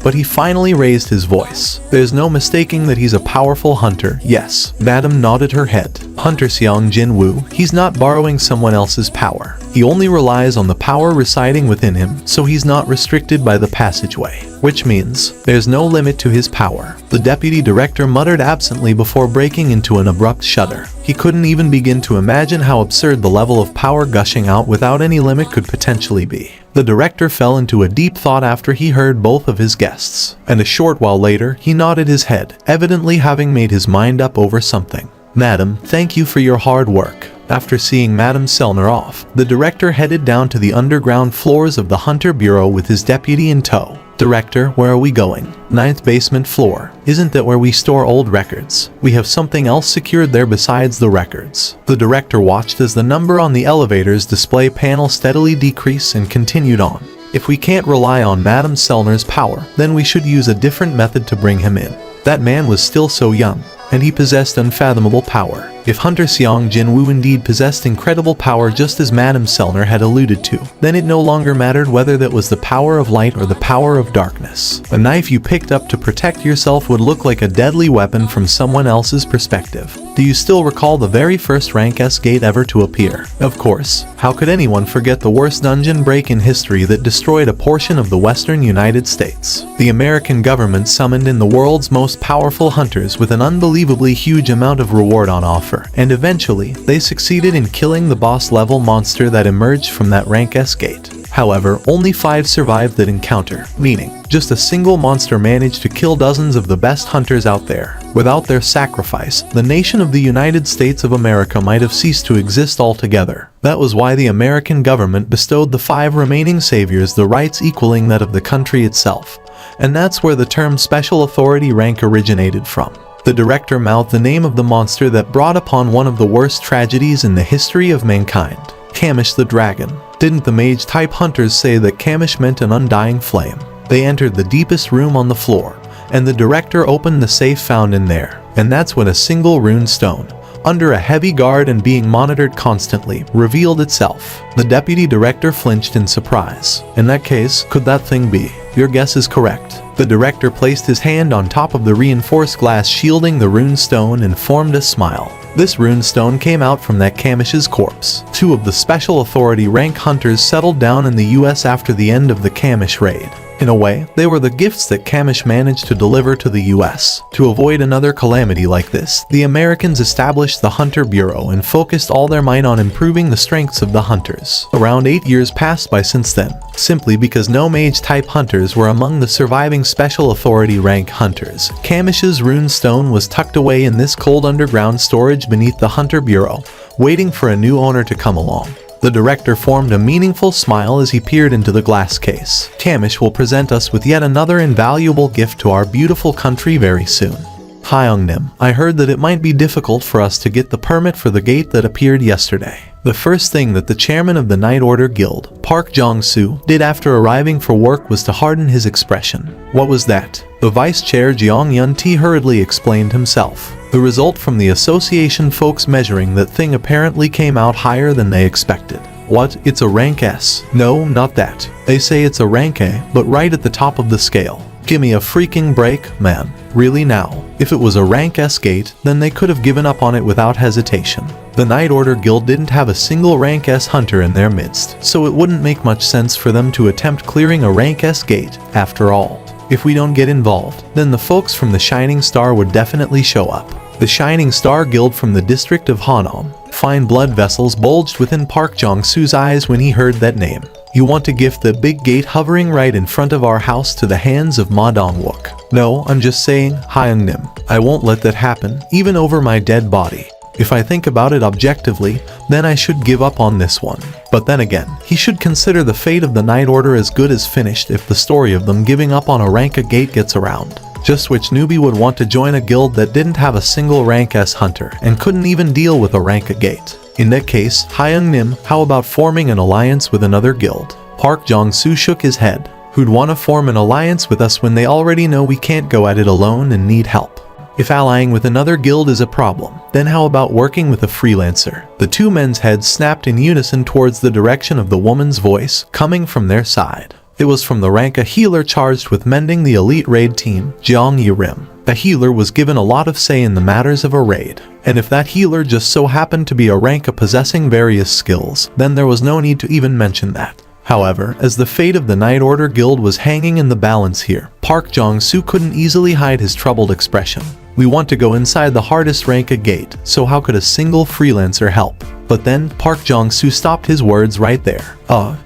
but he finally raised his voice. There's no mistaking that he's a powerful hunter, yes. Madam nodded her head. Hunter Xiang Jinwu, he's not borrowing someone else's power. He only relies on the power residing within him, so he's not restricted by the passageway. Which means, there's no limit to his power. The deputy director muttered absently before breaking into an abrupt shudder. He couldn't even begin to imagine how absurd the level of power gushing out without any limit could potentially be. The director fell into a deep thought after he heard both of his guests, and a short while later, he nodded his head, evidently having made his mind up over something. Madam, thank you for your hard work. After seeing Madam Selner off, the director headed down to the underground floors of the Hunter Bureau with his deputy in tow. Director, where are we going? 9th basement floor. Isn't that where we store old records? We have something else secured there besides the records. The director watched as the number on the elevator's display panel steadily decreased and continued on. If we can't rely on Madam Selner's power, then we should use a different method to bring him in. That man was still so young, and he possessed unfathomable power. If Hunter Xiang Jinwu indeed possessed incredible power just as Madame Selner had alluded to, then it no longer mattered whether that was the power of light or the power of darkness. The knife you picked up to protect yourself would look like a deadly weapon from someone else's perspective. Do you still recall the very first rank S gate ever to appear? Of course. How could anyone forget the worst dungeon break in history that destroyed a portion of the western United States? The American government summoned in the world's most powerful hunters with an unbelievably huge amount of reward on offer. And eventually, they succeeded in killing the boss-level monster that emerged from that rank S gate. However, only 5 survived that encounter, meaning, just a single monster managed to kill dozens of the best hunters out there. Without their sacrifice, the nation of the United States of America might have ceased to exist altogether. That was why the American government bestowed the 5 remaining saviors the rights equaling that of the country itself. And that's where the term special authority rank originated from. The director mouthed the name of the monster that brought upon one of the worst tragedies in the history of mankind. Kamish the dragon. Didn't the mage-type hunters say that Kamish meant an undying flame? They entered the deepest room on the floor, and the director opened the safe found in there. And that's when a single rune stone, under a heavy guard and being monitored constantly, revealed itself. The deputy director flinched in surprise. In that case, could that thing be? Your guess is correct. The director placed his hand on top of the reinforced glass shielding the rune stone and formed a smile. This rune stone came out from that Kamish's corpse. 2 of the special authority rank hunters settled down in the US after the end of the Kamish raid. In a way, they were the gifts that Kamish managed to deliver to the US. To avoid another calamity like this, the Americans established the Hunter Bureau and focused all their might on improving the strengths of the hunters. Around 8 years passed by since then, simply because no mage-type hunters were among the surviving special authority rank hunters. Kamish's rune stone was tucked away in this cold underground storage beneath the Hunter Bureau, waiting for a new owner to come along. The director formed a meaningful smile as he peered into the glass case. Kamish will present us with yet another invaluable gift to our beautiful country very soon. Hyungnim, I heard that it might be difficult for us to get the permit for the gate that appeared yesterday. The first thing that the chairman of the Night Order Guild, Park Jong-soo, did after arriving for work was to harden his expression. What was that? The vice chair Jeong Yun-ti hurriedly explained himself. The result from the association folks measuring that thing apparently came out higher than they expected. What? It's a rank S? No, not that. They say it's a rank A, but right at the top of the scale. Gimme a freaking break, man. Really now? If it was a rank S gate, then they could have given up on it without hesitation. The Night Order Guild didn't have a single rank S hunter in their midst, so it wouldn't make much sense for them to attempt clearing a rank S gate, after all. If we don't get involved, then the folks from the Shining Star would definitely show up. The Shining Star Guild from the district of Hanam. Fine blood vessels bulged within Park Jong-soo's eyes when he heard that name. You want to gift the big gate hovering right in front of our house to the hands of Ma Dong-wook? No, I'm just saying, Hyungnim. I won't let that happen, even over my dead body. If I think about it objectively, then I should give up on this one. But then again, he should consider the fate of the Night Order as good as finished if the story of them giving up on a rank A gate gets around. Just which newbie would want to join a guild that didn't have a single rank S hunter and couldn't even deal with a rank A gate? In that case, Hyungnim, how about forming an alliance with another guild? Park Jong-soo shook his head. Who'd want to form an alliance with us when they already know we can't go at it alone and need help? If allying with another guild is a problem, then how about working with a freelancer? The 2 men's heads snapped in unison towards the direction of the woman's voice coming from their side. It was from the rank a healer charged with mending the elite raid team, Jiang Yirim. A healer was given a lot of say in the matters of a raid, and if that healer just so happened to be a rank possessing various skills, then there was no need to even mention that. However, as the fate of the Night Order Guild was hanging in the balance here, Park Jong-soo couldn't easily hide his troubled expression. We want to go inside the hardest rank a gate, so how could a single freelancer help? But then, Park Jong-soo stopped his words right there.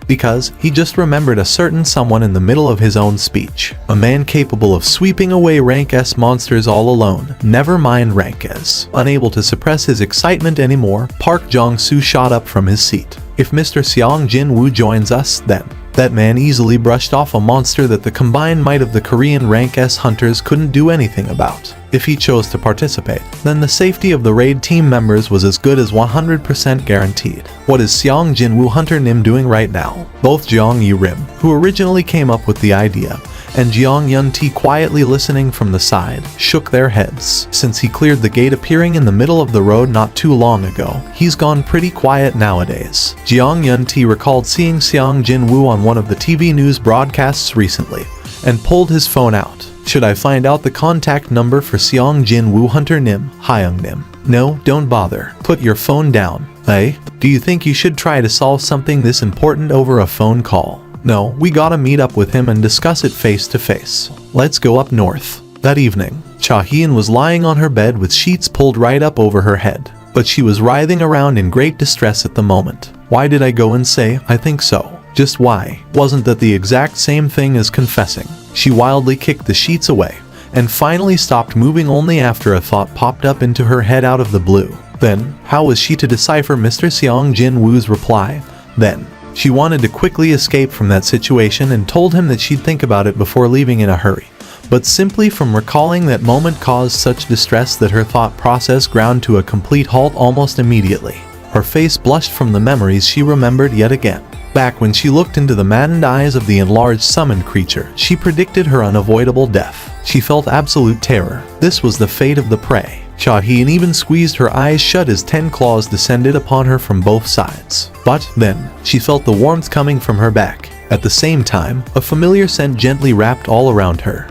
Because he just remembered a certain someone in the middle of his own speech. A man capable of sweeping away rank S monsters all alone, never mind rank S. Unable to suppress his excitement anymore, Park Jong-soo shot up from his seat. If Mr. Seong Jin-woo joins us, then that man easily brushed off a monster that the combined might of the Korean rank S hunters couldn't do anything about. If he chose to participate, then the safety of the raid team members was as good as 100% guaranteed. What is Seong Jin-woo Hunter Nim doing right now? Both Jeong Yi-rim, who originally came up with the idea, and Jeong Yun-ti quietly listening from the side, shook their heads. Since he cleared the gate appearing in the middle of the road not too long ago, he's gone pretty quiet nowadays. Jeong Yun-ti recalled seeing Seong Jin-woo on one of the TV news broadcasts recently, and pulled his phone out. Should I find out the contact number for Seong Jin-woo Hunter Nim, Hyung Nim? No, don't bother. Put your phone down. Hey, do you think you should try to solve something this important over a phone call? No, we gotta meet up with him and discuss it face to face. Let's go up north. That evening, Cha-hyun was lying on her bed with sheets pulled right up over her head, but she was writhing around in great distress at the moment. Why did I go and say, I think so? Just why? Wasn't that the exact same thing as confessing? She wildly kicked the sheets away, and finally stopped moving only after a thought popped up into her head out of the blue. Then, how was she to decipher Mr. Seong Jin-woo's reply? Then, she wanted to quickly escape from that situation and told him that she'd think about it before leaving in a hurry. But simply from recalling that moment caused such distress that her thought process ground to a complete halt almost immediately. Her face blushed from the memories she remembered yet again. Back when she looked into the maddened eyes of the enlarged summoned creature, she predicted her unavoidable death. She felt absolute terror. This was the fate of the prey. Cha-hyun even squeezed her eyes shut as 10 claws descended upon her from both sides. But then, she felt the warmth coming from her back. At the same time, a familiar scent gently wrapped all around her.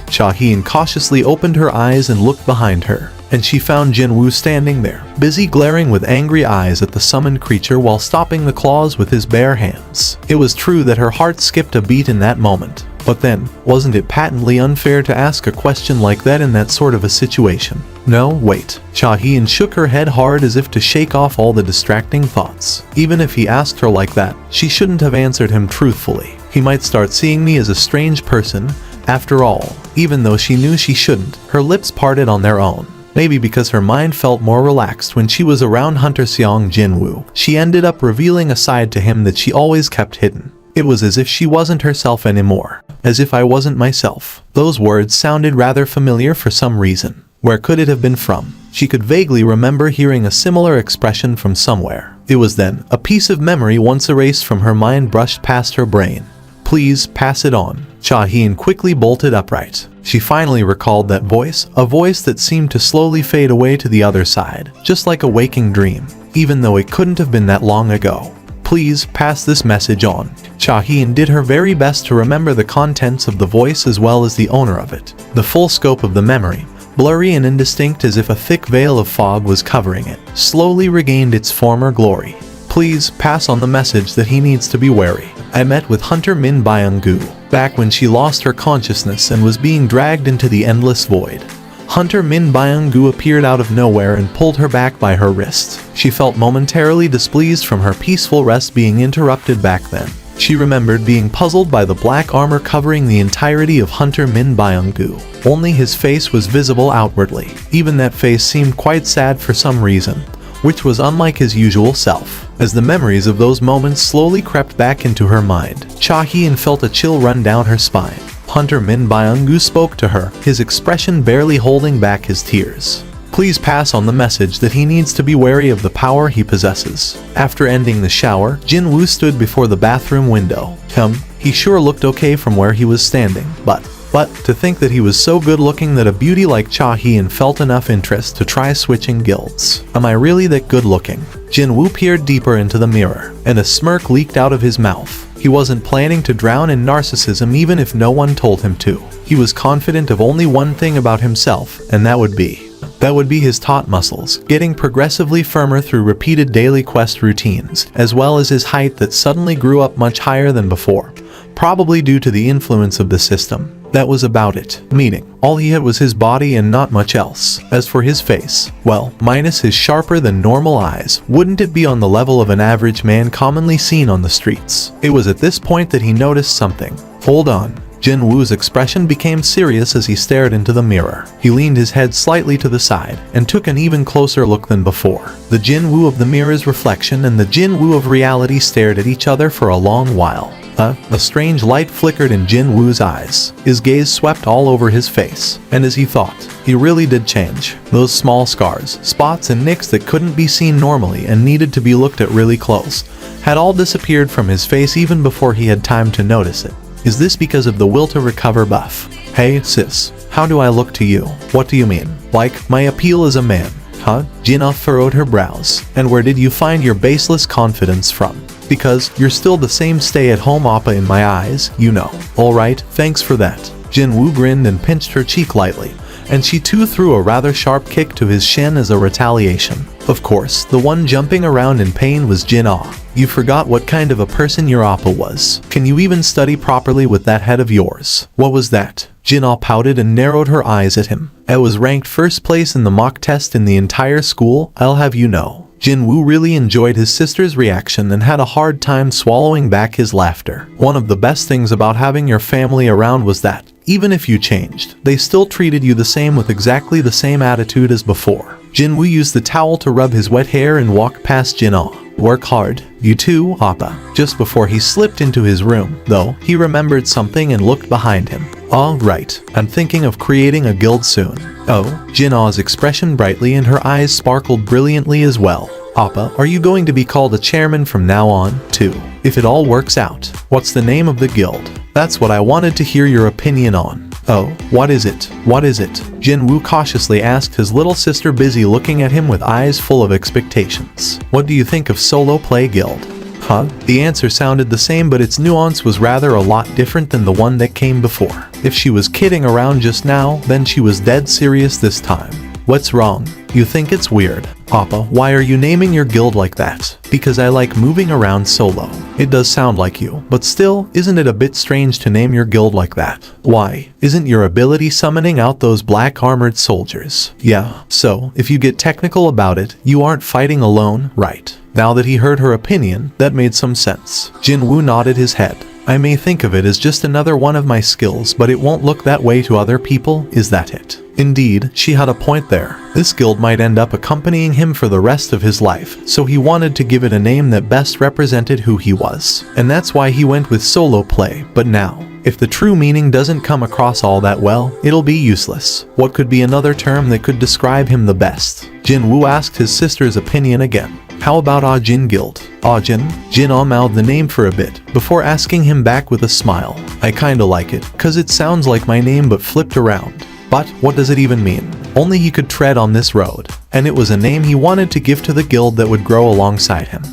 Cha-hyun cautiously opened her eyes and looked behind her, and she found Jin-woo standing there, busy glaring with angry eyes at the summoned creature while stopping the claws with his bare hands. It was true that her heart skipped a beat in that moment. But then, wasn't it patently unfair to ask a question like that in that sort of a situation? No, wait. Cha-hyun shook her head hard as if to shake off all the distracting thoughts. Even if he asked her like that, she shouldn't have answered him truthfully. He might start seeing me as a strange person. After all, even though she knew she shouldn't, her lips parted on their own. Maybe because her mind felt more relaxed when she was around Hunter Seong Jin-woo, she ended up revealing a side to him that she always kept hidden. It was as if she wasn't herself anymore. As if I wasn't myself. Those words sounded rather familiar for some reason. Where could it have been from? She could vaguely remember hearing a similar expression from somewhere. It was then, a piece of memory once erased from her mind brushed past her brain. Please, pass it on. Cha-hyun quickly bolted upright. She finally recalled that voice, a voice that seemed to slowly fade away to the other side, just like a waking dream, even though it couldn't have been that long ago. Please, pass this message on. Cha-hyun did her very best to remember the contents of the voice as well as the owner of it. The full scope of the memory, blurry and indistinct as if a thick veil of fog was covering it, slowly regained its former glory. Please, pass on the message that he needs to be wary. I met with Hunter Min Byung-gu, back when she lost her consciousness and was being dragged into the endless void. Hunter Min Byung-gu appeared out of nowhere and pulled her back by her wrist. She felt momentarily displeased from her peaceful rest being interrupted back then. She remembered being puzzled by the black armor covering the entirety of Hunter Min Byung-gu. Only his face was visible outwardly. Even that face seemed quite sad for some reason, which was unlike his usual self. As the memories of those moments slowly crept back into her mind, Cha-hyun felt a chill run down her spine. Hunter Min Byung-gu spoke to her, his expression barely holding back his tears. Please pass on the message that he needs to be wary of the power he possesses. After ending the shower, Jin-woo stood before the bathroom window. He sure looked okay from where he was standing, but to think that he was so good looking that a beauty like Cha-hyun felt enough interest to try switching guilds. Am I really that good looking? Jin-woo peered deeper into the mirror, and a smirk leaked out of his mouth. He wasn't planning to drown in narcissism even if no one told him to. He was confident of only one thing about himself, and that would be his taut muscles, getting progressively firmer through repeated daily quest routines, as well as his height that suddenly grew up much higher than before, probably due to the influence of the system. That was about it, meaning all he had was his body and not much else. As for his face, well, minus his sharper than normal eyes, wouldn't it be on the level of an average man commonly seen on the streets? It was at this point that he noticed something. Hold on. Jin Woo's expression became serious as he stared into the mirror. He leaned his head slightly to the side and took an even closer look than before. The Jin Woo of the mirror's reflection and the Jin Woo of reality stared at each other for a long while. A strange light flickered in Jin Woo's eyes. His gaze swept all over his face, and as he thought, he really did change. Those small scars, spots and nicks that couldn't be seen normally and needed to be looked at really close, had all disappeared from his face even before he had time to notice it. Is this because of the will to recover buff? Hey, sis, how do I look to you? What do you mean? Like, my appeal as a man? Huh? Jinna furrowed her brows. And where did you find your baseless confidence from? Because you're still the same stay-at-home oppa in my eyes, you know. Alright, thanks for that. Jin Woo grinned and pinched her cheek lightly, and she too threw a rather sharp kick to his shin as a retaliation. Of course, the one jumping around in pain was Jin Ah. You forgot what kind of a person your oppa was. Can you even study properly with that head of yours? What was that? Jin Ah pouted and narrowed her eyes at him. I was ranked first place in the mock test in the entire school, I'll have you know. Jin Woo really enjoyed his sister's reaction and had a hard time swallowing back his laughter. One of the best things about having your family around was that, even if you changed, they still treated you the same with exactly the same attitude as before. Jin Woo used the towel to rub his wet hair and walked past Jin Ah. Work hard. You too, Appa. Just before he slipped into his room, though, he remembered something and looked behind him. All right, I'm thinking of creating a guild soon. Oh, Jin Ah's expression brightly and her eyes sparkled brilliantly as well. Appa, are you going to be called a chairman from now on, too? If it all works out, what's the name of the guild? That's what I wanted to hear your opinion on. Oh, what is it? What is it? Jin Woo cautiously asked his little sister, busy looking at him with eyes full of expectations. What do you think of solo play guild? Huh? The answer sounded the same, but its nuance was rather a lot different than the one that came before. If she was kidding around just now, then she was dead serious this time. What's wrong? You think it's weird? Appa, why are you naming your guild like that? Because I like moving around solo. It does sound like you, but still, isn't it a bit strange to name your guild like that? Why? Isn't your ability summoning out those black armored soldiers? Yeah, so, if you get technical about it, you aren't fighting alone, right? Now that he heard her opinion, that made some sense. Jin Woo nodded his head. I may think of it as just another one of my skills, but it won't look that way to other people, is that it? Indeed, she had a point there. This guild might end up accompanying him for the rest of his life, so he wanted to give it a name that best represented who he was. And that's why he went with solo play, but now, if the true meaning doesn't come across all that well, it'll be useless. What could be another term that could describe him the best? Jin Woo asked his sister's opinion again. How about Ajin Guild? Ajin? Jin Ah mouthed the name for a bit, before asking him back with a smile. I kinda like it, cause it sounds like my name but flipped around. But, what does it even mean? Only he could tread on this road. And it was a name he wanted to give to the guild that would grow alongside him.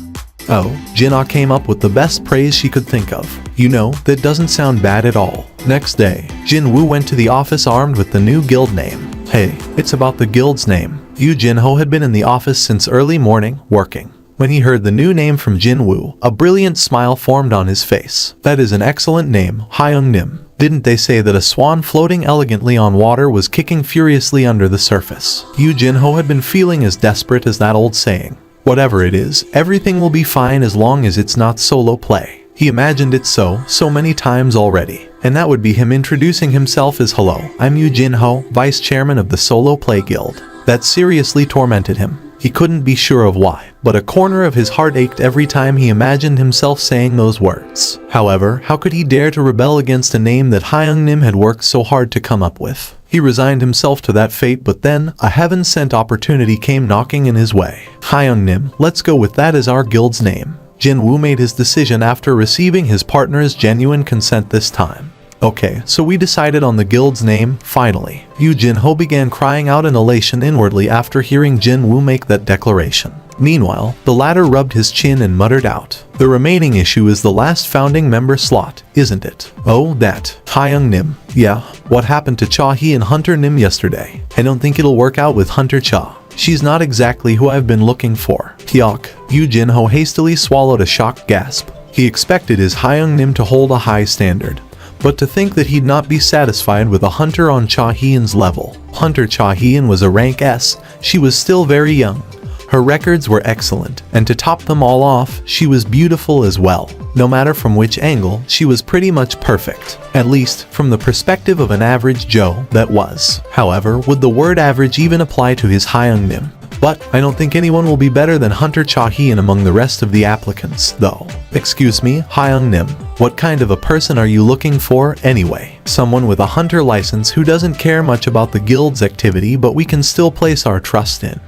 Oh, Jin Ah came up with the best praise she could think of. You know, that doesn't sound bad at all. Next day, Jin Woo went to the office armed with the new guild name. Hey, it's about the guild's name. Yu Jinho had been in the office since early morning, working. When he heard the new name from Jin Woo, a brilliant smile formed on his face. That is an excellent name, Hyung Nim. Didn't they say that a swan floating elegantly on water was kicking furiously under the surface? Yu Jinho had been feeling as desperate as that old saying. Whatever it is, everything will be fine as long as it's not solo play. He imagined it so many times already. And that would be him introducing himself as hello, I'm Yu Jinho, vice chairman of the Solo Play Guild. That seriously tormented him. He couldn't be sure of why, but a corner of his heart ached every time he imagined himself saying those words. However, how could he dare to rebel against a name that Hyung Nim had worked so hard to come up with? He resigned himself to that fate, but then, a heaven-sent opportunity came knocking in his way. Hyung Nim, let's go with that as our guild's name. Jin Woo made his decision after receiving his partner's genuine consent this time. Okay, so we decided on the guild's name, finally. Yu Jinho began crying out in elation inwardly after hearing Jin Woo make that declaration. Meanwhile, the latter rubbed his chin and muttered out, "The remaining issue is the last founding member slot, isn't it? Oh, that. Hyung Nim. Yeah, what happened to Cha Hee and Hunter Nim yesterday? I don't think it'll work out with Hunter Cha. She's not exactly who I've been looking for." Hyuk. Yu Jin-ho hastily swallowed a shocked gasp. He expected his Hyung Nim to hold a high standard, but to think that he'd not be satisfied with a hunter on Cha Hee-in's level. Hunter Cha Hee-in was a rank S, she was still very young. Her records were excellent, and to top them all off, she was beautiful as well. No matter from which angle, she was pretty much perfect. At least, from the perspective of an average Joe, that was. However, would the word average even apply to his Hyung Nim? But I don't think anyone will be better than Hunter Cha Hee-in among the rest of the applicants, though. Excuse me, Hyung Nim. What kind of a person are you looking for, anyway? Someone with a hunter license who doesn't care much about the guild's activity but we can still place our trust in.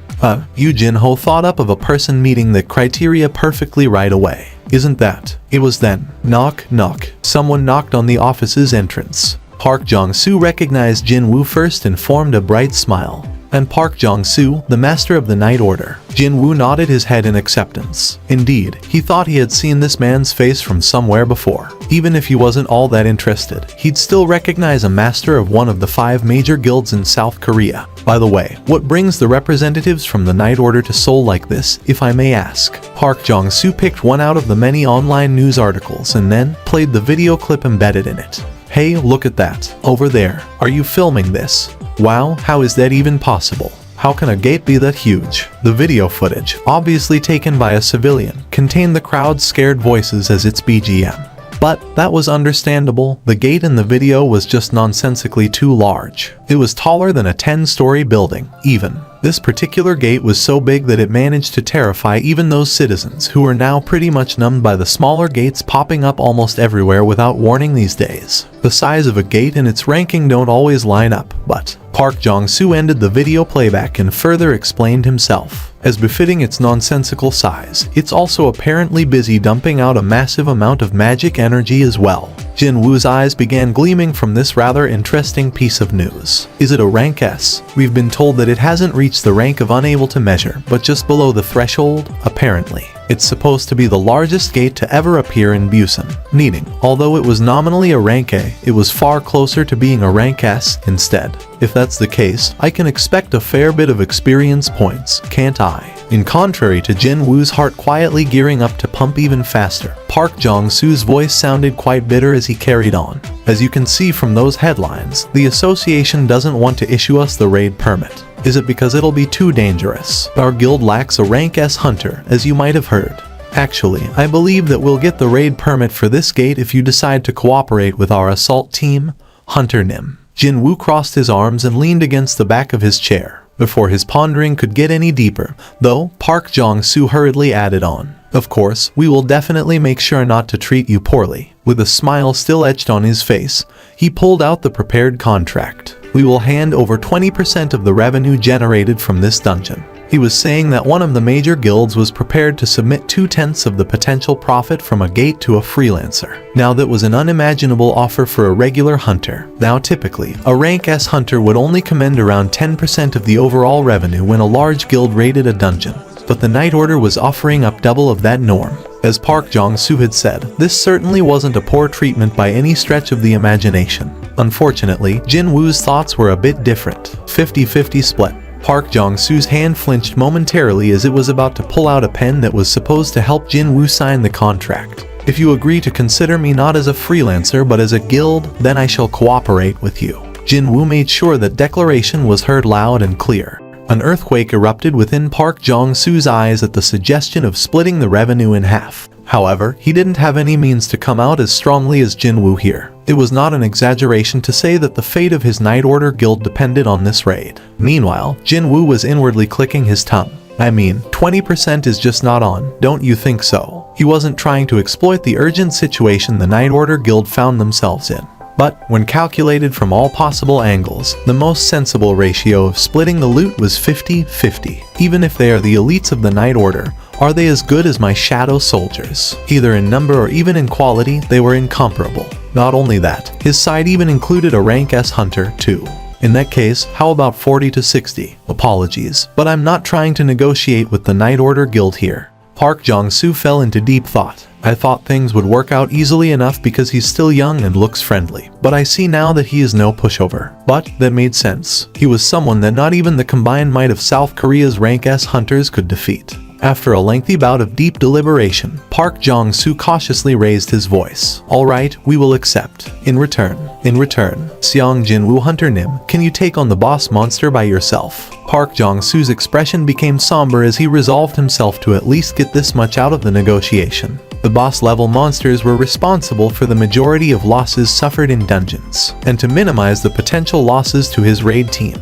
Yu Jin-ho thought up of a person meeting the criteria perfectly right away. Isn't that? It was then. Knock, knock. Someone knocked on the office's entrance. Park Jong-soo recognized Jin-woo first and formed a bright smile. And Park Jong-soo, the master of the Night Order. Jin-woo nodded his head in acceptance. Indeed, he thought he had seen this man's face from somewhere before. Even if he wasn't all that interested, he'd still recognize a master of one of the 5 major guilds in South Korea. By the way, what brings the representatives from the Night Order to Seoul like this, if I may ask? Park Jong-soo picked one out of the many online news articles and then played the video clip embedded in it. Hey, look at that. Over there. Are you filming this? Wow, how is that even possible? How can a gate be that huge? The video footage, obviously taken by a civilian, contained the crowd's scared voices as its BGM. But that was understandable. The gate in the video was just nonsensically too large. It was taller than a 10-story building, even. This particular gate was so big that it managed to terrify even those citizens who were now pretty much numbed by the smaller gates popping up almost everywhere without warning these days. The size of a gate and its ranking don't always line up, but Park Jong-soo ended the video playback and further explained himself. As befitting its nonsensical size, it's also apparently busy dumping out a massive amount of magic energy as well. Jin-woo's eyes began gleaming from this rather interesting piece of news. Is it a rank S? We've been told that it hasn't reached the rank of unable to measure, but just below the threshold, apparently. It's supposed to be the largest gate to ever appear in Busan, meaning, although it was nominally a rank A, it was far closer to being a rank S instead. If that's the case, I can expect a fair bit of experience points, can't I? In contrary to Jin-woo's heart quietly gearing up to pump even faster, Park Jong-soo's voice sounded quite bitter as he carried on. As you can see from those headlines, the association doesn't want to issue us the raid permit. Is it because it'll be too dangerous? Our guild lacks a rank S hunter, as you might have heard. Actually, I believe that we'll get the raid permit for this gate if you decide to cooperate with our assault team, Hunter Nim. Jin-woo crossed his arms and leaned against the back of his chair. Before his pondering could get any deeper, though, Park Jong-soo hurriedly added on. Of course, we will definitely make sure not to treat you poorly. With a smile still etched on his face, he pulled out the prepared contract. We will hand over 20% of the revenue generated from this dungeon. He was saying that one of the major guilds was prepared to submit 2/10 of the potential profit from a gate to a freelancer. Now that was an unimaginable offer for a regular hunter. Now typically, a rank S hunter would only command around 10% of the overall revenue when a large guild raided a dungeon. But the Night Order was offering up double of that norm. As Park Jong-soo had said, this certainly wasn't a poor treatment by any stretch of the imagination. Unfortunately, Jin-woo's thoughts were a bit different. 50-50 split. Park Jong-soo's hand flinched momentarily as it was about to pull out a pen that was supposed to help Jin-woo sign the contract. If you agree to consider me not as a freelancer but as a guild, then I shall cooperate with you. Jin-woo made sure that declaration was heard loud and clear. An earthquake erupted within Park Jong-soo's eyes at the suggestion of splitting the revenue in half. However, he didn't have any means to come out as strongly as Jin-woo here. It was not an exaggeration to say that the fate of his Night Order guild depended on this raid. Meanwhile, Jin-woo was inwardly clicking his tongue. I mean, 20% is just not on, don't you think so? He wasn't trying to exploit the urgent situation the Night Order guild found themselves in. But, when calculated from all possible angles, the most sensible ratio of splitting the loot was 50-50. Even if they are the elites of the Night Order, are they as good as my shadow soldiers? Either in number or even in quality, they were incomparable. Not only that, his side even included a rank S hunter, too. In that case, how about 40 to 60? Apologies, but I'm not trying to negotiate with the Night Order Guild here. Park Jong-soo fell into deep thought. I thought things would work out easily enough because he's still young and looks friendly, but I see now that he is no pushover. But that made sense. He was someone that not even the combined might of South Korea's rank S hunters could defeat. After a lengthy bout of deep deliberation, Park Jong-soo cautiously raised his voice. Alright, we will accept. In return, Seong Jinwoo Hunter Nim, can you take on the boss monster by yourself? Park Jong-soo's expression became somber as he resolved himself to at least get this much out of the negotiation. The boss-level monsters were responsible for the majority of losses suffered in dungeons, and to minimize the potential losses to his raid team,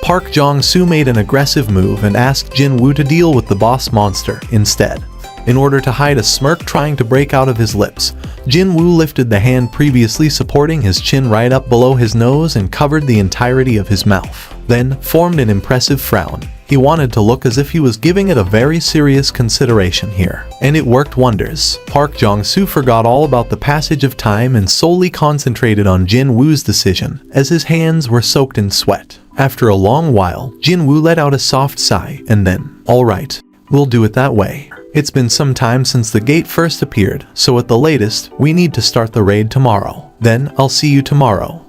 Park Jong-soo made an aggressive move and asked Jinwoo to deal with the boss monster instead. In order to hide a smirk trying to break out of his lips, Jinwoo lifted the hand previously supporting his chin right up below his nose and covered the entirety of his mouth, then formed an impressive frown. He wanted to look as if he was giving it a very serious consideration here, and it worked wonders. Park Jong-soo forgot all about the passage of time and solely concentrated on Jinwoo's decision, as his hands were soaked in sweat. After a long while, Jinwoo let out a soft sigh, and then, alright, we'll do it that way. It's been some time since the gate first appeared, so at the latest, we need to start the raid tomorrow. Then, I'll see you tomorrow.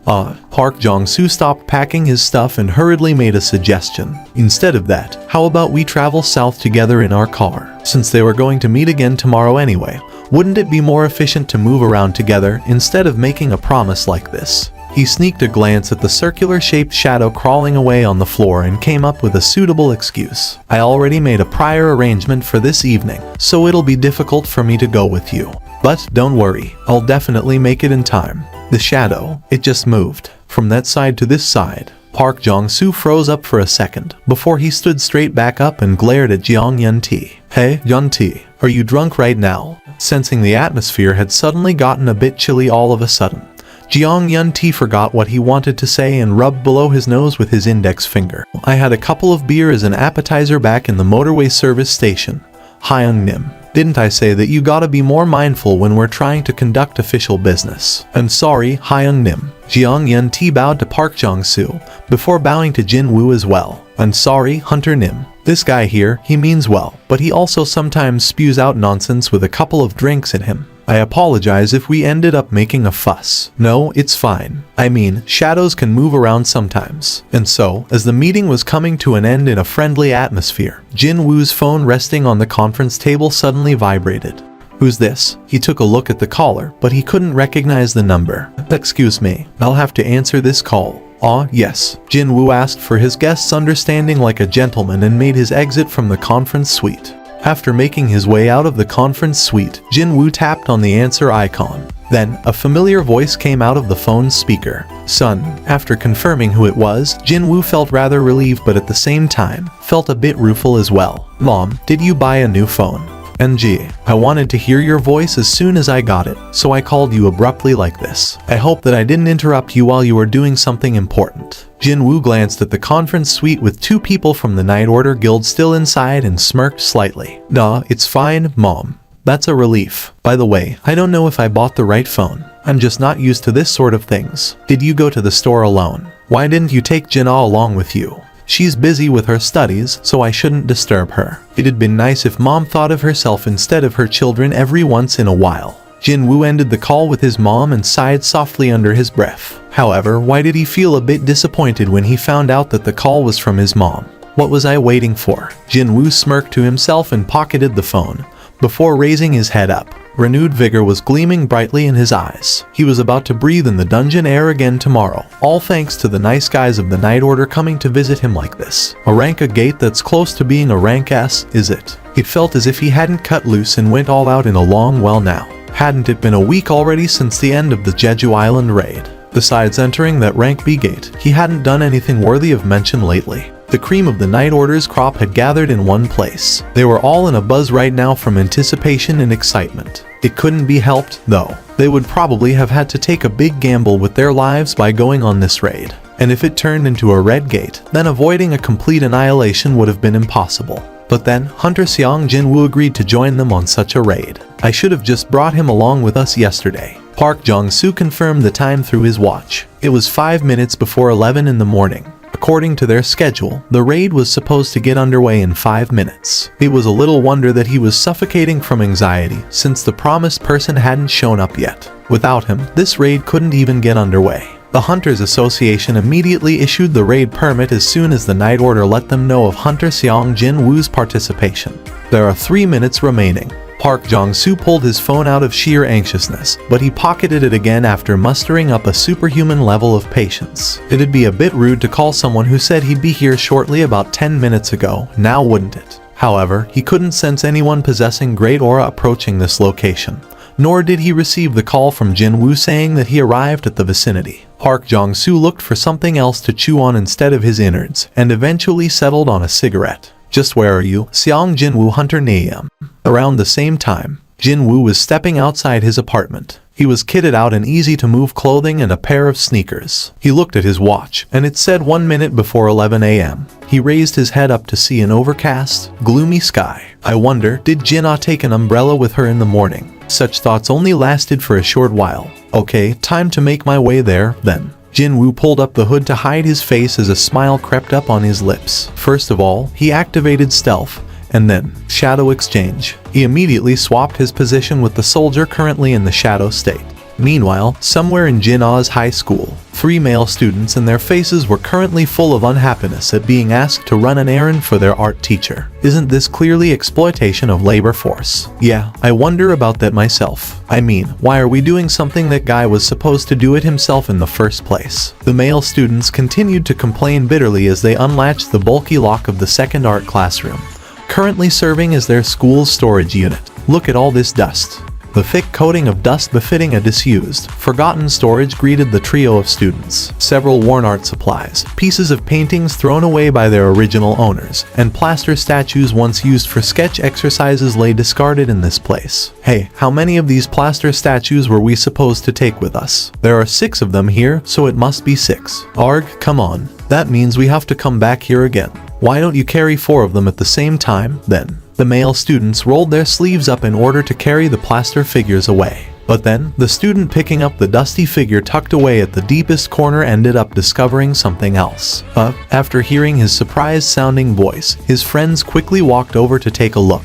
Park Jong-soo stopped packing his stuff and hurriedly made a suggestion. Instead of that, how about we travel south together in our car? Since they were going to meet again tomorrow anyway, wouldn't it be more efficient to move around together instead of making a promise like this? He sneaked a glance at the circular-shaped shadow crawling away on the floor and came up with a suitable excuse. I already made a prior arrangement for this evening, so it'll be difficult for me to go with you. But don't worry, I'll definitely make it in time. The shadow, it just moved from that side to this side. Park Jong-soo froze up for a second before he stood straight back up and glared at Jeong Yun-ti. Hey, Yun-ti, are you drunk right now? Sensing the atmosphere had suddenly gotten a bit chilly all of a sudden, Jeong Yun-ti forgot what he wanted to say and rubbed below his nose with his index finger. I had a couple of beer as an appetizer back in the motorway service station. Hyung Nim, didn't I say that you gotta be more mindful when we're trying to conduct official business? I'm sorry, Hyung Nim. Jeong Yun-ti bowed to Park Jong-soo, before bowing to Jinwoo as well. I'm sorry, Hunter Nim. This guy here, he means well, but he also sometimes spews out nonsense with a couple of drinks in him. I apologize if we ended up making a fuss. No, it's fine. I mean, shadows can move around sometimes. And so, as the meeting was coming to an end in a friendly atmosphere, Jinwoo's phone resting on the conference table suddenly vibrated. Who's this? He took a look at the caller, but he couldn't recognize the number. Excuse me, I'll have to answer this call. Yes. Jinwoo asked for his guest's understanding like a gentleman and made his exit from the conference suite. After making his way out of the conference suite, Jinwoo tapped on the answer icon. Then, a familiar voice came out of the phone's speaker. Son. After confirming who it was, Jinwoo felt rather relieved but at the same time, felt a bit rueful as well. Mom, did you buy a new phone? NG, I wanted to hear your voice as soon as I got it, so I called you abruptly like this. I hope that I didn't interrupt you while you were doing something important. Jinwoo glanced at the conference suite with two people from the Night Order Guild still inside and smirked slightly. Nah, it's fine, Mom. That's a relief. By the way, I don't know if I bought the right phone. I'm just not used to this sort of things. Did you go to the store alone? Why didn't you take Jinna along with you? She's busy with her studies, so I shouldn't disturb her. It'd been nice if Mom thought of herself instead of her children every once in a while. Jinwoo ended the call with his mom and sighed softly under his breath. However, why did he feel a bit disappointed when he found out that the call was from his mom? What was I waiting for? Jinwoo smirked to himself and pocketed the phone, before raising his head up. Renewed vigor was gleaming brightly in his eyes. He was about to breathe in the dungeon air again tomorrow, all thanks to the nice guys of the Night Order coming to visit him like this. A rank A gate that's close to being a rank S, is it? It felt as if he hadn't cut loose and went all out in a long while now. Hadn't it been a week already since the end of the Jeju Island raid? Besides entering that rank B gate, he hadn't done anything worthy of mention lately. The cream of the Night Order's crop had gathered in one place. They were all in a buzz right now from anticipation and excitement. It couldn't be helped, though. They would probably have had to take a big gamble with their lives by going on this raid. And if it turned into a red gate, then avoiding a complete annihilation would have been impossible. But then, Hunter Seong Jinwoo agreed to join them on such a raid. I should have just brought him along with us yesterday. Park Jong-soo confirmed the time through his watch. It was 5 minutes before 11 in the morning. According to their schedule, the raid was supposed to get underway in 5 minutes. It was a little wonder that he was suffocating from anxiety, since the promised person hadn't shown up yet. Without him, this raid couldn't even get underway. The Hunters Association immediately issued the raid permit as soon as the night order let them know of Hunter Seong Jin-woo's participation. There are 3 minutes remaining. Park Jong-soo pulled his phone out of sheer anxiousness, but he pocketed it again after mustering up a superhuman level of patience. It'd be a bit rude to call someone who said he'd be here shortly about 10 minutes ago, now wouldn't it? However, he couldn't sense anyone possessing great aura approaching this location. Nor did he receive the call from Jin-woo saying that he arrived at the vicinity. Park Jong-soo looked for something else to chew on instead of his innards, and eventually settled on a cigarette. Just where are you, Seong Jin-woo Hunter Naeum? Around the same time, Jin-woo was stepping outside his apartment. He was kitted out in easy-to-move clothing and a pair of sneakers. He looked at his watch, and it said 1 minute before 11 a.m. He raised his head up to see an overcast, gloomy sky. I wonder, did Jin-ah take an umbrella with her in the morning? Such thoughts only lasted for a short while. Okay, time to make my way there, then. Jin-woo pulled up the hood to hide his face as a smile crept up on his lips. First of all, he activated stealth, and then shadow exchange. He immediately swapped his position with the soldier currently in the shadow state. Meanwhile, somewhere in Jin-ah's high school, 3 male students and their faces were currently full of unhappiness at being asked to run an errand for their art teacher. Isn't this clearly exploitation of labor force? Yeah, I wonder about that myself. I mean, why are we doing something that guy was supposed to do it himself in the first place? The male students continued to complain bitterly as they unlatched the bulky lock of the second art classroom, currently serving as their school's storage unit. Look at all this dust. The thick coating of dust befitting a disused, forgotten storage greeted the trio of students. Several worn art supplies, pieces of paintings thrown away by their original owners, and plaster statues once used for sketch exercises lay discarded in this place. Hey, how many of these plaster statues were we supposed to take with us? There are 6 of them here, so it must be 6. Arg, come on. That means we have to come back here again. Why don't you carry 4 of them at the same time, then? The male students rolled their sleeves up in order to carry the plaster figures away. But then, the student picking up the dusty figure tucked away at the deepest corner ended up discovering something else. After hearing his surprised-sounding voice, his friends quickly walked over to take a look.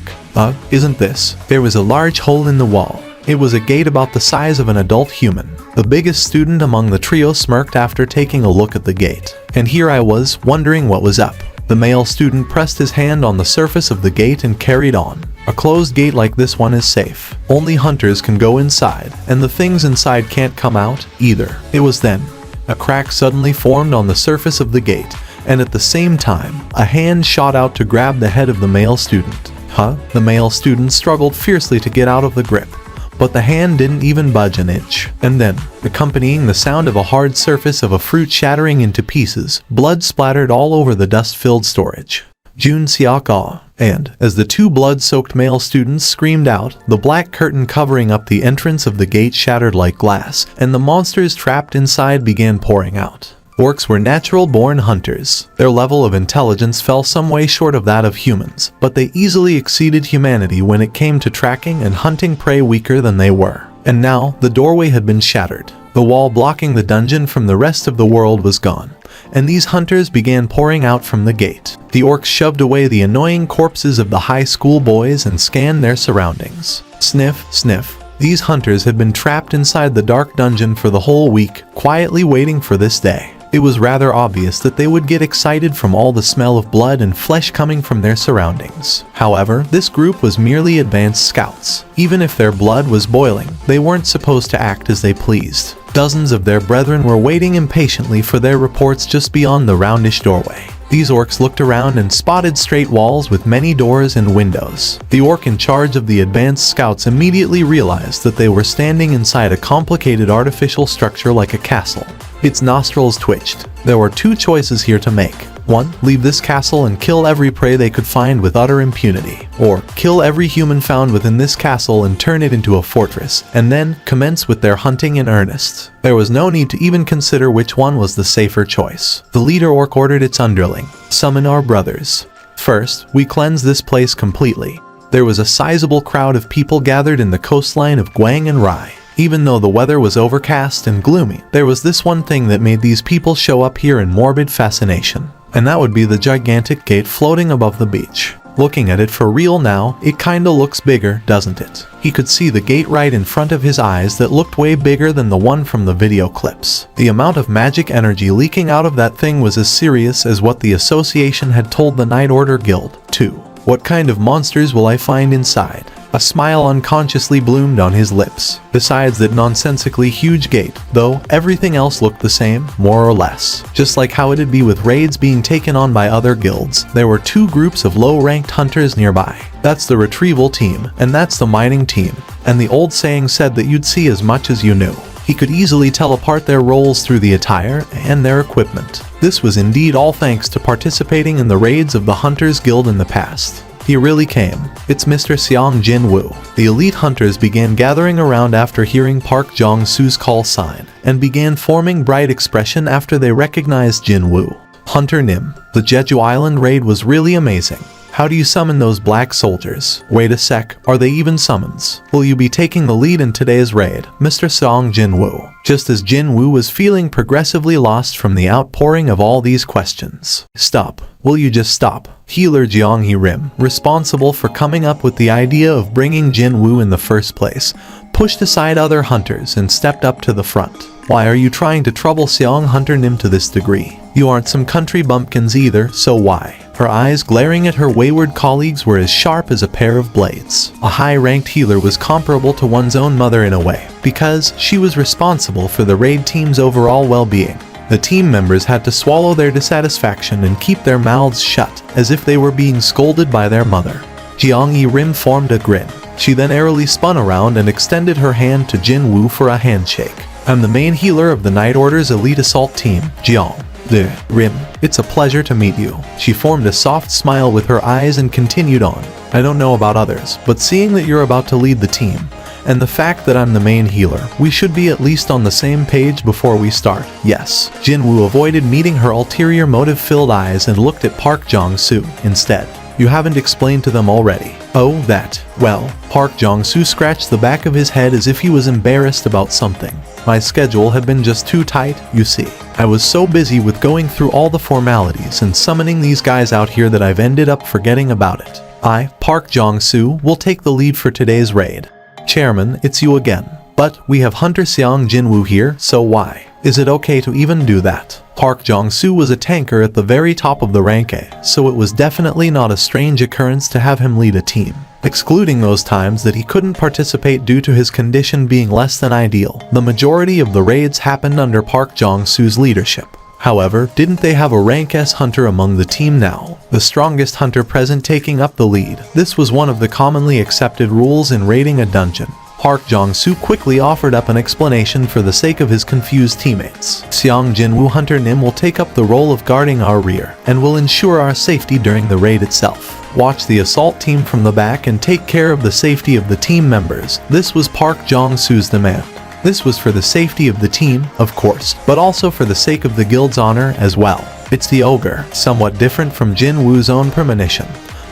Isn't this? There was a large hole in the wall. It was a gate about the size of an adult human. The biggest student among the trio smirked after taking a look at the gate. And here I was, wondering what was up. The male student pressed his hand on the surface of the gate and carried on. A closed gate like this one is safe. Only hunters can go inside, and the things inside can't come out, either. It was then. A crack suddenly formed on the surface of the gate, and at the same time, a hand shot out to grab the head of the male student. The male student struggled fiercely to get out of the grip, but the hand didn't even budge an inch. And then, accompanying the sound of a hard surface of a fruit shattering into pieces, blood splattered all over the dust-filled storage. Jun Seok-ah. And, as the 2 blood-soaked male students screamed out, the black curtain covering up the entrance of the gate shattered like glass, and the monsters trapped inside began pouring out. Orcs were natural-born hunters. Their level of intelligence fell some way short of that of humans, but they easily exceeded humanity when it came to tracking and hunting prey weaker than they were. And now, the doorway had been shattered. The wall blocking the dungeon from the rest of the world was gone, and these hunters began pouring out from the gate. The orcs shoved away the annoying corpses of the high school boys and scanned their surroundings. Sniff, sniff. These hunters had been trapped inside the dark dungeon for the whole week, quietly waiting for this day. It was rather obvious that they would get excited from all the smell of blood and flesh coming from their surroundings. However, this group was merely advanced scouts. Even if their blood was boiling, they weren't supposed to act as they pleased. Dozens of their brethren were waiting impatiently for their reports just beyond the roundish doorway. These orcs looked around and spotted straight walls with many doors and windows. The orc in charge of the advanced scouts immediately realized that they were standing inside a complicated artificial structure like a castle. Its nostrils twitched. There were 2 choices here to make. 1. Leave this castle and kill every prey they could find with utter impunity. Or, kill every human found within this castle and turn it into a fortress, and then commence with their hunting in earnest. There was no need to even consider which one was the safer choice. The leader orc ordered its underling, "Summon our brothers. First, we cleanse this place completely." There was a sizable crowd of people gathered in the coastline of Gwang and Rai. Even though the weather was overcast and gloomy, there was this one thing that made these people show up here in morbid fascination. And that would be the gigantic gate floating above the beach. Looking at it for real now, it kinda looks bigger, doesn't it? He could see the gate right in front of his eyes that looked way bigger than the one from the video clips. The amount of magic energy leaking out of that thing was as serious as what the association had told the Night Order Guild, too. What kind of monsters will I find inside? A smile unconsciously bloomed on his lips. Besides that nonsensically huge gate, though, everything else looked the same, more or less. Just like how it'd be with raids being taken on by other guilds, there were two groups of low-ranked hunters nearby. That's the retrieval team, and that's the mining team. And the old saying said that you'd see as much as you knew. He could easily tell apart their roles through the attire and their equipment. This was indeed all thanks to participating in the raids of the Hunters Guild in the past. He really came. It's Mr. Seong Jin-woo. The elite hunters began gathering around after hearing Park Jong-soo's call sign, and began forming bright expression after they recognized Jin-woo. Hunter Nim. The Jeju Island raid was really amazing. How do you summon those black soldiers? Wait a sec, are they even summons? Will you be taking the lead in today's raid, Mr. Seong Jin-woo? Just as Jin-woo was feeling progressively lost from the outpouring of all these questions. Stop. Will you just stop? Healer Jeong Hee-rim, responsible for coming up with the idea of bringing Jin-woo in the first place, pushed aside other hunters and stepped up to the front. Why are you trying to trouble Seong Hunter Nim to this degree? You aren't some country bumpkins either, so why? Her eyes glaring at her wayward colleagues were as sharp as a pair of blades. A high-ranked healer was comparable to one's own mother in a way, because she was responsible for the raid team's overall well-being. The team members had to swallow their dissatisfaction and keep their mouths shut, as if they were being scolded by their mother. Jeong Hee-rim formed a grin. She then airily spun around and extended her hand to Jin-woo for a handshake. I'm the main healer of the Night Order's elite assault team, Jeong Rim. It's a pleasure to meet you. She formed a soft smile with her eyes and continued on. I don't know about others, but seeing that you're about to lead the team, and the fact that I'm the main healer, we should be at least on the same page before we start. Yes. Jin-woo avoided meeting her ulterior motive-filled eyes and looked at Park Jong-soo instead. You haven't explained to them already. Oh, that. Well, Park Jong-soo scratched the back of his head as if he was embarrassed about something. My schedule had been just too tight, you see. I was so busy with going through all the formalities and summoning these guys out here that I've ended up forgetting about it. I, Park Jong-soo, will take the lead for today's raid. Chairman, it's you again. But we have Hunter Seong Jin-woo here, so why? Is it okay to even do that? Park Jong-soo was a tanker at the very top of the rank A, so it was definitely not a strange occurrence to have him lead a team. Excluding those times that he couldn't participate due to his condition being less than ideal, the majority of the raids happened under Park Jong-soo's leadership. However, didn't they have a rank S hunter among the team now? The strongest hunter present taking up the lead. This was one of the commonly accepted rules in raiding a dungeon. Park Jong-soo quickly offered up an explanation for the sake of his confused teammates. Seong Jin-woo Hunter Nim will take up the role of guarding our rear, and will ensure our safety during the raid itself. Watch the assault team from the back and take care of the safety of the team members. This was Park Jong-soo's demand. This was for the safety of the team, of course, but also for the sake of the guild's honor as well. It's the ogre, somewhat different from Jin-woo's own premonition.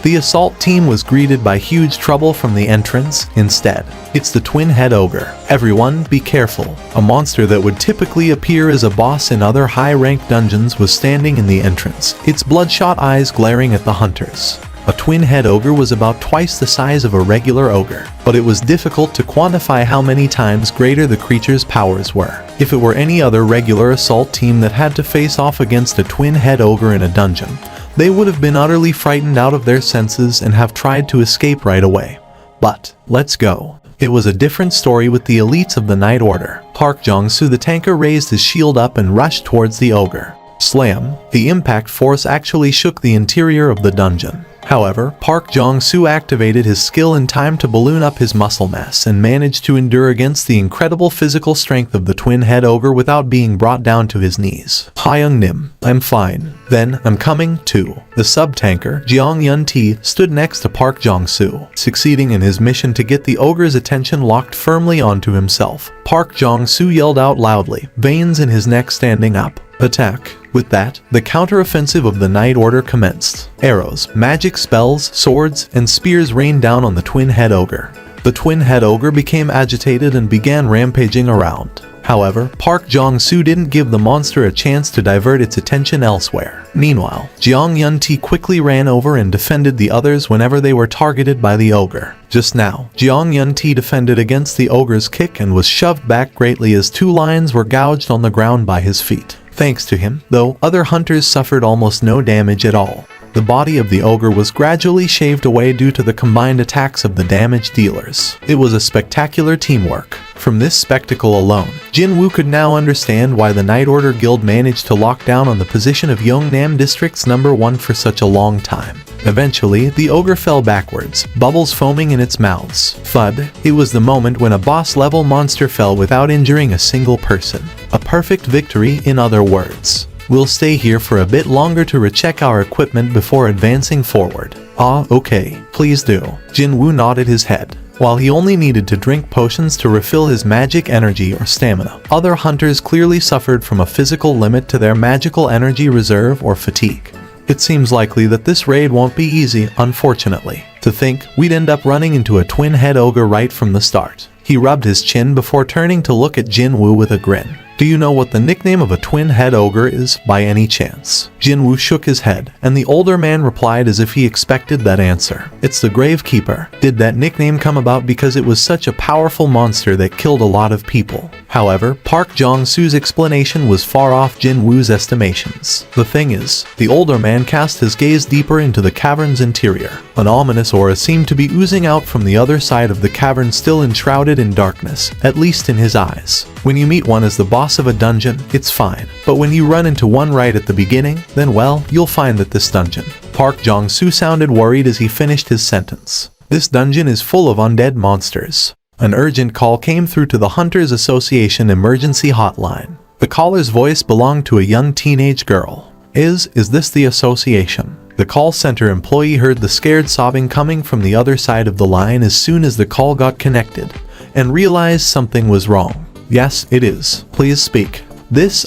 The assault team was greeted by huge trouble from the entrance instead. It's the twin-head ogre. Everyone, be careful. A monster that would typically appear as a boss in other high-ranked dungeons was standing in the entrance, its bloodshot eyes glaring at the hunters. A twin-head ogre was about twice the size of a regular ogre, but it was difficult to quantify how many times greater the creature's powers were. If it were any other regular assault team that had to face off against a twin-head ogre in a dungeon, they would have been utterly frightened out of their senses and have tried to escape right away. But, let's go. It was a different story with the elites of the Night Order. Park Jong-soo the tanker raised his shield up and rushed towards the ogre. Slam! The impact force actually shook the interior of the dungeon. However, Park Jong-soo activated his skill in time to balloon up his muscle mass and managed to endure against the incredible physical strength of the twin-head ogre without being brought down to his knees. Hyung Nim, I'm fine. Then, I'm coming, too. The sub-tanker, Jeong Yun-ti, stood next to Park Jong-soo, succeeding in his mission to get the ogre's attention locked firmly onto himself. Park Jong-soo yelled out loudly, veins in his neck standing up. Attack. With that, the counter-offensive of the Night Order commenced. Arrows, magic spells, swords, and spears rained down on the twin-head ogre. the twin-head ogre became agitated and began rampaging around. However, Park Jong-soo didn't give the monster a chance to divert its attention elsewhere. Meanwhile, Jeong Yun-ti quickly ran over and defended the others whenever they were targeted by the ogre. Just now, Jeong Yun-ti defended against the ogre's kick and was shoved back greatly as 2 lions were gouged on the ground by his feet. Thanks to him, though, other hunters suffered almost no damage at all. The body of the ogre was gradually shaved away due to the combined attacks of the damage dealers. It was a spectacular teamwork. From this spectacle alone, Jin-woo could now understand why the Night Order Guild managed to lock down on the position of Yeongnam District's #1 for such a long time. Eventually, the ogre fell backwards, bubbles foaming in its mouths. Thud! It was the moment when a boss-level monster fell without injuring a single person. A perfect victory, in other words. We'll stay here for a bit longer to recheck our equipment before advancing forward. Ah, okay, please do. Jin-woo nodded his head. While he only needed to drink potions to refill his magic energy or stamina, other hunters clearly suffered from a physical limit to their magical energy reserve or fatigue. It seems likely that this raid won't be easy, unfortunately. To think, we'd end up running into a twin-head ogre right from the start. He rubbed his chin before turning to look at Jin-woo with a grin. Do you know what the nickname of a twin-head ogre is, by any chance? Jin-woo shook his head, and the older man replied as if he expected that answer. It's the Gravekeeper. Did that nickname come about because it was such a powerful monster that killed a lot of people? However, Park Jong-soo's explanation was far off Jin-woo's estimations. The thing is, the older man cast his gaze deeper into the cavern's interior. An ominous aura seemed to be oozing out from the other side of the cavern, still enshrouded in darkness, at least in his eyes. When you meet one as the boss of a dungeon, it's fine. But when you run into one right at the beginning, then well, you'll find that this dungeon. Park Jong-soo sounded worried as he finished his sentence. This dungeon is full of undead monsters. An urgent call came through to the Hunters Association emergency hotline. The caller's voice belonged to a young teenage girl. Is this the association? The call center employee heard the scared sobbing coming from the other side of the line as soon as the call got connected, and realized something was wrong. Yes, it is. Please speak.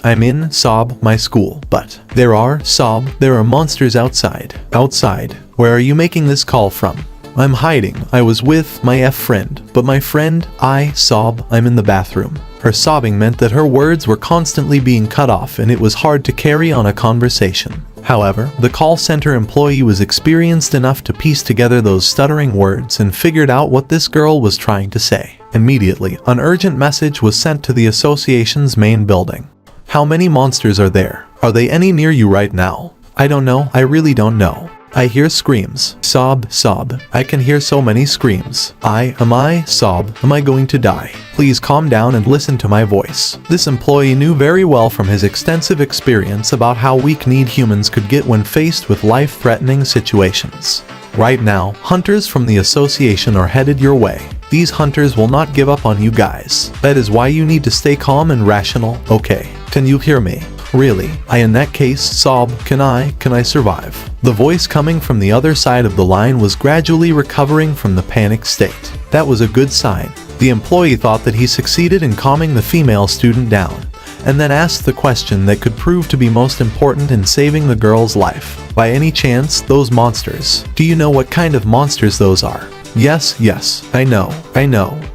I'm in, my school. But there are monsters outside. Outside? Where are you making this call from? I'm hiding. I was with my friend. But my friend, I'm in the bathroom. Her sobbing meant that her words were constantly being cut off and it was hard to carry on a conversation. However, the call center employee was experienced enough to piece together those stuttering words and figured out what this girl was trying to say. Immediately, an urgent message was sent to the association's main building. How many monsters are there? Are they any near you right now? I don't know. I really don't know. I hear screams. Sob. I can hear so many screams. Am I going to die? Please calm down and listen to my voice. This employee knew very well from his extensive experience about how weak-kneed humans could get when faced with life-threatening situations. Right now, hunters from the association are headed your way. These hunters will not give up on you guys. That is why you need to stay calm and rational, okay? Can you hear me? Really? In that case, can I survive? The voice coming from the other side of the line was gradually recovering from the panic state. That was a good sign. The employee thought that he succeeded in calming the female student down, and then asked the question that could prove to be most important in saving the girl's life. By any chance, those monsters? Do you know what kind of monsters those are? Yes, I know.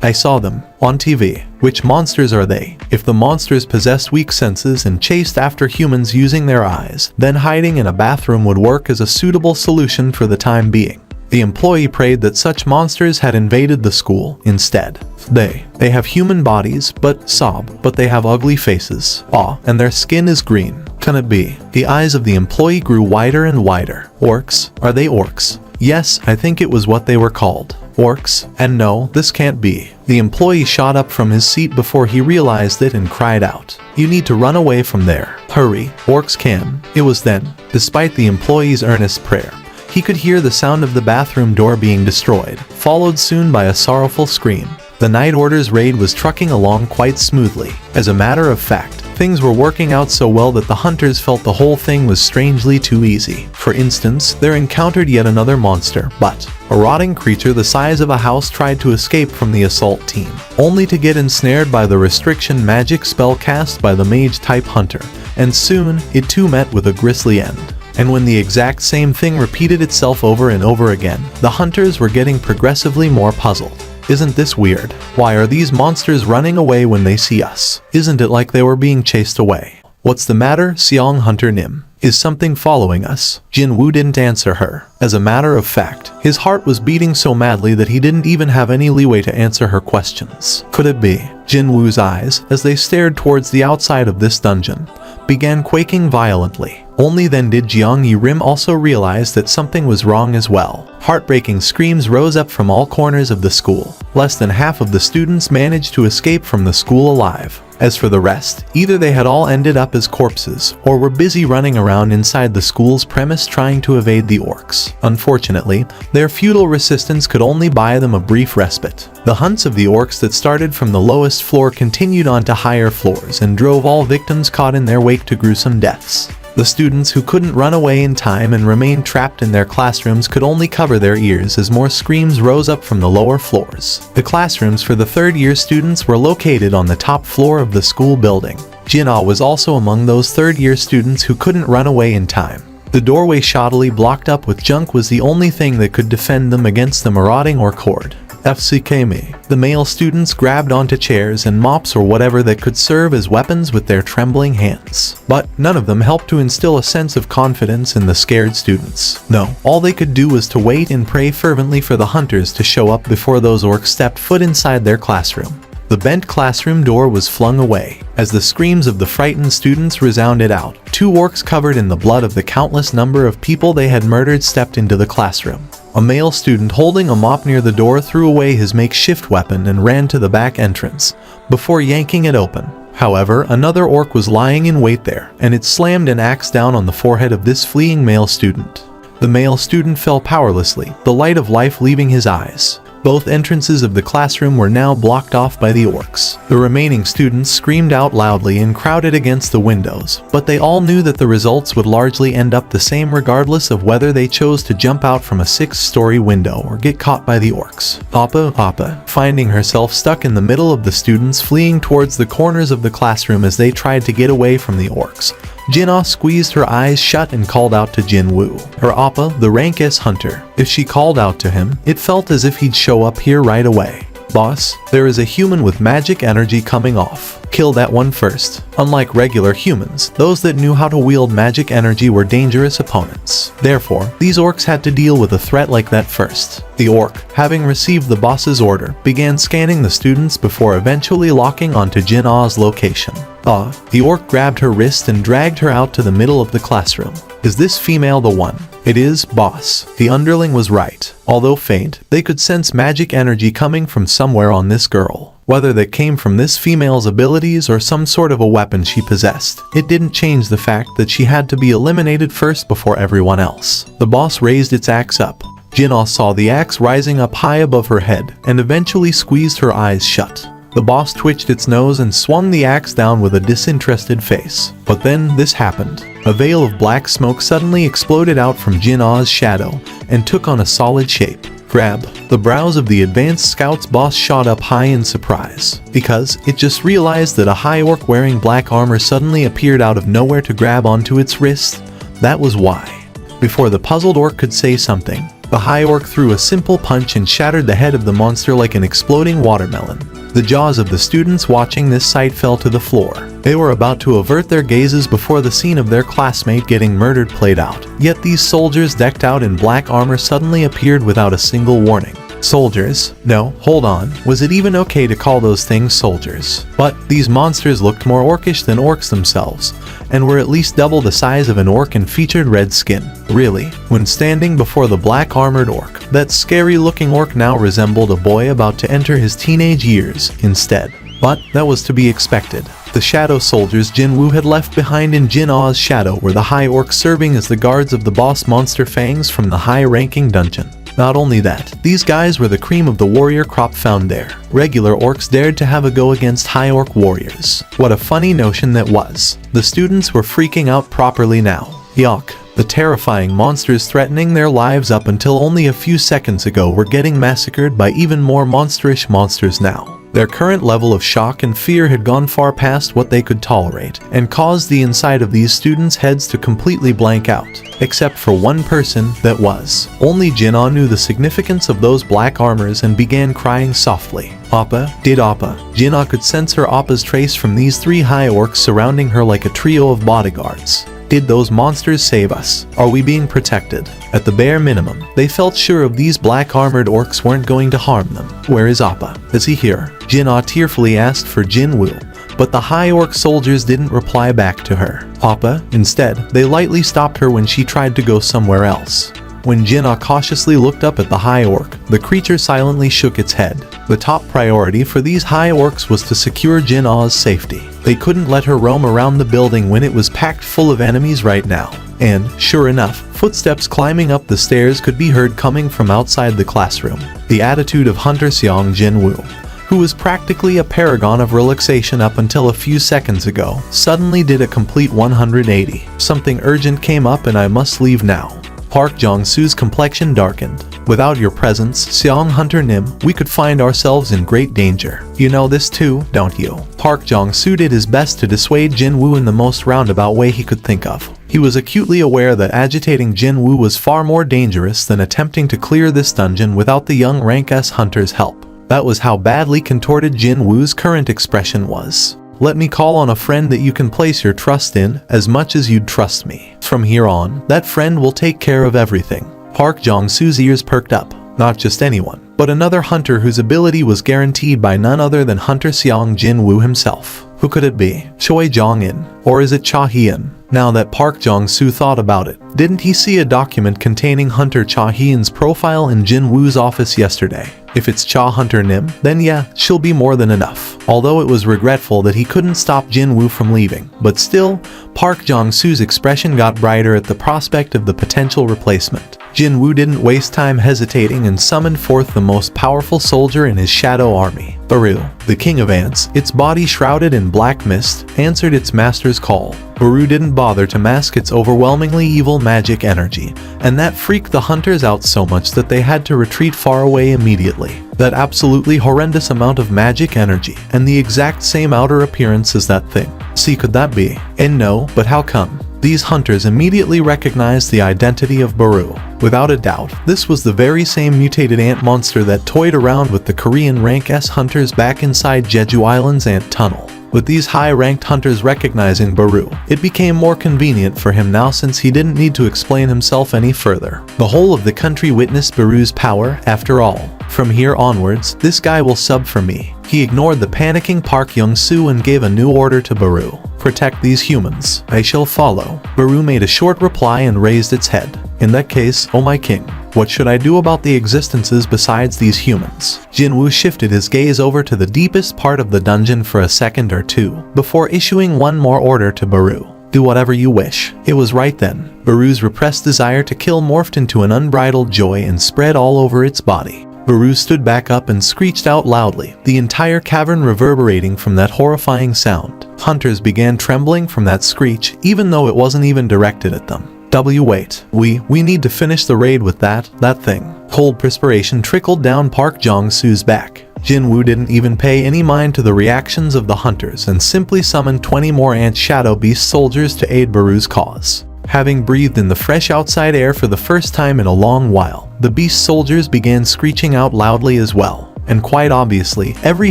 I saw them on TV. Which monsters are they? If the monsters possessed weak senses and chased after humans using their eyes, then hiding in a bathroom would work as a suitable solution for the time being. The employee prayed that such monsters had invaded the school instead. They have human bodies, but they have ugly faces. And their skin is green. Can it be? The eyes of the employee grew wider and wider. Orcs? Are they orcs? Yes, I think it was what they were called. Orcs? And no, this can't be. The employee shot up from his seat before he realized it and cried out. You need to run away from there. Hurry, orcs can. It was then, despite the employee's earnest prayer, he could hear the sound of the bathroom door being destroyed, followed soon by a sorrowful scream. The Night Order's raid was trucking along quite smoothly. As a matter of fact, things were working out so well that the hunters felt the whole thing was strangely too easy. For instance, they encountered yet another monster, but a rotting creature the size of a house tried to escape from the assault team, only to get ensnared by the restriction magic spell cast by the mage-type hunter, and soon, it too met with a grisly end. And when the exact same thing repeated itself over and over again, the hunters were getting progressively more puzzled. Isn't this weird? Why are these monsters running away when they see us? Isn't it like they were being chased away? What's the matter, Seong Hunter Nim? Is something following us? Jin-woo didn't answer her. As a matter of fact, his heart was beating so madly that he didn't even have any leeway to answer her questions. Could it be? Jin-woo's eyes, as they stared towards the outside of this dungeon, began quaking violently. Only then did Jeong Yi-rim also realize that something was wrong as well. Heartbreaking screams rose up from all corners of the school. Less than half of the students managed to escape from the school alive. As for the rest, either they had all ended up as corpses, or were busy running around inside the school's premise trying to evade the orcs. Unfortunately, their futile resistance could only buy them a brief respite. The hunts of the orcs that started from the lowest floor continued on to higher floors and drove all victims caught in their wake to gruesome deaths. The students who couldn't run away in time and remained trapped in their classrooms could only cover their ears as more screams rose up from the lower floors. The classrooms for the third-year students were located on the top floor of the school building. Jin-ah was also among those third-year students who couldn't run away in time. The doorway shoddily blocked up with junk was the only thing that could defend them against the marauding orc horde. FCKME. The male students grabbed onto chairs and mops or whatever that could serve as weapons with their trembling hands. But none of them helped to instill a sense of confidence in the scared students. No, all they could do was to wait and pray fervently for the hunters to show up before those orcs stepped foot inside their classroom. The bent classroom door was flung away. As the screams of the frightened students resounded out, 2 orcs covered in the blood of the countless number of people they had murdered stepped into the classroom. A male student holding a mop near the door threw away his makeshift weapon and ran to the back entrance, before yanking it open. However, another orc was lying in wait there, and it slammed an axe down on the forehead of this fleeing male student. The male student fell powerlessly, the light of life leaving his eyes. Both entrances of the classroom were now blocked off by the orcs. The remaining students screamed out loudly and crowded against the windows, but they all knew that the results would largely end up the same regardless of whether they chose to jump out from a 6-story window or get caught by the orcs. Appa, finding herself stuck in the middle of the students fleeing towards the corners of the classroom as they tried to get away from the orcs, Jin-ah squeezed her eyes shut and called out to Jin-woo, her Appa, the rank S hunter. If she called out to him, it felt as if he'd show up here right away. Boss, there is a human with magic energy coming off. Kill that one first. Unlike regular humans, those that knew how to wield magic energy were dangerous opponents. Therefore, these orcs had to deal with a threat like that first. The orc, having received the boss's order, began scanning the students before eventually locking onto Jin-ah's location. The orc grabbed her wrist and dragged her out to the middle of the classroom. Is this female the one? It is, boss. The underling was right. Although faint, they could sense magic energy coming from somewhere on this girl. Whether that came from this female's abilities or some sort of a weapon she possessed, it didn't change the fact that she had to be eliminated first before everyone else. The boss raised its axe up. Jin-ah saw the axe rising up high above her head and eventually squeezed her eyes shut. The boss twitched its nose and swung the axe down with a disinterested face. But then this happened. A veil of black smoke suddenly exploded out from Jin-ah's shadow and took on a solid shape. Grab. The brows of the advanced scout's boss shot up high in surprise, because it just realized that a high orc wearing black armor suddenly appeared out of nowhere to grab onto its wrist. That was why. Before the puzzled orc could say something, the high orc threw a simple punch and shattered the head of the monster like an exploding watermelon. The jaws of the students watching this sight fell to the floor. They were about to avert their gazes before the scene of their classmate getting murdered played out. Yet these soldiers decked out in black armor suddenly appeared without a single warning. Soldiers? No, hold on. Was it even okay to call those things soldiers? But these monsters looked more orcish than orcs themselves, and were at least double the size of an orc and featured red skin. Really, when standing before the black armored orc, that scary looking orc now resembled a boy about to enter his teenage years instead. But that was to be expected. The shadow soldiers Jin-woo had left behind in Jin-ah's shadow were the high orcs serving as the guards of the boss monster Fangs from the high-ranking dungeon. Not only that, these guys were the cream of the warrior crop found there. Regular orcs dared to have a go against high orc warriors. What a funny notion that was. The students were freaking out properly now. Yuck. The terrifying monsters threatening their lives up until only a few seconds ago were getting massacred by even more monsterish monsters now. Their current level of shock and fear had gone far past what they could tolerate, and caused the inside of these students' heads to completely blank out, except for one person that was. Only Jinna knew the significance of those black armors and began crying softly. Appa, did Appa. Jinna could sense her Appa's trace from these 3 high orcs surrounding her like a trio of bodyguards. Did those monsters save us? Are we being protected? At the bare minimum, they felt sure of these black armored orcs weren't going to harm them. Where is Appa? Is he here? Jinna tearfully asked for Jinwoo, but the high orc soldiers didn't reply back to her. Appa, instead, they lightly stopped her when she tried to go somewhere else. When Jinna cautiously looked up at the high orc, the creature silently shook its head. The top priority for these high orcs was to secure Jinna's safety. They couldn't let her roam around the building when it was packed full of enemies right now. And, sure enough, footsteps climbing up the stairs could be heard coming from outside the classroom. The attitude of Hunter Seong Jinwoo, who was practically a paragon of relaxation up until a few seconds ago, suddenly did a complete 180. Something urgent came up and I must leave now. Park Jong-soo's complexion darkened. Without your presence, Seong Hunter Nim, we could find ourselves in great danger. You know this too, don't you? Park Jong-soo did his best to dissuade Jinwoo in the most roundabout way he could think of. He was acutely aware that agitating Jinwoo was far more dangerous than attempting to clear this dungeon without the young rank S hunter's help. That was how badly contorted Jinwoo's current expression was. Let me call on a friend that you can place your trust in as much as you'd trust me. From here on, that friend will take care of everything. Park Jong-soo's ears perked up. Not just anyone, but another hunter whose ability was guaranteed by none other than Hunter Seong Jinwoo himself. Who could it be? Choi Jong-in? Or is it Cha Hyun? Now that Park Jong-soo thought about it, didn't he see a document containing Hunter Cha Hyun's profile in Jinwoo's office yesterday? If it's Cha Hunter Nim, then yeah, she'll be more than enough. Although it was regretful that he couldn't stop Jinwoo from leaving, but still, Park Jong-soo's expression got brighter at the prospect of the potential replacement. Jinwoo didn't waste time hesitating and summoned forth the most powerful soldier in his shadow army. Baru, the king of ants, its body shrouded in black mist, answered its master's call. Baru didn't bother to mask its overwhelmingly evil magic energy, and that freaked the hunters out so much that they had to retreat far away immediately. That absolutely horrendous amount of magic energy, and the exact same outer appearance as that thing. See, could that be? And no, but how come? These hunters immediately recognized the identity of Baru. Without a doubt, this was the very same mutated ant monster that toyed around with the Korean rank S hunters back inside Jeju Island's ant tunnel. With these high-ranked hunters recognizing Baru, it became more convenient for him now since he didn't need to explain himself any further. The whole of the country witnessed Baru's power, after all. From here onwards, this guy will sub for me. He ignored the panicking Park Young-soo and gave a new order to Baru. Protect these humans. I shall follow. Baru made a short reply and raised its head. In that case, oh my king, what should I do about the existences besides these humans? Jinwoo shifted his gaze over to the deepest part of the dungeon for a second or two, before issuing one more order to Baru. Do whatever you wish. It was right then. Baru's repressed desire to kill morphed into an unbridled joy and spread all over its body. Baru stood back up and screeched out loudly, the entire cavern reverberating from that horrifying sound. Hunters began trembling from that screech, even though it wasn't even directed at them. Wait. We need to finish the raid with that thing. Cold perspiration trickled down Park Jong-soo's back. Jinwoo didn't even pay any mind to the reactions of the hunters and simply summoned 20 more ant shadow beast soldiers to aid Baru's cause. Having breathed in the fresh outside air for the first time in a long while, the beast soldiers began screeching out loudly as well. And quite obviously, every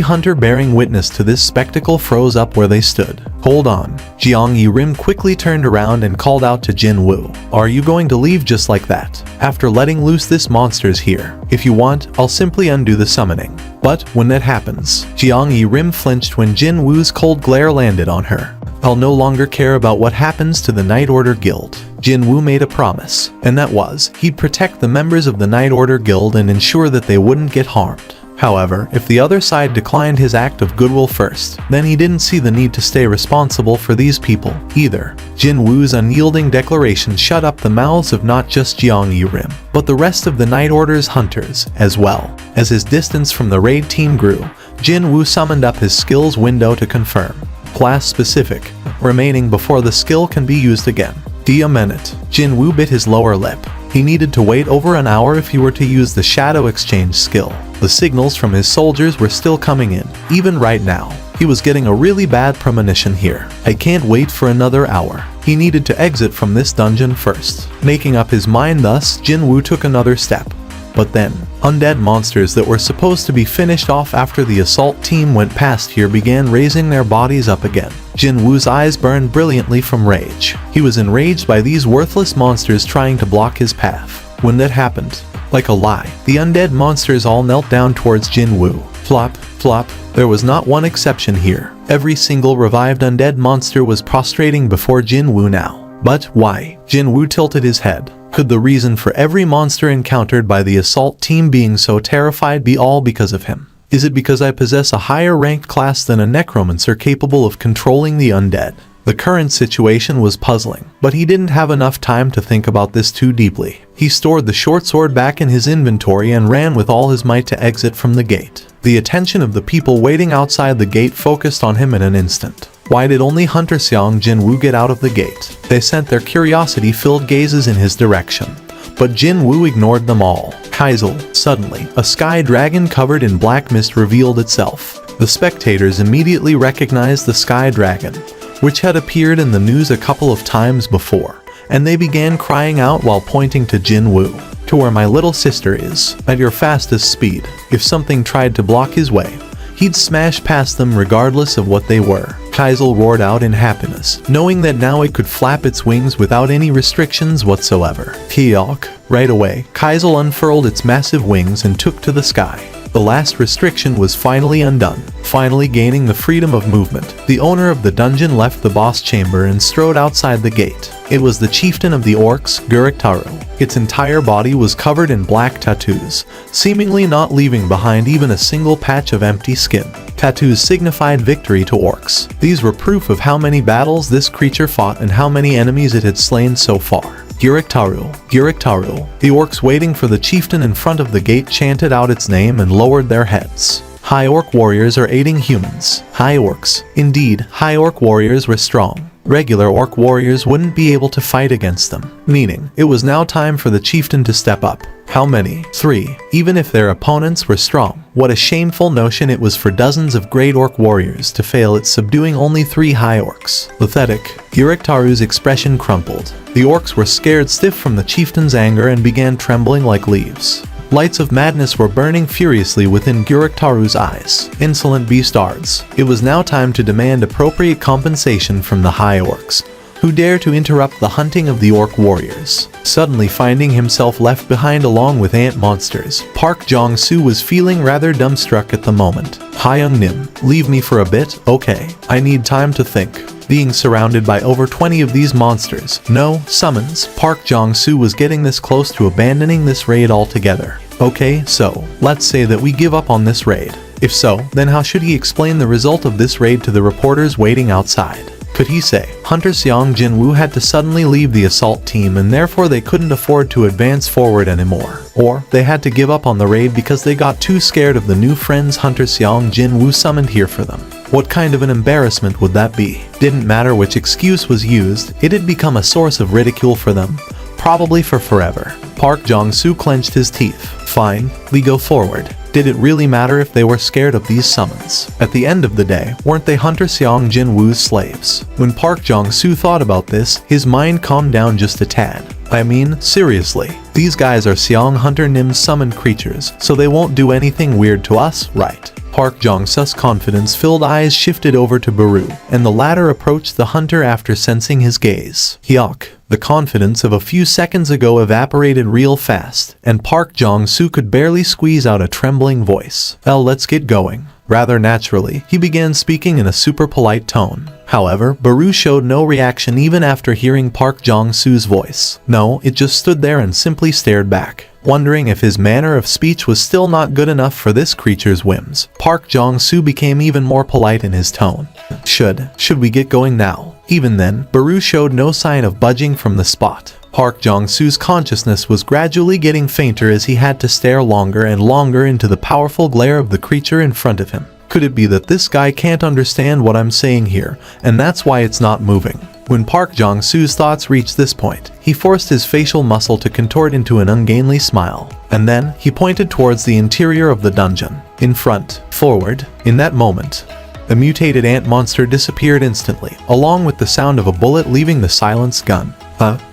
hunter bearing witness to this spectacle froze up where they stood. Hold on. Jiang Yi-rim quickly turned around and called out to Jinwoo. Are you going to leave just like that? After letting loose this monster's here. If you want, I'll simply undo the summoning. But when that happens, Jiang Yi-rim flinched when Jinwoo's cold glare landed on her. I'll no longer care about what happens to the Night Order Guild. Jinwoo made a promise, and that was, he'd protect the members of the Night Order Guild and ensure that they wouldn't get harmed. However, if the other side declined his act of goodwill first, then he didn't see the need to stay responsible for these people, either. Jinwoo's unyielding declaration shut up the mouths of not just Jiang Yi-rim, but the rest of the Night Order's hunters, as well. As his distance from the raid team grew, Jinwoo summoned up his skills window to confirm. Class specific, remaining before the skill can be used again. A minute. Jinwoo bit his lower lip. He needed to wait over an hour if he were to use the Shadow Exchange skill. The signals from his soldiers were still coming in, even right now. He was getting a really bad premonition here. I can't wait for another hour. He needed to exit from this dungeon first. Making up his mind thus, Jinwoo took another step. But then, undead monsters that were supposed to be finished off after the assault team went past here began raising their bodies up again. Jinwoo's eyes burned brilliantly from rage. He was enraged by these worthless monsters trying to block his path. When that happened, like a lie, the undead monsters all knelt down towards Jinwoo. Flop, flop. There was not one exception here. Every single revived undead monster was prostrating before Jinwoo now. But why? Jinwoo tilted his head. Could the reason for every monster encountered by the assault team being so terrified be all because of him? Is it because I possess a higher ranked class than a necromancer capable of controlling the undead? The current situation was puzzling, but he didn't have enough time to think about this too deeply. He stored the short sword back in his inventory and ran with all his might to exit from the gate. The attention of the people waiting outside the gate focused on him in an instant. Why did only Hunter Seong Jinwoo get out of the gate? They sent their curiosity-filled gazes in his direction. But Jinwoo ignored them all. Kaizel. Suddenly, a sky dragon covered in black mist revealed itself. The spectators immediately recognized the sky dragon, which had appeared in the news a couple of times before, and they began crying out while pointing to Jinwoo. To where my little sister is, at your fastest speed. If something tried to block his way, he'd smash past them regardless of what they were. Kaizel roared out in happiness, knowing that now it could flap its wings without any restrictions whatsoever. Hyok. Right away, Kaizel unfurled its massive wings and took to the sky. The last restriction was finally undone. Finally gaining the freedom of movement, the owner of the dungeon left the boss chamber and strode outside the gate. It was the chieftain of the orcs, Guruktaru. Its entire body was covered in black tattoos, seemingly not leaving behind even a single patch of empty skin. Tattoos signified victory to orcs. These were proof of how many battles this creature fought and how many enemies it had slain so far. Guruktaru, Guruktaru. The orcs waiting for the chieftain in front of the gate chanted out its name and lowered their heads. High orc warriors are aiding humans. High orcs. Indeed, high orc warriors were strong. Regular orc warriors wouldn't be able to fight against them. Meaning, it was now time for the chieftain to step up. How many? 3. Even if their opponents were strong. What a shameful notion it was for dozens of great orc warriors to fail at subduing only 3 high orcs. Pathetic. Guruktaru's expression crumpled. The orcs were scared stiff from the chieftain's anger and began trembling like leaves. Lights of madness were burning furiously within Guruktaru's eyes. Insolent beastards. It was now time to demand appropriate compensation from the high orcs, who dare to interrupt the hunting of the orc warriors. Suddenly finding himself left behind along with ant monsters, Park Jong-soo was feeling rather dumbstruck at the moment. Hyung Nim, leave me for a bit, okay? I need time to think. Being surrounded by over 20 of these monsters, no summons, Park Jong-soo was getting this close to abandoning this raid altogether. Okay, so, let's say that we give up on this raid. If so, then how should he explain the result of this raid to the reporters waiting outside? Could he say, Hunter Seong Jinwoo had to suddenly leave the assault team and therefore they couldn't afford to advance forward anymore? Or, they had to give up on the raid because they got too scared of the new friends Hunter Seong Jinwoo summoned here for them? What kind of an embarrassment would that be? Didn't matter which excuse was used, it had become a source of ridicule for them. Probably for forever. Park Jong-soo clenched his teeth. Fine, we go forward. Did it really matter if they were scared of these summons? At the end of the day, weren't they Hunter Seong Jinwoo's slaves? When Park Jong-soo thought about this, his mind calmed down just a tad. I mean, seriously, these guys are Seong Hunter Nim's summoned creatures, so they won't do anything weird to us, right? Park Jong-soo's confidence-filled eyes shifted over to Baru, and the latter approached the hunter after sensing his gaze. Hyuk. The confidence of a few seconds ago evaporated real fast, and Park Jong-soo could barely squeeze out a trembling voice. Well, let's get going. Rather naturally, he began speaking in a super polite tone. However, Baru showed no reaction even after hearing Park Jong-soo's voice. No, it just stood there and simply stared back, wondering if his manner of speech was still not good enough for this creature's whims. Park Jong-soo became even more polite in his tone. Should we get going now? Even then, Baru showed no sign of budging from the spot. Park Jong-soo's consciousness was gradually getting fainter as he had to stare longer and longer into the powerful glare of the creature in front of him. Could it be that this guy can't understand what I'm saying here, and that's why it's not moving? When Park Jong-soo's thoughts reached this point, he forced his facial muscle to contort into an ungainly smile, and then he pointed towards the interior of the dungeon. In front, forward, in that moment, the mutated ant monster disappeared instantly, along with the sound of a bullet leaving the silenced gun.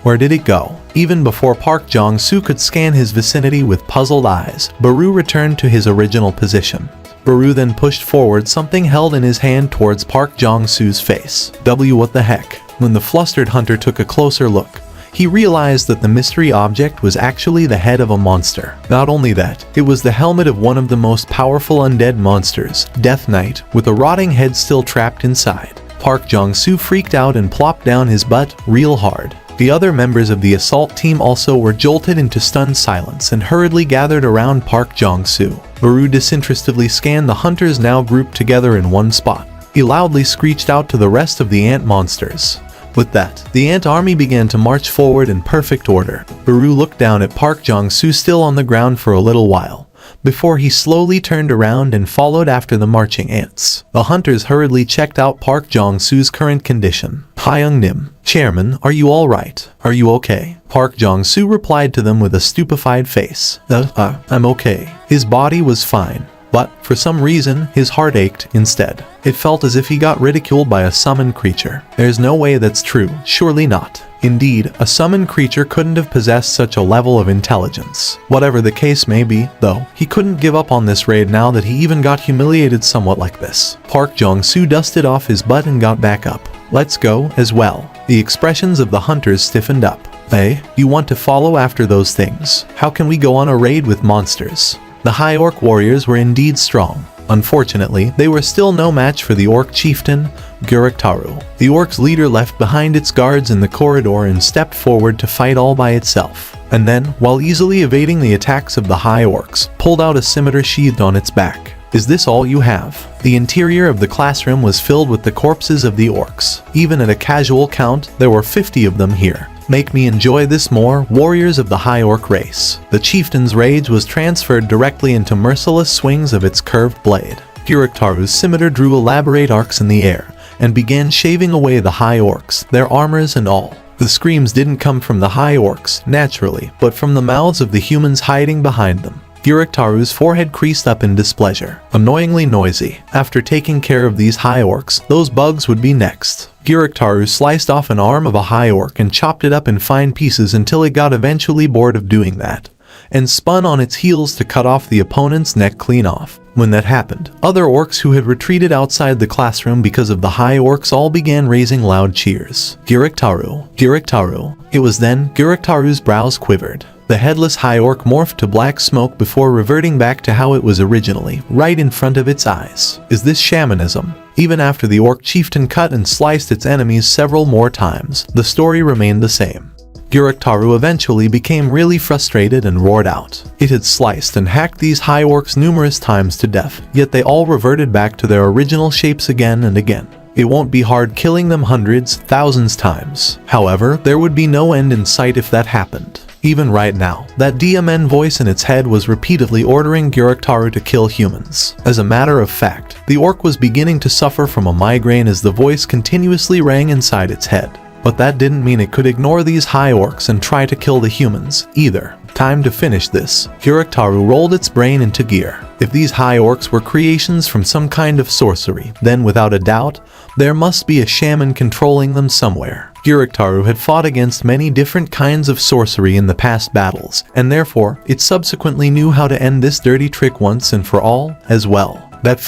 Where did it go? Even before Park Jong-soo could scan his vicinity with puzzled eyes, Baru returned to his original position. Baru then pushed forward something held in his hand towards Park Jong-soo's face. What the heck? When the flustered hunter took a closer look, he realized that the mystery object was actually the head of a monster. Not only that, it was the helmet of one of the most powerful undead monsters, Death Knight, with a rotting head still trapped inside. Park Jong-soo freaked out and plopped down his butt real hard. The other members of the assault team also were jolted into stunned silence and hurriedly gathered around Park Jong-soo. Baru disinterestedly scanned the hunters now grouped together in one spot. He loudly screeched out to the rest of the ant monsters. With that, the ant army began to march forward in perfect order. Baru looked down at Park Jong-soo still on the ground for a little while, before he slowly turned around and followed after the marching ants. The hunters hurriedly checked out Park Jong-soo's current condition. Hyung-nim, Chairman, are you alright? Are you okay? Park Jong-soo replied to them with a stupefied face. I'm okay. His body was fine, but for some reason, his heart ached instead. It felt as if he got ridiculed by a summoned creature. There's no way that's true, surely not. Indeed, a summoned creature couldn't have possessed such a level of intelligence. Whatever the case may be, though, he couldn't give up on this raid now that he even got humiliated somewhat like this. Park Jong-soo dusted off his butt and got back up. Let's go, as well. The expressions of the hunters stiffened up. Hey, you want to follow after those things? How can we go on a raid with monsters? The high orc warriors were indeed strong. Unfortunately, they were still no match for the orc chieftain, Guruktaru. The orc's leader left behind its guards in the corridor and stepped forward to fight all by itself. And then, while easily evading the attacks of the high orcs, pulled out a scimitar sheathed on its back. Is this all you have? The interior of the classroom was filled with the corpses of the orcs. Even at a casual count, there were 50 of them here. Make me enjoy this more, warriors of the high orc race. The chieftain's rage was transferred directly into merciless swings of its curved blade. Guruktaru's scimitar drew elaborate arcs in the air, and began shaving away the high orcs, their armors and all. The screams didn't come from the high orcs, naturally, but from the mouths of the humans hiding behind them. Guruktaru's forehead creased up in displeasure. Annoyingly noisy. After taking care of these high orcs, those bugs would be next. Guruktaru sliced off an arm of a high orc and chopped it up in fine pieces until it got eventually bored of doing that, and spun on its heels to cut off the opponent's neck clean off. When that happened, other orcs who had retreated outside the classroom because of the high orcs all began raising loud cheers. Guruktaru, Guruktaru. It was then Guruktaru's brows quivered. The headless high orc morphed to black smoke before reverting back to how it was originally, right in front of its eyes. Is this shamanism? Even after the orc chieftain cut and sliced its enemies several more times, the story remained the same. Guruktaru eventually became really frustrated and roared out. It had sliced and hacked these high orcs numerous times to death, yet they all reverted back to their original shapes again and again. It won't be hard killing them hundreds, thousands times. However, there would be no end in sight if that happened. Even right now, that DMN voice in its head was repeatedly ordering Guruktaru to kill humans. As a matter of fact, the orc was beginning to suffer from a migraine as the voice continuously rang inside its head. But that didn't mean it could ignore these high orcs and try to kill the humans, either. Time to finish this. Guruktaru rolled its brain into gear. If these high orcs were creations from some kind of sorcery, then without a doubt, there must be a shaman controlling them somewhere. Guruktaru had fought against many different kinds of sorcery in the past battles, and therefore, it subsequently knew how to end this dirty trick once and for all, as well. That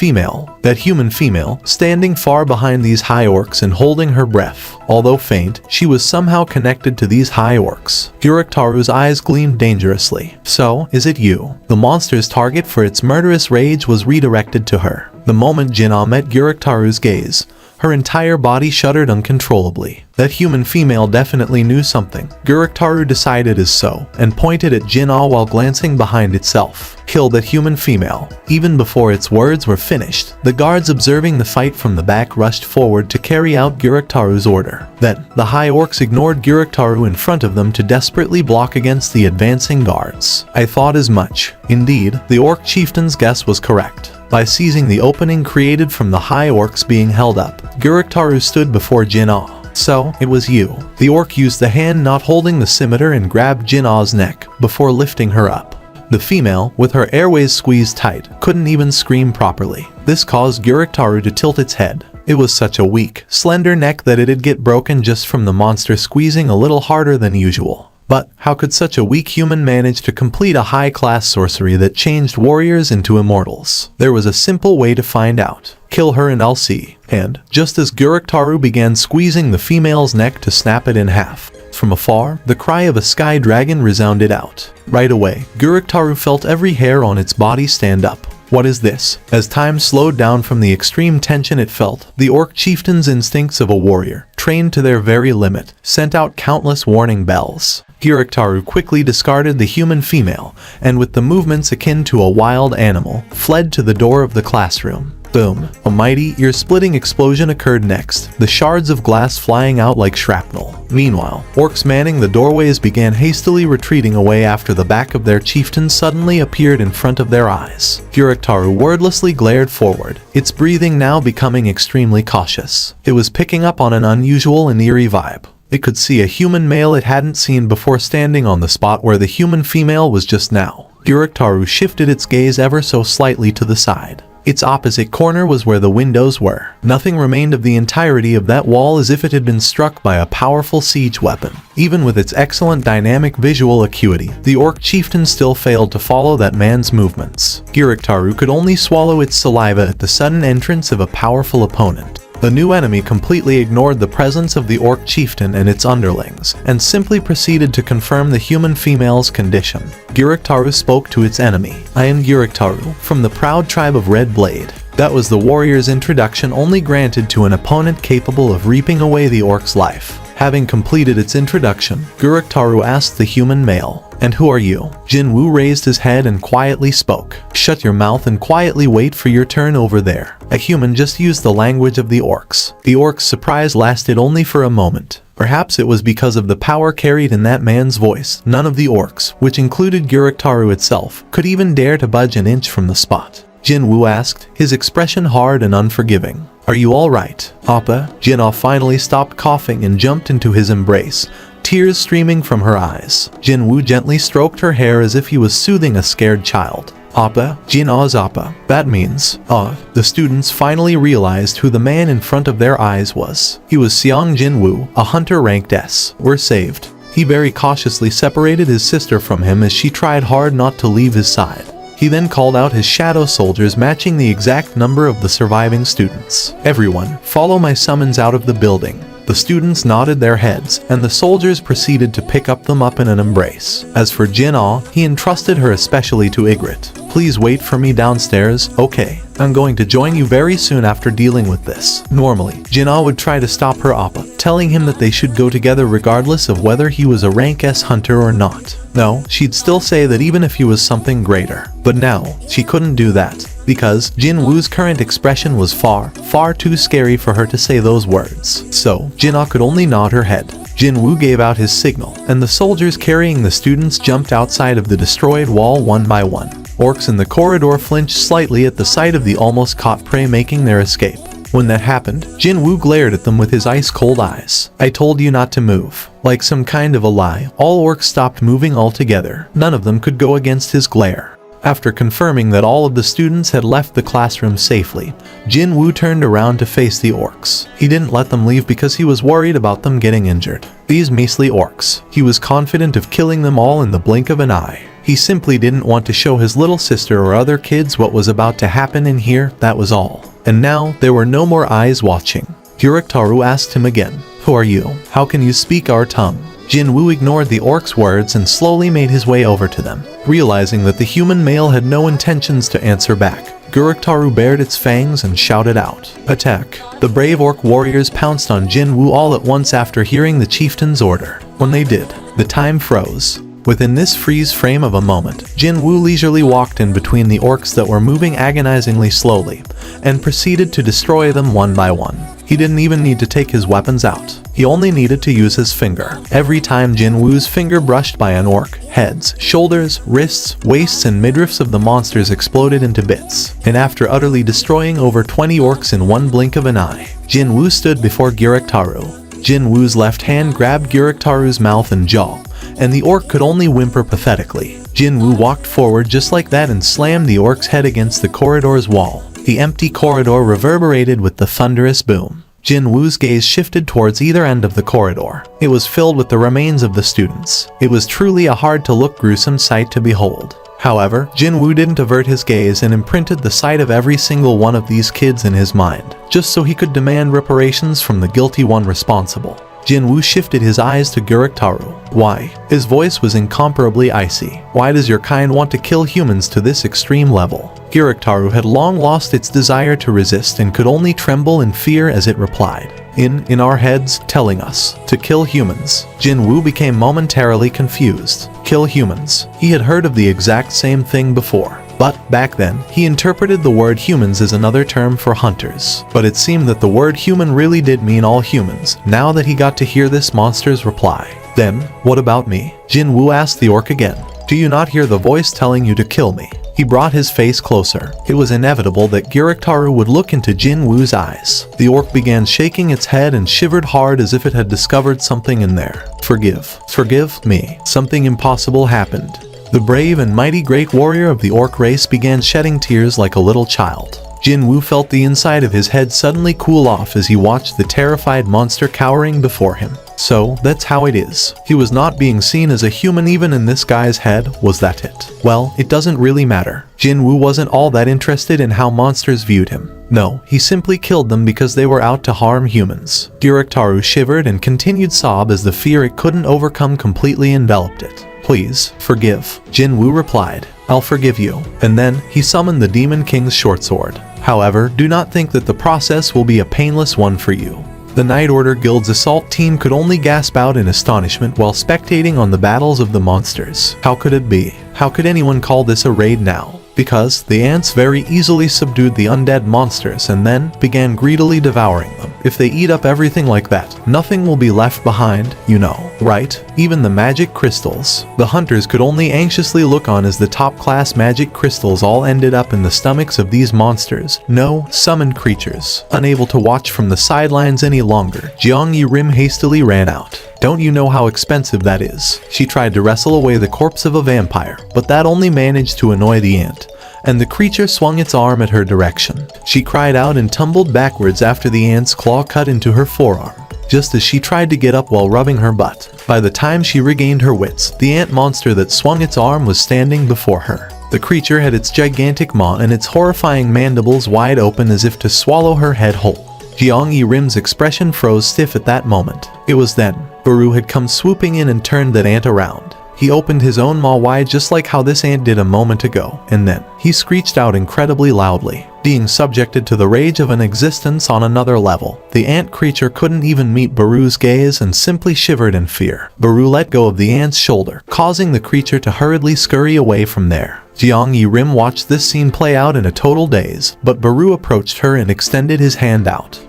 human female, standing far behind these high orcs and holding her breath. Although faint, she was somehow connected to these high orcs. Guruktaru's eyes gleamed dangerously. So, is it you? The monster's target for its murderous rage was redirected to her. The moment Jin-ah met Guruktaru's gaze, her entire body shuddered uncontrollably. That human female definitely knew something. Guruktaru decided as so, and pointed at Jin-ah while glancing behind itself. Kill that human female. Even before its words were finished, the guards observing the fight from the back rushed forward to carry out Guruktaru's order. Then, the high orcs ignored Guruktaru in front of them to desperately block against the advancing guards. I thought as much. Indeed, the orc chieftain's guess was correct. By seizing the opening created from the high orcs being held up, Guruktaru stood before Jin-ah. So, it was you. The orc used the hand not holding the scimitar and grabbed Jin-Ah's neck before lifting her up. The female, with her airways squeezed tight, couldn't even scream properly. This caused Gyuriktaru to tilt its head. It was such a weak, slender neck that it'd get broken just from the monster squeezing a little harder than usual. But how could such a weak human manage to complete a high-class sorcery that changed warriors into immortals? There was a simple way to find out. Kill her and I'll see. And, just as Gyuriktaru began squeezing the female's neck to snap it in half, from afar, the cry of a sky dragon resounded out. Right away, Gyuriktaru felt every hair on its body stand up. What is this? As time slowed down from the extreme tension it felt, the orc chieftain's instincts of a warrior, trained to their very limit, sent out countless warning bells. Gyuriktaru quickly discarded the human female, and with the movements akin to a wild animal, fled to the door of the classroom. Boom. A mighty, ear-splitting explosion occurred next, the shards of glass flying out like shrapnel. Meanwhile, orcs manning the doorways began hastily retreating away after the back of their chieftain suddenly appeared in front of their eyes. Gyuriktaru wordlessly glared forward, its breathing now becoming extremely cautious. It was picking up on an unusual and eerie vibe. It could see a human male it hadn't seen before standing on the spot where the human female was just now. Gyuriktaru shifted its gaze ever so slightly to the side. Its opposite corner was where the windows were. Nothing remained of the entirety of that wall as if it had been struck by a powerful siege weapon. Even with its excellent dynamic visual acuity, the orc chieftain still failed to follow that man's movements. Gyuriktaru could only swallow its saliva at the sudden entrance of a powerful opponent. The new enemy completely ignored the presence of the orc chieftain and its underlings, and simply proceeded to confirm the human female's condition. Gyuriktaru spoke to its enemy. I am Gyuriktaru, from the proud tribe of Red Blade. That was the warrior's introduction only granted to an opponent capable of reaping away the orc's life. Having completed its introduction, Gyuriktaru asked the human male, "And who are you?" Jinwoo raised his head and quietly spoke. "Shut your mouth and quietly wait for your turn over there." A human just used the language of the orcs. The orcs' surprise lasted only for a moment. Perhaps it was because of the power carried in that man's voice. None of the orcs, which included Gyuriktaru itself, could even dare to budge an inch from the spot. Jinwoo asked, his expression hard and unforgiving. "Are you all right, Appa?" Jin-Ah finally stopped coughing and jumped into his embrace, tears streaming from her eyes. Jinwoo gently stroked her hair as if he was soothing a scared child. Appa, Jin-Ah's Appa. That means, the students finally realized who the man in front of their eyes was. He was Seong Jinwoo, a hunter ranked S. We're saved. He very cautiously separated his sister from him as she tried hard not to leave his side. He then called out his shadow soldiers matching the exact number of the surviving students. "Everyone, follow my summons out of the building." The students nodded their heads, and the soldiers proceeded to pick them up in an embrace. As for Jin-Ah, he entrusted her especially to Ygritte. "Please wait for me downstairs, okay? I'm going to join you very soon after dealing with this." Normally, Jin-Ah would try to stop her Appa, telling him that they should go together regardless of whether he was a rank S hunter or not. No, she'd still say that even if he was something greater. But now, she couldn't do that, because Jinwoo's current expression was far, far too scary for her to say those words. So, Jin-Ah could only nod her head. Jinwoo gave out his signal, and the soldiers carrying the students jumped outside of the destroyed wall one by one. Orcs in the corridor flinched slightly at the sight of the almost caught prey making their escape. When that happened, Jinwoo glared at them with his ice-cold eyes. "I told you not to move." Like some kind of a lie, all orcs stopped moving altogether. None of them could go against his glare. After confirming that all of the students had left the classroom safely, Jinwoo turned around to face the orcs. He didn't let them leave because he was worried about them getting injured. These measly orcs, he was confident of killing them all in the blink of an eye. He simply didn't want to show his little sister or other kids what was about to happen in here, that was all. And now, there were no more eyes watching. Gyuriktaru asked him again, "Who are you? How can you speak our tongue?" Jinwoo ignored the orc's words and slowly made his way over to them. Realizing that the human male had no intentions to answer back, Gyuriktaru bared its fangs and shouted out, "Attack!" The brave orc warriors pounced on Jinwoo all at once after hearing the chieftain's order. When they did, the time froze. Within this freeze frame of a moment, Jinwoo leisurely walked in between the orcs that were moving agonizingly slowly, and proceeded to destroy them one by one. He didn't even need to take his weapons out. He only needed to use his finger. Every time Jinwoo's finger brushed by an orc, heads, shoulders, wrists, waists, and midriffs of the monsters exploded into bits. And after utterly destroying over 20 orcs in one blink of an eye, Jinwoo stood before Gyuriktaru. Jin Woo's left hand grabbed Gyuriktaru's mouth and jaw, and the orc could only whimper pathetically. Jin Woo walked forward just like that and slammed the orc's head against the corridor's wall. The empty corridor reverberated with the thunderous boom. Jin Woo's gaze shifted towards either end of the corridor. It was filled with the remains of the students. It was truly a hard-to-look gruesome sight to behold. However, Jin Woo didn't avert his gaze and imprinted the sight of every single one of these kids in his mind, just so he could demand reparations from the guilty one responsible. Jin Woo shifted his eyes to Gyuriktaru. Why? His voice was incomparably icy. Why does your kind want to kill humans to this extreme level? Gyuriktaru had long lost its desire to resist and could only tremble in fear as it replied. In our heads, telling us to kill humans. Jin Woo became momentarily confused. Kill humans. He had heard of the exact same thing before. But back then, he interpreted the word humans as another term for hunters. But it seemed that the word human really did mean all humans, now that he got to hear this monster's reply. Then, what about me? Jin Woo asked the orc again. Do you not hear the voice telling you to kill me? He brought his face closer. It was inevitable that Gyuriktaru would look into Jin Woo's eyes. The orc began shaking its head and shivered hard as if it had discovered something in there. Forgive me. Something impossible happened. The brave and mighty great warrior of the orc race began shedding tears like a little child. Jin Woo felt the inside of his head suddenly cool off as he watched the terrified monster cowering before him. So, that's how it is. He was not being seen as a human even in this guy's head, was that it? Well, it doesn't really matter. Jin Woo wasn't all that interested in how monsters viewed him. No, he simply killed them because they were out to harm humans. Gyuriktaru shivered and continued sob as the fear it couldn't overcome completely enveloped it. Please, forgive. Jin Woo replied. I'll forgive you. And then, he summoned the Demon King's short sword. However, do not think that the process will be a painless one for you. The Night Order Guild's assault team could only gasp out in astonishment while spectating on the battles of the monsters. How could it be? How could anyone call this a raid now? Because the ants very easily subdued the undead monsters and then began greedily devouring them. If they eat up everything like that, nothing will be left behind, you know, right? Even the magic crystals. The hunters could only anxiously look on as the top-class magic crystals all ended up in the stomachs of these monsters. No, summoned creatures. Unable to watch from the sidelines any longer, Jiang Yirim hastily ran out. Don't you know how expensive that is? She tried to wrestle away the corpse of a vampire, but that only managed to annoy the ant, and the creature swung its arm at her direction. She cried out and tumbled backwards after the ant's claw cut into her forearm, just as she tried to get up while rubbing her butt. By the time she regained her wits, the ant monster that swung its arm was standing before her. The creature had its gigantic maw and its horrifying mandibles wide open as if to swallow her head whole. Jiang Yirim's expression froze stiff at that moment. It was then Baru had come swooping in and turned that ant around. He opened his own maw wide just like how this ant did a moment ago, and then he screeched out incredibly loudly. Being subjected to the rage of an existence on another level, the ant creature couldn't even meet Baru's gaze and simply shivered in fear. Baru let go of the ant's shoulder, causing the creature to hurriedly scurry away from there. Jiang Yirim watched this scene play out in a total daze, but Baru approached her and extended his hand out.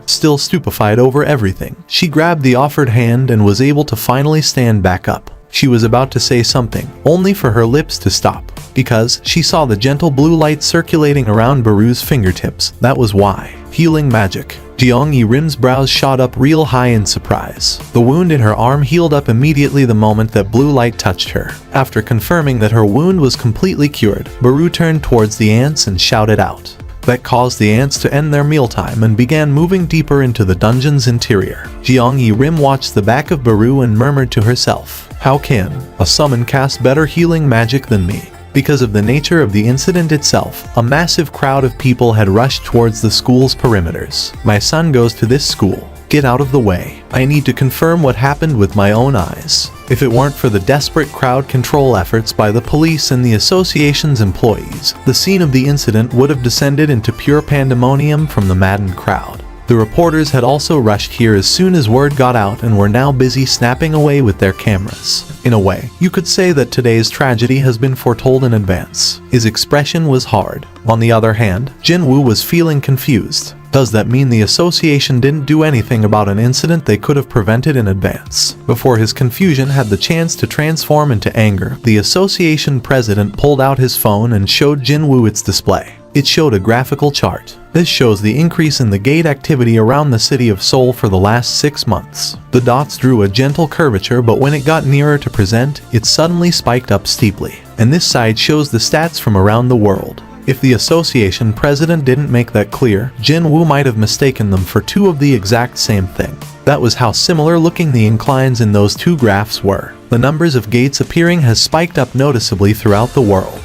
Still stupefied over everything, she grabbed the offered hand and was able to finally stand back up. She was about to say something, only for her lips to stop, because she saw the gentle blue light circulating around Baru's fingertips. That was why. Healing magic. Jiang Yirim's brows shot up real high in surprise. The wound in her arm healed up immediately the moment that blue light touched her. After confirming that her wound was completely cured, Baru turned towards the ants and shouted out. That caused the ants to end their mealtime and began moving deeper into the dungeon's interior. Jiang Yirim watched the back of Baru and murmured to herself, how can a summon cast better healing magic than me? Because of the nature of the incident itself, a massive crowd of people had rushed towards the school's perimeters. My son goes to this school. Get out of the way. I need to confirm what happened with my own eyes. If it weren't for the desperate crowd control efforts by the police and the association's employees, the scene of the incident would have descended into pure pandemonium from the maddened crowd. The reporters had also rushed here as soon as word got out and were now busy snapping away with their cameras. In a way, you could say that today's tragedy has been foretold in advance. His expression was hard. On the other hand, Jin Woo was feeling confused. Does that mean the association didn't do anything about an incident they could have prevented in advance? Before his confusion had the chance to transform into anger, the association president pulled out his phone and showed Jin Woo its display. It showed a graphical chart. This shows the increase in the gate activity around the city of Seoul for the last 6 months. The dots drew a gentle curvature, but when it got nearer to present, it suddenly spiked up steeply. And this side shows the stats from around the world. If the association president didn't make that clear, Jin Woo might have mistaken them for two of the exact same thing. That was how similar looking the inclines in those two graphs were. The numbers of gates appearing has spiked up noticeably throughout the world.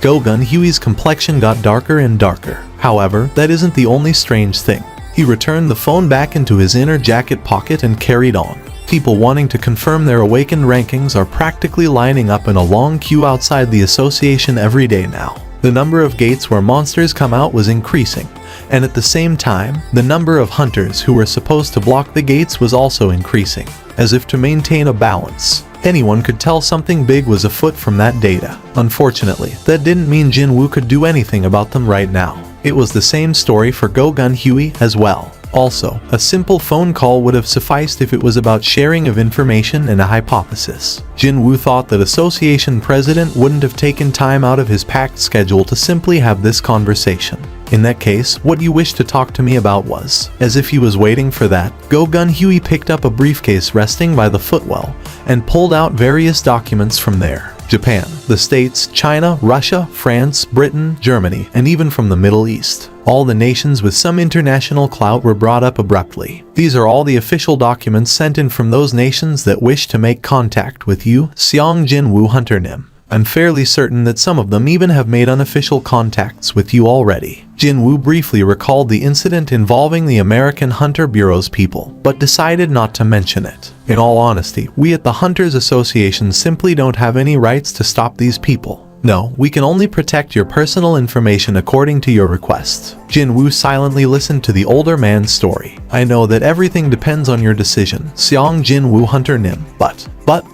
Go Gun Huey's complexion got darker and darker. However, that isn't the only strange thing. He returned the phone back into his inner jacket pocket and carried on. People wanting to confirm their awakened rankings are practically lining up in a long queue outside the association every day now. The number of gates where monsters come out was increasing, and at the same time, the number of hunters who were supposed to block the gates was also increasing, as if to maintain a balance. Anyone could tell something big was afoot from that data. Unfortunately, that didn't mean Jin Woo could do anything about them right now. It was the same story for Go Gun Huey as well. Also, a simple phone call would have sufficed if it was about sharing of information and a hypothesis. Jin Woo thought that association president wouldn't have taken time out of his packed schedule to simply have this conversation. In that case, what you wished to talk to me about was. As if he was waiting for that, Go Gun Huey picked up a briefcase resting by the footwell and pulled out various documents from there. Japan, the States, China, Russia, France, Britain, Germany, and even from the Middle East. All the nations with some international clout were brought up abruptly. These are all the official documents sent in from those nations that wish to make contact with you, Seong Jin Woo Hunter Nim. I'm fairly certain that some of them even have made unofficial contacts with you already. Jin Woo briefly recalled the incident involving the American Hunter Bureau's people, but decided not to mention it. In all honesty, we at the Hunters Association simply don't have any rights to stop these people. No, we can only protect your personal information according to your requests. Jin Woo silently listened to the older man's story. I know that everything depends on your decision, Seong Jin Woo Hunter Nim, but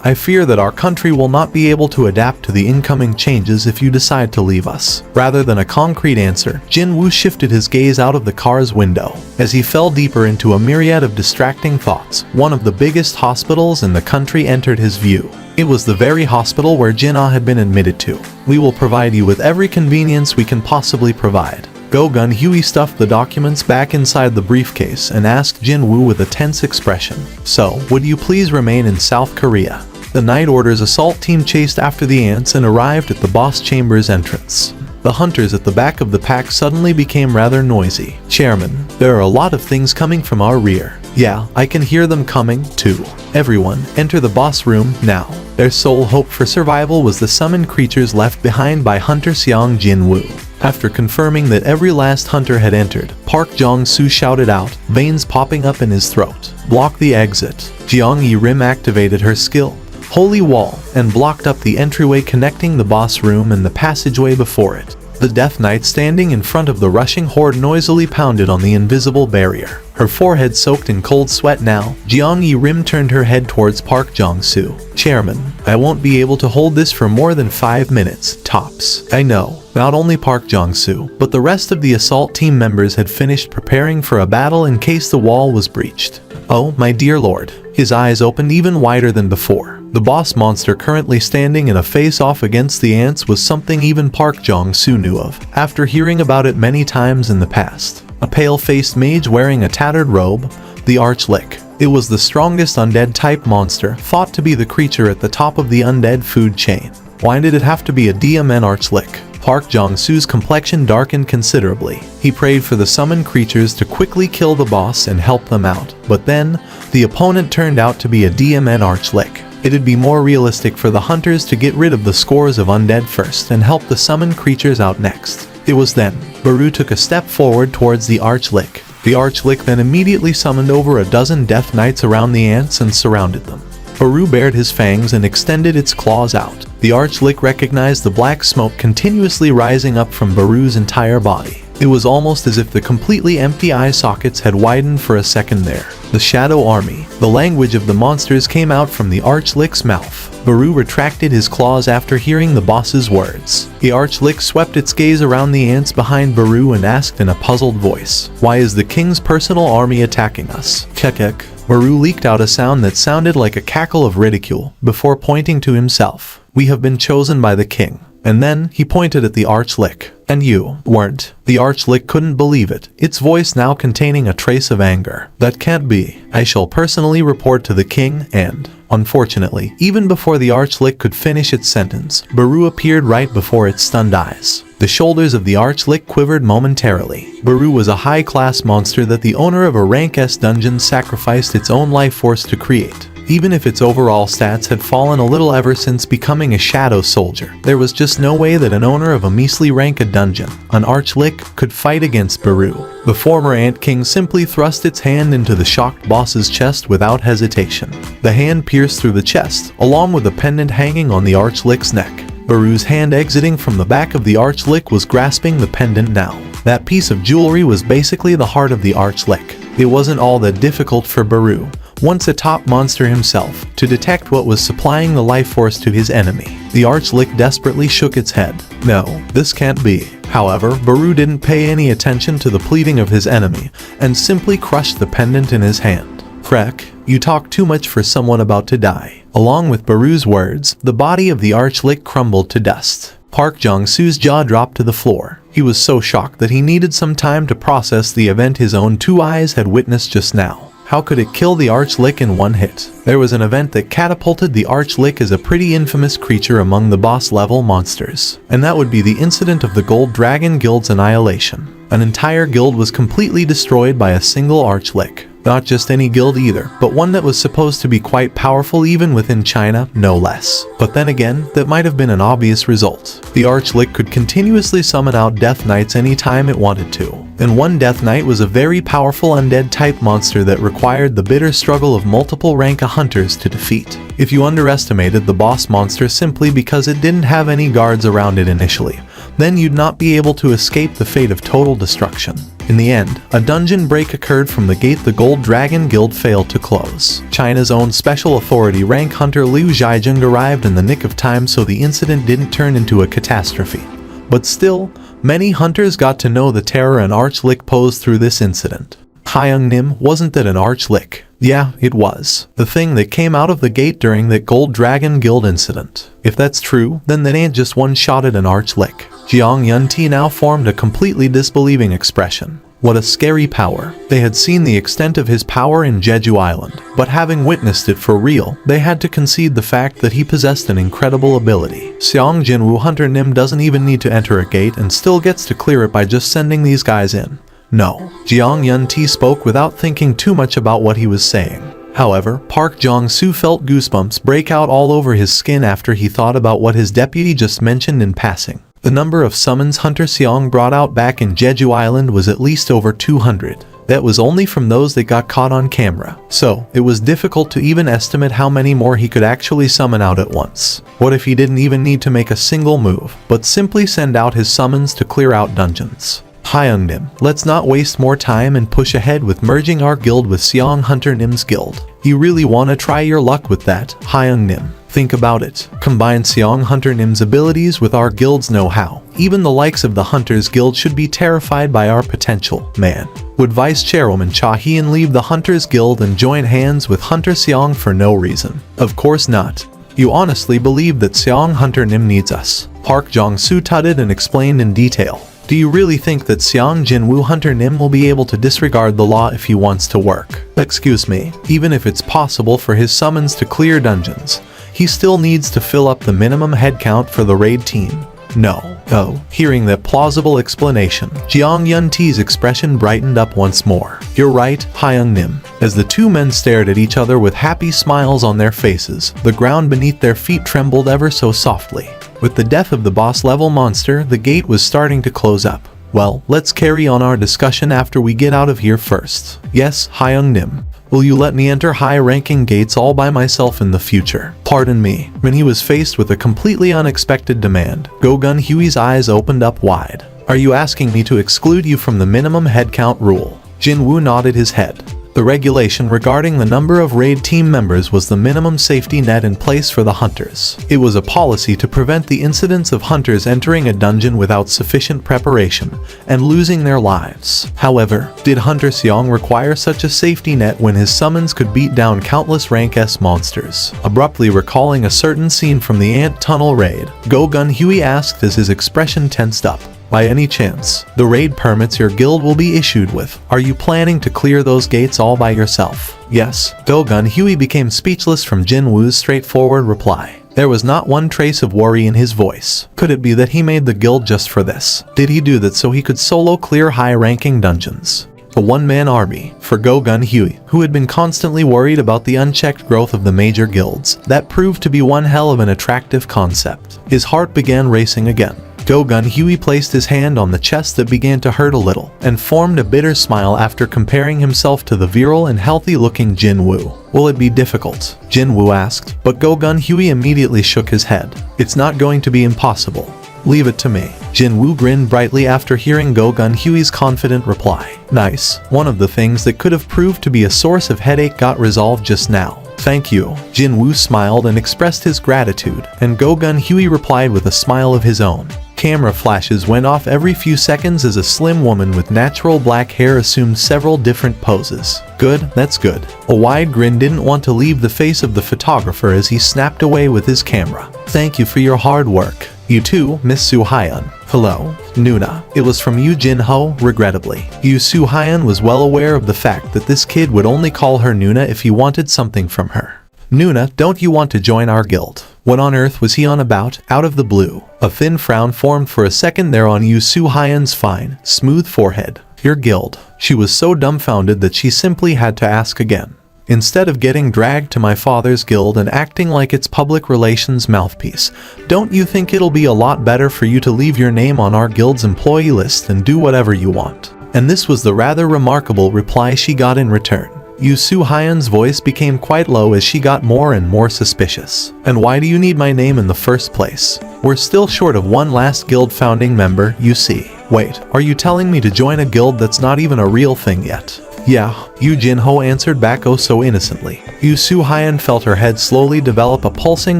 I fear that our country will not be able to adapt to the incoming changes if you decide to leave us. Rather than a concrete answer, Jin Woo shifted his gaze out of the car's window. As he fell deeper into a myriad of distracting thoughts, one of the biggest hospitals in the country entered his view. It was the very hospital where Jin Ah had been admitted to. We will provide you with every convenience we can possibly provide. Go Gun Huey stuffed the documents back inside the briefcase and asked Jin Woo with a tense expression, "So, would you please remain in South Korea?" The Night Order's assault team chased after the ants and arrived at the boss chamber's entrance. The hunters at the back of the pack suddenly became rather noisy. "Chairman, there are a lot of things coming from our rear." "Yeah, I can hear them coming, too. Everyone, enter the boss room, now." Their sole hope for survival was the summoned creatures left behind by Hunter Seong Jin Woo. After confirming that every last hunter had entered, Park Jong-soo shouted out, veins popping up in his throat, "Block the exit." Jeong Yi-rim activated her skill, Holy Wall, and blocked up the entryway connecting the boss room and the passageway before it. The Death Knight standing in front of the rushing horde noisily pounded on the invisible barrier. Her forehead soaked in cold sweat now, Jeong Yi-rim turned her head towards Park Jong-soo. "Chairman, I won't be able to hold this for more than 5 minutes, tops." I know, not only Park Jong-soo, but the rest of the assault team members had finished preparing for a battle in case the wall was breached. "Oh, my dear lord." His eyes opened even wider than before. The boss monster currently standing in a face-off against the ants was something even Park Jong-soo knew of, after hearing about it many times in the past. A pale-faced mage wearing a tattered robe, the Archlick. It was the strongest undead-type monster, thought to be the creature at the top of the undead food chain. Why did it have to be a DMN Archlick? Park Jong-soo's complexion darkened considerably. He prayed for the summoned creatures to quickly kill the boss and help them out, but then, the opponent turned out to be a DMN Archlick. It'd be more realistic for the hunters to get rid of the scores of undead first and help the summoned creatures out next. It was then, Baru took a step forward towards the Archlick. The Archlick then immediately summoned over a dozen Death Knights around the ants and surrounded them. Baru bared his fangs and extended its claws out. The Archlick recognized the black smoke continuously rising up from Baru's entire body. It was almost as if the completely empty eye sockets had widened for a second there. The Shadow Army. The language of the monsters came out from the Archlick's mouth. Baru retracted his claws after hearing the boss's words. The Archlick swept its gaze around the ants behind Baru and asked in a puzzled voice, "Why is the king's personal army attacking us?" "Kekek." Baru leaked out a sound that sounded like a cackle of ridicule, before pointing to himself. "We have been chosen by the king. And then he pointed at the archlick. And you weren't. The archlick couldn't believe it, its voice now containing a trace of anger. That can't be. I shall personally report to the king and... Unfortunately, even before the archlick could finish its sentence, Baru appeared right before its stunned eyes. The shoulders of the archlick quivered momentarily. Baru was a high-class monster that the owner of a rank S dungeon sacrificed its own life force to create. Even if its overall stats had fallen a little ever since becoming a shadow soldier, there was just no way that an owner of a measly rank A dungeon, an archlick, could fight against Baru. The former Ant King simply thrust its hand into the shocked boss's chest without hesitation. The hand pierced through the chest, along with the pendant hanging on the archlick's neck. Baru's hand exiting from the back of the archlick was grasping the pendant now. That piece of jewelry was basically the heart of the archlick. It wasn't all that difficult for Baru, once a top monster himself, to detect what was supplying the life force to his enemy. The archlick desperately shook its head. No, this can't be. However, Baru didn't pay any attention to the pleading of his enemy, and simply crushed the pendant in his hand. Freck, you talk too much for someone about to die. Along with Baru's words, the body of the archlick crumbled to dust. Park Jong-soo's jaw dropped to the floor. He was so shocked that he needed some time to process the event his own two eyes had witnessed just now. How could it kill the archlick in one hit? There was an event that catapulted the archlick as a pretty infamous creature among the boss-level monsters, and that would be the incident of the Gold Dragon Guild's annihilation. An entire guild was completely destroyed by a single archlick. Not just any guild either, but one that was supposed to be quite powerful even within China, no less. But then again, that might have been an obvious result. The archlick could continuously summon out Death Knights anytime it wanted to. And one Death Knight was a very powerful undead-type monster that required the bitter struggle of multiple rank A hunters to defeat. If you underestimated the boss monster simply because it didn't have any guards around it initially, then you'd not be able to escape the fate of total destruction. In the end, a dungeon break occurred from the gate the Gold Dragon Guild failed to close. China's own special authority rank hunter Liu Zhaijing arrived in the nick of time so the incident didn't turn into a catastrophe. But still, many hunters got to know the terror an archlick posed through this incident. Hyung Nim, wasn't that an archlick? Yeah, it was. The thing that came out of the gate during that Gold Dragon Guild incident. If that's true, then that ain't just one-shotted an archlick. Jiang Yunti now formed a completely disbelieving expression. What a scary power. They had seen the extent of his power in Jeju Island, but having witnessed it for real, they had to concede the fact that he possessed an incredible ability. Xiang Jinwu Hunter Nim doesn't even need to enter a gate and still gets to clear it by just sending these guys in. No. Jiang Yunti spoke without thinking too much about what he was saying. However, Park Jong-soo felt goosebumps break out all over his skin after he thought about what his deputy just mentioned in passing. The number of summons Hunter Seong brought out back in Jeju Island was at least over 200. That was only from those that got caught on camera. So, it was difficult to even estimate how many more he could actually summon out at once. What if he didn't even need to make a single move, but simply send out his summons to clear out dungeons? Hyung Nim, let's not waste more time and push ahead with merging our guild with Seong Hunter Nim's guild. You really want to try your luck with that, Hyung Nim? Think about it. Combine Seong Hunter Nim's abilities with our guild's know-how. Even the likes of the Hunters Guild should be terrified by our potential, man. Would Vice Chairwoman Cha Hyun leave the Hunters Guild and join hands with Hunter Seong for no reason? Of course not. You honestly believe that Seong Hunter Nim needs us? Park Jong-soo tutted and explained in detail. Do you really think that Seong Jinwoo Hunter Nim will be able to disregard the law if he wants to work? Excuse me, even if it's possible for his summons to clear dungeons, he still needs to fill up the minimum headcount for the raid team. No. Oh, hearing that plausible explanation, Jiang Yunti's expression brightened up once more. You're right, Hyung Nim. As the two men stared at each other with happy smiles on their faces, the ground beneath their feet trembled ever so softly. With the death of the boss-level monster, the gate was starting to close up. Well, let's carry on our discussion after we get out of here first. Yes, Hyung Nim. Will you let me enter high-ranking gates all by myself in the future? Pardon me. When he was faced with a completely unexpected demand, Go-Gun Huey's eyes opened up wide. Are you asking me to exclude you from the minimum headcount rule? Jinwoo nodded his head. The regulation regarding the number of raid team members was the minimum safety net in place for the hunters. It was a policy to prevent the incidents of hunters entering a dungeon without sufficient preparation and losing their lives. However, did Hunter Seong require such a safety net when his summons could beat down countless rank S monsters? Abruptly recalling a certain scene from the Ant Tunnel raid, Go Gun Huey asked as his expression tensed up. By any chance, the raid permits your guild will be issued with, are you planning to clear those gates all by yourself? Yes. Go Gun Huey became speechless from Jin Woo's straightforward reply. There was not one trace of worry in his voice. Could it be that he made the guild just for this? Did he do that so he could solo clear high-ranking dungeons? A one-man army for Go Gun Huey, who had been constantly worried about the unchecked growth of the major guilds. That proved to be one hell of an attractive concept. His heart began racing again. Go Gun Huey placed his hand on the chest that began to hurt a little, and formed a bitter smile after comparing himself to the virile and healthy-looking Jin Woo. Will it be difficult? Jin Woo asked, but Go Gun Huey immediately shook his head. It's not going to be impossible. Leave it to me. Jin Woo grinned brightly after hearing Go Gun Huey's confident reply. Nice. One of the things that could have proved to be a source of headache got resolved just now. Thank you. Jin Woo smiled and expressed his gratitude, and Go Gun Huey replied with a smile of his own. Camera flashes went off every few seconds as a slim woman with natural black hair assumed several different poses. Good, that's good. A wide grin didn't want to leave the face of the photographer as he snapped away with his camera. Thank you for your hard work. You too, Miss Soo Hyun. Hello, Nuna. It was from Yu Jin Ho, regrettably. Yu Soo Hyun was well aware of the fact that this kid would only call her Nuna if he wanted something from her. Nuna, don't you want to join our guild? What on earth was he on about, out of the blue? A thin frown formed for a second there on Yu Soo Hyun's fine, smooth forehead. Your guild. She was so dumbfounded that she simply had to ask again. Instead of getting dragged to my father's guild and acting like its public relations mouthpiece, don't you think it'll be a lot better for you to leave your name on our guild's employee list and do whatever you want? And this was the rather remarkable reply she got in return. Yu Soo Hyun's voice became quite low as she got more and more suspicious. And why do you need my name in the first place? We're still short of one last guild founding member, you see. Wait, are you telling me to join a guild that's not even a real thing yet? Yeah, Yu Jin Ho answered back oh so innocently. Yu Soo Hyun felt her head slowly develop a pulsing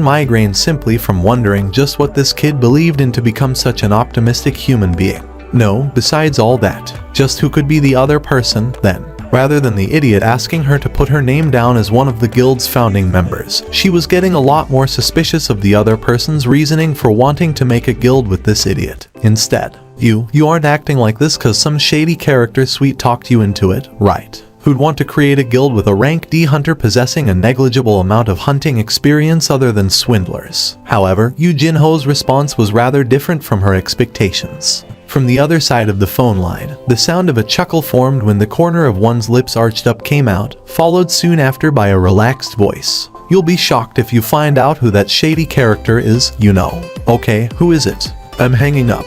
migraine simply from wondering just what this kid believed in to become such an optimistic human being. No, besides all that, just who could be the other person, then? Rather than the idiot asking her to put her name down as one of the guild's founding members, she was getting a lot more suspicious of the other person's reasoning for wanting to make a guild with this idiot. Instead, you aren't acting like this cause some shady character sweet-talked you into it, right? Who'd want to create a guild with a rank D hunter possessing a negligible amount of hunting experience other than swindlers? However, Yu Jin Ho's response was rather different from her expectations. From the other side of the phone line, the sound of a chuckle formed when the corner of one's lips arched up came out, followed soon after by a relaxed voice. You'll be shocked if you find out who that shady character is, you know. Okay, who is it? I'm hanging up.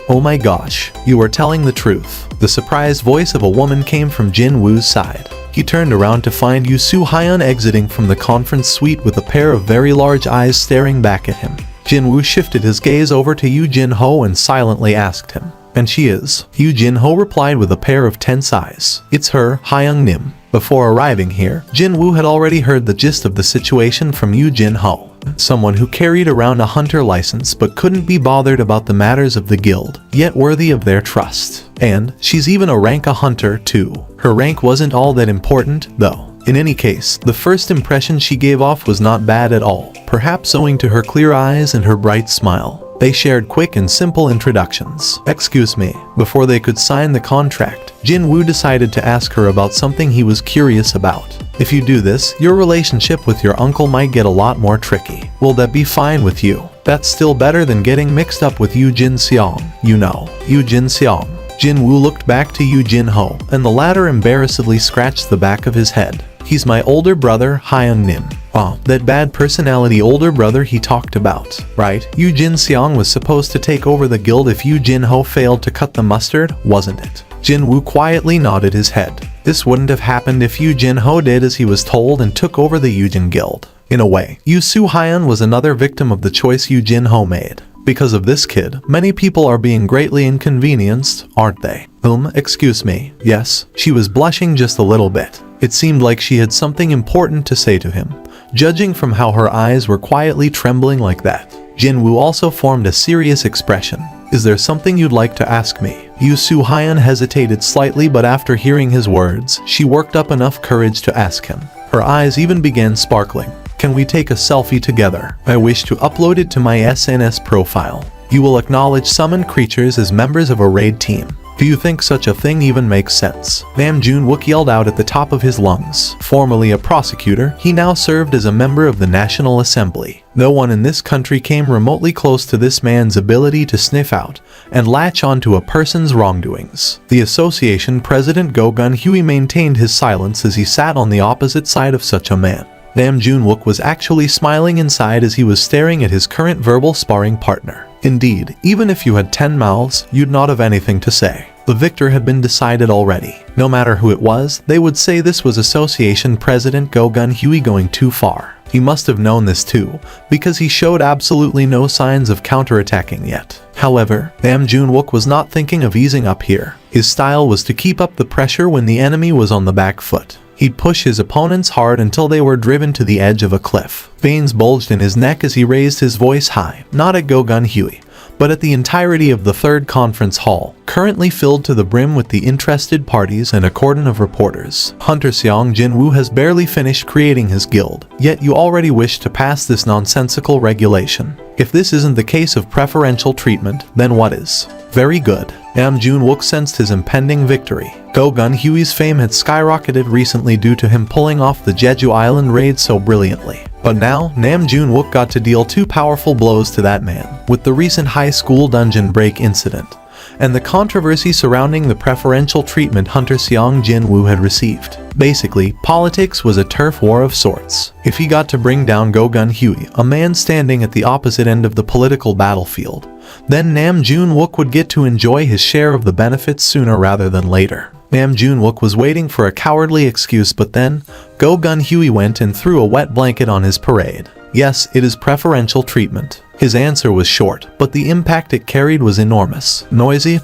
Oh my gosh, you are telling the truth. The surprised voice of a woman came from Jin Woo's side. He turned around to find Yu Soo Hyun exiting from the conference suite with a pair of very large eyes staring back at him. Jin Woo shifted his gaze over to Yu Jin Ho and silently asked him, "And she is?" Yu Jin Ho replied with a pair of tense eyes. "It's her, Hyung Nim." Before arriving here, Jin Woo had already heard the gist of the situation from Yu Jin Ho, someone who carried around a hunter license but couldn't be bothered about the matters of the guild, yet worthy of their trust. And she's even a rank a hunter too. Her rank wasn't all that important, though. In any case, the first impression she gave off was not bad at all, perhaps owing to her clear eyes and her bright smile. They shared quick and simple introductions. Excuse me. Before they could sign the contract, Jin Woo decided to ask her about something he was curious about. If you do this, your relationship with your uncle might get a lot more tricky. Will that be fine with you? That's still better than getting mixed up with Yu Jin Seong, you know. Yu Jin Seong. Jin Woo looked back to Yu Jin Ho, and the latter embarrassedly scratched the back of his head. He's my older brother, Hyun Nim. Oh, that bad personality older brother he talked about, right? Yu Jin Seong was supposed to take over the guild if Yu Jin Ho failed to cut the mustard, wasn't it? Jin Woo quietly nodded his head. This wouldn't have happened if Yu Jin Ho did as he was told and took over the Yujin Guild. In a way, Yu Soo Hyun was another victim of the choice Yu Jin Ho made. Because of this kid, many people are being greatly inconvenienced, aren't they? Excuse me. Yes, she was blushing just a little bit. It seemed like she had something important to say to him, judging from how her eyes were quietly trembling like that. Jinwoo also formed a serious expression. Is there something you'd like to ask me? Yu Su-hyun hesitated slightly, but after hearing his words, she worked up enough courage to ask him. Her eyes even began sparkling. Can we take a selfie together? I wish to upload it to my SNS profile. You will acknowledge summoned creatures as members of a raid team. Do you think such a thing even makes sense? Nam Jun-wook yelled out at the top of his lungs. Formerly a prosecutor, he now served as a member of the National Assembly. No one in this country came remotely close to this man's ability to sniff out and latch onto a person's wrongdoings. The association president Go Gun-hui maintained his silence as he sat on the opposite side of such a man. Nam Jun-wook was actually smiling inside as he was staring at his current verbal sparring partner. Indeed, even if you had 10 mouths, you'd not have anything to say. The victor had been decided already. No matter who it was, they would say this was Association President Go Gun-hui going too far. He must have known this too, because he showed absolutely no signs of counterattacking yet. However, Nam Jun-wook was not thinking of easing up here. His style was to keep up the pressure when the enemy was on the back foot. He'd push his opponents hard until they were driven to the edge of a cliff. Veins bulged in his neck as he raised his voice high, not at Go Gun-hui, but at the entirety of the third conference hall, currently filled to the brim with the interested parties and a cordon of reporters. Hunter Seong Jinwoo has barely finished creating his guild, yet you already wish to pass this nonsensical regulation. If this isn't the case of preferential treatment, then what is? Very good. Nam Jun-wook sensed his impending victory. Go Gun-hui's fame had skyrocketed recently due to him pulling off the Jeju Island raid so brilliantly. But now, Nam Jun-wook got to deal two powerful blows to that man, with the recent high school dungeon break incident, and the controversy surrounding the preferential treatment Hunter Seong Jinwoo had received. Basically, politics was a turf war of sorts. If he got to bring down Go Gun-hui, a man standing at the opposite end of the political battlefield, then Nam Jun-wook would get to enjoy his share of the benefits sooner rather than later. Nam Jun-wook was waiting for a cowardly excuse, but then Go Gun-hui went and threw a wet blanket on his parade. Yes, it is preferential treatment. His answer was short, but the impact it carried was enormous. Noisy.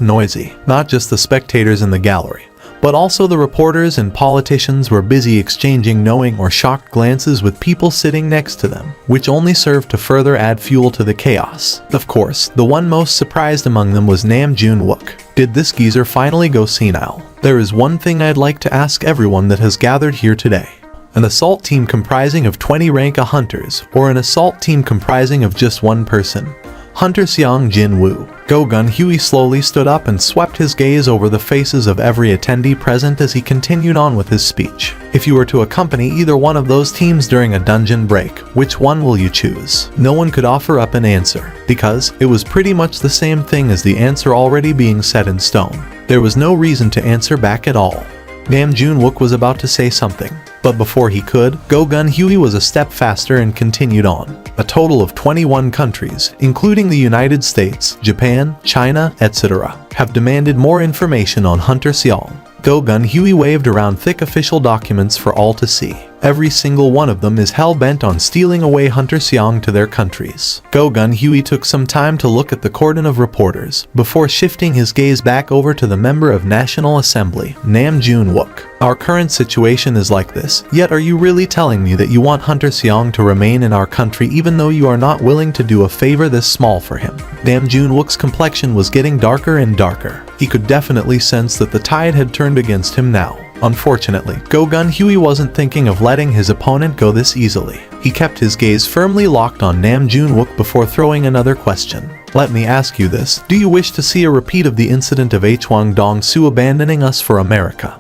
Not just the spectators in the gallery, but also the reporters and politicians were busy exchanging knowing or shocked glances with people sitting next to them, which only served to further add fuel to the chaos. Of course, the one most surprised among them was Nam Jun-wook. Did this geezer finally go senile? There is one thing I'd like to ask everyone that has gathered here today. An assault team comprising of 20 rank hunters, or an assault team comprising of just one person? Hunter Seong Jinwoo. Go Gun-hui slowly stood up and swept his gaze over the faces of every attendee present as he continued on with his speech. If you were to accompany either one of those teams during a dungeon break, which one will you choose? No one could offer up an answer, because it was pretty much the same thing as the answer already being set in stone. There was no reason to answer back at all. Nam Jun-wook was about to say something, but before he could, Go Gun-hui was a step faster and continued on. A total of 21 countries, including the United States, Japan, China, etc., have demanded more information on Hunter Seong. Go Gun-hui waved around thick official documents for all to see. Every single one of them is hell-bent on stealing away Hunter Seong to their countries. Go Gun-hui took some time to look at the cordon of reporters, before shifting his gaze back over to the member of National Assembly, Nam Jun-wook. Our current situation is like this, yet are you really telling me that you want Hunter Seong to remain in our country even though you are not willing to do a favor this small for him? Nam Jun-wook's complexion was getting darker and darker. He could definitely sense that the tide had turned against him now. Unfortunately, Go Gun-hui wasn't thinking of letting his opponent go this easily. He kept his gaze firmly locked on Nam Jun-wook before throwing another question. Let me ask you this, do you wish to see a repeat of the incident of Hwang Dong-soo abandoning us for America?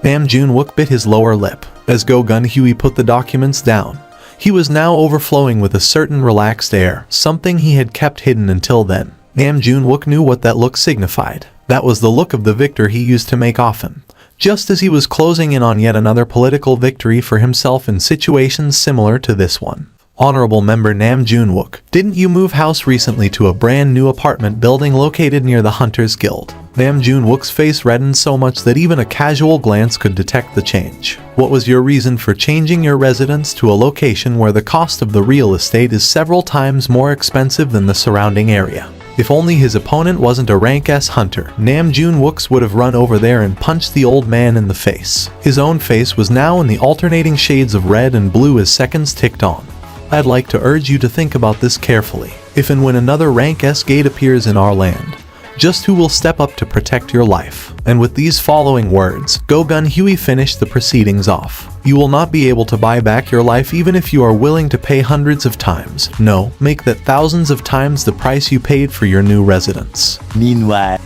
Nam Jun-wook bit his lower lip. As Go Gun-hui put the documents down, he was now overflowing with a certain relaxed air, something he had kept hidden until then. Nam Jun-wook knew what that look signified. That was the look of the victor he used to make often, just as he was closing in on yet another political victory for himself in situations similar to this one. Honorable member Nam Jun-wook, didn't you move house recently to a brand new apartment building located near the Hunters Guild? Nam Jun-wook's face reddened so much that even a casual glance could detect the change. What was your reason for changing your residence to a location where the cost of the real estate is several times more expensive than the surrounding area? If only his opponent wasn't a rank S hunter, Nam Jun-wook's would have run over there and punched the old man in the face. His own face was now in the alternating shades of red and blue as seconds ticked on. I'd like to urge you to think about this carefully. If and when another rank S gate appears in our land, just who will step up to protect your life? And with these following words, Go Gun Huey finished the proceedings off. You will not be able to buy back your life even if you are willing to pay hundreds of times. No, make that thousands of times the price you paid for your new residence. Meanwhile,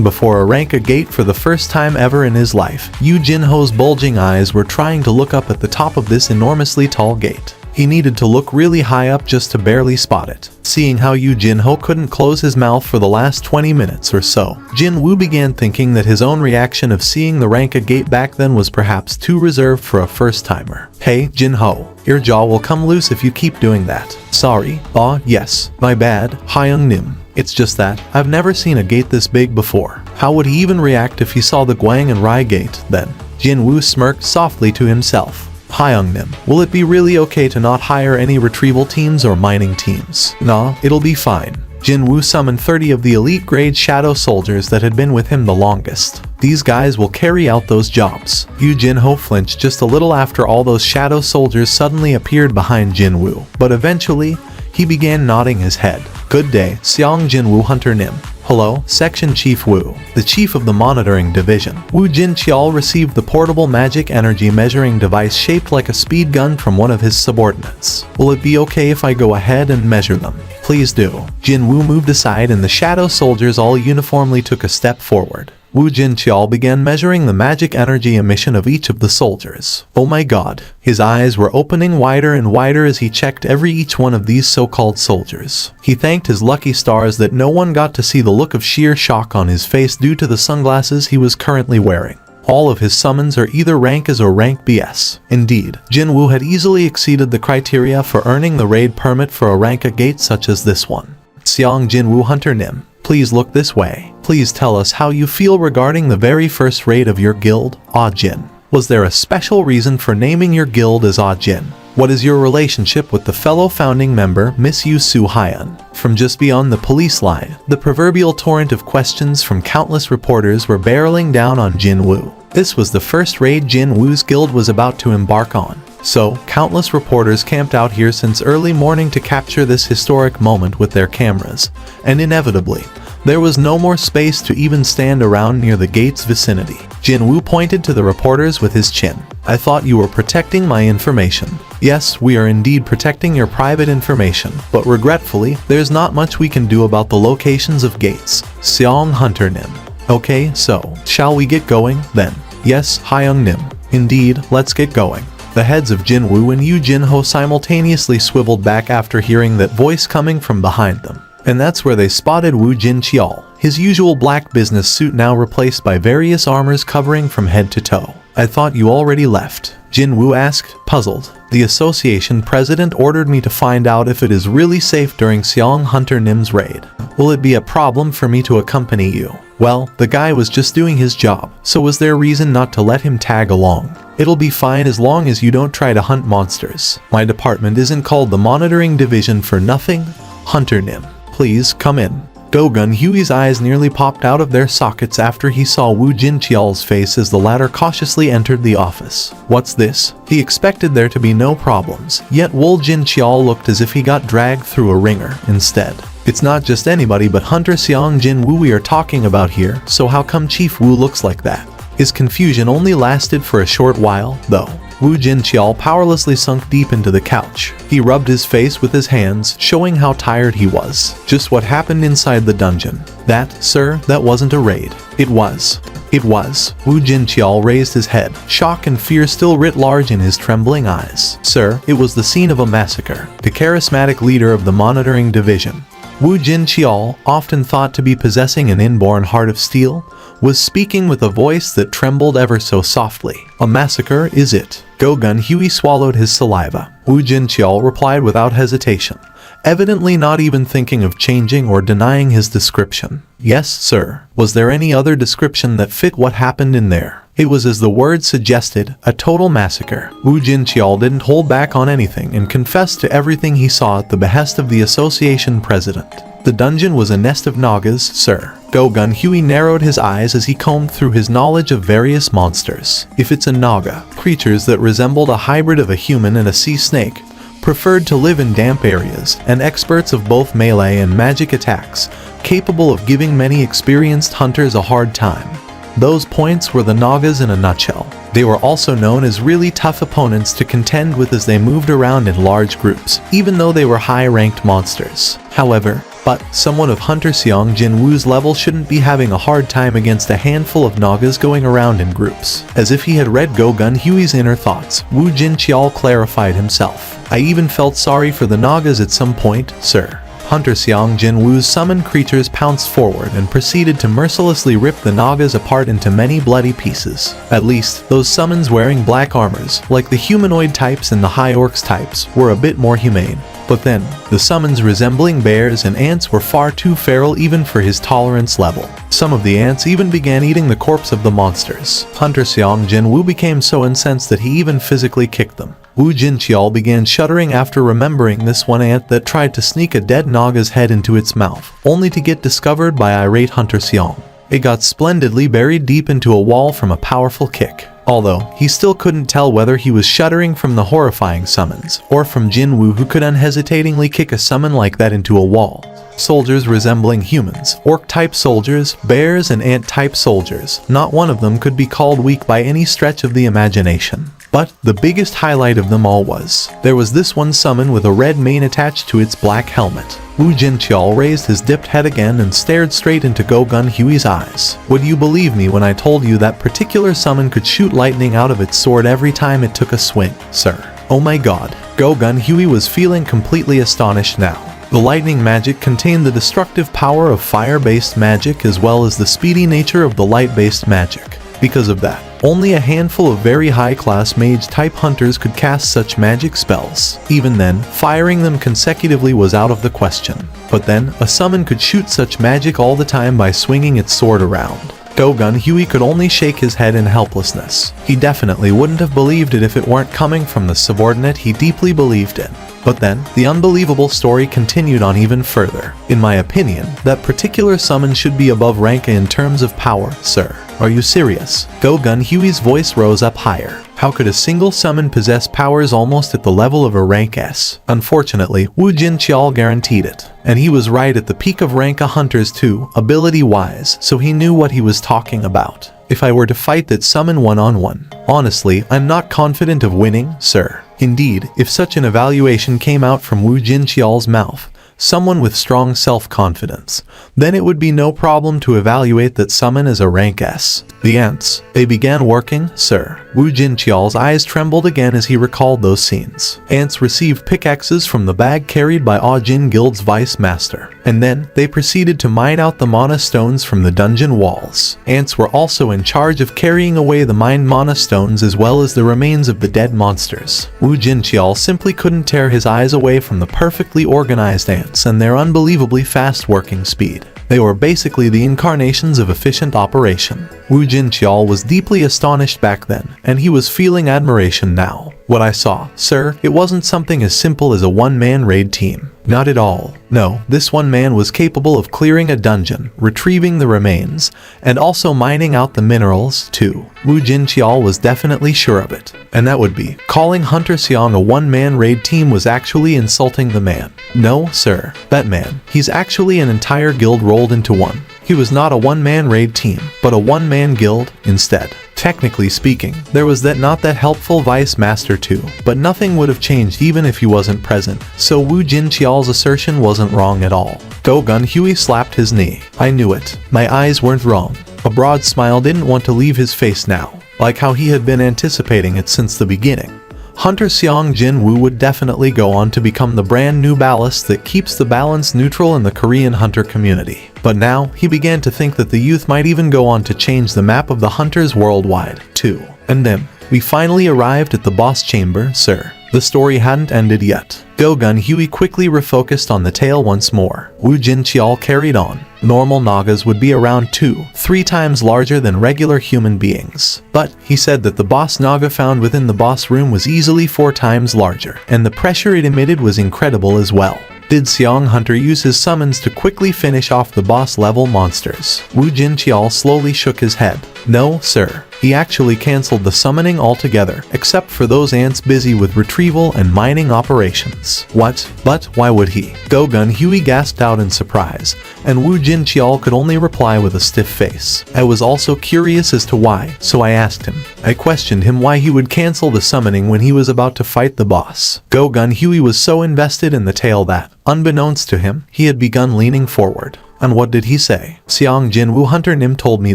Before a rank gate for the first time ever in his life, Yu Jinho's bulging eyes were trying to look up at the top of this enormously tall gate. He needed to look really high up just to barely spot it. Seeing how Yu Jinho couldn't close his mouth for the last 20 minutes or so, Jin Woo began thinking that his own reaction of seeing the rank gate back then was perhaps too reserved for a first-timer. Hey, Jinho, your jaw will come loose if you keep doing that. Sorry. Yes, my bad, Hyung Nim. It's just that, I've never seen a gate this big before. How would he even react if he saw the Gwang and Rai gate, then? Jin Woo smirked softly to himself. Hyung Nim, will it be really okay to not hire any retrieval teams or mining teams? Nah, it'll be fine. Jin Woo summoned 30 of the elite grade shadow soldiers that had been with him the longest. These guys will carry out those jobs. Yu Jinho flinched just a little after all those shadow soldiers suddenly appeared behind Jin Woo, but eventually, he began nodding his head. Good day, Seong Jin Woo Hunter Nim. Hello, Section Chief Woo, the chief of the monitoring division. Woo Jin Cheol received the portable magic energy measuring device shaped like a speed gun from one of his subordinates. Will it be okay if I go ahead and measure them? Please do. Jin Woo moved aside and the shadow soldiers all uniformly took a step forward. Woo Jin Cheol began measuring the magic energy emission of each of the soldiers. Oh my god. His eyes were opening wider and wider as he checked each one of these so-called soldiers. He thanked his lucky stars that no one got to see the look of sheer shock on his face due to the sunglasses he was currently wearing. All of his summons are either rank S or rank BS. Indeed, Jin Woo had easily exceeded the criteria for earning the raid permit for a rank gate such as this one. Seong Jin Woo Hunter Nim. Please look this way. Please tell us how you feel regarding the very first raid of your guild, Jin. Was there a special reason for naming your guild as Jin? What is your relationship with the fellow founding member, Miss Yu Soo Hyun? From just beyond the police line, the proverbial torrent of questions from countless reporters were barreling down on Jin Woo. This was the first raid Jin Woo's guild was about to embark on. So, countless reporters camped out here since early morning to capture this historic moment with their cameras, and inevitably, there was no more space to even stand around near the gate's vicinity. Jin Woo pointed to the reporters with his chin. I thought you were protecting my information. Yes, we are indeed protecting your private information, but regretfully, there's not much we can do about the locations of gates. Seong Hunter Nim. Okay, so, shall we get going, then? Yes, Hyung Nim. Indeed, let's get going. The heads of Jin Woo and Yu Jinho simultaneously swiveled back after hearing that voice coming from behind them. And that's where they spotted Woo Jin Cheol, his usual black business suit now replaced by various armors covering from head to toe. I thought you already left, Jin Woo asked, puzzled. The association president ordered me to find out if it is really safe during Seong Hunter Nim's raid. Will it be a problem for me to accompany you? Well, the guy was just doing his job, so was there reason not to let him tag along? It'll be fine as long as you don't try to hunt monsters. My department isn't called the monitoring division for nothing. Hunter Nim, please come in. Go-Gun Huey's eyes nearly popped out of their sockets after he saw Woo Jin Cheol's face as the latter cautiously entered the office. What's this? He expected there to be no problems, yet Woo Jin Cheol looked as if he got dragged through a ringer instead. It's not just anybody but Hunter Seong Jin Woo we are talking about here, so how come Chief Woo looks like that? His confusion only lasted for a short while, though. Woo Jin Cheol powerlessly sunk deep into the couch. He rubbed his face with his hands, showing how tired he was. Just what happened inside the dungeon. That, sir, that wasn't a raid. It was. It was. Woo Jin Cheol raised his head, shock and fear still writ large in his trembling eyes. Sir, it was the scene of a massacre. The charismatic leader of the monitoring division, Woo Jin Cheol, often thought to be possessing an inborn heart of steel, was speaking with a voice that trembled ever so softly. A massacre, is it? Go-Gun Huey swallowed his saliva. Woo Jin Cheol replied without hesitation. evidently not even thinking of changing or denying his description. Yes, sir. Was there any other description that fit what happened in there? It was, as the word suggested, a total massacre. Wu Jinqiao didn't hold back on anything and confessed to everything he saw at the behest of the association president. The dungeon was a nest of nagas, sir. Go-Gun Huey narrowed his eyes as he combed through his knowledge of various monsters. If it's a naga, creatures that resembled a hybrid of a human and a sea snake, preferred to live in damp areas, and experts of both melee and magic attacks, capable of giving many experienced hunters a hard time. Those points were the nagas in a nutshell. They were also known as really tough opponents to contend with as they moved around in large groups, even though they were high-ranked monsters. However, someone of Hunter Xiong Jinwu's level shouldn't be having a hard time against a handful of nagas going around in groups. As if he had read Go-Gun Huey's inner thoughts, Wu Jinqiao clarified himself. I even felt sorry for the nagas at some point, sir. Hunter Xiong Jinwu's summoned creatures pounced forward and proceeded to mercilessly rip the nagas apart into many bloody pieces. At least, those summons wearing black armors, like the humanoid types and the high orcs types, were a bit more humane. But then, the summons resembling bears and ants were far too feral even for his tolerance level. Some of the ants even began eating the corpse of the monsters. Hunter Xiong Jinwu became so incensed that he even physically kicked them. Wu Jinqiao began shuddering after remembering this one ant that tried to sneak a dead naga's head into its mouth, only to get discovered by irate Hunter Xiong. It got splendidly buried deep into a wall from a powerful kick. Although, he still couldn't tell whether he was shuddering from the horrifying summons, or from Jinwu who could unhesitatingly kick a summon like that into a wall. Soldiers resembling humans, orc-type soldiers, bears and ant-type soldiers, not one of them could be called weak by any stretch of the imagination. But the biggest highlight of them all was, there was this one summon with a red mane attached to its black helmet. Wu Jinqiao raised his dipped head again and stared straight into Go-Gun Huey's eyes. Would you believe me when I told you that particular summon could shoot lightning out of its sword every time it took a swing, sir? Oh my god. Go-Gun Huey was feeling completely astonished now. The lightning magic contained the destructive power of fire-based magic as well as the speedy nature of the light-based magic. Because of that, only a handful of very high-class mage-type hunters could cast such magic spells. Even then, firing them consecutively was out of the question. But then, a summon could shoot such magic all the time by swinging its sword around. Go-Gun Huey could only shake his head in helplessness. He definitely wouldn't have believed it if it weren't coming from the subordinate he deeply believed in. But then, the unbelievable story continued on even further. In my opinion, that particular summon should be above rank in terms of power, sir. Are you serious? Go-Gun Huey's voice rose up higher. How could a single summon possess powers almost at the level of a rank S? Unfortunately, Wu Jinqiao guaranteed it. And he was right at the peak of rank A hunters too, ability-wise, so he knew what he was talking about. If I were to fight that summon one-on-one, honestly, I'm not confident of winning, sir. Indeed, if such an evaluation came out from Wu Jinqiao's mouth, someone with strong self-confidence, then it would be no problem to evaluate that summon as a rank S. The ants, they began working, sir. Wu Jinqiao's eyes trembled again as he recalled those scenes. Ants received pickaxes from the bag carried by Jin Guild's vice master, and then they proceeded to mine out the mana stones from the dungeon walls. Ants were also in charge of carrying away the mined mana stones as well as the remains of the dead monsters. Wu Jinqiao simply couldn't tear his eyes away from the perfectly organized ants and their unbelievably fast working speed. They were basically the incarnations of efficient operation. Wu Jinqiao was deeply astonished back then, and he was feeling admiration now. What I saw, sir, it wasn't something as simple as a one-man raid team. Not at all. No, this one man was capable of clearing a dungeon, retrieving the remains, and also mining out the minerals, too. Wu Jinqiao was definitely sure of it. And that would be, calling Hunter Xiong a one-man raid team was actually insulting the man. No, sir, that man, he's actually an entire guild rolled into one. He was not a one-man raid team, but a one-man guild instead. Technically speaking, there was that not that helpful vice master too, but nothing would have changed even if he wasn't present, so Wu Jinqiao's assertion wasn't wrong at all. Go-Gun Huey slapped his knee. I knew it. My eyes weren't wrong. A broad smile didn't want to leave his face now, like how he had been anticipating it since the beginning. Hunter Xiong Jinwu would definitely go on to become the brand new ballast that keeps the balance neutral in the Korean hunter community. But now, he began to think that the youth might even go on to change the map of the hunters worldwide, too. And then, we finally arrived at the boss chamber, sir. The story hadn't ended yet. Go-Gun Huey quickly refocused on the tale once more. Wu Jinqiao carried on. Normal Nagas would be around 2-3 times larger than regular human beings. But he said that the boss Naga found within the boss room was easily 4 times larger, and the pressure it emitted was incredible as well. Did Xiang Hunter use his summons to quickly finish off the boss level monsters? Wu Jinqiao slowly shook his head. No, sir. He actually cancelled the summoning altogether, except for those ants busy with retrieval and mining operations. What? But why would he? Go-Gun Huey gasped out in surprise, and Wu Jinqiao could only reply with a stiff face. I was also curious as to why, so I asked him. I questioned him why he would cancel the summoning when he was about to fight the boss. Go-Gun Huey was so invested in the tale that, unbeknownst to him, he had begun leaning forward. And what did he say? Xiang Jin Wu Hunter Nim told me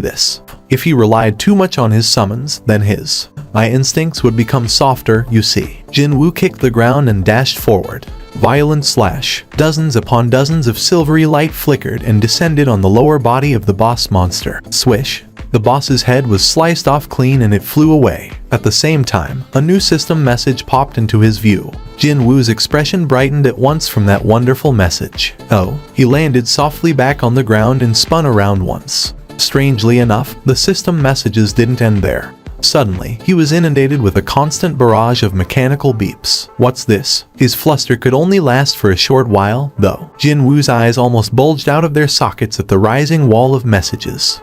this. If he relied too much on his summons, then my instincts would become softer, you see. Jin Wu kicked the ground and dashed forward. Violent slash. Dozens upon dozens of silvery light flickered and descended on the lower body of the boss monster. Swish. The boss's head was sliced off clean and it flew away. At the same time, a new system message popped into his view. Jin Wu's expression brightened at once from that wonderful message. Oh, he landed softly back on the ground and spun around once. Strangely enough, the system messages didn't end there. Suddenly, he was inundated with a constant barrage of mechanical beeps. What's this? His fluster could only last for a short while, though. Jin Wu's eyes almost bulged out of their sockets at the rising wall of messages.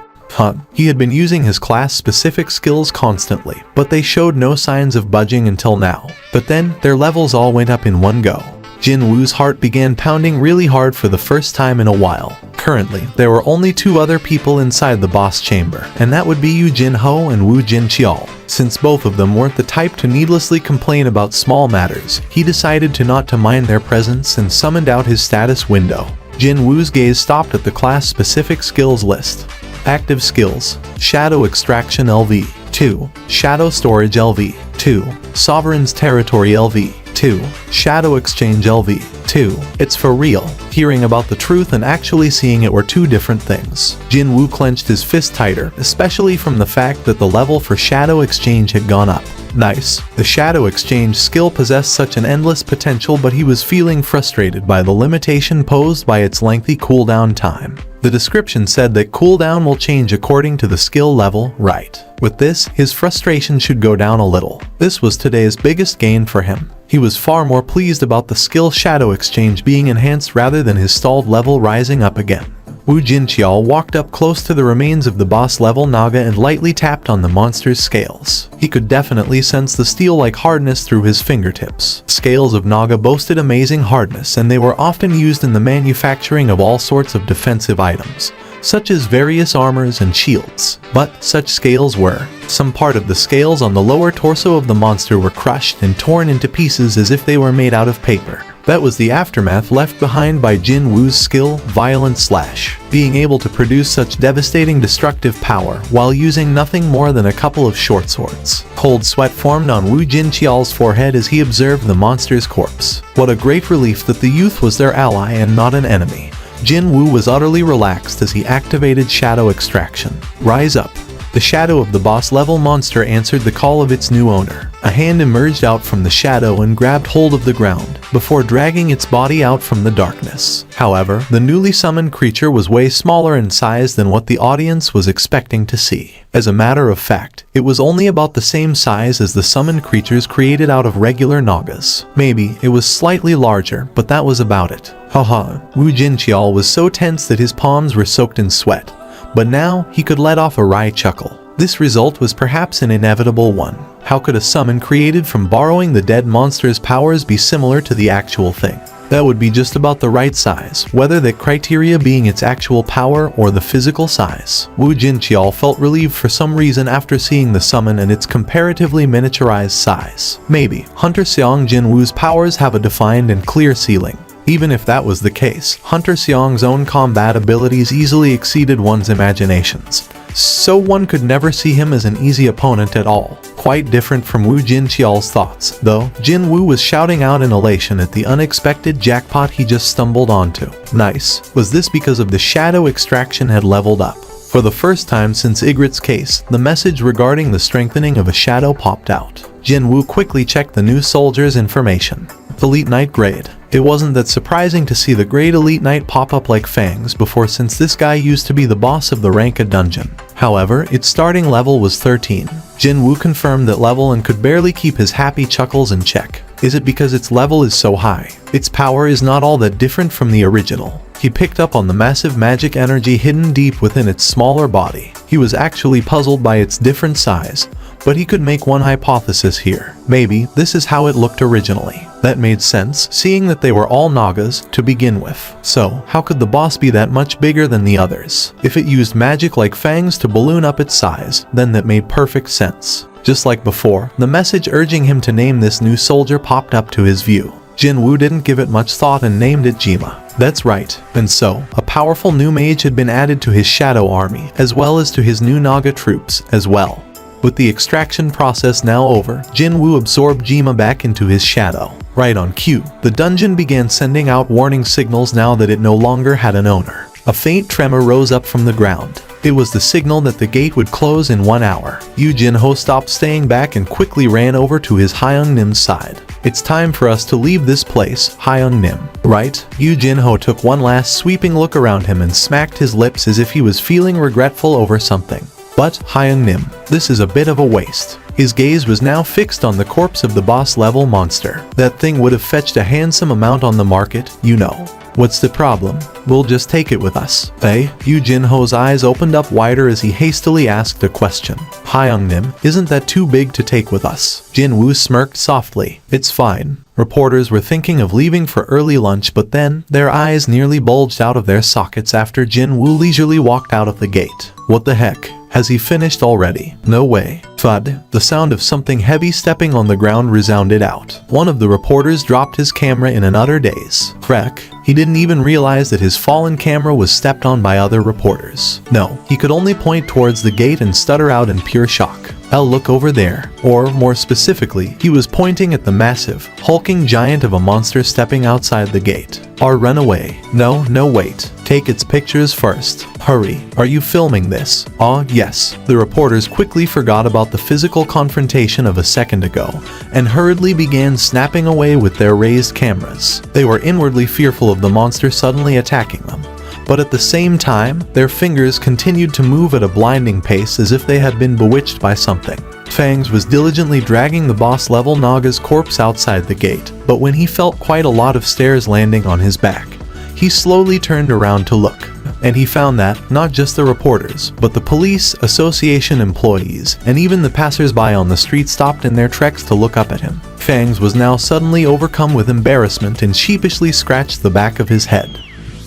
He had been using his class-specific skills constantly, but they showed no signs of budging until now. But then, their levels all went up in one go. Jin Wu's heart began pounding really hard for the first time in a while. Currently, there were only 2 other people inside the boss chamber, and that would be Yu Jinho and Wu Jinqiao. Since both of them weren't the type to needlessly complain about small matters, he decided not to mind their presence and summoned out his status window. Jin Wu's gaze stopped at the class-specific skills list. Active skills: Shadow Extraction LV 2, Shadow Storage LV 2, Sovereign's Territory LV 2, Shadow Exchange LV 2. It's for real. Hearing about the truth and actually seeing it were 2 different things. Jin Wu clenched his fist tighter, especially from the fact that the level for Shadow Exchange had gone up. Nice. The Shadow Exchange skill possessed such an endless potential, but he was feeling frustrated by the limitation posed by its lengthy cooldown time. The description said that cooldown will change according to the skill level, right? With this, his frustration should go down a little. This was today's biggest gain for him. He was far more pleased about the skill Shadow Exchange being enhanced rather than his stalled level rising up again. Wu Jinqiao walked up close to the remains of the boss level Naga and lightly tapped on the monster's scales. He could definitely sense the steel-like hardness through his fingertips. Scales of Naga boasted amazing hardness, and they were often used in the manufacturing of all sorts of defensive items, such as various armors and shields. But such scales were. Some part of the scales on the lower torso of the monster were crushed and torn into pieces as if they were made out of paper. That was the aftermath left behind by Jin Wu's skill, Violent Slash. Being able to produce such devastating destructive power while using nothing more than a couple of short swords. Cold sweat formed on Wu Jinqiao's forehead as he observed the monster's corpse. What a great relief that the youth was their ally and not an enemy. Jin Wu was utterly relaxed as he activated Shadow Extraction. Rise up. The shadow of the boss level monster answered the call of its new owner. A hand emerged out from the shadow and grabbed hold of the ground, before dragging its body out from the darkness. However, the newly summoned creature was way smaller in size than what the audience was expecting to see. As a matter of fact, it was only about the same size as the summoned creatures created out of regular Nagas. Maybe it was slightly larger, but that was about it. Haha, Wu Jinqiao was so tense that his palms were soaked in sweat. But now, he could let off a wry chuckle. This result was perhaps an inevitable one. How could a summon created from borrowing the dead monster's powers be similar to the actual thing? That would be just about the right size, whether the criteria being its actual power or the physical size. Wu Jinqiao felt relieved for some reason after seeing the summon and its comparatively miniaturized size. Maybe, Hunter Xiang Jin Wu's powers have a defined and clear ceiling. Even if that was the case, Hunter Xiang's own combat abilities easily exceeded one's imaginations, so one could never see him as an easy opponent at all. Quite different from Wu Jinqiao's thoughts, though. Jin Wu was shouting out in elation at the unexpected jackpot he just stumbled onto. Nice. Was this because of the Shadow Extraction had leveled up? For the first time since Ygritte's case, the message regarding the strengthening of a shadow popped out. Jinwoo quickly checked the new soldier's information. Elite Knight grade. It wasn't that surprising to see the grade Elite Knight pop up like fangs before, since this guy used to be the boss of the ranked dungeon. However, its starting level was 13. Jinwoo confirmed that level and could barely keep his happy chuckles in check. Is it because its level is so high? Its power is not all that different from the original. He picked up on the massive magic energy hidden deep within its smaller body. He was actually puzzled by its different size, but he could make one hypothesis here. Maybe this is how it looked originally. That made sense, seeing that they were all Nagas to begin with. So, how could the boss be that much bigger than the others? If it used magic like fangs to balloon up its size, then that made perfect sense. Just like before, the message urging him to name this new soldier popped up to his view. Jinwoo didn't give it much thought and named it Jima. That's right. And so, a powerful new mage had been added to his shadow army, as well as to his new Naga troops as well. With the extraction process now over, Jinwoo absorbed Jima back into his shadow. Right on cue, the dungeon began sending out warning signals now that it no longer had an owner. A faint tremor rose up from the ground. It was the signal that the gate would close in 1 hour. Yu Jinho stopped staying back and quickly ran over to his Hyeong-nim's side. It's time for us to leave this place, Hyeong-nim. Right? Yu Jinho took one last sweeping look around him and smacked his lips as if he was feeling regretful over something. But, Hyeong-nim, this is a bit of a waste. His gaze was now fixed on the corpse of the boss-level monster. That thing would have fetched a handsome amount on the market, you know. What's the problem? We'll just take it with us. Eh? Yu Jinho's eyes opened up wider as he hastily asked a question. Hyeong-nim, isn't that too big to take with us? Jinwoo smirked softly. It's fine. Reporters were thinking of leaving for early lunch, but then, their eyes nearly bulged out of their sockets after Jinwoo leisurely walked out of the gate. What the heck? Has he finished already? No way. Thud. The sound of something heavy stepping on the ground resounded out. One of the reporters dropped his camera in an utter daze. Crack. He didn't even realize that his fallen camera was stepped on by other reporters. No, he could only point towards the gate and stutter out in pure shock. I'll look over there. Or, more specifically, he was pointing at the massive, hulking giant of a monster stepping outside the gate. Or run away. No, wait. Take its pictures first. Hurry. Are you filming this? Yes. The reporters quickly forgot about the physical confrontation of a second ago, and hurriedly began snapping away with their raised cameras. They were inwardly fearful of the monster suddenly attacking them. But at the same time, their fingers continued to move at a blinding pace as if they had been bewitched by something. Fangs was diligently dragging the boss-level Naga's corpse outside the gate, but when he felt quite a lot of stares landing on his back, he slowly turned around to look. And he found that, not just the reporters, but the police, association employees, and even the passers-by on the street stopped in their treks to look up at him. Fangs was now suddenly overcome with embarrassment and sheepishly scratched the back of his head.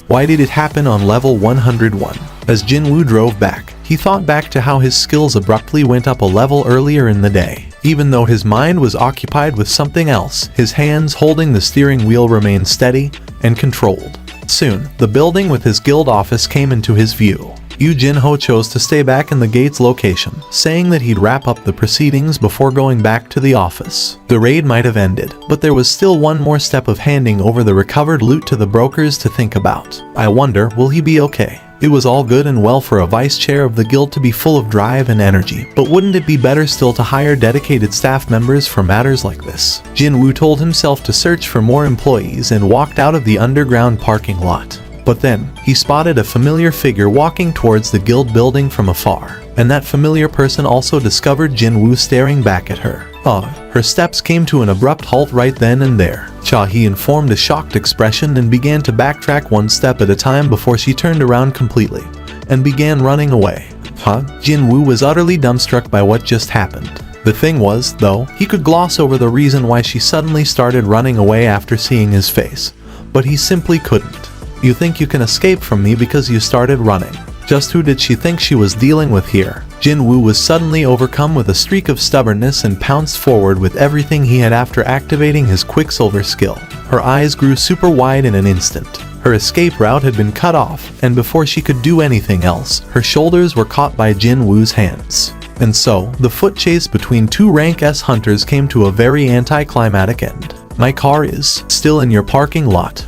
Why did it happen on level 101? As Jinwoo drove back, he thought back to how his skills abruptly went up a level earlier in the day. Even though his mind was occupied with something else, his hands holding the steering wheel remained steady and controlled. Soon, the building with his guild office came into his view. Yu Jinho chose to stay back in the gate's location, saying that he'd wrap up the proceedings before going back to the office. The raid might have ended, but there was still one more step of handing over the recovered loot to the brokers to think about. I wonder, will he be okay? It was all good and well for a vice chair of the guild to be full of drive and energy, but wouldn't it be better still to hire dedicated staff members for matters like this? Jinwoo told himself to search for more employees and walked out of the underground parking lot. But then, he spotted a familiar figure walking towards the guild building from afar, and that familiar person also discovered Jinwoo staring back at her. Her steps came to an abrupt halt right then and there. He informed a shocked expression and began to backtrack one step at a time before she turned around completely, and began running away. Jinwoo was utterly dumbstruck by what just happened. The thing was, though, he could gloss over the reason why she suddenly started running away after seeing his face, but he simply couldn't. You think you can escape from me because you started running. Just who did she think she was dealing with here? Jinwoo was suddenly overcome with a streak of stubbornness and pounced forward with everything he had after activating his Quicksilver skill. Her eyes grew super wide in an instant. Her escape route had been cut off, and before she could do anything else, her shoulders were caught by Jinwoo's hands. And so, the foot chase between two rank S hunters came to a very anticlimactic end. My car is still in your parking lot.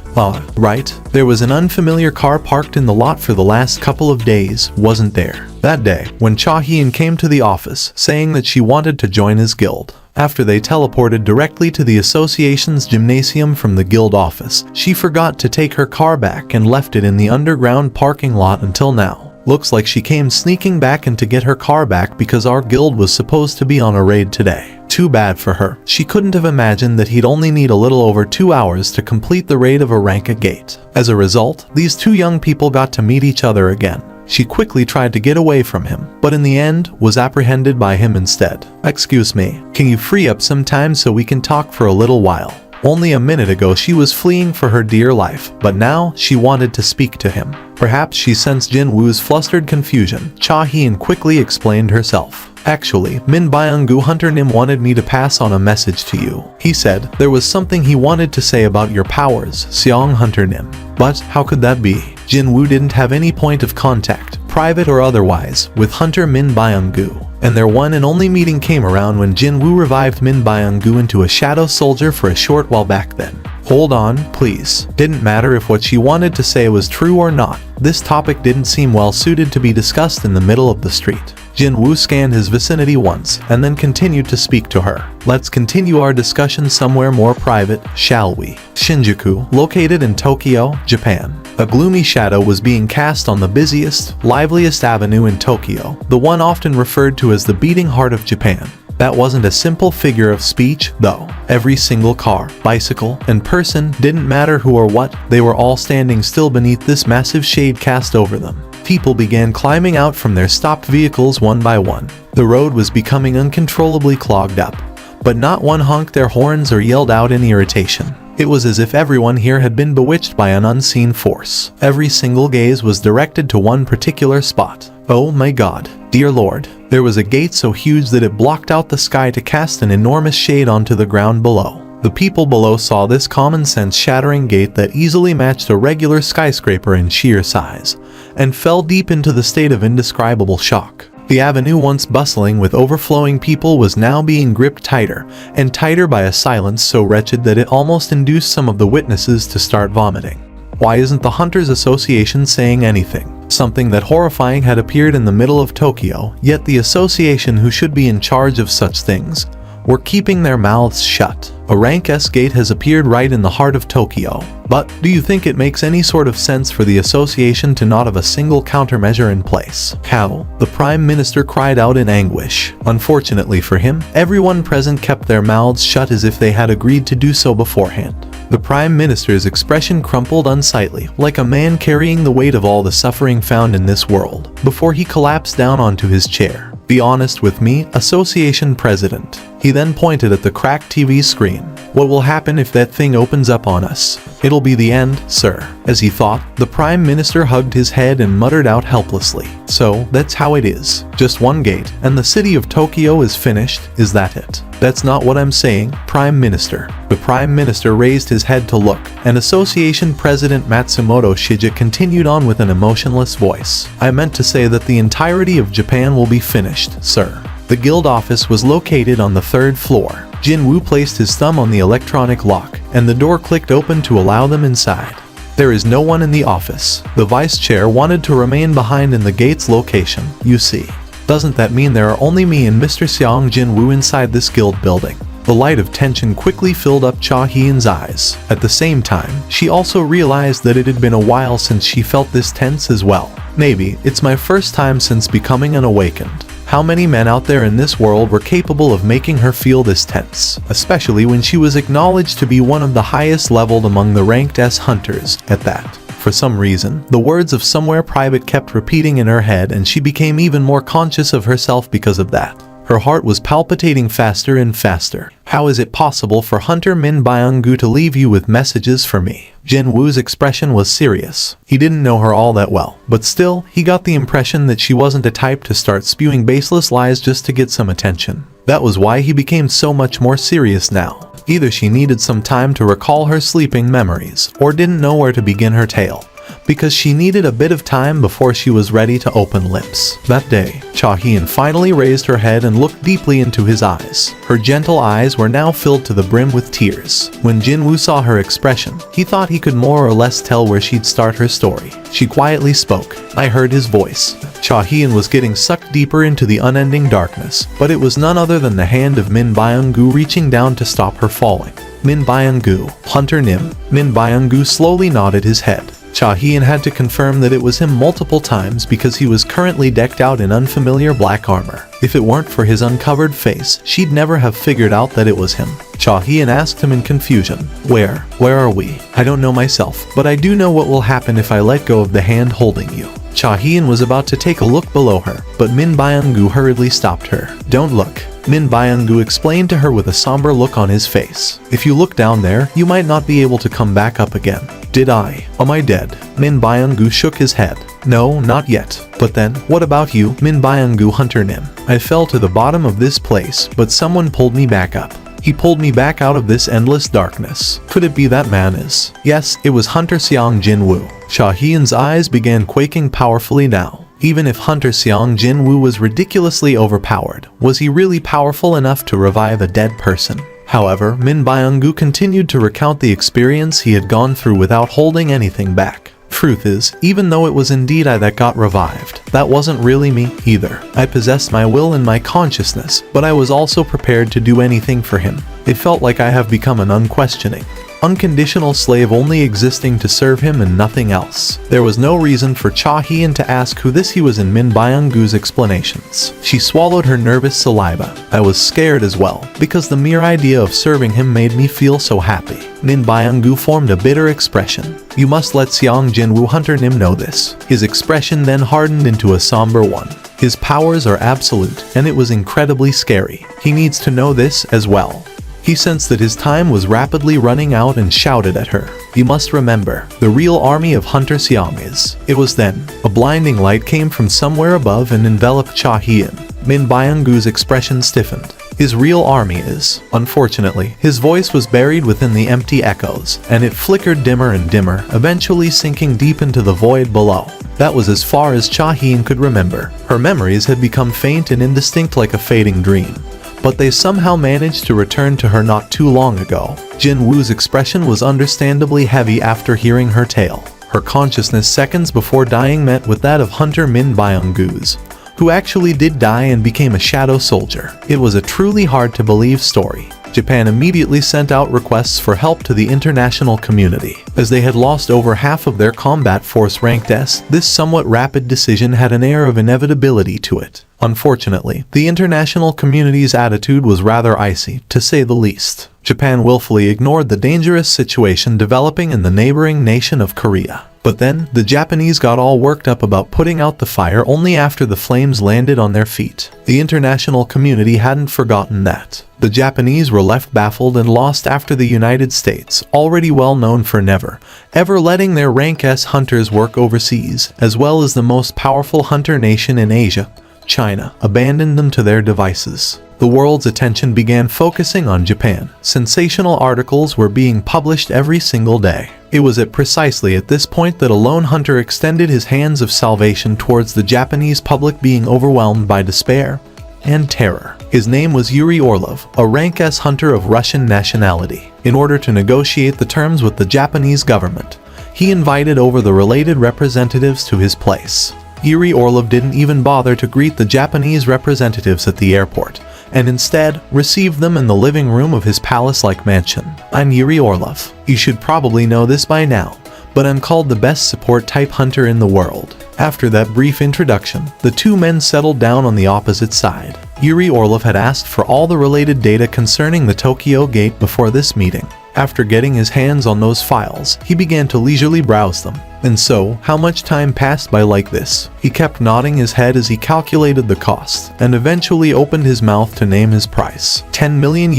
Right, there was an unfamiliar car parked in the lot for the last couple of days, wasn't there? That day, when Cha-hyun came to the office, saying that she wanted to join his guild. After they teleported directly to the association's gymnasium from the guild office, she forgot to take her car back and left it in the underground parking lot until now. Looks like she came sneaking back in to get her car back because our guild was supposed to be on a raid today. Too bad for her. She couldn't have imagined that he'd only need a little over 2 hours to complete the raid of Aranka Gate. As a result, these two young people got to meet each other again. She quickly tried to get away from him, but in the end, was apprehended by him instead. Excuse me, can you free up some time so we can talk for a little while? Only a minute ago she was fleeing for her dear life, but now she wanted to speak to him. Perhaps she sensed Jin Woo's flustered confusion. Cha-hyun quickly explained herself. Actually, Min Byung-gu Hunter Nim wanted me to pass on a message to you. He said there was something he wanted to say about your powers, Seong Hunter Nim. But how could that be? Jin Woo didn't have any point of contact, private or otherwise, with Hunter Min Byung-gu. And their one and only meeting came around when Jin Woo revived Min Byung-gu into a shadow soldier for a short while back then. Hold on, please. Didn't matter if what she wanted to say was true or not. This topic didn't seem well suited to be discussed in the middle of the street. Jin Woo scanned his vicinity once, and then continued to speak to her. Let's continue our discussion somewhere more private, shall we? Shinjuku, located in Tokyo, Japan. A gloomy shadow was being cast on the busiest, liveliest avenue in Tokyo, the one often referred to as the beating heart of Japan. That wasn't a simple figure of speech, though. Every single car, bicycle, and person, didn't matter who or what, they were all standing still beneath this massive shade cast over them. People began climbing out from their stopped vehicles one by one. The road was becoming uncontrollably clogged up, but not one honked their horns or yelled out in irritation. It was as if everyone here had been bewitched by an unseen force. Every single gaze was directed to one particular spot. Oh my God, dear Lord. There was a gate so huge that it blocked out the sky to cast an enormous shade onto the ground below. The people below saw this common-sense shattering gate that easily matched a regular skyscraper in sheer size, and fell deep into the state of indescribable shock. The avenue, once bustling with overflowing people, was now being gripped tighter and tighter by a silence so wretched that it almost induced some of the witnesses to start vomiting. Why isn't the Hunters Association saying anything? Something that horrifying had appeared in the middle of Tokyo, yet the association who should be in charge of such things were keeping their mouths shut. A rank S gate has appeared right in the heart of Tokyo. But do you think it makes any sort of sense for the association to not have a single countermeasure in place? How? The Prime Minister cried out in anguish. Unfortunately for him, everyone present kept their mouths shut as if they had agreed to do so beforehand. The Prime Minister's expression crumpled unsightly, like a man carrying the weight of all the suffering found in this world, before he collapsed down onto his chair. Be honest with me, Association President. He then pointed at the cracked TV screen. What will happen if that thing opens up on us? It'll be the end, sir. As he thought, the Prime Minister hugged his head and muttered out helplessly. So, that's how it is. Just one gate, and the city of Tokyo is finished, is that it? That's not what I'm saying, Prime Minister. The Prime Minister raised his head to look, and Association President Matsumoto Shija continued on with an emotionless voice. I meant to say that the entirety of Japan will be finished, sir. The guild office was located on the 3rd floor. Jin Woo placed his thumb on the electronic lock, and the door clicked open to allow them inside. There is no one in the office. The vice chair wanted to remain behind in the gate's location, you see. Doesn't that mean there are only me and Mr. Seong Jin Woo inside this guild building? The light of tension quickly filled up Cha-hyun's eyes. At the same time, she also realized that it had been a while since she felt this tense as well. Maybe it's my first time since becoming an awakened. How many men out there in this world were capable of making her feel this tense, especially when she was acknowledged to be one of the highest leveled among the ranked S hunters, at that. For some reason, the words of somewhere private kept repeating in her head, and she became even more conscious of herself because of that. Her heart was palpitating faster and faster. How is it possible for Hunter Min Byung-gu to leave you with messages for me? Jin Woo's expression was serious. He didn't know her all that well, but still, he got the impression that she wasn't a type to start spewing baseless lies just to get some attention. That was why he became so much more serious now. Either she needed some time to recall her sleeping memories, or didn't know where to begin her tale. because she needed a bit of time before she was ready to open lips. That day, Cha-hyeon finally raised her head and looked deeply into his eyes. Her gentle eyes were now filled to the brim with tears. When Jinwoo saw her expression, he thought he could more or less tell where she'd start her story. She quietly spoke. I heard his voice. Cha-hyeon was getting sucked deeper into the unending darkness, but it was none other than the hand of Min Byung-gu reaching down to stop her falling. Min Byung-gu, Hunter Nim. Min Byung-gu slowly nodded his head. Cha-hyeon had to confirm that it was him multiple times because he was currently decked out in unfamiliar black armor. If it weren't for his uncovered face, she'd never have figured out that it was him. Cha-hyeon asked him in confusion, Where are we? I don't know myself, but I do know what will happen if I let go of the hand holding you. Cha-hyeon was about to take a look below her, but Min Byung-gu hurriedly stopped her. Don't look. Min Byung-gu explained to her with a somber look on his face. If you look down there, you might not be able to come back up again. Did I? Am I dead? Min Byung-gu shook his head. No, not yet. But then, what about you, Min Byung-gu Hunter Nim? I fell to the bottom of this place, but someone pulled me back up. He pulled me back out of this endless darkness. Could it be that man is? Yes, it was Hunter Seong Jinwoo. Cha-hyeon's eyes began quaking powerfully now. Even if Hunter Seong Jinwoo was ridiculously overpowered, was he really powerful enough to revive a dead person? However, Min Byung-gu continued to recount the experience he had gone through without holding anything back. Truth is, even though it was indeed I that got revived, that wasn't really me either. I possessed my will and my consciousness, but I was also prepared to do anything for him. It felt like I have become an unquestioning, unconditional slave only existing to serve him and nothing else. There was no reason for Cha-hyeon to ask who this he was in Min Byung-gu's explanations. She swallowed her nervous saliva. I was scared as well, because the mere idea of serving him made me feel so happy. Min Byung-gu formed a bitter expression. You must let Seong Jinwoo Hunter Nim know this. His expression then hardened into a somber one. His powers are absolute, and it was incredibly scary. He needs to know this as well. He sensed that his time was rapidly running out and shouted at her. You must remember, the real army of Hunter Seong is. It was then. A blinding light came from somewhere above and enveloped Cha-hyeon. Min Byung-gu's expression stiffened. His real army is. Unfortunately, his voice was buried within the empty echoes, and it flickered dimmer and dimmer, eventually sinking deep into the void below. That was as far as Cha-hyeon could remember. Her memories had become faint and indistinct like a fading dream, but they somehow managed to return to her not too long ago. Jinwoo's expression was understandably heavy after hearing her tale. Her consciousness seconds before dying met with that of Hunter Min Byung-gu's, who actually did die and became a shadow soldier. It was a truly hard to believe story. Japan immediately sent out requests for help to the international community. As they had lost over half of their combat force ranked S, this somewhat rapid decision had an air of inevitability to it. Unfortunately, the international community's attitude was rather icy, to say the least. Japan willfully ignored the dangerous situation developing in the neighboring nation of Korea. But then, the Japanese got all worked up about putting out the fire only after the flames landed on their feet. The international community hadn't forgotten that. The Japanese were left baffled and lost after the United States, already well known for never, ever letting their rank S hunters work overseas, as well as the most powerful hunter nation in Asia, China, abandoned them to their devices. The world's attention began focusing on Japan. Sensational articles were being published every single day. It was precisely at this point that a lone hunter extended his hands of salvation towards the Japanese public being overwhelmed by despair and terror. His name was Yuri Orlov, a rank S hunter of Russian nationality. In order to negotiate the terms with the Japanese government, he invited over the related representatives to his place. Yuri Orlov didn't even bother to greet the Japanese representatives at the airport, and instead received them in the living room of his palace-like mansion. I'm Yuri Orlov. You should probably know this by now, but I'm called the best support type hunter in the world. After that brief introduction, the two men settled down on the opposite side. Yuri Orlov had asked for all the related data concerning the Tokyo Gate before this meeting. After getting his hands on those files, he began to leisurely browse them. And so, how much time passed by like this? He kept nodding his head as he calculated the cost, and eventually opened his mouth to name his price. $10 million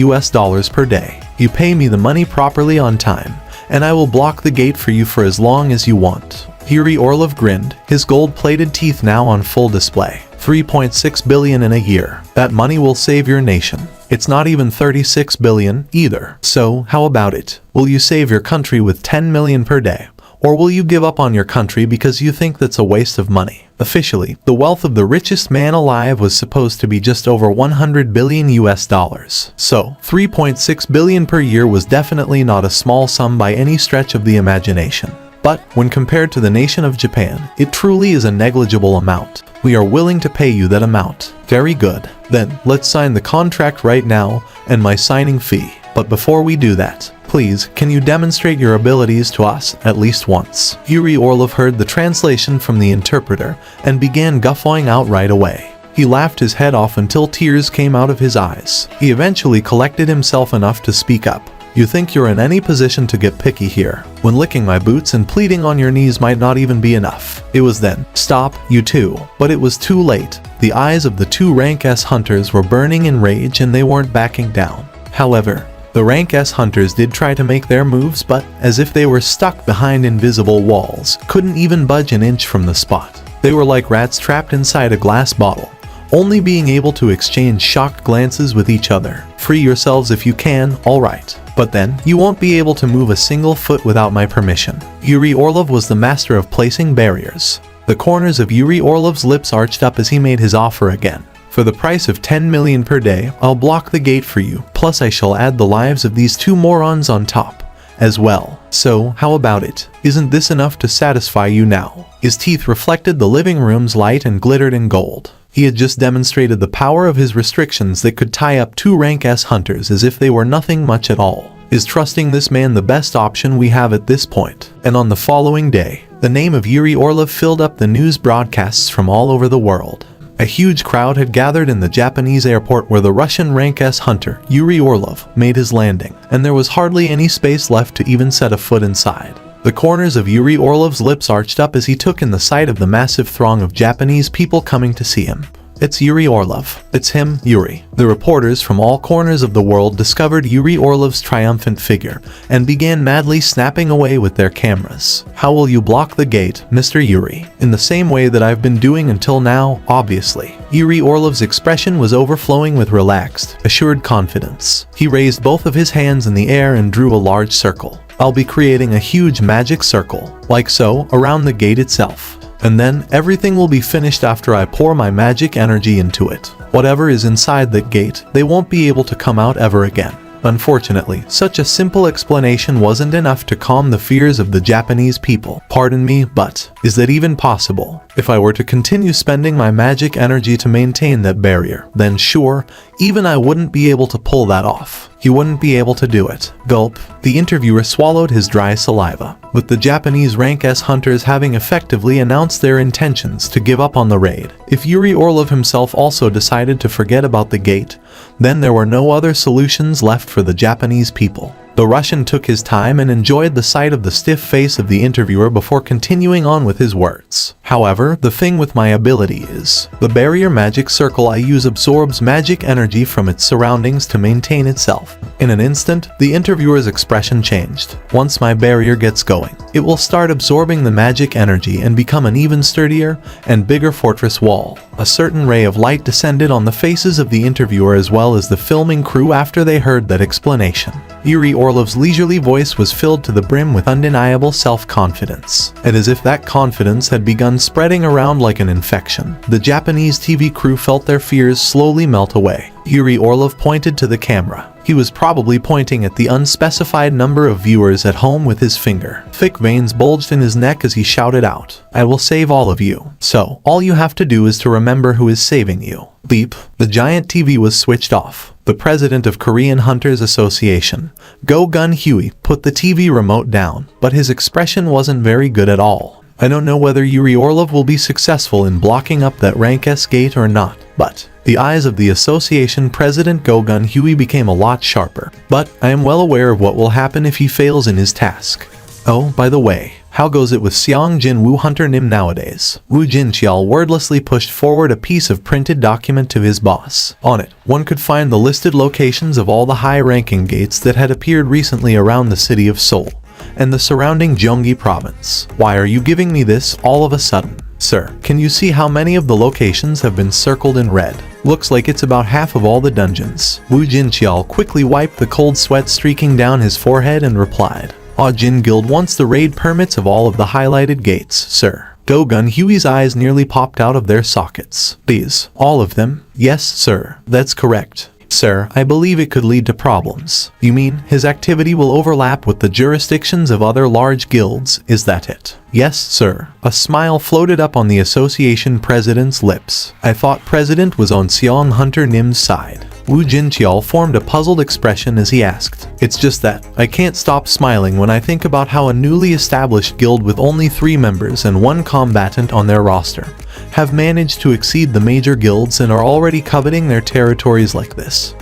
per day. You pay me the money properly on time, and I will block the gate for you for as long as you want. Yuri Orlov grinned, his gold-plated teeth now on full display. 3.6 billion in a year. That money will save your nation. It's not even 36 billion either. So, how about it? Will you save your country with 10 million per day? Or will you give up on your country because you think that's a waste of money? Officially, the wealth of the richest man alive was supposed to be just over 100 billion US dollars. So, 3.6 billion per year was definitely not a small sum by any stretch of the imagination. But, when compared to the nation of Japan, it truly is a negligible amount. We are willing to pay you that amount. Very good. Then, let's sign the contract right now, and my signing fee. But before we do that, please, can you demonstrate your abilities to us at least once? Yuri Orlov heard the translation from the interpreter and began guffawing out right away. He laughed his head off until tears came out of his eyes. He eventually collected himself enough to speak up. You think you're in any position to get picky here, when licking my boots and pleading on your knees might not even be enough. It was then, stop, you two. But it was too late. The eyes of the two rank S hunters were burning in rage and they weren't backing down. However, the rank S hunters did try to make their moves, but as if they were stuck behind invisible walls, couldn't even budge an inch from the spot. They were like rats trapped inside a glass bottle, only being able to exchange shocked glances with each other. Free yourselves if you can, alright. But then, you won't be able to move a single foot without my permission. Yuri Orlov was the master of placing barriers. The corners of Yuri Orlov's lips arched up as he made his offer again. For the price of 10 million per day, I'll block the gate for you, plus I shall add the lives of these two morons on top as well. So, how about it? Isn't this enough to satisfy you now? His teeth reflected the living room's light and glittered in gold. He had just demonstrated the power of his restrictions that could tie up two rank S hunters as if they were nothing much at all. Is trusting this man the best option we have at this point? And on the following day, the name of Yuri Orlov filled up the news broadcasts from all over the world. A huge crowd had gathered in the Japanese airport where the Russian rank S hunter, Yuri Orlov, made his landing, and there was hardly any space left to even set a foot inside. The corners of Yuri Orlov's lips arched up as he took in the sight of the massive throng of Japanese people coming to see him. It's Yuri Orlov. It's him, Yuri. The reporters from all corners of the world discovered Yuri Orlov's triumphant figure and began madly snapping away with their cameras. How will you block the gate, Mr. Yuri? In the same way that I've been doing until now, obviously. Yuri Orlov's expression was overflowing with relaxed, assured confidence. He raised both of his hands in the air and drew a large circle. I'll be creating a huge magic circle, like so, around the gate itself. And then, everything will be finished after I pour my magic energy into it. Whatever is inside that gate, they won't be able to come out ever again. Unfortunately, such a simple explanation wasn't enough to calm the fears of the Japanese people. Pardon me, but is that even possible? If I were to continue spending my magic energy to maintain that barrier, then sure, even I wouldn't be able to pull that off. You wouldn't be able to do it. Gulp. The interviewer swallowed his dry saliva. With the Japanese rank S hunters having effectively announced their intentions to give up on the raid, if Yuri Orlov himself also decided to forget about the gate, then there were no other solutions left for the Japanese people. The Russian took his time and enjoyed the sight of the stiff face of the interviewer before continuing on with his words. However, the thing with my ability is, the barrier magic circle I use absorbs magic energy from its surroundings to maintain itself. In an instant, the interviewer's expression changed. Once my barrier gets going, it will start absorbing the magic energy and become an even sturdier and bigger fortress wall. A certain ray of light descended on the faces of the interviewer as well as the filming crew after they heard that explanation. Yuri Orlov's leisurely voice was filled to the brim with undeniable self-confidence. And as if that confidence had begun spreading around like an infection, the Japanese TV crew felt their fears slowly melt away. Yuri Orlov pointed to the camera. He was probably pointing at the unspecified number of viewers at home with his finger. Thick veins bulged in his neck as he shouted out, I will save all of you. So, all you have to do is to remember who is saving you. Beep. The giant TV was switched off. The president of Korean Hunters Association, Go Gun Huey, put the TV remote down, but his expression wasn't very good at all. I don't know whether Yuri Orlov will be successful in blocking up that rank S gate or not, but the eyes of the association president Go Gun Huey became a lot sharper. But I am well aware of what will happen if he fails in his task. Oh, by the way, how goes it with Seong Jin Woo Hunter Nim nowadays? Woo Jin Chial wordlessly pushed forward a piece of printed document to his boss. On it, one could find the listed locations of all the high-ranking gates that had appeared recently around the city of Seoul and the surrounding Gyeonggi province. Why are you giving me this all of a sudden? Sir, can you see how many of the locations have been circled in red? Looks like it's about half of all the dungeons. Woo Jin Chial quickly wiped the cold sweat streaking down his forehead and replied, Jin Guild wants the raid permits of all of the highlighted gates, sir. Go-Gun Huey's eyes nearly popped out of their sockets. These, all of them? Yes, sir, that's correct. Sir, I believe it could lead to problems. You mean, his activity will overlap with the jurisdictions of other large guilds, is that it? Yes, sir. A smile floated up on the association president's lips. I thought president was on Seong Hunter Nim's side. Wu Jinqiao formed a puzzled expression as he asked. It's just that, I can't stop smiling when I think about how a newly established guild with only 3 members and 1 combatant on their roster have managed to exceed the major guilds and are already coveting their territories like this.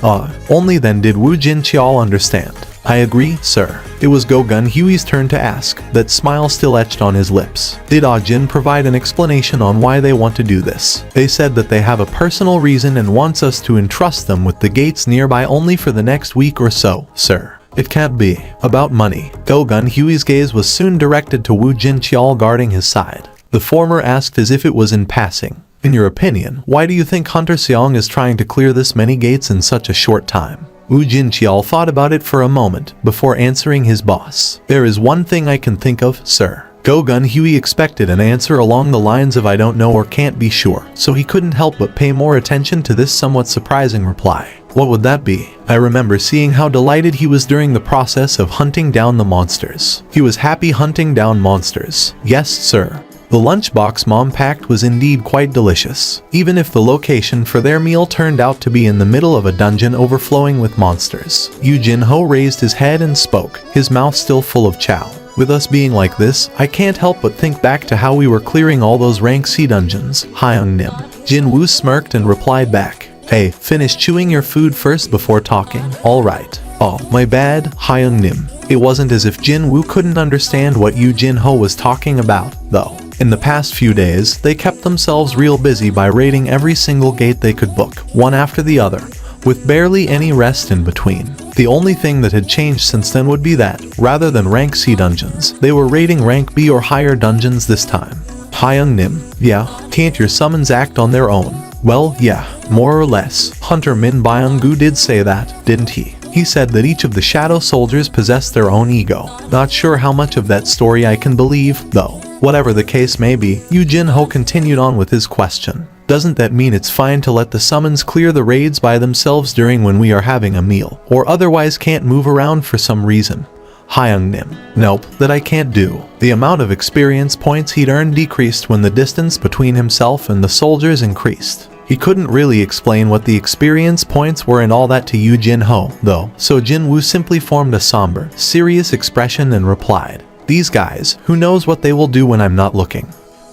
Only then did Wu Jinqiao understand. I agree, sir. It was Go-Gun Huey's turn to ask, that smile still etched on his lips. Did Jin provide an explanation on why they want to do this? They said that they have a personal reason and wants us to entrust them with the gates nearby only for the next week or so, sir. It can't be about money. Go-Gun Huey's gaze was soon directed to Wu Jinqiao guarding his side. The former asked as if it was in passing. In your opinion, why do you think Hunter Seong is trying to clear this many gates in such a short time? Wu Jinqiao thought about it for a moment before answering his boss. There is one thing I can think of, sir. Go-Gun Huey expected an answer along the lines of I don't know or can't be sure, so he couldn't help but pay more attention to this somewhat surprising reply. What would that be? I remember seeing how delighted he was during the process of hunting down the monsters. He was happy hunting down monsters. Yes, sir. The lunchbox Mom packed was indeed quite delicious, even if the location for their meal turned out to be in the middle of a dungeon overflowing with monsters. Yu Jin-ho raised his head and spoke, his mouth still full of chow. With us being like this, I can't help but think back to how we were clearing all those rank C dungeons. Hyung Nim. Jin Woo smirked and replied back, hey, finish chewing your food first before talking. Alright. Oh, my bad, Hyung Nim. It wasn't as if Jin Woo couldn't understand what Yu Jin-ho was talking about, though. In the past few days, they kept themselves real busy by raiding every single gate they could book, one after the other, with barely any rest in between. The only thing that had changed since then would be that, rather than rank C dungeons, they were raiding rank B or higher dungeons this time. Hyung Nim, yeah, can't your summons act on their own? Well, yeah, more or less. Hunter Min Byung-gu did say that, didn't he? He said that each of the shadow soldiers possessed their own ego. Not sure how much of that story I can believe, though. Whatever the case may be, Yu Jin-ho continued on with his question. Doesn't that mean it's fine to let the summons clear the raids by themselves during when we are having a meal, or otherwise can't move around for some reason? Hyung Nim. Nope, that I can't do. The amount of experience points he'd earned decreased when the distance between himself and the soldiers increased. He couldn't really explain what the experience points were and all that to Yu Jin-ho, though, so Jin Woo simply formed a somber, serious expression and replied, these guys, who knows what they will do when I'm not looking?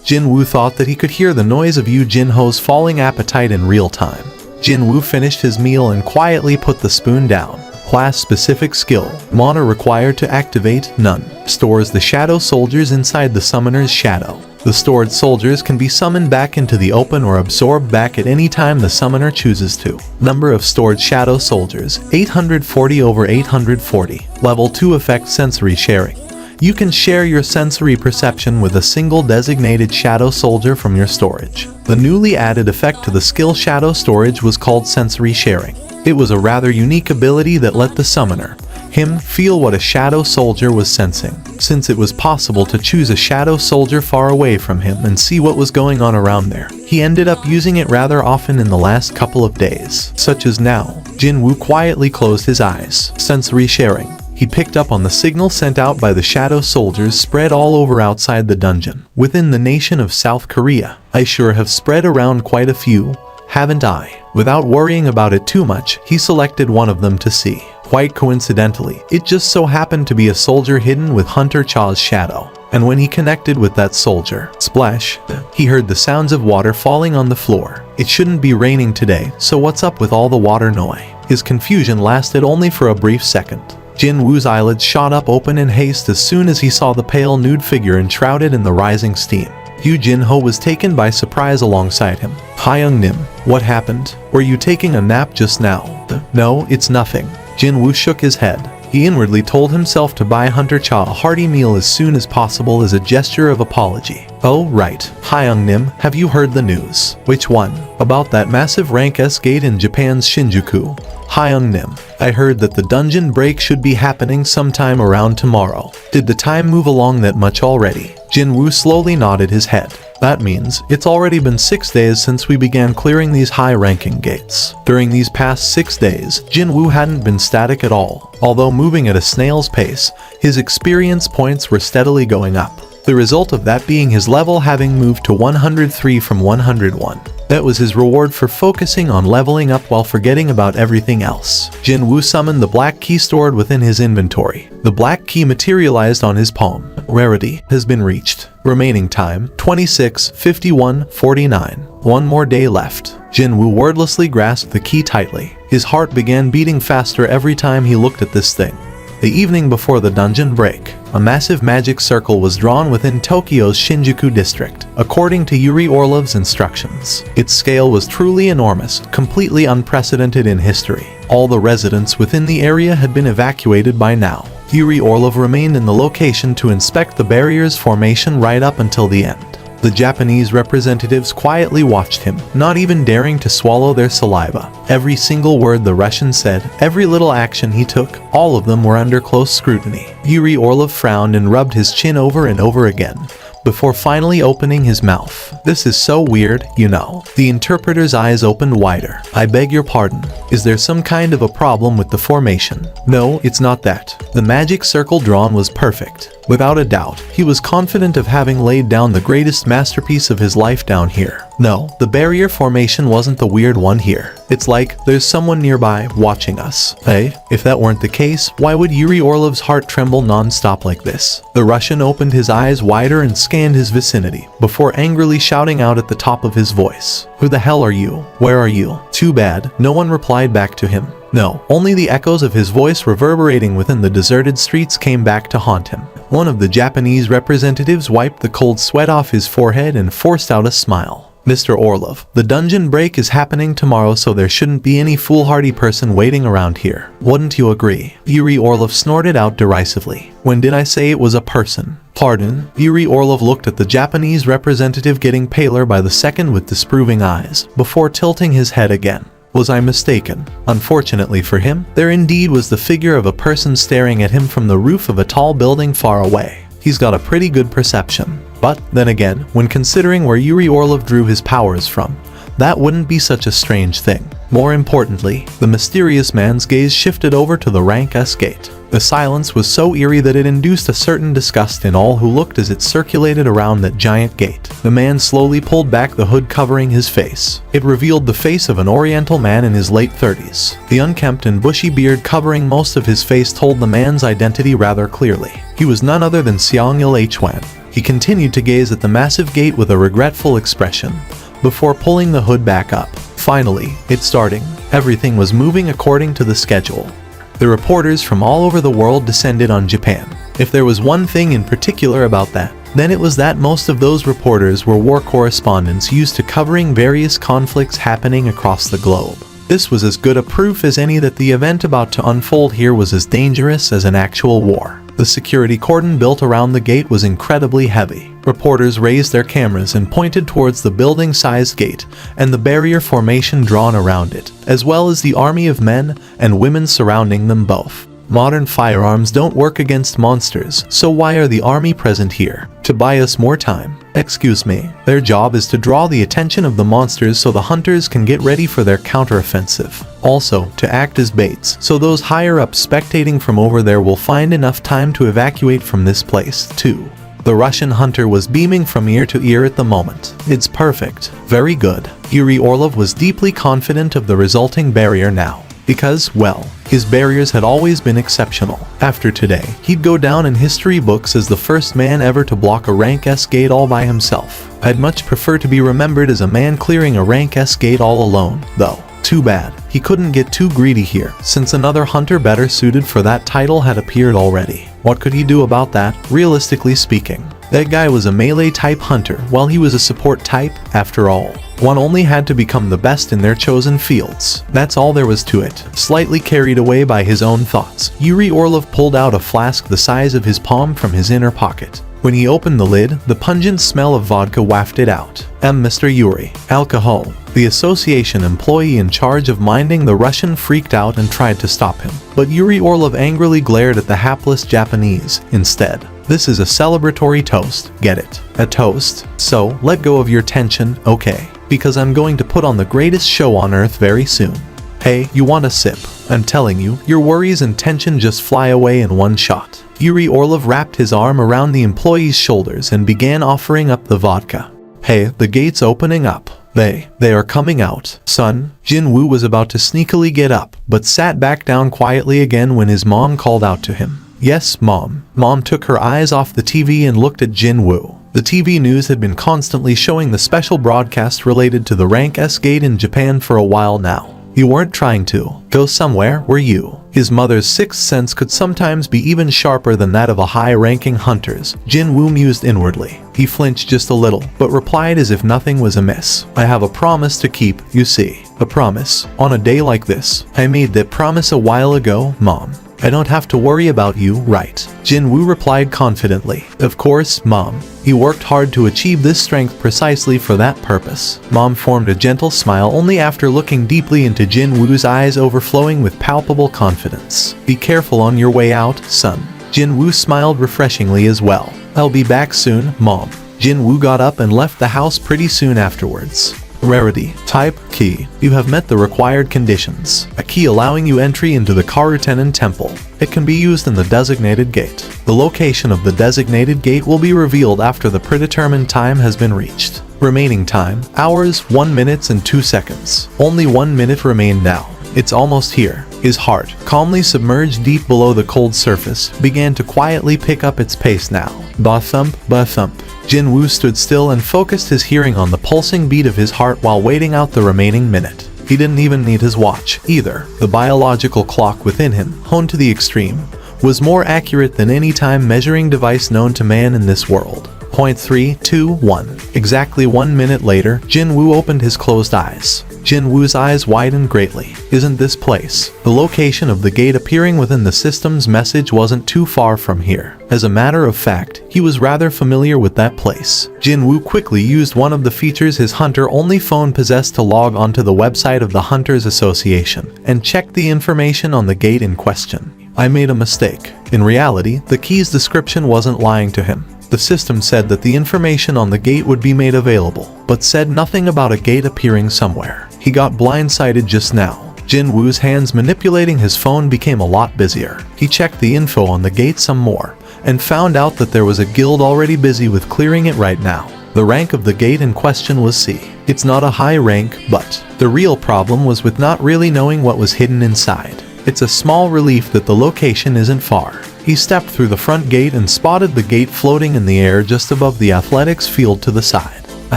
Jin Woo thought that he could hear the noise of Yu Jin-ho's falling appetite in real time. Jin Woo finished his meal and quietly put the spoon down. Class-specific skill. Mana required to activate, none. Stores the shadow soldiers inside the summoner's shadow. The stored soldiers can be summoned back into the open or absorbed back at any time the summoner chooses to. Number of stored shadow soldiers, 840 over 840. Level 2 effect sensory sharing. You can share your sensory perception with a single designated shadow soldier from your storage. The newly added effect to the skill shadow storage was called sensory sharing. It was a rather unique ability that let the summoner, him, feel what a shadow soldier was sensing, since it was possible to choose a shadow soldier far away from him and see what was going on around there. He ended up using it rather often in the last couple of days, such as now. Jin Woo quietly closed his eyes. Sensory sharing. He picked up on the signal sent out by the shadow soldiers spread all over outside the dungeon. Within the nation of South Korea, I sure have spread around quite a few, haven't I? Without worrying about it too much, he selected one of them to see. Quite coincidentally, it just so happened to be a soldier hidden with Hunter Cha's shadow. And when he connected with that soldier, splash, he heard the sounds of water falling on the floor. It shouldn't be raining today, so what's up with all the water noise? His confusion lasted only for a brief second. Jin Woo's eyelids shot up open in haste as soon as he saw the pale nude figure enshrouded in the rising steam. Yu Jin-ho was taken by surprise alongside him. Hyung Nim, what happened? Were you taking a nap just now? No, it's nothing. Jin Woo shook his head. He inwardly told himself to buy Hunter Cha a hearty meal as soon as possible as a gesture of apology. Oh right, Hyung-nim, have you heard the news? Which one? About that massive rank S gate in Japan's Shinjuku. Hyung-nim, I heard that the dungeon break should be happening sometime around tomorrow. Did the time move along that much already? Jin-woo slowly nodded his head. That means it's already been 6 days since we began clearing these high-ranking gates. During these past 6 days, Jin-woo hadn't been static at all. Although moving at a snail's pace, his experience points were steadily going up. The result of that being his level having moved to 103 from 101. That was his reward for focusing on leveling up while forgetting about everything else. Jin-woo summoned the black key stored within his inventory. The black key materialized on his palm. Rarity has been reached. Remaining time, 26:51:49. One more day left. Jin-woo wordlessly grasped the key tightly. His heart began beating faster every time he looked at this thing. The evening before the dungeon break, a massive magic circle was drawn within Tokyo's Shinjuku district, according to Yuri Orlov's instructions. Its scale was truly enormous, completely unprecedented in history. All the residents within the area had been evacuated by now. Yuri Orlov remained in the location to inspect the barrier's formation right up until the end. The Japanese representatives quietly watched him, not even daring to swallow their saliva. Every single word the Russian said, every little action he took, all of them were under close scrutiny. Yuri Orlov frowned and rubbed his chin over and over again, before finally opening his mouth. This is so weird, you know. The interpreter's eyes opened wider. I beg your pardon. Is there some kind of a problem with the formation? No, it's not that. The magic circle drawn was perfect. Without a doubt, he was confident of having laid down the greatest masterpiece of his life down here. No, the barrier formation wasn't the weird one here. It's like, there's someone nearby, watching us. Hey, if that weren't the case, why would Yuri Orlov's heart tremble non-stop like this? The Russian opened his eyes wider and scanned his vicinity, before angrily shouting out at the top of his voice. Who the hell are you? Where are you? Too bad, no one replied back to him. No, only the echoes of his voice reverberating within the deserted streets came back to haunt him. One of the Japanese representatives wiped the cold sweat off his forehead and forced out a smile. Mr. Orlov, the dungeon break is happening tomorrow, so there shouldn't be any foolhardy person waiting around here. Wouldn't you agree? Yuri Orlov snorted out derisively. When did I say it was a person? Pardon? Yuri Orlov looked at the Japanese representative, getting paler by the second with disapproving eyes, before tilting his head again. Was I mistaken? Unfortunately for him, there indeed was the figure of a person staring at him from the roof of a tall building far away. He's got a pretty good perception. But, then again, when considering where Yuri Orlov drew his powers from, that wouldn't be such a strange thing. More importantly, the mysterious man's gaze shifted over to the rank S gate. The silence was so eerie that it induced a certain disgust in all who looked as it circulated around that giant gate. The man slowly pulled back the hood covering his face. It revealed the face of an oriental man in his late 30s. The unkempt and bushy beard covering most of his face told the man's identity rather clearly. He was none other than Seong-il Hwan. He continued to gaze at the massive gate with a regretful expression, before pulling the hood back up. Finally, it's starting. Everything was moving according to the schedule. The reporters from all over the world descended on Japan. If there was one thing in particular about that, then it was that most of those reporters were war correspondents used to covering various conflicts happening across the globe. This was as good a proof as any that the event about to unfold here was as dangerous as an actual war. The security cordon built around the gate was incredibly heavy. Reporters raised their cameras and pointed towards the building-sized gate and the barrier formation drawn around it, as well as the army of men and women surrounding them both. Modern firearms don't work against monsters, so why are the army present here? To buy us more time? Excuse me. Their job is to draw the attention of the monsters so the hunters can get ready for their counteroffensive. Also, to act as baits, so those higher up spectating from over there will find enough time to evacuate from this place, too. The Russian hunter was beaming from ear to ear at the moment. It's perfect. Very good. Yuri Orlov was deeply confident of the resulting barrier now. Because, well, his barriers had always been exceptional. After today, he'd go down in history books as the first man ever to block a rank S gate all by himself. I'd much prefer to be remembered as a man clearing a rank S gate all alone, though. Too bad. He couldn't get too greedy here, since another hunter better suited for that title had appeared already. What could he do about that, realistically speaking? That guy was a melee-type hunter, while he was a support type, after all. One only had to become the best in their chosen fields. That's all there was to it. Slightly carried away by his own thoughts, Yuri Orlov pulled out a flask the size of his palm from his inner pocket. When he opened the lid, the pungent smell of vodka wafted out. Mr. Yuri, alcohol. The association employee in charge of minding the Russian freaked out and tried to stop him. But Yuri Orlov angrily glared at the hapless Japanese, instead. This is a celebratory toast, get it? A toast? So, let go of your tension, okay? Because I'm going to put on the greatest show on earth very soon. Hey, you want a sip? I'm telling you, your worries and tension just fly away in one shot. Yuri Orlov wrapped his arm around the employee's shoulders and began offering up the vodka. Hey, the gate's opening up. They are coming out, son. Jin-woo was about to sneakily get up, but sat back down quietly again when his mom called out to him. Yes, Mom. Mom took her eyes off the TV and looked at Jin-woo. The TV news had been constantly showing the special broadcast related to the Rank S gate in Japan for a while now. You weren't trying to go somewhere, were you? His mother's sixth sense could sometimes be even sharper than that of a high-ranking hunter's. Jin-woo mused inwardly. He flinched just a little, but replied as if nothing was amiss. I have a promise to keep, you see. A promise. On a day like this. I made that promise a while ago, Mom. I don't have to worry about you, right? Jin-woo replied confidently. Of course, Mom. He worked hard to achieve this strength precisely for that purpose. Mom formed a gentle smile only after looking deeply into Jin-woo's eyes overflowing with palpable confidence. Be careful on your way out, son. Jin-woo smiled refreshingly as well. I'll be back soon, Mom. Jin-woo got up and left the house pretty soon afterwards. Rarity. Type, key. You have met the required conditions. A key allowing you entry into the Karutenen temple. It can be used in the designated gate. The location of the designated gate will be revealed after the predetermined time has been reached. Remaining time, hours, 1 minute and 2 seconds. Only 1 minute remained now. It's almost here. His heart, calmly submerged deep below the cold surface, began to quietly pick up its pace now. Ba-thump, ba-thump. Jin-woo stood still and focused his hearing on the pulsing beat of his heart while waiting out the remaining minute. He didn't even need his watch, either. The biological clock within him, honed to the extreme, was more accurate than any time measuring device known to man in this world. 0.321. Exactly 1 minute later, Jin-woo opened his closed eyes. Jin-woo's eyes widened greatly. Isn't this place? The location of the gate appearing within the system's message wasn't too far from here. As a matter of fact, he was rather familiar with that place. Jin-woo quickly used one of the features his hunter-only phone possessed to log onto the website of the Hunters Association, and checked the information on the gate in question. I made a mistake. In reality, the key's description wasn't lying to him. The system said that the information on the gate would be made available, but said nothing about a gate appearing somewhere. He got blindsided just now. Jin-woo's hands manipulating his phone became a lot busier. He checked the info on the gate some more, and found out that there was a guild already busy with clearing it right now. The rank of the gate in question was C. It's not a high rank, but the real problem was with not really knowing what was hidden inside. It's a small relief that the location isn't far. He stepped through the front gate and spotted the gate floating in the air just above the athletics field to the side. A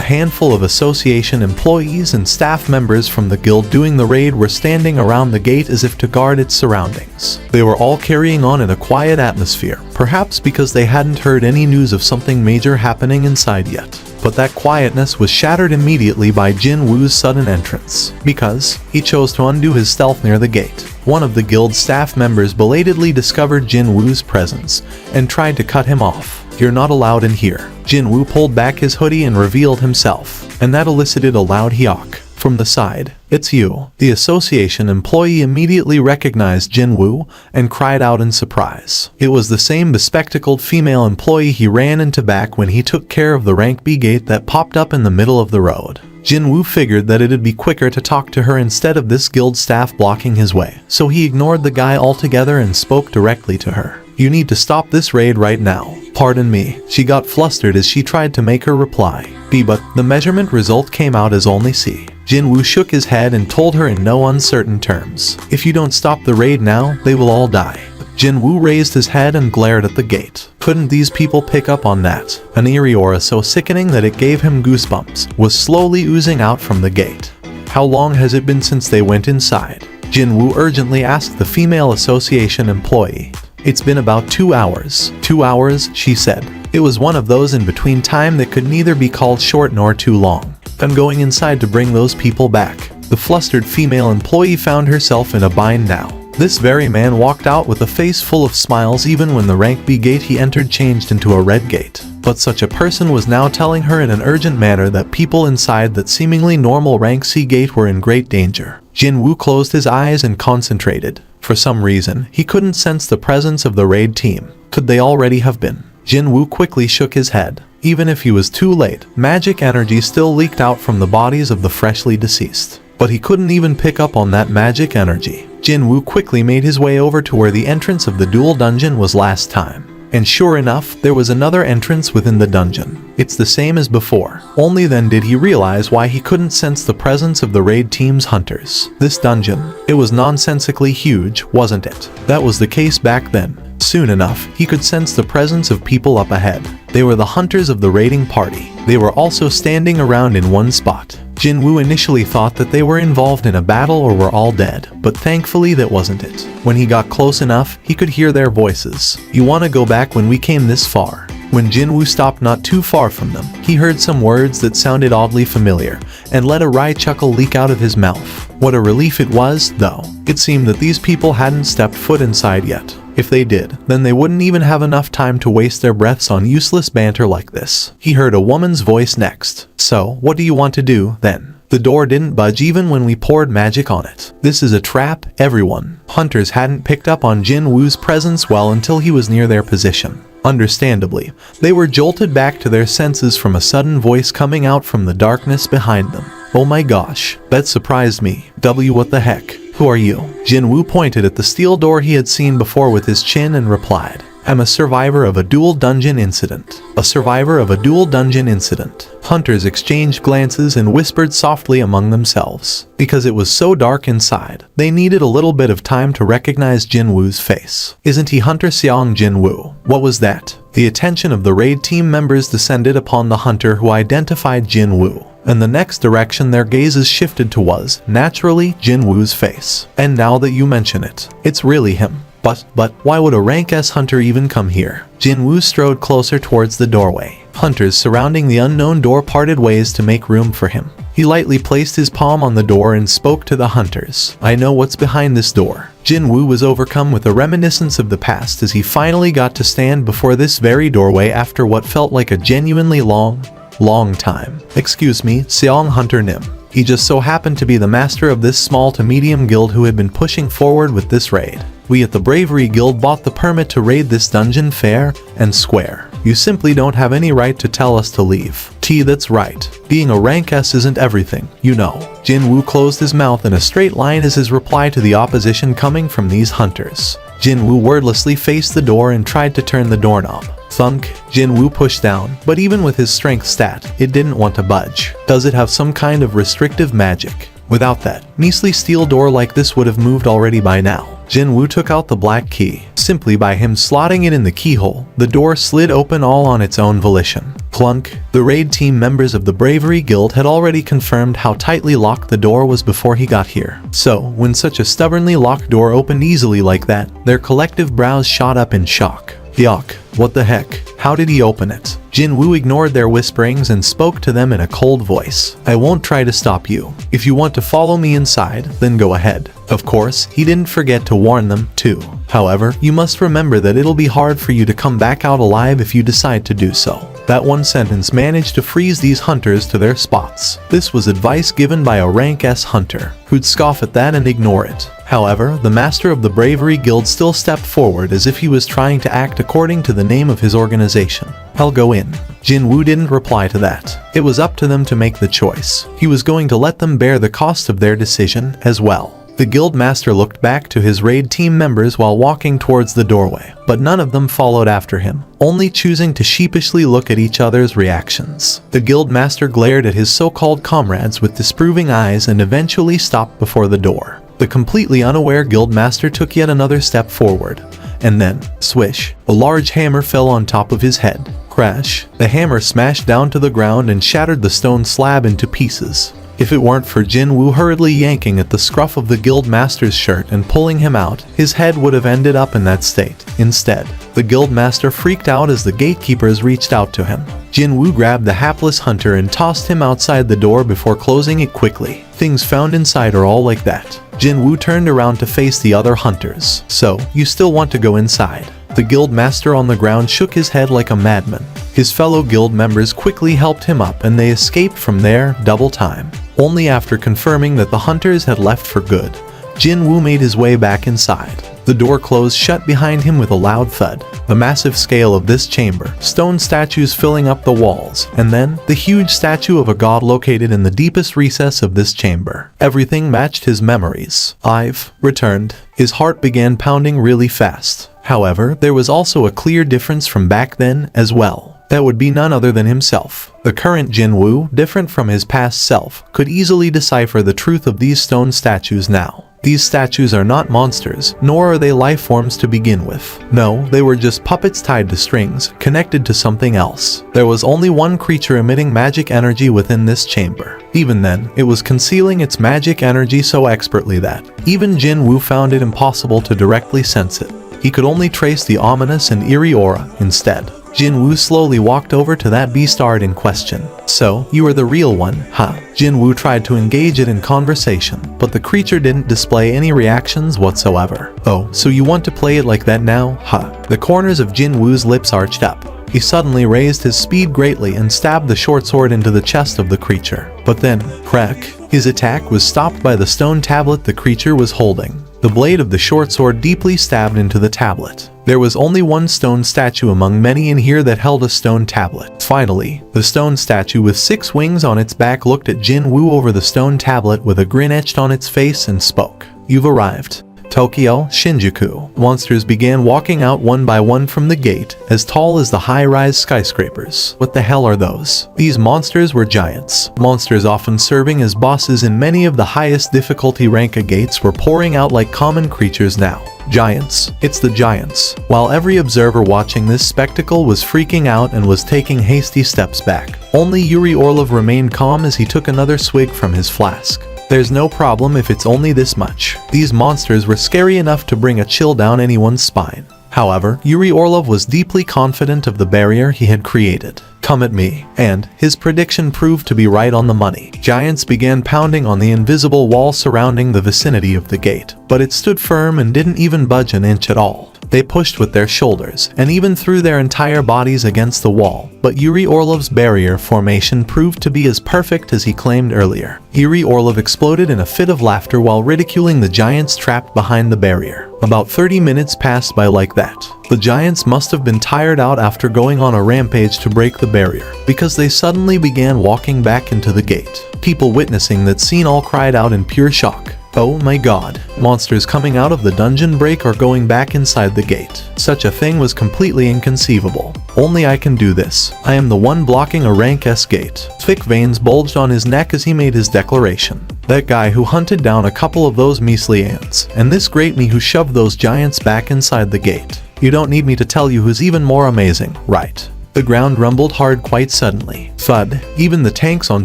handful of association employees and staff members from the guild doing the raid were standing around the gate as if to guard its surroundings. They were all carrying on in a quiet atmosphere, perhaps because they hadn't heard any news of something major happening inside yet. But that quietness was shattered immediately by Jin-woo's sudden entrance, because he chose to undo his stealth near the gate. One of the guild staff members belatedly discovered Jin-woo's presence and tried to cut him off. You're not allowed in here. Jin-woo pulled back his hoodie and revealed himself, and that elicited a loud hyok from the side. It's you. The association employee immediately recognized Jin-woo and cried out in surprise. It was the same bespectacled female employee he ran into back when he took care of the rank B gate that popped up in the middle of the road. Jin-woo figured that it'd be quicker to talk to her instead of this guild staff blocking his way, so he ignored the guy altogether and spoke directly to her. You need to stop this raid right now. Pardon me. She got flustered as she tried to make her reply. B, but the measurement result came out as only C. Jin-woo shook his head and told her in no uncertain terms. If you don't stop the raid now, they will all die. Jin-woo raised his head and glared at the gate. Couldn't these people pick up on that? An eerie aura so sickening that it gave him goosebumps was slowly oozing out from the gate. How long has it been since they went inside? Jin-woo urgently asked the female association employee. It's been about 2 hours. 2 hours, she said. It was one of those in-between time that could neither be called short nor too long. I'm going inside to bring those people back. The flustered female employee found herself in a bind now. This very man walked out with a face full of smiles even when the rank B gate he entered changed into a red gate. But such a person was now telling her in an urgent manner that people inside that seemingly normal rank C gate were in great danger. Jinwoo closed his eyes and concentrated. For some reason, he couldn't sense the presence of the raid team. Could they already have been? Jinwoo quickly shook his head. Even if he was too late, magic energy still leaked out from the bodies of the freshly deceased. But he couldn't even pick up on that magic energy. Jinwoo quickly made his way over to where the entrance of the dual dungeon was last time. And sure enough, there was another entrance within the dungeon. It's the same as before. Only then did he realize why he couldn't sense the presence of the raid team's hunters. This dungeon, it was nonsensically huge, wasn't it? That was the case back then. Soon enough, he could sense the presence of people up ahead. They were the hunters of the raiding party. They were also standing around in one spot. Jinwoo initially thought that they were involved in a battle or were all dead, but thankfully that wasn't it. When he got close enough, he could hear their voices. "You wanna go back when we came this far?" When Jinwoo stopped not too far from them, he heard some words that sounded oddly familiar, and let a wry chuckle leak out of his mouth. What a relief it was, though. It seemed that these people hadn't stepped foot inside yet. If they did, then they wouldn't even have enough time to waste their breaths on useless banter like this. He heard a woman's voice next. "So, what do you want to do, then?" The door didn't budge even when we poured magic on it. "This is a trap, everyone." Hunters hadn't picked up on Jinwoo's presence well until he was near their position. Understandably, they were jolted back to their senses from a sudden voice coming out from the darkness behind them. "Oh my gosh, that surprised me. What the heck? Who are you?" Jinwoo pointed at the steel door he had seen before with his chin and replied, "I'm a survivor of a dual dungeon incident." A survivor of a dual dungeon incident. Hunters exchanged glances and whispered softly among themselves. Because it was so dark inside, they needed a little bit of time to recognize Jinwoo's face. "Isn't he Hunter Seong Jinwoo?" What was that? The attention of the raid team members descended upon the hunter who identified Jinwoo. And the next direction their gazes shifted to was, naturally, Jinwoo's face. "And now that you mention it, it's really him. But why would a rank S hunter even come here?" Jinwoo strode closer towards the doorway. Hunters surrounding the unknown door parted ways to make room for him. He lightly placed his palm on the door and spoke to the hunters. "I know what's behind this door." Jinwoo was overcome with a reminiscence of the past as he finally got to stand before this very doorway after what felt like a genuinely long time. "Excuse me, Seong Hunter Nim." He just so happened to be the master of this small to medium guild who had been pushing forward with this raid. "We at the Bravery Guild bought the permit to raid this dungeon fair and square. You simply don't have any right to tell us to leave." That's right. Being a rank S isn't everything, you know. Jinwoo closed his mouth in a straight line as his reply to the opposition coming from these hunters. Jinwoo wordlessly faced the door and tried to turn the doorknob. Thunk. Jinwoo pushed down, but even with his strength stat, it didn't want to budge. Does it have some kind of restrictive magic? Without that, measly steel door like this would have moved already by now. Jinwoo took out the black key. Simply by him slotting it in the keyhole, the door slid open all on its own volition. Clunk. The raid team members of the Bravery Guild had already confirmed how tightly locked the door was before he got here. So, when such a stubbornly locked door opened easily like that, their collective brows shot up in shock. Yuck. What the heck? How did he open it? Jinwoo ignored their whisperings and spoke to them in a cold voice. "I won't try to stop you. If you want to follow me inside, then go ahead." Of course, he didn't forget to warn them, too. "However, you must remember that it'll be hard for you to come back out alive if you decide to do so." That one sentence managed to freeze these hunters to their spots. This was advice given by a rank S hunter, who'd scoff at that and ignore it. However, the master of the Bravery Guild still stepped forward as if he was trying to act according to the name of his organization. "I'll go in." Jinwoo didn't reply to that. It was up to them to make the choice. He was going to let them bear the cost of their decision as well. The guild master looked back to his raid team members while walking towards the doorway, but none of them followed after him, only choosing to sheepishly look at each other's reactions. The guild master glared at his so-called comrades with disapproving eyes and eventually stopped before the door. The completely unaware guild master took yet another step forward, and then, swish, a large hammer fell on top of his head. Crash, the hammer smashed down to the ground and shattered the stone slab into pieces. If it weren't for Jinwoo hurriedly yanking at the scruff of the guild master's shirt and pulling him out, his head would have ended up in that state. Instead, the guild master freaked out as the gatekeepers reached out to him. Jinwoo grabbed the hapless hunter and tossed him outside the door before closing it quickly. Things found inside are all like that. Jinwoo turned around to face the other hunters. So, you still want to go inside? The guild master on the ground shook his head like a madman. His fellow guild members quickly helped him up and they escaped from there double time. Only after confirming that the hunters had left for good, Jinwoo made his way back inside. The door closed shut behind him with a loud thud. The massive scale of this chamber, stone statues filling up the walls, and then the huge statue of a god located in the deepest recess of this chamber. Everything matched his memories. I've returned. His heart began pounding really fast. However, there was also a clear difference from back then as well. That would be none other than himself. The current Jinwoo, different from his past self, could easily decipher the truth of these stone statues now. These statues are not monsters, nor are they life forms to begin with. No, they were just puppets tied to strings, connected to something else. There was only one creature emitting magic energy within this chamber. Even then, it was concealing its magic energy so expertly that even Jinwoo found it impossible to directly sense it. He could only trace the ominous and eerie aura instead. Jinwoo slowly walked over to that beastard in question. So, you are the real one, huh? Jinwoo tried to engage it in conversation, but the creature didn't display any reactions whatsoever. Oh, so you want to play it like that now, huh? The corners of Jinwoo's lips arched up. He suddenly raised his speed greatly and stabbed the short sword into the chest of the creature. But then, crack, his attack was stopped by the stone tablet the creature was holding. The blade of the short sword deeply stabbed into the tablet. There was only one stone statue among many in here that held a stone tablet. Finally, the stone statue with 6 wings on its back looked at Jinwoo over the stone tablet with a grin etched on its face and spoke. You've arrived. Tokyo, Shinjuku. Monsters began walking out one by one from the gate, as tall as the high-rise skyscrapers. What the hell are those? These monsters were giants. Monsters often serving as bosses in many of the highest difficulty rank gates were pouring out like common creatures now. Giants. It's the giants. While every observer watching this spectacle was freaking out and was taking hasty steps back, only Yuri Orlov remained calm as he took another swig from his flask. There's no problem if it's only this much. These monsters were scary enough to bring a chill down anyone's spine. However, Yuri Orlov was deeply confident of the barrier he had created. Come at me. And his prediction proved to be right on the money. Giants began pounding on the invisible wall surrounding the vicinity of the gate, but it stood firm and didn't even budge an inch at all. They pushed with their shoulders, and even threw their entire bodies against the wall, but Yuri Orlov's barrier formation proved to be as perfect as he claimed earlier. Yuri Orlov exploded in a fit of laughter while ridiculing the giants trapped behind the barrier. About 30 minutes passed by like that. The giants must have been tired out after going on a rampage to break the barrier, because they suddenly began walking back into the gate. People witnessing that scene all cried out in pure shock. Oh my god, monsters coming out of the dungeon break or going back inside the gate. Such a thing was completely inconceivable. Only I can do this. I am the one blocking a rank S gate. Thick veins bulged on his neck as he made his declaration. That guy who hunted down a couple of those measly ants, and this great me who shoved those giants back inside the gate. You don't need me to tell you who's even more amazing, right? The ground rumbled hard quite suddenly. Thud. Even the tanks on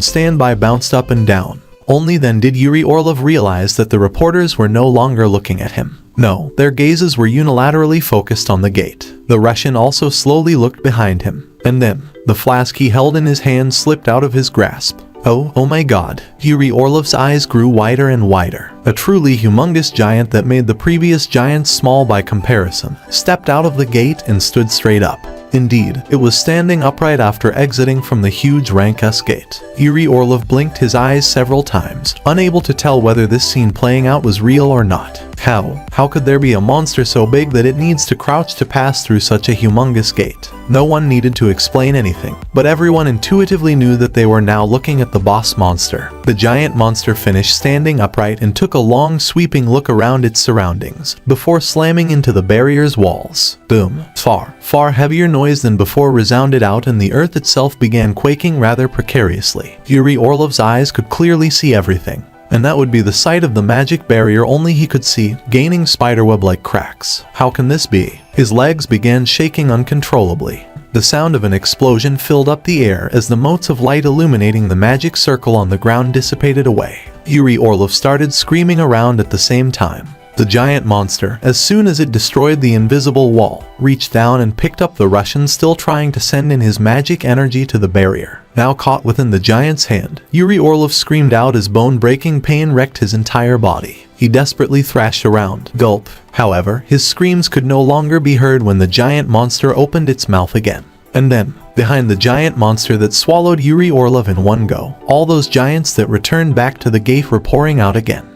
standby bounced up and down. Only then did Yuri Orlov realize that the reporters were no longer looking at him. No, their gazes were unilaterally focused on the gate. The Russian also slowly looked behind him. And then, the flask he held in his hand slipped out of his grasp. Oh my god. Yuri Orlov's eyes grew wider and wider. A truly humongous giant that made the previous giants small by comparison, stepped out of the gate and stood straight up. Indeed, it was standing upright after exiting from the huge rank S gate. Yuri Orlov blinked his eyes several times, unable to tell whether this scene playing out was real or not. How could there be a monster so big that it needs to crouch to pass through such a humongous gate? No one needed to explain anything, but everyone intuitively knew that they were now looking at the boss monster. The giant monster finished standing upright and took a long sweeping look around its surroundings, before slamming into the barrier's walls. Boom. Far heavier noise than before resounded out and the earth itself began quaking rather precariously. Yuri Orlov's eyes could clearly see everything. And that would be the sight of the magic barrier only he could see, gaining spiderweb-like cracks. How can this be? His legs began shaking uncontrollably. The sound of an explosion filled up the air as the motes of light illuminating the magic circle on the ground dissipated away. Yuri Orlov started screaming around at the same time. The giant monster, as soon as it destroyed the invisible wall, reached down and picked up the Russian still trying to send in his magic energy to the barrier. Now caught within the giant's hand, Yuri Orlov screamed out as bone-breaking pain wrecked his entire body. He desperately thrashed around. Gulp. However, his screams could no longer be heard when the giant monster opened its mouth again. And then, behind the giant monster that swallowed Yuri Orlov in one go, all those giants that returned back to the gate were pouring out again.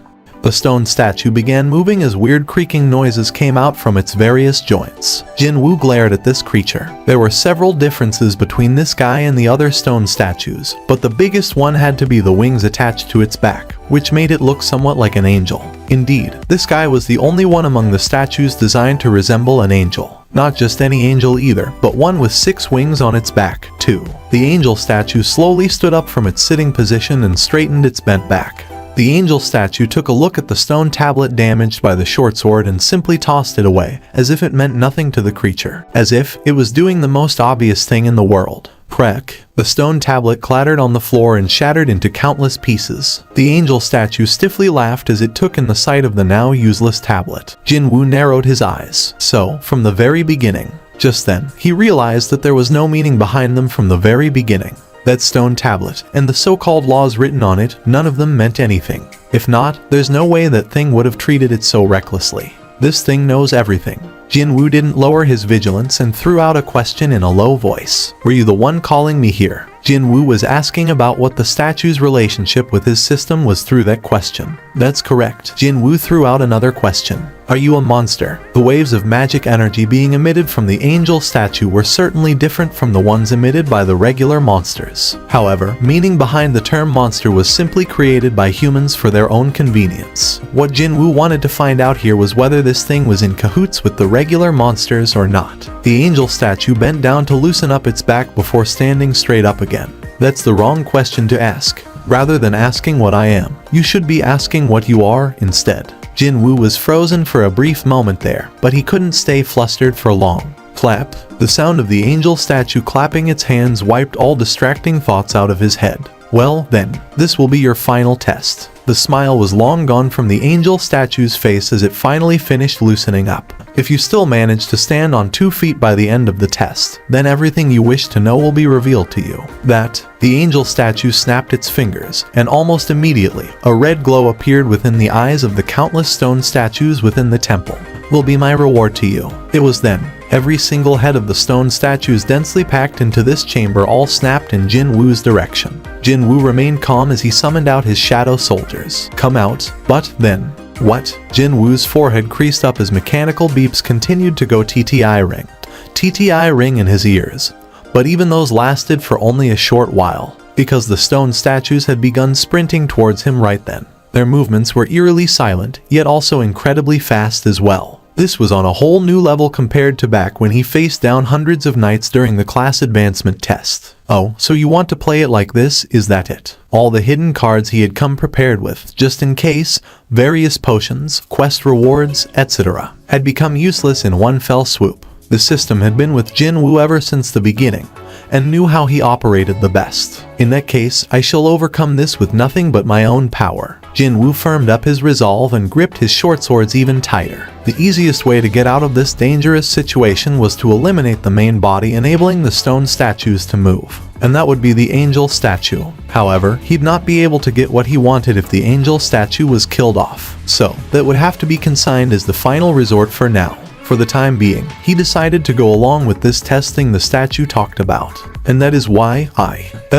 The stone statue began moving as weird creaking noises came out from its various joints. Jinwoo glared at this creature. There were several differences between this guy and the other stone statues, but the biggest one had to be the wings attached to its back, which made it look somewhat like an angel. Indeed, this guy was the only one among the statues designed to resemble an angel. Not just any angel either, but one with 6 wings on its back, too. The angel statue slowly stood up from its sitting position and straightened its bent back. The angel statue took a look at the stone tablet damaged by the short sword and simply tossed it away, as if it meant nothing to the creature, as if it was doing the most obvious thing in the world. Crack. The stone tablet clattered on the floor and shattered into countless pieces. The angel statue stiffly laughed as it took in the sight of the now useless tablet. Jinwoo narrowed his eyes. So, from the very beginning. Just then, he realized that there was no meaning behind them from the very beginning. That stone tablet, and the so-called laws written on it, none of them meant anything. If not, there's no way that thing would have treated it so recklessly. This thing knows everything. Jinwoo didn't lower his vigilance and threw out a question in a low voice. Were you the one calling me here? Jinwoo was asking about what the statue's relationship with his system was through that question. That's correct. Jinwoo threw out another question. Are you a monster? The waves of magic energy being emitted from the angel statue were certainly different from the ones emitted by the regular monsters. However, meaning behind the term monster was simply created by humans for their own convenience. What Jinwoo wanted to find out here was whether this thing was in cahoots with the regular monsters or not. The angel statue bent down to loosen up its back before standing straight up again. That's the wrong question to ask. Rather than asking what I am, you should be asking what you are instead. Jinwoo was frozen for a brief moment there, but he couldn't stay flustered for long. Clap. The sound of the angel statue clapping its hands wiped all distracting thoughts out of his head. Well, then, this will be your final test. The smile was long gone from the angel statue's face as it finally finished loosening up. If you still manage to stand on 2 feet by the end of the test, then everything you wish to know will be revealed to you. The angel statue snapped its fingers, and almost immediately, a red glow appeared within the eyes of the countless stone statues within the temple. Will be my reward to you. It was then. Every single head of the stone statues densely packed into this chamber all snapped in Jinwoo's direction. Jinwoo remained calm as he summoned out his shadow soldiers. Come out, but then... What? Jinwoo's forehead creased up as mechanical beeps continued to go TTI ring in his ears. But even those lasted for only a short while, because the stone statues had begun sprinting towards him right then. Their movements were eerily silent, yet also incredibly fast as well. This was on a whole new level compared to back when he faced down hundreds of knights during the class advancement test. Oh, so you want to play it like this, is that it? All the hidden cards he had come prepared with, just in case, various potions, quest rewards, etc., had become useless in one fell swoop. The system had been with Jinwoo ever since the beginning, and knew how he operated the best. In that case, I shall overcome this with nothing but my own power. Jinwoo firmed up his resolve and gripped his short swords even tighter. The easiest way to get out of this dangerous situation was to eliminate the main body, enabling the stone statues to move. And that would be the angel statue. However, he'd not be able to get what he wanted if the angel statue was killed off. So, that would have to be consigned as the final resort for now. For the time being, he decided to go along with this testing the statue talked about. And that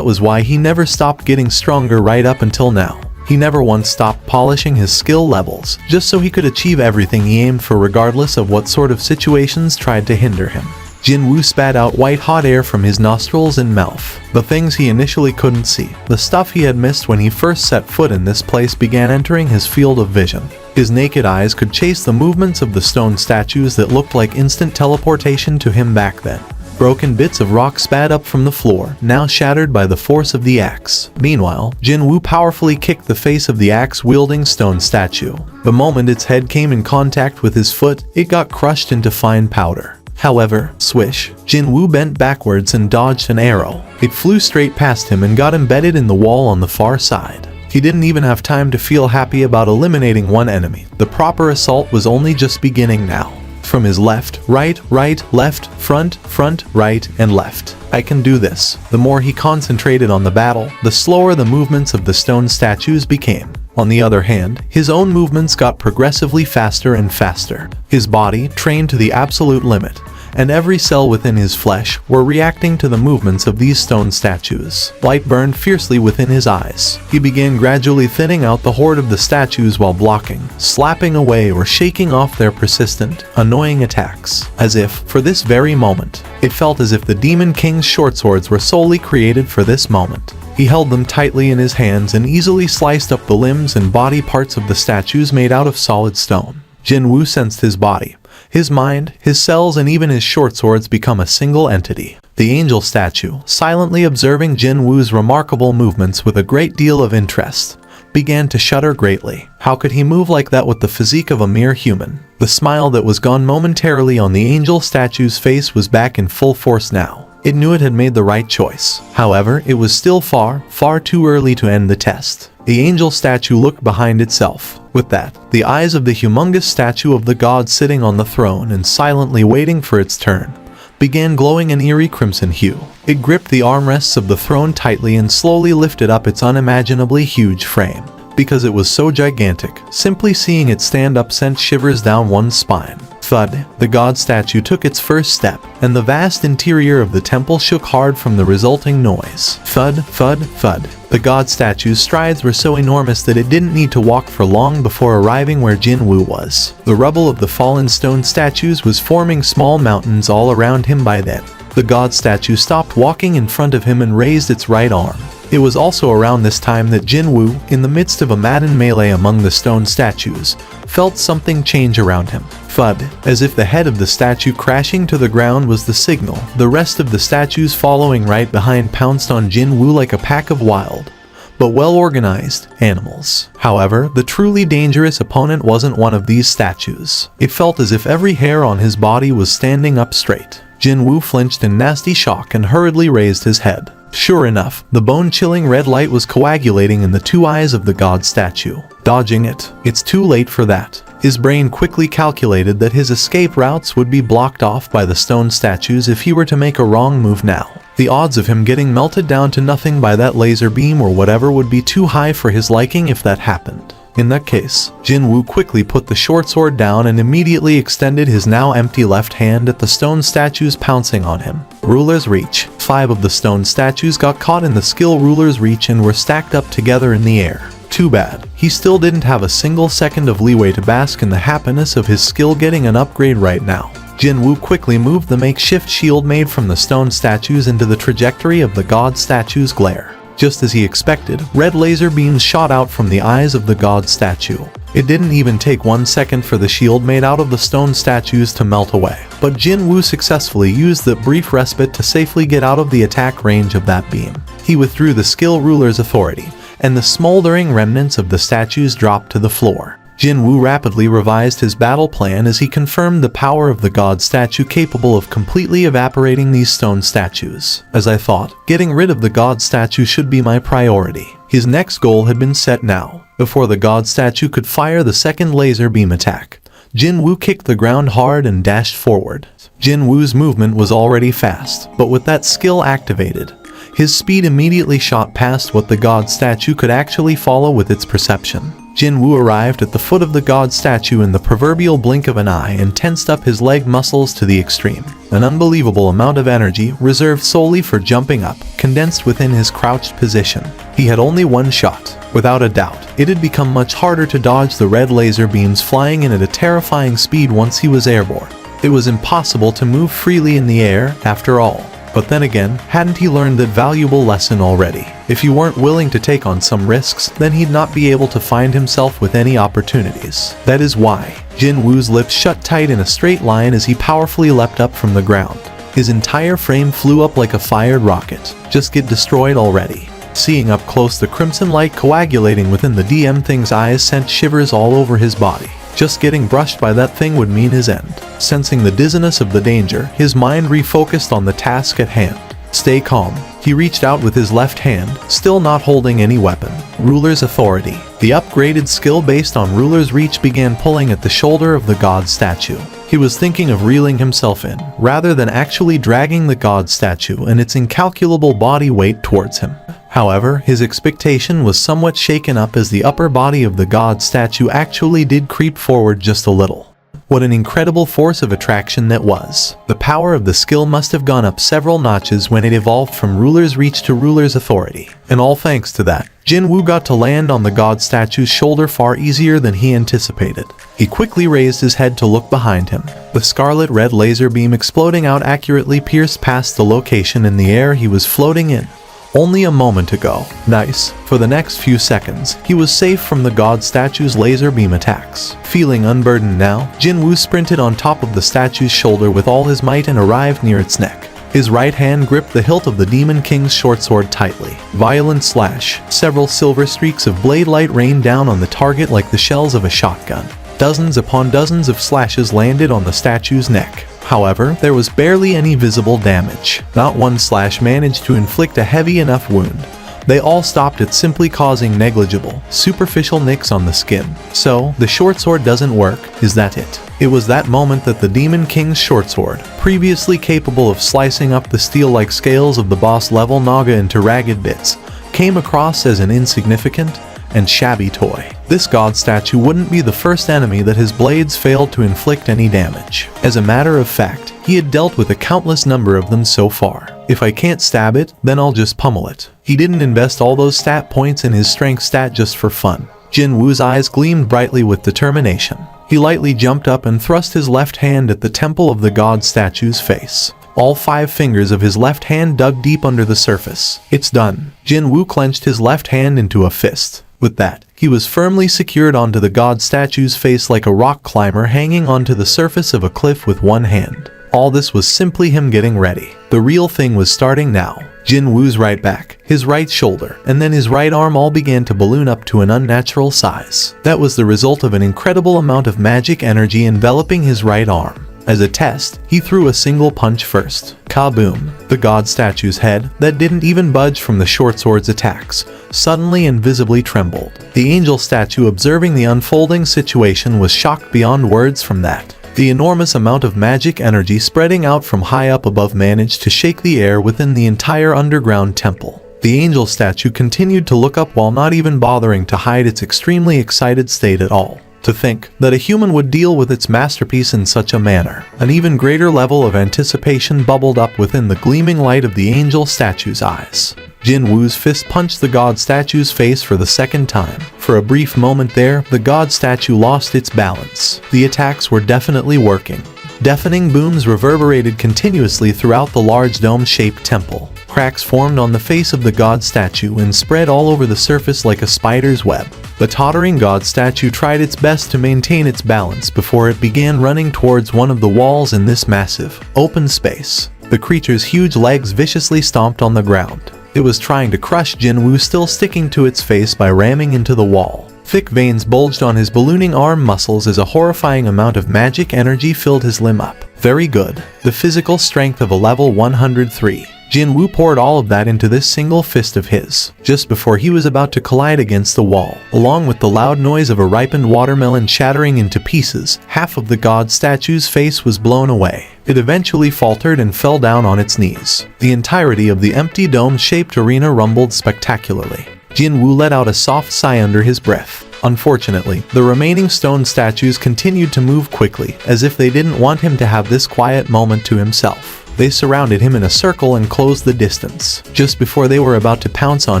was why he never stopped getting stronger right up until now. He never once stopped polishing his skill levels, just so he could achieve everything he aimed for regardless of what sort of situations tried to hinder him. Jinwoo spat out white-hot air from his nostrils and mouth. The things he initially couldn't see, the stuff he had missed when he first set foot in this place, began entering his field of vision. His naked eyes could chase the movements of the stone statues that looked like instant teleportation to him back then. Broken bits of rock spat up from the floor, now shattered by the force of the axe. Meanwhile, Jinwoo powerfully kicked the face of the axe-wielding stone statue. The moment its head came in contact with his foot, it got crushed into fine powder. However, swish, Jinwoo bent backwards and dodged an arrow. It flew straight past him and got embedded in the wall on the far side. He didn't even have time to feel happy about eliminating one enemy. The proper assault was only just beginning now. From his left, right, left, front, right, and left. I can do this. The more he concentrated on the battle, the slower the movements of the stone statues became. On the other hand, his own movements got progressively faster and faster. His body trained to the absolute limit, and every cell within his flesh were reacting to the movements of these stone statues. Light burned fiercely within his eyes. He began gradually thinning out the horde of the statues while blocking, slapping away or shaking off their persistent, annoying attacks. As if, for this very moment, it felt as if the Demon King's short swords were solely created for this moment. He held them tightly in his hands and easily sliced up the limbs and body parts of the statues made out of solid stone. Jinwoo sensed his body, his mind, his cells, and even his short swords become a single entity. The angel statue, silently observing Jinwoo's remarkable movements with a great deal of interest, began to shudder greatly. How could he move like that with the physique of a mere human? The smile that was gone momentarily on the angel statue's face was back in full force now. It knew it had made the right choice. However, it was still far too early to end the test. The angel statue looked behind itself. With that, the eyes of the humongous statue of the god sitting on the throne and silently waiting for its turn began glowing an eerie crimson hue. It gripped the armrests of the throne tightly and slowly lifted up its unimaginably huge frame. Because it was so gigantic, simply seeing it stand up sent shivers down one's spine. Thud, the god statue took its first step, and the vast interior of the temple shook hard from the resulting noise. Thud, thud, thud. The god statue's strides were so enormous that it didn't need to walk for long before arriving where Jinwoo was. The rubble of the fallen stone statues was forming small mountains all around him by then. The god statue stopped walking in front of him and raised its right arm. It was also around this time that Jinwoo, in the midst of a maddened melee among the stone statues, felt something change around him. Thud, as if the head of the statue crashing to the ground was the signal. The rest of the statues following right behind pounced on Jinwoo like a pack of wild, but well-organized, animals. However, the truly dangerous opponent wasn't one of these statues. It felt as if every hair on his body was standing up straight. Jinwoo flinched in nasty shock and hurriedly raised his head. Sure enough, the bone-chilling red light was coagulating in the two eyes of the god statue. Dodging it, it's too late for that. His brain quickly calculated that his escape routes would be blocked off by the stone statues if he were to make a wrong move now. The odds of him getting melted down to nothing by that laser beam or whatever would be too high for his liking if that happened. In that case, Jinwoo quickly put the short sword down and immediately extended his now empty left hand at the stone statues pouncing on him. Ruler's reach. 5 of the stone statues got caught in the skill ruler's reach and were stacked up together in the air. Too bad. He still didn't have a single second of leeway to bask in the happiness of his skill getting an upgrade right now. Jinwoo quickly moved the makeshift shield made from the stone statues into the trajectory of the god statue's glare. Just as he expected, red laser beams shot out from the eyes of the god statue. It didn't even take 1 second for the shield made out of the stone statues to melt away. But Jinwoo successfully used the brief respite to safely get out of the attack range of that beam. He withdrew the skill ruler's authority, and the smoldering remnants of the statues dropped to the floor. Jinwoo rapidly revised his battle plan as he confirmed the power of the god statue capable of completely evaporating these stone statues. As I thought, getting rid of the god statue should be my priority. His next goal had been set now. Before the god statue could fire the second laser beam attack, Jinwoo kicked the ground hard and dashed forward. Jinwoo's movement was already fast, but with that skill activated, his speed immediately shot past what the god statue could actually follow with its perception. Jinwoo arrived at the foot of the god statue in the proverbial blink of an eye and tensed up his leg muscles to the extreme. An unbelievable amount of energy, reserved solely for jumping up, condensed within his crouched position. He had only one shot. Without a doubt, it had become much harder to dodge the red laser beams flying in at a terrifying speed once he was airborne. It was impossible to move freely in the air, after all. But then again, hadn't he learned that valuable lesson already? If he weren't willing to take on some risks, then he'd not be able to find himself with any opportunities. That is why Jinwoo's lips shut tight in a straight line as he powerfully leapt up from the ground. His entire frame flew up like a fired rocket. Just get destroyed already. Seeing up close the crimson light coagulating within the DM thing's eyes sent shivers all over his body. Just getting brushed by that thing would mean his end. Sensing the dizziness of the danger, his mind refocused on the task at hand. Stay calm. He reached out with his left hand, still not holding any weapon. Ruler's authority. The upgraded skill based on Ruler's reach began pulling at the shoulder of the god statue. He was thinking of reeling himself in, rather than actually dragging the god statue and its incalculable body weight towards him. However, his expectation was somewhat shaken up as the upper body of the god statue actually did creep forward just a little. What an incredible force of attraction that was. The power of the skill must have gone up several notches when it evolved from Ruler's reach to Ruler's authority. And all thanks to that, Jinwoo got to land on the god statue's shoulder far easier than he anticipated. He quickly raised his head to look behind him. The scarlet-red laser beam exploding out accurately pierced past the location in the air he was floating in. Only a moment ago. Nice. For the next few seconds, he was safe from the god statue's laser beam attacks. Feeling unburdened now, Jinwoo sprinted on top of the statue's shoulder with all his might and arrived near its neck. His right hand gripped the hilt of the Demon King's short sword tightly. Violent slash. Several silver streaks of blade light rained down on the target like the shells of a shotgun. Dozens upon dozens of slashes landed on the statue's neck. However, there was barely any visible damage. Not one slash managed to inflict a heavy enough wound. They all stopped at simply causing negligible, superficial nicks on the skin. So, the short sword doesn't work, is that it? It was that moment that the Demon King's short sword, previously capable of slicing up the steel-like scales of the boss-level Naga into ragged bits, came across as an insignificant and shabby toy. This god statue wouldn't be the first enemy that his blades failed to inflict any damage. As a matter of fact, he had dealt with a countless number of them so far. If I can't stab it, then I'll just pummel it. He didn't invest all those stat points in his strength stat just for fun. Jinwoo's eyes gleamed brightly with determination. He lightly jumped up and thrust his left hand at the temple of the god statue's face. All 5 fingers of his left hand dug deep under the surface. It's done. Jinwoo clenched his left hand into a fist. With that, he was firmly secured onto the god statue's face like a rock climber hanging onto the surface of a cliff with one hand. All this was simply him getting ready. The real thing was starting now. Jinwoo's right back, his right shoulder, and then his right arm all began to balloon up to an unnatural size. That was the result of an incredible amount of magic energy enveloping his right arm. As a test, he threw a single punch first. Kaboom! The god statue's head, that didn't even budge from the short sword's attacks, suddenly and visibly trembled. The angel statue observing the unfolding situation was shocked beyond words from that. The enormous amount of magic energy spreading out from high up above managed to shake the air within the entire underground temple. The angel statue continued to look up while not even bothering to hide its extremely excited state at all. To think that a human would deal with its masterpiece in such a manner. An even greater level of anticipation bubbled up within the gleaming light of the angel statue's eyes. Jinwoo's fist punched the god statue's face for the second time. For a brief moment there, the god statue lost its balance. The attacks were definitely working. Deafening booms reverberated continuously throughout the large dome-shaped temple. Cracks formed on the face of the god statue and spread all over the surface like a spider's web. The tottering god statue tried its best to maintain its balance before it began running towards one of the walls in this massive, open space. The creature's huge legs viciously stomped on the ground. It was trying to crush Jinwoo, still sticking to its face by ramming into the wall. Thick veins bulged on his ballooning arm muscles as a horrifying amount of magic energy filled his limb up. Very good. The physical strength of a level 103. Jinwoo poured all of that into this single fist of his, just before he was about to collide against the wall. Along with the loud noise of a ripened watermelon shattering into pieces, half of the god statue's face was blown away. It eventually faltered and fell down on its knees. The entirety of the empty dome-shaped arena rumbled spectacularly. Jinwoo let out a soft sigh under his breath. Unfortunately, the remaining stone statues continued to move quickly, as if they didn't want him to have this quiet moment to himself. They surrounded him in a circle and closed the distance. Just before they were about to pounce on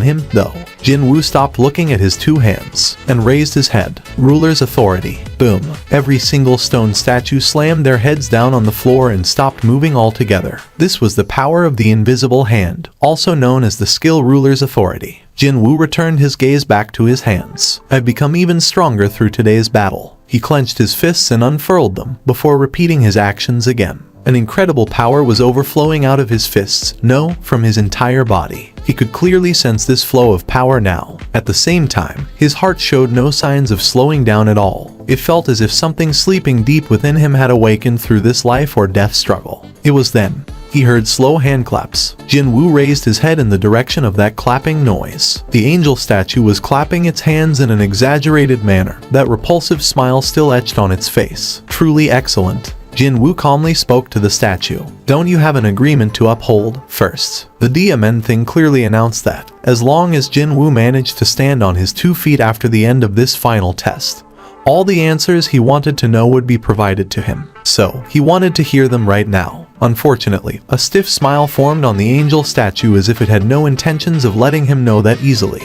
him, though, Jinwoo stopped looking at his 2 hands and raised his head. Ruler's authority. Boom. Every single stone statue slammed their heads down on the floor and stopped moving altogether. This was the power of the invisible hand, also known as the skill Ruler's authority. Jinwoo returned his gaze back to his hands. I've become even stronger through today's battle. He clenched his fists and unfurled them, before repeating his actions again. An incredible power was overflowing out of his fists, no, from his entire body. He could clearly sense this flow of power now. At the same time, his heart showed no signs of slowing down at all. It felt as if something sleeping deep within him had awakened through this life or death struggle. It was then he heard slow hand claps. Jinwoo raised his head in the direction of that clapping noise. The angel statue was clapping its hands in an exaggerated manner, that repulsive smile still etched on its face. Truly excellent. Jinwoo calmly spoke to the statue. Don't you have an agreement to uphold? First, the DMN thing clearly announced that, as long as Jinwoo managed to stand on his 2 feet after the end of this final test, all the answers he wanted to know would be provided to him. So, he wanted to hear them right now. Unfortunately, a stiff smile formed on the angel statue as if it had no intentions of letting him know that easily.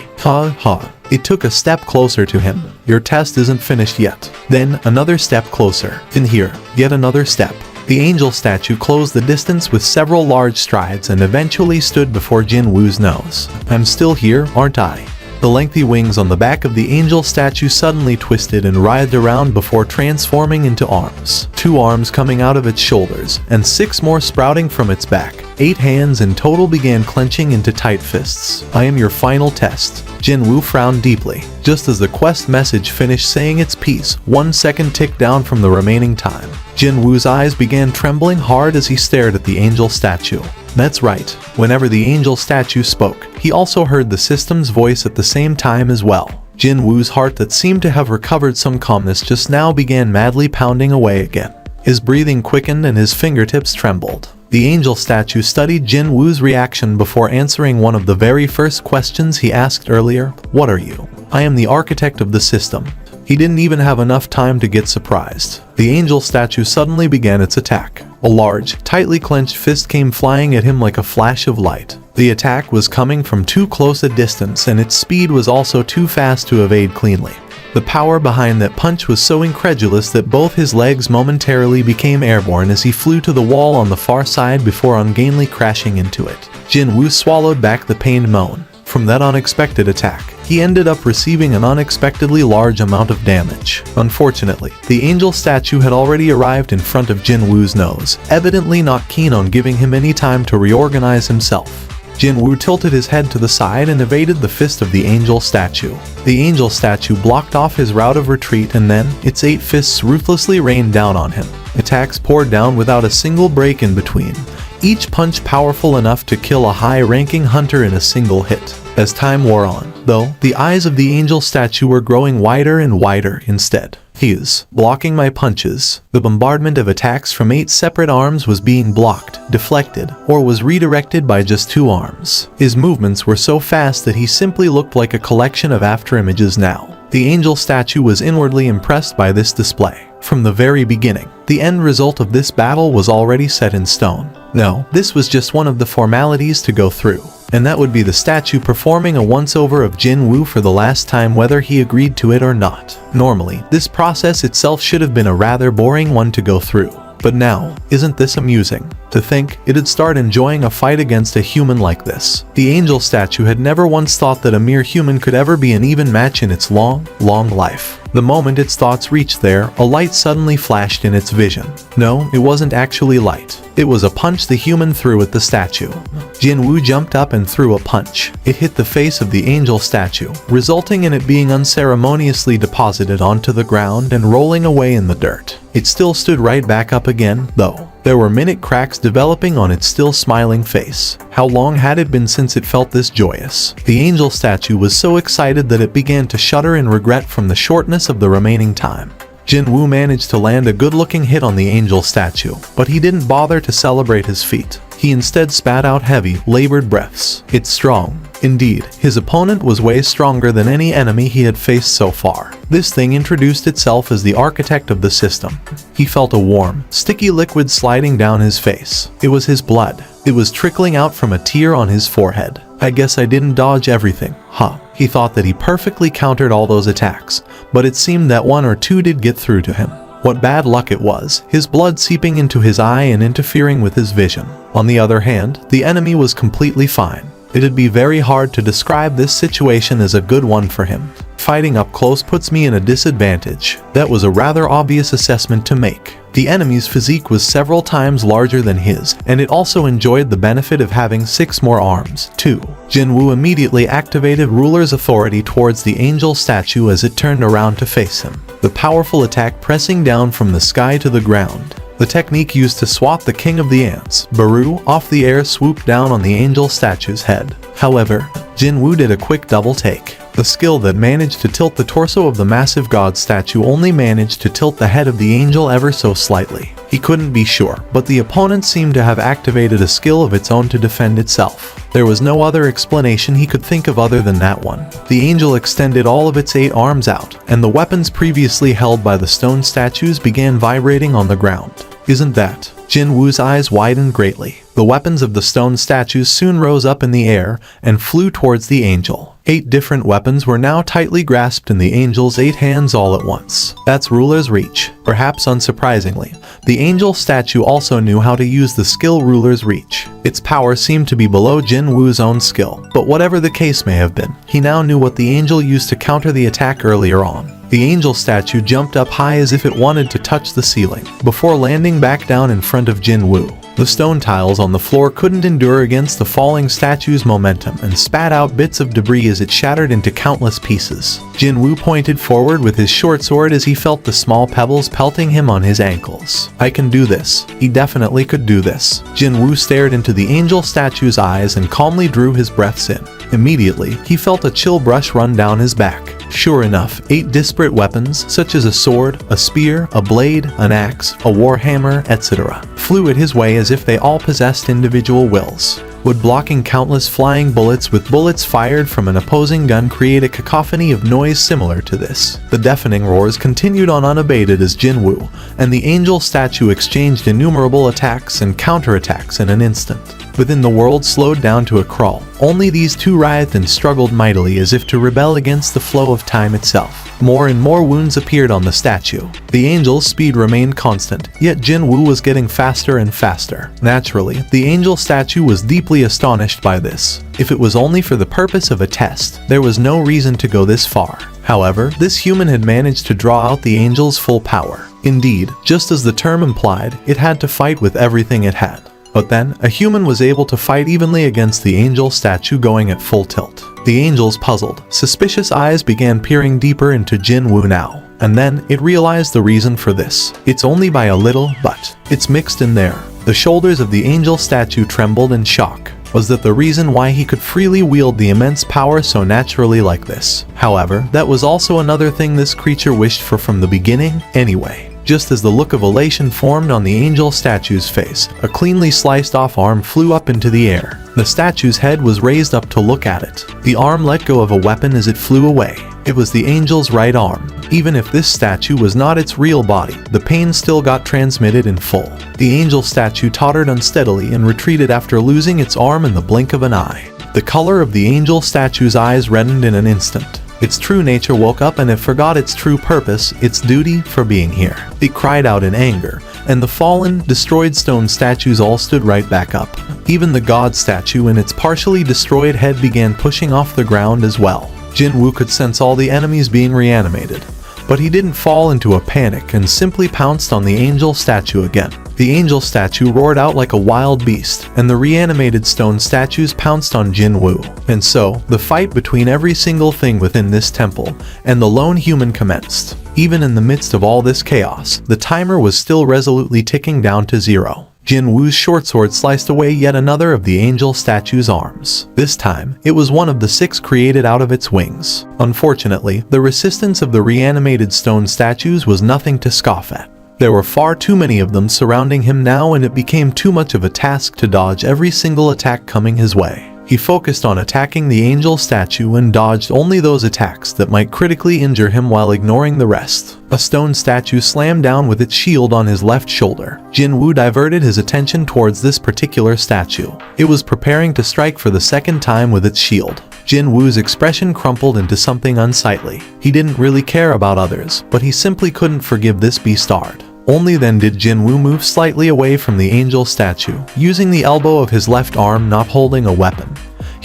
It took a step closer to him. Your test isn't finished yet. Then, another step closer. In here, yet another step. The angel statue closed the distance with several large strides and eventually stood before Jinwoo's nose. I'm still here, aren't I? The lengthy wings on the back of the angel statue suddenly twisted and writhed around before transforming into arms. 2 arms coming out of its shoulders, and 6 more sprouting from its back. 8 hands in total began clenching into tight fists. I am your final test. Jinwoo frowned deeply. Just as the quest message finished saying its piece, 1 second ticked down from the remaining time. Jinwoo's eyes began trembling hard as he stared at the angel statue. That's right. Whenever the angel statue spoke, he also heard the system's voice at the same time as well. Jinwoo's heart that seemed to have recovered some calmness just now began madly pounding away again. His breathing quickened and his fingertips trembled. The angel statue studied Jinwoo's reaction before answering one of the very first questions he asked earlier. What are you? I am the architect of the system. He didn't even have enough time to get surprised. The angel statue suddenly began its attack. A large, tightly clenched fist came flying at him like a flash of light. The attack was coming from too close a distance and its speed was also too fast to evade cleanly. The power behind that punch was so incredulous that both his legs momentarily became airborne as he flew to the wall on the far side before ungainly crashing into it. Jinwoo swallowed back the pained moan. From that unexpected attack, he ended up receiving an unexpectedly large amount of damage. Unfortunately, the angel statue had already arrived in front of Jinwoo's nose, evidently not keen on giving him any time to reorganize himself. Jinwoo tilted his head to the side and evaded the fist of the angel statue. The angel statue blocked off his route of retreat and then, its 8 fists ruthlessly rained down on him. Attacks poured down without a single break in between, each punch powerful enough to kill a high-ranking hunter in a single hit. As time wore on, though, the eyes of the angel statue were growing wider and wider instead. He is blocking my punches. The bombardment of attacks from 8 separate arms was being blocked, deflected, or was redirected by just 2 arms. His movements were so fast that he simply looked like a collection of afterimages now. The angel statue was inwardly impressed by this display. From the very beginning, the end result of this battle was already set in stone. No, this was just one of the formalities to go through, and that would be the statue performing a once-over of Jinwoo for the last time whether he agreed to it or not. Normally, this process itself should have been a rather boring one to go through. But now, isn't this amusing? To think it'd start enjoying a fight against a human like this. The angel statue had never once thought that a mere human could ever be an even match in its long life. The moment its thoughts reached there, a light suddenly flashed in its vision. No, it wasn't actually light. It was a punch the human threw at the statue. Jinwoo jumped up and threw a punch. It hit the face of the angel statue, resulting in it being unceremoniously deposited onto the ground and rolling away in the dirt. It still stood right back up again, though. There were minute cracks developing on its still smiling face. How long had it been since it felt this joyous? The angel statue was so excited that it began to shudder in regret from the shortness of the remaining time. Jinwoo managed to land a good-looking hit on the angel statue, but he didn't bother to celebrate his feat. He instead spat out heavy, labored breaths. It's strong. Indeed, his opponent was way stronger than any enemy he had faced so far. This thing introduced itself as the architect of the system. He felt a warm, sticky liquid sliding down his face. It was his blood. It was trickling out from a tear on his forehead. I guess I didn't dodge everything, huh? He thought that he perfectly countered all those attacks, but it seemed that 1 or 2 did get through to him. What bad luck it was, his blood seeping into his eye and interfering with his vision. On the other hand, the enemy was completely fine. It'd be very hard to describe this situation as a good one for him. Fighting up close puts me in a disadvantage. That was a rather obvious assessment to make. The enemy's physique was several times larger than his, and it also enjoyed the benefit of having 6 more arms, too. Jinwoo immediately activated Ruler's authority towards the angel statue as it turned around to face him. The powerful attack pressing down from the sky to the ground. The technique used to swat the king of the ants, Baru, off the air swooped down on the angel statue's head. However, Jinwoo did a quick double take. The skill that managed to tilt the torso of the massive god statue only managed to tilt the head of the angel ever so slightly. He couldn't be sure, but the opponent seemed to have activated a skill of its own to defend itself. There was no other explanation he could think of other than that one. The angel extended all of its 8 arms out, and the weapons previously held by the stone statues began vibrating on the ground. Isn't that? Jinwoo's eyes widened greatly. The weapons of the stone statues soon rose up in the air and flew towards the angel. 8 different weapons were now tightly grasped in the angel's 8 hands all at once. That's Ruler's reach. Perhaps unsurprisingly, the angel statue also knew how to use the skill Ruler's reach. Its power seemed to be below Jinwoo's own skill, but whatever the case may have been, he now knew what the angel used to counter the attack earlier on. The angel statue jumped up high as if it wanted to touch the ceiling, before landing back down in front of Jinwoo. The stone tiles on the floor couldn't endure against the falling statue's momentum and spat out bits of debris as it shattered into countless pieces. Jinwoo pointed forward with his short sword as he felt the small pebbles pelting him on his ankles. I can do this. He definitely could do this. Jinwoo stared into the angel statue's eyes and calmly drew his breaths in. Immediately, he felt a chill brush run down his back. Sure enough, 8 disparate weapons, such as a sword, a spear, a blade, an axe, a warhammer, etc., flew at his way as if they all possessed individual wills. Would blocking countless flying bullets with bullets fired from an opposing gun create a cacophony of noise similar to this? The deafening roars continued on unabated as Jinwoo and the angel statue exchanged innumerable attacks and counterattacks in an instant. Within the world slowed down to a crawl. Only these two writhed and struggled mightily as if to rebel against the flow of time itself. More and more wounds appeared on the statue. The angel's speed remained constant, yet Jinwoo was getting faster and faster. Naturally, the angel statue was deeply astonished by this. If it was only for the purpose of a test, there was no reason to go this far. However, this human had managed to draw out the angel's full power. Indeed, just as the term implied, it had to fight with everything it had. But then, a human was able to fight evenly against the angel statue going at full tilt. The angel's puzzled, suspicious eyes began peering deeper into Jinwoo now. And then, it realized the reason for this. It's only by a little, but it's mixed in there. The shoulders of the angel statue trembled in shock. Was that the reason why he could freely wield the immense power so naturally like this? However, that was also another thing this creature wished for from the beginning, anyway. Just as the look of elation formed on the angel statue's face, a cleanly sliced off arm flew up into the air. The statue's head was raised up to look at it. The arm let go of a weapon as it flew away. It was the angel's right arm. Even if this statue was not its real body, the pain still got transmitted in full. The angel statue tottered unsteadily and retreated after losing its arm in the blink of an eye. The color of the angel statue's eyes reddened in an instant. Its true nature woke up and it forgot its true purpose, its duty for being here. It cried out in anger, and the fallen, destroyed stone statues all stood right back up. Even the god statue in its partially destroyed head began pushing off the ground as well. Jinwoo could sense all the enemies being reanimated, but he didn't fall into a panic and simply pounced on the angel statue again. The angel statue roared out like a wild beast, and the reanimated stone statues pounced on Jinwoo. And so, the fight between every single thing within this temple and the lone human commenced. Even in the midst of all this chaos, the timer was still resolutely ticking down to 0. Jinwoo's short sword sliced away yet another of the angel statue's arms. This time, it was one of the 6 created out of its wings. Unfortunately, the resistance of the reanimated stone statues was nothing to scoff at. There were far too many of them surrounding him now, and it became too much of a task to dodge every single attack coming his way. He focused on attacking the angel statue and dodged only those attacks that might critically injure him while ignoring the rest. A stone statue slammed down with its shield on his left shoulder. Jinwoo diverted his attention towards this particular statue. It was preparing to strike for the second time with its shield. Jinwoo's expression crumpled into something unsightly. He didn't really care about others, but he simply couldn't forgive this beastard. Only then did Jinwoo move slightly away from the angel statue, using the elbow of his left arm, not holding a weapon.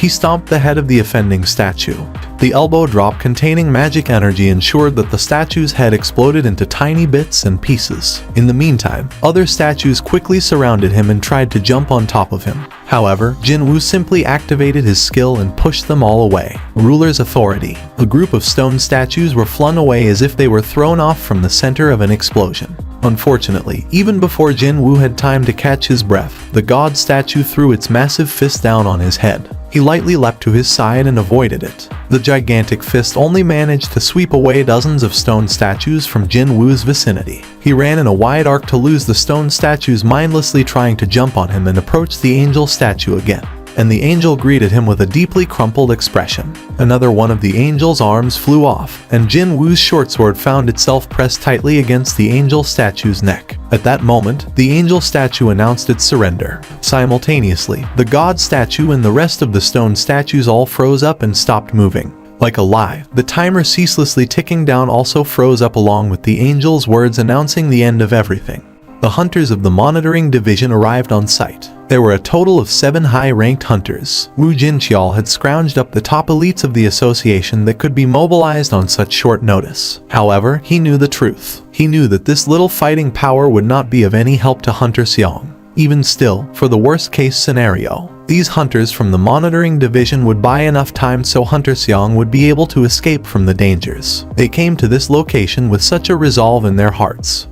he stomped the head of the offending statue. The elbow drop containing magic energy ensured that the statue's head exploded into tiny bits and pieces. In the meantime, other statues quickly surrounded him and tried to jump on top of him. However, Jinwoo simply activated his skill and pushed them all away. Ruler's authority. A group of stone statues were flung away as if they were thrown off from the center of an explosion. Unfortunately, even before Jinwoo had time to catch his breath, the god statue threw its massive fist down on his head. He lightly leapt to his side and avoided it. The gigantic fist only managed to sweep away dozens of stone statues from Jinwoo's vicinity. He ran in a wide arc to lose the stone statues mindlessly trying to jump on him and approached the angel statue again. And the angel greeted him with a deeply crumpled expression. Another one of the angel's arms flew off, and Jinwoo's short sword found itself pressed tightly against the angel statue's neck. At that moment, the angel statue announced its surrender. Simultaneously, the god statue and the rest of the stone statues all froze up and stopped moving. Like a lie, the timer ceaselessly ticking down also froze up along with the angel's words announcing the end of everything. The hunters of the monitoring division arrived on site. There were a total of 7 high-ranked hunters. Wu Jinqiao had scrounged up the top elites of the association that could be mobilized on such short notice. However, he knew the truth. He knew that this little fighting power would not be of any help to Hunter Xiong. Even still, for the worst-case scenario, these hunters from the monitoring division would buy enough time so Hunter Xiong would be able to escape from the dangers. They came to this location with such a resolve in their hearts.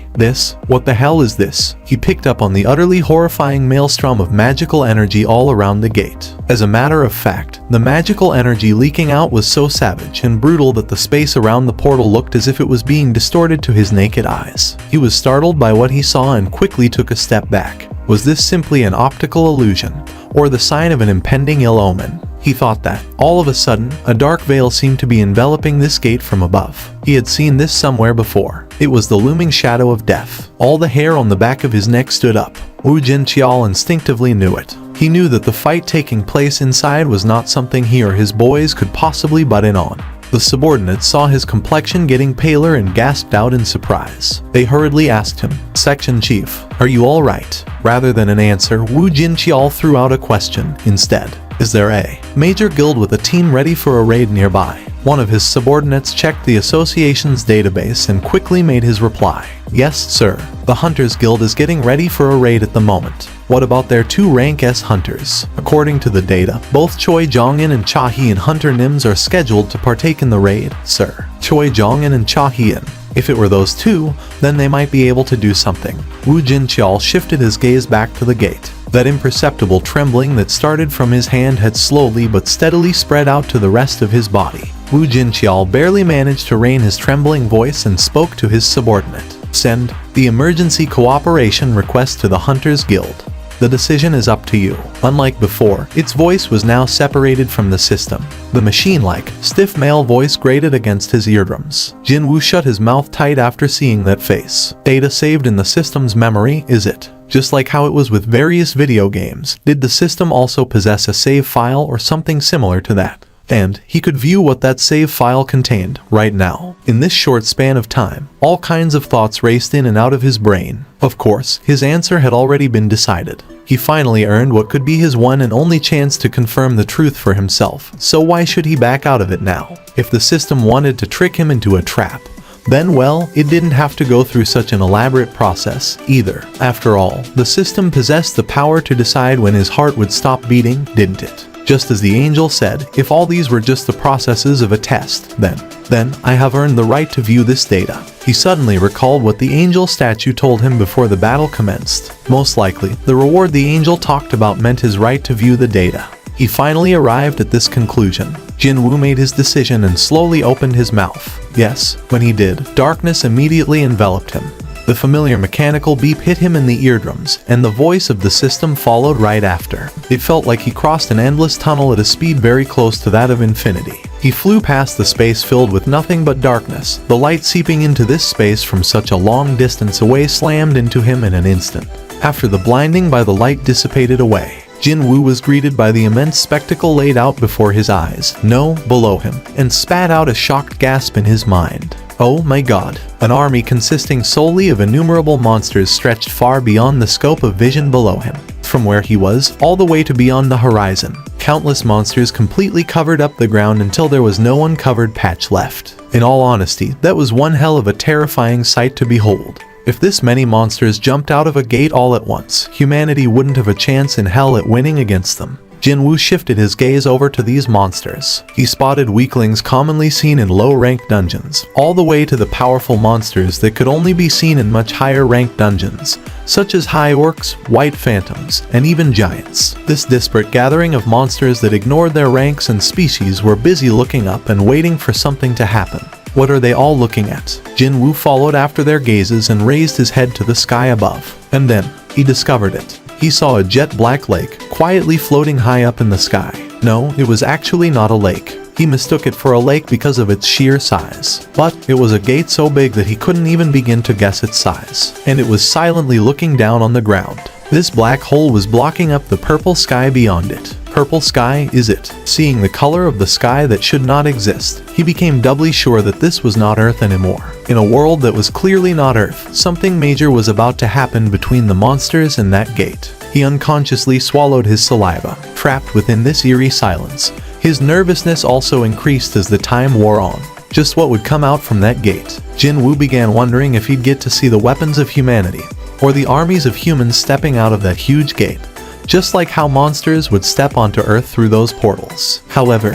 What the hell is this? He picked up on the utterly horrifying maelstrom of magical energy all around the gate. As a matter of fact, the magical energy leaking out was so savage and brutal that the space around the portal looked as if it was being distorted to his naked eyes. He was startled by what he saw and quickly took a step back. Was this simply an optical illusion, or the sign of an impending ill omen? He thought that. All of a sudden, a dark veil seemed to be enveloping this gate from above. He had seen this somewhere before. It was the looming shadow of death. All the hair on the back of his neck stood up. Wu Jinqiao instinctively knew it. He knew that the fight taking place inside was not something he or his boys could possibly butt in on. The subordinates saw his complexion getting paler and gasped out in surprise. They hurriedly asked him, "Section Chief, are you all right?" Rather than an answer, Wu Jinqiao threw out a question instead. "Is there a major guild with a team ready for a raid nearby?" One of his subordinates checked the association's database and quickly made his reply. "Yes, sir. The Hunters Guild is getting ready for a raid at the moment. What about their 2 rank S hunters?" According to the data, both Choi Jongin and Cha Hien Hunter Nims are scheduled to partake in the raid, sir. Choi Jongin and Cha Hien. If it were those 2, then they might be able to do something. Wu Jinqiao shifted his gaze back to the gate. That imperceptible trembling that started from his hand had slowly but steadily spread out to the rest of his body. Wu Jinqiao barely managed to rein his trembling voice and spoke to his subordinate. "Send the emergency cooperation request to the Hunters Guild. The decision is up to you." Unlike before, its voice was now separated from the system. The machine-like, stiff male voice grated against his eardrums. Jinwoo shut his mouth tight after seeing that face. "Data saved in the system's memory, is it? Just like how it was with various video games, did the system also possess a save file or something similar to that?" And he could view what that save file contained right now. In this short span of time, all kinds of thoughts raced in and out of his brain. Of course, his answer had already been decided. He finally earned what could be his one and only chance to confirm the truth for himself, so why should he back out of it now? If the system wanted to trick him into a trap, then well, it didn't have to go through such an elaborate process either. After all, the system possessed the power to decide when his heart would stop beating, didn't it? Just as the angel said, if all these were just the processes of a test, then I have earned the right to view this data. He suddenly recalled what the angel statue told him before the battle commenced. Most likely, the reward the angel talked about meant his right to view the data. He finally arrived at this conclusion. Jinwoo made his decision and slowly opened his mouth. Yes, when he did, darkness immediately enveloped him. The familiar mechanical beep hit him in the eardrums, and the voice of the system followed right after. It felt like he crossed an endless tunnel at a speed very close to that of infinity. He flew past the space filled with nothing but darkness. The light seeping into this space from such a long distance away slammed into him in an instant. After the blinding by the light dissipated away, Jinwoo was greeted by the immense spectacle laid out before his eyes, no, below him, and spat out a shocked gasp in his mind. Oh my god. An army consisting solely of innumerable monsters stretched far beyond the scope of vision below him. From where he was, all the way to beyond the horizon. Countless monsters completely covered up the ground until there was no uncovered patch left. In all honesty, that was one hell of a terrifying sight to behold. If this many monsters jumped out of a gate all at once, humanity wouldn't have a chance in hell at winning against them. Jinwoo shifted his gaze over to these monsters. He spotted weaklings commonly seen in low-ranked dungeons, all the way to the powerful monsters that could only be seen in much higher-ranked dungeons, such as high orcs, white phantoms, and even giants. This disparate gathering of monsters that ignored their ranks and species were busy looking up and waiting for something to happen. What are they all looking at? Jinwoo followed after their gazes and raised his head to the sky above. And then, he discovered it. He saw a jet-black lake, quietly floating high up in the sky. No, it was actually not a lake. He mistook it for a lake because of its sheer size. But it was a gate so big that he couldn't even begin to guess its size. And it was silently looking down on the ground. This black hole was blocking up the purple sky beyond it. Purple sky, is it? Seeing the color of the sky that should not exist, he became doubly sure that this was not Earth anymore. In a world that was clearly not Earth, something major was about to happen between the monsters and that gate. He unconsciously swallowed his saliva. Trapped within this eerie silence, his nervousness also increased as the time wore on. Just what would come out from that gate? Jinwoo began wondering if he'd get to see the weapons of humanity, or the armies of humans stepping out of that huge gate, just like how monsters would step onto Earth through those portals. However,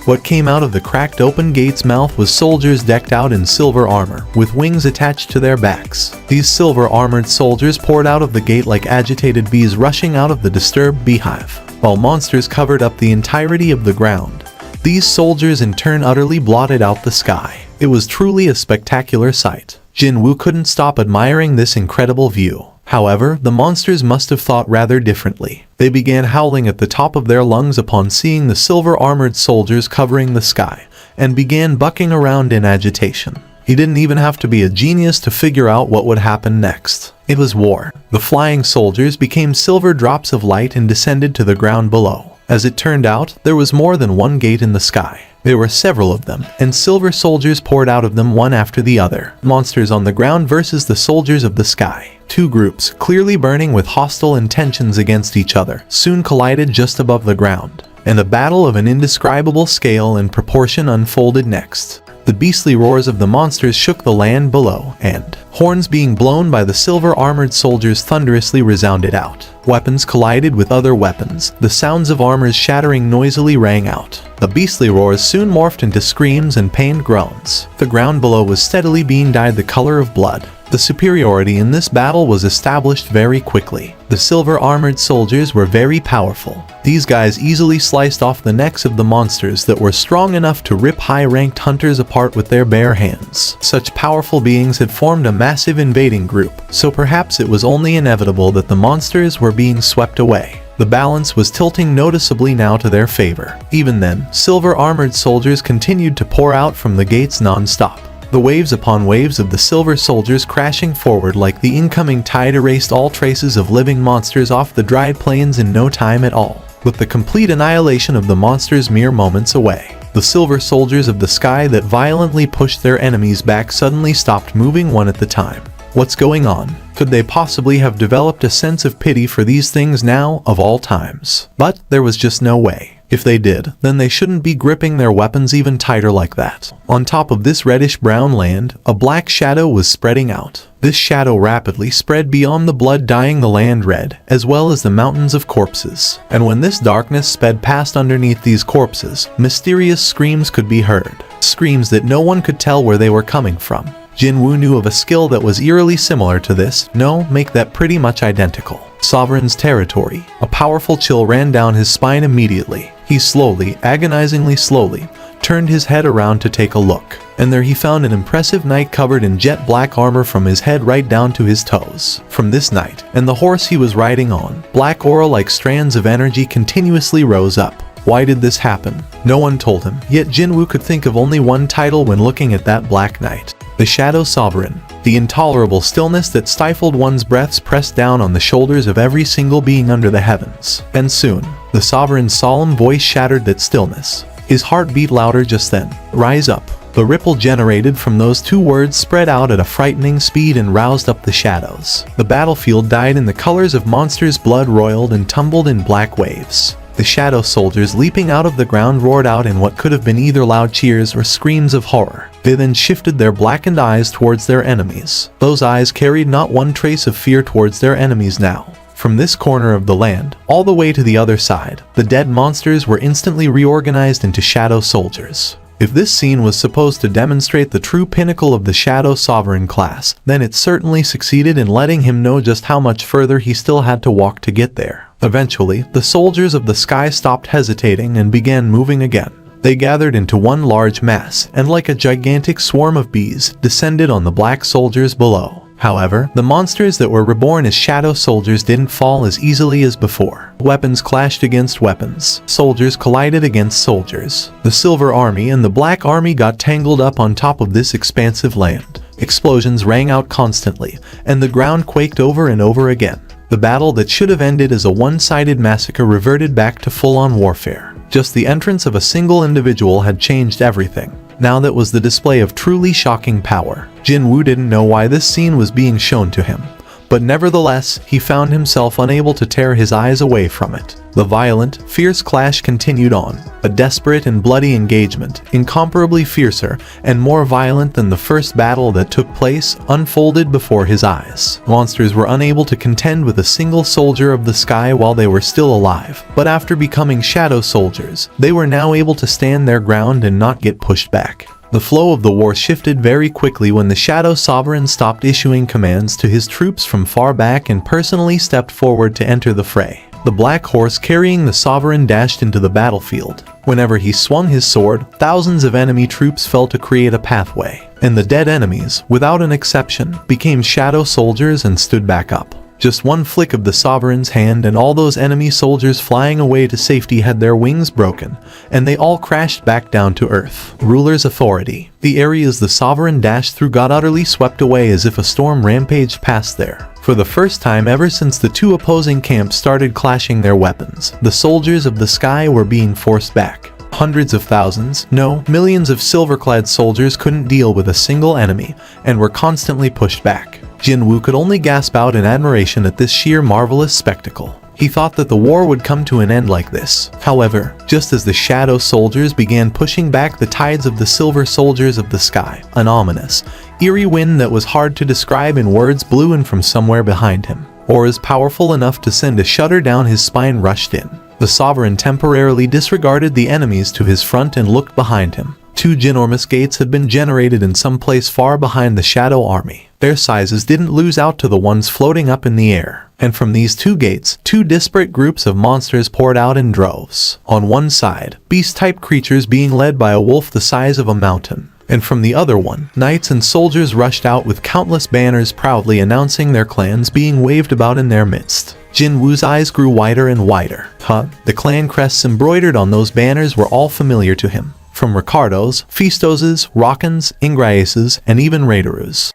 what came out of the cracked open gate's mouth was soldiers decked out in silver armor, with wings attached to their backs. These silver-armored soldiers poured out of the gate like agitated bees rushing out of the disturbed beehive, while monsters covered up the entirety of the ground. These soldiers in turn utterly blotted out the sky. It was truly a spectacular sight. Jinwoo couldn't stop admiring this incredible view. However, the monsters must have thought rather differently. They began howling at the top of their lungs upon seeing the silver-armored soldiers covering the sky, and began bucking around in agitation. He didn't even have to be a genius to figure out what would happen next. It was war. The flying soldiers became silver drops of light and descended to the ground below. As it turned out, there was more than one gate in the sky. There were several of them, and silver soldiers poured out of them one after the other. Monsters on the ground versus the soldiers of the sky. Two groups, clearly burning with hostile intentions against each other, soon collided just above the ground, and a battle of an indescribable scale and proportion unfolded next. The beastly roars of the monsters shook the land below, and horns being blown by the silver-armored soldiers thunderously resounded out. Weapons collided with other weapons. The sounds of armors shattering noisily rang out. The beastly roars soon morphed into screams and pained groans. The ground below was steadily being dyed the color of blood. The superiority in this battle was established very quickly. The silver-armored soldiers were very powerful. These guys easily sliced off the necks of the monsters that were strong enough to rip high-ranked hunters apart with their bare hands. Such powerful beings had formed a massive invading group, so perhaps it was only inevitable that the monsters were being swept away. The balance was tilting noticeably now to their favor. Even then, silver-armored soldiers continued to pour out from the gates non-stop. The waves upon waves of the silver soldiers crashing forward like the incoming tide erased all traces of living monsters off the dried plains in no time at all, with the complete annihilation of the monsters mere moments away. The silver soldiers of the sky that violently pushed their enemies back suddenly stopped moving one at the time. What's going on? Could they possibly have developed a sense of pity for these things now, of all times? But there was just no way. If they did, then they shouldn't be gripping their weapons even tighter like that. On top of this reddish-brown land, a black shadow was spreading out. This shadow rapidly spread beyond the blood dyeing the land red, as well as the mountains of corpses. And when this darkness sped past underneath these corpses, mysterious screams could be heard. Screams that no one could tell where they were coming from. Jinwoo knew of a skill that was eerily similar to this. No, make that pretty much identical. Sovereign's territory. A powerful chill ran down his spine immediately. He slowly, agonizingly slowly, turned his head around to take a look. And there he found an impressive knight covered in jet black armor from his head right down to his toes. From this knight, and the horse he was riding on, black aura like strands of energy continuously rose up. Why did this happen? No one told him, yet Jinwoo could think of only one title when looking at that black knight. The Shadow Sovereign. The intolerable stillness that stifled one's breaths pressed down on the shoulders of every single being under the heavens. And soon, the Sovereign's solemn voice shattered that stillness. His heart beat louder just then. Rise up. The ripple generated from those two words spread out at a frightening speed and roused up the shadows. The battlefield dyed in the colors of monsters' blood roiled and tumbled in black waves. The shadow soldiers leaping out of the ground roared out in what could have been either loud cheers or screams of horror. They then shifted their blackened eyes towards their enemies. Those eyes carried not one trace of fear towards their enemies now. From this corner of the land, all the way to the other side, the dead monsters were instantly reorganized into shadow soldiers. If this scene was supposed to demonstrate the true pinnacle of the Shadow Sovereign class, then it certainly succeeded in letting him know just how much further he still had to walk to get there. Eventually, the soldiers of the sky stopped hesitating and began moving again. They gathered into one large mass, and like a gigantic swarm of bees, descended on the black soldiers below. However, the monsters that were reborn as shadow soldiers didn't fall as easily as before. Weapons clashed against weapons. Soldiers collided against soldiers. The Silver Army and the Black Army got tangled up on top of this expansive land. Explosions rang out constantly, and the ground quaked over and over again. The battle that should have ended as a one-sided massacre reverted back to full-on warfare. Just the entrance of a single individual had changed everything. Now that was the display of truly shocking power. Jinwoo didn't know why this scene was being shown to him, but nevertheless, he found himself unable to tear his eyes away from it. The violent, fierce clash continued on, a desperate and bloody engagement, incomparably fiercer and more violent than the first battle that took place, unfolded before his eyes. Monsters were unable to contend with a single soldier of the sky while they were still alive, but after becoming shadow soldiers, they were now able to stand their ground and not get pushed back. The flow of the war shifted very quickly when the Shadow Sovereign stopped issuing commands to his troops from far back and personally stepped forward to enter the fray. The black horse carrying the Sovereign dashed into the battlefield. Whenever he swung his sword, thousands of enemy troops fell to create a pathway, and the dead enemies, without an exception, became shadow soldiers and stood back up. Just one flick of the Sovereign's hand and all those enemy soldiers flying away to safety had their wings broken, and they all crashed back down to earth. Ruler's authority. The areas the Sovereign dashed through got utterly swept away as if a storm rampaged past there. For the first time ever since the two opposing camps started clashing their weapons, the soldiers of the sky were being forced back. Hundreds of thousands, no, millions of silver-clad soldiers couldn't deal with a single enemy, and were constantly pushed back. Jinwoo could only gasp out in admiration at this sheer marvelous spectacle. He thought that the war would come to an end like this. However, just as the shadow soldiers began pushing back the tides of the silver soldiers of the sky, an ominous, eerie wind that was hard to describe in words blew in from somewhere behind him, or is powerful enough to send a shudder down his spine rushed in. The Sovereign temporarily disregarded the enemies to his front and looked behind him. Two ginormous gates had been generated in some place far behind the Shadow Army. Their sizes didn't lose out to the ones floating up in the air. And from these two gates, two disparate groups of monsters poured out in droves. On one side, beast-type creatures being led by a wolf the size of a mountain. And from the other one, knights and soldiers rushed out with countless banners proudly announcing their clans being waved about in their midst. Jinwoo's eyes grew wider and wider. The clan crests embroidered on those banners were all familiar to him. From Ricardo's, Fistos's, Rockens, Ingraeus's, and even Raiderus.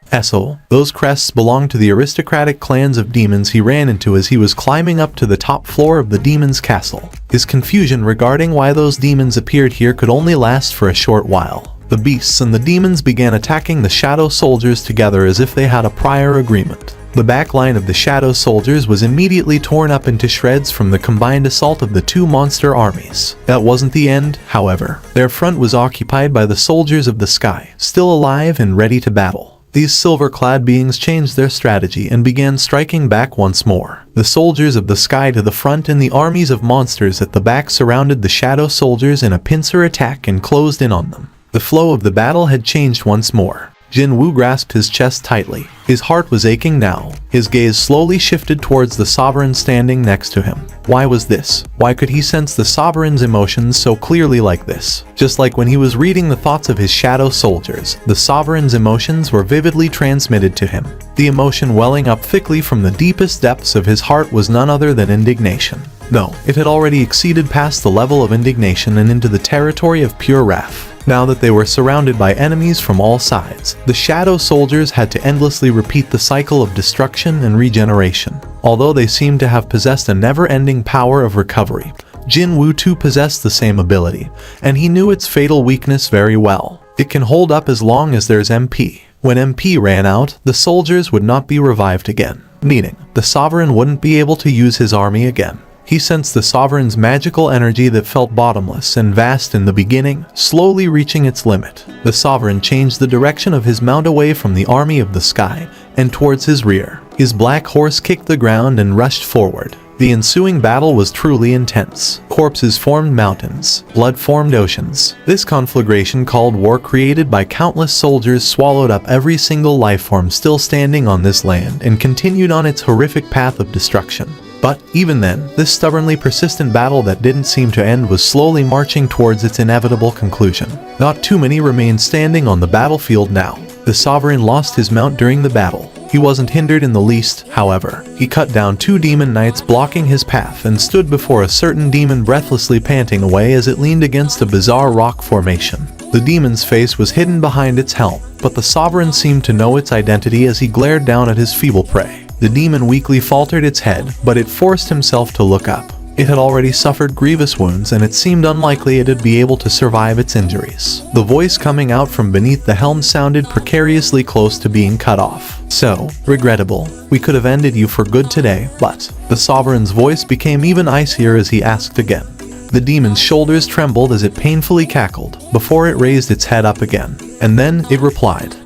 Those crests belonged to the aristocratic clans of demons he ran into as he was climbing up to the top floor of the demon's castle. His confusion regarding why those demons appeared here could only last for a short while. The beasts and the demons began attacking the shadow soldiers together as if they had a prior agreement. The back line of the shadow soldiers was immediately torn up into shreds from the combined assault of the two monster armies. That wasn't the end, however. Their front was occupied by the soldiers of the sky, still alive and ready to battle. These silver-clad beings changed their strategy and began striking back once more. The soldiers of the sky to the front and the armies of monsters at the back surrounded the shadow soldiers in a pincer attack and closed in on them. The flow of the battle had changed once more. Jinwoo grasped his chest tightly. His heart was aching now. His gaze slowly shifted towards the Sovereign standing next to him. Why was this? Why could he sense the Sovereign's emotions so clearly like this? Just like when he was reading the thoughts of his shadow soldiers, the Sovereign's emotions were vividly transmitted to him. The emotion welling up thickly from the deepest depths of his heart was none other than indignation. No, it had already exceeded past the level of indignation and into the territory of pure wrath. Now that they were surrounded by enemies from all sides, the shadow soldiers had to endlessly repeat the cycle of destruction and regeneration. Although they seemed to have possessed a never-ending power of recovery, Jinwoo too possessed the same ability, and he knew its fatal weakness very well. It can hold up as long as there's MP. When MP ran out, the soldiers would not be revived again, meaning the Sovereign wouldn't be able to use his army again. He sensed the sovereign's magical energy that felt bottomless and vast in the beginning, slowly reaching its limit. The sovereign changed the direction of his mount away from the army of the sky and towards his rear. His black horse kicked the ground and rushed forward. The ensuing battle was truly intense. Corpses formed mountains. Blood formed oceans. This conflagration called war, created by countless soldiers, swallowed up every single life form still standing on this land and continued on its horrific path of destruction. But even then, this stubbornly persistent battle that didn't seem to end was slowly marching towards its inevitable conclusion. Not too many remained standing on the battlefield now. The sovereign lost his mount during the battle. He wasn't hindered in the least, however. He cut down 2 demon knights blocking his path and stood before a certain demon breathlessly panting away as it leaned against a bizarre rock formation. The demon's face was hidden behind its helm, but the sovereign seemed to know its identity as he glared down at his feeble prey. The demon weakly faltered its head, but it forced himself to look up. It had already suffered grievous wounds, and it seemed unlikely it'd be able to survive its injuries. The voice coming out from beneath the helm sounded precariously close to being cut off. "So, regrettable. We could have ended you for good today, but..." The sovereign's voice became even icier as he asked again. The demon's shoulders trembled as it painfully cackled, before it raised its head up again. And then, it replied.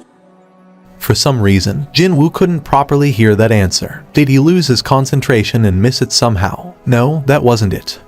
For some reason, Jinwoo couldn't properly hear that answer. Did he lose his concentration and miss it somehow? No, that wasn't it.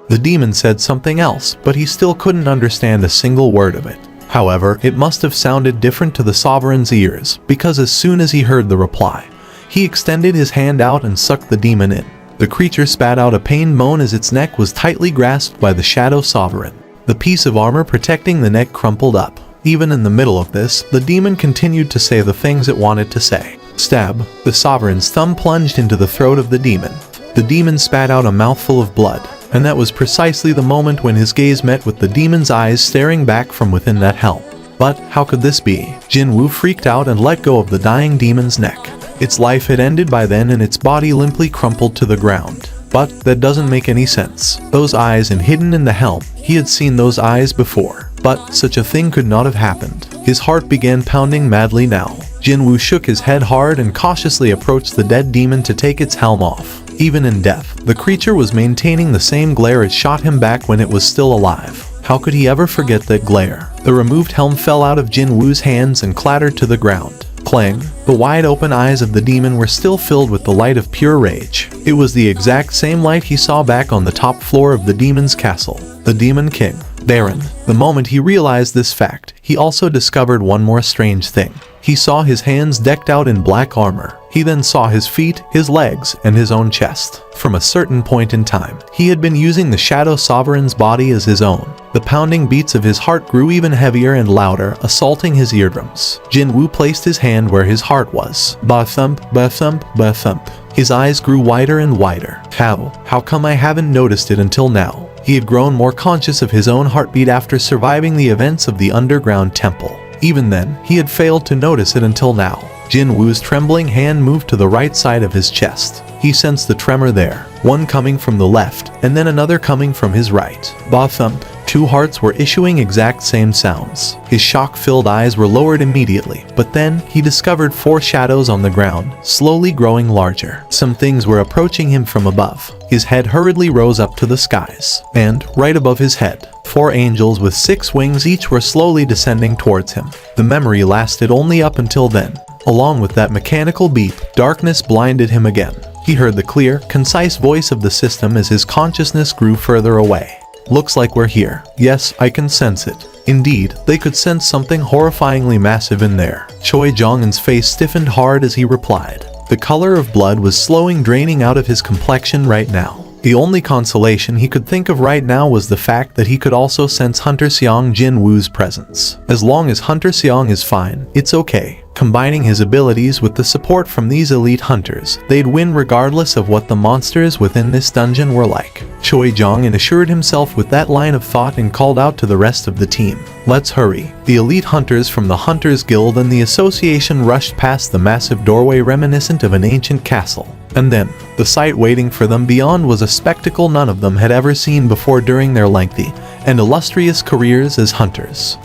The demon said something else, but he still couldn't understand a single word of it. However, it must have sounded different to the sovereign's ears, because as soon as he heard the reply, he extended his hand out and sucked the demon in. The creature spat out a pained moan as its neck was tightly grasped by the shadow sovereign. The piece of armor protecting the neck crumpled up. Even in the middle of this, the demon continued to say the things it wanted to say. Stab. The sovereign's thumb plunged into the throat of the demon. The demon spat out a mouthful of blood, and that was precisely the moment when his gaze met with the demon's eyes staring back from within that helm. But how could this be? Jinwoo freaked out and let go of the dying demon's neck. Its life had ended by then and its body limply crumpled to the ground. But that doesn't make any sense. Those eyes and hidden in the helm, he had seen those eyes before. But such a thing could not have happened. His heart began pounding madly now. Jinwoo shook his head hard and cautiously approached the dead demon to take its helm off. Even in death, the creature was maintaining the same glare it shot him back when it was still alive. How could he ever forget that glare? The removed helm fell out of Jinwoo's hands and clattered to the ground. Clang. The wide-open eyes of the demon were still filled with the light of pure rage. It was the exact same light he saw back on the top floor of the demon's castle. The Demon King. Baron. The moment he realized this fact, he also discovered one more strange thing. He saw his hands decked out in black armor. He then saw his feet, his legs, and his own chest. From a certain point in time, he had been using the Shadow Sovereign's body as his own. The pounding beats of his heart grew even heavier and louder, assaulting his eardrums. Jinwoo placed his hand where his heart was. Ba-thump, ba-thump, ba-thump. His eyes grew wider and wider. How come I haven't noticed it until now? He had grown more conscious of his own heartbeat after surviving the events of the underground temple. Even then, he had failed to notice it until now. Jinwoo's trembling hand moved to the right side of his chest. He sensed the tremor there, one coming from the left, and then another coming from his right. Ba-thump. 2 hearts were issuing exact same sounds. His shock-filled eyes were lowered immediately, but then he discovered 4 shadows on the ground, slowly growing larger. Some things were approaching him from above. His head hurriedly rose up to the skies, and, right above his head, 4 angels with 6 wings each were slowly descending towards him. The memory lasted only up until then. Along with that mechanical beep, darkness blinded him again. He heard the clear, concise voice of the system as his consciousness grew further away. Looks like we're here. Yes, I can sense it. Indeed, they could sense something horrifyingly massive in there. Choi Jong-un's face stiffened hard as he replied. The color of blood was slowing draining out of his complexion right now. The only consolation he could think of right now was the fact that he could also sense Hunter Seong Jinwoo's presence. As long as Hunter Seong is fine, it's okay. Combining his abilities with the support from these elite hunters, they'd win regardless of what the monsters within this dungeon were like. Choi Jong-un assured himself with that line of thought and called out to the rest of the team. Let's hurry. The elite hunters from the Hunters Guild and the association rushed past the massive doorway reminiscent of an ancient castle. And then, the sight waiting for them beyond was a spectacle none of them had ever seen before during their lengthy and illustrious careers as hunters.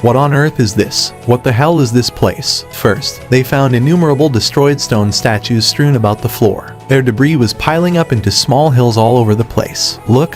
What on earth is this? What the hell is this place? First, they found innumerable destroyed stone statues strewn about the floor. Their debris was piling up into small hills all over the place. Look.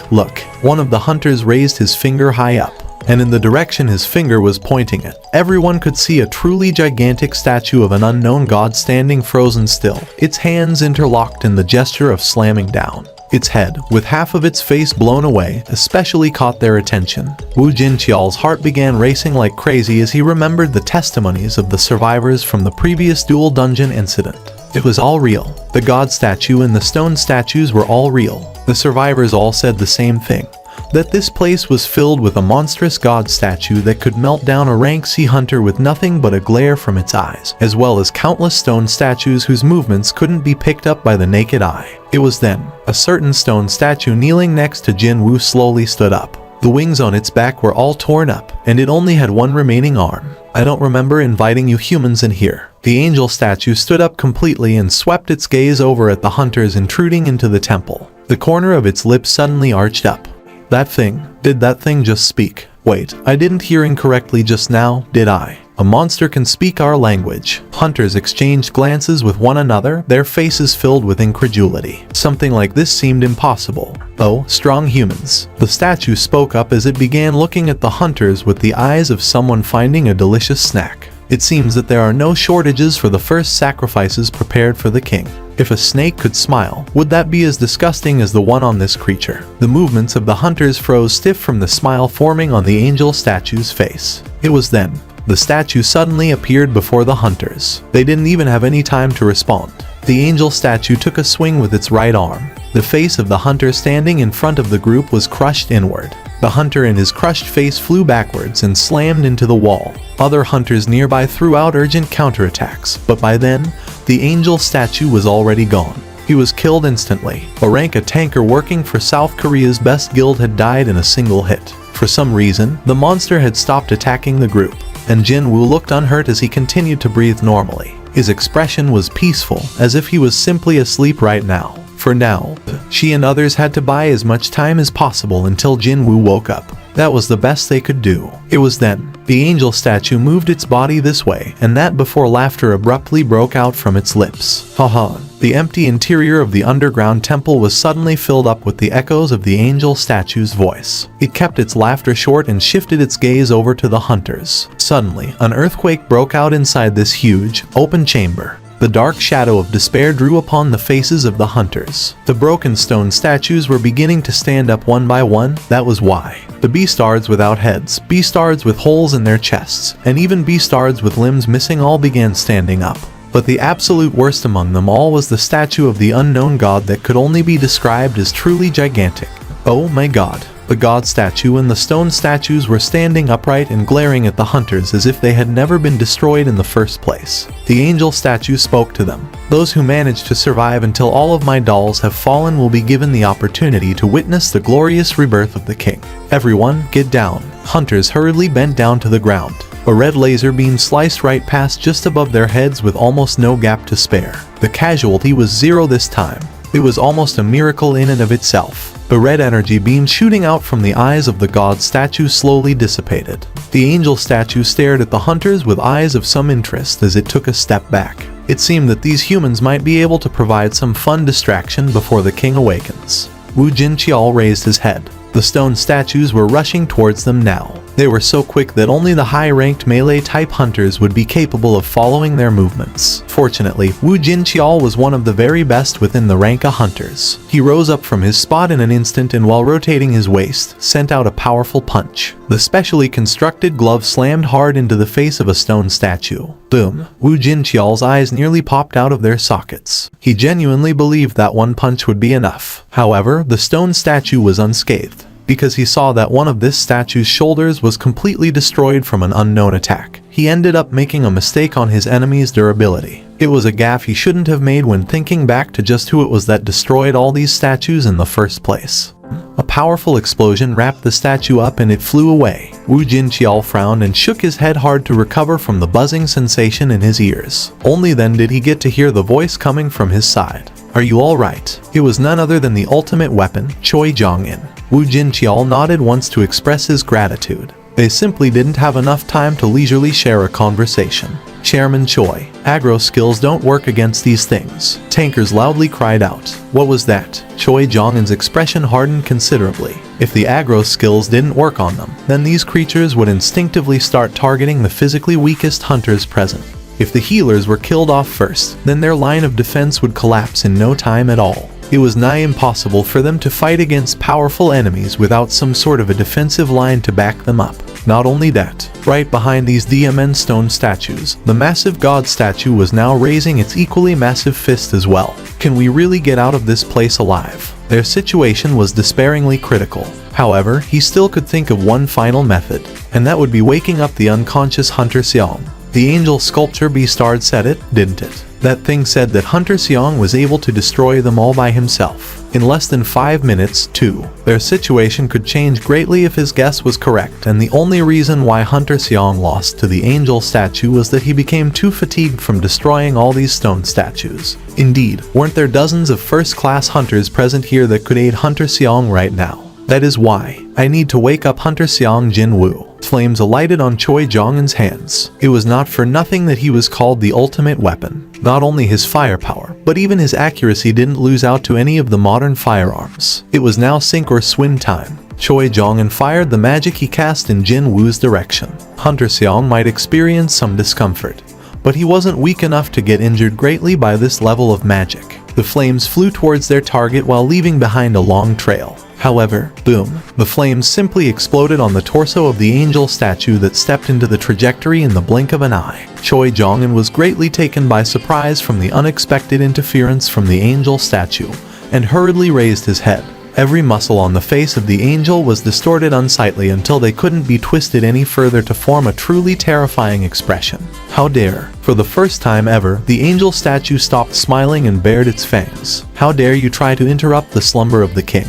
One of the hunters raised his finger high up, and in the direction his finger was pointing at, everyone could see a truly gigantic statue of an unknown god standing frozen still, its hands interlocked in the gesture of slamming down. Its head, with half of its face blown away, especially caught their attention. Wu Jinqiao's heart began racing like crazy as he remembered the testimonies of the survivors from the previous dual dungeon incident. It was all real. The god statue and the stone statues were all real. The survivors all said the same thing, that this place was filled with a monstrous god statue that could melt down a rank sea hunter with nothing but a glare from its eyes, as well as countless stone statues whose movements couldn't be picked up by the naked eye. It was then, a certain stone statue kneeling next to Jin Wu slowly stood up. The wings on its back were all torn up, and it only had one remaining arm. I don't remember inviting you humans in here. The angel statue stood up completely and swept its gaze over at the hunters intruding into the temple. The corner of its lips suddenly arched up. Did that thing just speak? Wait, I didn't hear incorrectly just now, did I? A monster can speak our language. Hunters exchanged glances with one another, their faces filled with incredulity. Something like this seemed impossible. Oh, strong humans. The statue spoke up as it began looking at the hunters with the eyes of someone finding a delicious snack. It seems that there are no shortages for the first sacrifices prepared for the king. If a snake could smile, would that be as disgusting as the one on this creature? The movements of the hunters froze stiff from the smile forming on the angel statue's face. It was then. The statue suddenly appeared before the hunters. They didn't even have any time to respond. The angel statue took a swing with its right arm. The face of the hunter standing in front of the group was crushed inward. The hunter in his crushed face flew backwards and slammed into the wall. Other hunters nearby threw out urgent counterattacks, but by then, the angel statue was already gone. He was killed instantly. A tanker working for South Korea's best guild had died in a single hit. For some reason, the monster had stopped attacking the group, and Jin Wu looked unhurt as he continued to breathe normally. His expression was peaceful, as if he was simply asleep right now. For now, she and others had to buy as much time as possible until Jin Wu woke up. That was the best they could do. It was then. The angel statue moved its body this way and that before laughter abruptly broke out from its lips. Haha. The empty interior of the underground temple was suddenly filled up with the echoes of the angel statue's voice. It kept its laughter short and shifted its gaze over to the hunters. Suddenly, an earthquake broke out inside this huge, open chamber. The dark shadow of despair drew upon the faces of the hunters. The broken stone statues were beginning to stand up one by one. That was why. The beastards without heads, beastards with holes in their chests, and even beastards with limbs missing all began standing up. But the absolute worst among them all was the statue of the unknown god that could only be described as truly gigantic. Oh my god. The god statue and the stone statues were standing upright and glaring at the hunters as if they had never been destroyed in the first place. The angel statue spoke to them. Those who manage to survive until all of my dolls have fallen will be given the opportunity to witness the glorious rebirth of the king. Everyone, get down. Hunters hurriedly bent down to the ground. A red laser beam sliced right past just above their heads with almost no gap to spare. The casualty was 0 this time. It was almost a miracle in and of itself. The red energy beam shooting out from the eyes of the god statue slowly dissipated. The angel statue stared at the hunters with eyes of some interest as it took a step back. It seemed that these humans might be able to provide some fun distraction before the king awakens. Wu Jinqiao raised his head. The stone statues were rushing towards them now. They were so quick that only the high-ranked melee-type hunters would be capable of following their movements. Fortunately, Wu Jinqiao was one of the very best within the rank of hunters. He rose up from his spot in an instant and while rotating his waist, sent out a powerful punch. The specially constructed glove slammed hard into the face of a stone statue. Boom. Wu Jinqiao's eyes nearly popped out of their sockets. He genuinely believed that one punch would be enough. However, the stone statue was unscathed, because he saw that one of this statue's shoulders was completely destroyed from an unknown attack. He ended up making a mistake on his enemy's durability. It was a gaffe he shouldn't have made when thinking back to just who it was that destroyed all these statues in the first place. A powerful explosion wrapped the statue up and it flew away. Wu Jinqiao frowned and shook his head hard to recover from the buzzing sensation in his ears. Only then did he get to hear the voice coming from his side. Are you alright? It was none other than the ultimate weapon, Choi Jong-in. Wu Jinqiao nodded once to express his gratitude. They simply didn't have enough time to leisurely share a conversation. Chairman Choi, aggro skills don't work against these things. Tankers loudly cried out. What was that? Choi Jong-in's expression hardened considerably. If the aggro skills didn't work on them, then these creatures would instinctively start targeting the physically weakest hunters present. If the healers were killed off first, then their line of defense would collapse in no time at all. It was nigh impossible for them to fight against powerful enemies without some sort of a defensive line to back them up. Not only that, right behind these diamond stone statues, the massive god statue was now raising its equally massive fist as well. Can we really get out of this place alive? Their situation was despairingly critical. However, he still could think of one final method, and that would be waking up the unconscious Hunter Seong. The angel sculpture Beastard said it, didn't it? That thing said that Hunter Seong was able to destroy them all by himself. In less than 5 minutes, too. Their situation could change greatly if his guess was correct, and the only reason why Hunter Seong lost to the angel statue was that he became too fatigued from destroying all these stone statues. Indeed, weren't there dozens of first-class hunters present here that could aid Hunter Seong right now? That is why I need to wake up Hunter Seong Jin Woo. Flames alighted on Choi Jong-in's hands. It was not for nothing that he was called the ultimate weapon. Not only his firepower, but even his accuracy didn't lose out to any of the modern firearms. It was now sink or swim time. Choi Jong-in fired the magic he cast in Jin Woo's direction. Hunter Seong might experience some discomfort, but he wasn't weak enough to get injured greatly by this level of magic. The flames flew towards their target while leaving behind a long trail. However, boom, the flames simply exploded on the torso of the angel statue that stepped into the trajectory in the blink of an eye. Choi Jong-in was greatly taken by surprise from the unexpected interference from the angel statue, and hurriedly raised his head. Every muscle on the face of the angel was distorted unsightly until they couldn't be twisted any further to form a truly terrifying expression. How dare! For the first time ever, the angel statue stopped smiling and bared its fangs. How dare you try to interrupt the slumber of the king?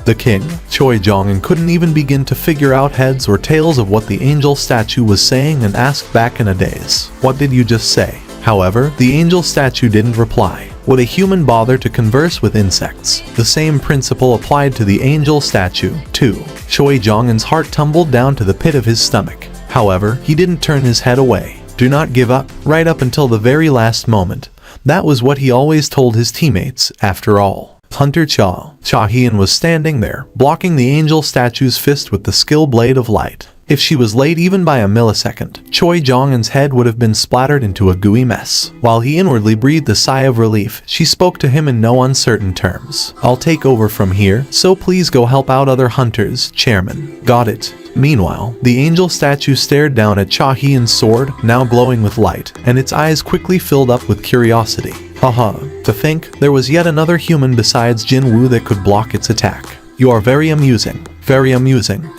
The king, Choi Jong-in couldn't even begin to figure out heads or tails of what the angel statue was saying and asked back in a daze. What did you just say? However, the angel statue didn't reply. Would a human bother to converse with insects? The same principle applied to the angel statue, too. Choi Jong-in's heart tumbled down to the pit of his stomach. However, he didn't turn his head away. Do not give up, right up until the very last moment. That was what he always told his teammates, after all. Hunter Cha-hien was standing there, blocking the angel statue's fist with the skill blade of light. If she was late even by a millisecond, Choi Jong-in's head would have been splattered into a gooey mess. While he inwardly breathed a sigh of relief, she spoke to him in no uncertain terms. I'll take over from here, so please go help out other hunters, Chairman. Got it. Meanwhile, the angel statue stared down at Cha-hien's sword, now glowing with light, and its eyes quickly filled up with curiosity. Haha, to think there was yet another human besides Jin Woo that could block its attack. You are very amusing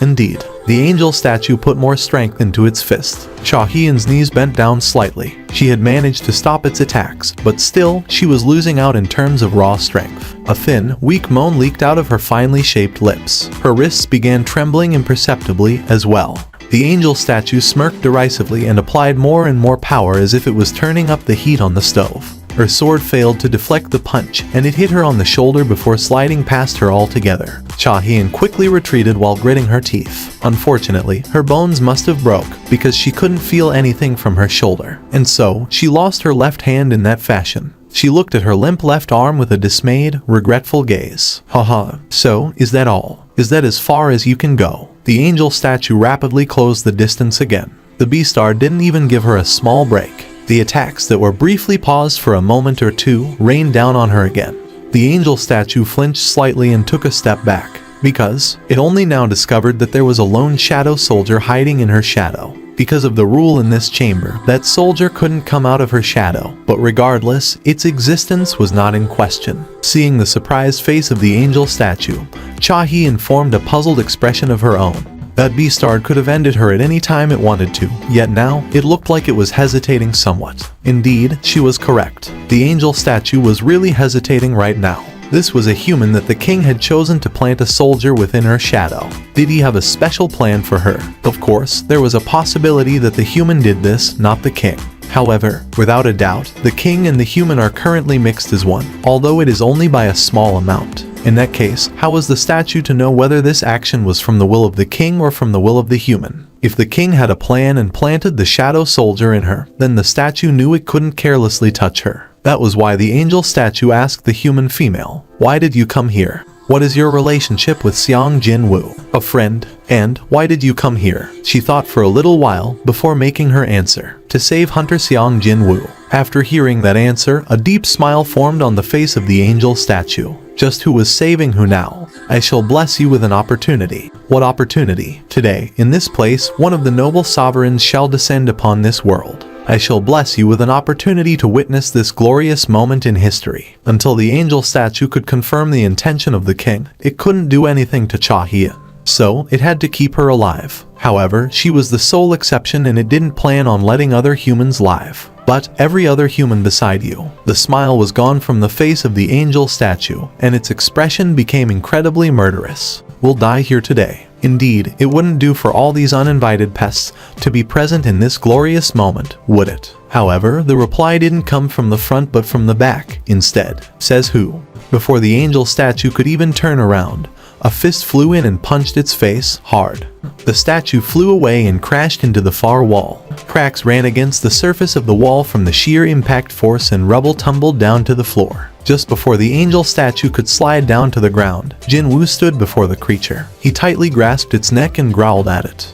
indeed. The angel statue put more strength into its fist. Cha-hien's knees bent down slightly. She had managed to stop its attacks, but still, she was losing out in terms of raw strength. A thin, weak moan leaked out of her finely shaped lips. Her wrists began trembling imperceptibly as well. The angel statue smirked derisively and applied more and more power as if it was turning up the heat on the stove. Her sword failed to deflect the punch, and it hit her on the shoulder before sliding past her altogether. Cha-hien quickly retreated while gritting her teeth. Unfortunately, her bones must have broke, because she couldn't feel anything from her shoulder. And so, she lost her left hand in that fashion. She looked at her limp left arm with a dismayed, regretful gaze. Haha, so, is that all? Is that as far as you can go? The angel statue rapidly closed the distance again. The Beastar didn't even give her a small break. The attacks that were briefly paused for a moment or two rained down on her again. The angel statue flinched slightly and took a step back, because it only now discovered that there was a lone shadow soldier hiding in her shadow. Because of the rule in this chamber, that soldier couldn't come out of her shadow, but regardless, its existence was not in question. Seeing the surprised face of the angel statue, Cha-hien formed a puzzled expression of her own. That Beastard could have ended her at any time it wanted to, yet now, it looked like it was hesitating somewhat. Indeed, she was correct. The angel statue was really hesitating right now. This was a human that the king had chosen to plant a soldier within her shadow. Did he have a special plan for her? Of course, there was a possibility that the human did this, not the king. However, without a doubt, the king and the human are currently mixed as one, although it is only by a small amount. In that case, how was the statue to know whether this action was from the will of the king or from the will of the human? If the king had a plan and planted the shadow soldier in her, then the statue knew it couldn't carelessly touch her. That was why the angel statue asked the human female, "Why did you come here? What is your relationship with Seong Jin-woo? A friend? And why did you come here?" She thought for a little while before making her answer. To save Hunter Seong Jin-woo. After hearing that answer, a deep smile formed on the face of the angel statue. Just who was saving who now? "I shall bless you with an opportunity." What opportunity? Today, in this place, one of the noble sovereigns shall descend upon this world. I shall bless you with an opportunity to witness this glorious moment in history. Until the angel statue could confirm the intention of the king, it couldn't do anything to Cha Hyun. So, it had to keep her alive. However, she was the sole exception and it didn't plan on letting other humans live. But every other human beside you. The smile was gone from the face of the angel statue, and its expression became incredibly murderous. "We'll die here today." Indeed, it wouldn't do for all these uninvited pests to be present in this glorious moment, would it? However, the reply didn't come from the front but from the back, instead. Says who? Before the angel statue could even turn around, a fist flew in and punched its face hard. The statue flew away and crashed into the far wall. Cracks ran against the surface of the wall from the sheer impact force and rubble tumbled down to the floor. Just before the angel statue could slide down to the ground, Jin-woo stood before the creature. He tightly grasped its neck and growled at it.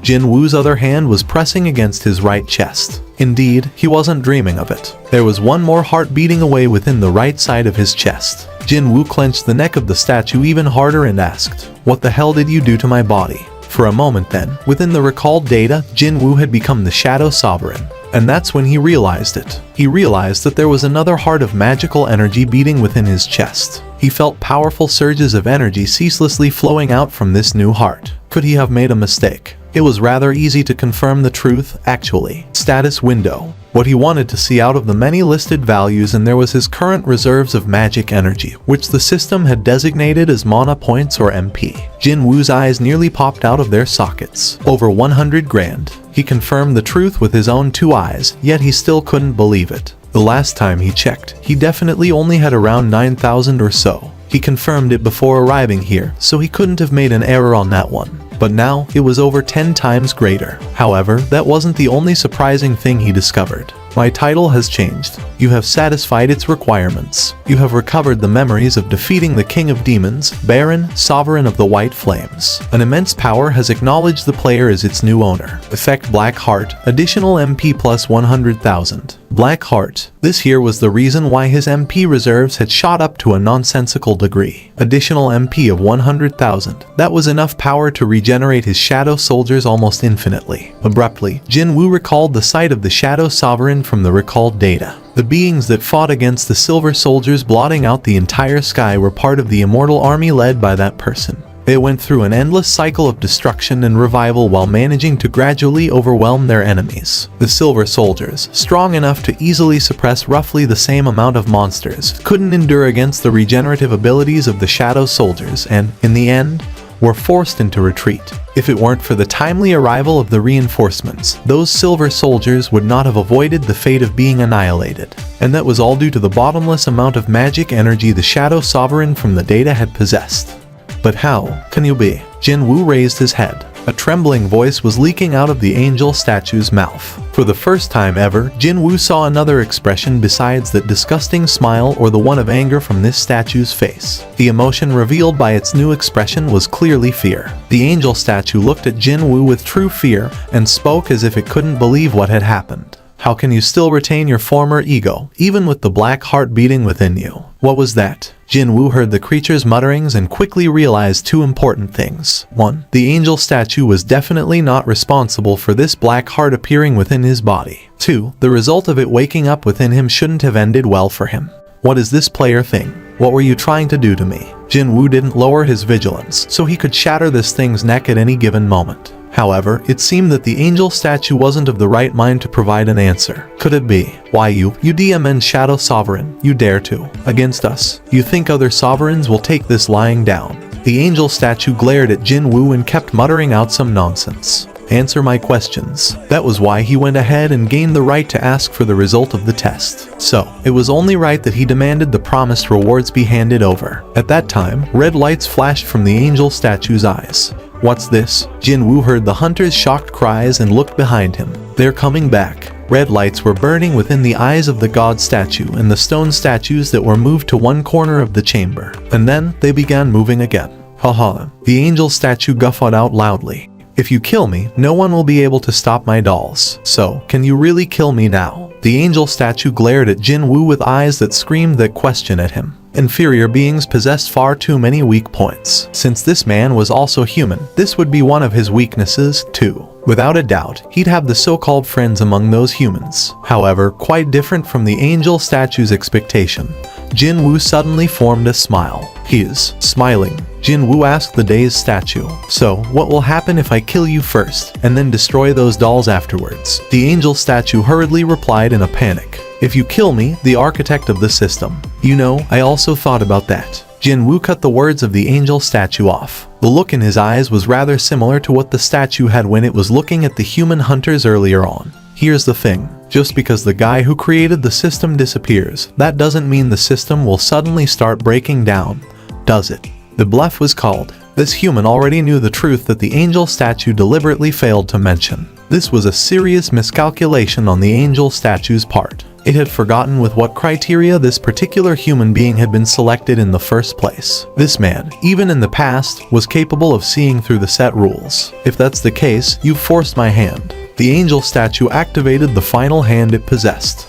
Jin-woo's other hand was pressing against his right chest. Indeed, he wasn't dreaming of it. There was one more heart beating away within the right side of his chest. Jin-woo clenched the neck of the statue even harder and asked, "What the hell did you do to my body?" For a moment then, within the recalled data, Jin-woo had become the Shadow Sovereign. And that's when he realized it. He realized that there was another heart of magical energy beating within his chest. He felt powerful surges of energy ceaselessly flowing out from this new heart. Could he have made a mistake? It was rather easy to confirm the truth, actually. Status window. What he wanted to see out of the many listed values, and there was his current reserves of magic energy, which the system had designated as mana points or MP. Jin-woo's eyes nearly popped out of their sockets. Over 100 grand. He confirmed the truth with his own two eyes, yet he still couldn't believe it. The last time he checked, he definitely only had around 9,000 or so. He confirmed it before arriving here, so he couldn't have made an error on that one. But now, it was over 10 times greater. However, that wasn't the only surprising thing he discovered. My title has changed. You have satisfied its requirements. You have recovered the memories of defeating the King of Demons, Baron, Sovereign of the White Flames. An immense power has acknowledged the player as its new owner. Effect Black Heart, additional MP plus 100,000. Black Heart. This here was the reason why his MP reserves had shot up to a nonsensical degree. Additional MP of 100,000. That was enough power to regenerate his shadow soldiers almost infinitely. Abruptly, Jin-woo recalled the sight of the Shadow Sovereign from the recalled data. The beings that fought against the Silver Soldiers blotting out the entire sky were part of the immortal army led by that person. They went through an endless cycle of destruction and revival while managing to gradually overwhelm their enemies. The Silver Soldiers, strong enough to easily suppress roughly the same amount of monsters, couldn't endure against the regenerative abilities of the Shadow Soldiers and, in the end, were forced into retreat. If it weren't for the timely arrival of the reinforcements, those Silver Soldiers would not have avoided the fate of being annihilated. And that was all due to the bottomless amount of magic energy the Shadow Sovereign from the data had possessed. But how can you be? Jin-woo raised his head. A trembling voice was leaking out of the angel statue's mouth. For the first time ever, Jin-woo saw another expression besides that disgusting smile or the one of anger from this statue's face. The emotion revealed by its new expression was clearly fear. The angel statue looked at Jin-woo with true fear and spoke as if it couldn't believe what had happened. How can you still retain your former ego, even with the black heart beating within you? What was that? Jin-woo heard the creature's mutterings and quickly realized two important things. 1. The angel statue was definitely not responsible for this black heart appearing within his body. 2. The result of it waking up within him shouldn't have ended well for him. What is this player thing? What were you trying to do to me? Jin-woo didn't lower his vigilance, so he could shatter this thing's neck at any given moment. However, it seemed that the angel statue wasn't of the right mind to provide an answer. Could it be? Why you DMN Shadow Sovereign, you dare to? Against us? You think other sovereigns will take this lying down? The angel statue glared at Jin-woo and kept muttering out some nonsense. answer my questions. That was why he went ahead and gained the right to ask for the result of the test. So, it was only right that he demanded the promised rewards be handed over. At that time, red lights flashed from the angel statue's eyes. What's this? Jinwoo heard the hunter's shocked cries and looked behind him. They're coming back. Red lights were burning within the eyes of the god statue and the stone statues that were moved to one corner of the chamber. And then, they began moving again. Haha, the angel statue guffawed out loudly. If you kill me, no one will be able to stop my dolls. So, can you really kill me now? The angel statue glared at Jinwoo with eyes that screamed that question at him. Inferior beings possessed far too many weak points. Since this man was also human, this would be one of his weaknesses, too. Without a doubt, he'd have the so-called friends among those humans. However, quite different from the angel statue's expectation. Jinwoo suddenly formed a smile. He's smiling. Jinwoo asked the dazed statue, "So, what will happen if I kill you first, and then destroy those dolls afterwards?" The angel statue hurriedly replied in a panic. "If you kill me, the architect of the system. You know, I also thought about that." Jinwoo cut the words of the angel statue off. The look in his eyes was rather similar to what the statue had when it was looking at the human hunters earlier on. Here's the thing. Just because the guy who created the system disappears, that doesn't mean the system will suddenly start breaking down, does it? The bluff was called. This human already knew the truth that the angel statue deliberately failed to mention. This was a serious miscalculation on the angel statue's part. It had forgotten with what criteria this particular human being had been selected in the first place. This man, even in the past, was capable of seeing through the set rules. If that's the case, you've forced my hand. The angel statue activated the final hand it possessed.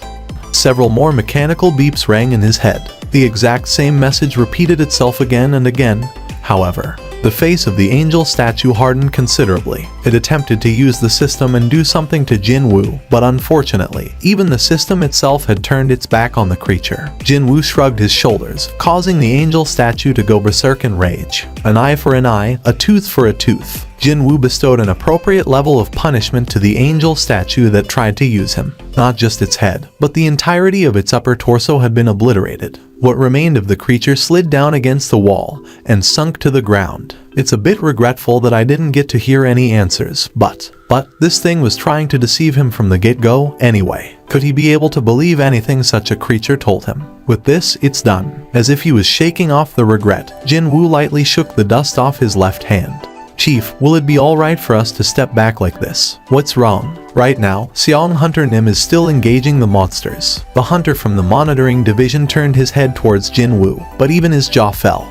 Several more mechanical beeps rang in his head. The exact same message repeated itself again and again. However, the face of the angel statue hardened considerably. It attempted to use the system and do something to Jinwoo, but unfortunately, even the system itself had turned its back on the creature. Jinwoo shrugged his shoulders, causing the angel statue to go berserk in rage. An eye for an eye, a tooth for a tooth. Jinwoo bestowed an appropriate level of punishment to the angel statue that tried to use him. Not just its head, but the entirety of its upper torso had been obliterated. What remained of the creature slid down against the wall and sunk to the ground. It's a bit regretful that I didn't get to hear any answers, but this thing was trying to deceive him from the get-go anyway. Could he be able to believe anything such a creature told him? With this, it's done. As if he was shaking off the regret, Jinwoo lightly shook the dust off his left hand. Chief, will it be alright for us to step back like this? What's wrong? Right now, Seong Hunter Nim is still engaging the monsters. The hunter from the monitoring division turned his head towards Jinwoo, but even his jaw fell.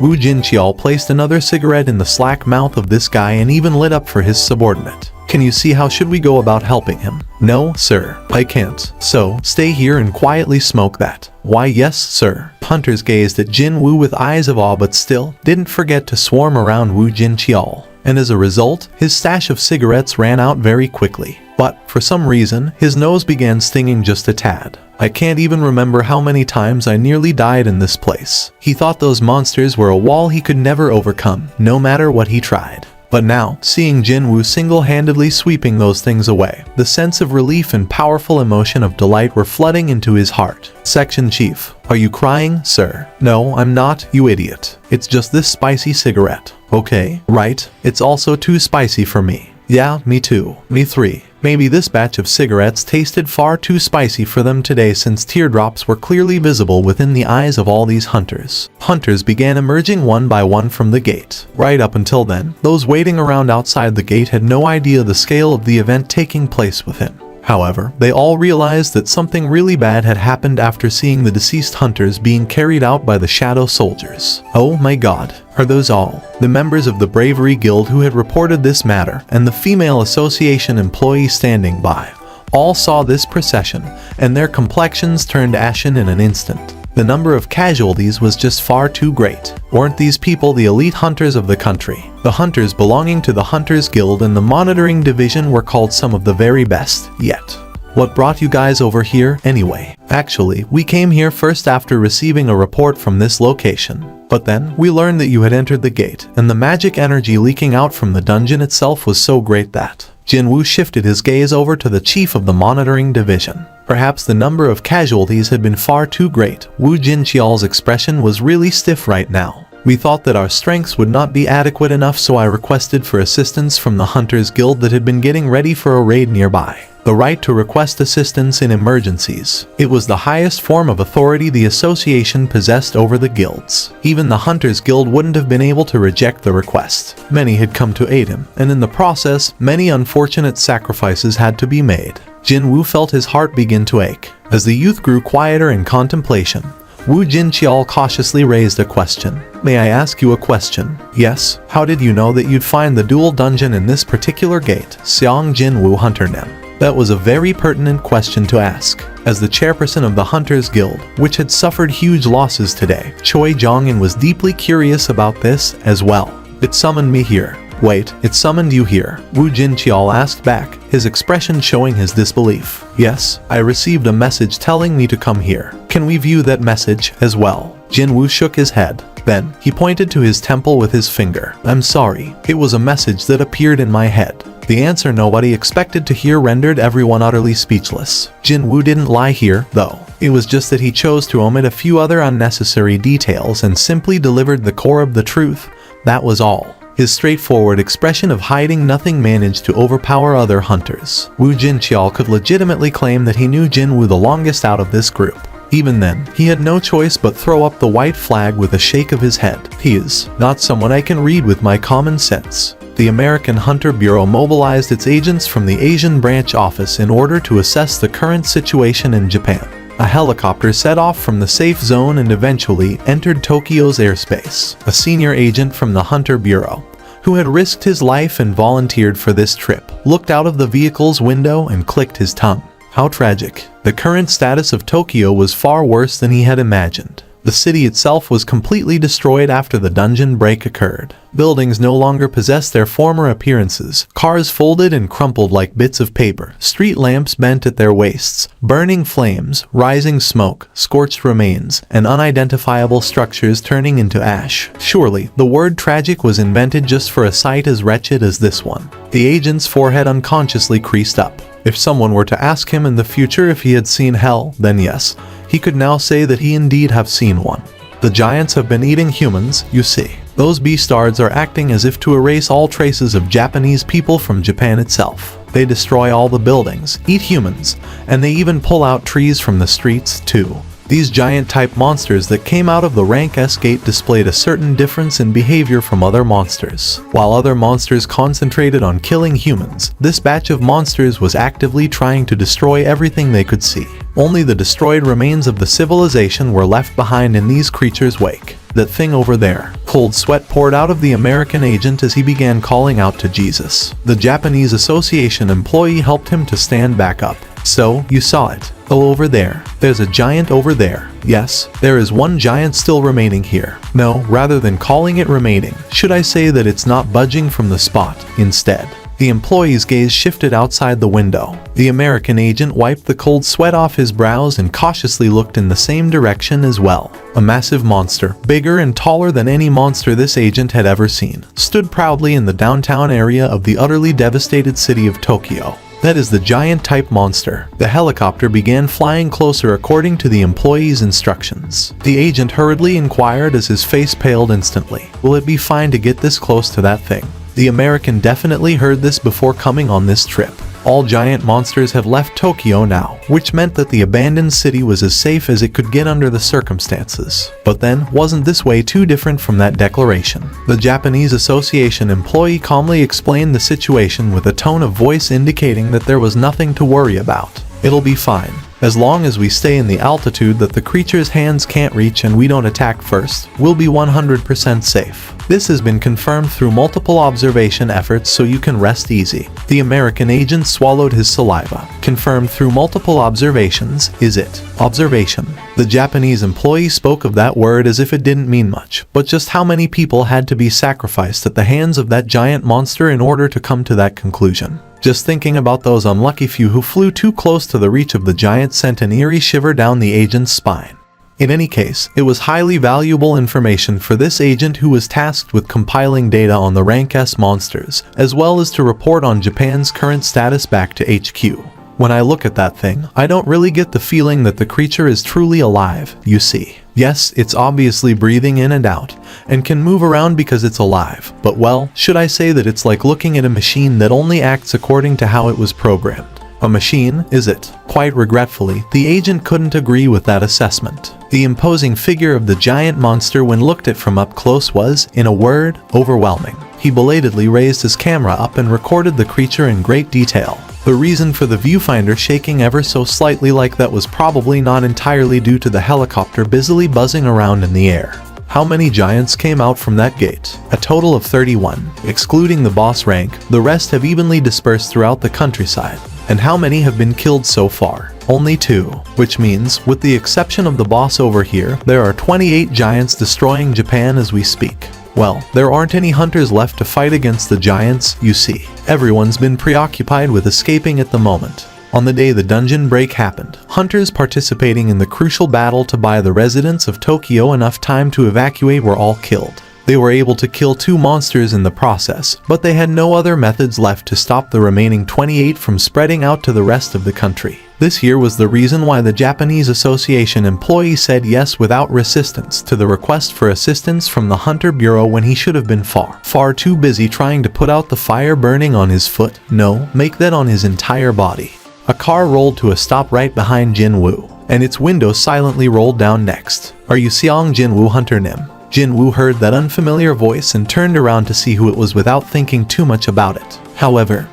Wu Jinqiao placed another cigarette in the slack mouth of this guy and even lit up for his subordinate. Can you see how should we go about helping him? No, sir, I can't. So, stay here and quietly smoke that. Why yes, sir. Hunters gazed at Jinwoo with eyes of awe but still didn't forget to swarm around Wu Jinqiao. And as a result, his stash of cigarettes ran out very quickly. But, for some reason, his nose began stinging just a tad. I can't even remember how many times I nearly died in this place. He thought those monsters were a wall he could never overcome, no matter what he tried. But now, seeing Jinwoo single-handedly sweeping those things away, the sense of relief and powerful emotion of delight were flooding into his heart. Section Chief, are you crying, sir? No, I'm not, you idiot. It's just this spicy cigarette. Okay, right, it's also too spicy for me. Yeah, me too. Me three. Maybe this batch of cigarettes tasted far too spicy for them today since teardrops were clearly visible within the eyes of all these hunters. Hunters began emerging one by one from the gate. Right up until then, those waiting around outside the gate had no idea the scale of the event taking place within. However, they all realized that something really bad had happened after seeing the deceased hunters being carried out by the shadow soldiers. Oh my god, are those all the members of the Bravery Guild who had reported this matter and the female association employee standing by? All saw this procession, and their complexions turned ashen in an instant. The number of casualties was just far too great. Weren't these people the elite hunters of the country? The hunters belonging to the Hunters Guild and the monitoring division were called some of the very best yet. What brought you guys over here, anyway? Actually, we came here first after receiving a report from this location. But then, we learned that you had entered the gate, and the magic energy leaking out from the dungeon itself was so great that Jinwoo shifted his gaze over to the chief of the monitoring division. Perhaps the number of casualties had been far too great. Wu Jinqiao's expression was really stiff right now. We thought that our strengths would not be adequate enough, so I requested for assistance from the Hunters Guild that had been getting ready for a raid nearby. The right to request assistance in emergencies. It was the highest form of authority the association possessed over the guilds. Even the Hunters Guild wouldn't have been able to reject the request. Many had come to aid him, and in the process, many unfortunate sacrifices had to be made. Jin-woo felt his heart begin to ache. As the youth grew quieter in contemplation, Wu Jin-cheol cautiously raised a question. May I ask you a question? Yes. How did you know that you'd find the dual dungeon in this particular gate? Seong Jin-woo Hunter-nem. That was a very pertinent question to ask. As the chairperson of the Hunters Guild, which had suffered huge losses today, Choi Jong-in was deeply curious about this as well. It summoned me here. Wait, it summoned you here? Wu Jin-cheol asked back, his expression showing his disbelief. Yes, I received a message telling me to come here. Can we view that message as well? Jin-woo shook his head. Then, he pointed to his temple with his finger. I'm sorry, it was a message that appeared in my head. The answer nobody expected to hear rendered everyone utterly speechless. Jin-woo didn't lie here, though. It was just that he chose to omit a few other unnecessary details and simply delivered the core of the truth. That was all. His straightforward expression of hiding nothing managed to overpower other hunters. Wu Jin-cheol could legitimately claim that he knew Jin-woo the longest out of this group. Even then, he had no choice but throw up the white flag with a shake of his head. He is not someone I can read with my common sense. The American Hunter Bureau mobilized its agents from the Asian branch office in order to assess the current situation in Japan. A helicopter set off from the safe zone and eventually entered Tokyo's airspace. A senior agent from the Hunter Bureau, who had risked his life and volunteered for this trip, looked out of the vehicle's window and clicked his tongue. How tragic. The current status of Tokyo was far worse than he had imagined. The city itself was completely destroyed after the dungeon break occurred. Buildings no longer possessed their former appearances, cars folded and crumpled like bits of paper, street lamps bent at their waists, burning flames, rising smoke, scorched remains, and unidentifiable structures turning into ash. Surely, the word tragic was invented just for a sight as wretched as this one. The agent's forehead unconsciously creased up. If someone were to ask him in the future if he had seen hell, then yes, he could now say that he indeed have seen one. The giants have been eating humans, you see. Those beastards are acting as if to erase all traces of Japanese people from Japan itself. They destroy all the buildings, eat humans, and they even pull out trees from the streets, too. These giant-type monsters that came out of the rank S gate displayed a certain difference in behavior from other monsters. While other monsters concentrated on killing humans, this batch of monsters was actively trying to destroy everything they could see. Only the destroyed remains of the civilization were left behind in these creatures' wake. That thing over there. Cold sweat poured out of the American agent as he began calling out to Jesus. The Japanese Association employee helped him to stand back up. So, you saw it. Oh, over there. There's a giant over there. Yes, there is one giant still remaining here. No, rather than calling it remaining, should I say that it's not budging from the spot, instead. The employee's gaze shifted outside the window. The American agent wiped the cold sweat off his brows and cautiously looked in the same direction as well. A massive monster, bigger and taller than any monster this agent had ever seen, stood proudly in the downtown area of the utterly devastated city of Tokyo. That is the giant-type monster. The helicopter began flying closer according to the employee's instructions. The agent hurriedly inquired as his face paled instantly. Will it be fine to get this close to that thing? The American definitely heard this before coming on this trip. All giant monsters have left Tokyo now, which meant that the abandoned city was as safe as it could get under the circumstances. But then, wasn't this way too different from that declaration? The Japanese Association employee calmly explained the situation with a tone of voice indicating that there was nothing to worry about. It'll be fine. As long as we stay in the altitude that the creature's hands can't reach and we don't attack first, we'll be 100% safe. This has been confirmed through multiple observation efforts, so you can rest easy. The American agent swallowed his saliva. Confirmed through multiple observations, is it? Observation. The Japanese employee spoke of that word as if it didn't mean much, but just how many people had to be sacrificed at the hands of that giant monster in order to come to that conclusion? Just thinking about those unlucky few who flew too close to the reach of the giant sent an eerie shiver down the agent's spine. In any case, it was highly valuable information for this agent who was tasked with compiling data on the rank S monsters, as well as to report on Japan's current status back to HQ. When I look at that thing, I don't really get the feeling that the creature is truly alive, you see. Yes, it's obviously breathing in and out, and can move around because it's alive, but well, should I say that it's like looking at a machine that only acts according to how it was programmed. A machine, is it? Quite regretfully, the agent couldn't agree with that assessment. The imposing figure of the giant monster when looked at from up close was, in a word, overwhelming. He belatedly raised his camera up and recorded the creature in great detail. The reason for the viewfinder shaking ever so slightly like that was probably not entirely due to the helicopter busily buzzing around in the air. How many giants came out from that gate? A total of 31. Excluding the boss rank, the rest have evenly dispersed throughout the countryside. And how many have been killed so far? Only 2, which means, with the exception of the boss over here, there are 28 giants destroying Japan as we speak. Well, there aren't any hunters left to fight against the giants, you see. Everyone's been preoccupied with escaping at the moment. On the day the dungeon break happened, hunters participating in the crucial battle to buy the residents of Tokyo enough time to evacuate were all killed. They were able to kill 2 monsters in the process, but they had no other methods left to stop the remaining 28 from spreading out to the rest of the country. This here was the reason why the Japanese Association employee said yes without resistance to the request for assistance from the Hunter Bureau when he should have been far too busy trying to put out the fire burning on his foot, no, make that on his entire body. A car rolled to a stop right behind Jinwoo, and its window silently rolled down next. Are you Seong Jinwoo Hunter Nim? Jinwoo heard that unfamiliar voice and turned around to see who it was without thinking too much about it. However,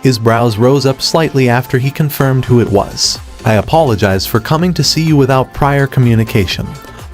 his brows rose up slightly after he confirmed who it was. I apologize for coming to see you without prior communication.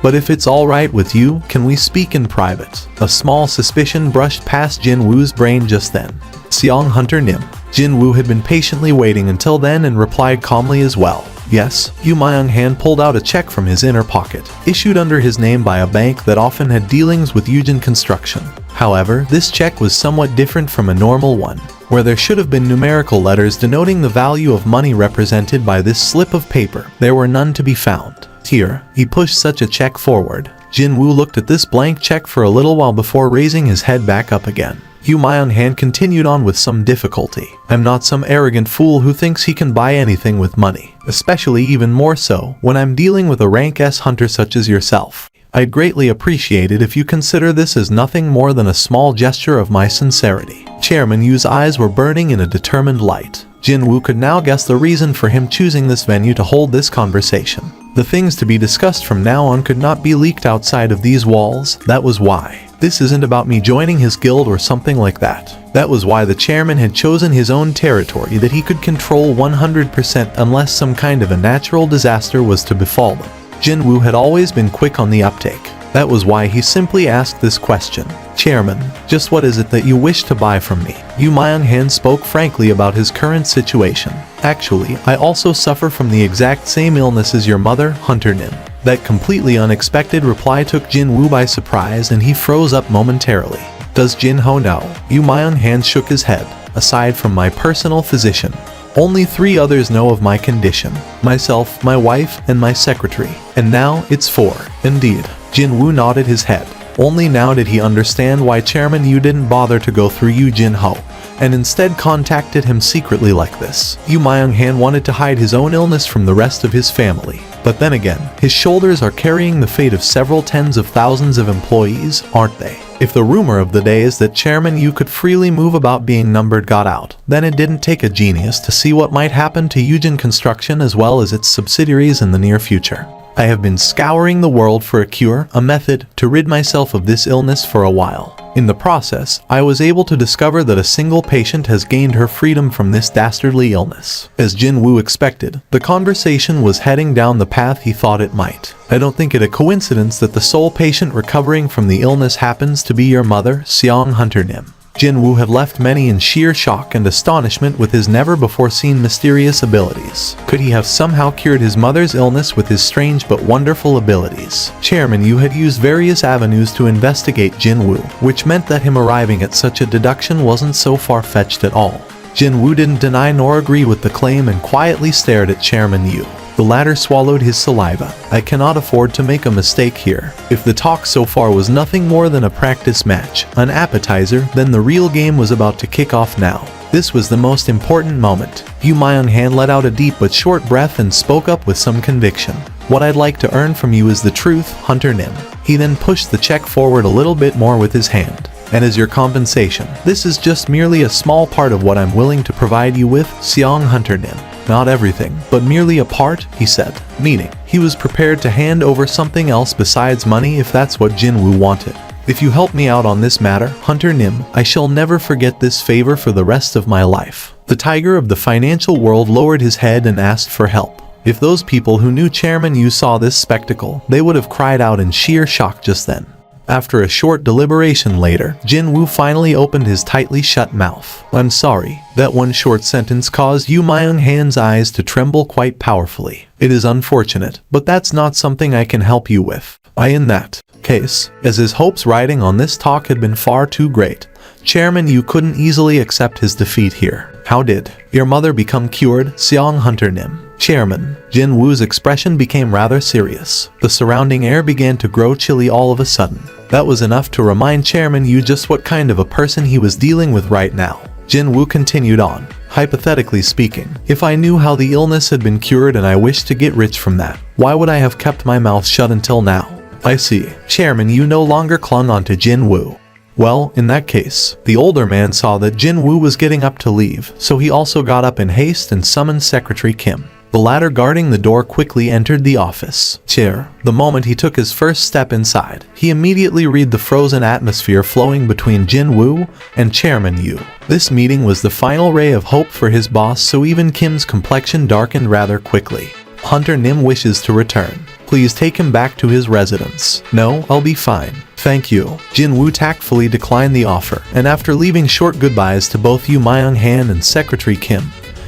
But if it's alright with you, can we speak in private? A small suspicion brushed past Jinwoo's brain just then. Seong Hunter Nim. Jinwoo had been patiently waiting until then and replied calmly as well. Yes, Yu Myung-han pulled out a check from his inner pocket, issued under his name by a bank that often had dealings with Yujin Construction. However, this check was somewhat different from a normal one, where there should have been numerical letters denoting the value of money represented by this slip of paper. There were none to be found. Here, he pushed such a check forward. Jinwoo looked at this blank check for a little while before raising his head back up again. Yu Myung-han continued on with some difficulty. I'm not some arrogant fool who thinks he can buy anything with money, especially even more so when I'm dealing with a rank S hunter such as yourself. I'd greatly appreciate it if you consider this as nothing more than a small gesture of my sincerity. Chairman Yu's eyes were burning in a determined light. Jinwoo could now guess the reason for him choosing this venue to hold this conversation. The things to be discussed from now on could not be leaked outside of these walls, that was why. This isn't about me joining his guild or something like that. That was why the chairman had chosen his own territory that he could control 100% unless some kind of a natural disaster was to befall them. Jinwoo had always been quick on the uptake. That was why he simply asked this question. Chairman, just what is it that you wish to buy from me? Yu Myung-han spoke frankly about his current situation. Actually, I also suffer from the exact same illness as your mother, Hunter Nim. That completely unexpected reply took Jinwoo by surprise and he froze up momentarily. Does Jinho know? Yu Myung-han shook his head. Aside from my personal physician, only 3 others know of my condition. Myself, my wife, and my secretary. And now, it's 4. Indeed. Jinwoo nodded his head. Only now did he understand why Chairman Yu didn't bother to go through Yu Jinho, and instead contacted him secretly like this. Yu Myung-han wanted to hide his own illness from the rest of his family. But then again, his shoulders are carrying the fate of several tens of thousands of employees, aren't they? If the rumor of the day is that Chairman Yu could freely move about being numbered got out, then it didn't take a genius to see what might happen to Yujin Construction as well as its subsidiaries in the near future. I have been scouring the world for a cure, a method, to rid myself of this illness for a while. In the process, I was able to discover that a single patient has gained her freedom from this dastardly illness. As Jinwoo expected, the conversation was heading down the path he thought it might. I don't think it a coincidence that the sole patient recovering from the illness happens to be your mother, Seong Hunter Nim. Jinwoo had left many in sheer shock and astonishment with his never-before-seen mysterious abilities. Could he have somehow cured his mother's illness with his strange but wonderful abilities? Chairman Yu had used various avenues to investigate Jinwoo, which meant that him arriving at such a deduction wasn't so far-fetched at all. Jinwoo didn't deny nor agree with the claim and quietly stared at Chairman Yu. The latter swallowed his saliva. I cannot afford to make a mistake here. If the talk so far was nothing more than a practice match, an appetizer, then the real game was about to kick off now. This was the most important moment. Yu Myung-han let out a deep but short breath and spoke up with some conviction. What I'd like to earn from you is the truth, Hunter Nim. He then pushed the check forward a little bit more with his hand. And as your compensation, this is just merely a small part of what I'm willing to provide you with, Seong Hunter Nim. Not everything, but merely a part, he said, meaning he was prepared to hand over something else besides money if that's what Jinwoo wanted. If you help me out on this matter, Hunter Nim, I shall never forget this favor for the rest of my life. The tiger of the financial world lowered his head and asked for help. If those people who knew Chairman Yu saw this spectacle, they would have cried out in sheer shock just then. After a short deliberation later, Jinwoo finally opened his tightly shut mouth. I'm sorry, that one short sentence caused Yu Myung-han's eyes to tremble quite powerfully. It is unfortunate, but that's not something I can help you with. In that case, as his hopes riding on this talk had been far too great, Chairman Yu couldn't easily accept his defeat here. How did your mother become cured, Seong Hunter Nim? Chairman Jinwoo's expression became rather serious. The surrounding air began to grow chilly all of a sudden. That was enough to remind Chairman Yu just what kind of a person he was dealing with right now. Jinwoo continued on. Hypothetically speaking, if I knew how the illness had been cured and I wished to get rich from that, why would I have kept my mouth shut until now? I see. Chairman Yu no longer clung onto Jinwoo. Well, in that case, the older man saw that Jinwoo was getting up to leave, so he also got up in haste and summoned Secretary Kim. The latter, guarding the door, quickly entered the office. The moment he took his first step inside, he immediately read the frozen atmosphere flowing between Jinwoo and Chairman Yu. This meeting was the final ray of hope for his boss, so even Kim's complexion darkened rather quickly. Hunter Nim wishes to return. Please take him back to his residence. No, I'll be fine. Thank you. Jinwoo tactfully declined the offer, and after leaving short goodbyes to both Yu Myung-han and Secretary Kim,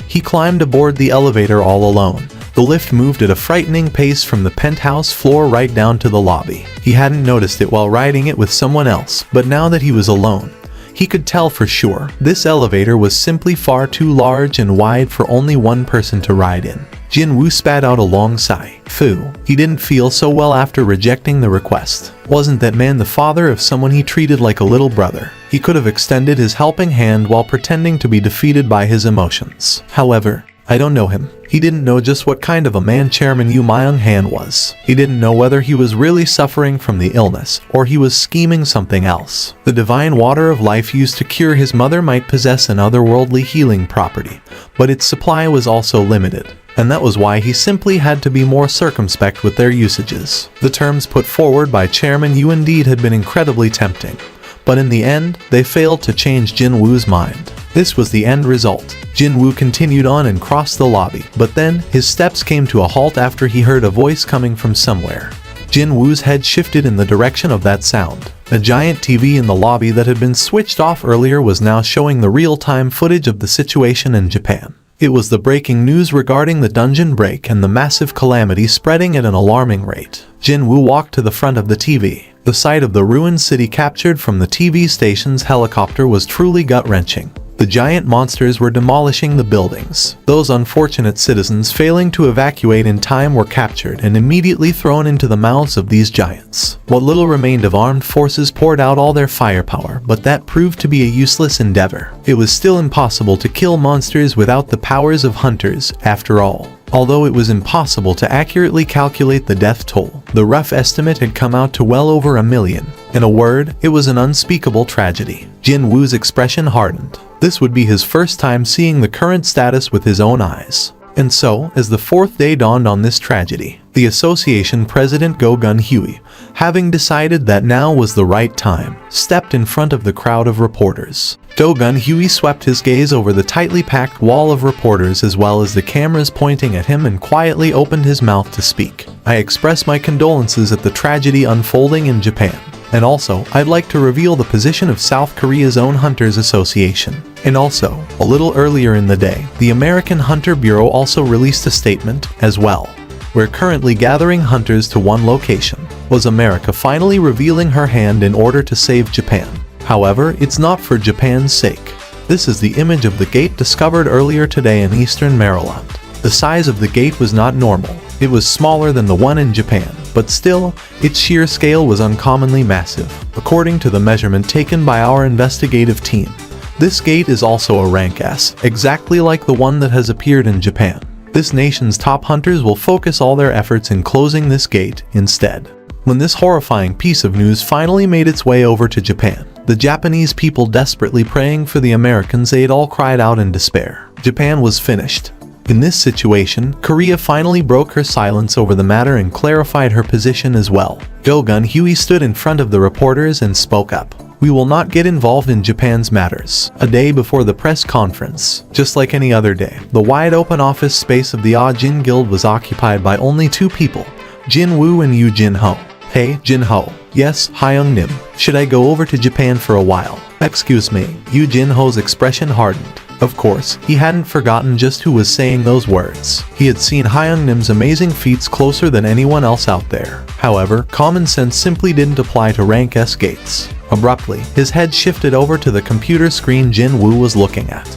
he climbed aboard the elevator all alone. The lift moved at a frightening pace from the penthouse floor right down to the lobby. He hadn't noticed it while riding it with someone else, but now that he was alone, he could tell for sure this elevator was simply far too large and wide for only one person to ride in. Jinwoo spat out a long sigh. Phew, he didn't feel so well after rejecting the request. Wasn't that man the father of someone he treated like a little brother? He could have extended his helping hand while pretending to be defeated by his emotions. However, I don't know him. He didn't know just what kind of a man Chairman Yu Myung-han was. He didn't know whether he was really suffering from the illness, or he was scheming something else. The divine water of life used to cure his mother might possess an otherworldly healing property, but its supply was also limited. And that was why he simply had to be more circumspect with their usages. The terms put forward by Chairman Yu indeed had been incredibly tempting, but in the end, they failed to change Jinwoo's mind. This was the end result. Jinwoo continued on and crossed the lobby, but then his steps came to a halt after he heard a voice coming from somewhere. Jinwoo's head shifted in the direction of that sound. A giant TV in the lobby that had been switched off earlier was now showing the real-time footage of the situation in Japan. It was the breaking news regarding the dungeon break and the massive calamity spreading at an alarming rate. Jinwoo walked to the front of the TV. The sight of the ruined city captured from the TV station's helicopter was truly gut-wrenching. The giant monsters were demolishing the buildings. Those unfortunate citizens failing to evacuate in time were captured and immediately thrown into the mouths of these giants. What little remained of armed forces poured out all their firepower, but that proved to be a useless endeavor. It was still impossible to kill monsters without the powers of hunters, after all. Although it was impossible to accurately calculate the death toll, the rough estimate had come out to well over 1 million. In a word, it was an unspeakable tragedy. Jinwoo's expression hardened. This would be his first time seeing the current status with his own eyes. And so, as the fourth day dawned on this tragedy, the association president Go Gun-Hui, having decided that now was the right time, stepped in front of the crowd of reporters. Go Gun-Hui swept his gaze over the tightly packed wall of reporters as well as the cameras pointing at him and quietly opened his mouth to speak. I express my condolences at the tragedy unfolding in Japan. And also, I'd like to reveal the position of South Korea's own Hunters Association. And also, a little earlier in the day, the American Hunter Bureau also released a statement as well. We're currently gathering hunters to one location. Was America finally revealing her hand in order to save Japan? However, it's not for Japan's sake. This is the image of the gate discovered earlier today in eastern Maryland. The size of the gate was not normal. It was smaller than the one in Japan, but still, its sheer scale was uncommonly massive. According to the measurement taken by our investigative team, this gate is also a rank S, exactly like the one that has appeared in Japan. This nation's top hunters will focus all their efforts in closing this gate instead. When this horrifying piece of news finally made its way over to Japan, the Japanese people desperately praying for the Americans' aid all cried out in despair. Japan was finished. In this situation, Korea finally broke her silence over the matter and clarified her position as well. Go Gun Huey stood in front of the reporters and spoke up. We will not get involved in Japan's matters. A day before the press conference, just like any other day, the wide-open office space of the Jin Guild was occupied by only two people, Jin Woo and Yu Jin Ho. Hey, Jin Ho. Yes, Hyung Nim. Should I go over to Japan for a while? Excuse me. Yu Jin Ho's expression hardened. Of course, he hadn't forgotten just who was saying those words. He had seen Hyung Nim's amazing feats closer than anyone else out there. However, common sense simply didn't apply to rank S gates. Abruptly, his head shifted over to the computer screen Jin Woo was looking at.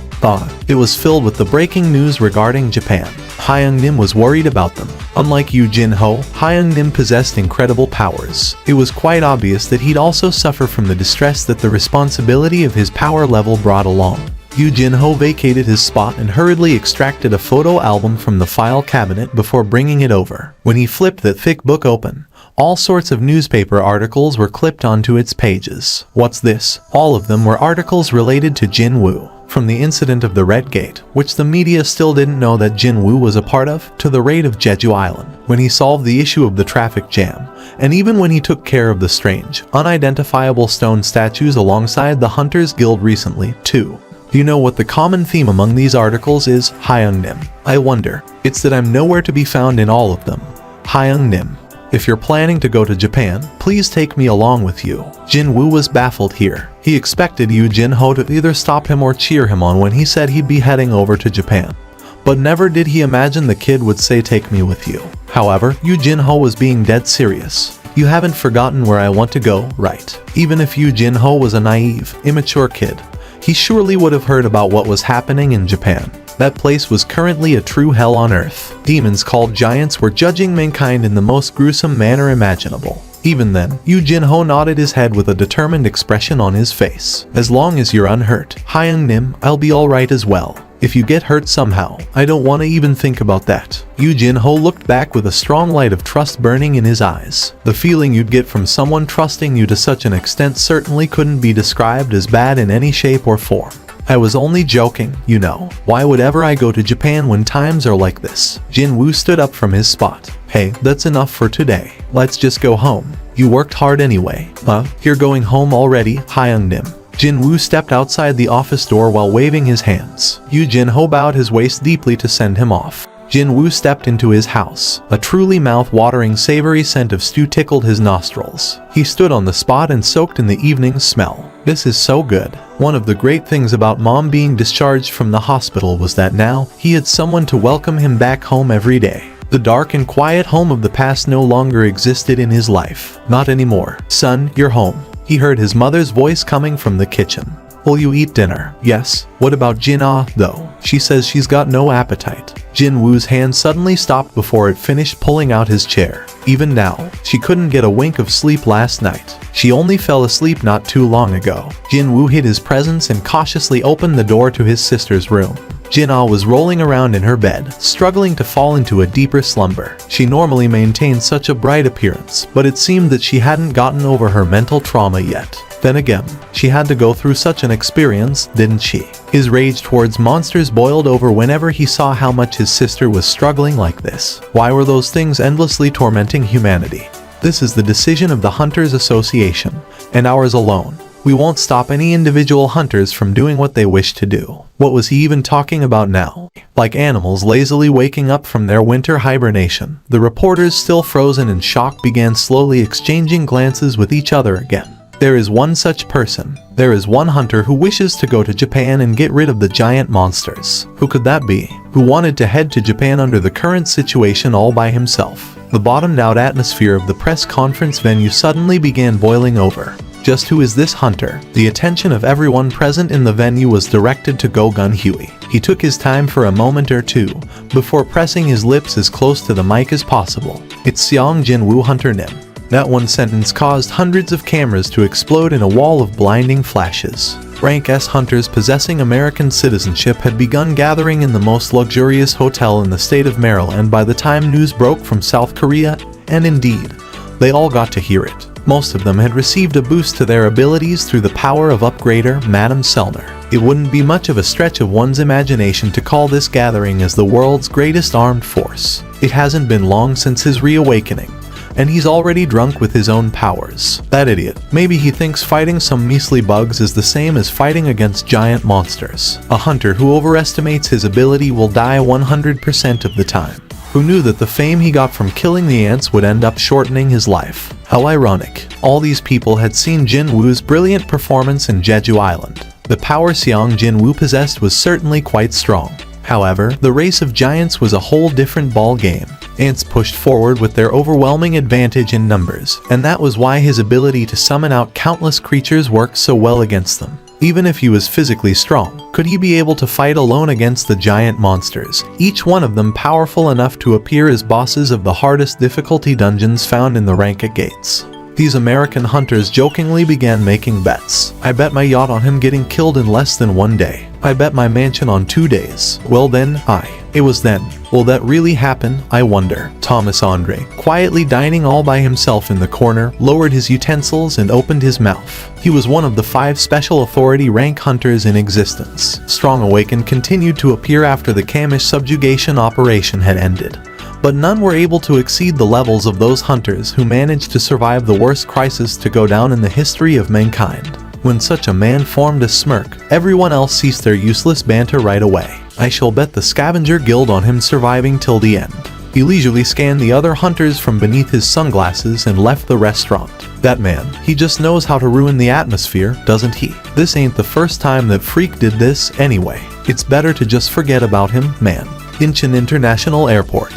It was filled with the breaking news regarding Japan. Hyung Nim was worried about them. Unlike Yu Jin Ho, Hyung Nim possessed incredible powers. It was quite obvious that he'd also suffer from the distress that the responsibility of his power level brought along. Yu Jin Ho vacated his spot and hurriedly extracted a photo album from the file cabinet before bringing it over. When he flipped that thick book open, all sorts of newspaper articles were clipped onto its pages. What's this? All of them were articles related to Jin Woo. From the incident of the Red Gate, which the media still didn't know that Jin Woo was a part of, to the raid of Jeju Island, when he solved the issue of the traffic jam, and even when he took care of the strange, unidentifiable stone statues alongside the Hunters Guild recently, too. Do you know what the common theme among these articles is? Hyung Nim. I wonder. It's that I'm nowhere to be found in all of them. Hyung Nim. If you're planning to go to Japan, please take me along with you. Jin Woo was baffled here. He expected Yu Jin Ho to either stop him or cheer him on when he said he'd be heading over to Japan. But never did he imagine the kid would say take me with you. However, Yu Jin Ho was being dead serious. You haven't forgotten where I want to go, right? Even if Yu Jin Ho was a naive, immature kid, he surely would have heard about what was happening in Japan. That place was currently a true hell on earth. Demons called giants were judging mankind in the most gruesome manner imaginable. Even then, Yu Jin Ho nodded his head with a determined expression on his face. As long as you're unhurt, Hyung Nim, I'll be alright as well. If you get hurt somehow, I don't want to even think about that. Yu Jin Ho looked back with a strong light of trust burning in his eyes. The feeling you'd get from someone trusting you to such an extent certainly couldn't be described as bad in any shape or form. I was only joking, you know. Why would ever I go to Japan when times are like this? Jin Woo stood up from his spot. Hey, that's enough for today. Let's just go home. You worked hard anyway. You're going home already, Hyung Nim. Jin Woo stepped outside the office door while waving his hands. Yu Jin Ho bowed his waist deeply to send him off. Jin Woo stepped into his house. A truly mouth-watering savory scent of stew tickled his nostrils. He stood on the spot and soaked in the evening's smell. This is so good. One of the great things about Mom being discharged from the hospital was that now he had someone to welcome him back home every day. The dark and quiet home of the past no longer existed in his life. Not anymore. Son, you're home. He heard his mother's voice coming from the kitchen. Will you eat dinner? Yes. What about Jin Ah, though? She says she's got no appetite. Jin Woo's hand suddenly stopped before it finished pulling out his chair. Even now, she couldn't get a wink of sleep last night. She only fell asleep not too long ago. Jin Woo hid his presence and cautiously opened the door to his sister's room. Jin Ah was rolling around in her bed, struggling to fall into a deeper slumber. She normally maintained such a bright appearance, but it seemed that she hadn't gotten over her mental trauma yet. Then again, she had to go through such an experience, didn't she? His rage towards monsters boiled over whenever he saw how much his sister was struggling like this. Why were those things endlessly tormenting humanity? This is the decision of the Hunters Association, and ours alone. We won't stop any individual hunters from doing what they wish to do. What was he even talking about now? Like animals lazily waking up from their winter hibernation, the reporters, still frozen in shock, began slowly exchanging glances with each other again. There is one such person. There is one hunter who wishes to go to Japan and get rid of the giant monsters. Who could that be? Who wanted to head to Japan under the current situation all by himself? The bottomed-out atmosphere of the press conference venue suddenly began boiling over. Just who is this hunter? The attention of everyone present in the venue was directed to Go Gun Huey. He took his time for a moment or two, before pressing his lips as close to the mic as possible. It's Seong Jin Woo Hunter Nim. That one sentence caused hundreds of cameras to explode in a wall of blinding flashes. Rank S hunters possessing American citizenship had begun gathering in the most luxurious hotel in the state of Maryland by the time news broke from South Korea, and indeed, they all got to hear it. Most of them had received a boost to their abilities through the power of upgrader Madame Selner. It wouldn't be much of a stretch of one's imagination to call this gathering as the world's greatest armed force. It hasn't been long since his reawakening, and he's already drunk with his own powers. That idiot. Maybe he thinks fighting some measly bugs is the same as fighting against giant monsters. A hunter who overestimates his ability will die 100% of the time. Who knew that the fame he got from killing the ants would end up shortening his life? How ironic. All these people had seen Jin Woo's brilliant performance in Jeju Island. The power Seong Jin Woo possessed was certainly quite strong. However, the race of giants was a whole different ball game. Ants pushed forward with their overwhelming advantage in numbers, and that was why his ability to summon out countless creatures worked so well against them. Even if he was physically strong, could he be able to fight alone against the giant monsters, each one of them powerful enough to appear as bosses of the hardest difficulty dungeons found in the Ranka Gates? These American hunters jokingly began making bets. I bet my yacht on him getting killed in less than 1 day. I bet my mansion on 2 days. Well then, it was then. Will that really happen, I wonder? Thomas Andre, quietly dining all by himself in the corner, lowered his utensils and opened his mouth. He was one of the 5 special authority rank hunters in existence. Strong Awakened continued to appear after the Kamish subjugation operation had ended. But none were able to exceed the levels of those hunters who managed to survive the worst crisis to go down in the history of mankind. When such a man formed a smirk, everyone else ceased their useless banter right away. I shall bet the Scavenger Guild on him surviving till the end. He leisurely scanned the other hunters from beneath his sunglasses and left the restaurant. That man, he just knows how to ruin the atmosphere, doesn't he? This ain't the first time that Freak did this anyway. It's better to just forget about him, man. Incheon International Airport.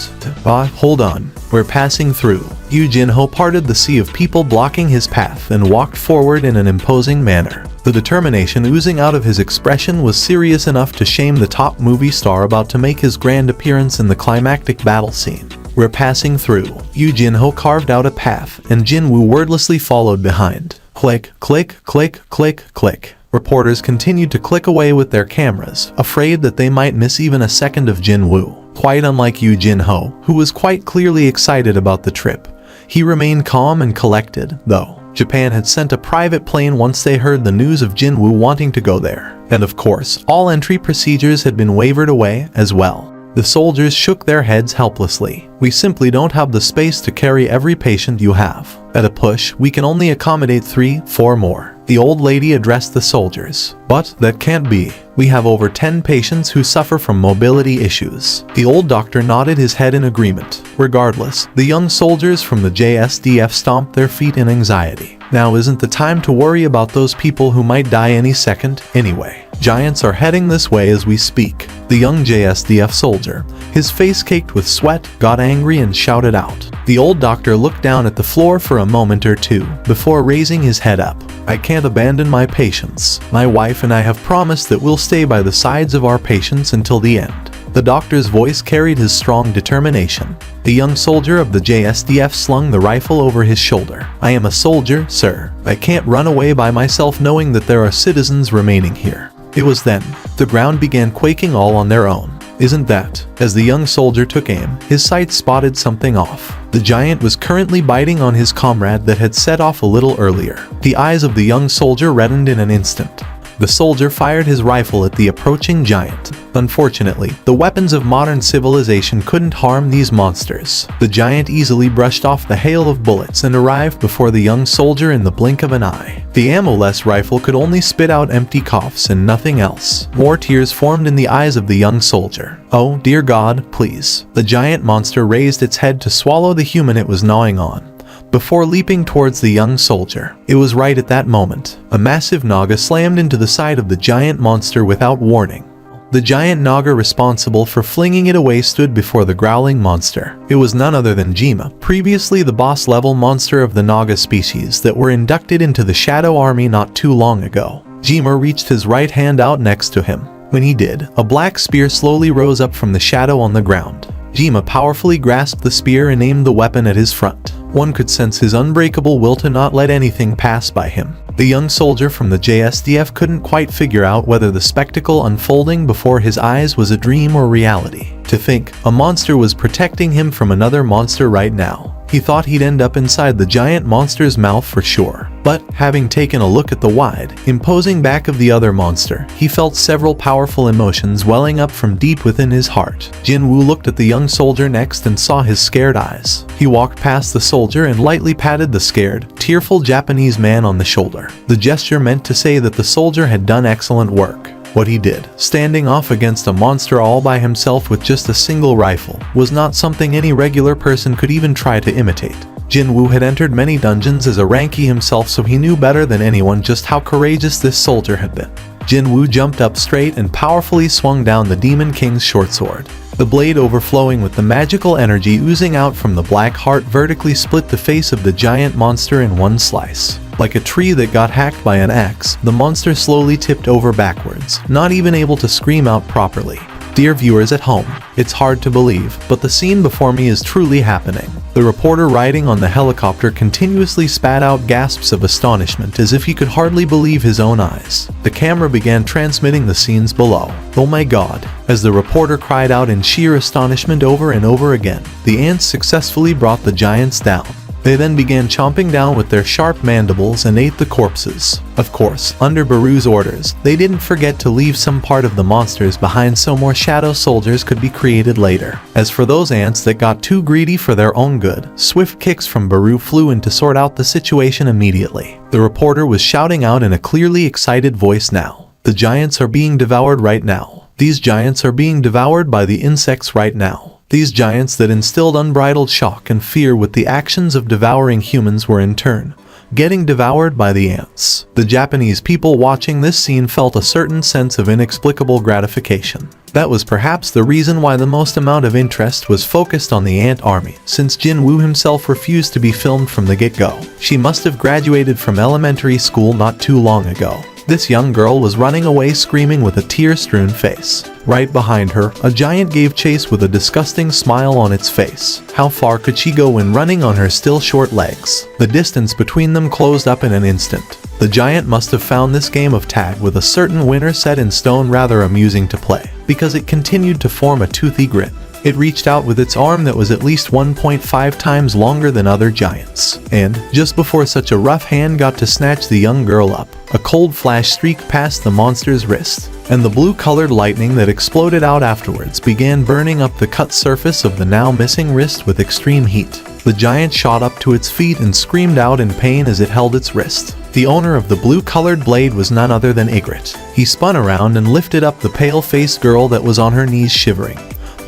Hold on. We're passing through. Yu Jin-ho parted the sea of people blocking his path and walked forward in an imposing manner. The determination oozing out of his expression was serious enough to shame the top movie star about to make his grand appearance in the climactic battle scene. We're passing through. Yu Jin-ho carved out a path, and Jin-woo wordlessly followed behind. Click, click, click, click, click. Reporters continued to click away with their cameras, afraid that they might miss even a second of Jin-woo. Quite unlike Yu Jin-ho, who was quite clearly excited about the trip. He remained calm and collected, though. Japan had sent a private plane once they heard the news of Jin-woo wanting to go there. And of course, all entry procedures had been wavered away as well. The soldiers shook their heads helplessly. We simply don't have the space to carry every patient you have. At a push, we can only accommodate 3-4 more. The old lady addressed the soldiers. But that can't be. We have over 10 patients who suffer from mobility issues. The old doctor nodded his head in agreement. Regardless, the young soldiers from the JSDF stomped their feet in anxiety. Now isn't the time to worry about those people who might die any second, anyway. Giants are heading this way as we speak. The young JSDF soldier, his face caked with sweat, got angry and shouted out. The old doctor looked down at the floor for a moment or two before raising his head up. I can't abandon my patients. My wife and I have promised that we'll stay by the sides of our patients until the end. The doctor's voice carried his strong determination. The young soldier of the JSDF slung the rifle over his shoulder. I am a soldier, sir. I can't run away by myself knowing that there are citizens remaining here. It was then the ground began quaking all on their own. Isn't that? As the young soldier took aim, his sights spotted something off. The giant was currently biting on his comrade that had set off a little earlier. The eyes of the young soldier reddened in an instant. The soldier fired his rifle at the approaching giant. Unfortunately, the weapons of modern civilization couldn't harm these monsters. The giant easily brushed off the hail of bullets and arrived before the young soldier in the blink of an eye. The ammo-less rifle could only spit out empty coughs and nothing else. More tears formed in the eyes of the young soldier. Oh, dear God, please. The giant monster raised its head to swallow the human it was gnawing on, before leaping towards the young soldier. It was right at that moment. A massive naga slammed into the side of the giant monster without warning. The giant naga responsible for flinging it away stood before the growling monster. It was none other than Jima, previously the boss-level monster of the naga species that were inducted into the Shadow Army not too long ago. Jima reached his right hand out next to him. When he did, a black spear slowly rose up from the shadow on the ground. Jima powerfully grasped the spear and aimed the weapon at his front. One could sense his unbreakable will to not let anything pass by him. The young soldier from the JSDF couldn't quite figure out whether the spectacle unfolding before his eyes was a dream or reality. To think a monster was protecting him from another monster right now. He thought he'd end up inside the giant monster's mouth for sure. But, having taken a look at the wide, imposing back of the other monster, he felt several powerful emotions welling up from deep within his heart. Jinwoo looked at the young soldier next and saw his scared eyes. He walked past the soldier and lightly patted the scared, tearful Japanese man on the shoulder. The gesture meant to say that the soldier had done excellent work. What he did, standing off against a monster all by himself with just a single rifle, was not something any regular person could even try to imitate. Jinwoo had entered many dungeons as a rankie himself, so he knew better than anyone just how courageous this soldier had been. Jinwoo jumped up straight and powerfully swung down the Demon King's short sword. The blade, overflowing with the magical energy oozing out from the black heart, vertically split the face of the giant monster in one slice. Like a tree that got hacked by an axe, the monster slowly tipped over backwards, not even able to scream out properly. Dear viewers at home, it's hard to believe, but the scene before me is truly happening. The reporter riding on the helicopter continuously spat out gasps of astonishment as if he could hardly believe his own eyes. The camera began transmitting the scenes below. Oh my god, as the reporter cried out in sheer astonishment over and over again. The ants successfully brought the giants down. They then began chomping down with their sharp mandibles and ate the corpses. Of course, under Baru's orders, they didn't forget to leave some part of the monsters behind so more shadow soldiers could be created later. As for those ants that got too greedy for their own good, swift kicks from Baru flew in to sort out the situation immediately. The reporter was shouting out in a clearly excited voice now. The giants are being devoured right now. These giants are being devoured by the insects right now. These giants that instilled unbridled shock and fear with the actions of devouring humans were in turn getting devoured by the ants. The Japanese people watching this scene felt a certain sense of inexplicable gratification. That was perhaps the reason why the most amount of interest was focused on the ant army, since Jinwoo himself refused to be filmed from the get-go. She must have graduated from elementary school not too long ago. This young girl was running away screaming with a tear-strewn face. Right behind her, a giant gave chase with a disgusting smile on its face. How far could she go when running on her still short legs? The distance between them closed up in an instant. The giant must have found this game of tag with a certain winner set in stone rather amusing to play, because it continued to form a toothy grin. It reached out with its arm that was at least 1.5 times longer than other giants. And, just before such a rough hand got to snatch the young girl up, a cold flash streaked past the monster's wrist, and the blue-colored lightning that exploded out afterwards began burning up the cut surface of the now missing wrist with extreme heat. The giant shot up to its feet and screamed out in pain as it held its wrist. The owner of the blue-colored blade was none other than Ygritte. He spun around and lifted up the pale-faced girl that was on her knees shivering.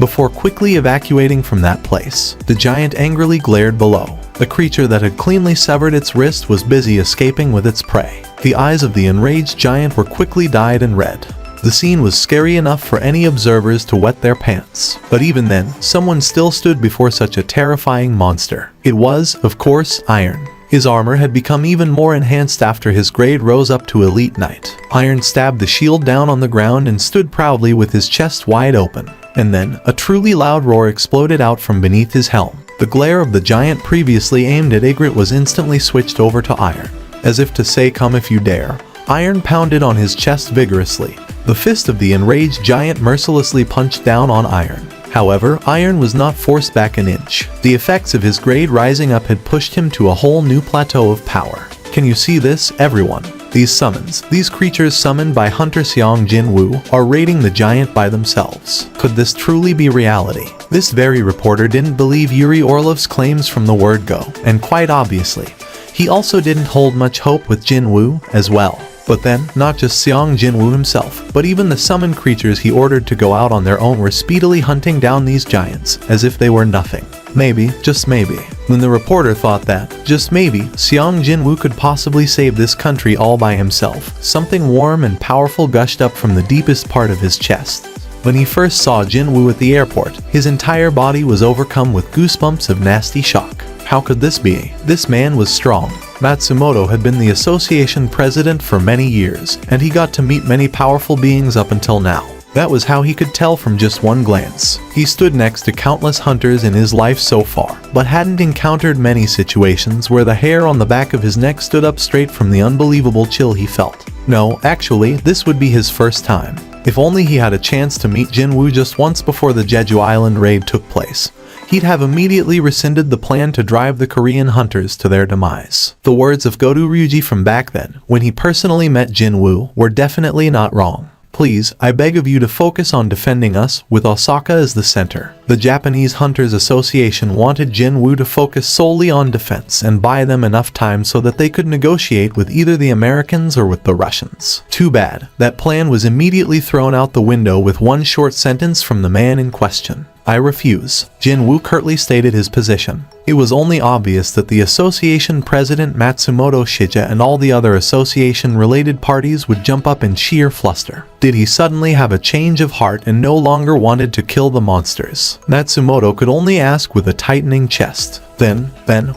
Before quickly evacuating from that place, the giant angrily glared below. The creature that had cleanly severed its wrist was busy escaping with its prey. The eyes of the enraged giant were quickly dyed and red. The scene was scary enough for any observers to wet their pants. But even then, someone still stood before such a terrifying monster. It was, of course, Iron. His armor had become even more enhanced after his grade rose up to Elite Knight. Iron stabbed the shield down on the ground and stood proudly with his chest wide open. And then, a truly loud roar exploded out from beneath his helm. The glare of the giant previously aimed at Ygritte was instantly switched over to Iron. As if to say, "Come if you dare," Iron pounded on his chest vigorously. The fist of the enraged giant mercilessly punched down on Iron. However, Iron was not forced back an inch. The effects of his grade rising up had pushed him to a whole new plateau of power. Can you see this, everyone? These summons, these creatures summoned by Hunter Seong Jinwoo, are raiding the giant by themselves. Could this truly be reality? This very reporter didn't believe Yuri Orlov's claims from the word go, and quite obviously, he also didn't hold much hope with Jinwoo as well. But then, not just Seong Jinwoo himself, but even the summoned creatures he ordered to go out on their own were speedily hunting down these giants, as if they were nothing. Maybe, just maybe, when the reporter thought that, just maybe, Seong Jinwoo could possibly save this country all by himself, something warm and powerful gushed up from the deepest part of his chest. When he first saw Jinwoo at the airport, his entire body was overcome with goosebumps of nasty shock. How could this be? This man was strong. Matsumoto had been the association president for many years, and he got to meet many powerful beings up until now. That was how he could tell from just one glance. He stood next to countless hunters in his life so far, but hadn't encountered many situations where the hair on the back of his neck stood up straight from the unbelievable chill he felt. No, actually, this would be his first time. If only he had a chance to meet Jinwoo just once before the Jeju Island raid took place, he'd have immediately rescinded the plan to drive the Korean hunters to their demise. The words of Godu Ryuji from back then, when he personally met Jinwoo, were definitely not wrong. Please, I beg of you to focus on defending us, with Osaka as the center. The Japanese Hunters Association wanted Jinwoo to focus solely on defense and buy them enough time so that they could negotiate with either the Americans or with the Russians. Too bad, that plan was immediately thrown out the window with one short sentence from the man in question. I refuse. Jinwoo curtly stated his position. It was only obvious that the association president Matsumoto Shija and all the other association-related parties would jump up in sheer fluster. Did he suddenly have a change of heart and no longer wanted to kill the monsters? Matsumoto could only ask with a tightening chest. Then,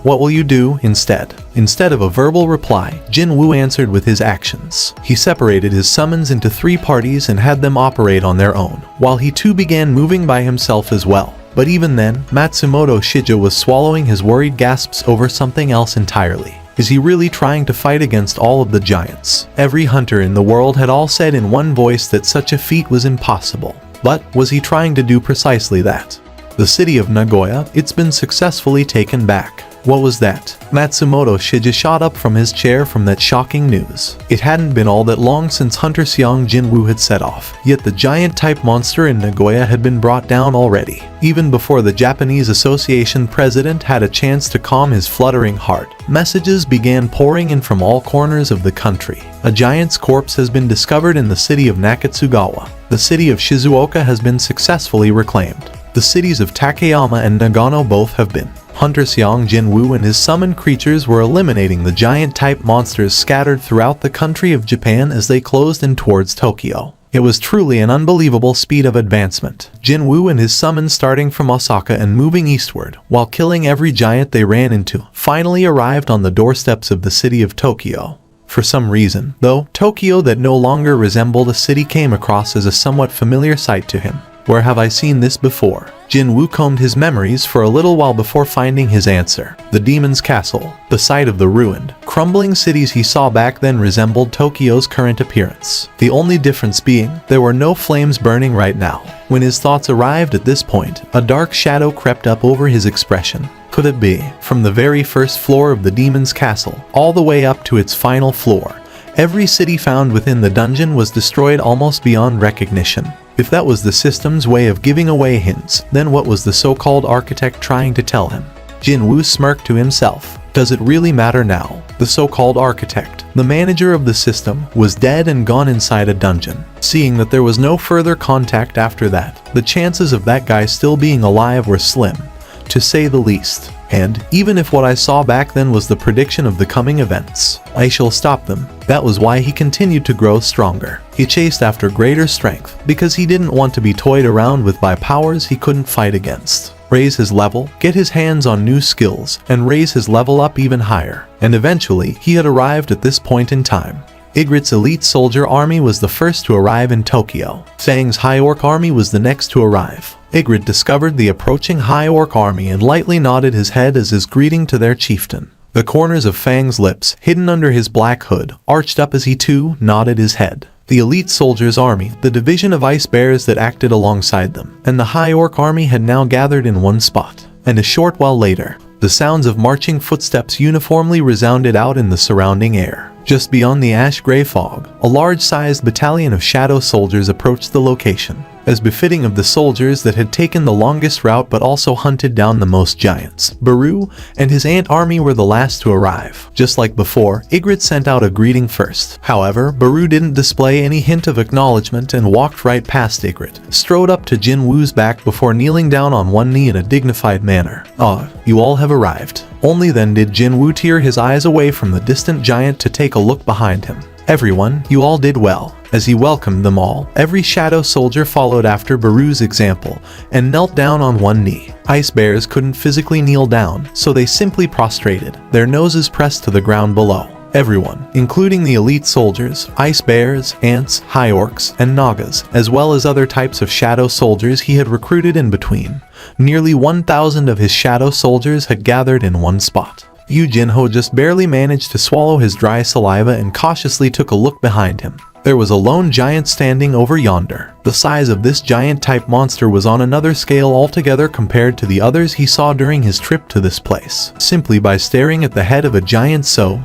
what will you do instead? Instead of a verbal reply, Jinwoo answered with his actions. He separated his summons into 3 parties and had them operate on their own, while he too began moving by himself as well. But even then, Matsumoto Shija was swallowing his worried gasps over something else entirely. Is he really trying to fight against all of the giants? Every hunter in the world had all said in one voice that such a feat was impossible. But was he trying to do precisely that? The city of Nagoya, it's been successfully taken back. What was that? Matsumoto Shija shot up from his chair from that shocking news. It hadn't been all that long since Hunter Seong Jinwoo had set off, yet the giant-type monster in Nagoya had been brought down already. Even before the Japanese Association president had a chance to calm his fluttering heart, messages began pouring in from all corners of the country. A giant's corpse has been discovered in the city of Nakatsugawa. The city of Shizuoka has been successfully reclaimed. The cities of Takayama and Nagano both have been. Hunter Seong Jinwoo and his summoned creatures were eliminating the giant-type monsters scattered throughout the country of Japan as they closed in towards Tokyo. It was truly an unbelievable speed of advancement. Jinwoo and his summons starting from Osaka and moving eastward, while killing every giant they ran into, finally arrived on the doorsteps of the city of Tokyo. For some reason, though, Tokyo that no longer resembled a city came across as a somewhat familiar sight to him. Where have I seen this before? Jinwoo combed his memories for a little while before finding his answer. The Demon's Castle. The site of the ruined, crumbling cities he saw back then resembled Tokyo's current appearance. The only difference being, there were no flames burning right now. When his thoughts arrived at this point, a dark shadow crept up over his expression. Could it be? From the very first floor of the Demon's Castle, all the way up to its final floor, every city found within the dungeon was destroyed almost beyond recognition. If that was the system's way of giving away hints, then what was the so-called architect trying to tell him? Jinwoo smirked to himself. Does it really matter now? The so-called architect, the manager of the system, was dead and gone inside a dungeon. Seeing that there was no further contact after that, the chances of that guy still being alive were slim, to say the least. And, even if what I saw back then was the prediction of the coming events, I shall stop them. That was why he continued to grow stronger. He chased after greater strength, because he didn't want to be toyed around with by powers he couldn't fight against. Raise his level, get his hands on new skills, and raise his level up even higher. And eventually, he had arrived at this point in time. Ygritte's elite soldier army was the first to arrive in Tokyo. Fang's High Orc army was the next to arrive. Ygritte discovered the approaching High Orc army and lightly nodded his head as his greeting to their chieftain. The corners of Fang's lips, hidden under his black hood, arched up as he too nodded his head. The elite soldiers' army, the division of ice bears that acted alongside them, and the High Orc army had now gathered in one spot. And a short while later, the sounds of marching footsteps uniformly resounded out in the surrounding air. Just beyond the ash-gray fog, a large-sized battalion of shadow soldiers approached the location, as befitting of the soldiers that had taken the longest route but also hunted down the most giants. Baru and his ant army were the last to arrive. Just like before, Ygritte sent out a greeting first. However, Baru didn't display any hint of acknowledgement and walked right past Ygritte, strode up to Jinwoo's back before kneeling down on one knee in a dignified manner. "Ah, you all have arrived." Only then did Jinwoo tear his eyes away from the distant giant to take a look behind him. "Everyone, you all did well." As he welcomed them all, every shadow soldier followed after Baru's example and knelt down on one knee. Ice bears couldn't physically kneel down, so they simply prostrated, their noses pressed to the ground below. Everyone, including the elite soldiers, ice bears, ants, high orcs, and nagas, as well as other types of shadow soldiers he had recruited in between. Nearly 1,000 of his shadow soldiers had gathered in one spot. Yu Jinho just barely managed to swallow his dry saliva and cautiously took a look behind him. There was a lone giant standing over yonder. The size of this giant-type monster was on another scale altogether compared to the others he saw during his trip to this place. Simply by staring at the head of a giant so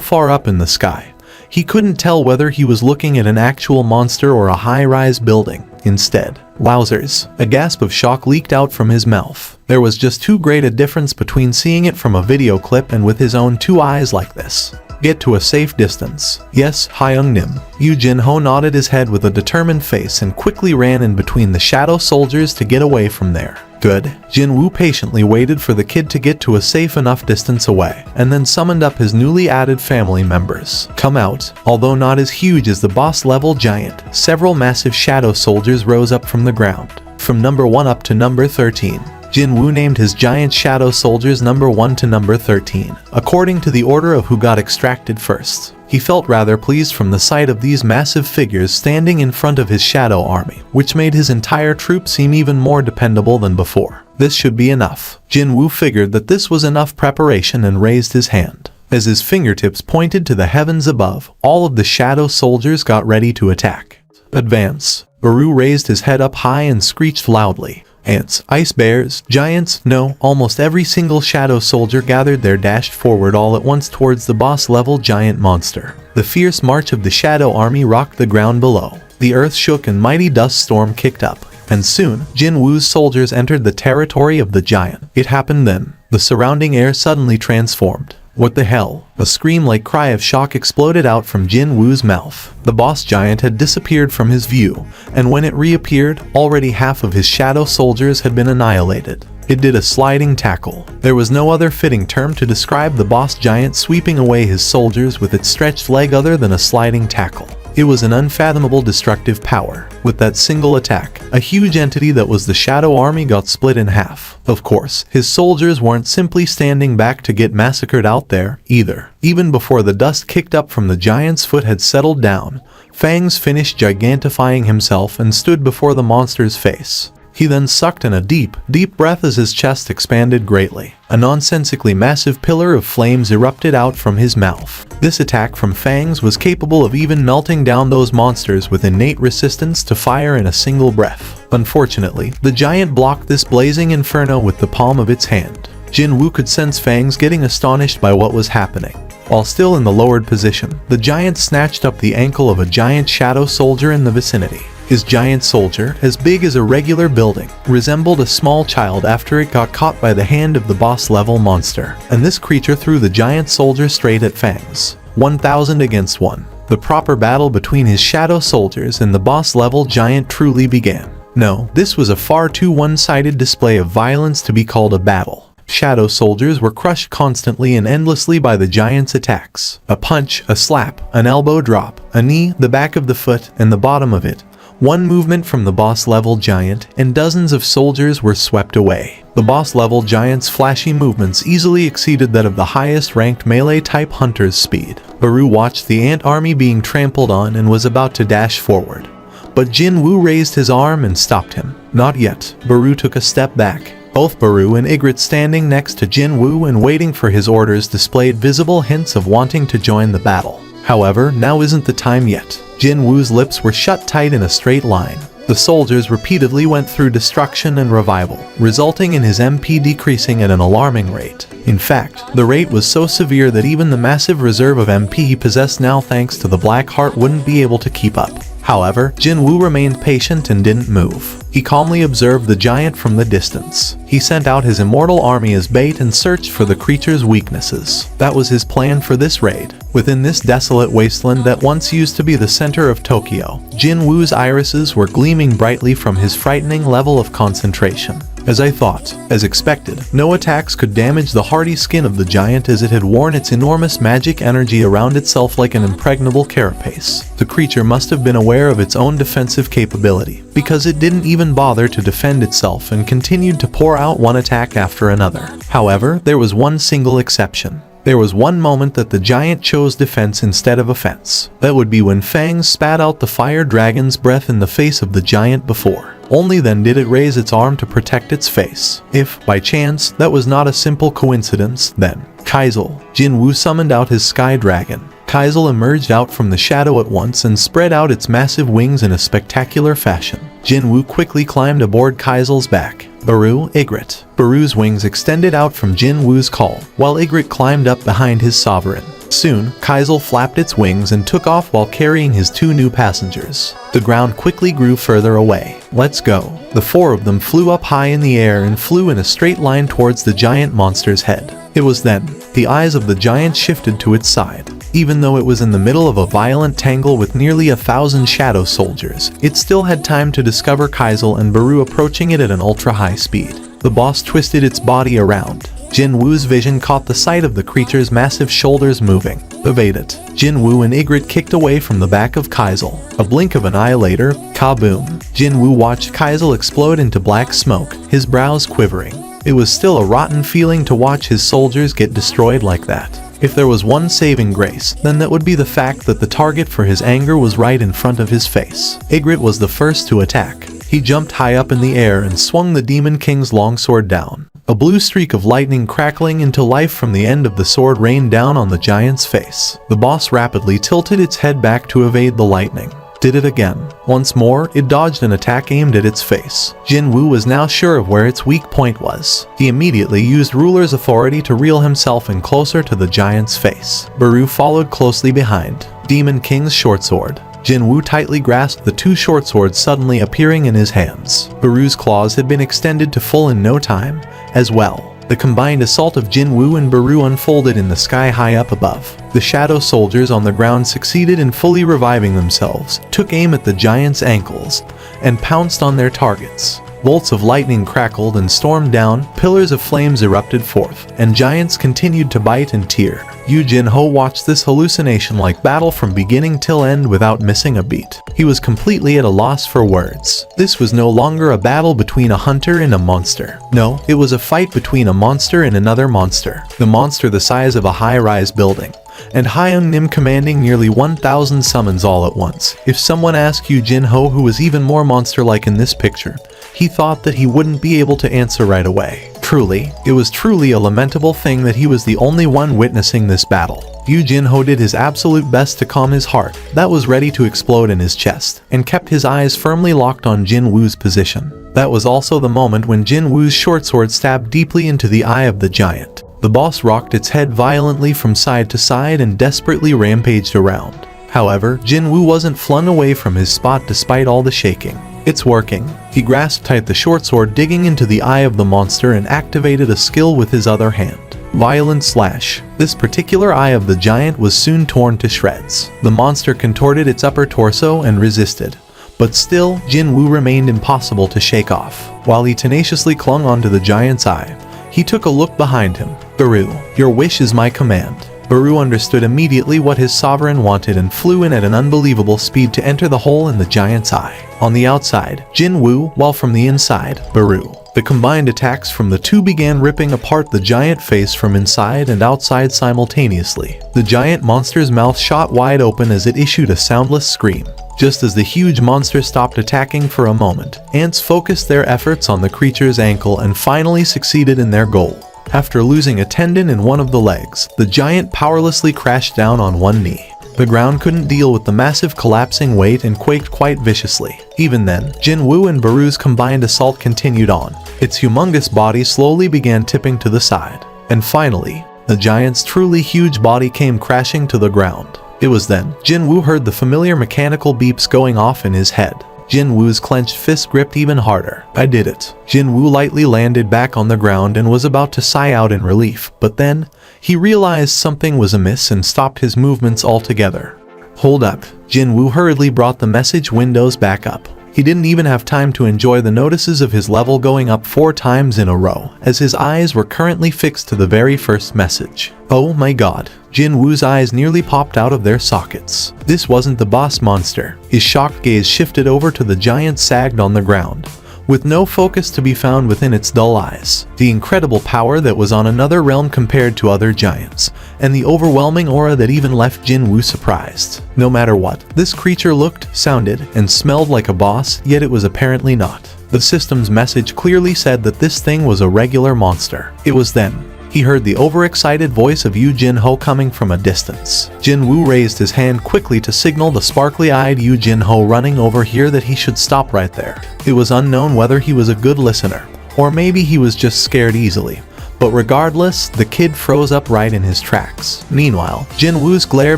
far up in the sky, he couldn't tell whether he was looking at an actual monster or a high-rise building. Instead, wowzers, a gasp of shock leaked out from his mouth. There was just too great a difference between seeing it from a video clip and with his own two eyes like this. Get to a safe distance. Yes, Hyung Nim. Yu Jinho nodded his head with a determined face and quickly ran in between the shadow soldiers to get away from there. Good. Jin Woo patiently waited for the kid to get to a safe enough distance away, and then summoned up his newly added family members. Come out. Although not as huge as the boss-level giant, several massive shadow soldiers rose up from the ground. From number 1 up to number 13. Jin Woo named his giant shadow soldiers number 1 to number 13, according to the order of who got extracted first. He felt rather pleased from the sight of these massive figures standing in front of his shadow army, which made his entire troop seem even more dependable than before. This should be enough. Jin Woo figured that this was enough preparation and raised his hand. As his fingertips pointed to the heavens above, all of the shadow soldiers got ready to attack. Advance. Baru raised his head up high and screeched loudly. Ants, ice bears, giants, no, almost every single shadow soldier gathered there dashed forward all at once towards the boss-level giant monster. The fierce march of the shadow army rocked the ground below. The earth shook and mighty dust storm kicked up. And soon, Jin Woo's soldiers entered the territory of the giant. It happened then. The surrounding air suddenly transformed. What the hell? A scream-like cry of shock exploded out from Jin Woo's mouth. The boss giant had disappeared from his view, and when it reappeared, already half of his shadow soldiers had been annihilated. It did a sliding tackle. There was no other fitting term to describe the boss giant sweeping away his soldiers with its stretched leg other than a sliding tackle. It was an unfathomable destructive power. With that single attack, a huge entity that was the Shadow Army got split in half. Of course, his soldiers weren't simply standing back to get massacred out there, either. Even before the dust kicked up from the giant's foot had settled down, Fangs finished gigantifying himself and stood before the monster's face. He then sucked in a deep breath as his chest expanded greatly. A nonsensically massive pillar of flames erupted out from his mouth. This attack from Fangs was capable of even melting down those monsters with innate resistance to fire in a single breath. Unfortunately, the giant blocked this blazing inferno with the palm of its hand. Jin Woo could sense Fangs getting astonished by what was happening. While still in the lowered position, the giant snatched up the ankle of a giant shadow soldier in the vicinity. His giant soldier, as big as a regular building, resembled a small child after it got caught by the hand of the boss-level monster, and this creature threw the giant soldier straight at Fangs. 1,000 against 1. The proper battle between his shadow soldiers and the boss-level giant truly began. No, this was a far too one-sided display of violence to be called a battle. Shadow soldiers were crushed constantly and endlessly by the giant's attacks. A punch, a slap, an elbow drop, a knee, the back of the foot, and the bottom of it. One movement from the boss-level giant, and dozens of soldiers were swept away. The boss-level giant's flashy movements easily exceeded that of the highest-ranked melee-type hunter's speed. Baru watched the ant army being trampled on and was about to dash forward. But Jin Woo raised his arm and stopped him. Not yet. Baru took a step back. Both Baru and Ygritte standing next to Jin Woo and waiting for his orders displayed visible hints of wanting to join the battle. However, now isn't the time yet. Jin Woo's lips were shut tight in a straight line. The soldiers repeatedly went through destruction and revival, resulting in his MP decreasing at an alarming rate. In fact, the rate was so severe that even the massive reserve of MP he possessed now thanks to the Black Heart wouldn't be able to keep up. However, Jin Woo remained patient and didn't move. He calmly observed the giant from the distance. He sent out his immortal army as bait and searched for the creature's weaknesses. That was his plan for this raid. Within this desolate wasteland that once used to be the center of Tokyo, Jin Woo's irises were gleaming brightly from his frightening level of concentration. As I thought, as expected, no attacks could damage the hardy skin of the giant as it had worn its enormous magic energy around itself like an impregnable carapace. The creature must have been aware of its own defensive capability, because it didn't even bother to defend itself and continued to pour out one attack after another. However, there was one single exception. There was one moment that the giant chose defense instead of offense. That would be when Fangs spat out the fire dragon's breath in the face of the giant before. Only then did it raise its arm to protect its face. If, by chance, that was not a simple coincidence, then Jinwoo summoned out his sky dragon. Kaizel emerged out from the shadow at once and spread out its massive wings in a spectacular fashion. Jinwoo quickly climbed aboard Kaizel's back. Baru's wings extended out from Jinwoo's call, while Ygritte climbed up behind his sovereign. Soon, Kaizel flapped its wings and took off while carrying his 2 new passengers. The ground quickly grew further away. Let's go. The 4 of them flew up high in the air and flew in a straight line towards the giant monster's head. It was then, the eyes of the giant shifted to its side. Even though it was in the middle of a violent tangle with nearly 1,000 shadow soldiers, it still had time to discover Kaizel and Baru approaching it at an ultra-high speed. The boss twisted its body around. Jinwoo's vision caught the sight of the creature's massive shoulders moving. Evade it. Jinwoo and Ygritte kicked away from the back of Kaizel. A blink of an eye later, kaboom! Jinwoo watched Kaizel explode into black smoke, his brows quivering. It was still a rotten feeling to watch his soldiers get destroyed like that. If there was one saving grace, then that would be the fact that the target for his anger was right in front of his face. Ygritte was the first to attack. He jumped high up in the air and swung the Demon King's longsword down. A blue streak of lightning crackling into life from the end of the sword rained down on the giant's face. The boss rapidly tilted its head back to evade the lightning. Did it again. Once more, it dodged an attack aimed at its face. Jinwoo was now sure of where its weak point was. He immediately used ruler's authority to reel himself in closer to the giant's face. Baru followed closely behind. Demon King's short sword. Jinwoo tightly grasped the 2 short swords suddenly appearing in his hands. Baru's claws had been extended to full in no time, as well. The combined assault of Jinwoo and Baru unfolded in the sky high up above. The shadow soldiers on the ground succeeded in fully reviving themselves, took aim at the giant's ankles, and pounced on their targets. Bolts of lightning crackled and stormed down, pillars of flames erupted forth, and giants continued to bite and tear. Yu Jinho watched this hallucination-like battle from beginning till end without missing a beat. He was completely at a loss for words. This was no longer a battle between a hunter and a monster. No, it was a fight between a monster and another monster. The monster the size of a high-rise building, and Hyun Nim commanding nearly 1,000 summons all at once. If someone asked Yu Jinho who was even more monster-like in this picture, he thought that he wouldn't be able to answer right away. Truly, it was truly a lamentable thing that he was the only one witnessing this battle. Yu Jinho did his absolute best to calm his heart, that was ready to explode in his chest, and kept his eyes firmly locked on Jinwoo's position. That was also the moment when Jinwoo's short sword stabbed deeply into the eye of the giant. The boss rocked its head violently from side to side and desperately rampaged around. However, Jinwoo wasn't flung away from his spot despite all the shaking. It's working. He grasped tight the short sword, digging into the eye of the monster, and activated a skill with his other hand. Violent slash. This particular eye of the giant was soon torn to shreds. The monster contorted its upper torso and resisted. But still, Jinwoo remained impossible to shake off. While he tenaciously clung onto the giant's eye, he took a look behind him. Baru, your wish is my command. Baru understood immediately what his sovereign wanted and flew in at an unbelievable speed to enter the hole in the giant's eye. On the outside, Jinwoo, while from the inside, Baru. The combined attacks from the two began ripping apart the giant face from inside and outside simultaneously. The giant monster's mouth shot wide open as it issued a soundless scream. Just as the huge monster stopped attacking for a moment, ants focused their efforts on the creature's ankle and finally succeeded in their goal. After losing a tendon in one of the legs, the giant powerlessly crashed down on one knee. The ground couldn't deal with the massive collapsing weight and quaked quite viciously. Even then, Jinwoo and Baru's combined assault continued on. Its humongous body slowly began tipping to the side. And finally, the giant's truly huge body came crashing to the ground. It was then, Jinwoo heard the familiar mechanical beeps going off in his head. Jinwoo's clenched fist gripped even harder. I did it. Jinwoo lightly landed back on the ground and was about to sigh out in relief, but then, he realized something was amiss and stopped his movements altogether. Hold up. Jinwoo hurriedly brought the message windows back up. He didn't even have time to enjoy the notices of his level going up 4 times in a row, as his eyes were currently fixed to the very first message. Oh my god. Jinwoo's eyes nearly popped out of their sockets. This wasn't the boss monster. His shocked gaze shifted over to the giant sagged on the ground, with no focus to be found within its dull eyes. The incredible power that was on another realm compared to other giants, and the overwhelming aura that even left Jin Woo surprised. No matter what, this creature looked, sounded, and smelled like a boss, yet it was apparently not. The system's message clearly said that this thing was a regular monster. It was then he heard the overexcited voice of Yu Jin-ho coming from a distance. Jin Woo raised his hand quickly to signal the sparkly-eyed Yu Jin-ho running over here that he should stop right there. It was unknown whether he was a good listener, or maybe he was just scared easily. But regardless, the kid froze up right in his tracks. Meanwhile, Jin Woo's glare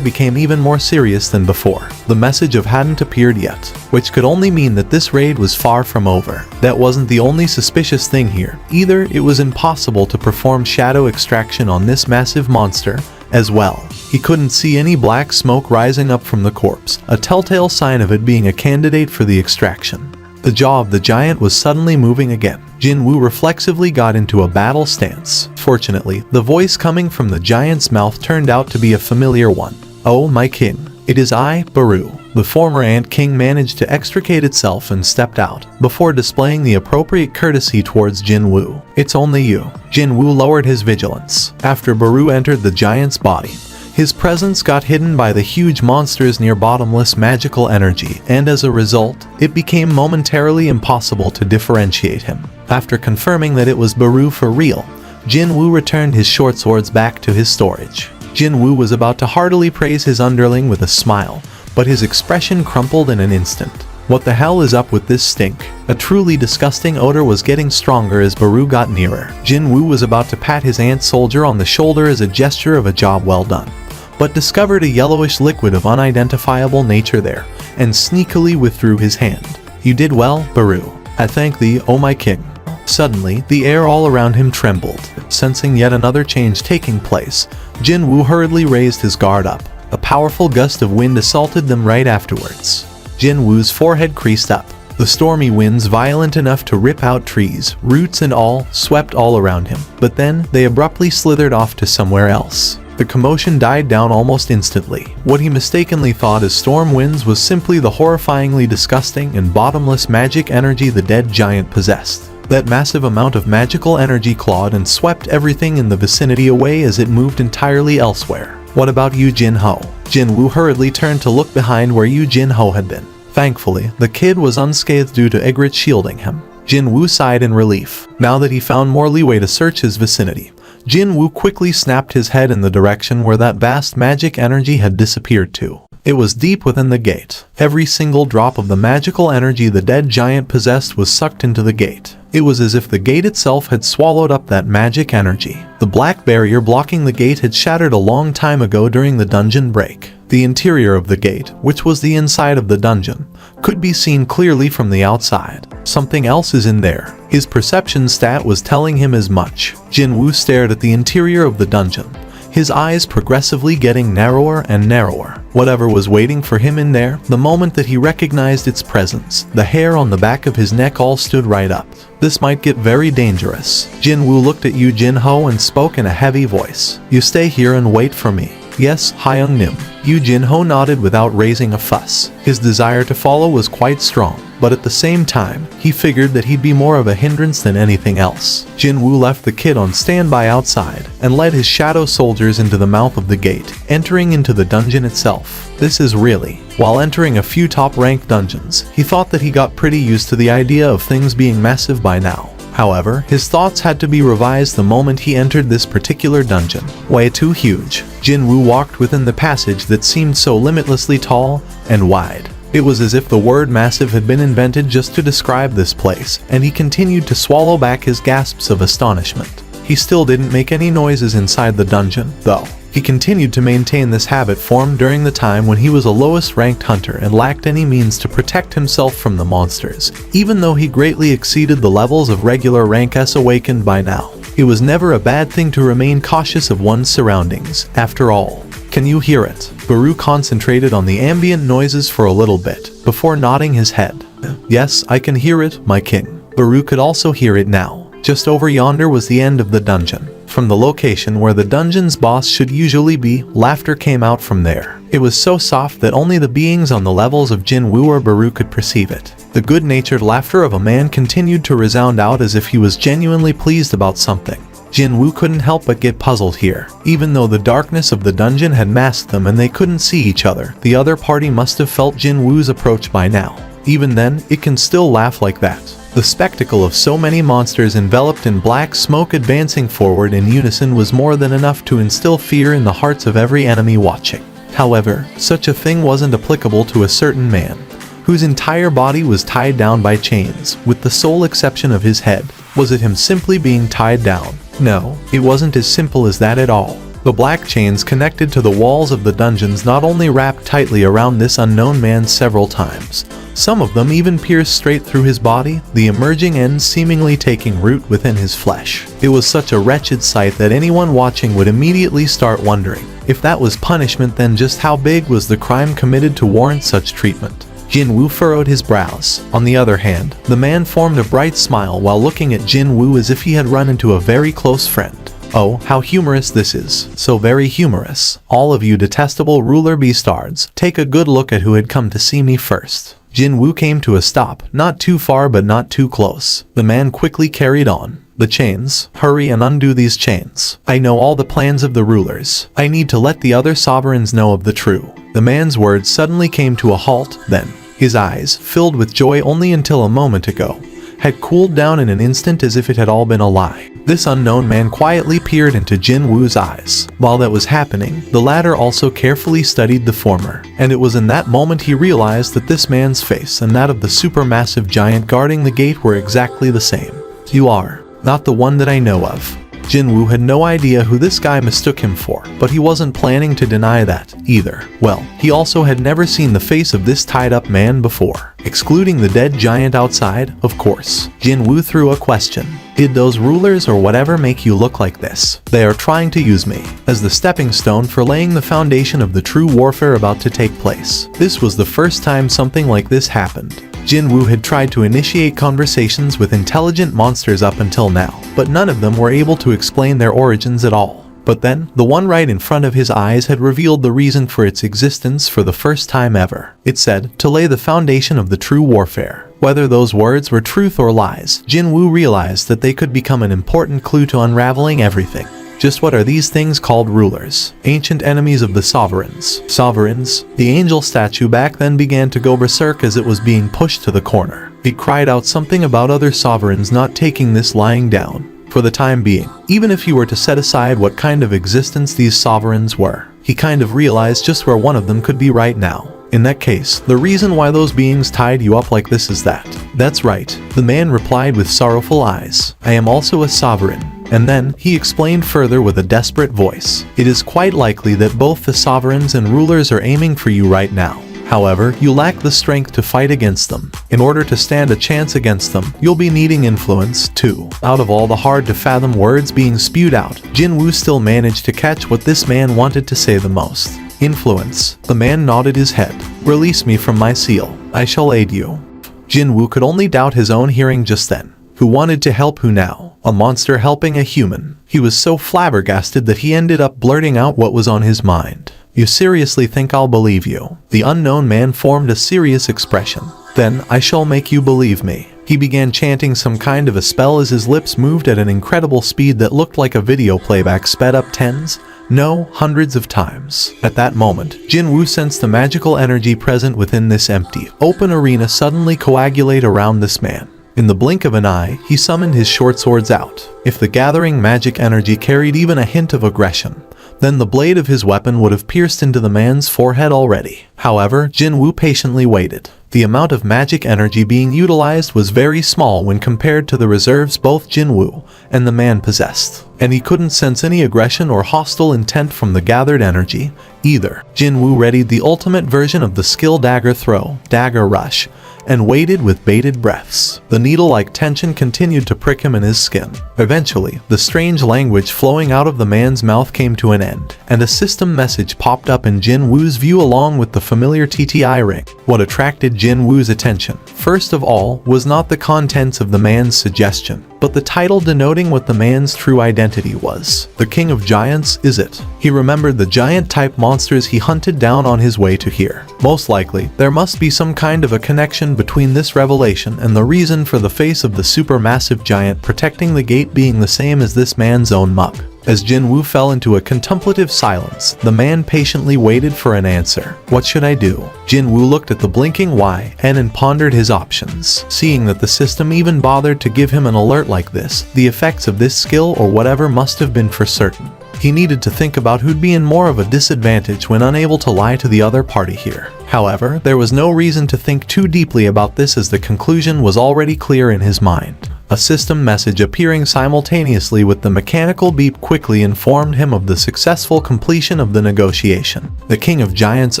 became even more serious than before. The message hadn't appeared yet, which could only mean that this raid was far from over. That wasn't the only suspicious thing here. Either it was impossible to perform shadow extraction on this massive monster as well. He couldn't see any black smoke rising up from the corpse, a telltale sign of it being a candidate for the extraction. The jaw of the giant was suddenly moving again. Jin Woo reflexively got into a battle stance. Fortunately, the voice coming from the giant's mouth turned out to be a familiar one. "Oh, my king. It is I, Baru." The former Ant King managed to extricate itself and stepped out, before displaying the appropriate courtesy towards Jin Woo. "It's only you." Jin Woo lowered his vigilance. After Baru entered the giant's body, his presence got hidden by the huge monster's near bottomless magical energy, and as a result, it became momentarily impossible to differentiate him. After confirming that it was Baru for real, Jin Woo returned his short swords back to his storage. Jin Woo was about to heartily praise his underling with a smile, but his expression crumpled in an instant. What the hell is up with this stink? A truly disgusting odor was getting stronger as Baru got nearer. Jin Woo was about to pat his ant soldier on the shoulder as a gesture of a job well done, but discovered a yellowish liquid of unidentifiable nature there, and sneakily withdrew his hand. "You did well, Baru. I thank thee, O my king." Suddenly, the air all around him trembled. Sensing yet another change taking place, Jin Woo hurriedly raised his guard up. A powerful gust of wind assaulted them right afterwards. Jin Woo's forehead creased up. The stormy winds, violent enough to rip out trees, roots and all, swept all around him, but then they abruptly slithered off to somewhere else. The commotion died down almost instantly. What he mistakenly thought as storm winds was simply the horrifyingly disgusting and bottomless magic energy the dead giant possessed. That massive amount of magical energy clawed and swept everything in the vicinity away as it moved entirely elsewhere. What about Yu Jin-ho? Jin Woo hurriedly turned to look behind where Yu Jin-ho had been. Thankfully, the kid was unscathed due to Ygritte shielding him. Jin Woo sighed in relief. Now that he found more leeway to search his vicinity, Jin Woo quickly snapped his head in the direction where that vast magic energy had disappeared to. It was deep within the gate. Every single drop of the magical energy the dead giant possessed was sucked into the gate. It was as if the gate itself had swallowed up that magic energy. The black barrier blocking the gate had shattered a long time ago during the dungeon break. The interior of the gate, which was the inside of the dungeon, could be seen clearly from the outside. Something else is in there. His perception stat was telling him as much. Jin Woo stared at the interior of the dungeon, his eyes progressively getting narrower and narrower. Whatever was waiting for him in there, the moment that he recognized its presence, the hair on the back of his neck all stood right up. This might get very dangerous. Jin Woo looked at Yu Jin-ho and spoke in a heavy voice. "You stay here and wait for me." "Yes, Hyung Nim." Yu Jin-ho nodded without raising a fuss. His desire to follow was quite strong, but at the same time, he figured that he'd be more of a hindrance than anything else. Jin Woo left the kid on standby outside and led his shadow soldiers into the mouth of the gate, entering into the dungeon itself. This is really... While entering a few top-ranked dungeons, he thought that he got pretty used to the idea of things being massive by now. However, his thoughts had to be revised the moment he entered this particular dungeon. Way too huge. Jin Woo walked within the passage that seemed so limitlessly tall and wide. It was as if the word massive had been invented just to describe this place, and he continued to swallow back his gasps of astonishment. He still didn't make any noises inside the dungeon, though. He continued to maintain this habit formed during the time when he was a lowest ranked hunter and lacked any means to protect himself from the monsters, even though he greatly exceeded the levels of regular rank S awakened by now. It was never a bad thing to remain cautious of one's surroundings, after all. "Can you hear it?" Baru concentrated on the ambient noises for a little bit, before nodding his head. "Yes, I can hear it, my king." Baru could also hear it now. Just over yonder was the end of the dungeon. From the location where the dungeon's boss should usually be, laughter came out from there. It was so soft that only the beings on the levels of Jin Woo or Baru could perceive it. The good-natured laughter of a man continued to resound out as if he was genuinely pleased about something. Jinwoo couldn't help but get puzzled here. Even though the darkness of the dungeon had masked them and they couldn't see each other, the other party must have felt Jinwoo's approach by now. Even then, it can still laugh like that. The spectacle of so many monsters enveloped in black smoke advancing forward in unison was more than enough to instill fear in the hearts of every enemy watching. However, such a thing wasn't applicable to a certain man, whose entire body was tied down by chains, with the sole exception of his head. Was it him simply being tied down? No, it wasn't as simple as that at all. The black chains connected to the walls of the dungeons not only wrapped tightly around this unknown man several times, some of them even pierced straight through his body, the emerging ends seemingly taking root within his flesh. It was such a wretched sight that anyone watching would immediately start wondering, if that was punishment, then just how big was the crime committed to warrant such treatment? Jinwoo furrowed his brows. On the other hand, the man formed a bright smile while looking at Jinwoo as if he had run into a very close friend. Oh, how humorous this is. So very humorous. All of you detestable ruler beastards, take a good look at who had come to see me first. Jinwoo came to a stop, not too far but not too close. The man quickly carried on. The chains. Hurry and undo these chains. I know all the plans of the rulers. I need to let the other sovereigns know of the true. The man's words suddenly came to a halt, then, his eyes, filled with joy only until a moment ago, had cooled down in an instant as if it had all been a lie. This unknown man quietly peered into Jinwoo's eyes. While that was happening, the latter also carefully studied the former, and it was in that moment he realized that this man's face and that of the supermassive giant guarding the gate were exactly the same. You are not the one that I know of. Jinwoo had no idea who this guy mistook him for, but he wasn't planning to deny that, either. Well, he also had never seen the face of this tied-up man before. Excluding the dead giant outside, of course. Jinwoo threw a question. Did those rulers or whatever make you look like this? They are trying to use me as the stepping stone for laying the foundation of the true warfare about to take place. This was the first time something like this happened. Jinwoo had tried to initiate conversations with intelligent monsters up until now, but none of them were able to explain their origins at all. But then, the one right in front of his eyes had revealed the reason for its existence for the first time ever. It said, to lay the foundation of the true warfare. Whether those words were truth or lies, Jinwoo realized that they could become an important clue to unraveling everything. Just what are these things called rulers? Ancient enemies of the sovereigns. Sovereigns? The angel statue back then began to go berserk as it was being pushed to the corner. It cried out something about other sovereigns not taking this lying down. For the time being, even if you were to set aside what kind of existence these sovereigns were, he kind of realized just where one of them could be right now. In that case, the reason why those beings tied you up like this is that. That's right, the man replied with sorrowful eyes. I am also a sovereign. And then, he explained further with a desperate voice. It is quite likely that both the sovereigns and rulers are aiming for you right now. However, you lack the strength to fight against them. In order to stand a chance against them, you'll be needing influence, too. Out of all the hard-to-fathom words being spewed out, Jinwoo still managed to catch what this man wanted to say the most. Influence. The man nodded his head. Release me from my seal. I shall aid you. Jinwoo could only doubt his own hearing just then. Who wanted to help who now? A monster helping a human. He was so flabbergasted that he ended up blurting out what was on his mind. You seriously think I'll believe you? The unknown man formed a serious expression. Then, I shall make you believe me. He began chanting some kind of a spell as his lips moved at an incredible speed that looked like a video playback sped up tens, no, hundreds of times. At that moment, Jinwoo sensed the magical energy present within this empty, open arena suddenly coagulate around this man. In the blink of an eye, he summoned his short swords out. If the gathering magic energy carried even a hint of aggression, then the blade of his weapon would have pierced into the man's forehead already. However, Jinwoo patiently waited. The amount of magic energy being utilized was very small when compared to the reserves both Jinwoo and the man possessed, and he couldn't sense any aggression or hostile intent from the gathered energy, either. Jinwoo readied the ultimate version of the skill dagger throw, dagger rush, and waited with bated breaths. The needle-like tension continued to prick him in his skin. Eventually, the strange language flowing out of the man's mouth came to an end, and a system message popped up in Jinwoo's view along with the familiar TTI ring. What attracted Jin Woo's attention, first of all, was not the contents of the man's suggestion, but the title denoting what the man's true identity was. The King of Giants, is it? He remembered the giant-type monsters he hunted down on his way to here. Most likely, there must be some kind of a connection between this revelation and the reason for the face of the supermassive giant protecting the gate being the same as this man's own mug. As Jin Woo fell into a contemplative silence, the man patiently waited for an answer. What should I do? Jin Woo looked at the blinking YN and pondered his options. Seeing that the system even bothered to give him an alert like this, the effects of this skill or whatever must have been for certain. He needed to think about who'd be in more of a disadvantage when unable to lie to the other party here. However, there was no reason to think too deeply about this as the conclusion was already clear in his mind. A system message appearing simultaneously with the mechanical beep quickly informed him of the successful completion of the negotiation. The King of Giants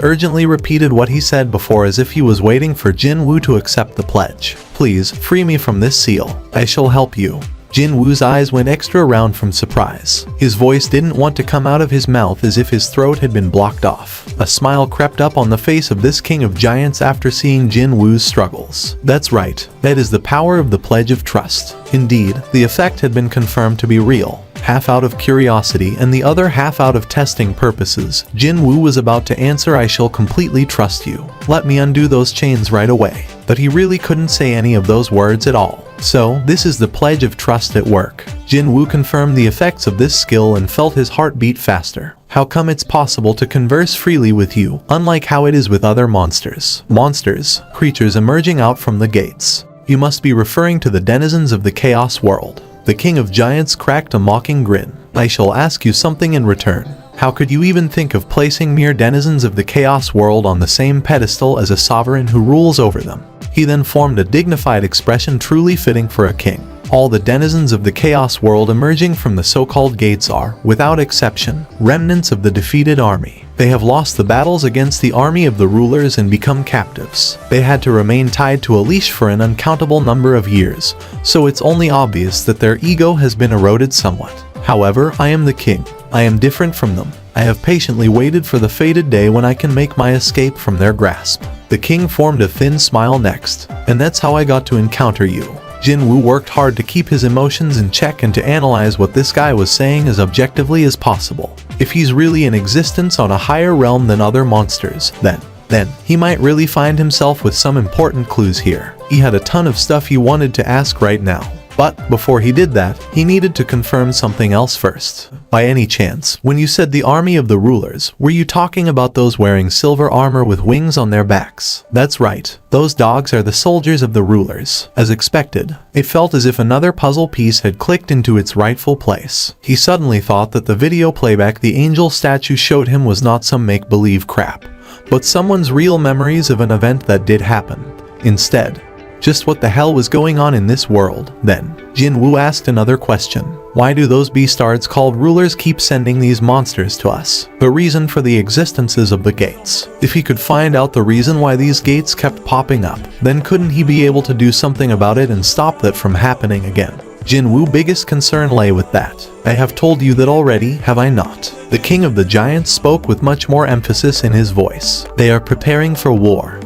urgently repeated what he said before as if he was waiting for Jin Woo to accept the pledge. Please, free me from this seal. I shall help you. Jin Woo's eyes went extra round from surprise. His voice didn't want to come out of his mouth as if his throat had been blocked off. A smile crept up on the face of this King of Giants after seeing Jin Woo's struggles. That's right, that is the power of the Pledge of Trust. Indeed, the effect had been confirmed to be real. Half out of curiosity and the other half out of testing purposes, Jin Woo was about to answer, I shall completely trust you. Let me undo those chains right away. But he really couldn't say any of those words at all. So, this is the Pledge of Trust at work. Jin Woo confirmed the effects of this skill and felt his heart beat faster. How come it's possible to converse freely with you, unlike how it is with other monsters? Monsters, creatures emerging out from the gates. You must be referring to the denizens of the Chaos World. The King of Giants cracked a mocking grin. I shall ask you something in return. How could you even think of placing mere denizens of the Chaos World on the same pedestal as a sovereign who rules over them? He then formed a dignified expression truly fitting for a king. All the denizens of the Chaos World emerging from the so-called gates are, without exception, remnants of the defeated army. They have lost the battles against the army of the rulers and become captives. They had to remain tied to a leash for an uncountable number of years, so it's only obvious that their ego has been eroded somewhat. However, I am the king. I am different from them. I have patiently waited for the fated day when I can make my escape from their grasp. The king formed a thin smile next, and that's how I got to encounter you. Jin Woo worked hard to keep his emotions in check and to analyze what this guy was saying as objectively as possible. If he's really in existence on a higher realm than other monsters, then he might really find himself with some important clues here. He had a ton of stuff he wanted to ask right now. But before he did that, he needed to confirm something else first. By any chance, when you said the army of the rulers, were you talking about those wearing silver armor with wings on their backs? That's right. Those dogs are the soldiers of the rulers. As expected, it felt as if another puzzle piece had clicked into its rightful place. He suddenly thought that the video playback the angel statue showed him was not some make-believe crap, but someone's real memories of an event that did happen. Instead, just what the hell was going on in this world? Then, Jin Woo asked another question. Why do those beastards called rulers keep sending these monsters to us? The reason for the existences of the gates. If he could find out the reason why these gates kept popping up, then couldn't he be able to do something about it and stop that from happening again? Jin Woo's biggest concern lay with that. I have told you that already, have I not? The King of the Giants spoke with much more emphasis in his voice. They are preparing for war.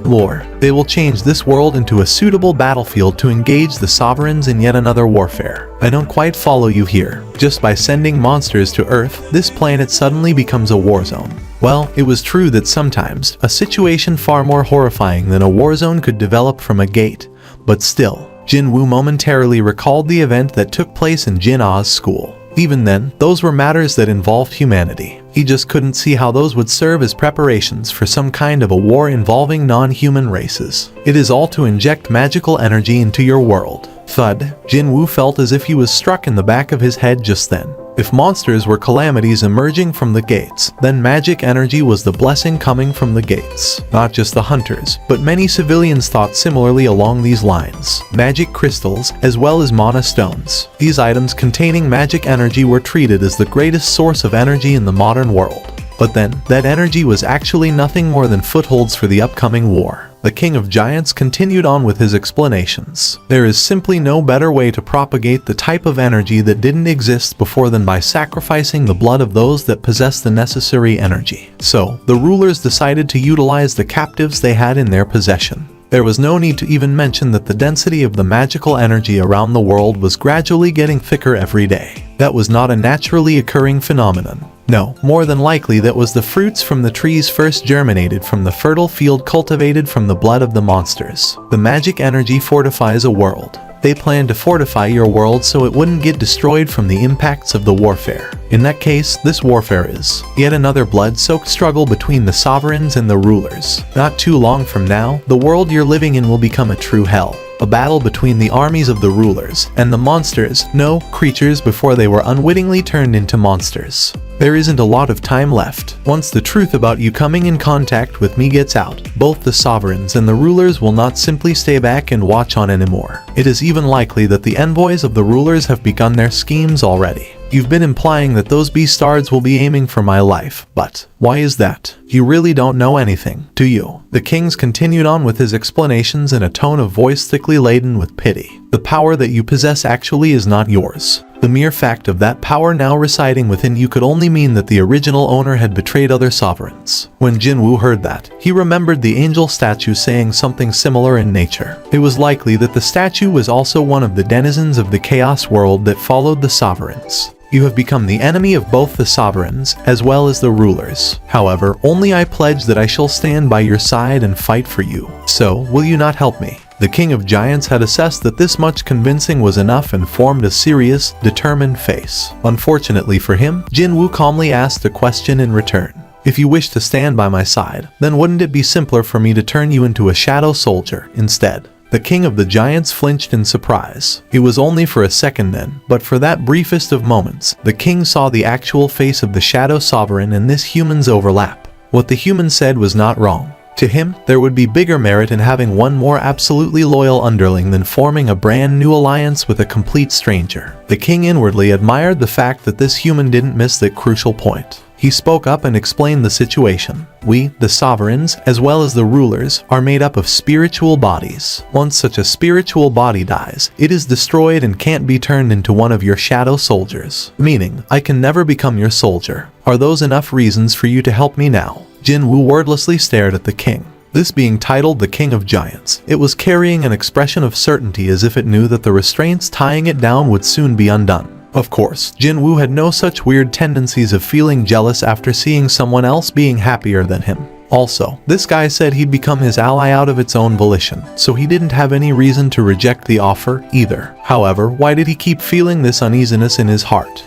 They will change this world into a suitable battlefield to engage the sovereigns in yet another warfare. I don't quite follow you here. Just by sending monsters to Earth, this planet suddenly becomes a war zone. Well, it was true that sometimes, a situation far more horrifying than a war zone could develop from a gate. But still, Jin Woo momentarily recalled the event that took place in Jin Ah's school. Even then, those were matters that involved humanity. He just couldn't see how those would serve as preparations for some kind of a war involving non-human races. It is all to inject magical energy into your world. Thud. Jin Woo felt as if he was struck in the back of his head just then. If monsters were calamities emerging from the gates, then magic energy was the blessing coming from the gates. Not just the hunters, but many civilians thought similarly along these lines. Magic crystals, as well as mana stones. These items containing magic energy were treated as the greatest source of energy in the modern world. But then, that energy was actually nothing more than footholds for the upcoming war. The King of Giants continued on with his explanations. There is simply no better way to propagate the type of energy that didn't exist before than by sacrificing the blood of those that possess the necessary energy. So, the rulers decided to utilize the captives they had in their possession. There was no need to even mention that the density of the magical energy around the world was gradually getting thicker every day. That was not a naturally occurring phenomenon. No, more than likely that was the fruits from the trees first germinated from the fertile field cultivated from the blood of the monsters. The magic energy fortifies a world. They planned to fortify your world so it wouldn't get destroyed from the impacts of the warfare. In that case, this warfare is yet another blood-soaked struggle between the sovereigns and the rulers. Not too long from now, the world you're living in will become a true hell. A battle between the armies of the rulers and the monsters, no, creatures before they were unwittingly turned into monsters. There isn't a lot of time left. Once the truth about you coming in contact with me gets out, both the sovereigns and the rulers will not simply stay back and watch on anymore. It is even likely that the envoys of the rulers have begun their schemes already. You've been implying that those beastards will be aiming for my life, but why is that? You really don't know anything, do you? The kings continued on with his explanations in a tone of voice thickly laden with pity. The power that you possess actually is not yours. The mere fact of that power now residing within you could only mean that the original owner had betrayed other sovereigns. When Jinwoo heard that, he remembered the angel statue saying something similar in nature. It was likely that the statue was also one of the denizens of the chaos world that followed the sovereigns. You have become the enemy of both the sovereigns as well as the rulers. However, only I pledge that I shall stand by your side and fight for you. So, will you not help me? The King of Giants had assessed that this much convincing was enough and formed a serious, determined face. Unfortunately for him, Jinwoo calmly asked a question in return. If you wish to stand by my side, then wouldn't it be simpler for me to turn you into a shadow soldier instead? The King of the Giants flinched in surprise. It was only for a second then, but for that briefest of moments, the king saw the actual face of the shadow sovereign and this human's overlap. What the human said was not wrong. To him, there would be bigger merit in having one more absolutely loyal underling than forming a brand new alliance with a complete stranger. The king inwardly admired the fact that this human didn't miss that crucial point. He spoke up and explained the situation. We, the sovereigns, as well as the rulers, are made up of spiritual bodies. Once such a spiritual body dies, it is destroyed and can't be turned into one of your shadow soldiers. Meaning, I can never become your soldier. Are those enough reasons for you to help me now? Jinwoo wordlessly stared at the king. This being titled the King of Giants, it was carrying an expression of certainty as if it knew that the restraints tying it down would soon be undone. Of course, Jinwoo had no such weird tendencies of feeling jealous after seeing someone else being happier than him. Also, this guy said he'd become his ally out of its own volition, so he didn't have any reason to reject the offer either. However, why did he keep feeling this uneasiness in his heart?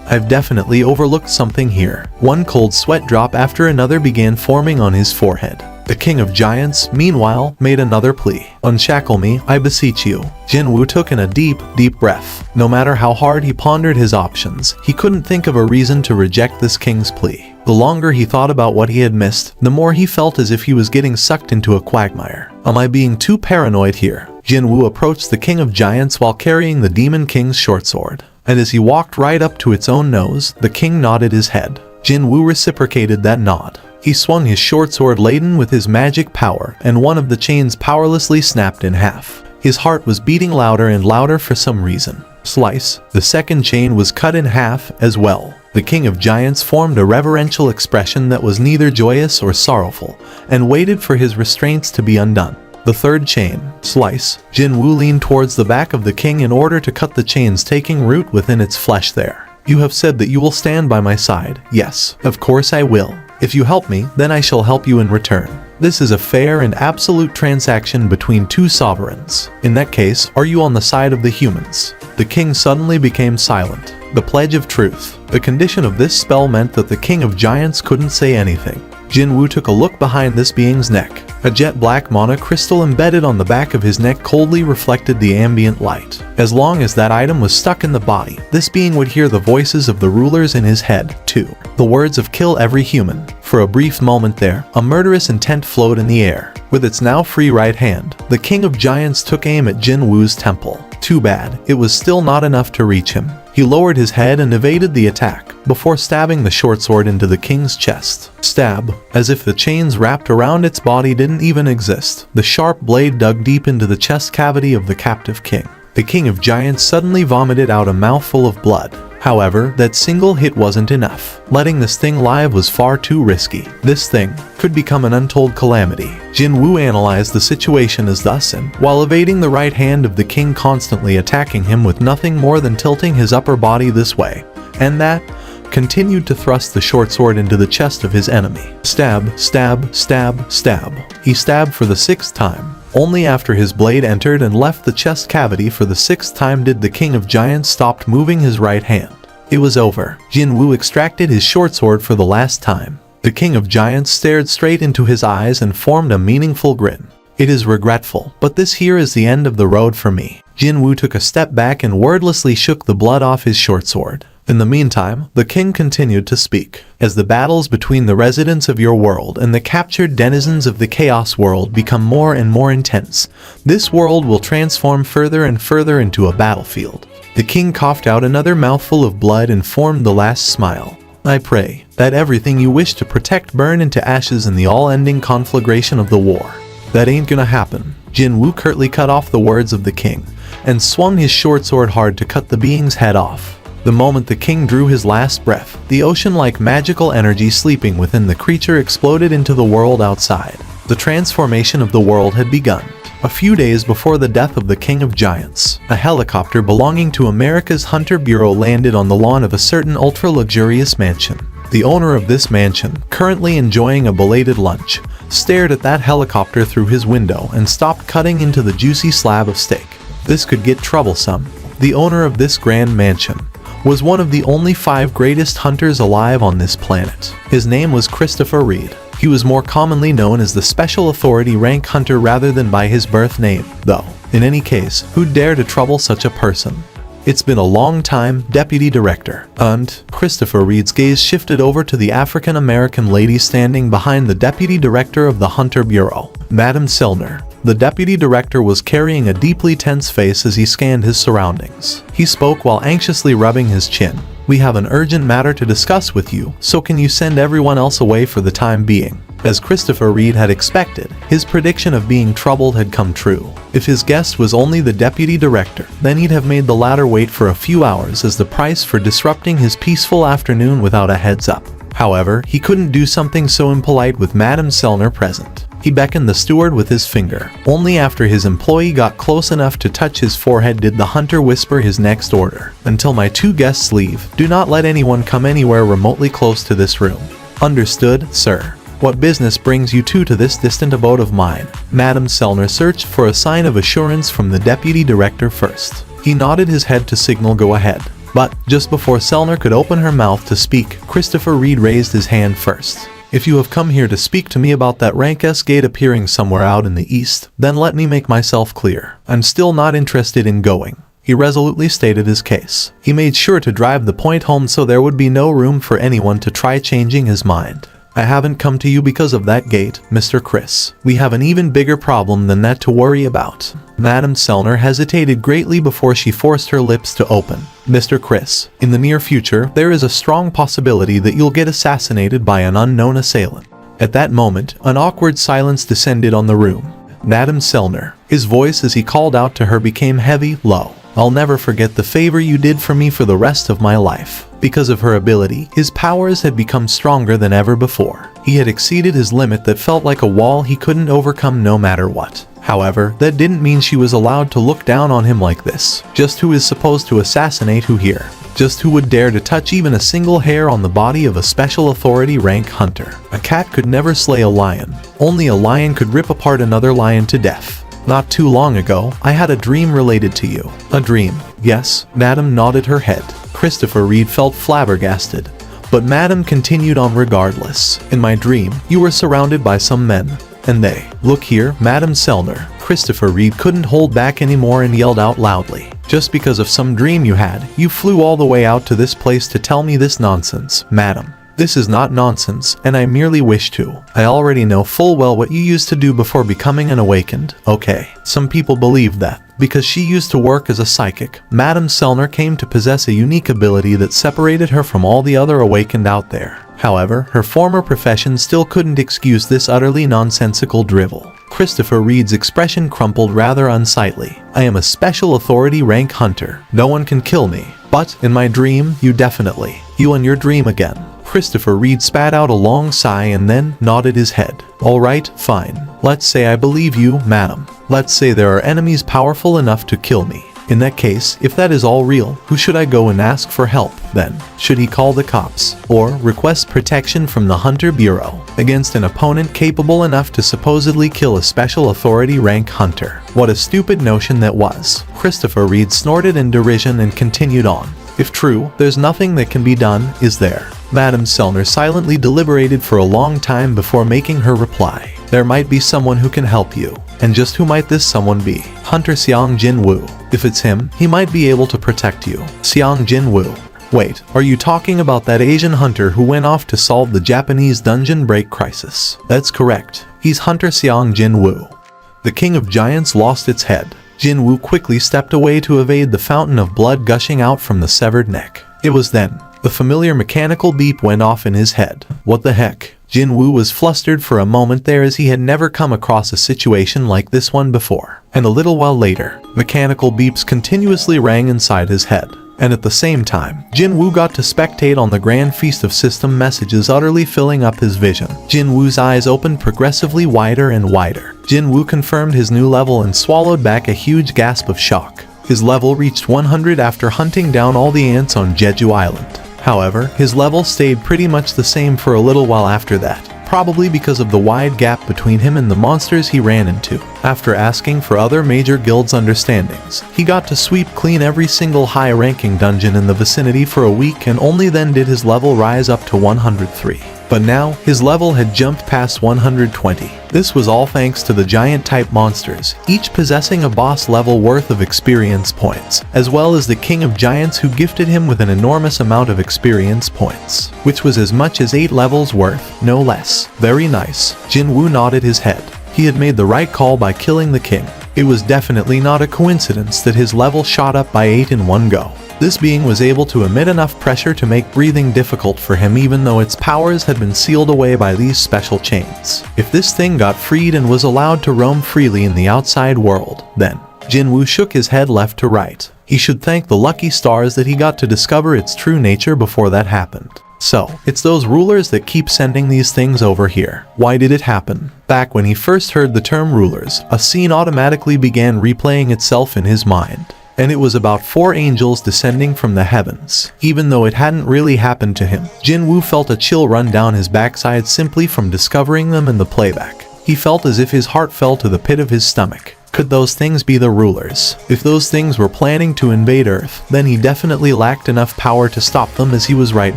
I've definitely overlooked something here. One cold sweat drop after another began forming on his forehead. The King of Giants, meanwhile, made another plea. Unshackle me, I beseech you. Jinwoo took in a deep, deep breath. No matter how hard he pondered his options, he couldn't think of a reason to reject this king's plea. The longer he thought about what he had missed, the more he felt as if he was getting sucked into a quagmire. Am I being too paranoid here? Jinwoo approached the King of Giants while carrying the Demon King's short sword. And as he walked right up to its own nose, the king nodded his head. Jinwoo reciprocated that nod. He swung his short sword laden with his magic power, and one of the chains powerlessly snapped in half. His heart was beating louder and louder for some reason. Slice. The second chain was cut in half as well. The King of Giants formed a reverential expression that was neither joyous or sorrowful, and waited for his restraints to be undone. The third chain. Slice. Jinwoo leaned towards the back of the king in order to cut the chains taking root within its flesh there. You have said that you will stand by my side. Yes, of course I will. If you help me, then I shall help you in return. This is a fair and absolute transaction between two sovereigns. In that case, are you on the side of the humans? The king suddenly became silent. The pledge of truth. The condition of this spell meant that the King of Giants couldn't say anything. Jinwoo took a look behind this being's neck. A jet black mana crystal embedded on the back of his neck coldly reflected the ambient light. As long as that item was stuck in the body, this being would hear the voices of the rulers in his head, too. The words of kill every human. For a brief moment there, a murderous intent flowed in the air. With its now free right hand, the King of Giants took aim at Jin Woo's temple. Too bad, it was still not enough to reach him. He lowered his head and evaded the attack, before stabbing the short sword into the king's chest. Stab. As if the chains wrapped around its body didn't even exist, the sharp blade dug deep into the chest cavity of the captive king. The King of Giants suddenly vomited out a mouthful of blood. However, that single hit wasn't enough. Letting this thing live was far too risky. This thing could become an untold calamity. Jin Woo analyzed the situation as thus, and while evading the right hand of the king constantly attacking him with nothing more than tilting his upper body this way and that, continued to thrust the short sword into the chest of his enemy. Stab, stab, stab, stab. He stabbed for the 6th time. Only after his blade entered and left the chest cavity for the 6th time did the King of Giants stop moving his right hand. It was over. Jin Woo extracted his short sword for the last time. The King of Giants stared straight into his eyes and formed a meaningful grin. It is regretful, but this here is the end of the road for me. Jin Woo took a step back and wordlessly shook the blood off his short sword. In the meantime, the king continued to speak. As the battles between the residents of your world and the captured denizens of the chaos world become more and more intense, this world will transform further and further into a battlefield. The king coughed out another mouthful of blood and formed the last smile. I pray that everything you wish to protect burn into ashes in the all-ending conflagration of the war. That ain't gonna happen. Jin Woo curtly cut off the words of the king and swung his short sword hard to cut the being's head off. The moment the king drew his last breath, the ocean-like magical energy sleeping within the creature exploded into the world outside. The transformation of the world had begun. A few days before the death of the King of Giants, a helicopter belonging to America's Hunter Bureau landed on the lawn of a certain ultra-luxurious mansion. The owner of this mansion, currently enjoying a belated lunch, stared at that helicopter through his window and stopped cutting into the juicy slab of steak. This could get troublesome. The owner of this grand mansion was one of the only 5 greatest hunters alive on this planet. His name was Christopher Reed. He was more commonly known as the Special Authority Rank Hunter rather than by his birth name, though. In any case, who'd dare to trouble such a person? It's been a long time, Deputy Director. And Christopher Reed's gaze shifted over to the African-American lady standing behind the Deputy Director of the Hunter Bureau, Madam Selner. The Deputy Director was carrying a deeply tense face as he scanned his surroundings. He spoke while anxiously rubbing his chin. We have an urgent matter to discuss with you, so can you send everyone else away for the time being? As Christopher Reed had expected, his prediction of being troubled had come true. If his guest was only the Deputy Director, then he'd have made the latter wait for a few hours as the price for disrupting his peaceful afternoon without a heads up. However, he couldn't do something so impolite with Madam Selner present. He beckoned the steward with his finger. Only after his employee got close enough to touch his forehead did the hunter whisper his next order. Until my 2 guests leave, do not let anyone come anywhere remotely close to this room. Understood, sir. What business brings you to this distant abode of mine? Madam Selner searched for a sign of assurance from the Deputy Director first. He nodded his head to signal go ahead. But, just before Selner could open her mouth to speak, Christopher Reed raised his hand first. If you have come here to speak to me about that rank S gate appearing somewhere out in the east, then let me make myself clear. I'm still not interested in going. He resolutely stated his case. He made sure to drive the point home so there would be no room for anyone to try changing his mind. I haven't come to you because of that gate, Mr. Chris. We have an even bigger problem than that to worry about. Madam Selner hesitated greatly before she forced her lips to open. Mr. Chris, in the near future, there is a strong possibility that you'll get assassinated by an unknown assailant. At that moment, an awkward silence descended on the room. Madam Selner, his voice as he called out to her became heavy, low. I'll never forget the favor you did for me for the rest of my life. Because of her ability, his powers had become stronger than ever before. He had exceeded his limit that felt like a wall he couldn't overcome no matter what. However, that didn't mean she was allowed to look down on him like this. Just who is supposed to assassinate who here? Just who would dare to touch even a single hair on the body of a special authority rank hunter? A cat could never slay a lion. Only a lion could rip apart another lion to death. Not too long ago, I had a dream related to you. A dream. Yes, Madam nodded her head. Christopher Reed felt flabbergasted. But Madam continued on regardless. In my dream, you were surrounded by some men. And they, look here, Madam Selner. Christopher Reed couldn't hold back anymore and yelled out loudly. Just because of some dream you had, you flew all the way out to this place to tell me this nonsense, Madam. This is not nonsense, and I merely wish to. I already know full well what you used to do before becoming an awakened. Okay, some people believe that. Because she used to work as a psychic, Madame Selner came to possess a unique ability that separated her from all the other awakened out there. However, her former profession still couldn't excuse this utterly nonsensical drivel. Christopher Reed's expression crumpled rather unsightly. I am a special authority rank hunter. No one can kill me. But, in my dream, you definitely. You and your dream again. Christopher Reed spat out a long sigh and then nodded his head. Alright, fine. Let's say I believe you, madam. Let's say there are enemies powerful enough to kill me. In that case, if that is all real, who should I go and ask for help, then? Should he call the cops, or request protection from the Hunter Bureau against an opponent capable enough to supposedly kill a special authority rank hunter? What a stupid notion that was. Christopher Reed snorted in derision and continued on. If true, there's nothing that can be done, is there? Madame Selner silently deliberated for a long time before making her reply. There might be someone who can help you. And just who might this someone be? Hunter Xiang Jinwu. If it's him, he might be able to protect you. Xiang Jinwu. Wait, are you talking about that Asian hunter who went off to solve the Japanese dungeon break crisis? That's correct. He's Hunter Xiang Jinwu. The King of Giants lost its head. Jinwu quickly stepped away to evade the fountain of blood gushing out from the severed neck. It was then. The familiar mechanical beep went off in his head. What the heck? Jinwu was flustered for a moment there as he had never come across a situation like this one before. And a little while later, mechanical beeps continuously rang inside his head. And at the same time, Jinwu got to spectate on the grand feast of system messages utterly filling up his vision. Jinwu's eyes opened progressively wider and wider. Jinwu confirmed his new level and swallowed back a huge gasp of shock. His level reached 100 after hunting down all the ants on Jeju Island. However, his level stayed pretty much the same for a little while after that, probably because of the wide gap between him and the monsters he ran into. After asking for other major guilds' understandings, he got to sweep clean every single high-ranking dungeon in the vicinity for a week, and only then did his level rise up to 103. But now, his level had jumped past 120. This was all thanks to the giant-type monsters, each possessing a boss level worth of experience points, as well as the King of Giants who gifted him with an enormous amount of experience points, which was as much as 8 levels worth, no less. Very nice. Jinwu nodded his head. He had made the right call by killing the king. It was definitely not a coincidence that his level shot up by 8 in one go. This being was able to emit enough pressure to make breathing difficult for him even though its powers had been sealed away by these special chains. If this thing got freed and was allowed to roam freely in the outside world, then Jinwu shook his head left to right. He should thank the lucky stars that he got to discover its true nature before that happened. So, it's those rulers that keep sending these things over here. Why did it happen? Back when he first heard the term rulers, a scene automatically began replaying itself in his mind. And it was about 4 angels descending from the heavens. Even though it hadn't really happened to him, Jinwu felt a chill run down his backside simply from discovering them in the playback. He felt as if his heart fell to the pit of his stomach. Could those things be the rulers? If those things were planning to invade Earth, then he definitely lacked enough power to stop them as he was right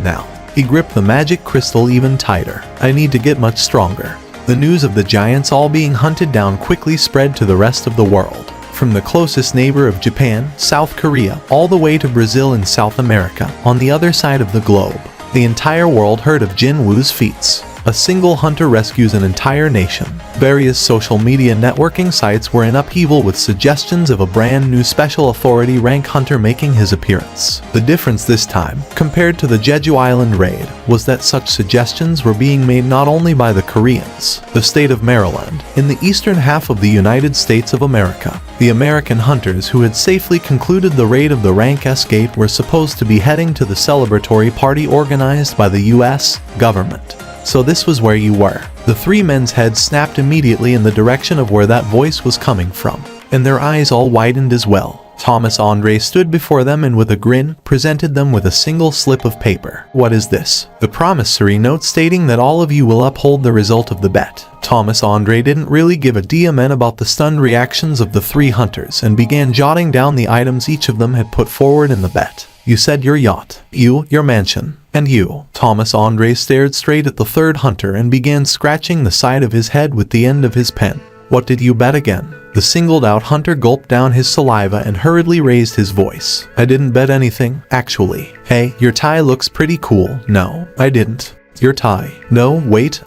now. He gripped the magic crystal even tighter. I need to get much stronger. The news of the giants all being hunted down quickly spread to the rest of the world. From the closest neighbor of Japan, South Korea, all the way to Brazil and South America, on the other side of the globe. The entire world heard of Jinwu's feats. A single hunter rescues an entire nation. Various social media networking sites were in upheaval with suggestions of a brand new special authority rank hunter making his appearance. The difference this time, compared to the Jeju Island raid, was that such suggestions were being made not only by the Koreans, the state of Maryland, in the eastern half of the United States of America. The American hunters who had safely concluded the raid of the Rank S Gate were supposed to be heading to the celebratory party organized by the US government. So this was where you were. The 3 men's heads snapped immediately in the direction of where that voice was coming from, and their eyes all widened as well. Thomas Andre stood before them and with a grin, presented them with a single slip of paper. What is this? The promissory note stating that all of you will uphold the result of the bet. Thomas Andre didn't really give a damn about the stunned reactions of the 3 hunters and began jotting down the items each of them had put forward in the bet. You said your yacht. You, your mansion. And you. Thomas Andre stared straight at the 3rd hunter and began scratching the side of his head with the end of his pen. What did you bet again? The singled-out hunter gulped down his saliva and hurriedly raised his voice. I didn't bet anything, actually. Hey, your tie looks pretty cool. No, I didn't. Your tie. No, wait,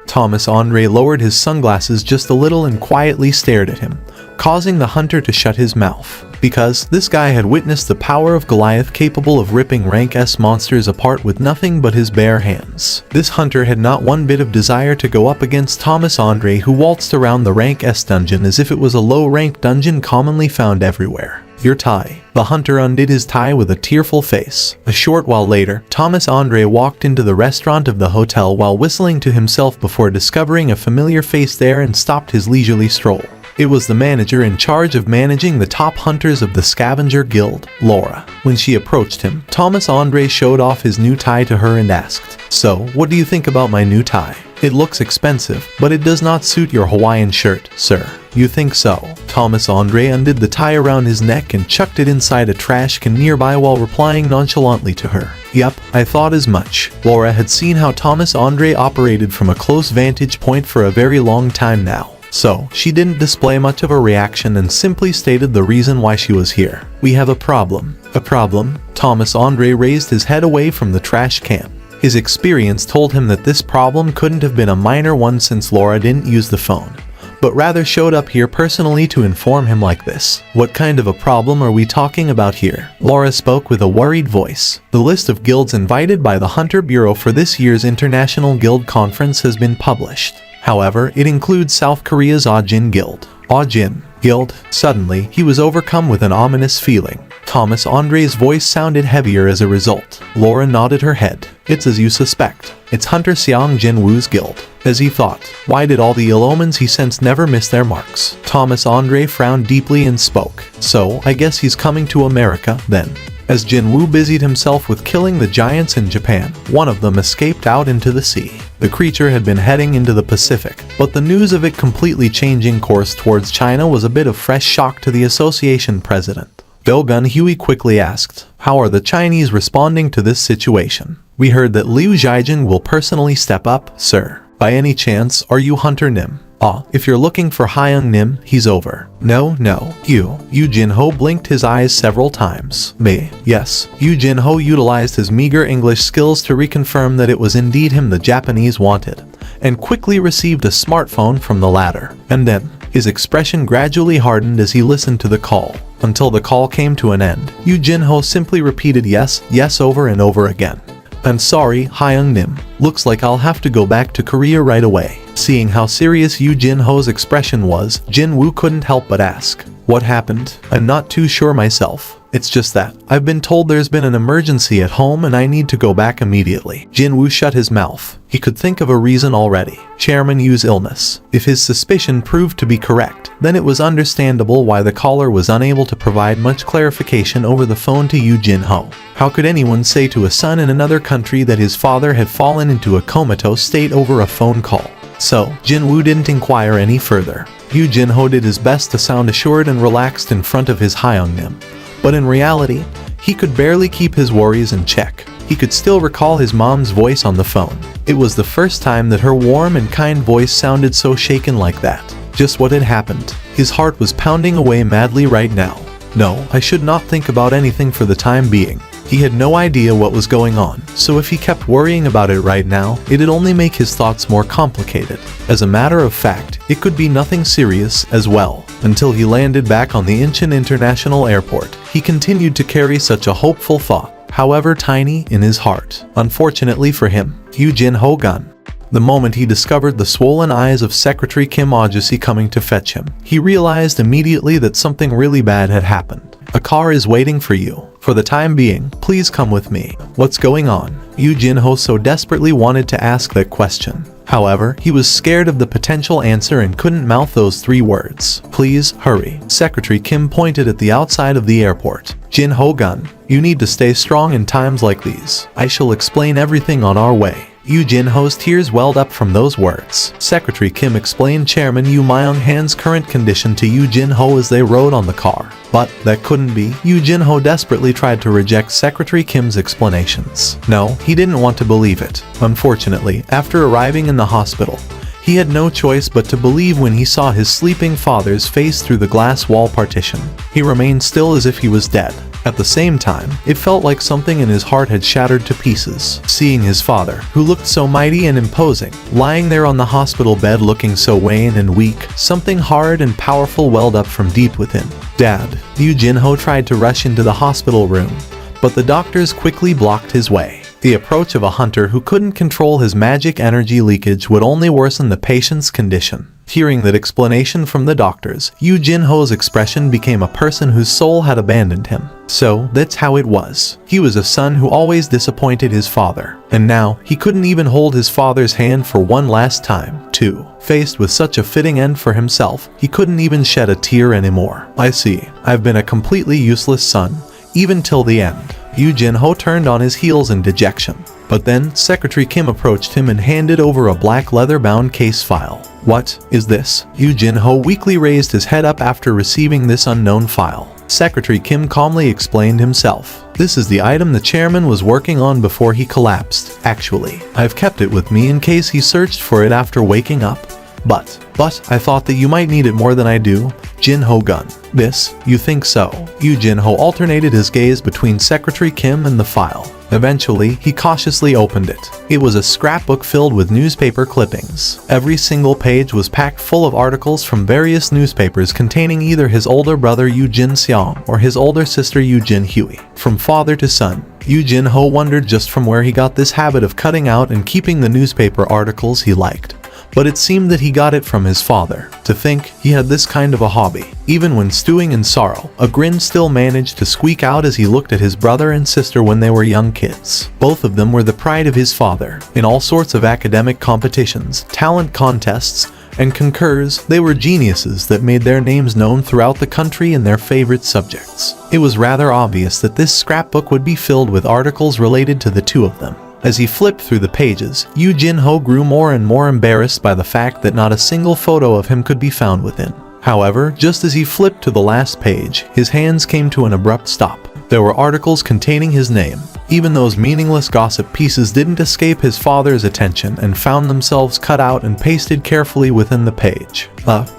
Thomas Andre lowered his sunglasses just a little and quietly stared at him, causing the hunter to shut his mouth. Because this guy had witnessed the power of Goliath, capable of ripping rank S monsters apart with nothing but his bare hands. This hunter had not one bit of desire to go up against Thomas Andre, who waltzed around the rank S dungeon as if it was a low-rank dungeon commonly found everywhere. Your tie. The hunter undid his tie with a tearful face. A short while later, Thomas Andre walked into the restaurant of the hotel while whistling to himself before discovering a familiar face there and stopped his leisurely stroll. It was the manager in charge of managing the top hunters of the Scavenger Guild, Laura. When she approached him, Thomas Andre showed off his new tie to her and asked, "So, what do you think about my new tie? It looks expensive, but it does not suit your Hawaiian shirt, sir." "You think so?" Thomas Andre undid the tie around his neck and chucked it inside a trash can nearby while replying nonchalantly to her. "Yup, I thought as much." Laura had seen how Thomas Andre operated from a close vantage point for a very long time now. So, she didn't display much of a reaction and simply stated the reason why she was here. "We have a problem." "A problem?" Thomas Andre raised his head away from the trash can. His experience told him that this problem couldn't have been a minor one, since Laura didn't use the phone, but rather showed up here personally to inform him like this. "What kind of a problem are we talking about here?" Laura spoke with a worried voice. "The list of guilds invited by the Hunter Bureau for this year's International Guild Conference has been published. However, it includes South Korea's Ajin Guild." Ajin Guild? Suddenly, he was overcome with an ominous feeling. Thomas Andre's voice sounded heavier as a result. Laura nodded her head. "It's as you suspect. It's Hunter Seong Jinwoo's guild." As he thought, why did all the ill omens he sensed never miss their marks? Thomas Andre frowned deeply and spoke. "So, I guess he's coming to America, then." As Jinwoo busied himself with killing the giants in Japan, one of them escaped out into the sea. The creature had been heading into the Pacific, but the news of it completely changing course towards China was a bit of fresh shock to the association president. Dogun Huey quickly asked, "How are the Chinese responding to this situation?" "We heard that Liu Zhaijin will personally step up, sir." "By any chance, are you Hunter Nim?" If you're looking for Hyung Nim, he's over." No. Yu Jin-ho blinked his eyes several times. "Me?" "Yes." Yu Jin-ho utilized his meager English skills to reconfirm that it was indeed him the Japanese wanted, and quickly received a smartphone from the latter. And then, his expression gradually hardened as he listened to the call. Until the call came to an end, Yu Jin-ho simply repeated yes over and over again. "I'm sorry, Hyung Nim. Looks like I'll have to go back to Korea right away." Seeing how serious Yu Jin-ho's expression was, Jin-woo couldn't help but ask, "What happened?" "I'm not too sure myself. It's just that I've been told there's been an emergency at home and I need to go back immediately." Jin-woo shut his mouth. He could think of a reason already. Chairman Yu's illness. If his suspicion proved to be correct, then it was understandable why the caller was unable to provide much clarification over the phone to Yu Jin-ho. How could anyone say to a son in another country that his father had fallen into a comatose state over a phone call? So, Jin-woo didn't inquire any further. Yu Jin-ho did his best to sound assured and relaxed in front of his Hyung Nim, but in reality, he could barely keep his worries in check. He could still recall his mom's voice on the phone. It was the first time that her warm and kind voice sounded so shaken like that. Just what had happened? His heart was pounding away madly right now. No, I should not think about anything for the time being. He had no idea what was going on, so if he kept worrying about it right now, it'd only make his thoughts more complicated. As a matter of fact, it could be nothing serious as well. Until he landed back on the Incheon International Airport, he continued to carry such a hopeful thought, however tiny, in his heart. Unfortunately for him, Yu Jin-ho gone. The moment he discovered the swollen eyes of Secretary Kim Ajusi coming to fetch him, he realized immediately that something really bad had happened. "A car is waiting for you. For the time being, please come with me." What's going on? Yu Jin-ho so desperately wanted to ask that question. However, he was scared of the potential answer and couldn't mouth those three words. "Please, hurry." Secretary Kim pointed at the outside of the airport. "Jin-ho-gun, you need to stay strong in times like these. I shall explain everything on our way." Yu Jin-ho's tears welled up from those words. Secretary Kim explained Chairman Yu Myung-han's current condition to Yu Jin-ho as they rode on the car. But that couldn't be. Yu Jin-ho desperately tried to reject Secretary Kim's explanations. No, he didn't want to believe it. Unfortunately, after arriving in the hospital, he had no choice but to believe when he saw his sleeping father's face through the glass wall partition. He remained still as if he was dead. At the same time, it felt like something in his heart had shattered to pieces. Seeing his father, who looked so mighty and imposing, lying there on the hospital bed looking so wan and weak, something hard and powerful welled up from deep within. Dad, Yu Jinho tried to rush into the hospital room, but the doctors quickly blocked his way. The approach of a hunter who couldn't control his magic energy leakage would only worsen the patient's condition. Hearing that explanation from the doctors, Yu Jinho's expression became a person whose soul had abandoned him. So, that's how it was. He was a son who always disappointed his father, and now he couldn't even hold his father's hand for one last time, too. Faced with such a fitting end for himself, he couldn't even shed a tear anymore. I see. I've been a completely useless son, even till the end. Yu Jinho turned on his heels in dejection. But then, Secretary Kim approached him and handed over a black leather-bound case file. What is this? Yu Jinho weakly raised his head up after receiving this unknown file. Secretary Kim calmly explained himself. This is the item the chairman was working on before he collapsed. Actually, I've kept it with me in case he searched for it after waking up. But I thought that you might need it more than I do. Jinho gun. This, you think so? Yu Jinho alternated his gaze between Secretary Kim and the file. Eventually, he cautiously opened it. It was a scrapbook filled with newspaper clippings. Every single page was packed full of articles from various newspapers containing either his older brother Yu Jin Seong or his older sister Yu Jin Hui. From father to son, Yu Jinho wondered just from where he got this habit of cutting out and keeping the newspaper articles he liked. But it seemed that he got it from his father. To think he had this kind of a hobby. Even when stewing in sorrow, a grin still managed to squeak out as he looked at his brother and sister when they were young kids. Both of them were the pride of his father. In all sorts of academic competitions, talent contests, and concours, they were geniuses that made their names known throughout the country in their favorite subjects. It was rather obvious that this scrapbook would be filled with articles related to the two of them. As he flipped through the pages, Yu Jinho grew more and more embarrassed by the fact that not a single photo of him could be found within. However, just as he flipped to the last page, his hands came to an abrupt stop. There were articles containing his name. Even those meaningless gossip pieces didn't escape his father's attention and found themselves cut out and pasted carefully within the page.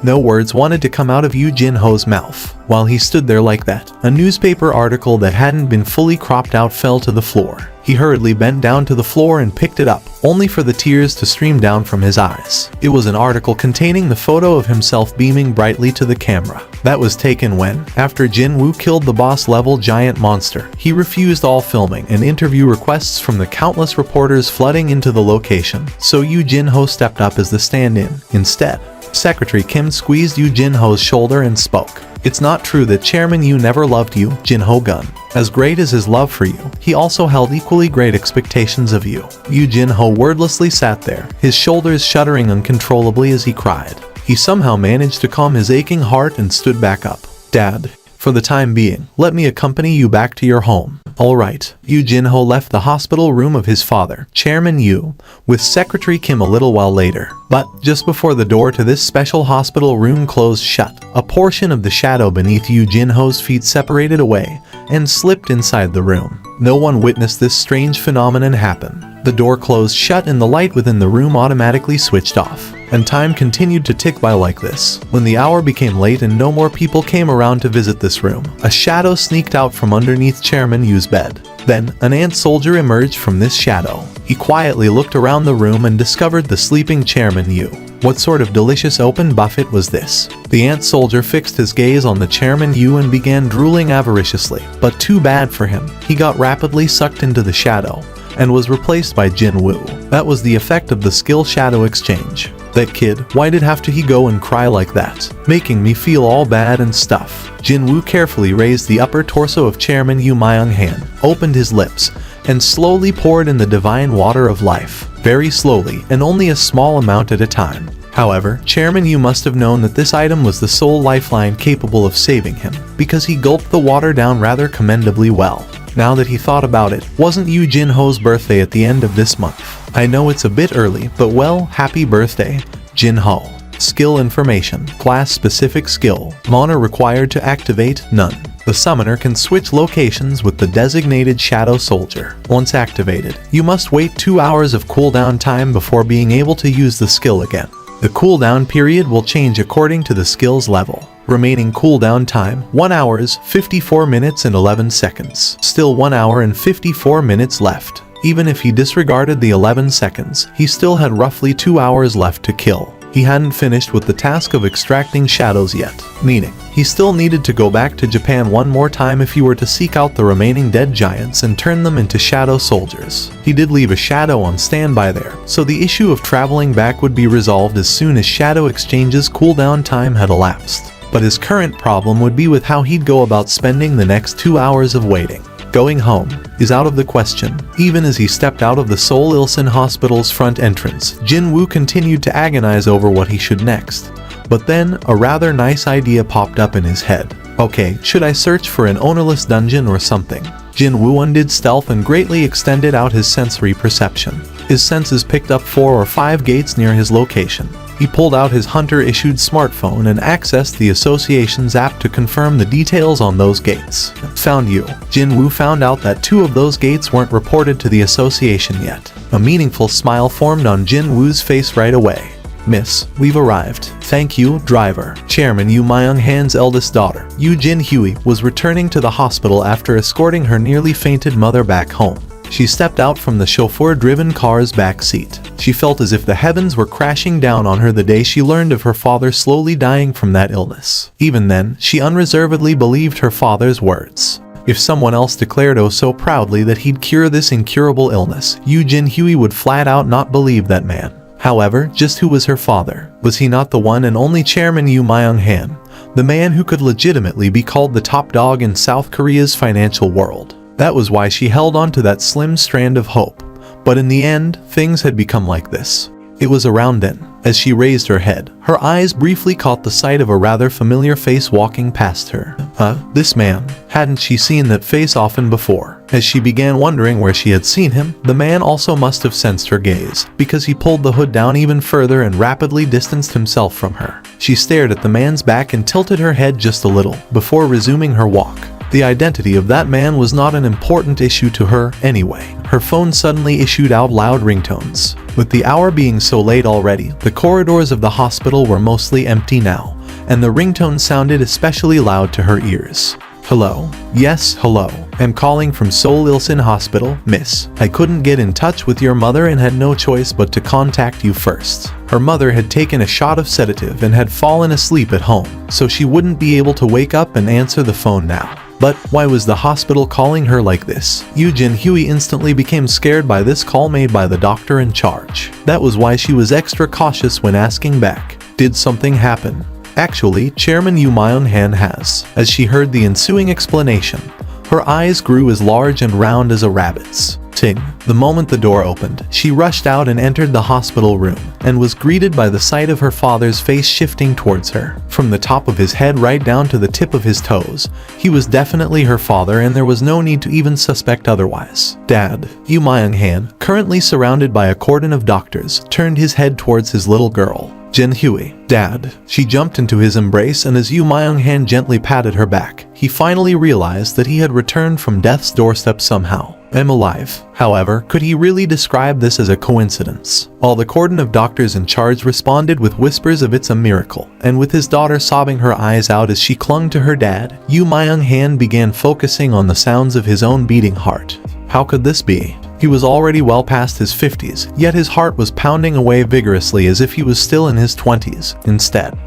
No words wanted to come out of Yu Jinho's mouth. While he stood there like that, a newspaper article that hadn't been fully cropped out fell to the floor. He hurriedly bent down to the floor and picked it up, only for the tears to stream down from his eyes. It was an article containing the photo of himself beaming brightly to the camera. That was taken when, after Jin Woo killed the boss-level giant monster, he refused all filming and interview requests from the countless reporters flooding into the location, so Yu Jinho stepped up as the stand-in. Instead, Secretary Kim squeezed Yu Jinho's shoulder and spoke. It's not true that Chairman Yu never loved you, Jinho Gun. As great as his love for you, he also held equally great expectations of you. Yu Jinho wordlessly sat there, his shoulders shuddering uncontrollably as he cried. He somehow managed to calm his aching heart and stood back up. Dad, for the time being, let me accompany you back to your home. Alright. Yu Jinho left the hospital room of his father, Chairman Yu, with Secretary Kim a little while later. But just before the door to this special hospital room closed shut, a portion of the shadow beneath Yu Jinho's feet separated away and slipped inside the room. No one witnessed this strange phenomenon happen. The door closed shut and the light within the room automatically switched off. And time continued to tick by like this. When the hour became late and no more people came around to visit this room, a shadow sneaked out from underneath Chairman Yu's bed. Then, an ant soldier emerged from this shadow. He quietly looked around the room and discovered the sleeping Chairman Yu. What sort of delicious open buffet was this? The ant soldier fixed his gaze on the Chairman Yu and began drooling avariciously. But too bad for him, he got rapidly sucked into the shadow and was replaced by Jin Woo. That was the effect of the skill shadow exchange. That kid, why did have to he go and cry like that? Making me feel all bad and stuff. Jin Woo carefully raised the upper torso of Chairman Yu Myung Han, opened his lips, and slowly poured in the divine water of life. Very slowly, and only a small amount at a time. However, Chairman Yu must have known that this item was the sole lifeline capable of saving him, because he gulped the water down rather commendably well. Now that he thought about it, wasn't Yu Jinho's birthday at the end of this month? I know it's a bit early, but well, happy birthday, Jinho. Skill information, class-specific skill, mana required to activate, none. The summoner can switch locations with the designated Shadow Soldier. Once activated, you must wait 2 hours of cooldown time before being able to use the skill again. The cooldown period will change according to the skill's level. Remaining cooldown time, 1 hours, 54 minutes and 11 seconds. Still 1 hour and 54 minutes left. Even if he disregarded the 11 seconds, he still had roughly 2 hours left to kill. He hadn't finished with the task of extracting shadows yet, meaning he still needed to go back to Japan one more time if he were to seek out the remaining dead giants and turn them into shadow soldiers. He did leave a shadow on standby there, so the issue of traveling back would be resolved as soon as shadow exchanges cooldown time had elapsed. But his current problem would be with how he'd go about spending the next 2 hours of waiting. Going home is out of the question. Even as he stepped out of the Seoul Ilsan Hospital's front entrance, Jin-woo continued to agonize over what he should next. But then, a rather nice idea popped up in his head. Okay, should I search for an ownerless dungeon or something? Jin-woo undid stealth and greatly extended out his sensory perception. His senses picked up 4 or 5 gates near his location. He pulled out his hunter-issued smartphone and accessed the association's app to confirm the details on those gates. Found you. Jin-woo found out that 2 of those gates weren't reported to the association yet. A meaningful smile formed on Jin-woo's face right away. Miss, we've arrived. Thank you, driver. Chairman Yu Myung-han's eldest daughter, Yu Jin-hui, was returning to the hospital after escorting her nearly fainted mother back home. She stepped out from the chauffeur-driven car's back seat. She felt as if the heavens were crashing down on her the day she learned of her father slowly dying from that illness. Even then, she unreservedly believed her father's words. If someone else declared oh so proudly that he'd cure this incurable illness, Yu Jin-hui would flat out not believe that man. However, just who was her father? Was he not the one and only Chairman Yu Myung-han, the man who could legitimately be called the top dog in South Korea's financial world? That was why she held on to that slim strand of hope. But in the end, things had become like this. It was around then, as she raised her head, her eyes briefly caught the sight of a rather familiar face walking past her. This man. Hadn't she seen that face often before? As she began wondering where she had seen him, the man also must have sensed her gaze, because he pulled the hood down even further and rapidly distanced himself from her. She stared at the man's back and tilted her head just a little, before resuming her walk. The identity of that man was not an important issue to her anyway. Her phone suddenly issued out loud ringtones. With the hour being so late already, the corridors of the hospital were mostly empty now, and the ringtone sounded especially loud to her ears. Hello? Yes, hello. I'm calling from Seoul Ilsan Hospital, miss. I couldn't get in touch with your mother and had no choice but to contact you first. Her mother had taken a shot of sedative and had fallen asleep at home, so she wouldn't be able to wake up and answer the phone now. But why was the hospital calling her like this? Yu Jin-hui instantly became scared by this call made by the doctor in charge. That was why she was extra cautious when asking back. Did something happen? Actually, Chairman Yu Myung-han has. As she heard the ensuing explanation, her eyes grew as large and round as a rabbit's. Ting. The moment the door opened, she rushed out and entered the hospital room, and was greeted by the sight of her father's face shifting towards her. From the top of his head right down to the tip of his toes, he was definitely her father and there was no need to even suspect otherwise. Dad. Yu Myung-han, currently surrounded by a cordon of doctors, turned his head towards his little girl. Jin-hui. Dad. She jumped into his embrace, and as Yu Myung-han gently patted her back, he finally realized that he had returned from death's doorstep somehow. I'm alive. However, could he really describe this as a coincidence? While the cordon of doctors in charge responded with whispers of it's a miracle, and with his daughter sobbing her eyes out as she clung to her dad, Yu Myung-han began focusing on the sounds of his own beating heart. How could this be? He was already well past his 50s, yet his heart was pounding away vigorously as if he was still in his 20s. Instead,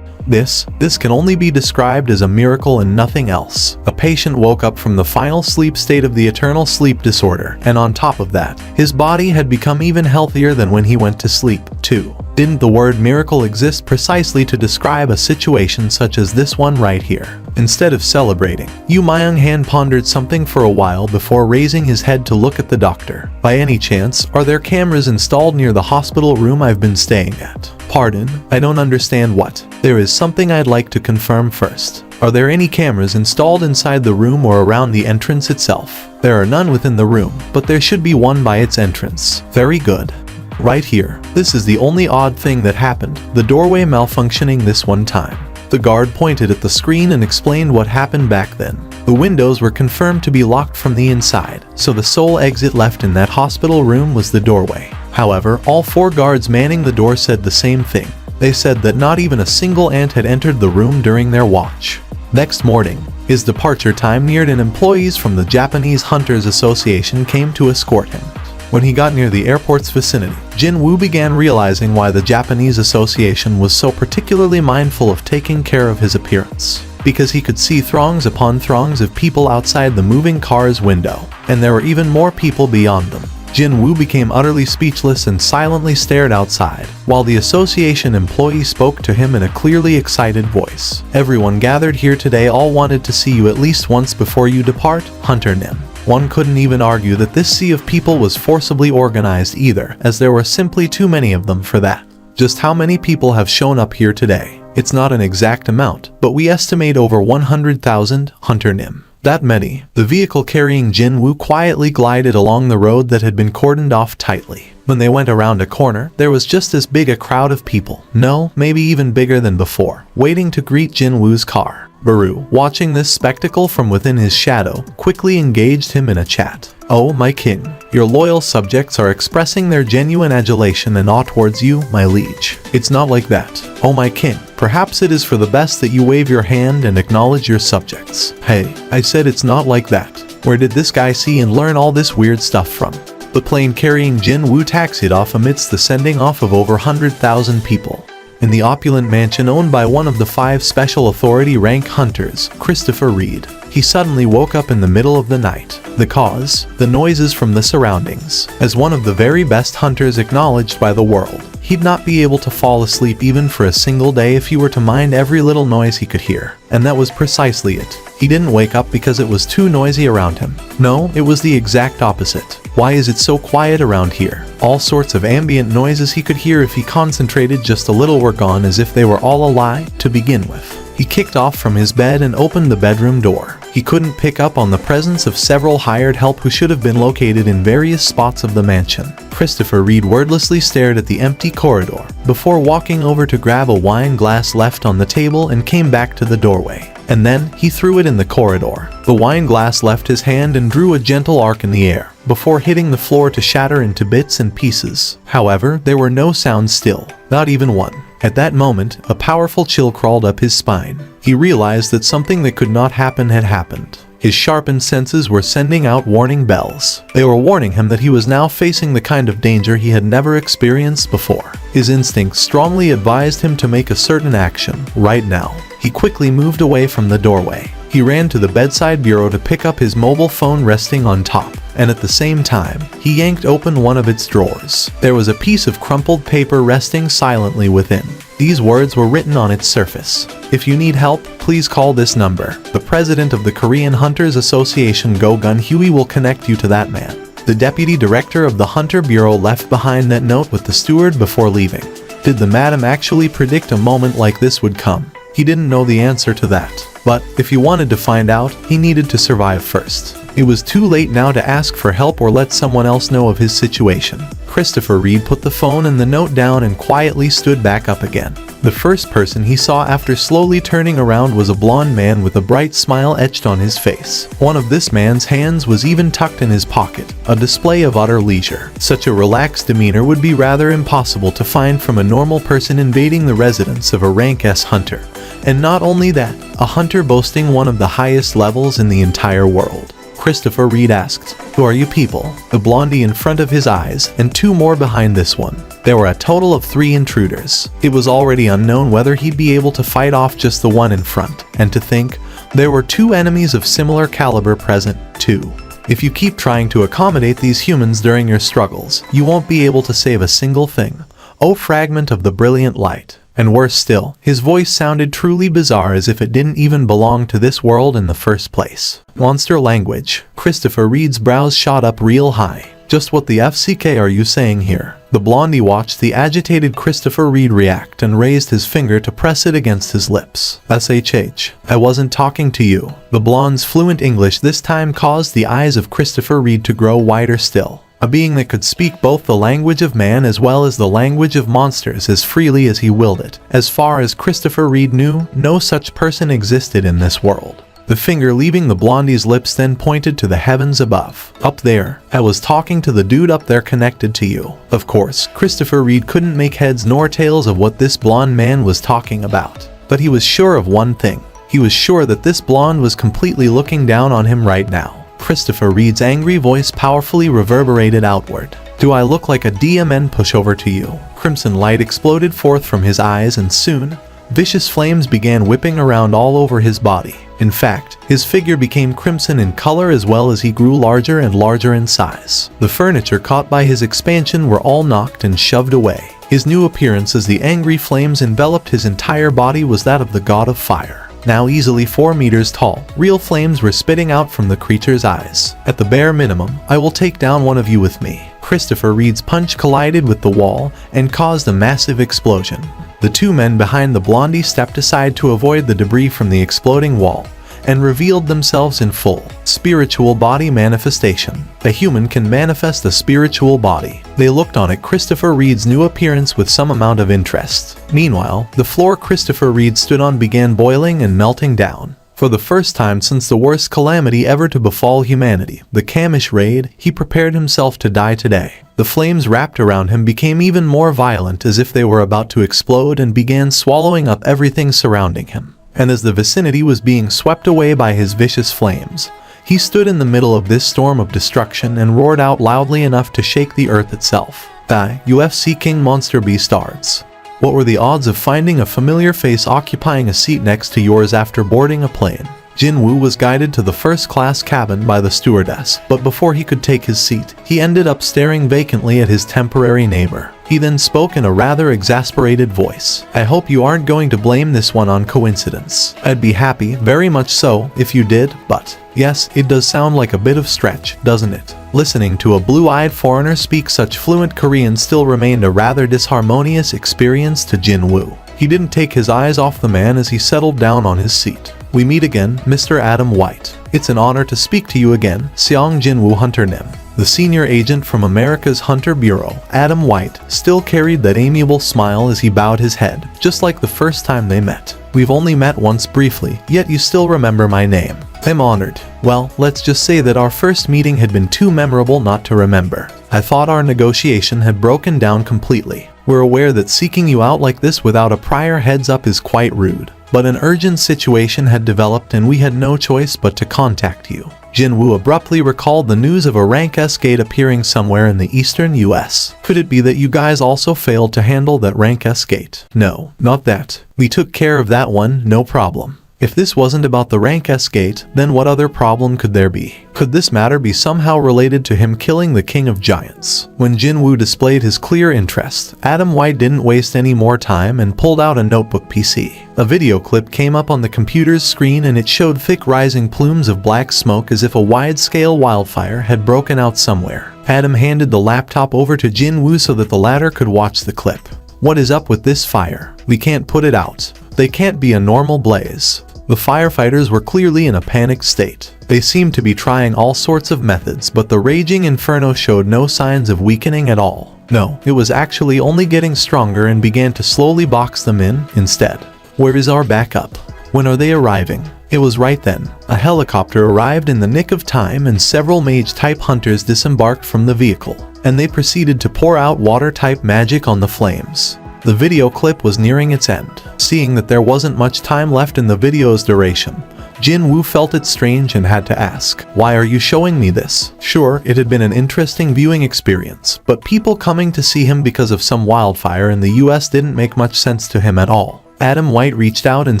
this can only be described as a miracle and nothing else. A patient woke up from the final sleep state of the eternal sleep disorder, and on top of that, his body had become even healthier than when he went to sleep, too. Didn't the word miracle exist precisely to describe a situation such as this one right here? Instead of celebrating, Yu Myung-han pondered something for a while before raising his head to look at the doctor. By any chance, are there cameras installed near the hospital room I've been staying at? Pardon, I don't understand what. There is something I'd like to confirm first. Are there any cameras installed inside the room or around the entrance itself? There are none within the room, but there should be one by its entrance. Very good. Right here. This is the only odd thing that happened, the doorway malfunctioning this one time. The guard pointed at the screen and explained what happened back then. The windows were confirmed to be locked from the inside, so the sole exit left in that hospital room was the doorway. However, all 4 guards manning the door said the same thing. They said that not even a single ant had entered the room during their watch. Next morning, his departure time neared and employees from the Japanese Hunters Association came to escort him. When he got near the airport's vicinity, Jin-woo began realizing why the Japanese Association was so particularly mindful of taking care of his appearance. Because he could see throngs upon throngs of people outside the moving car's window, and there were even more people beyond them. Jin-woo became utterly speechless and silently stared outside, while the association employee spoke to him in a clearly excited voice. "Everyone gathered here today all wanted to see you at least once before you depart, Hunter Nim." One couldn't even argue that this sea of people was forcibly organized either, as there were simply too many of them for that. Just how many people have shown up here today? It's not an exact amount, but we estimate over 100,000, Hunter Nim. That many. The vehicle carrying Jin-woo quietly glided along the road that had been cordoned off tightly. When they went around a corner, there was just as big a crowd of people, no, maybe even bigger than before, waiting to greet Jin-woo's car. Baru, watching this spectacle from within his shadow, quickly engaged him in a chat. "Oh, my king, your loyal subjects are expressing their genuine adulation and awe towards you, my liege. It's not like that. Oh, my king, perhaps it is for the best that you wave your hand and acknowledge your subjects." Hey, I said it's not like that. Where did this guy see and learn all this weird stuff from? The plane carrying Jin-woo taxied off amidst the sending off of over 100,000 people. In the opulent mansion owned by one of the 5 special authority rank hunters, Christopher Reed, he suddenly woke up in the middle of the night. The cause? The noises from the surroundings. As one of the very best hunters acknowledged by the world, he'd not be able to fall asleep even for a single day if he were to mind every little noise he could hear. And that was precisely it. He didn't wake up because it was too noisy around him. No, it was the exact opposite. Why is it so quiet around here? All sorts of ambient noises he could hear if he concentrated just a little were gone, as if they were all a lie to begin with. He kicked off from his bed and opened the bedroom door. He couldn't pick up on the presence of several hired help who should have been located in various spots of the mansion. Christopher Reed wordlessly stared at the empty corridor, before walking over to grab a wine glass left on the table and came back to the doorway. And then, he threw it in the corridor. The wine glass left his hand and drew a gentle arc in the air, before hitting the floor to shatter into bits and pieces. However, there were no sounds still, not even one. At that moment, a powerful chill crawled up his spine. He realized that something that could not happen had happened. His sharpened senses were sending out warning bells. They were warning him that he was now facing the kind of danger he had never experienced before. His instincts strongly advised him to make a certain action, right now. He quickly moved away from the doorway. He ran to the bedside bureau to pick up his mobile phone resting on top, and at the same time, he yanked open one of its drawers. There was a piece of crumpled paper resting silently within. These words were written on its surface. "If you need help, please call this number. The president of the Korean Hunters Association, Go Gun Huey, will connect you to that man." The deputy director of the Hunter Bureau left behind that note with the steward before leaving. Did the madam actually predict a moment like this would come? He didn't know the answer to that. But if he wanted to find out, he needed to survive first. It was too late now to ask for help or let someone else know of his situation. Christopher Reed put the phone and the note down and quietly stood back up again. The first person he saw after slowly turning around was a blond man with a bright smile etched on his face. One of this man's hands was even tucked in his pocket, a display of utter leisure. Such a relaxed demeanor would be rather impossible to find from a normal person invading the residence of a rank S hunter. And not only that, a hunter boasting one of the highest levels in the entire world. Christopher Reed asked, "Who are you people?" The blondie in front of his eyes, and 2 more behind this one. There were a total of 3 intruders. It was already unknown whether he'd be able to fight off just the one in front. And to think, there were 2 enemies of similar caliber present, too. If you keep trying to accommodate these humans during your struggles, you won't be able to save a single thing. Oh, fragment of the brilliant light. And worse still, his voice sounded truly bizarre, as if it didn't even belong to this world in the first place. Monster language. Christopher Reed's brows shot up real high. Just what the FCK are you saying here? The blondie watched the agitated Christopher Reed react and raised his finger to press it against his lips. "SHH. I wasn't talking to you." The blonde's fluent English this time caused the eyes of Christopher Reed to grow wider still. A being that could speak both the language of man as well as the language of monsters as freely as he willed it. As far as Christopher Reed knew, no such person existed in this world. The finger leaving the blondie's lips then pointed to the heavens above. Up there, I was talking to the dude up there connected to you. Of course, Christopher Reed couldn't make heads nor tails of what this blonde man was talking about. But he was sure of one thing. He was sure that this blonde was completely looking down on him right now. Christopher Reed's angry voice powerfully reverberated outward. Do I look like a DMN pushover to you? Crimson light exploded forth from his eyes and soon, vicious flames began whipping around all over his body. In fact, his figure became crimson in color as well as he grew larger and larger in size. The furniture caught by his expansion were all knocked and shoved away. His new appearance as the angry flames enveloped his entire body was that of the god of fire. Now easily 4 meters tall, real flames were spitting out from the creature's eyes. At the bare minimum, I will take down one of you with me. Christopher Reed's punch collided with the wall and caused a massive explosion. The 2 men behind the blondie stepped aside to avoid the debris from the exploding wall and revealed themselves in full spiritual body manifestation. A human can manifest a spiritual body. They looked on at Christopher Reed's new appearance with some amount of interest. Meanwhile, the floor Christopher Reed stood on began boiling and melting down. For the first time since the worst calamity ever to befall humanity, the Kamish raid, he prepared himself to die today. The flames wrapped around him became even more violent as if they were about to explode and began swallowing up everything surrounding him. And as the vicinity was being swept away by his vicious flames, he stood in the middle of this storm of destruction and roared out loudly enough to shake the earth itself. "Die, UFC King Monster Beastards." What were the odds of finding a familiar face occupying a seat next to yours after boarding a plane? Jinwoo was guided to the first-class cabin by the stewardess, but before he could take his seat, he ended up staring vacantly at his temporary neighbor. He then spoke in a rather exasperated voice. "I hope you aren't going to blame this one on coincidence. I'd be happy, very much so, if you did, but yes, it does sound like a bit of stretch, doesn't it?" Listening to a blue-eyed foreigner speak such fluent Korean still remained a rather disharmonious experience to Jinwoo. He didn't take his eyes off the man as he settled down on his seat. "We meet again, Mr. Adam White. It's an honor to speak to you again, Seong Jinwoo Hunter Nim." The senior agent from America's Hunter Bureau, Adam White, still carried that amiable smile as he bowed his head, just like the first time they met. "We've only met once briefly, yet you still remember my name. I'm honored. Well, let's just say that our first meeting had been too memorable not to remember. I thought our negotiation had broken down completely. We're aware that seeking you out like this without a prior heads up is quite rude. But an urgent situation had developed and we had no choice but to contact you." Jinwoo abruptly recalled the news of a rank S gate appearing somewhere in the eastern US. "Could it be that you guys also failed to handle that rank S gate?" "No, not that. We took care of that one, no problem. If this wasn't about the rank S gate, then what other problem could there be? Could this matter be somehow related to him killing the King of Giants?" When Jinwoo displayed his clear interest, Adam White didn't waste any more time and pulled out a notebook PC. A video clip came up on the computer's screen and it showed thick rising plumes of black smoke as if a wide-scale wildfire had broken out somewhere. Adam handed the laptop over to Jinwoo so that the latter could watch the clip. "What is up with this fire? We can't put it out. They can't be a normal blaze." The firefighters were clearly in a panicked state. They seemed to be trying all sorts of methods, but the raging inferno showed no signs of weakening at all. No, it was actually only getting stronger and began to slowly box them in instead. "Where is our backup? When are they arriving?" It was right then. A helicopter arrived in the nick of time and several mage-type hunters disembarked from the vehicle, and they proceeded to pour out water-type magic on the flames. The video clip was nearing its end. Seeing that there wasn't much time left in the video's duration, Jinwoo felt it strange and had to ask, "Why are you showing me this?" Sure, it had been an interesting viewing experience, but people coming to see him because of some wildfire in the US didn't make much sense to him at all. Adam White reached out and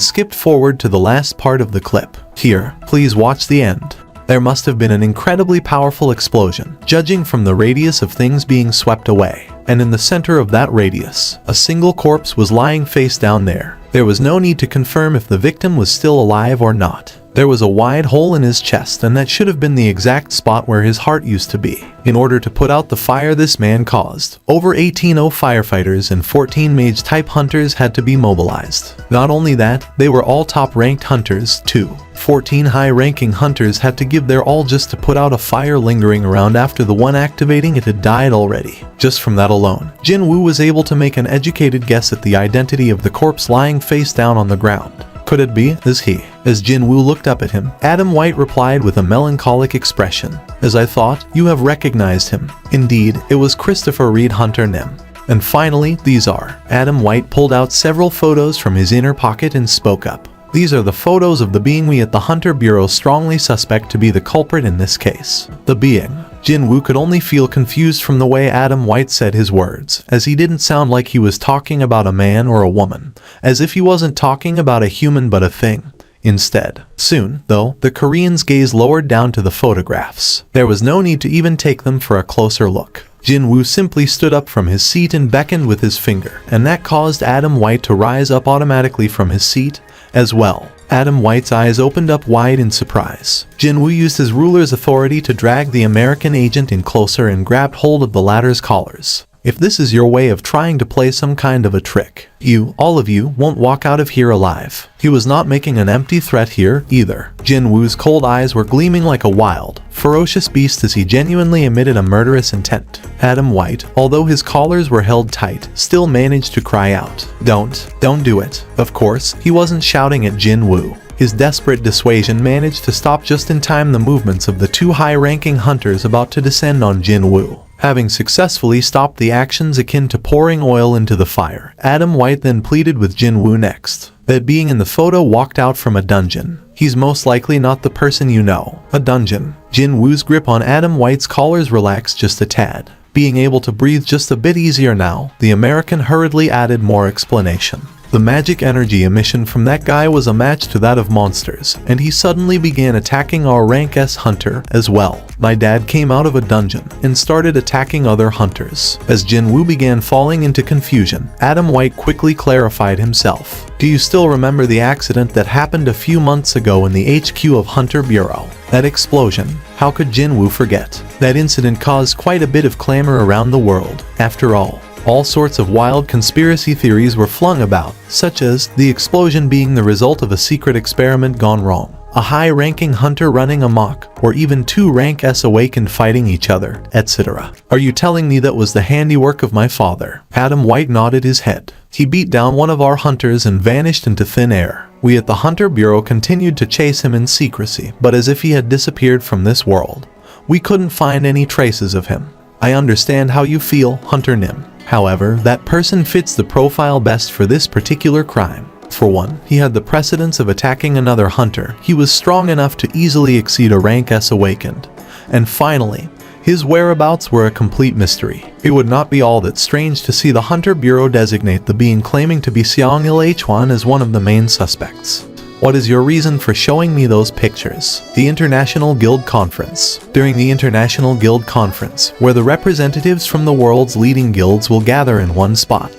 skipped forward to the last part of the clip. "Here, please watch the end." There must have been an incredibly powerful explosion, judging from the radius of things being swept away. And in the center of that radius, a single corpse was lying face down there. There was no need to confirm if the victim was still alive or not. There was a wide hole in his chest, and that should have been the exact spot where his heart used to be. In order to put out the fire this man caused, over 18 firefighters and 14 mage-type hunters had to be mobilized. Not only that, they were all top-ranked hunters, too. 14 high-ranking hunters had to give their all just to put out a fire lingering around after the one activating it had died already. Just from that alone, Jinwoo was able to make an educated guess at the identity of the corpse lying face down on the ground. Could it be, is he? As Jinwoo looked up at him, Adam White replied with a melancholic expression. As I thought, you have recognized him. Indeed, it was Christopher Reed Hunter Nim. And finally, these are. Adam White pulled out several photos from his inner pocket and spoke up. These are the photos of the being we at the Hunter Bureau strongly suspect to be the culprit in this case. The being. Jinwoo could only feel confused from the way Adam White said his words, as he didn't sound like he was talking about a man or a woman, as if he wasn't talking about a human but a thing. Instead, soon, though, the Korean's gaze lowered down to the photographs. There was no need to even take them for a closer look. Jinwoo simply stood up from his seat and beckoned with his finger, and that caused Adam White to rise up automatically from his seat as well. Adam White's eyes opened up wide in surprise. Jinwoo used his ruler's authority to drag the American agent in closer and grabbed hold of the latter's collars. If this is your way of trying to play some kind of a trick, you, all of you, won't walk out of here alive. He was not making an empty threat here, either. Jinwoo's cold eyes were gleaming like a wild, ferocious beast as he genuinely emitted a murderous intent. Adam White, although his collars were held tight, still managed to cry out, Don't do it. Of course, he wasn't shouting at Jinwoo. His desperate dissuasion managed to stop just in time the movements of the two high-ranking hunters about to descend on Jinwoo. Having successfully stopped the actions akin to pouring oil into the fire, Adam White then pleaded with Jinwoo next. That being in the photo walked out from a dungeon. He's most likely not the person you know. A dungeon. Jinwoo's grip on Adam White's collars relaxed just a tad. Being able to breathe just a bit easier now, the American hurriedly added more explanation. The magic energy emission from that guy was a match to that of monsters, and he suddenly began attacking our rank S hunter as well. My dad came out of a dungeon and started attacking other hunters. As Jinwoo began falling into confusion, Adam White quickly clarified himself. Do you still remember the accident that happened a few months ago in the HQ of Hunter Bureau? That explosion? How could Jinwoo forget? That incident caused quite a bit of clamor around the world. After all sorts of wild conspiracy theories were flung about, such as the explosion being the result of a secret experiment gone wrong, a high-ranking hunter running amok, or even two rank S awakened fighting each other, etc. Are you telling me that was the handiwork of my father? Adam White nodded his head. He beat down one of our hunters and vanished into thin air. We at the Hunter Bureau continued to chase him in secrecy, but as if he had disappeared from this world. We couldn't find any traces of him. I understand how you feel, Hunter Nim. However, that person fits the profile best for this particular crime. For one, he had the precedence of attacking another hunter. He was strong enough to easily exceed a rank S awakened. And finally, his whereabouts were a complete mystery. It would not be all that strange to see the Hunter Bureau designate the being claiming to be Seong-il Hwan as one of the main suspects. What is your reason for showing me those pictures? The International Guild Conference. During the International Guild Conference, where the representatives from the world's leading guilds will gather in one spot,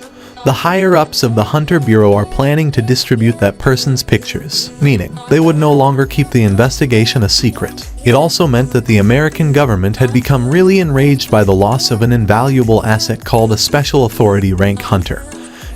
the higher-ups of the Hunter Bureau are planning to distribute that person's pictures, meaning they would no longer keep the investigation a secret. It also meant that the American government had become really enraged by the loss of an invaluable asset called a Special Authority rank hunter,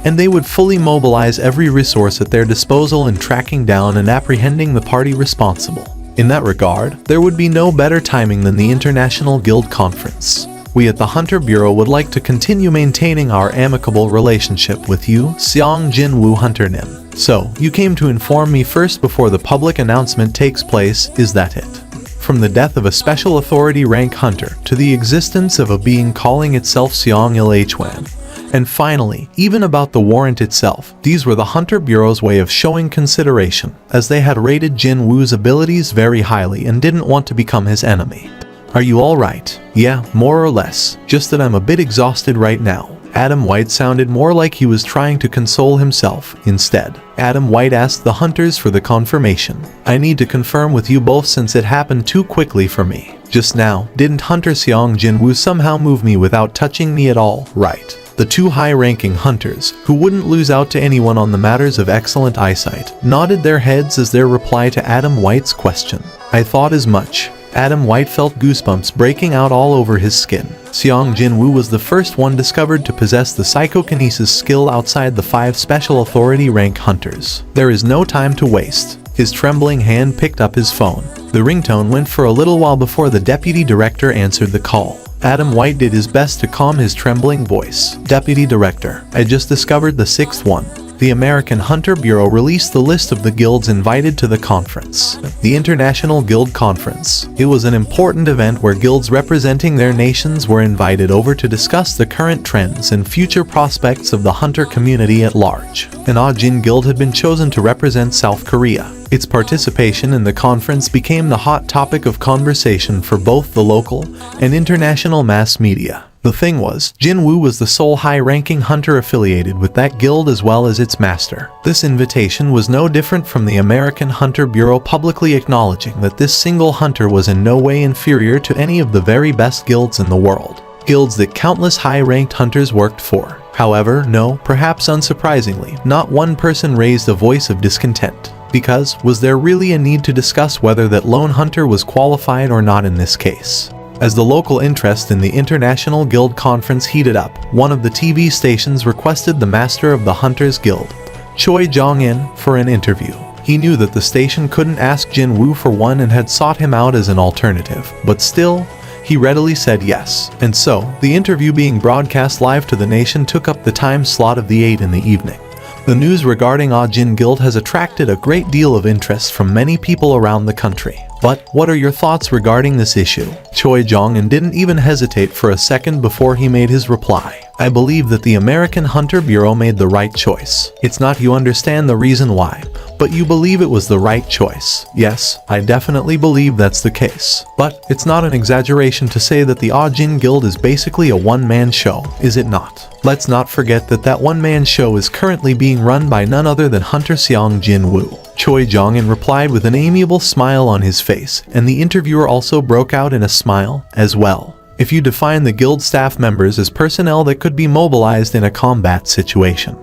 and they would fully mobilize every resource at their disposal in tracking down and apprehending the party responsible. In that regard, there would be no better timing than the International Guild Conference. We at the Hunter Bureau would like to continue maintaining our amicable relationship with you, Seong Jinwoo Hunter Nim. So, you came to inform me first before the public announcement takes place, is that it? From the death of a Special Authority rank hunter to the existence of a being calling itself Seong-il Hwan. And finally, even about the warrant itself, these were the Hunter Bureau's way of showing consideration, as they had rated Jinwoo's abilities very highly and didn't want to become his enemy. Are you alright? Yeah, more or less, just that I'm a bit exhausted right now. Adam White sounded more like he was trying to console himself. Instead, Adam White asked the hunters for the confirmation. I need to confirm with you both since it happened too quickly for me. Just now, didn't Hunter Seong Jinwoo somehow move me without touching me at all, right? The two high-ranking hunters, who wouldn't lose out to anyone on the matters of excellent eyesight, nodded their heads as their reply to Adam White's question. I thought as much. Adam White felt goosebumps breaking out all over his skin. Seong Jinwoo was the first one discovered to possess the psychokinesis skill outside the 5 Special Authority rank hunters. There is no time to waste. His trembling hand picked up his phone. The ringtone went for a little while before the deputy director answered the call. Adam White did his best to calm his trembling voice. Deputy Director, I just discovered the 6th one. the American Hunter Bureau released the list of the guilds invited to the conference. The International Guild Conference. It was an important event where guilds representing their nations were invited over to discuss the current trends and future prospects of the hunter community at large. An Ajin guild had been chosen to represent South Korea. Its participation in the conference became the hot topic of conversation for both the local and international mass media. The thing was, Jin-woo was the sole high-ranking hunter affiliated with that guild as well as its master. This invitation was no different from the American Hunter Bureau publicly acknowledging that this single hunter was in no way inferior to any of the very best guilds in the world. Guilds that countless high-ranked hunters worked for. However, no, perhaps unsurprisingly, not one person raised a voice of discontent. Because, was there really a need to discuss whether that lone hunter was qualified or not in this case? As the local interest in the International Guild Conference heated up, one of the TV stations requested the master of the Hunters Guild, Choi Jong-in, for an interview. He knew that the station couldn't ask Jin-woo for one and had sought him out as an alternative, but still, he readily said yes. And so, the interview being broadcast live to the nation took up the time slot of the 8 in the evening. The news regarding Ajin Guild has attracted a great deal of interest from many people around the country. But what are your thoughts regarding this issue? Choi Jong-in didn't even hesitate for a second before he made his reply. I believe that the American Hunter Bureau made the right choice. It's not you understand the reason why, but you believe it was the right choice. Yes, I definitely believe that's the case. But it's not an exaggeration to say that the Ajin Guild is basically a one-man show, is it not? Let's not forget that that one-man show is currently being run by none other than Hunter Seong Jin-woo. Choi Jong-in replied with an amiable smile on his face, and the interviewer also broke out in a smile, as well. If you define the guild staff members as personnel that could be mobilized in a combat situation,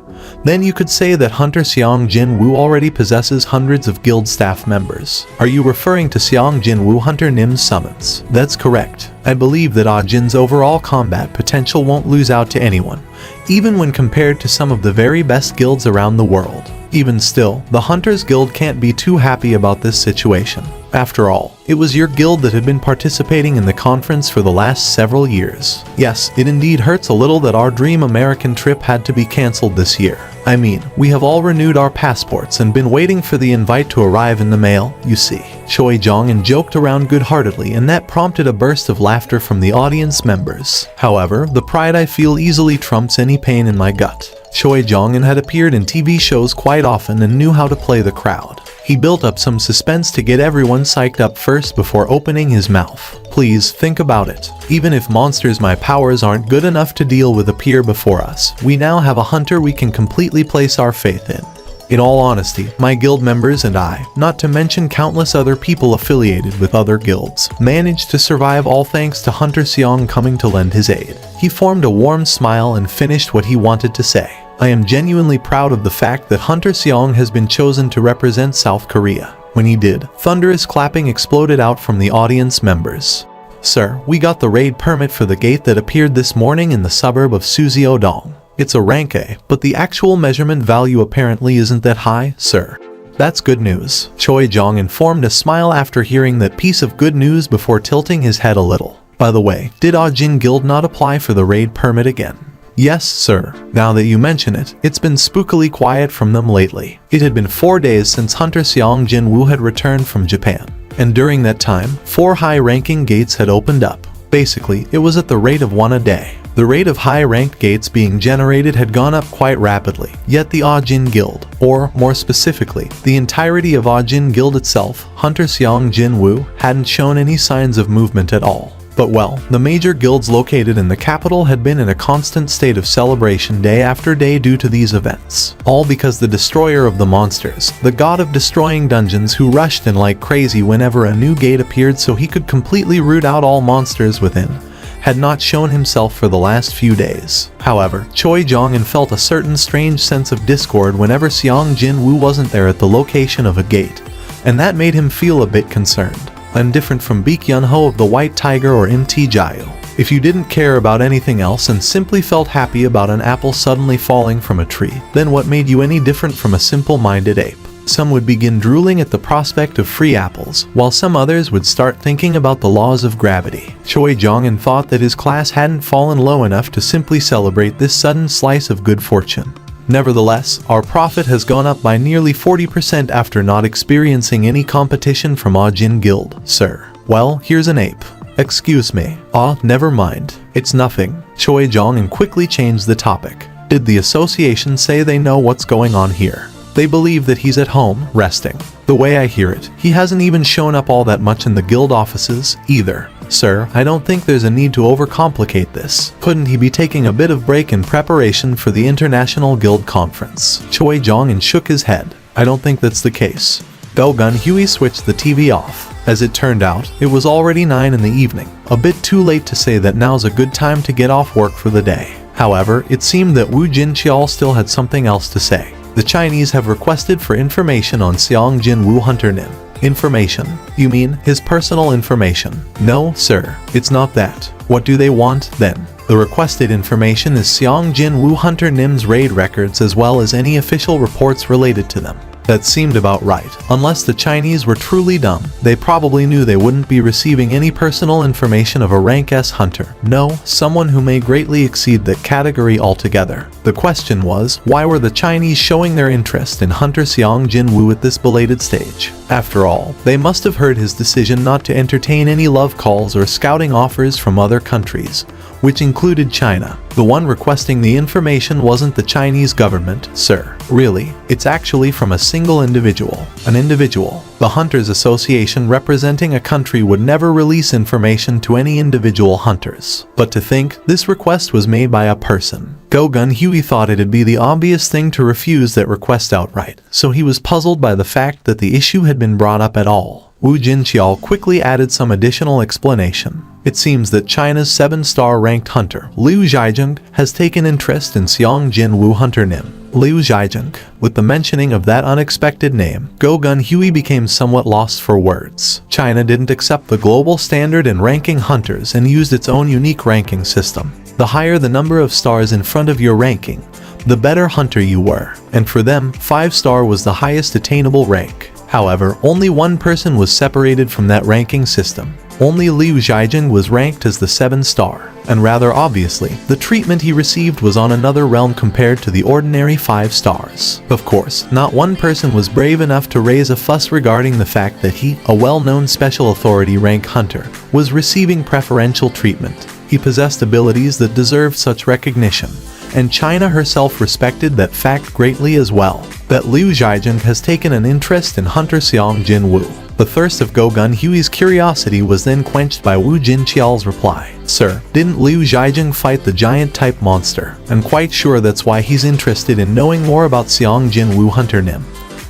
then you could say that Hunter Seong Jin-woo already possesses hundreds of guild staff members. Are you referring to Seong Jin-woo Hunter Nim's summons? That's correct. I believe that Ajin's overall combat potential won't lose out to anyone, even when compared to some of the very best guilds around the world. Even still, the Hunters Guild can't be too happy about this situation. After all, it was your guild that had been participating in the conference for the last several years. Yes, it indeed hurts a little that our dream American trip had to be cancelled this year. I mean, we have all renewed our passports and been waiting for the invite to arrive in the mail, you see. Choi Jong-in joked around good-heartedly, and that prompted a burst of laughter from the audience members. However, the pride I feel easily trumps any pain in my gut. Choi Jong-in had appeared in TV shows quite often and knew how to play the crowd. He built up some suspense to get everyone psyched up first before opening his mouth. Please, think about it. Even if monsters my powers aren't good enough to deal with appear before us, we now have a hunter we can completely place our faith in. In all honesty, my guild members and I, not to mention countless other people affiliated with other guilds, managed to survive all thanks to Hunter Seong coming to lend his aid. He formed a warm smile and finished what he wanted to say. I am genuinely proud of the fact that Hunter Seong has been chosen to represent South Korea. When he did, thunderous clapping exploded out from the audience members. Sir, we got the raid permit for the gate that appeared this morning in the suburb of Suzeodong. It's a rank A, but the actual measurement value apparently isn't that high, sir. That's good news. Choi Jong-in formed a smile after hearing that piece of good news before tilting his head a little. By the way, did Ajin Guild not apply for the raid permit again? Yes, sir. Now that you mention it, it's been spookily quiet from them lately. It had been 4 days since Hunter Seong Jin-woo had returned from Japan. And during that time, 4 high-ranking gates had opened up. Basically, it was at the rate of 1 a day. The rate of high-ranked gates being generated had gone up quite rapidly, yet the Ajin Guild, or more specifically, the entirety of Ajin Guild itself, Hunter Seong Jin-woo, hadn't shown any signs of movement at all. But well, the major guilds located in the capital had been in a constant state of celebration day after day due to these events. All because the destroyer of the monsters, the god of destroying dungeons who rushed in like crazy whenever a new gate appeared so he could completely root out all monsters within, had not shown himself for the last few days. However, Choi Jong-in felt a certain strange sense of discord whenever Seong Jin-woo wasn't there at the location of a gate, and that made him feel a bit concerned. I'm different from Baek Yun-ho of the White Tiger or MT Jayu. If you didn't care about anything else and simply felt happy about an apple suddenly falling from a tree, then what made you any different from a simple-minded ape? Some would begin drooling at the prospect of free apples, while some others would start thinking about the laws of gravity. Choi Jong-in thought that his class hadn't fallen low enough to simply celebrate this sudden slice of good fortune. Nevertheless, our profit has gone up by nearly 40% after not experiencing any competition from our Jin Guild, sir. Well, here's an ape. Excuse me. Never mind. It's nothing. Choi Jong quickly changed the topic. Did the association say they know what's going on here? They believe that he's at home, resting. The way I hear it, he hasn't even shown up all that much in the guild offices, either. Sir, I don't think there's a need to overcomplicate this. Couldn't he be taking a bit of break in preparation for the International Guild Conference? Choi Jong shook his head. I don't think that's the case. Go-Gun Huey switched the TV off. As it turned out, it was already 9 in the evening. A bit too late to say that now's a good time to get off work for the day. However, it seemed that Wu Jinqiao still had something else to say. The Chinese have requested for information on Xiang Jin Wu Hunter Nim. Information? You mean his personal information? No, sir, it's not that. What do they want, then? The requested information is Xiang Jin Wu Hunter Nim's raid records as well as any official reports related to them. That seemed about right. Unless the Chinese were truly dumb, they probably knew they wouldn't be receiving any personal information of a rank S hunter. No, someone who may greatly exceed that category altogether. The question was, why were the Chinese showing their interest in Hunter Xiang Jin Wu at this belated stage? After all, they must have heard his decision not to entertain any love calls or scouting offers from other countries, which included China. The one requesting the information wasn't the Chinese government, sir. Really, it's actually from a single individual. An individual. The Hunters Association representing a country would never release information to any individual hunters. But to think this request was made by a person. Go-Gun Huey thought it'd be the obvious thing to refuse that request outright, so he was puzzled by the fact that the issue had been brought up at all. Wu Jinqiao quickly added some additional explanation. It seems that China's 7-star ranked hunter, Liu Zhaijing, has taken interest in Xiang Jin Wu Hunter Nim. Liu Zhaijing. With the mentioning of that unexpected name, Go-Gun Huey became somewhat lost for words. China didn't accept the global standard in ranking hunters and used its own unique ranking system. The higher the number of stars in front of your ranking, the better hunter you were. And for them, 5-star was the highest attainable rank. However, only one person was separated from that ranking system. Only Liu Zhaijing was ranked as the 7-star, and rather obviously, the treatment he received was on another realm compared to the ordinary 5 stars. Of course, not one person was brave enough to raise a fuss regarding the fact that he, a well-known special authority rank hunter, was receiving preferential treatment. He possessed abilities that deserved such recognition, and China herself respected that fact greatly as well. That Liu Zhaijing has taken an interest in Hunter Xiang Jin Wu. The thirst of Go-Gun Huey's curiosity was then quenched by Wu Jinqiao's reply. Sir, didn't Liu Zhaijing fight the giant-type monster? I'm quite sure that's why he's interested in knowing more about Xiang Jin Wu Hunter Nim,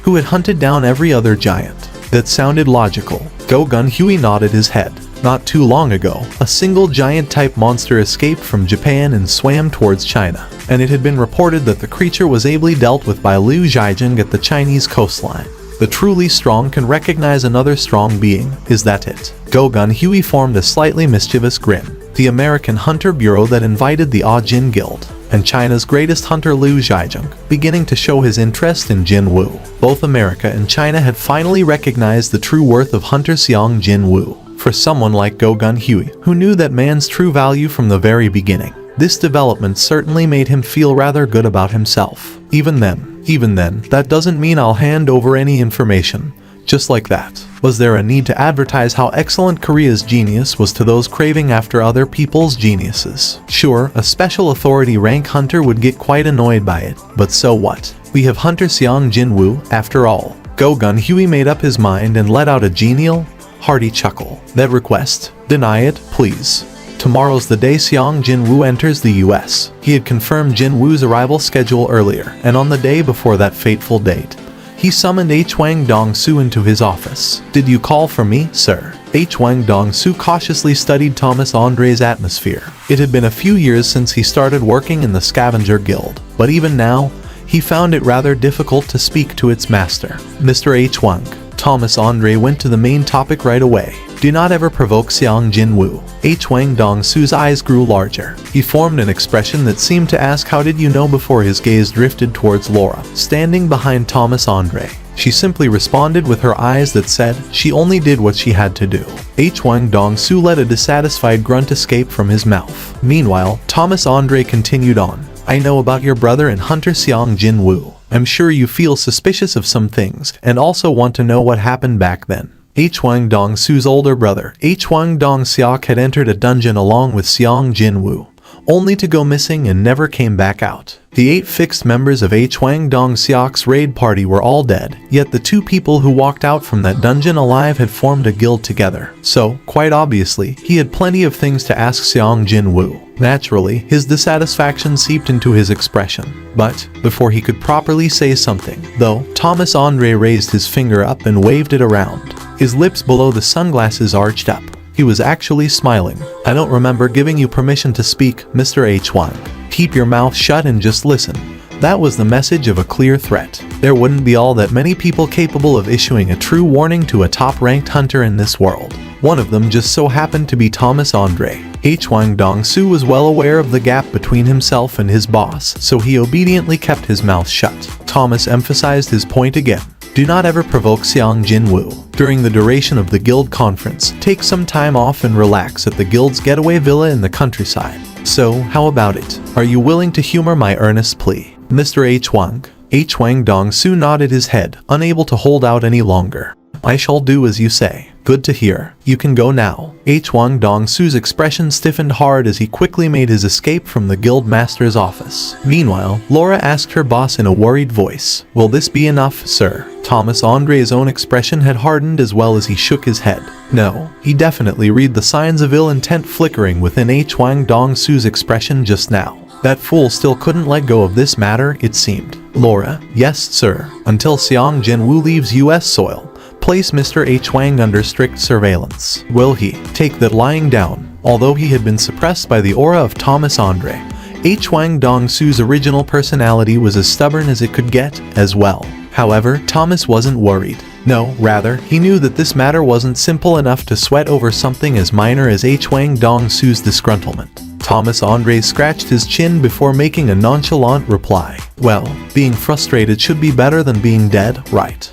who had hunted down every other giant. That sounded logical. Go-Gun Huey nodded his head. Not too long ago, a single giant-type monster escaped from Japan and swam towards China, and it had been reported that the creature was ably dealt with by Liu Zhaijing at the Chinese coastline. The truly strong can recognize another strong being, is that it? Go-Gun Huey formed a slightly mischievous grin. The American Hunter Bureau that invited the Jin Guild, and China's greatest hunter Liu Zhaijing, beginning to show his interest in Jin Wu. Both America and China had finally recognized the true worth of Hunter Xiang Jin Wu. For someone like Go-Gun Huey, who knew that man's true value from the very beginning, this development certainly made him feel rather good about himself. Even then, that doesn't mean I'll hand over any information. Just like that. Was there a need to advertise how excellent Korea's genius was to those craving after other people's geniuses? Sure, a special authority rank hunter would get quite annoyed by it, but so what? We have Hunter Xiang Jin Wu, after all. Go-Gun Huey made up his mind and let out a genial, hearty chuckle. That request, deny it, please. Tomorrow's the day Xiang Jin Wu enters the US. He had confirmed Jin Wu's arrival schedule earlier, and on the day before that fateful date, he summoned H. Wang Dong-su into his office. Did you call for me, sir? H. Wang Dong-su cautiously studied Thomas Andre's atmosphere. It had been a few years since he started working in the Scavenger Guild, but even now, he found it rather difficult to speak to its master. Mr. H. Wang. Thomas Andre went to the main topic right away. Do not ever provoke Xiang Jin Wu. H. Wang Dong-su's eyes grew larger. He formed an expression that seemed to ask how did you know before his gaze drifted towards Laura, standing behind Thomas Andre. She simply responded with her eyes that said she only did what she had to do. H. Wang Dong-su let a dissatisfied grunt escape from his mouth. Meanwhile, Thomas Andre continued on. I know about your brother and Hunter Seong Jin-woo. I'm sure you feel suspicious of some things and also want to know what happened back then. Hwang Dong-su's older brother, Hwang Dong-seok, had entered a dungeon along with Seong Jin-woo, only to go missing and never came back out. The 8 fixed members of Hwang Dong-seok's raid party were all dead, yet the 2 people who walked out from that dungeon alive had formed a guild together. So, quite obviously, he had plenty of things to ask Seong Jin-woo. Naturally, his dissatisfaction seeped into his expression. But, before he could properly say something, though, Thomas Andre raised his finger up and waved it around. His lips below the sunglasses arched up. He was actually smiling. I don't remember giving you permission to speak, Mr. Hwang. Keep your mouth shut and just listen. That was the message of a clear threat. There wouldn't be all that many people capable of issuing a true warning to a top-ranked hunter in this world. One of them just so happened to be Thomas Andre. Hwang Dong-su was well aware of the gap between himself and his boss, so he obediently kept his mouth shut. Thomas emphasized his point again. Do not ever provoke Seong Jin-woo. During the duration of the guild conference, take some time off and relax at the guild's getaway villa in the countryside. So, how about it? Are you willing to humor my earnest plea? Mr. Hwang. Hwang Dong-su nodded his head, unable to hold out any longer. I shall do as you say. Good to hear. You can go now. Hwang Dong-su's expression stiffened hard as he quickly made his escape from the guild master's office. Meanwhile, Laura asked her boss in a worried voice, "Will this be enough, sir?" Thomas Andre's own expression had hardened as well as he shook his head. No, he definitely read the signs of ill intent flickering within Hwang Dong-su's expression just now. That fool still couldn't let go of this matter, it seemed. Laura, yes, sir. Until Seong Jin-woo leaves US soil, place Mr. Hwang under strict surveillance. Will he? Take that lying down. Although he had been suppressed by the aura of Thomas Andre, Hwang Dong-su's original personality was as stubborn as it could get, as well. However, Thomas wasn't worried. No, rather, he knew that this matter wasn't simple enough to sweat over something as minor as Hwang Dong-su's disgruntlement. Thomas Andre scratched his chin before making a nonchalant reply. Well, being frustrated should be better than being dead, right?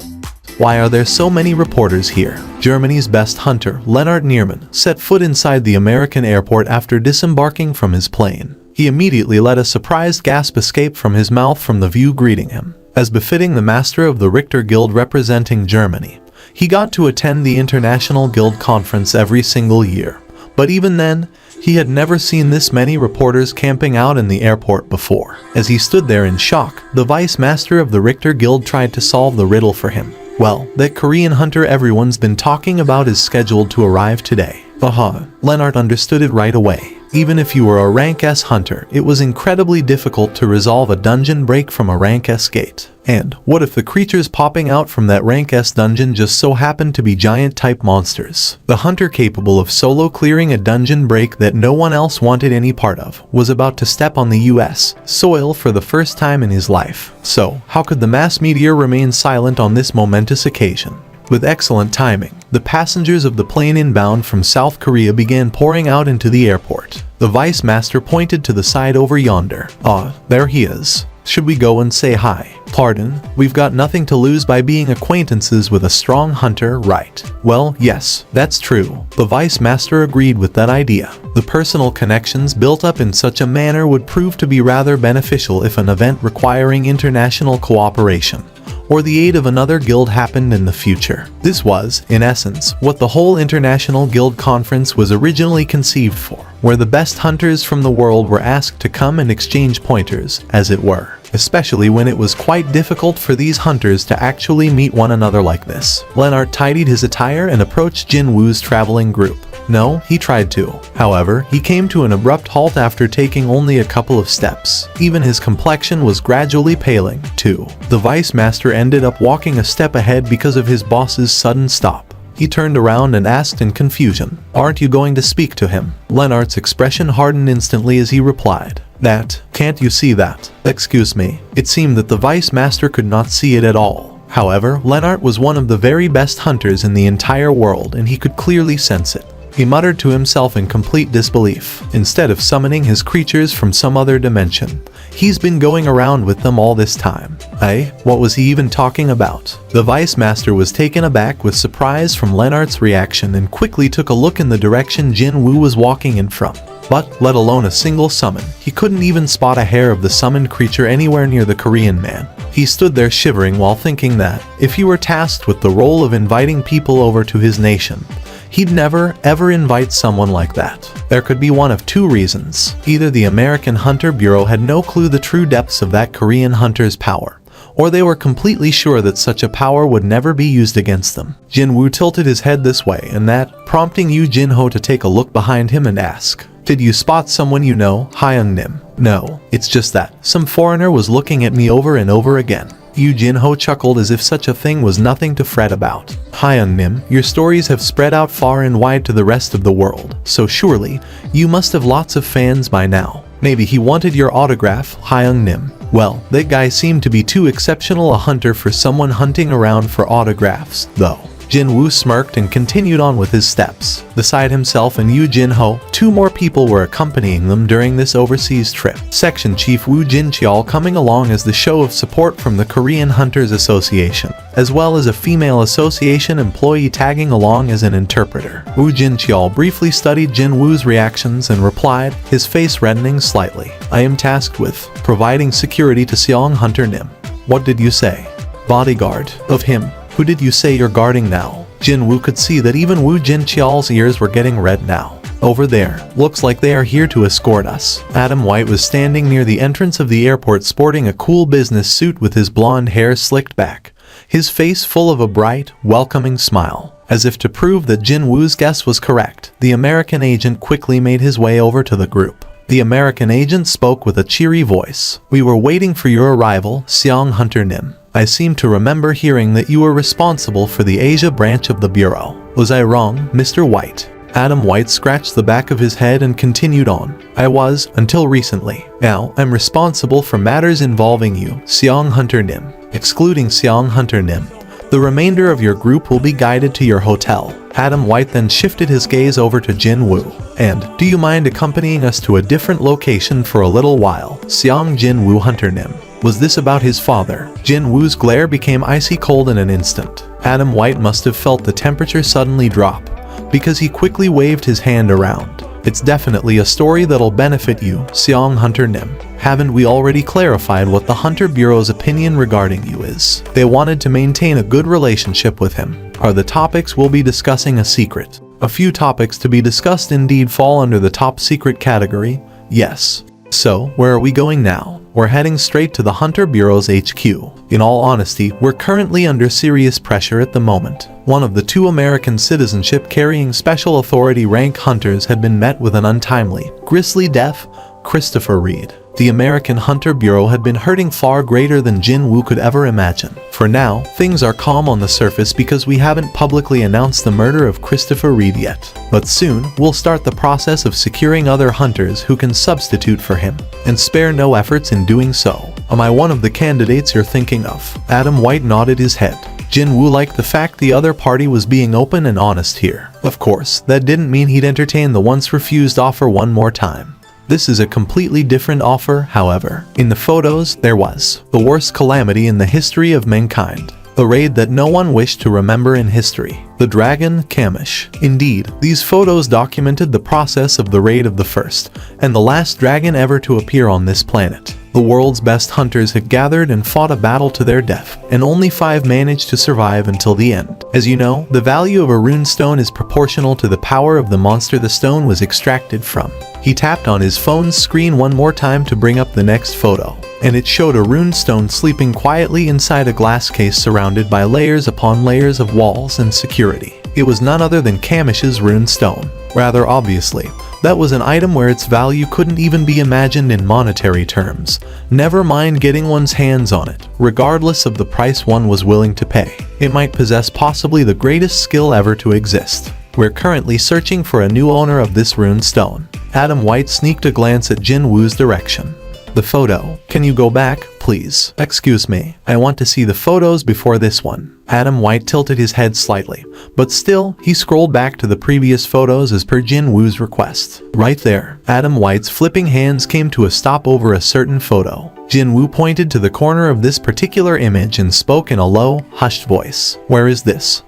Why are there so many reporters here? Germany's best hunter, Lennart Nierman, set foot inside the American airport after disembarking from his plane. He immediately let a surprised gasp escape from his mouth from the view greeting him. As befitting the master of the Richter Guild representing Germany, he got to attend the International Guild Conference every single year. But even then, he had never seen this many reporters camping out in the airport before. As he stood there in shock, the vice master of the Richter Guild tried to solve the riddle for him. Well, that Korean hunter everyone's been talking about is scheduled to arrive today. Lennart understood it right away. Even if you were a rank S hunter, it was incredibly difficult to resolve a dungeon break from a rank S gate. And what if the creatures popping out from that rank S dungeon just so happened to be giant type monsters? The hunter capable of solo clearing a dungeon break that no one else wanted any part of was about to step on the US soil for the first time in his life. So, how could the mass media remain silent on this momentous occasion? With excellent timing, the passengers of the plane inbound from South Korea began pouring out into the airport. The vice master pointed to the side over yonder. There he is. Should we go and say hi? Pardon, we've got nothing to lose by being acquaintances with a strong hunter, right? Well, yes, that's true. The vice master agreed with that idea. The personal connections built up in such a manner would prove to be rather beneficial if an event requiring international cooperation or the aid of another guild happened in the future. This was, in essence, what the whole International Guild Conference was originally conceived for, where the best hunters from the world were asked to come and exchange pointers, as it were, especially when it was quite difficult for these hunters to actually meet one another like this. Lennart tidied his attire and approached Jin-woo's traveling group. No, he tried to. However, he came to an abrupt halt after taking only a couple of steps. Even his complexion was gradually paling, too. The vice master ended up walking a step ahead because of his boss's sudden stop. He turned around and asked in confusion, "Aren't you going to speak to him?" Lennart's expression hardened instantly as he replied, "Can't you see that?" Excuse me. It seemed that the vice master could not see it at all. However, Lennart was one of the very best hunters in the entire world and he could clearly sense it. He muttered to himself in complete disbelief. Instead of summoning his creatures from some other dimension, he's been going around with them all this time. What was he even talking about? The Vice Master was taken aback with surprise from Lennart's reaction and quickly took a look in the direction Jin Woo was walking in from. But, let alone a single summon, he couldn't even spot a hair of the summoned creature anywhere near the Korean man. He stood there shivering while thinking that, if he were tasked with the role of inviting people over to his nation, he'd never, ever invite someone like that. There could be one of two reasons. Either the American Hunter Bureau had no clue the true depths of that Korean hunter's power, or they were completely sure that such a power would never be used against them. Jin Woo tilted his head this way and that, prompting Yu Jin-ho to take a look behind him and ask, "Did you spot someone you know, Hyung-nim?" "No, it's just that some foreigner was looking at me over and over again." Yu Jin-ho chuckled as if such a thing was nothing to fret about. "Hyung-nim, your stories have spread out far and wide to the rest of the world, so surely, you must have lots of fans by now. Maybe he wanted your autograph, Hyung-nim." Well, that guy seemed to be too exceptional a hunter for someone hunting around for autographs, though. Jin Woo smirked and continued on with his steps. Beside himself and Yu Jin-ho, two more people were accompanying them during this overseas trip. Section Chief Woo Jin-cheol coming along as the show of support from the Korean Hunters Association, as well as a female association employee tagging along as an interpreter. Woo Jin-cheol briefly studied Jin Woo's reactions and replied, his face reddening slightly, "I am tasked with providing security to Seong Hunter Nim." "What did you say?" "Bodyguard of him." "Who did you say you're guarding now?" Jin Woo could see that even Woo Jin-cheol's ears were getting red now. "Over there. Looks like they are here to escort us." Adam White was standing near the entrance of the airport sporting a cool business suit with his blonde hair slicked back, his face full of a bright, welcoming smile. As if to prove that Jin Woo's guess was correct, the American agent quickly made his way over to the group. The American agent spoke with a cheery voice. "We were waiting for your arrival, Seong Hunter Nim. I seem to remember hearing that you were responsible for the Asia branch of the Bureau. Was I wrong, Mr. White?" Adam White scratched the back of his head and continued on. "I was, until recently. Now, I'm responsible for matters involving you, Seong Hunter Nim. Excluding Seong Hunter Nim, the remainder of your group will be guided to your hotel." Adam White then shifted his gaze over to Jin Woo. "And, do you mind accompanying us to a different location for a little while, Seong Jin Woo Hunter Nim?" Was this about his father? Jin Woo's glare became icy cold in an instant. Adam White must have felt the temperature suddenly drop, because he quickly waved his hand around. "It's definitely a story that'll benefit you, Seong Hunter Nim. Haven't we already clarified what the Hunter Bureau's opinion regarding you is? They wanted to maintain a good relationship with him. Are the topics we'll be discussing a secret?" "A few topics to be discussed indeed fall under the top secret category, yes." "So, where are we going now?" "We're heading straight to the Hunter Bureau's HQ. In all honesty, we're currently under serious pressure at the moment." One of the two American citizenship-carrying special authority rank hunters had been met with an untimely, grisly death, Christopher Reed. The American Hunter Bureau had been hurting far greater than Jin Woo could ever imagine. For now, things are calm on the surface because we haven't publicly announced the murder of Christopher Reed yet. But soon, we'll start the process of securing other hunters who can substitute for him, and spare no efforts in doing so. Am I one of the candidates you're thinking of? Adam White nodded his head. Jin Woo liked the fact the other party was being open and honest here. Of course, that didn't mean he'd entertain the once refused offer one more time. This is a completely different offer, however. In the photos, there was the worst calamity in the history of mankind. A raid that no one wished to remember in history. The dragon, Kamish. Indeed, these photos documented the process of the raid of the first and the last dragon ever to appear on this planet. The world's best hunters had gathered and fought a battle to their death, and only 5 managed to survive until the end. As you know, the value of a rune stone is proportional to the power of the monster the stone was extracted from. He tapped on his phone's screen one more time to bring up the next photo, and it showed a rune stone sleeping quietly inside a glass case surrounded by layers upon layers of walls and security. It was none other than Kamish's rune stone. Rather obviously, that was an item where its value couldn't even be imagined in monetary terms. Never mind getting one's hands on it, regardless of the price one was willing to pay. It might possess possibly the greatest skill ever to exist. We're currently searching for a new owner of this rune stone. Adam White sneaked a glance at Jin Woo's direction. The photo. Can you go back, please? Excuse me. I want to see the photos before this one. Adam White tilted his head slightly, but still, he scrolled back to the previous photos as per Jin Woo's request. Right there, Adam White's flipping hands came to a stop over a certain photo. Jin Woo pointed to the corner of this particular image and spoke in a low, hushed voice. Where is this?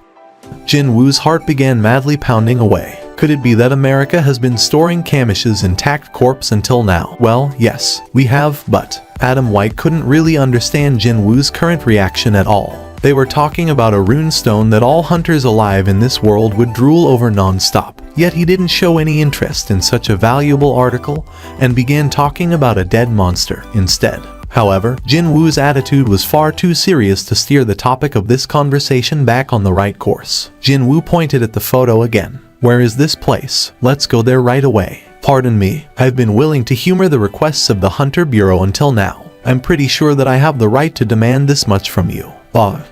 Jin Woo's heart began madly pounding away. Could it be that America has been storing Kamish's intact corpse until now? Well, yes, we have, but Adam White couldn't really understand Jin Woo's current reaction at all. They were talking about a rune stone that all hunters alive in this world would drool over non-stop. Yet he didn't show any interest in such a valuable article and began talking about a dead monster instead. However, Jin Woo's attitude was far too serious to steer the topic of this conversation back on the right course. Jin Woo pointed at the photo again. Where is this place? Let's go there right away. Pardon me, I've been willing to humor the requests of the Hunter Bureau until now. I'm pretty sure that I have the right to demand this much from you.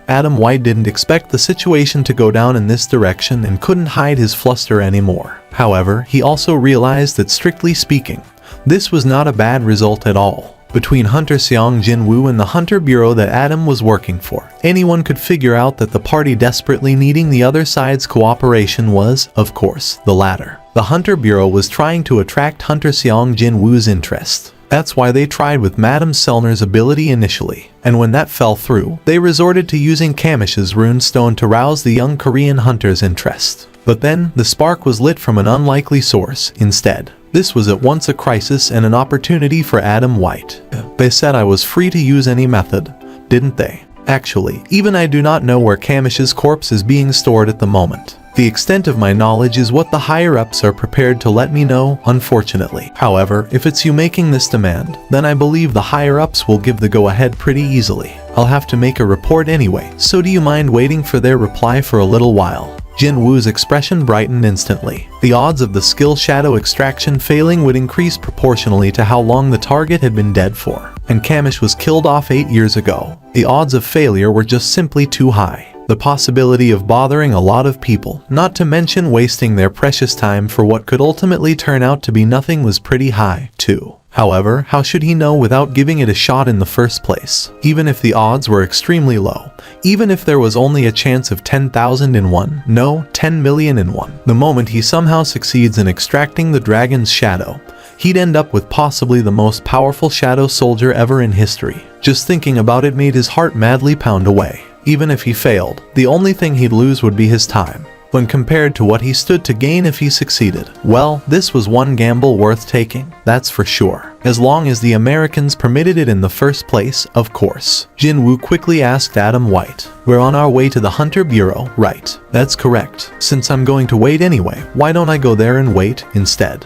Adam White didn't expect the situation to go down in this direction and couldn't hide his fluster anymore. However, he also realized that strictly speaking, this was not a bad result at all. Between Hunter Seong Jin Woo and the Hunter Bureau that Adam was working for, anyone could figure out that the party desperately needing the other side's cooperation was, of course, the latter. The Hunter Bureau was trying to attract Hunter Seong Jin Woo's interest. That's why they tried with Madame Selner's ability initially, and when that fell through, they resorted to using Kamish's runestone to rouse the young Korean hunter's interest. But then, the spark was lit from an unlikely source instead. This was at once a crisis and an opportunity for Adam White. They said I was free to use any method, didn't they? Actually, even I do not know where Kamish's corpse is being stored at the moment. The extent of my knowledge is what the higher-ups are prepared to let me know, unfortunately. However, if it's you making this demand, then I believe the higher-ups will give the go-ahead pretty easily. I'll have to make a report anyway, so do you mind waiting for their reply for a little while? Jin Woo's expression brightened instantly. The odds of the skill shadow extraction failing would increase proportionally to how long the target had been dead for. And Kamish was killed off 8 years ago. The odds of failure were just simply too high. The possibility of bothering a lot of people, not to mention wasting their precious time for what could ultimately turn out to be nothing, was pretty high, too. However, how should he know without giving it a shot in the first place? Even if the odds were extremely low, even if there was only a chance of 10,000 in 1, no, 10 million in 1, the moment he somehow succeeds in extracting the dragon's shadow, he'd end up with possibly the most powerful shadow soldier ever in history. Just thinking about it made his heart madly pound away. Even if he failed, the only thing he'd lose would be his time. When compared to what he stood to gain if he succeeded, well, this was one gamble worth taking, that's for sure. As long as the Americans permitted it in the first place, of course. Jin Woo quickly asked Adam White. We're on our way to the Hunter Bureau, right? That's correct. Since I'm going to wait anyway, why don't I go there and wait instead?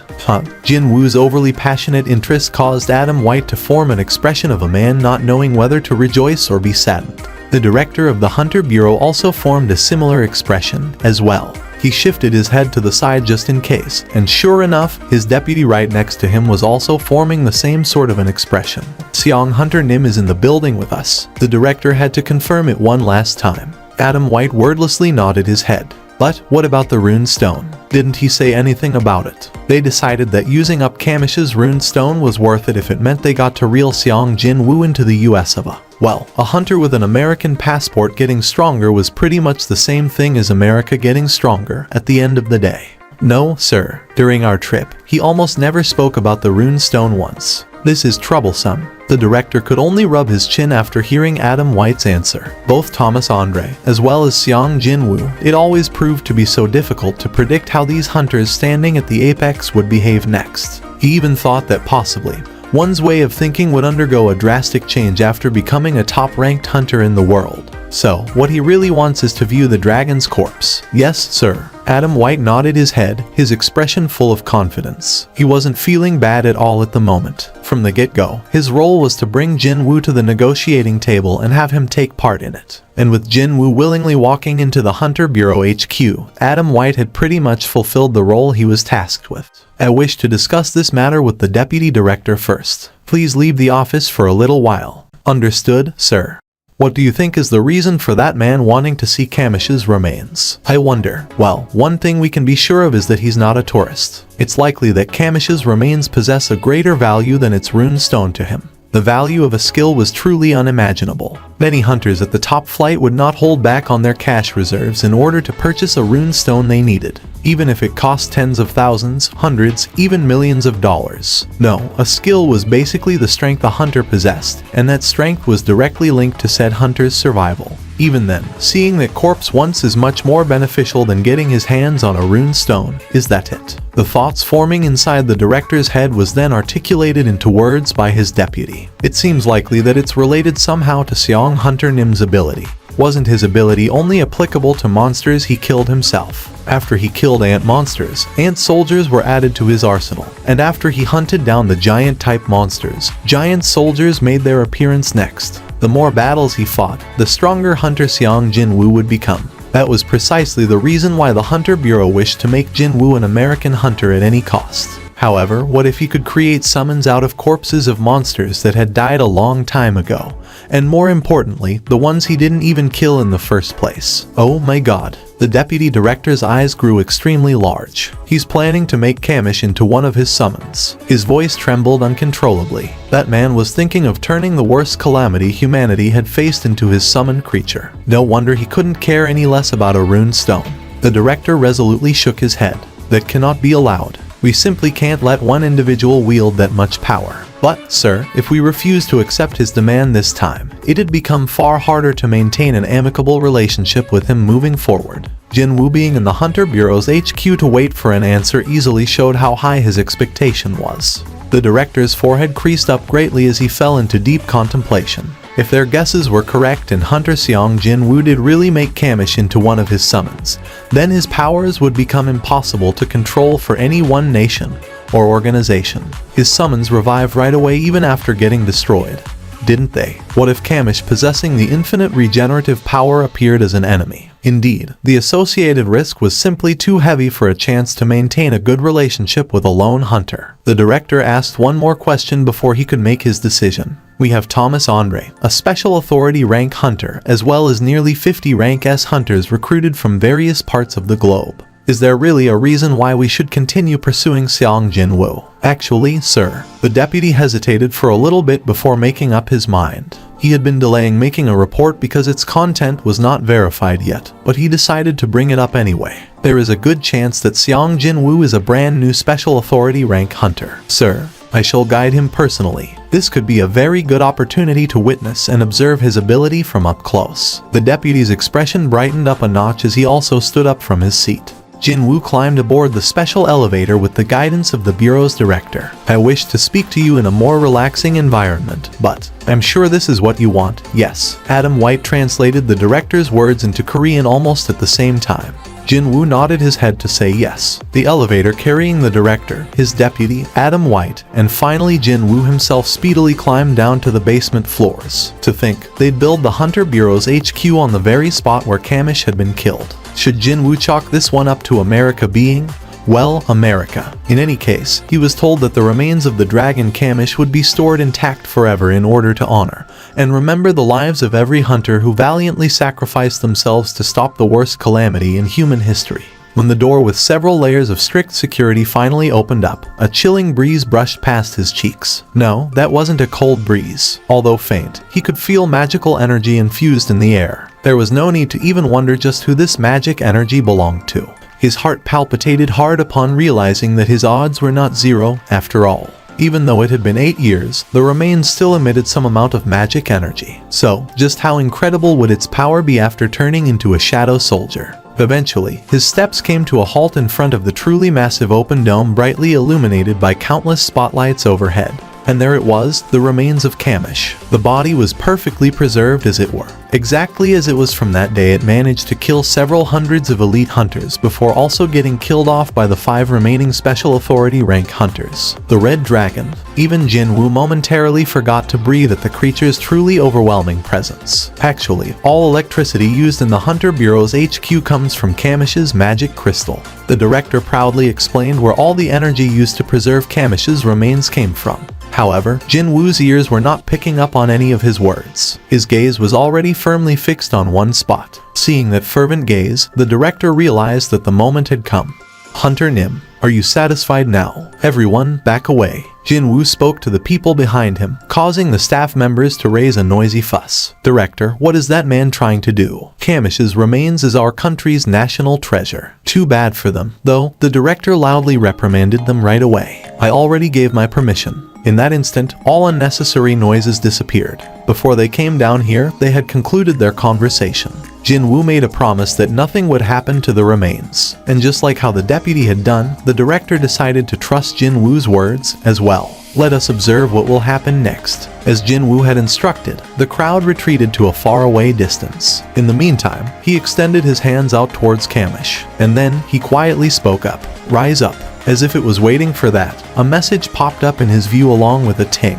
Jin Woo's overly passionate interest caused Adam White to form an expression of a man not knowing whether to rejoice or be saddened. The director of the Hunter Bureau also formed a similar expression as well. He shifted his head to the side just in case, and sure enough, his deputy right next to him was also forming the same sort of an expression. Seong Hunter Nim is in the building with us. The director had to confirm it one last time. Adam White wordlessly nodded his head. But what about the rune stone? Didn't he say anything about it? They decided that using up Kamish's rune stone was worth it if it meant they got to reel Seong Jin Woo into the US of A. Well, a hunter with an American passport getting stronger was pretty much the same thing as America getting stronger at the end of the day. No, sir. During our trip, he almost never spoke about the rune stone once. This is troublesome. The director could only rub his chin after hearing Adam White's answer. Both Thomas Andre, as well as Seong Jin Woo, it always proved to be so difficult to predict how these hunters standing at the apex would behave next. He even thought that possibly, one's way of thinking would undergo a drastic change after becoming a top-ranked hunter in the world. So, what he really wants is to view the dragon's corpse. Yes, sir. Adam White nodded his head, his expression full of confidence. He wasn't feeling bad at all at the moment. From the get-go, his role was to bring Jin Woo to the negotiating table and have him take part in it. And with Jin Woo willingly walking into the Hunter Bureau HQ, Adam White had pretty much fulfilled the role he was tasked with. I wish to discuss this matter with the deputy director first. Please leave the office for a little while. Understood, sir. What do you think is the reason for that man wanting to see Kamish's remains? I wonder. Well, one thing we can be sure of is that he's not a tourist. It's likely that Kamish's remains possess a greater value than its rune stone to him. The value of a skill was truly unimaginable. Many hunters at the top flight would not hold back on their cash reserves in order to purchase a rune stone they needed, even if it cost tens of thousands, hundreds, even millions of dollars. No, a skill was basically the strength a hunter possessed, and that strength was directly linked to said hunter's survival. Even then, seeing that corpse once is much more beneficial than getting his hands on a rune stone, is that it? The thoughts forming inside the director's head was then articulated into words by his deputy. It seems likely that it's related somehow to Seong Hunter Nim's ability. Wasn't his ability only applicable to monsters he killed himself? After he killed ant monsters, ant soldiers were added to his arsenal, and after he hunted down the giant-type monsters, giant soldiers made their appearance next. The more battles he fought, the stronger Hunter Seong Jinwoo would become. That was precisely the reason why the Hunter Bureau wished to make Jinwoo an American hunter at any cost. However, what if he could create summons out of corpses of monsters that had died a long time ago? And more importantly, the ones he didn't even kill in the first place. Oh my god. The deputy director's eyes grew extremely large. He's planning to make Kamish into one of his summons. His voice trembled uncontrollably. That man was thinking of turning the worst calamity humanity had faced into his summoned creature. No wonder he couldn't care any less about a rune stone. The director resolutely shook his head. That cannot be allowed. We simply can't let one individual wield that much power. But, sir, if we refuse to accept his demand this time, it'd become far harder to maintain an amicable relationship with him moving forward. Jinwoo being in the Hunter Bureau's HQ to wait for an answer easily showed how high his expectation was. The director's forehead creased up greatly as he fell into deep contemplation. If their guesses were correct and Hunter Seong Jinwoo did really make Kamish into one of his summons, then his powers would become impossible to control for any one nation or organization. His summons revive right away even after getting destroyed. Didn't they? What if Kamish possessing the infinite regenerative power appeared as an enemy? Indeed, the associated risk was simply too heavy for a chance to maintain a good relationship with a lone hunter. The director asked one more question before he could make his decision. We have Thomas Andre, a special authority rank hunter, as well as nearly 50 rank S hunters recruited from various parts of the globe. Is there really a reason why we should continue pursuing Seong Jinwoo? Actually, sir. The deputy hesitated for a little bit before making up his mind. He had been delaying making a report because its content was not verified yet, but he decided to bring it up anyway. There is a good chance that Seong Jinwoo is a brand new special authority rank hunter. Sir, I shall guide him personally. This could be a very good opportunity to witness and observe his ability from up close. The deputy's expression brightened up a notch as he also stood up from his seat. Jinwoo climbed aboard the special elevator with the guidance of the Bureau's director. I wish to speak to you in a more relaxing environment, but I'm sure this is what you want. Yes. Adam White translated the director's words into Korean almost at the same time. Jinwoo nodded his head to say yes. The elevator carrying the director, his deputy, Adam White, and finally Jinwoo himself speedily climbed down to the basement floors. To think, they'd build the Hunter Bureau's HQ on the very spot where Kamish had been killed. Should Jinwoo chalk this one up to America being? Well, America. In any case, he was told that the remains of the dragon Kamish would be stored intact forever in order to honor and remember the lives of every hunter who valiantly sacrificed themselves to stop the worst calamity in human history. When the door with several layers of strict security finally opened up, a chilling breeze brushed past his cheeks. No, that wasn't a cold breeze. Although faint, he could feel magical energy infused in the air. There was no need to even wonder just who this magic energy belonged to. His heart palpitated hard upon realizing that his odds were not zero after all. Even though it had been 8 years, the remains still emitted some amount of magic energy. So, just how incredible would its power be after turning into a shadow soldier? Eventually, his steps came to a halt in front of the truly massive open dome brightly illuminated by countless spotlights overhead. And there it was, the remains of Kamish. The body was perfectly preserved as it were. Exactly as it was from that day it managed to kill several hundreds of elite hunters before also getting killed off by the 5 remaining special authority rank hunters. The Red Dragon. Even Jinwoo momentarily forgot to breathe at the creature's truly overwhelming presence. Actually, all electricity used in the Hunter Bureau's HQ comes from Kamish's magic crystal. The director proudly explained where all the energy used to preserve Kamish's remains came from. However, Jinwoo's ears were not picking up on any of his words. His gaze was already firmly fixed on one spot. Seeing that fervent gaze, the director realized that the moment had come. Hunter Nim. Are you satisfied now? Everyone, back away. Jinwoo spoke to the people behind him, causing the staff members to raise a noisy fuss. Director, what is that man trying to do? Kamish's remains is our country's national treasure. Too bad for them, though. The director loudly reprimanded them right away. I already gave my permission. In that instant, all unnecessary noises disappeared. Before they came down here, they had concluded their conversation. Jinwoo made a promise that nothing would happen to the remains. And just like how the deputy had done, the director decided to trust Jinwoo's words as well. Let us observe what will happen next. As Jinwoo had instructed, the crowd retreated to a faraway distance. In the meantime, he extended his hands out towards Kamish. And then, he quietly spoke up. Rise up. As if it was waiting for that, a message popped up in his view along with a ting.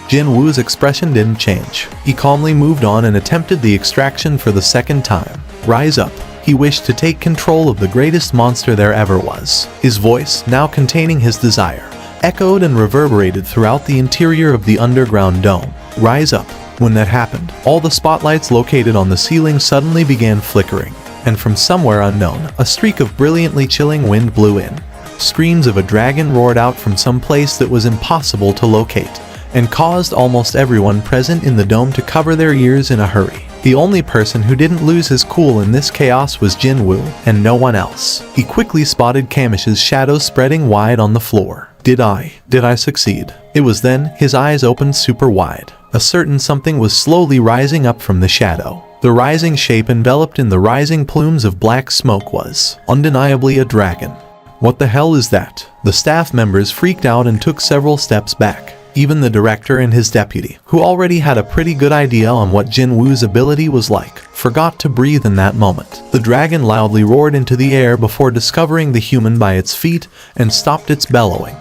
Jinwoo's expression didn't change. He calmly moved on and attempted the extraction for the second time. Rise up. He wished to take control of the greatest monster there ever was. His voice, now containing his desire, echoed and reverberated throughout the interior of the underground dome. Rise up. When that happened, all the spotlights located on the ceiling suddenly began flickering, and from somewhere unknown, a streak of brilliantly chilling wind blew in. Screams of a dragon roared out from some place that was impossible to locate, and caused almost everyone present in the dome to cover their ears in a hurry. The only person who didn't lose his cool in this chaos was Jinwoo, and no one else. He quickly spotted Kamish's shadow spreading wide on the floor. Did I succeed? It was then, his eyes opened super wide. A certain something was slowly rising up from the shadow. The rising shape enveloped in the rising plumes of black smoke was, undeniably, a dragon. What the hell is that? The staff members freaked out and took several steps back. Even the director and his deputy, who already had a pretty good idea on what Jinwoo's ability was like, forgot to breathe in that moment. The dragon loudly roared into the air before discovering the human by its feet and stopped its bellowing.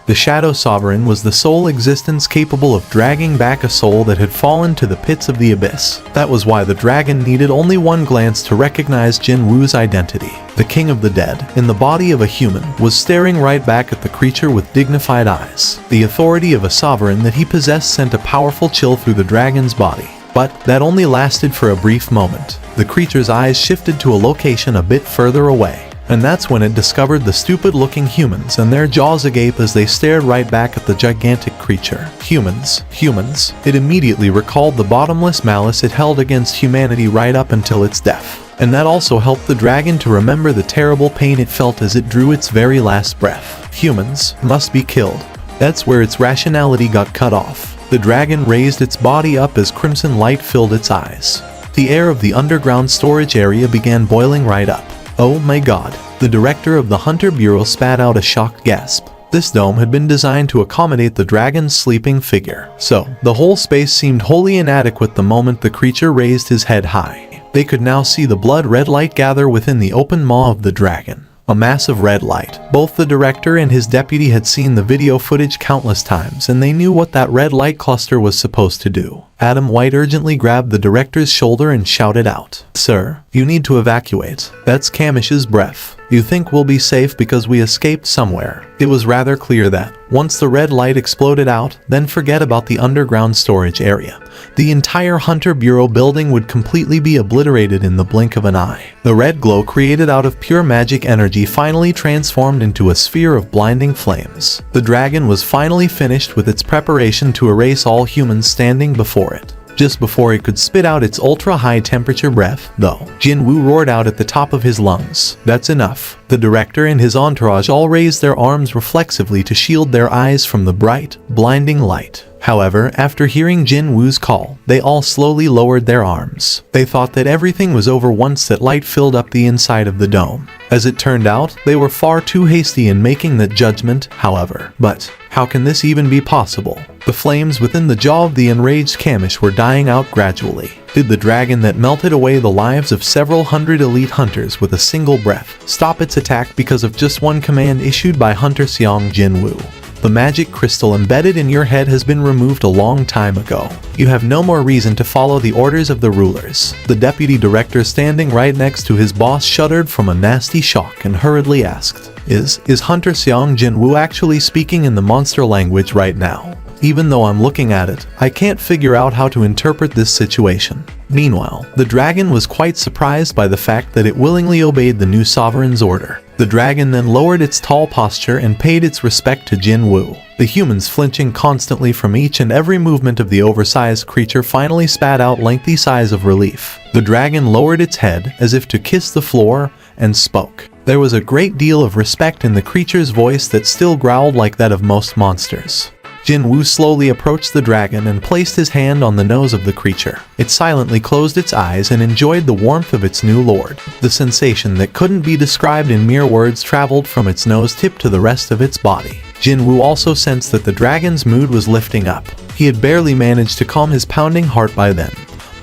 The Shadow Sovereign was the sole existence capable of dragging back a soul that had fallen to the pits of the abyss. That was why the dragon needed only one glance to recognize Jinwoo's identity. The King of the Dead, in the body of a human, was staring right back at the creature with dignified eyes. The authority of a sovereign that he possessed sent a powerful chill through the dragon's body. But that only lasted for a brief moment. The creature's eyes shifted to a location a bit further away. And that's when it discovered the stupid-looking humans and their jaws agape as they stared right back at the gigantic creature. Humans. It immediately recalled the bottomless malice it held against humanity right up until its death. And that also helped the dragon to remember the terrible pain it felt as it drew its very last breath. Humans must be killed. That's where its rationality got cut off. The dragon raised its body up as crimson light filled its eyes. The air of the underground storage area began boiling right up. Oh my god. The director of the Hunter Bureau spat out a shocked gasp. This dome had been designed to accommodate the dragon's sleeping figure. So, the whole space seemed wholly inadequate the moment the creature raised his head high. They could now see the blood-red light gather within the open maw of the dragon. A massive red light. Both the director and his deputy had seen the video footage countless times, and they knew what that red light cluster was supposed to do. Adam White urgently grabbed the director's shoulder and shouted out, "Sir, you need to evacuate. That's Kamish's breath. You think we'll be safe because we escaped somewhere." It was rather clear that, once the red light exploded out, then forget about the underground storage area. The entire Hunter Bureau building would completely be obliterated in the blink of an eye. The red glow created out of pure magic energy finally transformed into a sphere of blinding flames. The dragon was finally finished with its preparation to erase all humans standing before it. Just before it could spit out its ultra-high temperature breath, though, Jinwoo roared out at the top of his lungs. That's enough. The director and his entourage all raised their arms reflexively to shield their eyes from the bright, blinding light. However, after hearing Jinwoo's call, they all slowly lowered their arms. They thought that everything was over once that light filled up the inside of the dome. As it turned out, they were far too hasty in making that judgment, however. But how can this even be possible? The flames within the jaw of the enraged Kamish were dying out gradually. Did the dragon that melted away the lives of several hundred elite hunters with a single breath stop its attack because of just one command issued by Hunter Seong Jinwoo? The magic crystal embedded in your head has been removed a long time ago. You have no more reason to follow the orders of the rulers. The deputy director standing right next to his boss shuddered from a nasty shock and hurriedly asked, Is Hunter Seong Jinwoo actually speaking in the monster language right now? Even though I'm looking at it, I can't figure out how to interpret this situation. Meanwhile, the dragon was quite surprised by the fact that it willingly obeyed the new sovereign's order. The dragon then lowered its tall posture and paid its respect to Jin Woo. The humans, flinching constantly from each and every movement of the oversized creature, finally spat out lengthy sighs of relief. The dragon lowered its head as if to kiss the floor and spoke. There was a great deal of respect in the creature's voice that still growled like that of most monsters. Jin Woo slowly approached the dragon and placed his hand on the nose of the creature. It silently closed its eyes and enjoyed the warmth of its new lord. The sensation that couldn't be described in mere words traveled from its nose tip to the rest of its body. Jin Woo also sensed that the dragon's mood was lifting up. He had barely managed to calm his pounding heart by then,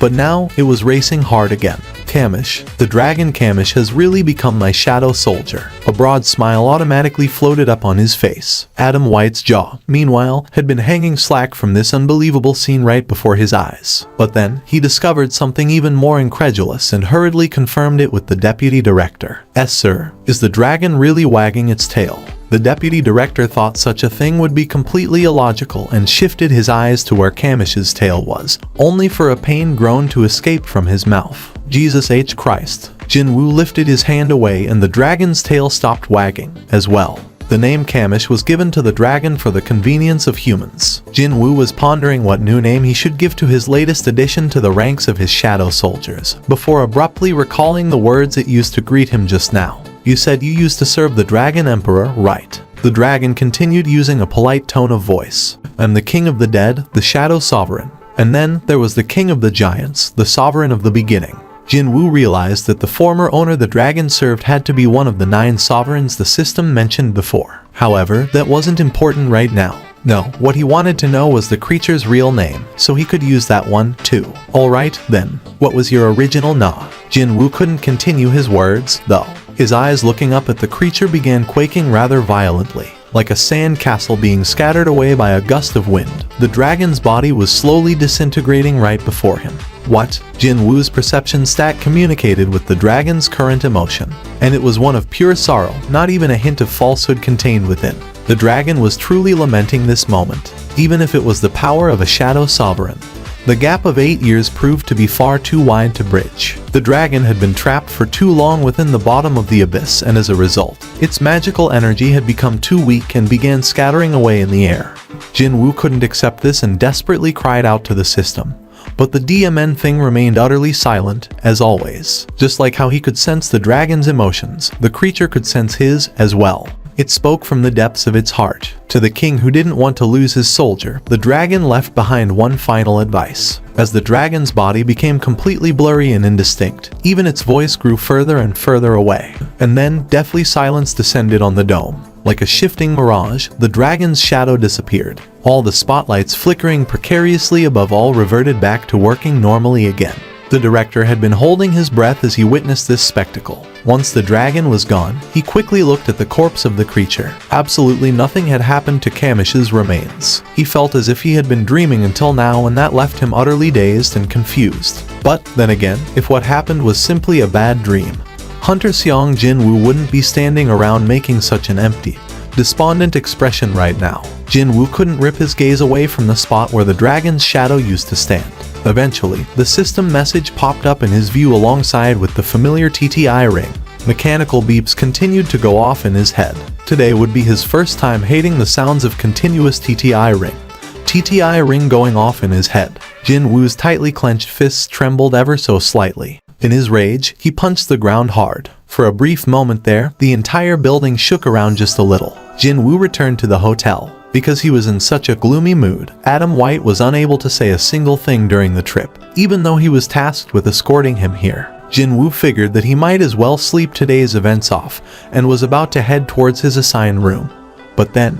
but now it was racing hard again. Kamish, the dragon Kamish, has really become my shadow soldier. A broad smile automatically floated up on his face. Adam White's jaw, meanwhile, had been hanging slack from this unbelievable scene right before his eyes. But then, he discovered something even more incredulous and hurriedly confirmed it with the deputy director. "Yes, sir. Is the dragon really wagging its tail?" The deputy director thought such a thing would be completely illogical and shifted his eyes to where Kamish's tail was, only for a pained groan to escape from his mouth. Jesus H. Christ. Jin Woo lifted his hand away and the dragon's tail stopped wagging, as well. The name Kamish was given to the dragon for the convenience of humans. Jin Woo was pondering what new name he should give to his latest addition to the ranks of his shadow soldiers, before abruptly recalling the words it used to greet him just now. "You said you used to serve the Dragon Emperor, right?" The dragon continued using a polite tone of voice. "I'm the king of the dead, the shadow sovereign. And then there was the king of the giants, the sovereign of the beginning." Jin Woo realized that the former owner the dragon served had to be one of the 9 sovereigns the system mentioned before. However, that wasn't important right now. No, what he wanted to know was the creature's real name, so he could use that one too. "Alright, then. What was your original na?" Jin Woo couldn't continue his words, though. His eyes looking up at the creature began quaking rather violently, like a sand castle being scattered away by a gust of wind. The dragon's body was slowly disintegrating right before him. "What?" Jin Woo's perception stat communicated with the dragon's current emotion, and it was one of pure sorrow, not even a hint of falsehood contained within. The dragon was truly lamenting this moment, even if it was the power of a shadow sovereign. The gap of 8 years proved to be far too wide to bridge. The dragon had been trapped for too long within the bottom of the abyss, and as a result, its magical energy had become too weak and began scattering away in the air. Jin Woo couldn't accept this and desperately cried out to the system. But the DMN thing remained utterly silent, as always. Just like how he could sense the dragon's emotions, the creature could sense his as well. It spoke from the depths of its heart. To the king who didn't want to lose his soldier, the dragon left behind one final advice. As the dragon's body became completely blurry and indistinct, even its voice grew further and further away. And then, deathly silence descended on the dome. Like a shifting mirage, the dragon's shadow disappeared. All the spotlights flickering precariously above all reverted back to working normally again. The director had been holding his breath as he witnessed this spectacle. Once the dragon was gone, he quickly looked at the corpse of the creature. Absolutely nothing had happened to Kamish's remains. He felt as if he had been dreaming until now, and that left him utterly dazed and confused. But then again, if what happened was simply a bad dream, Hunter Seong Jin Woo wouldn't be standing around making such an empty, despondent expression right now. Jin Woo couldn't rip his gaze away from the spot where the dragon's shadow used to stand. Eventually, the system message popped up in his view alongside with the familiar TTI ring. Mechanical beeps continued to go off in his head. Today would be his first time hating the sounds of continuous TTI ring. TTI ring going off in his head. Jin Woo's tightly clenched fists trembled ever so slightly. In his rage, he punched the ground hard. For a brief moment there, the entire building shook around just a little. Jin Woo returned to the hotel. Because he was in such a gloomy mood, Adam White was unable to say a single thing during the trip, even though he was tasked with escorting him here. Jin Woo figured that he might as well sleep today's events off, and was about to head towards his assigned room. But then,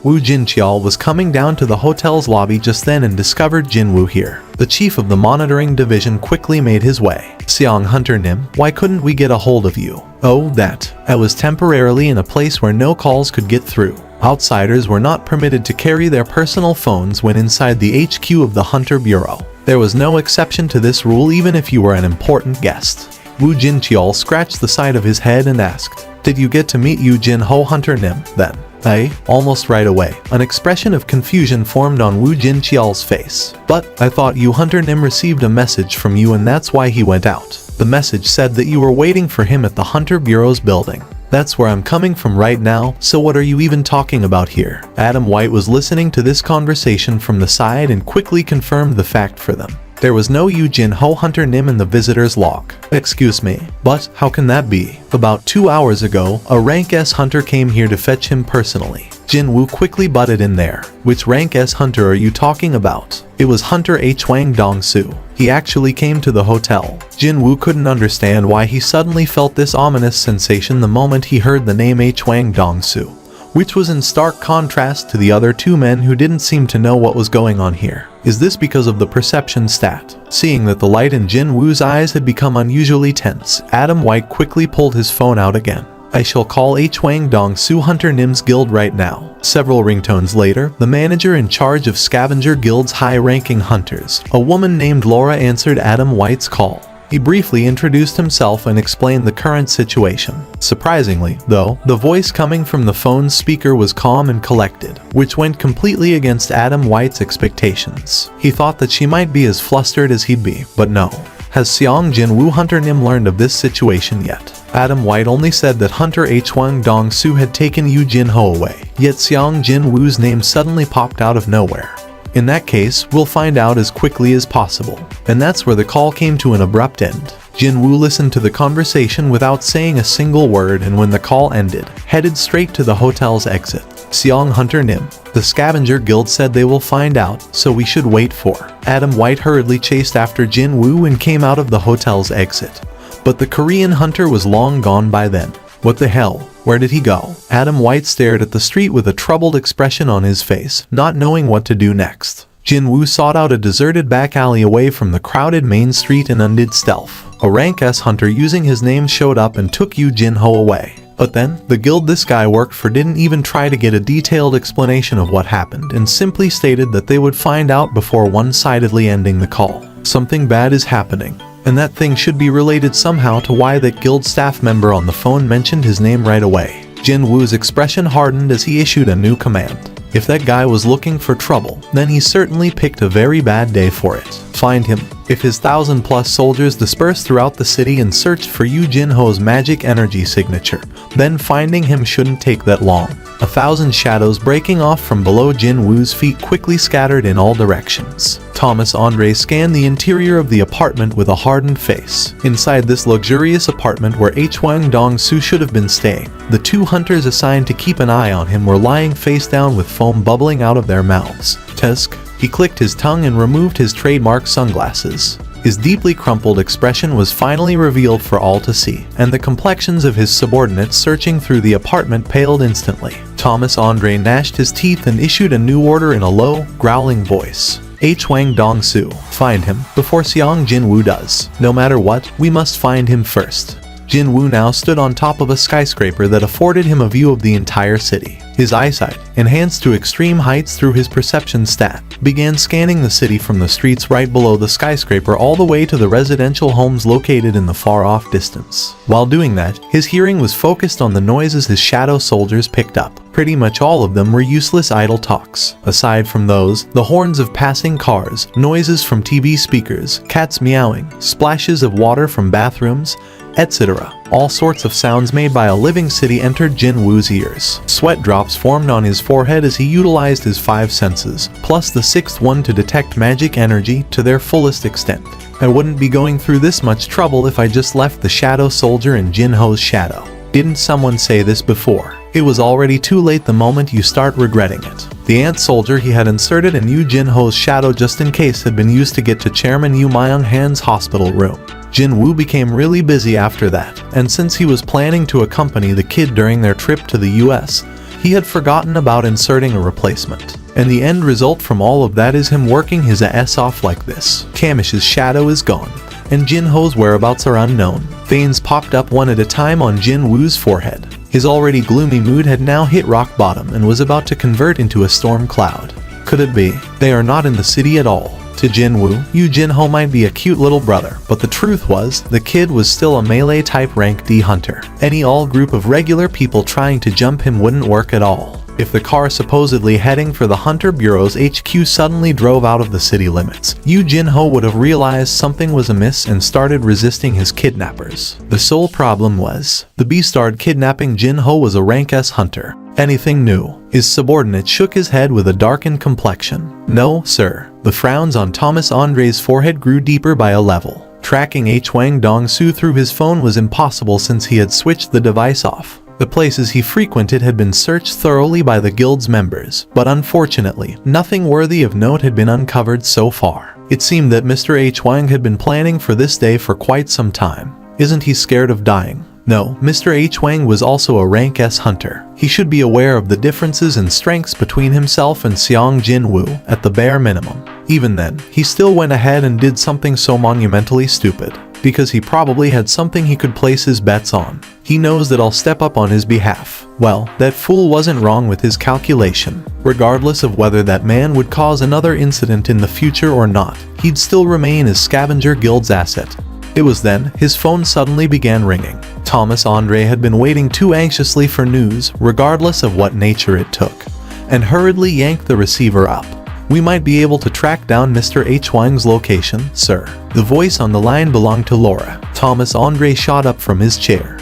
Woo Jincheol was coming down to the hotel's lobby just then and discovered Jin Woo here. The chief of the monitoring division quickly made his way. "Seong Hunter Nim, why couldn't we get a hold of you?" "Oh, that. I was temporarily in a place where no calls could get through. Outsiders were not permitted to carry their personal phones when inside the HQ of the Hunter Bureau. There was no exception to this rule even if you were an important guest." Woo Jincheol scratched the side of his head and asked, "Did you get to meet Yu Jin Ho Hunter Nim, then?" Almost right away. An expression of confusion formed on Woo Jincheol's face. "But I thought Yu Hunter Nim received a message from you and that's why he went out. The message said that you were waiting for him at the Hunter Bureau's building." That's where I'm coming from right now, so what are you even talking about here? Adam White was listening to this conversation from the side and quickly confirmed the fact for them. There was no Yu Jin-ho hunter Nim in the visitor's log. Excuse me, but how can that be? About 2 hours ago, a rank S hunter came here to fetch him personally. Jin Woo quickly butted in there. Which rank S hunter are you talking about? It was Hunter H. Wang Dong-soo. He actually came to the hotel. Jin Woo couldn't understand why he suddenly felt this ominous sensation the moment he heard the name H. Wang Dong-soo, which was in stark contrast to the other two men who didn't seem to know what was going on here. Is this because of the perception stat? Seeing that the light in Jin Woo's eyes had become unusually tense, Adam White quickly pulled his phone out again. I shall call H. Wang Dong-soo Hunter Nim's guild right now. Several ringtones later, the manager in charge of Scavenger Guild's high-ranking hunters, a woman named Laura, answered Adam White's call. He briefly introduced himself and explained the current situation. Surprisingly, though, the voice coming from the phone's speaker was calm and collected, which went completely against Adam White's expectations. He thought that she might be as flustered as he'd be, but no. Has Seong Jin Woo Hunter Nim learned of this situation yet? Adam White only said that Hunter H. Wang Dong-soo had taken Yu Jin-ho away, yet Seong Jin Woo's name suddenly popped out of nowhere. In that case, we'll find out as quickly as possible. And that's where the call came to an abrupt end. Jin Woo listened to the conversation without saying a single word, and when the call ended, headed straight to the hotel's exit. Seong Hunter Nim. The Scavenger Guild said they will find out, so we should wait for. Adam White hurriedly chased after Jin Woo and came out of the hotel's exit. But the Korean hunter was long gone by then. What the hell? Where did he go? Adam White stared at the street with a troubled expression on his face, not knowing what to do next. Jin Woo sought out a deserted back alley away from the crowded main street and undid stealth. A rank S hunter using his name showed up and took Yu Jin-ho away. But then, the guild this guy worked for didn't even try to get a detailed explanation of what happened and simply stated that they would find out before one-sidedly ending the call. Something bad is happening. And that thing should be related somehow to why that guild staff member on the phone mentioned his name right away. Jin Woo's expression hardened as he issued a new command. If that guy was looking for trouble, then he certainly picked a very bad day for it. Find him. If his 1,000+ soldiers dispersed throughout the city and searched for Yu Jin-ho's magic energy signature, then finding him shouldn't take that long. 1,000 shadows breaking off from below Jin Woo's feet quickly scattered in all directions. Thomas Andre scanned the interior of the apartment with a hardened face. Inside this luxurious apartment where H. Wang Dong-soo should have been staying, the two hunters assigned to keep an eye on him were lying face down with foam bubbling out of their mouths. Tusk. He clicked his tongue and removed his trademark sunglasses. His deeply crumpled expression was finally revealed for all to see, and the complexions of his subordinates searching through the apartment paled instantly. Thomas Andre gnashed his teeth and issued a new order in a low, growling voice. H. Wang Dong-soo, find him, before Seong Jin Woo does. No matter what, we must find him first. Jin Woo now stood on top of a skyscraper that afforded him a view of the entire city. His eyesight, enhanced to extreme heights through his perception stat, began scanning the city from the streets right below the skyscraper all the way to the residential homes located in the far-off distance. While doing that, his hearing was focused on the noises his shadow soldiers picked up. Pretty much all of them were useless idle talks. Aside from those, the horns of passing cars, noises from TV speakers, cats meowing, splashes of water from bathrooms, etc. All sorts of sounds made by a living city entered Jin Woo's ears. Sweat drops formed on his forehead as he utilized his 5 senses, plus the 6th one to detect magic energy to their fullest extent. I wouldn't be going through this much trouble if I just left the shadow soldier in Jin-ho's shadow. Didn't someone say this before? It was already too late the moment you start regretting it. The ant soldier he had inserted in Yu Jin-ho's shadow just in case had been used to get to Chairman Yu Myung-han's hospital room. Jin Woo became really busy after that, and since he was planning to accompany the kid during their trip to the US, he had forgotten about inserting a replacement. And the end result from all of that is him working his ass off like this. Kamish's shadow is gone, and Jin-ho's whereabouts are unknown. Veins popped up one at a time on Jin Woo's forehead. His already gloomy mood had now hit rock bottom and was about to convert into a storm cloud. Could it be? They are not in the city at all. To Jin Woo, Yu Jin-ho might be a cute little brother, but the truth was, the kid was still a melee-type rank D hunter. Any all group of regular people trying to jump him wouldn't work at all. If the car supposedly heading for the Hunter Bureau's HQ suddenly drove out of the city limits, Yu Jin-ho would have realized something was amiss and started resisting his kidnappers. The sole problem was, the B-starred kidnapping Jin-ho was a rank S hunter. Anything new? His subordinate shook his head with a darkened complexion. No, sir. The frowns on Thomas Andre's forehead grew deeper by a level. Tracking Hwang Dong-soo through his phone was impossible since he had switched the device off. The places he frequented had been searched thoroughly by the guild's members, but unfortunately, nothing worthy of note had been uncovered so far. It seemed that Mr. Hwang had been planning for this day for quite some time. Isn't he scared of dying? No, Mr. Hwang was also a rank S hunter. He should be aware of the differences in strengths between himself and Seong Jin-woo at the bare minimum. Even then, he still went ahead and did something so monumentally stupid, because he probably had something he could place his bets on. He knows that I'll step up on his behalf. Well, that fool wasn't wrong with his calculation. Regardless of whether that man would cause another incident in the future or not, he'd still remain his scavenger guild's asset. It was then, his phone suddenly began ringing. Thomas Andre had been waiting too anxiously for news, regardless of what nature it took, and hurriedly yanked the receiver up. We might be able to track down Mr. Hwang's location, sir. The voice on the line belonged to Laura. Thomas Andre shot up from his chair.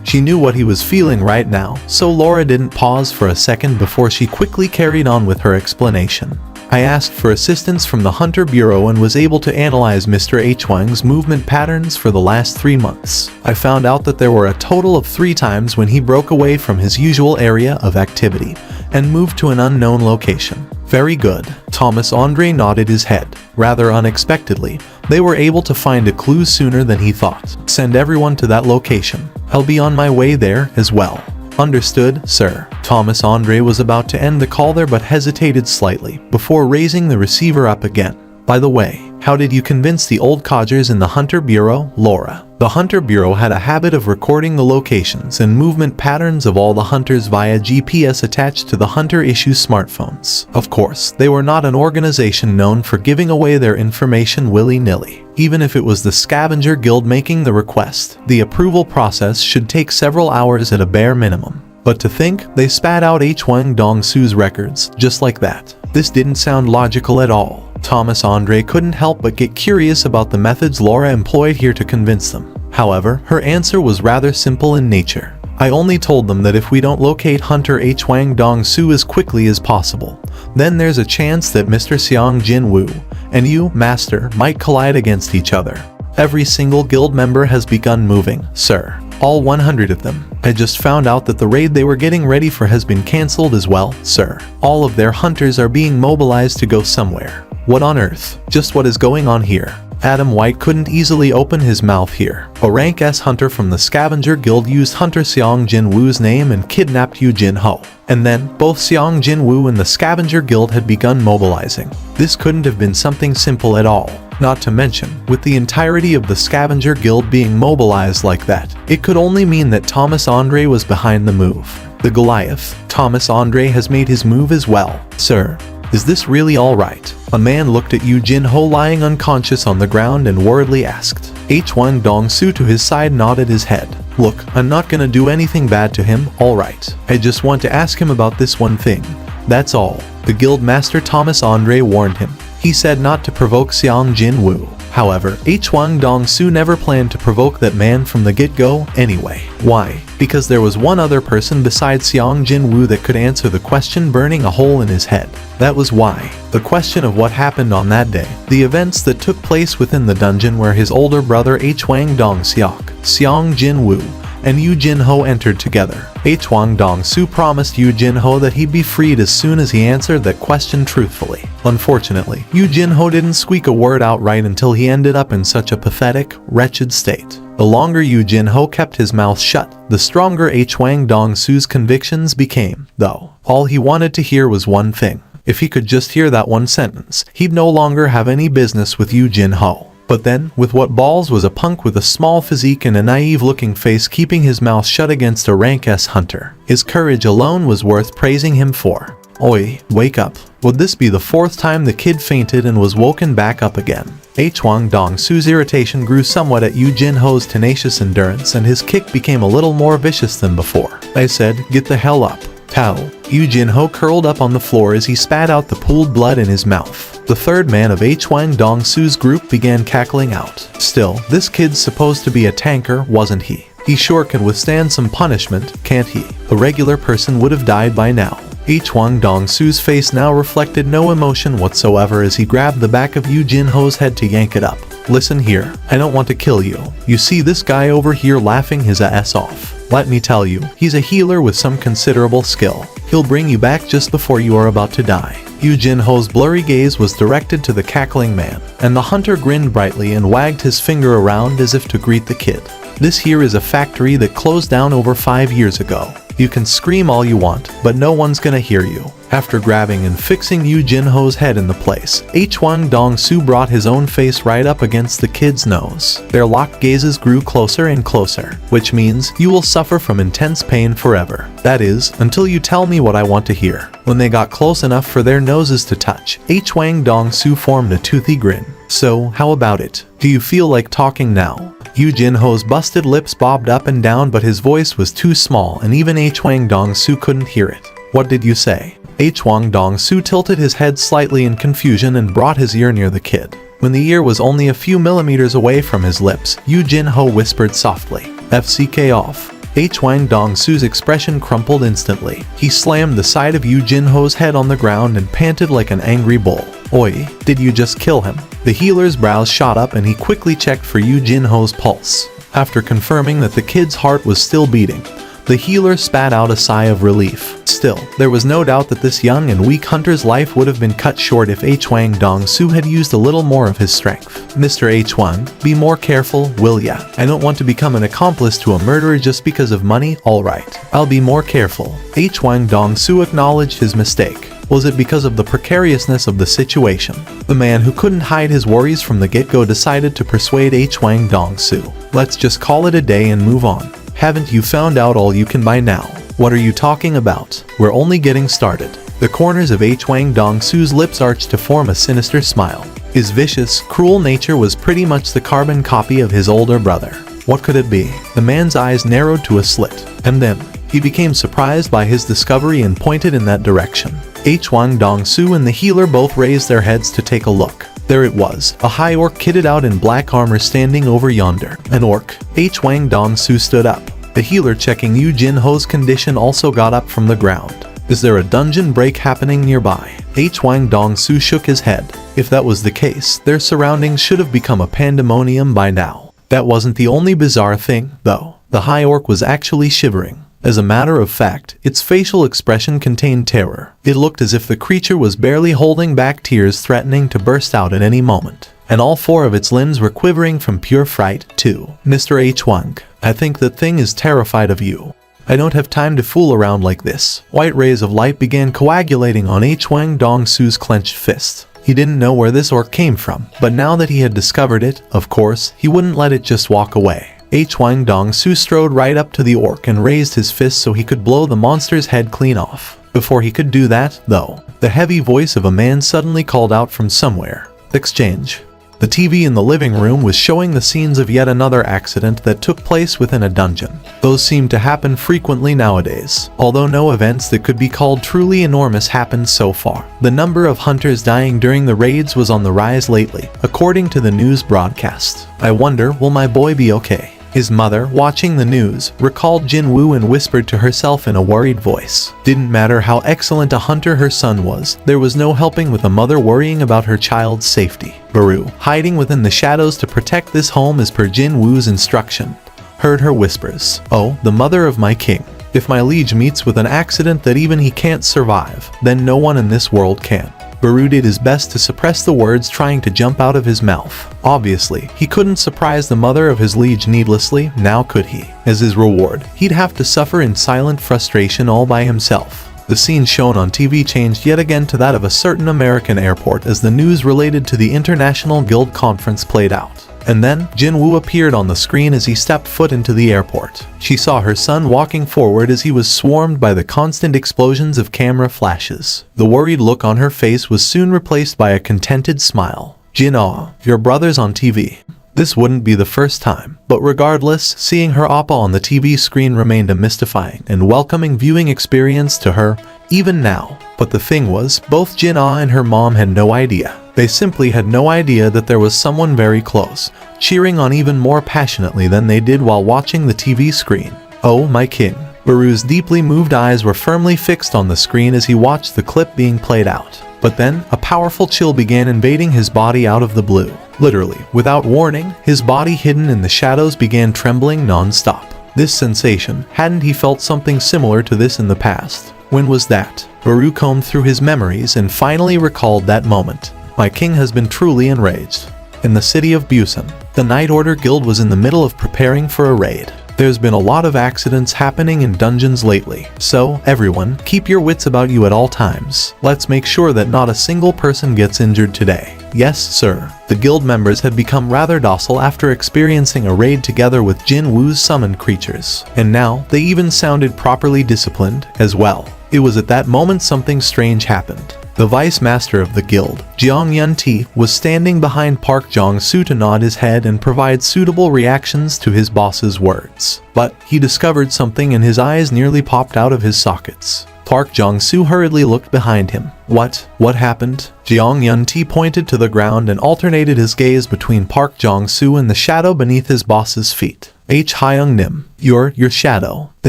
She knew what he was feeling right now, so Laura didn't pause for a second before she quickly carried on with her explanation. I asked for assistance from the Hunter Bureau and was able to analyze Mr. Hwang's movement patterns for the last 3 months. I found out that there were a total of 3 times when he broke away from his usual area of activity and moved to an unknown location. Very good. Thomas Andre nodded his head. Rather unexpectedly, they were able to find a clue sooner than he thought. Send everyone to that location. I'll be on my way there as well. Understood, sir. Thomas Andre was about to end the call there but hesitated slightly before raising the receiver up again. By the way, how did you convince the old codgers in the Hunter Bureau, Laura? The Hunter Bureau had a habit of recording the locations and movement patterns of all the hunters via GPS attached to the Hunter issue smartphones. Of course, they were not an organization known for giving away their information willy-nilly. Even if it was the Scavenger Guild making the request, the approval process should take several hours at a bare minimum. But to think, they spat out Hwang Dong-soo's records, just like that. This didn't sound logical at all. Thomas Andre couldn't help but get curious about the methods Laura employed here to convince them. However, her answer was rather simple in nature. I only told them that if we don't locate Hunter Hwang Dong-soo as quickly as possible, then there's a chance that Mr. Seong Jin-woo and you, Master, might collide against each other. Every single guild member has begun moving, sir. All 100 of them. I just found out that the raid they were getting ready for has been cancelled as well, sir. All of their hunters are being mobilized to go somewhere. What on earth? Just what is going on here? Adam White couldn't easily open his mouth here. A rank S hunter from the Scavenger Guild used Hunter Seong Jin-woo's name and kidnapped Yu Jin-ho. And then, both Seong Jin-woo and the Scavenger Guild had begun mobilizing. This couldn't have been something simple at all. Not to mention, with the entirety of the Scavenger Guild being mobilized like that, it could only mean that Thomas Andre was behind the move. The Goliath, Thomas Andre has made his move as well. Sir, is this really alright? A man looked at Yu Jin-ho lying unconscious on the ground and worriedly asked. Hwang Dong-soo to his side nodded his head. Look, I'm not gonna do anything bad to him, alright. I just want to ask him about this one thing. That's all. The guild master Thomas Andre warned him. He said not to provoke Seong Jin-woo. However, Hwang Dong-soo never planned to provoke that man from the get-go anyway. Why? Because there was one other person besides Seong Jin-woo that could answer the question burning a hole in his head. That was why. The question of what happened on that day. The events that took place within the dungeon where his older brother Hwang Dong-seok, Seong Jin-woo, and Yu Jin-ho entered together. Hwang Dong-soo promised Yu Jin-ho that he'd be freed as soon as he answered that question truthfully. Unfortunately, Yu Jin-ho didn't squeak a word out right until he ended up in such a pathetic, wretched state. The longer Yu Jin-ho kept his mouth shut, the stronger Hwang Dong-soo's convictions became, though. All he wanted to hear was one thing. If he could just hear that one sentence, he'd no longer have any business with Yu Jin-ho. But then, with what balls was a punk with a small physique and a naive-looking face keeping his mouth shut against a rank S hunter, his courage alone was worth praising him for. Oi, wake up. Would this be the 4th time the kid fainted and was woken back up again? Hwang Dong-soo's irritation grew somewhat at Yu Jin-ho's tenacious endurance and his kick became a little more vicious than before. I said, get the hell up. Tao. Yu Jinho curled up on the floor as he spat out the pooled blood in his mouth. The third man of Hwang Dong-su's group began cackling out. Still, this kid's supposed to be a tanker, wasn't he? He sure can withstand some punishment, can't he? A regular person would have died by now. Hwang Dong-su's face now reflected no emotion whatsoever as he grabbed the back of Yu Jinho's head to yank it up. Listen here, I don't want to kill you. You see this guy over here laughing his ass off. Let me tell you, he's a healer with some considerable skill. He'll bring you back just before you are about to die. Yu Jinho's blurry gaze was directed to the cackling man, and the hunter grinned brightly and wagged his finger around as if to greet the kid. This here is a factory that closed down over 5 years ago. You can scream all you want, but no one's gonna hear you. After grabbing and fixing Yu Jinho's head in the place, Hwang Dong-su brought his own face right up against the kid's nose. Their locked gazes grew closer and closer, which means you will suffer from intense pain forever. That is, until you tell me what I want to hear. When they got close enough for their noses to touch, Hwang Dong-su formed a toothy grin. So, how about it? Do you feel like talking now? Yu Jinho's busted lips bobbed up and down, but his voice was too small and even Hwang Dong-su couldn't hear it. What did you say? Hwang Dong-su tilted his head slightly in confusion and brought his ear near the kid. When the ear was only a few millimeters away from his lips, Yu Jinho whispered softly, "FCK off." Hwang Dong-su's expression crumpled instantly. He slammed the side of Yu Jinho's head on the ground and panted like an angry bull. Oi, did you just kill him? The healer's brows shot up and he quickly checked for Yu Jinho's pulse. After confirming that the kid's heart was still beating, the healer spat out a sigh of relief. Still, there was no doubt that this young and weak hunter's life would have been cut short if Hwang Dong-su had used a little more of his strength. Mr. Hwang, be more careful, will ya? I don't want to become an accomplice to a murderer just because of money, alright. I'll be more careful. Hwang Dong-su acknowledged his mistake. Was it because of the precariousness of the situation? The man who couldn't hide his worries from the get-go decided to persuade Hwang Dong-su. Let's just call it a day and move on. Haven't you found out all you can by now? What are you talking about? We're only getting started. The corners of Hwang Dong-su's lips arched to form a sinister smile. His vicious, cruel nature was pretty much the carbon copy of his older brother. What could it be? The man's eyes narrowed to a slit, and then he became surprised by his discovery and pointed in that direction. Hwang Dong-su and the healer both raised their heads to take a look. There it was, a high orc kitted out in black armor standing over yonder. An orc. Hwang Dong-su stood up. The healer checking Yu Jinho's condition also got up from the ground. Is there a dungeon break happening nearby? Hwang Dong-su shook his head. If that was the case, their surroundings should have become a pandemonium by now. That wasn't the only bizarre thing, though. The high orc was actually shivering. As a matter of fact, its facial expression contained terror. It looked as if the creature was barely holding back tears threatening to burst out at any moment. And all 4 of its limbs were quivering from pure fright, too. Mr. Hwang, I think that thing is terrified of you. I don't have time to fool around like this. White rays of light began coagulating on Hwang Dong-su's clenched fist. He didn't know where this orc came from, but now that he had discovered it, of course, he wouldn't let it just walk away. Hwang Dong-su strode right up to the orc and raised his fist so he could blow the monster's head clean off. Before he could do that, though, the heavy voice of a man suddenly called out from somewhere. Exchange. The TV in the living room was showing the scenes of yet another accident that took place within a dungeon. Those seem to happen frequently nowadays, although no events that could be called truly enormous happened so far. The number of hunters dying during the raids was on the rise lately, according to the news broadcast. I wonder, will my boy be okay? His mother, watching the news, recalled Jinwoo and whispered to herself in a worried voice. Didn't matter how excellent a hunter her son was, there was no helping with a mother worrying about her child's safety. Baru, hiding within the shadows to protect this home as per Jinwoo's instruction, heard her whispers. Oh, the mother of my king. If my liege meets with an accident that even he can't survive, then no one in this world can. Baru did his best to suppress the words trying to jump out of his mouth. Obviously, he couldn't surprise the mother of his liege needlessly, now could he? As his reward, he'd have to suffer in silent frustration all by himself. The scene shown on TV changed yet again to that of a certain American airport as the news related to the International Guild Conference played out. And then, Jinwoo appeared on the screen as he stepped foot into the airport. She saw her son walking forward as he was swarmed by the constant explosions of camera flashes. The worried look on her face was soon replaced by a contented smile. Jin-ah, your brother's on TV. This wouldn't be the first time, but regardless, seeing her oppa on the TV screen remained a mystifying and welcoming viewing experience to her, even now. But the thing was, both Jin-ah and her mom had no idea. They simply had no idea that there was someone very close, cheering on even more passionately than they did while watching the TV screen. Oh my king. Baru's deeply moved eyes were firmly fixed on the screen as he watched the clip being played out. But then, a powerful chill began invading his body out of the blue. Literally, without warning, his body hidden in the shadows began trembling non-stop. This sensation, hadn't he felt something similar to this in the past? When was that? Baru combed through his memories and finally recalled that moment. My king has been truly enraged. In the city of Busan, the Night Order Guild was in the middle of preparing for a raid. There's been a lot of accidents happening in dungeons lately, so everyone, keep your wits about you at all times. Let's make sure that not a single person gets injured today. Yes, sir. The guild members had become rather docile after experiencing a raid together with Jin Woo's summoned creatures, and now they even sounded properly disciplined as well. It was at that moment something strange happened. The vice master of the guild, Jeong Yun-ti, was standing behind Park Jong-soo to nod his head and provide suitable reactions to his boss's words. But he discovered something and his eyes nearly popped out of his sockets. Park Jong-soo hurriedly looked behind him. What happened? Jeong Yun-ti pointed to the ground and alternated his gaze between Park Jong-soo and the shadow beneath his boss's feet. Hyung-nim, your shadow. The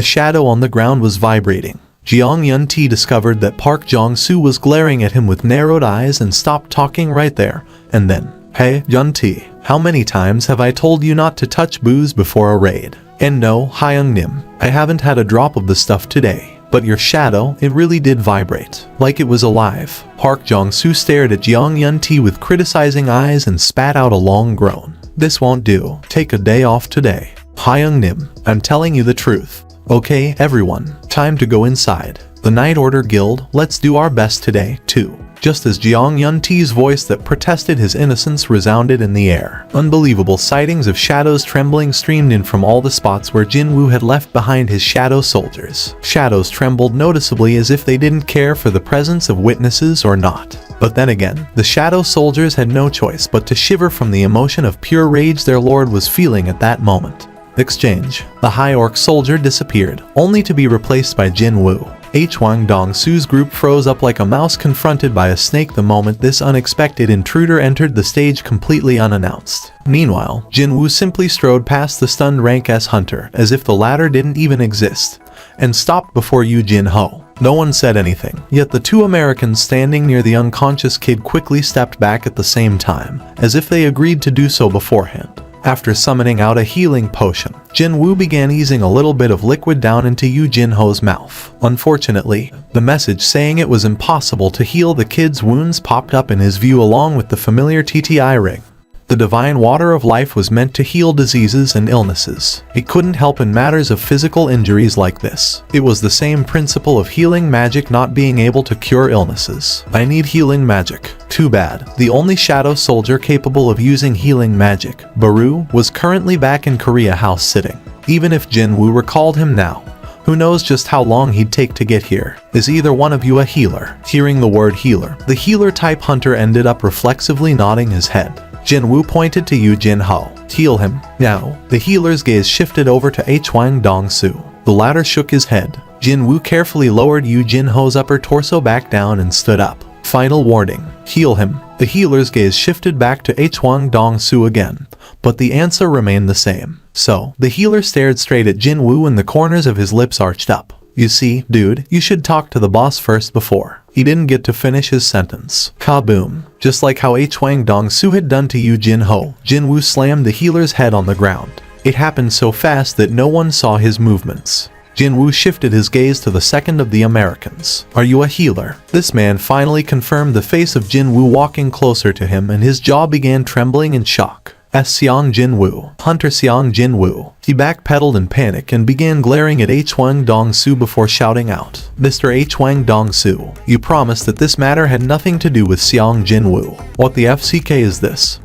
shadow on the ground was vibrating. Jeong Yun-ti discovered that Park Jong-soo was glaring at him with narrowed eyes and stopped talking right there, and then, "Hey, Yun-ti, how many times have I told you not to touch booze before a raid? And no, Hyung-nim, I haven't had a drop of the stuff today, but your shadow, it really did vibrate, like it was alive." Park Jong-soo stared at Jeong Yun-ti with criticizing eyes and spat out a long groan. "This won't do. Take a day off today. Hyung-nim, I'm telling you the truth. Okay, everyone, time to go inside. The Night Order Guild, let's do our best today, too." Just as Jeong Yun-ti's voice that protested his innocence resounded in the air, unbelievable sightings of shadows trembling streamed in from all the spots where Jin Woo had left behind his shadow soldiers. Shadows trembled noticeably as if they didn't care for the presence of witnesses or not. But then again, the shadow soldiers had no choice but to shiver from the emotion of pure rage their lord was feeling at that moment. Exchange. The High Orc soldier disappeared, only to be replaced by Jin Woo. Hwang Dong-soo's group froze up like a mouse confronted by a snake the moment this unexpected intruder entered the stage completely unannounced. Meanwhile, Jin Woo simply strode past the stunned rank S hunter as if the latter didn't even exist, and stopped before Yu Jin-ho. No one said anything, yet the two Americans standing near the unconscious kid quickly stepped back at the same time, as if they agreed to do so beforehand. After summoning out a healing potion, Jin Woo began easing a little bit of liquid down into Yu Jin-ho's mouth. Unfortunately, the message saying it was impossible to heal the kid's wounds popped up in his view along with the familiar TTI ring. The divine water of life was meant to heal diseases and illnesses. It couldn't help in matters of physical injuries like this. It was the same principle of healing magic not being able to cure illnesses. I need healing magic. Too bad. The only shadow soldier capable of using healing magic, Baru, was currently back in Korea house sitting. Even if Jin Woo recalled him now, who knows just how long he'd take to get here. Is either one of you a healer? Hearing the word healer, the healer-type hunter ended up reflexively nodding his head. Jin Woo pointed to Yu Jin-ho. Heal him. Now, the healer's gaze shifted over to Hwang Dong-soo. The latter shook his head. Jin Woo carefully lowered Yu Jin-ho's upper torso back down and stood up. Final warning. Heal him. The healer's gaze shifted back to Hwang Dong-soo again, but the answer remained the same. So, the healer stared straight at Jin Woo and the corners of his lips arched up. You see, dude, you should talk to the boss first before. He didn't get to finish his sentence. Kaboom. Just like how Hwang Dong-soo had done to Yu Jin-ho, Jin Woo slammed the healer's head on the ground. It happened so fast that no one saw his movements. Jin Woo shifted his gaze to the second of the Americans. Are you a healer? This man finally confirmed the face of Jin Woo walking closer to him and his jaw began trembling in shock. Seong Jin Woo. Hunter Seong Jin Woo. He backpedaled in panic and began glaring at Hwang Dong-soo before shouting out, Mr. Hwang Dong-soo, you promised that this matter had nothing to do with Seong Jin Woo. What the FCK is this?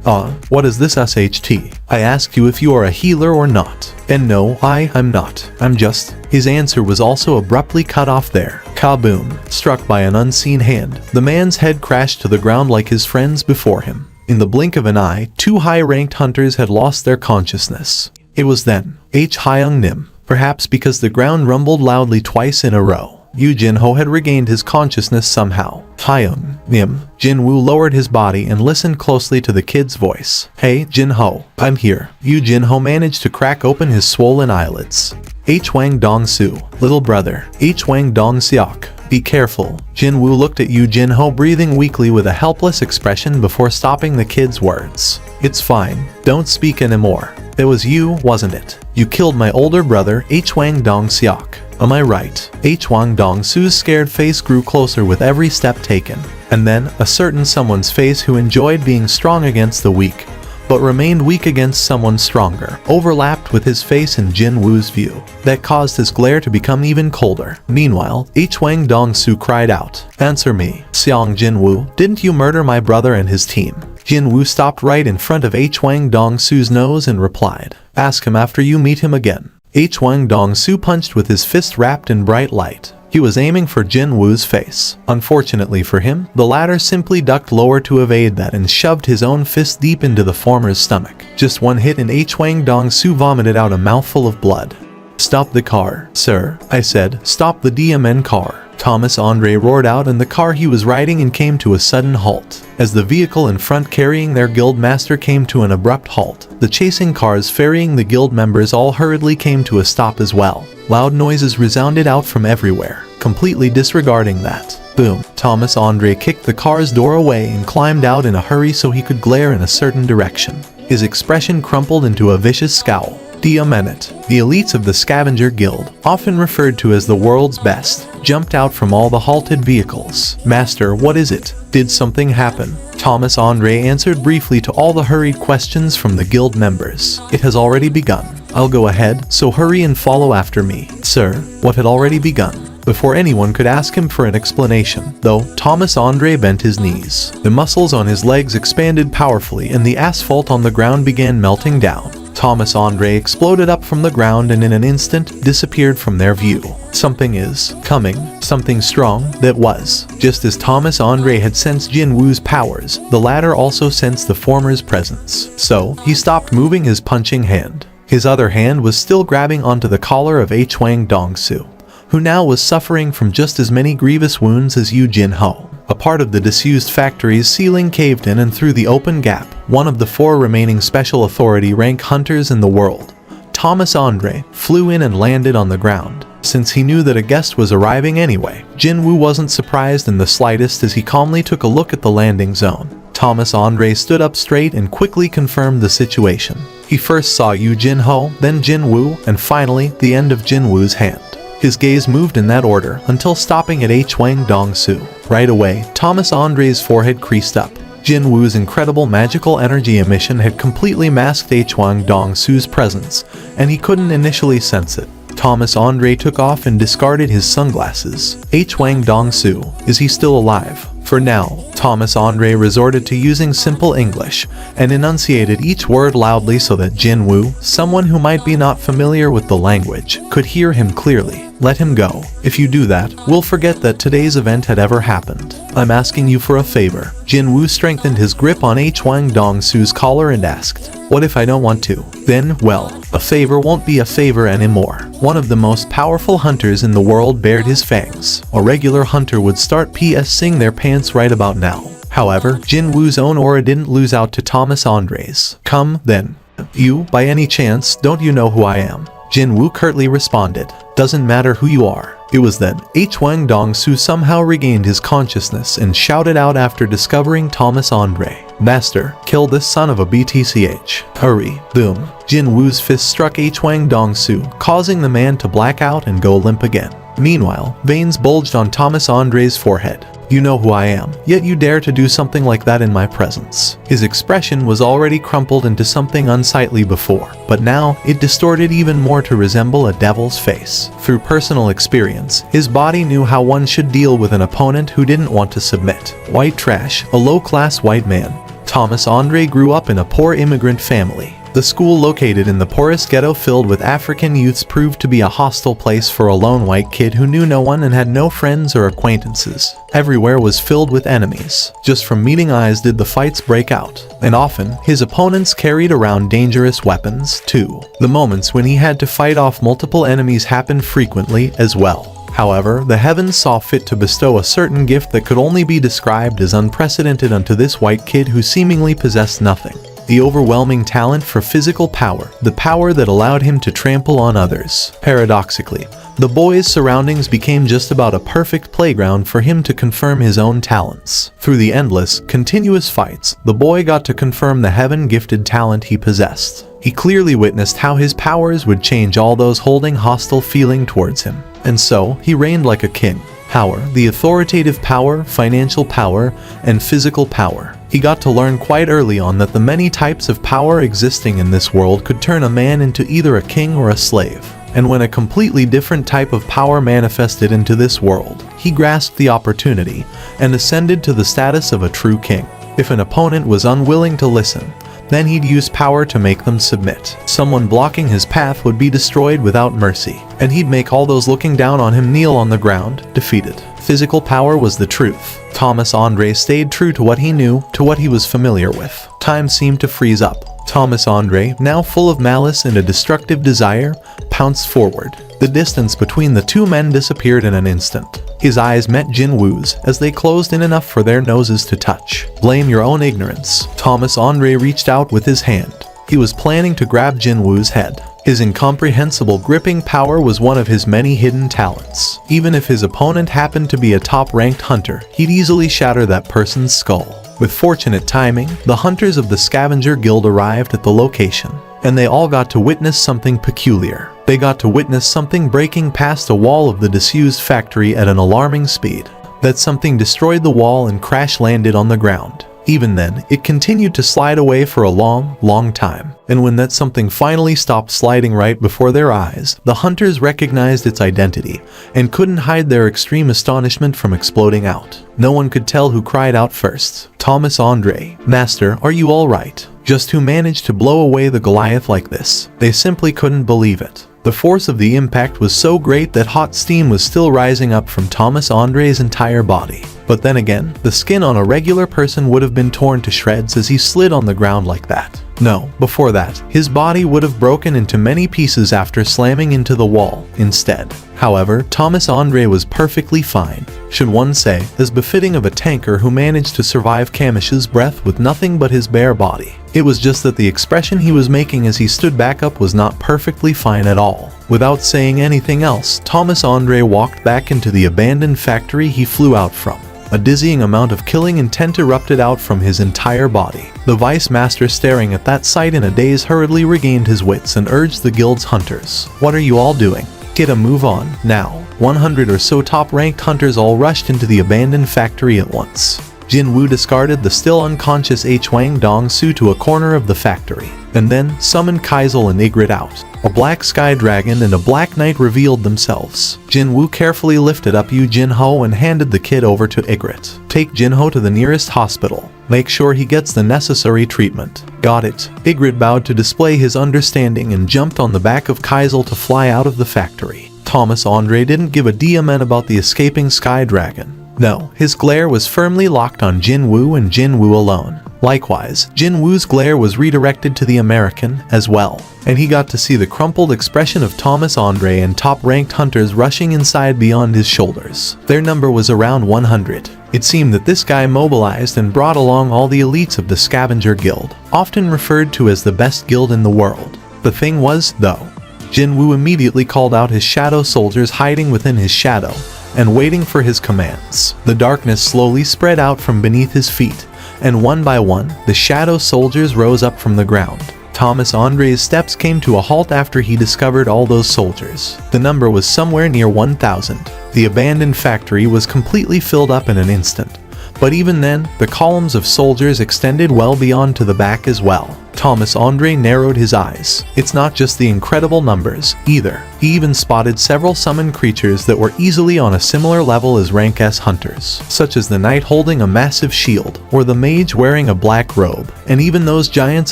What is this SHT? I asked you if you are a healer or not. And no, I'm not. I'm just... His answer was also abruptly cut off there. Kaboom. Struck by an unseen hand, the man's head crashed to the ground like his friends before him. In the blink of an eye, 2 high-ranked hunters had lost their consciousness. It was then Hyung Nim. Perhaps because the ground rumbled loudly twice in a row, Yu Jinho had regained his consciousness somehow. Hyung Nim. Jinwoo lowered his body and listened closely to the kid's voice. Hey, Jinho, I'm here. Yu Jinho managed to crack open his swollen eyelids. Hwang Dong-soo, little brother. Hwang Dong-seok. Be careful. Jinwoo looked at Yu Jinho, breathing weakly with a helpless expression before stopping the kid's words. It's fine. Don't speak anymore. It was you, wasn't it? You killed my older brother, Hwang Dong-seok. Am I right? Hwang Dong-soo's scared face grew closer with every step taken. And then, a certain someone's face who enjoyed being strong against the weak, but remained weak against someone stronger, overlapped with his face in Jinwoo's view. That caused his glare to become even colder. Meanwhile, Hwang Dong-soo cried out, Answer me, Seong Jinwoo, didn't you murder my brother and his team? Jinwoo stopped right in front of Hwang Dong-soo's nose and replied, Ask him after you meet him again. Hwang Dong-soo punched with his fist wrapped in bright light. He was aiming for Jinwoo's face. Unfortunately for him, the latter simply ducked lower to evade that and shoved his own fist deep into the former's stomach. Just one hit and Hwang Dong-soo vomited out a mouthful of blood. Stop the car, sir, I said. Stop the DMN car. Thomas Andre roared out, and the car he was riding in came to a sudden halt. As the vehicle in front carrying their guild master came to an abrupt halt, the chasing cars ferrying the guild members all hurriedly came to a stop as well. Loud noises resounded out from everywhere. Completely disregarding that, boom, Thomas Andre kicked the car's door away and climbed out in a hurry so he could glare in a certain direction. His expression crumpled into a vicious scowl. Diamenet, the elites of the Scavenger Guild, often referred to as the world's best, jumped out from all the halted vehicles. Master, what is it? Did something happen? Thomas Andre answered briefly to all the hurried questions from the guild members. It has already begun. I'll go ahead, so hurry and follow after me. Sir, what had already begun? Before anyone could ask him for an explanation, though, Thomas Andre bent his knees. The muscles on his legs expanded powerfully and the asphalt on the ground began melting down. Thomas Andre exploded up from the ground and in an instant disappeared from their view. Something is coming, something strong, that was. Just as Thomas Andre had sensed Jinwoo's powers, the latter also sensed the former's presence. So, he stopped moving his punching hand. His other hand was still grabbing onto the collar of Hwang Dong-soo, who now was suffering from just as many grievous wounds as Yu Jinho. A part of the disused factory's ceiling caved in, and through the open gap, one of the 4 remaining special authority rank hunters in the world, Thomas Andre, flew in and landed on the ground. Since he knew that a guest was arriving anyway, Jinwoo wasn't surprised in the slightest as he calmly took a look at the landing zone. Thomas Andre stood up straight and quickly confirmed the situation. He first saw Yu Jinho, then Jinwoo, and finally, the end of Jinwoo's hand. His gaze moved in that order until stopping at Hwang Dong-soo. Right away, Thomas Andre's forehead creased up. Jinwoo's incredible magical energy emission had completely masked Hwang Dong-soo's presence, and he couldn't initially sense it. Thomas Andre took off and discarded his sunglasses. Hwang Dong-soo, is he still alive? For now, Thomas Andre resorted to using simple English and enunciated each word loudly so that Jinwoo, someone who might be not familiar with the language, could hear him clearly. Let him go. If you do that, we'll forget that today's event had ever happened. I'm asking you for a favor. Jinwoo strengthened his grip on Hwang Dong-soo's collar and asked, What if I don't want to? Then, well, a favor won't be a favor anymore. One of the most powerful hunters in the world bared his fangs. A regular hunter would start PSing their pants right about now. However, Jinwoo's own aura didn't lose out to Thomas Andre's. Come, then. You, by any chance, don't you know who I am? Jinwoo curtly responded. Doesn't matter who you are. It was then Hwang Dong-soo somehow regained his consciousness and shouted out after discovering Thomas Andre. Master, kill this son of a BTCH. Hurry. Boom. Jinwoo's fist struck Hwang Dong-soo, causing the man to black out and go limp again. Meanwhile, veins bulged on Thomas Andre's forehead. You know who I am, yet you dare to do something like that in my presence. His expression was already crumpled into something unsightly before, but now it distorted even more to resemble a devil's face. Through personal experience, his body knew how one should deal with an opponent who didn't want to submit. White trash, a low-class white man. Thomas Andre grew up in a poor immigrant family. The school, located in the poorest ghetto filled with African youths, proved to be a hostile place for a lone white kid who knew no one and had no friends or acquaintances. Everywhere was filled with enemies. Just from meeting eyes did the fights break out, and often, his opponents carried around dangerous weapons, too. The moments when he had to fight off multiple enemies happened frequently as well. However, the heavens saw fit to bestow a certain gift that could only be described as unprecedented unto this white kid who seemingly possessed nothing. The overwhelming talent for physical power, the power that allowed him to trample on others. Paradoxically, the boy's surroundings became just about a perfect playground for him to confirm his own talents. Through the endless, continuous fights, the boy got to confirm the heaven-gifted talent he possessed. He clearly witnessed how his powers would change all those holding hostile feeling towards him. And so, he reigned like a king. Power, the authoritative power, financial power, and physical power. He got to learn quite early on that the many types of power existing in this world could turn a man into either a king or a slave. And when a completely different type of power manifested into this world, he grasped the opportunity and ascended to the status of a true king. If an opponent was unwilling to listen, then he'd use power to make them submit. Someone blocking his path would be destroyed without mercy, and he'd make all those looking down on him kneel on the ground, defeated. Physical power was the truth. Thomas Andre stayed true to what he knew, to what he was familiar with. Time seemed to freeze up. Thomas Andre, now full of malice and a destructive desire, pounced forward. The distance between the two men disappeared in an instant. His eyes met Jinwoo's as they closed in enough for their noses to touch. Blame your own ignorance. Thomas Andre reached out with his hand. He was planning to grab Jinwoo's head. His incomprehensible gripping power was one of his many hidden talents. Even if his opponent happened to be a top-ranked hunter, he'd easily shatter that person's skull. With fortunate timing, the hunters of the Scavenger Guild arrived at the location, and they all got to witness something peculiar. They got to witness something breaking past a wall of the disused factory at an alarming speed. That something destroyed the wall and crash-landed on the ground. Even then, it continued to slide away for a long time. And when that something finally stopped sliding right before their eyes, the hunters recognized its identity and couldn't hide their extreme astonishment from exploding out. No one could tell who cried out first. Thomas Andre, Master, are you all right? Just who managed to blow away the Goliath like this? They simply couldn't believe it. The force of the impact was so great that hot steam was still rising up from Thomas Andre's entire body. But then again, the skin on a regular person would have been torn to shreds as he slid on the ground like that. No, before that, his body would have broken into many pieces after slamming into the wall instead. However, Thomas Andre was perfectly fine, should one say, as befitting of a tanker who managed to survive Kamish's breath with nothing but his bare body. It was just that the expression he was making as he stood back up was not perfectly fine at all. Without saying anything else, Thomas Andre walked back into the abandoned factory he flew out from. A dizzying amount of killing intent erupted out from his entire body. The Vice Master, staring at that sight in a daze, hurriedly regained his wits and urged the guild's hunters. What are you all doing? Get a move on, now. 100 or so top-ranked hunters all rushed into the abandoned factory at once. Jinwoo discarded the still unconscious Hwang Dong-soo to a corner of the factory, and then summoned Kaizul and Ygritte out. A black sky dragon and a black knight revealed themselves. Jinwoo carefully lifted up Yu Jinho and handed the kid over to Ygritte. Take Jinho to the nearest hospital. Make sure he gets the necessary treatment. Got it. Ygritte bowed to display his understanding and jumped on the back of Kaizul to fly out of the factory. Thomas Andre didn't give a damn about the escaping sky dragon. No, his glare was firmly locked on Jinwoo and Jinwoo alone. Likewise, Jinwoo's glare was redirected to the American as well, and he got to see the crumpled expression of Thomas Andre and top-ranked hunters rushing inside beyond his shoulders. Their number was around 100. It seemed that this guy mobilized and brought along all the elites of the Scavenger Guild, often referred to as the best guild in the world. The thing was, though, Jinwoo immediately called out his shadow soldiers hiding within his shadow and waiting for his commands. The darkness slowly spread out from beneath his feet, and one by one, the shadow soldiers rose up from the ground. Thomas Andre's steps came to a halt after he discovered all those soldiers. The number was somewhere near 1,000. The abandoned factory was completely filled up in an instant. But even then, the columns of soldiers extended well beyond to the back as well. Thomas Andre narrowed his eyes. It's not just the incredible numbers, either. He even spotted several summoned creatures that were easily on a similar level as rank S hunters, such as the knight holding a massive shield, or the mage wearing a black robe, and even those giants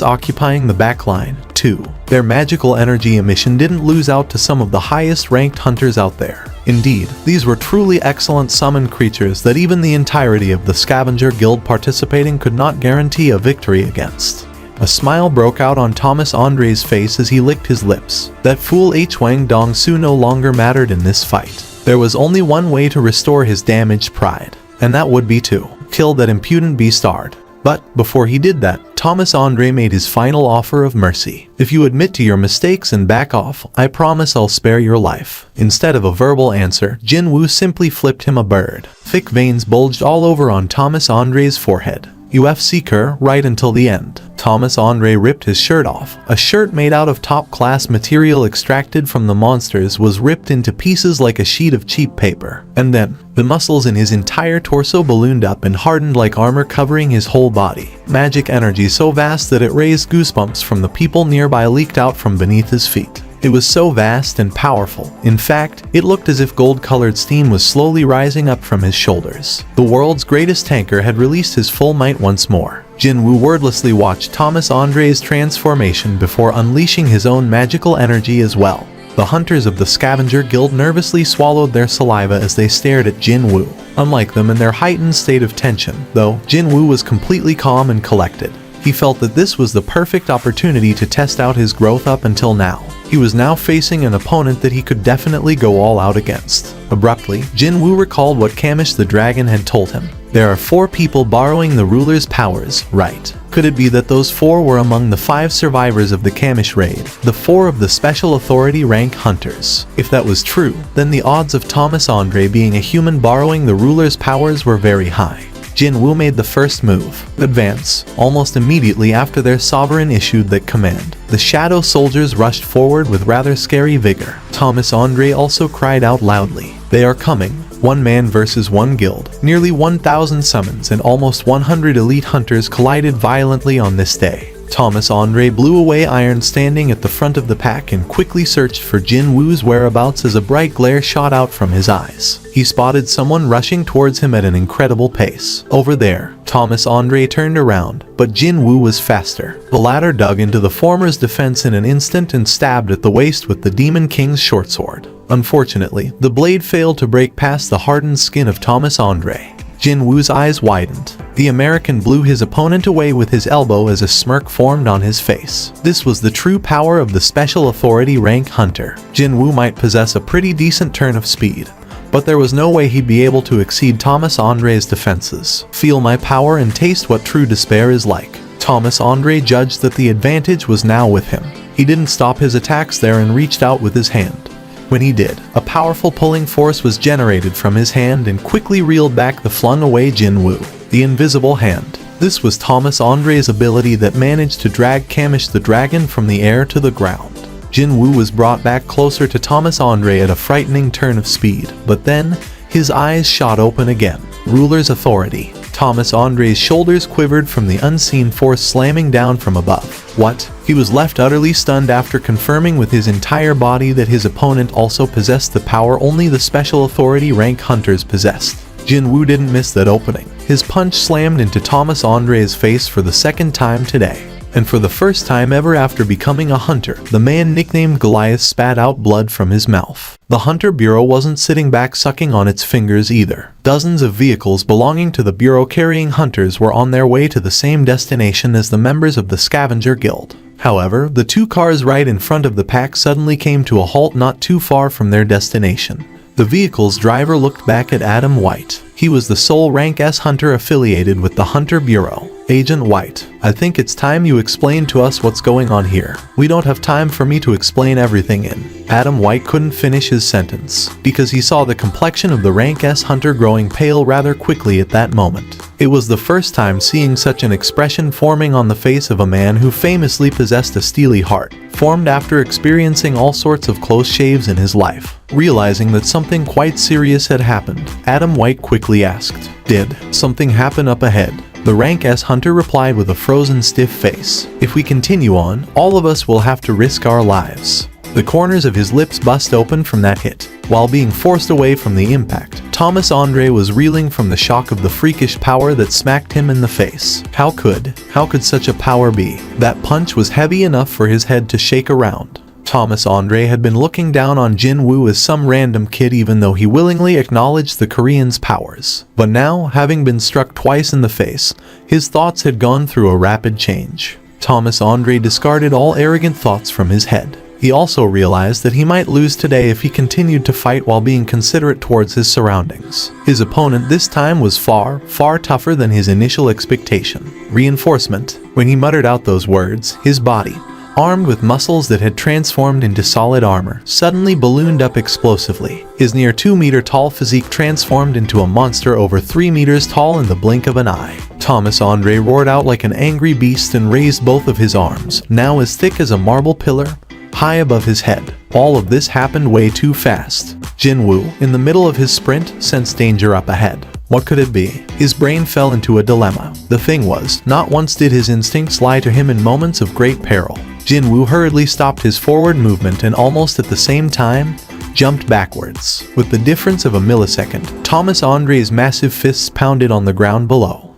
occupying the back line, too. Their magical energy emission didn't lose out to some of the highest ranked hunters out there. Indeed, these were truly excellent summoned creatures that even the entirety of the Scavenger Guild participating could not guarantee a victory against. A smile broke out on Thomas Andre's face as he licked his lips. That fool Huang Dongsu no longer mattered in this fight. There was only one way to restore his damaged pride, and that would be to kill that impudent beastard. But before he did that, Thomas Andre made his final offer of mercy. If you admit to your mistakes and back off, I promise I'll spare your life. Instead of a verbal answer, Jin Woo simply flipped him a bird. Thick veins bulged all over on Thomas Andre's forehead. UFC Kerr right until the end. Thomas Andre ripped his shirt off. A shirt made out of top-class material extracted from the monsters was ripped into pieces like a sheet of cheap paper. And then, the muscles in his entire torso ballooned up and hardened like armor covering his whole body. Magic energy so vast that it raised goosebumps from the people nearby leaked out from beneath his feet. It was so vast and powerful. In fact, it looked as if gold-colored steam was slowly rising up from his shoulders. The world's greatest tanker had released his full might once more. Jin Woo wordlessly watched Thomas Andre's transformation before unleashing his own magical energy as well. The hunters of the Scavenger Guild nervously swallowed their saliva as they stared at Jin Woo. Unlike them in their heightened state of tension, though, Jin Woo was completely calm and collected. He felt that this was the perfect opportunity to test out his growth up until now. He was now facing an opponent that he could definitely go all out against. Abruptly, Jin Woo recalled what Kamish the dragon had told him. There are 4 people borrowing the ruler's powers, right? Could it be that those 4 were among the 5 survivors of the Kamish raid, the 4 of the special authority rank hunters? If that was true, then the odds of Thomas Andre being a human borrowing the ruler's powers were very high. Jin Woo made the first move, advance. Almost immediately after their sovereign issued that command, the shadow soldiers rushed forward with rather scary vigor. Thomas Andre also cried out loudly, "They are coming." 1 man versus 1 guild. Nearly 1,000 summons and almost 100 elite hunters collided violently on this day. Thomas Andre blew away Iron standing at the front of the pack and quickly searched for Jin Woo's whereabouts as a bright glare shot out from his eyes. He spotted someone rushing towards him at an incredible pace. Over there, Thomas Andre turned around, but Jin Woo was faster. The latter dug into the former's defense in an instant and stabbed at the waist with the Demon King's short sword. Unfortunately, the blade failed to break past the hardened skin of Thomas Andre. Jin Woo's eyes widened. The American blew his opponent away with his elbow as a smirk formed on his face. This was the true power of the special authority rank hunter. Jin Woo might possess a pretty decent turn of speed, but there was no way he'd be able to exceed Thomas Andre's defenses. Feel my power and taste what true despair is like. Thomas Andre judged that the advantage was now with him. He didn't stop his attacks there and reached out with his hand. When he did, a powerful pulling force was generated from his hand and quickly reeled back the flung-away Jin Woo. The invisible hand. This was Thomas Andre's ability that managed to drag Kamish the dragon from the air to the ground. Jin Woo was brought back closer to Thomas Andre at a frightening turn of speed, but then, his eyes shot open again. Ruler's authority. Thomas Andre's shoulders quivered from the unseen force slamming down from above. What? He was left utterly stunned after confirming with his entire body that his opponent also possessed the power only the special authority rank hunters possessed. Jin Woo didn't miss that opening. His punch slammed into Thomas Andre's face for the second time today. And for the first time ever after becoming a hunter, the man nicknamed Goliath spat out blood from his mouth. The Hunter Bureau wasn't sitting back sucking on its fingers either. Dozens of vehicles belonging to the Bureau carrying hunters were on their way to the same destination as the members of the Scavenger Guild. However, the 2 cars right in front of the pack suddenly came to a halt not too far from their destination. The vehicle's driver looked back at Adam White. He was the sole rank S hunter affiliated with the Hunter Bureau. Agent White, I think it's time you explain to us what's going on here. We don't have time for me to explain everything in. Adam White couldn't finish his sentence, because he saw the complexion of the rank S hunter growing pale rather quickly at that moment. It was the first time seeing such an expression forming on the face of a man who famously possessed a steely heart, formed after experiencing all sorts of close shaves in his life. Realizing that something quite serious had happened, Adam White quickly asked, "Did something happen up ahead?" The rank S hunter replied with a frozen stiff face, "If we continue on, all of us will have to risk our lives." The corners of his lips bust open from that hit. While being forced away from the impact, Thomas Andre was reeling from the shock of the freakish power that smacked him in the face. How could such a power be? That punch was heavy enough for his head to shake around. Thomas Andre had been looking down on Jin Woo as some random kid, even though he willingly acknowledged the Korean's powers. But now, having been struck twice in the face, his thoughts had gone through a rapid change. Thomas Andre discarded all arrogant thoughts from his head. He also realized that he might lose today if he continued to fight while being considerate towards his surroundings. His opponent this time was far, far tougher than his initial expectation. Reinforcement. When he muttered out those words, his body, armed with muscles that had transformed into solid armor, suddenly ballooned up explosively. His near 2-meter tall physique transformed into a monster over 3 meters tall in the blink of an eye. Thomas Andre roared out like an angry beast and raised both of his arms, now as thick as a marble pillar, high above his head. All of this happened way too fast. Jin Woo, in the middle of his sprint, sensed danger up ahead. What could it be? His brain fell into a dilemma. The thing was, not once did his instincts lie to him in moments of great peril. Jin Woo hurriedly stopped his forward movement and almost at the same time, jumped backwards. With the difference of a millisecond, Thomas Andre's massive fists pounded on the ground below.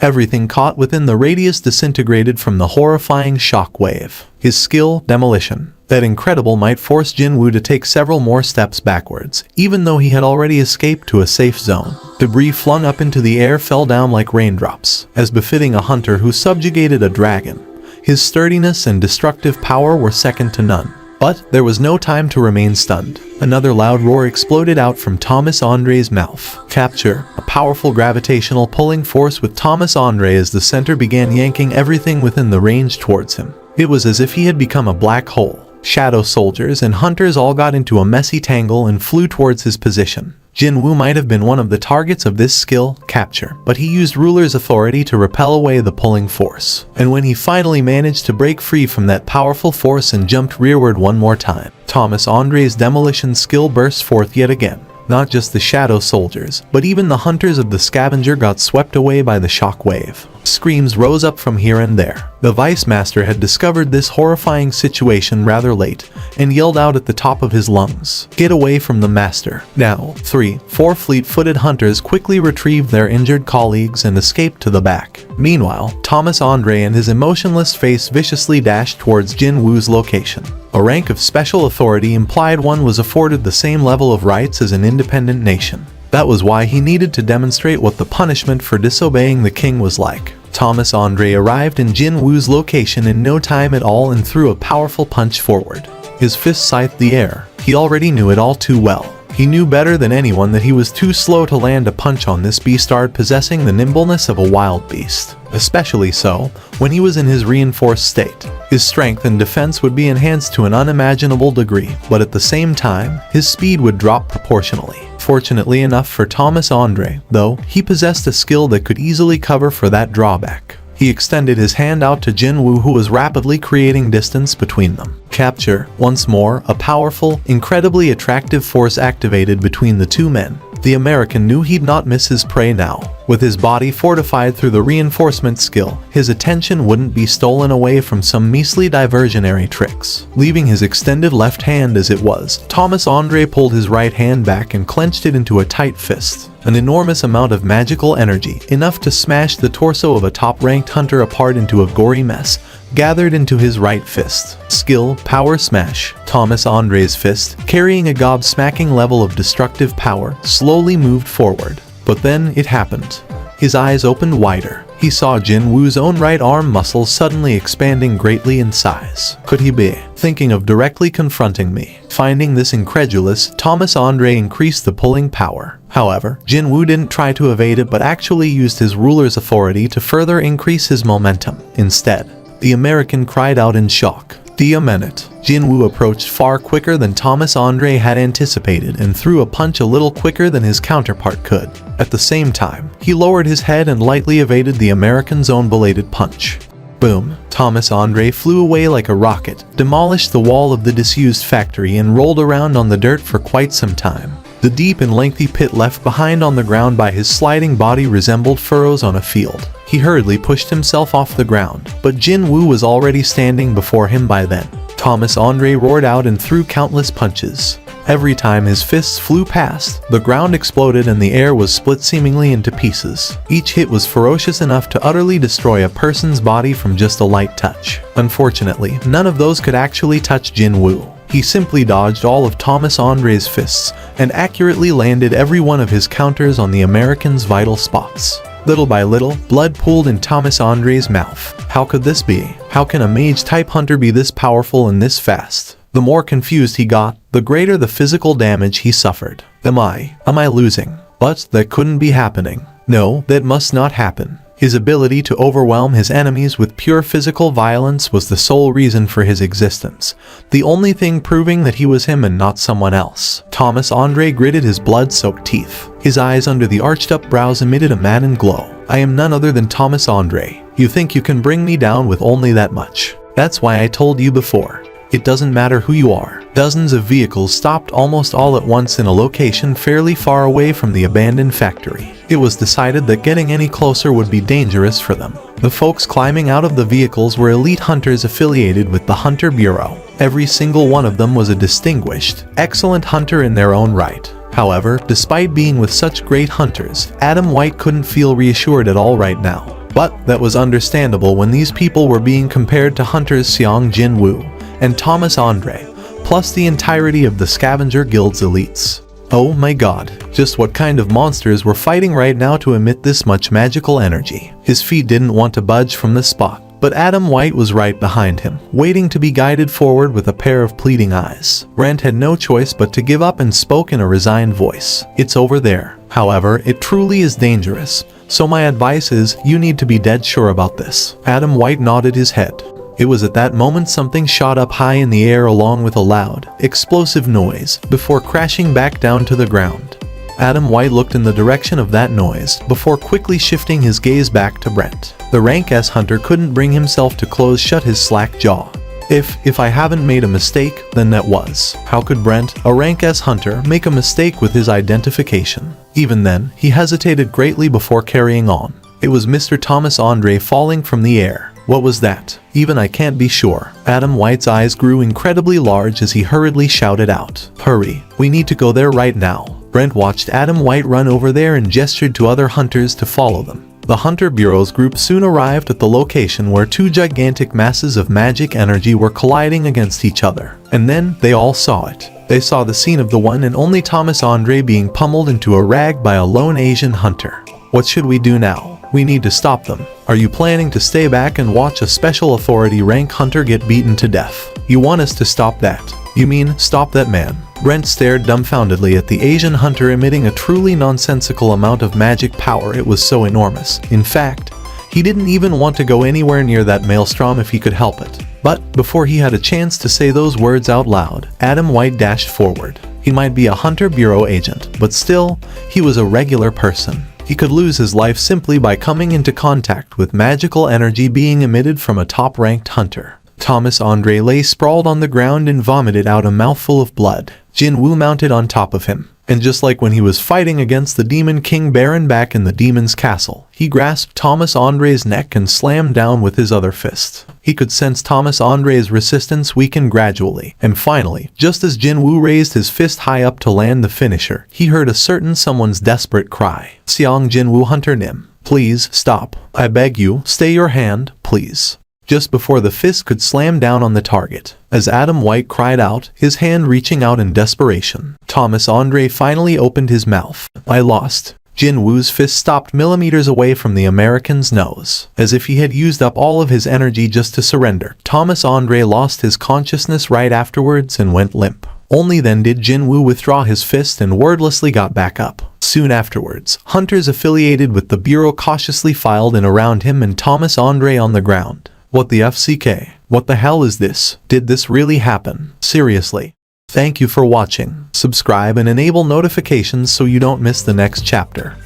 Everything caught within the radius disintegrated from the horrifying shock wave. His skill, demolition. That incredible might force Jin Woo to take several more steps backwards, even though he had already escaped to a safe zone. Debris flung up into the air fell down like raindrops. As befitting a hunter who subjugated a dragon, his sturdiness and destructive power were second to none. But there was no time to remain stunned. Another loud roar exploded out from Thomas Andre's mouth. Capture, a powerful gravitational pulling force with Thomas Andre as the center began yanking everything within the range towards him. It was as if he had become a black hole. Shadow soldiers and hunters all got into a messy tangle and flew towards his position. Jin Woo might have been one of the targets of this skill, capture, but he used ruler's authority to repel away the pulling force. And when he finally managed to break free from that powerful force and jumped rearward one more time, Thomas Andre's demolition skill burst forth yet again. Not just the shadow soldiers, but even the hunters of the scavenger got swept away by the shock wave. Screams rose up from here and there. The Vice Master had discovered this horrifying situation rather late, and yelled out at the top of his lungs, "Get away from the Master!" Now, 3-4 fleet-footed hunters quickly retrieved their injured colleagues and escaped to the back. Meanwhile, Thomas Andre and his emotionless face viciously dashed towards Jin Woo's location. A rank of special authority implied one was afforded the same level of rights as an independent nation. That was why he needed to demonstrate what the punishment for disobeying the king was like. Thomas Andre arrived in Jin Woo's location in no time at all and threw a powerful punch forward. His fist scythed the air. He already knew it all too well. He knew better than anyone that he was too slow to land a punch on this beastard possessing the nimbleness of a wild beast. Especially so, when he was in his reinforced state. His strength and defense would be enhanced to an unimaginable degree, but at the same time, his speed would drop proportionally. Fortunately enough for Thomas Andre, though, he possessed a skill that could easily cover for that drawback. He extended his hand out to Jin Woo, who was rapidly creating distance between them. Capture. Once more, a powerful, incredibly attractive force activated between the two men. The American knew he'd not miss his prey now. With his body fortified through the reinforcement skill, his attention wouldn't be stolen away from some measly diversionary tricks. Leaving his extended left hand as it was, Thomas Andre pulled his right hand back and clenched it into a tight fist. An enormous amount of magical energy, enough to smash the torso of a top-ranked hunter apart into a gory mess, gathered into his right fist. Skill, power smash. Thomas Andre's fist, carrying a gobsmacking level of destructive power, slowly moved forward. But then it happened. His eyes opened wider. he saw Jin Woo's own right arm muscles suddenly expanding greatly in size. Could he be thinking of directly confronting me? Finding this incredulous, Thomas Andre increased the pulling power. However, Jin Woo didn't try to evade it but actually used his ruler's authority to further increase his momentum. Instead, the American cried out in shock. "The minute." Jin Woo approached far quicker than Thomas Andre had anticipated and threw a punch a little quicker than his counterpart could. At the same time, he lowered his head and lightly evaded the American's own belated punch. Boom! Thomas Andre flew away like a rocket, demolished the wall of the disused factory and rolled around on the dirt for quite some time. The deep and lengthy pit left behind on the ground by his sliding body resembled furrows on a field. He hurriedly pushed himself off the ground, but Jin Woo was already standing before him by then. Thomas Andre roared out and threw countless punches. Every time his fists flew past, the ground exploded and the air was split seemingly into pieces. Each hit was ferocious enough to utterly destroy a person's body from just a light touch. Unfortunately, none of those could actually touch Jin Woo. He simply dodged all of Thomas Andre's fists and accurately landed every one of his counters on the American's vital spots. Little by little, blood pooled in Thomas Andre's mouth. How could this be? How can a mage-type hunter be this powerful and this fast? The more confused he got, the greater the physical damage he suffered. Am I losing? But that couldn't be happening. No, that must not happen. His ability to overwhelm his enemies with pure physical violence was the sole reason for his existence, the only thing proving that he was him and not someone else. Thomas Andre gritted his blood-soaked teeth. His eyes under the arched-up brows emitted a maddened glow. "I am none other than Thomas Andre. You think you can bring me down with only that much? That's why I told you before. It doesn't matter who you are." Dozens of vehicles stopped almost all at once in a location fairly far away from the abandoned factory. It was decided that getting any closer would be dangerous for them. The folks climbing out of the vehicles were elite hunters affiliated with the Hunter Bureau. Every single one of them was a distinguished, excellent hunter in their own right. However, despite being with such great hunters, Adam White couldn't feel reassured at all right now. But that was understandable when these people were being compared to hunters Seong Jin Woo and Thomas Andre, plus the entirety of the Scavenger Guild's elites. Oh my god, just what kind of monsters were fighting right now to emit this much magical energy? His feet didn't want to budge from the spot, but Adam White was right behind him, waiting to be guided forward with a pair of pleading eyes. Brent had no choice but to give up and spoke in a resigned voice. "It's over there. However, it truly is dangerous. So my advice is, you need to be dead sure about this." Adam White nodded his head. It was at that moment something shot up high in the air along with a loud, explosive noise, before crashing back down to the ground. Adam White looked in the direction of that noise, before quickly shifting his gaze back to Brent. The rank S hunter couldn't bring himself to close shut his slack jaw. If I haven't made a mistake, then that was. How could Brent, a rank S hunter, make a mistake with his identification? Even then, he hesitated greatly before carrying on. It was Mr. Thomas Andre falling from the air. What was that? Even I can't be sure. Adam White's eyes grew incredibly large as he hurriedly shouted out, "Hurry, we need to go there right now." Brent watched Adam White run over there and gestured to other hunters to follow them. The Hunter Bureau's group soon arrived at the location where two gigantic masses of magic energy were colliding against each other. And then, they all saw it. They saw the scene of the one and only Thomas Andre being pummeled into a rag by a lone Asian hunter. What should we do now? We need to stop them. Are you planning to stay back and watch a special authority rank hunter get beaten to death? You want us to stop that? You mean, stop that man? Brent stared dumbfoundedly at the Asian hunter emitting a truly nonsensical amount of magic power. It was so enormous. In fact, he didn't even want to go anywhere near that maelstrom if he could help it. But, before he had a chance to say those words out loud, Adam White dashed forward. He might be a Hunter Bureau agent, but still, he was a regular person. He could lose his life simply by coming into contact with magical energy being emitted from a top-ranked hunter. Thomas Andre lay sprawled on the ground and vomited out a mouthful of blood. Jin Woo mounted on top of him. And just like when he was fighting against the Demon King Baron back in the Demon's Castle, he grasped Thomas Andre's neck and slammed down with his other fist. He could sense Thomas Andre's resistance weaken gradually, and finally, just as Jin Woo raised his fist high up to land the finisher, he heard a certain someone's desperate cry. "Seong Jin Woo Hunter Nim, please stop. I beg you, stay your hand, please." Just before the fist could slam down on the target, as Adam White cried out, his hand reaching out in desperation, Thomas Andre finally opened his mouth. "I lost." Jinwoo's fist stopped millimeters away from the American's nose, as if he had used up all of his energy just to surrender. Thomas Andre lost his consciousness right afterwards and went limp. Only then did Jinwoo withdraw his fist and wordlessly got back up. Soon afterwards, hunters affiliated with the Bureau cautiously filed in around him and Thomas Andre on the ground. What the FCK? What the hell is this? Did this really happen? Seriously. Thank you for watching. Subscribe and enable notifications so you don't miss the next chapter.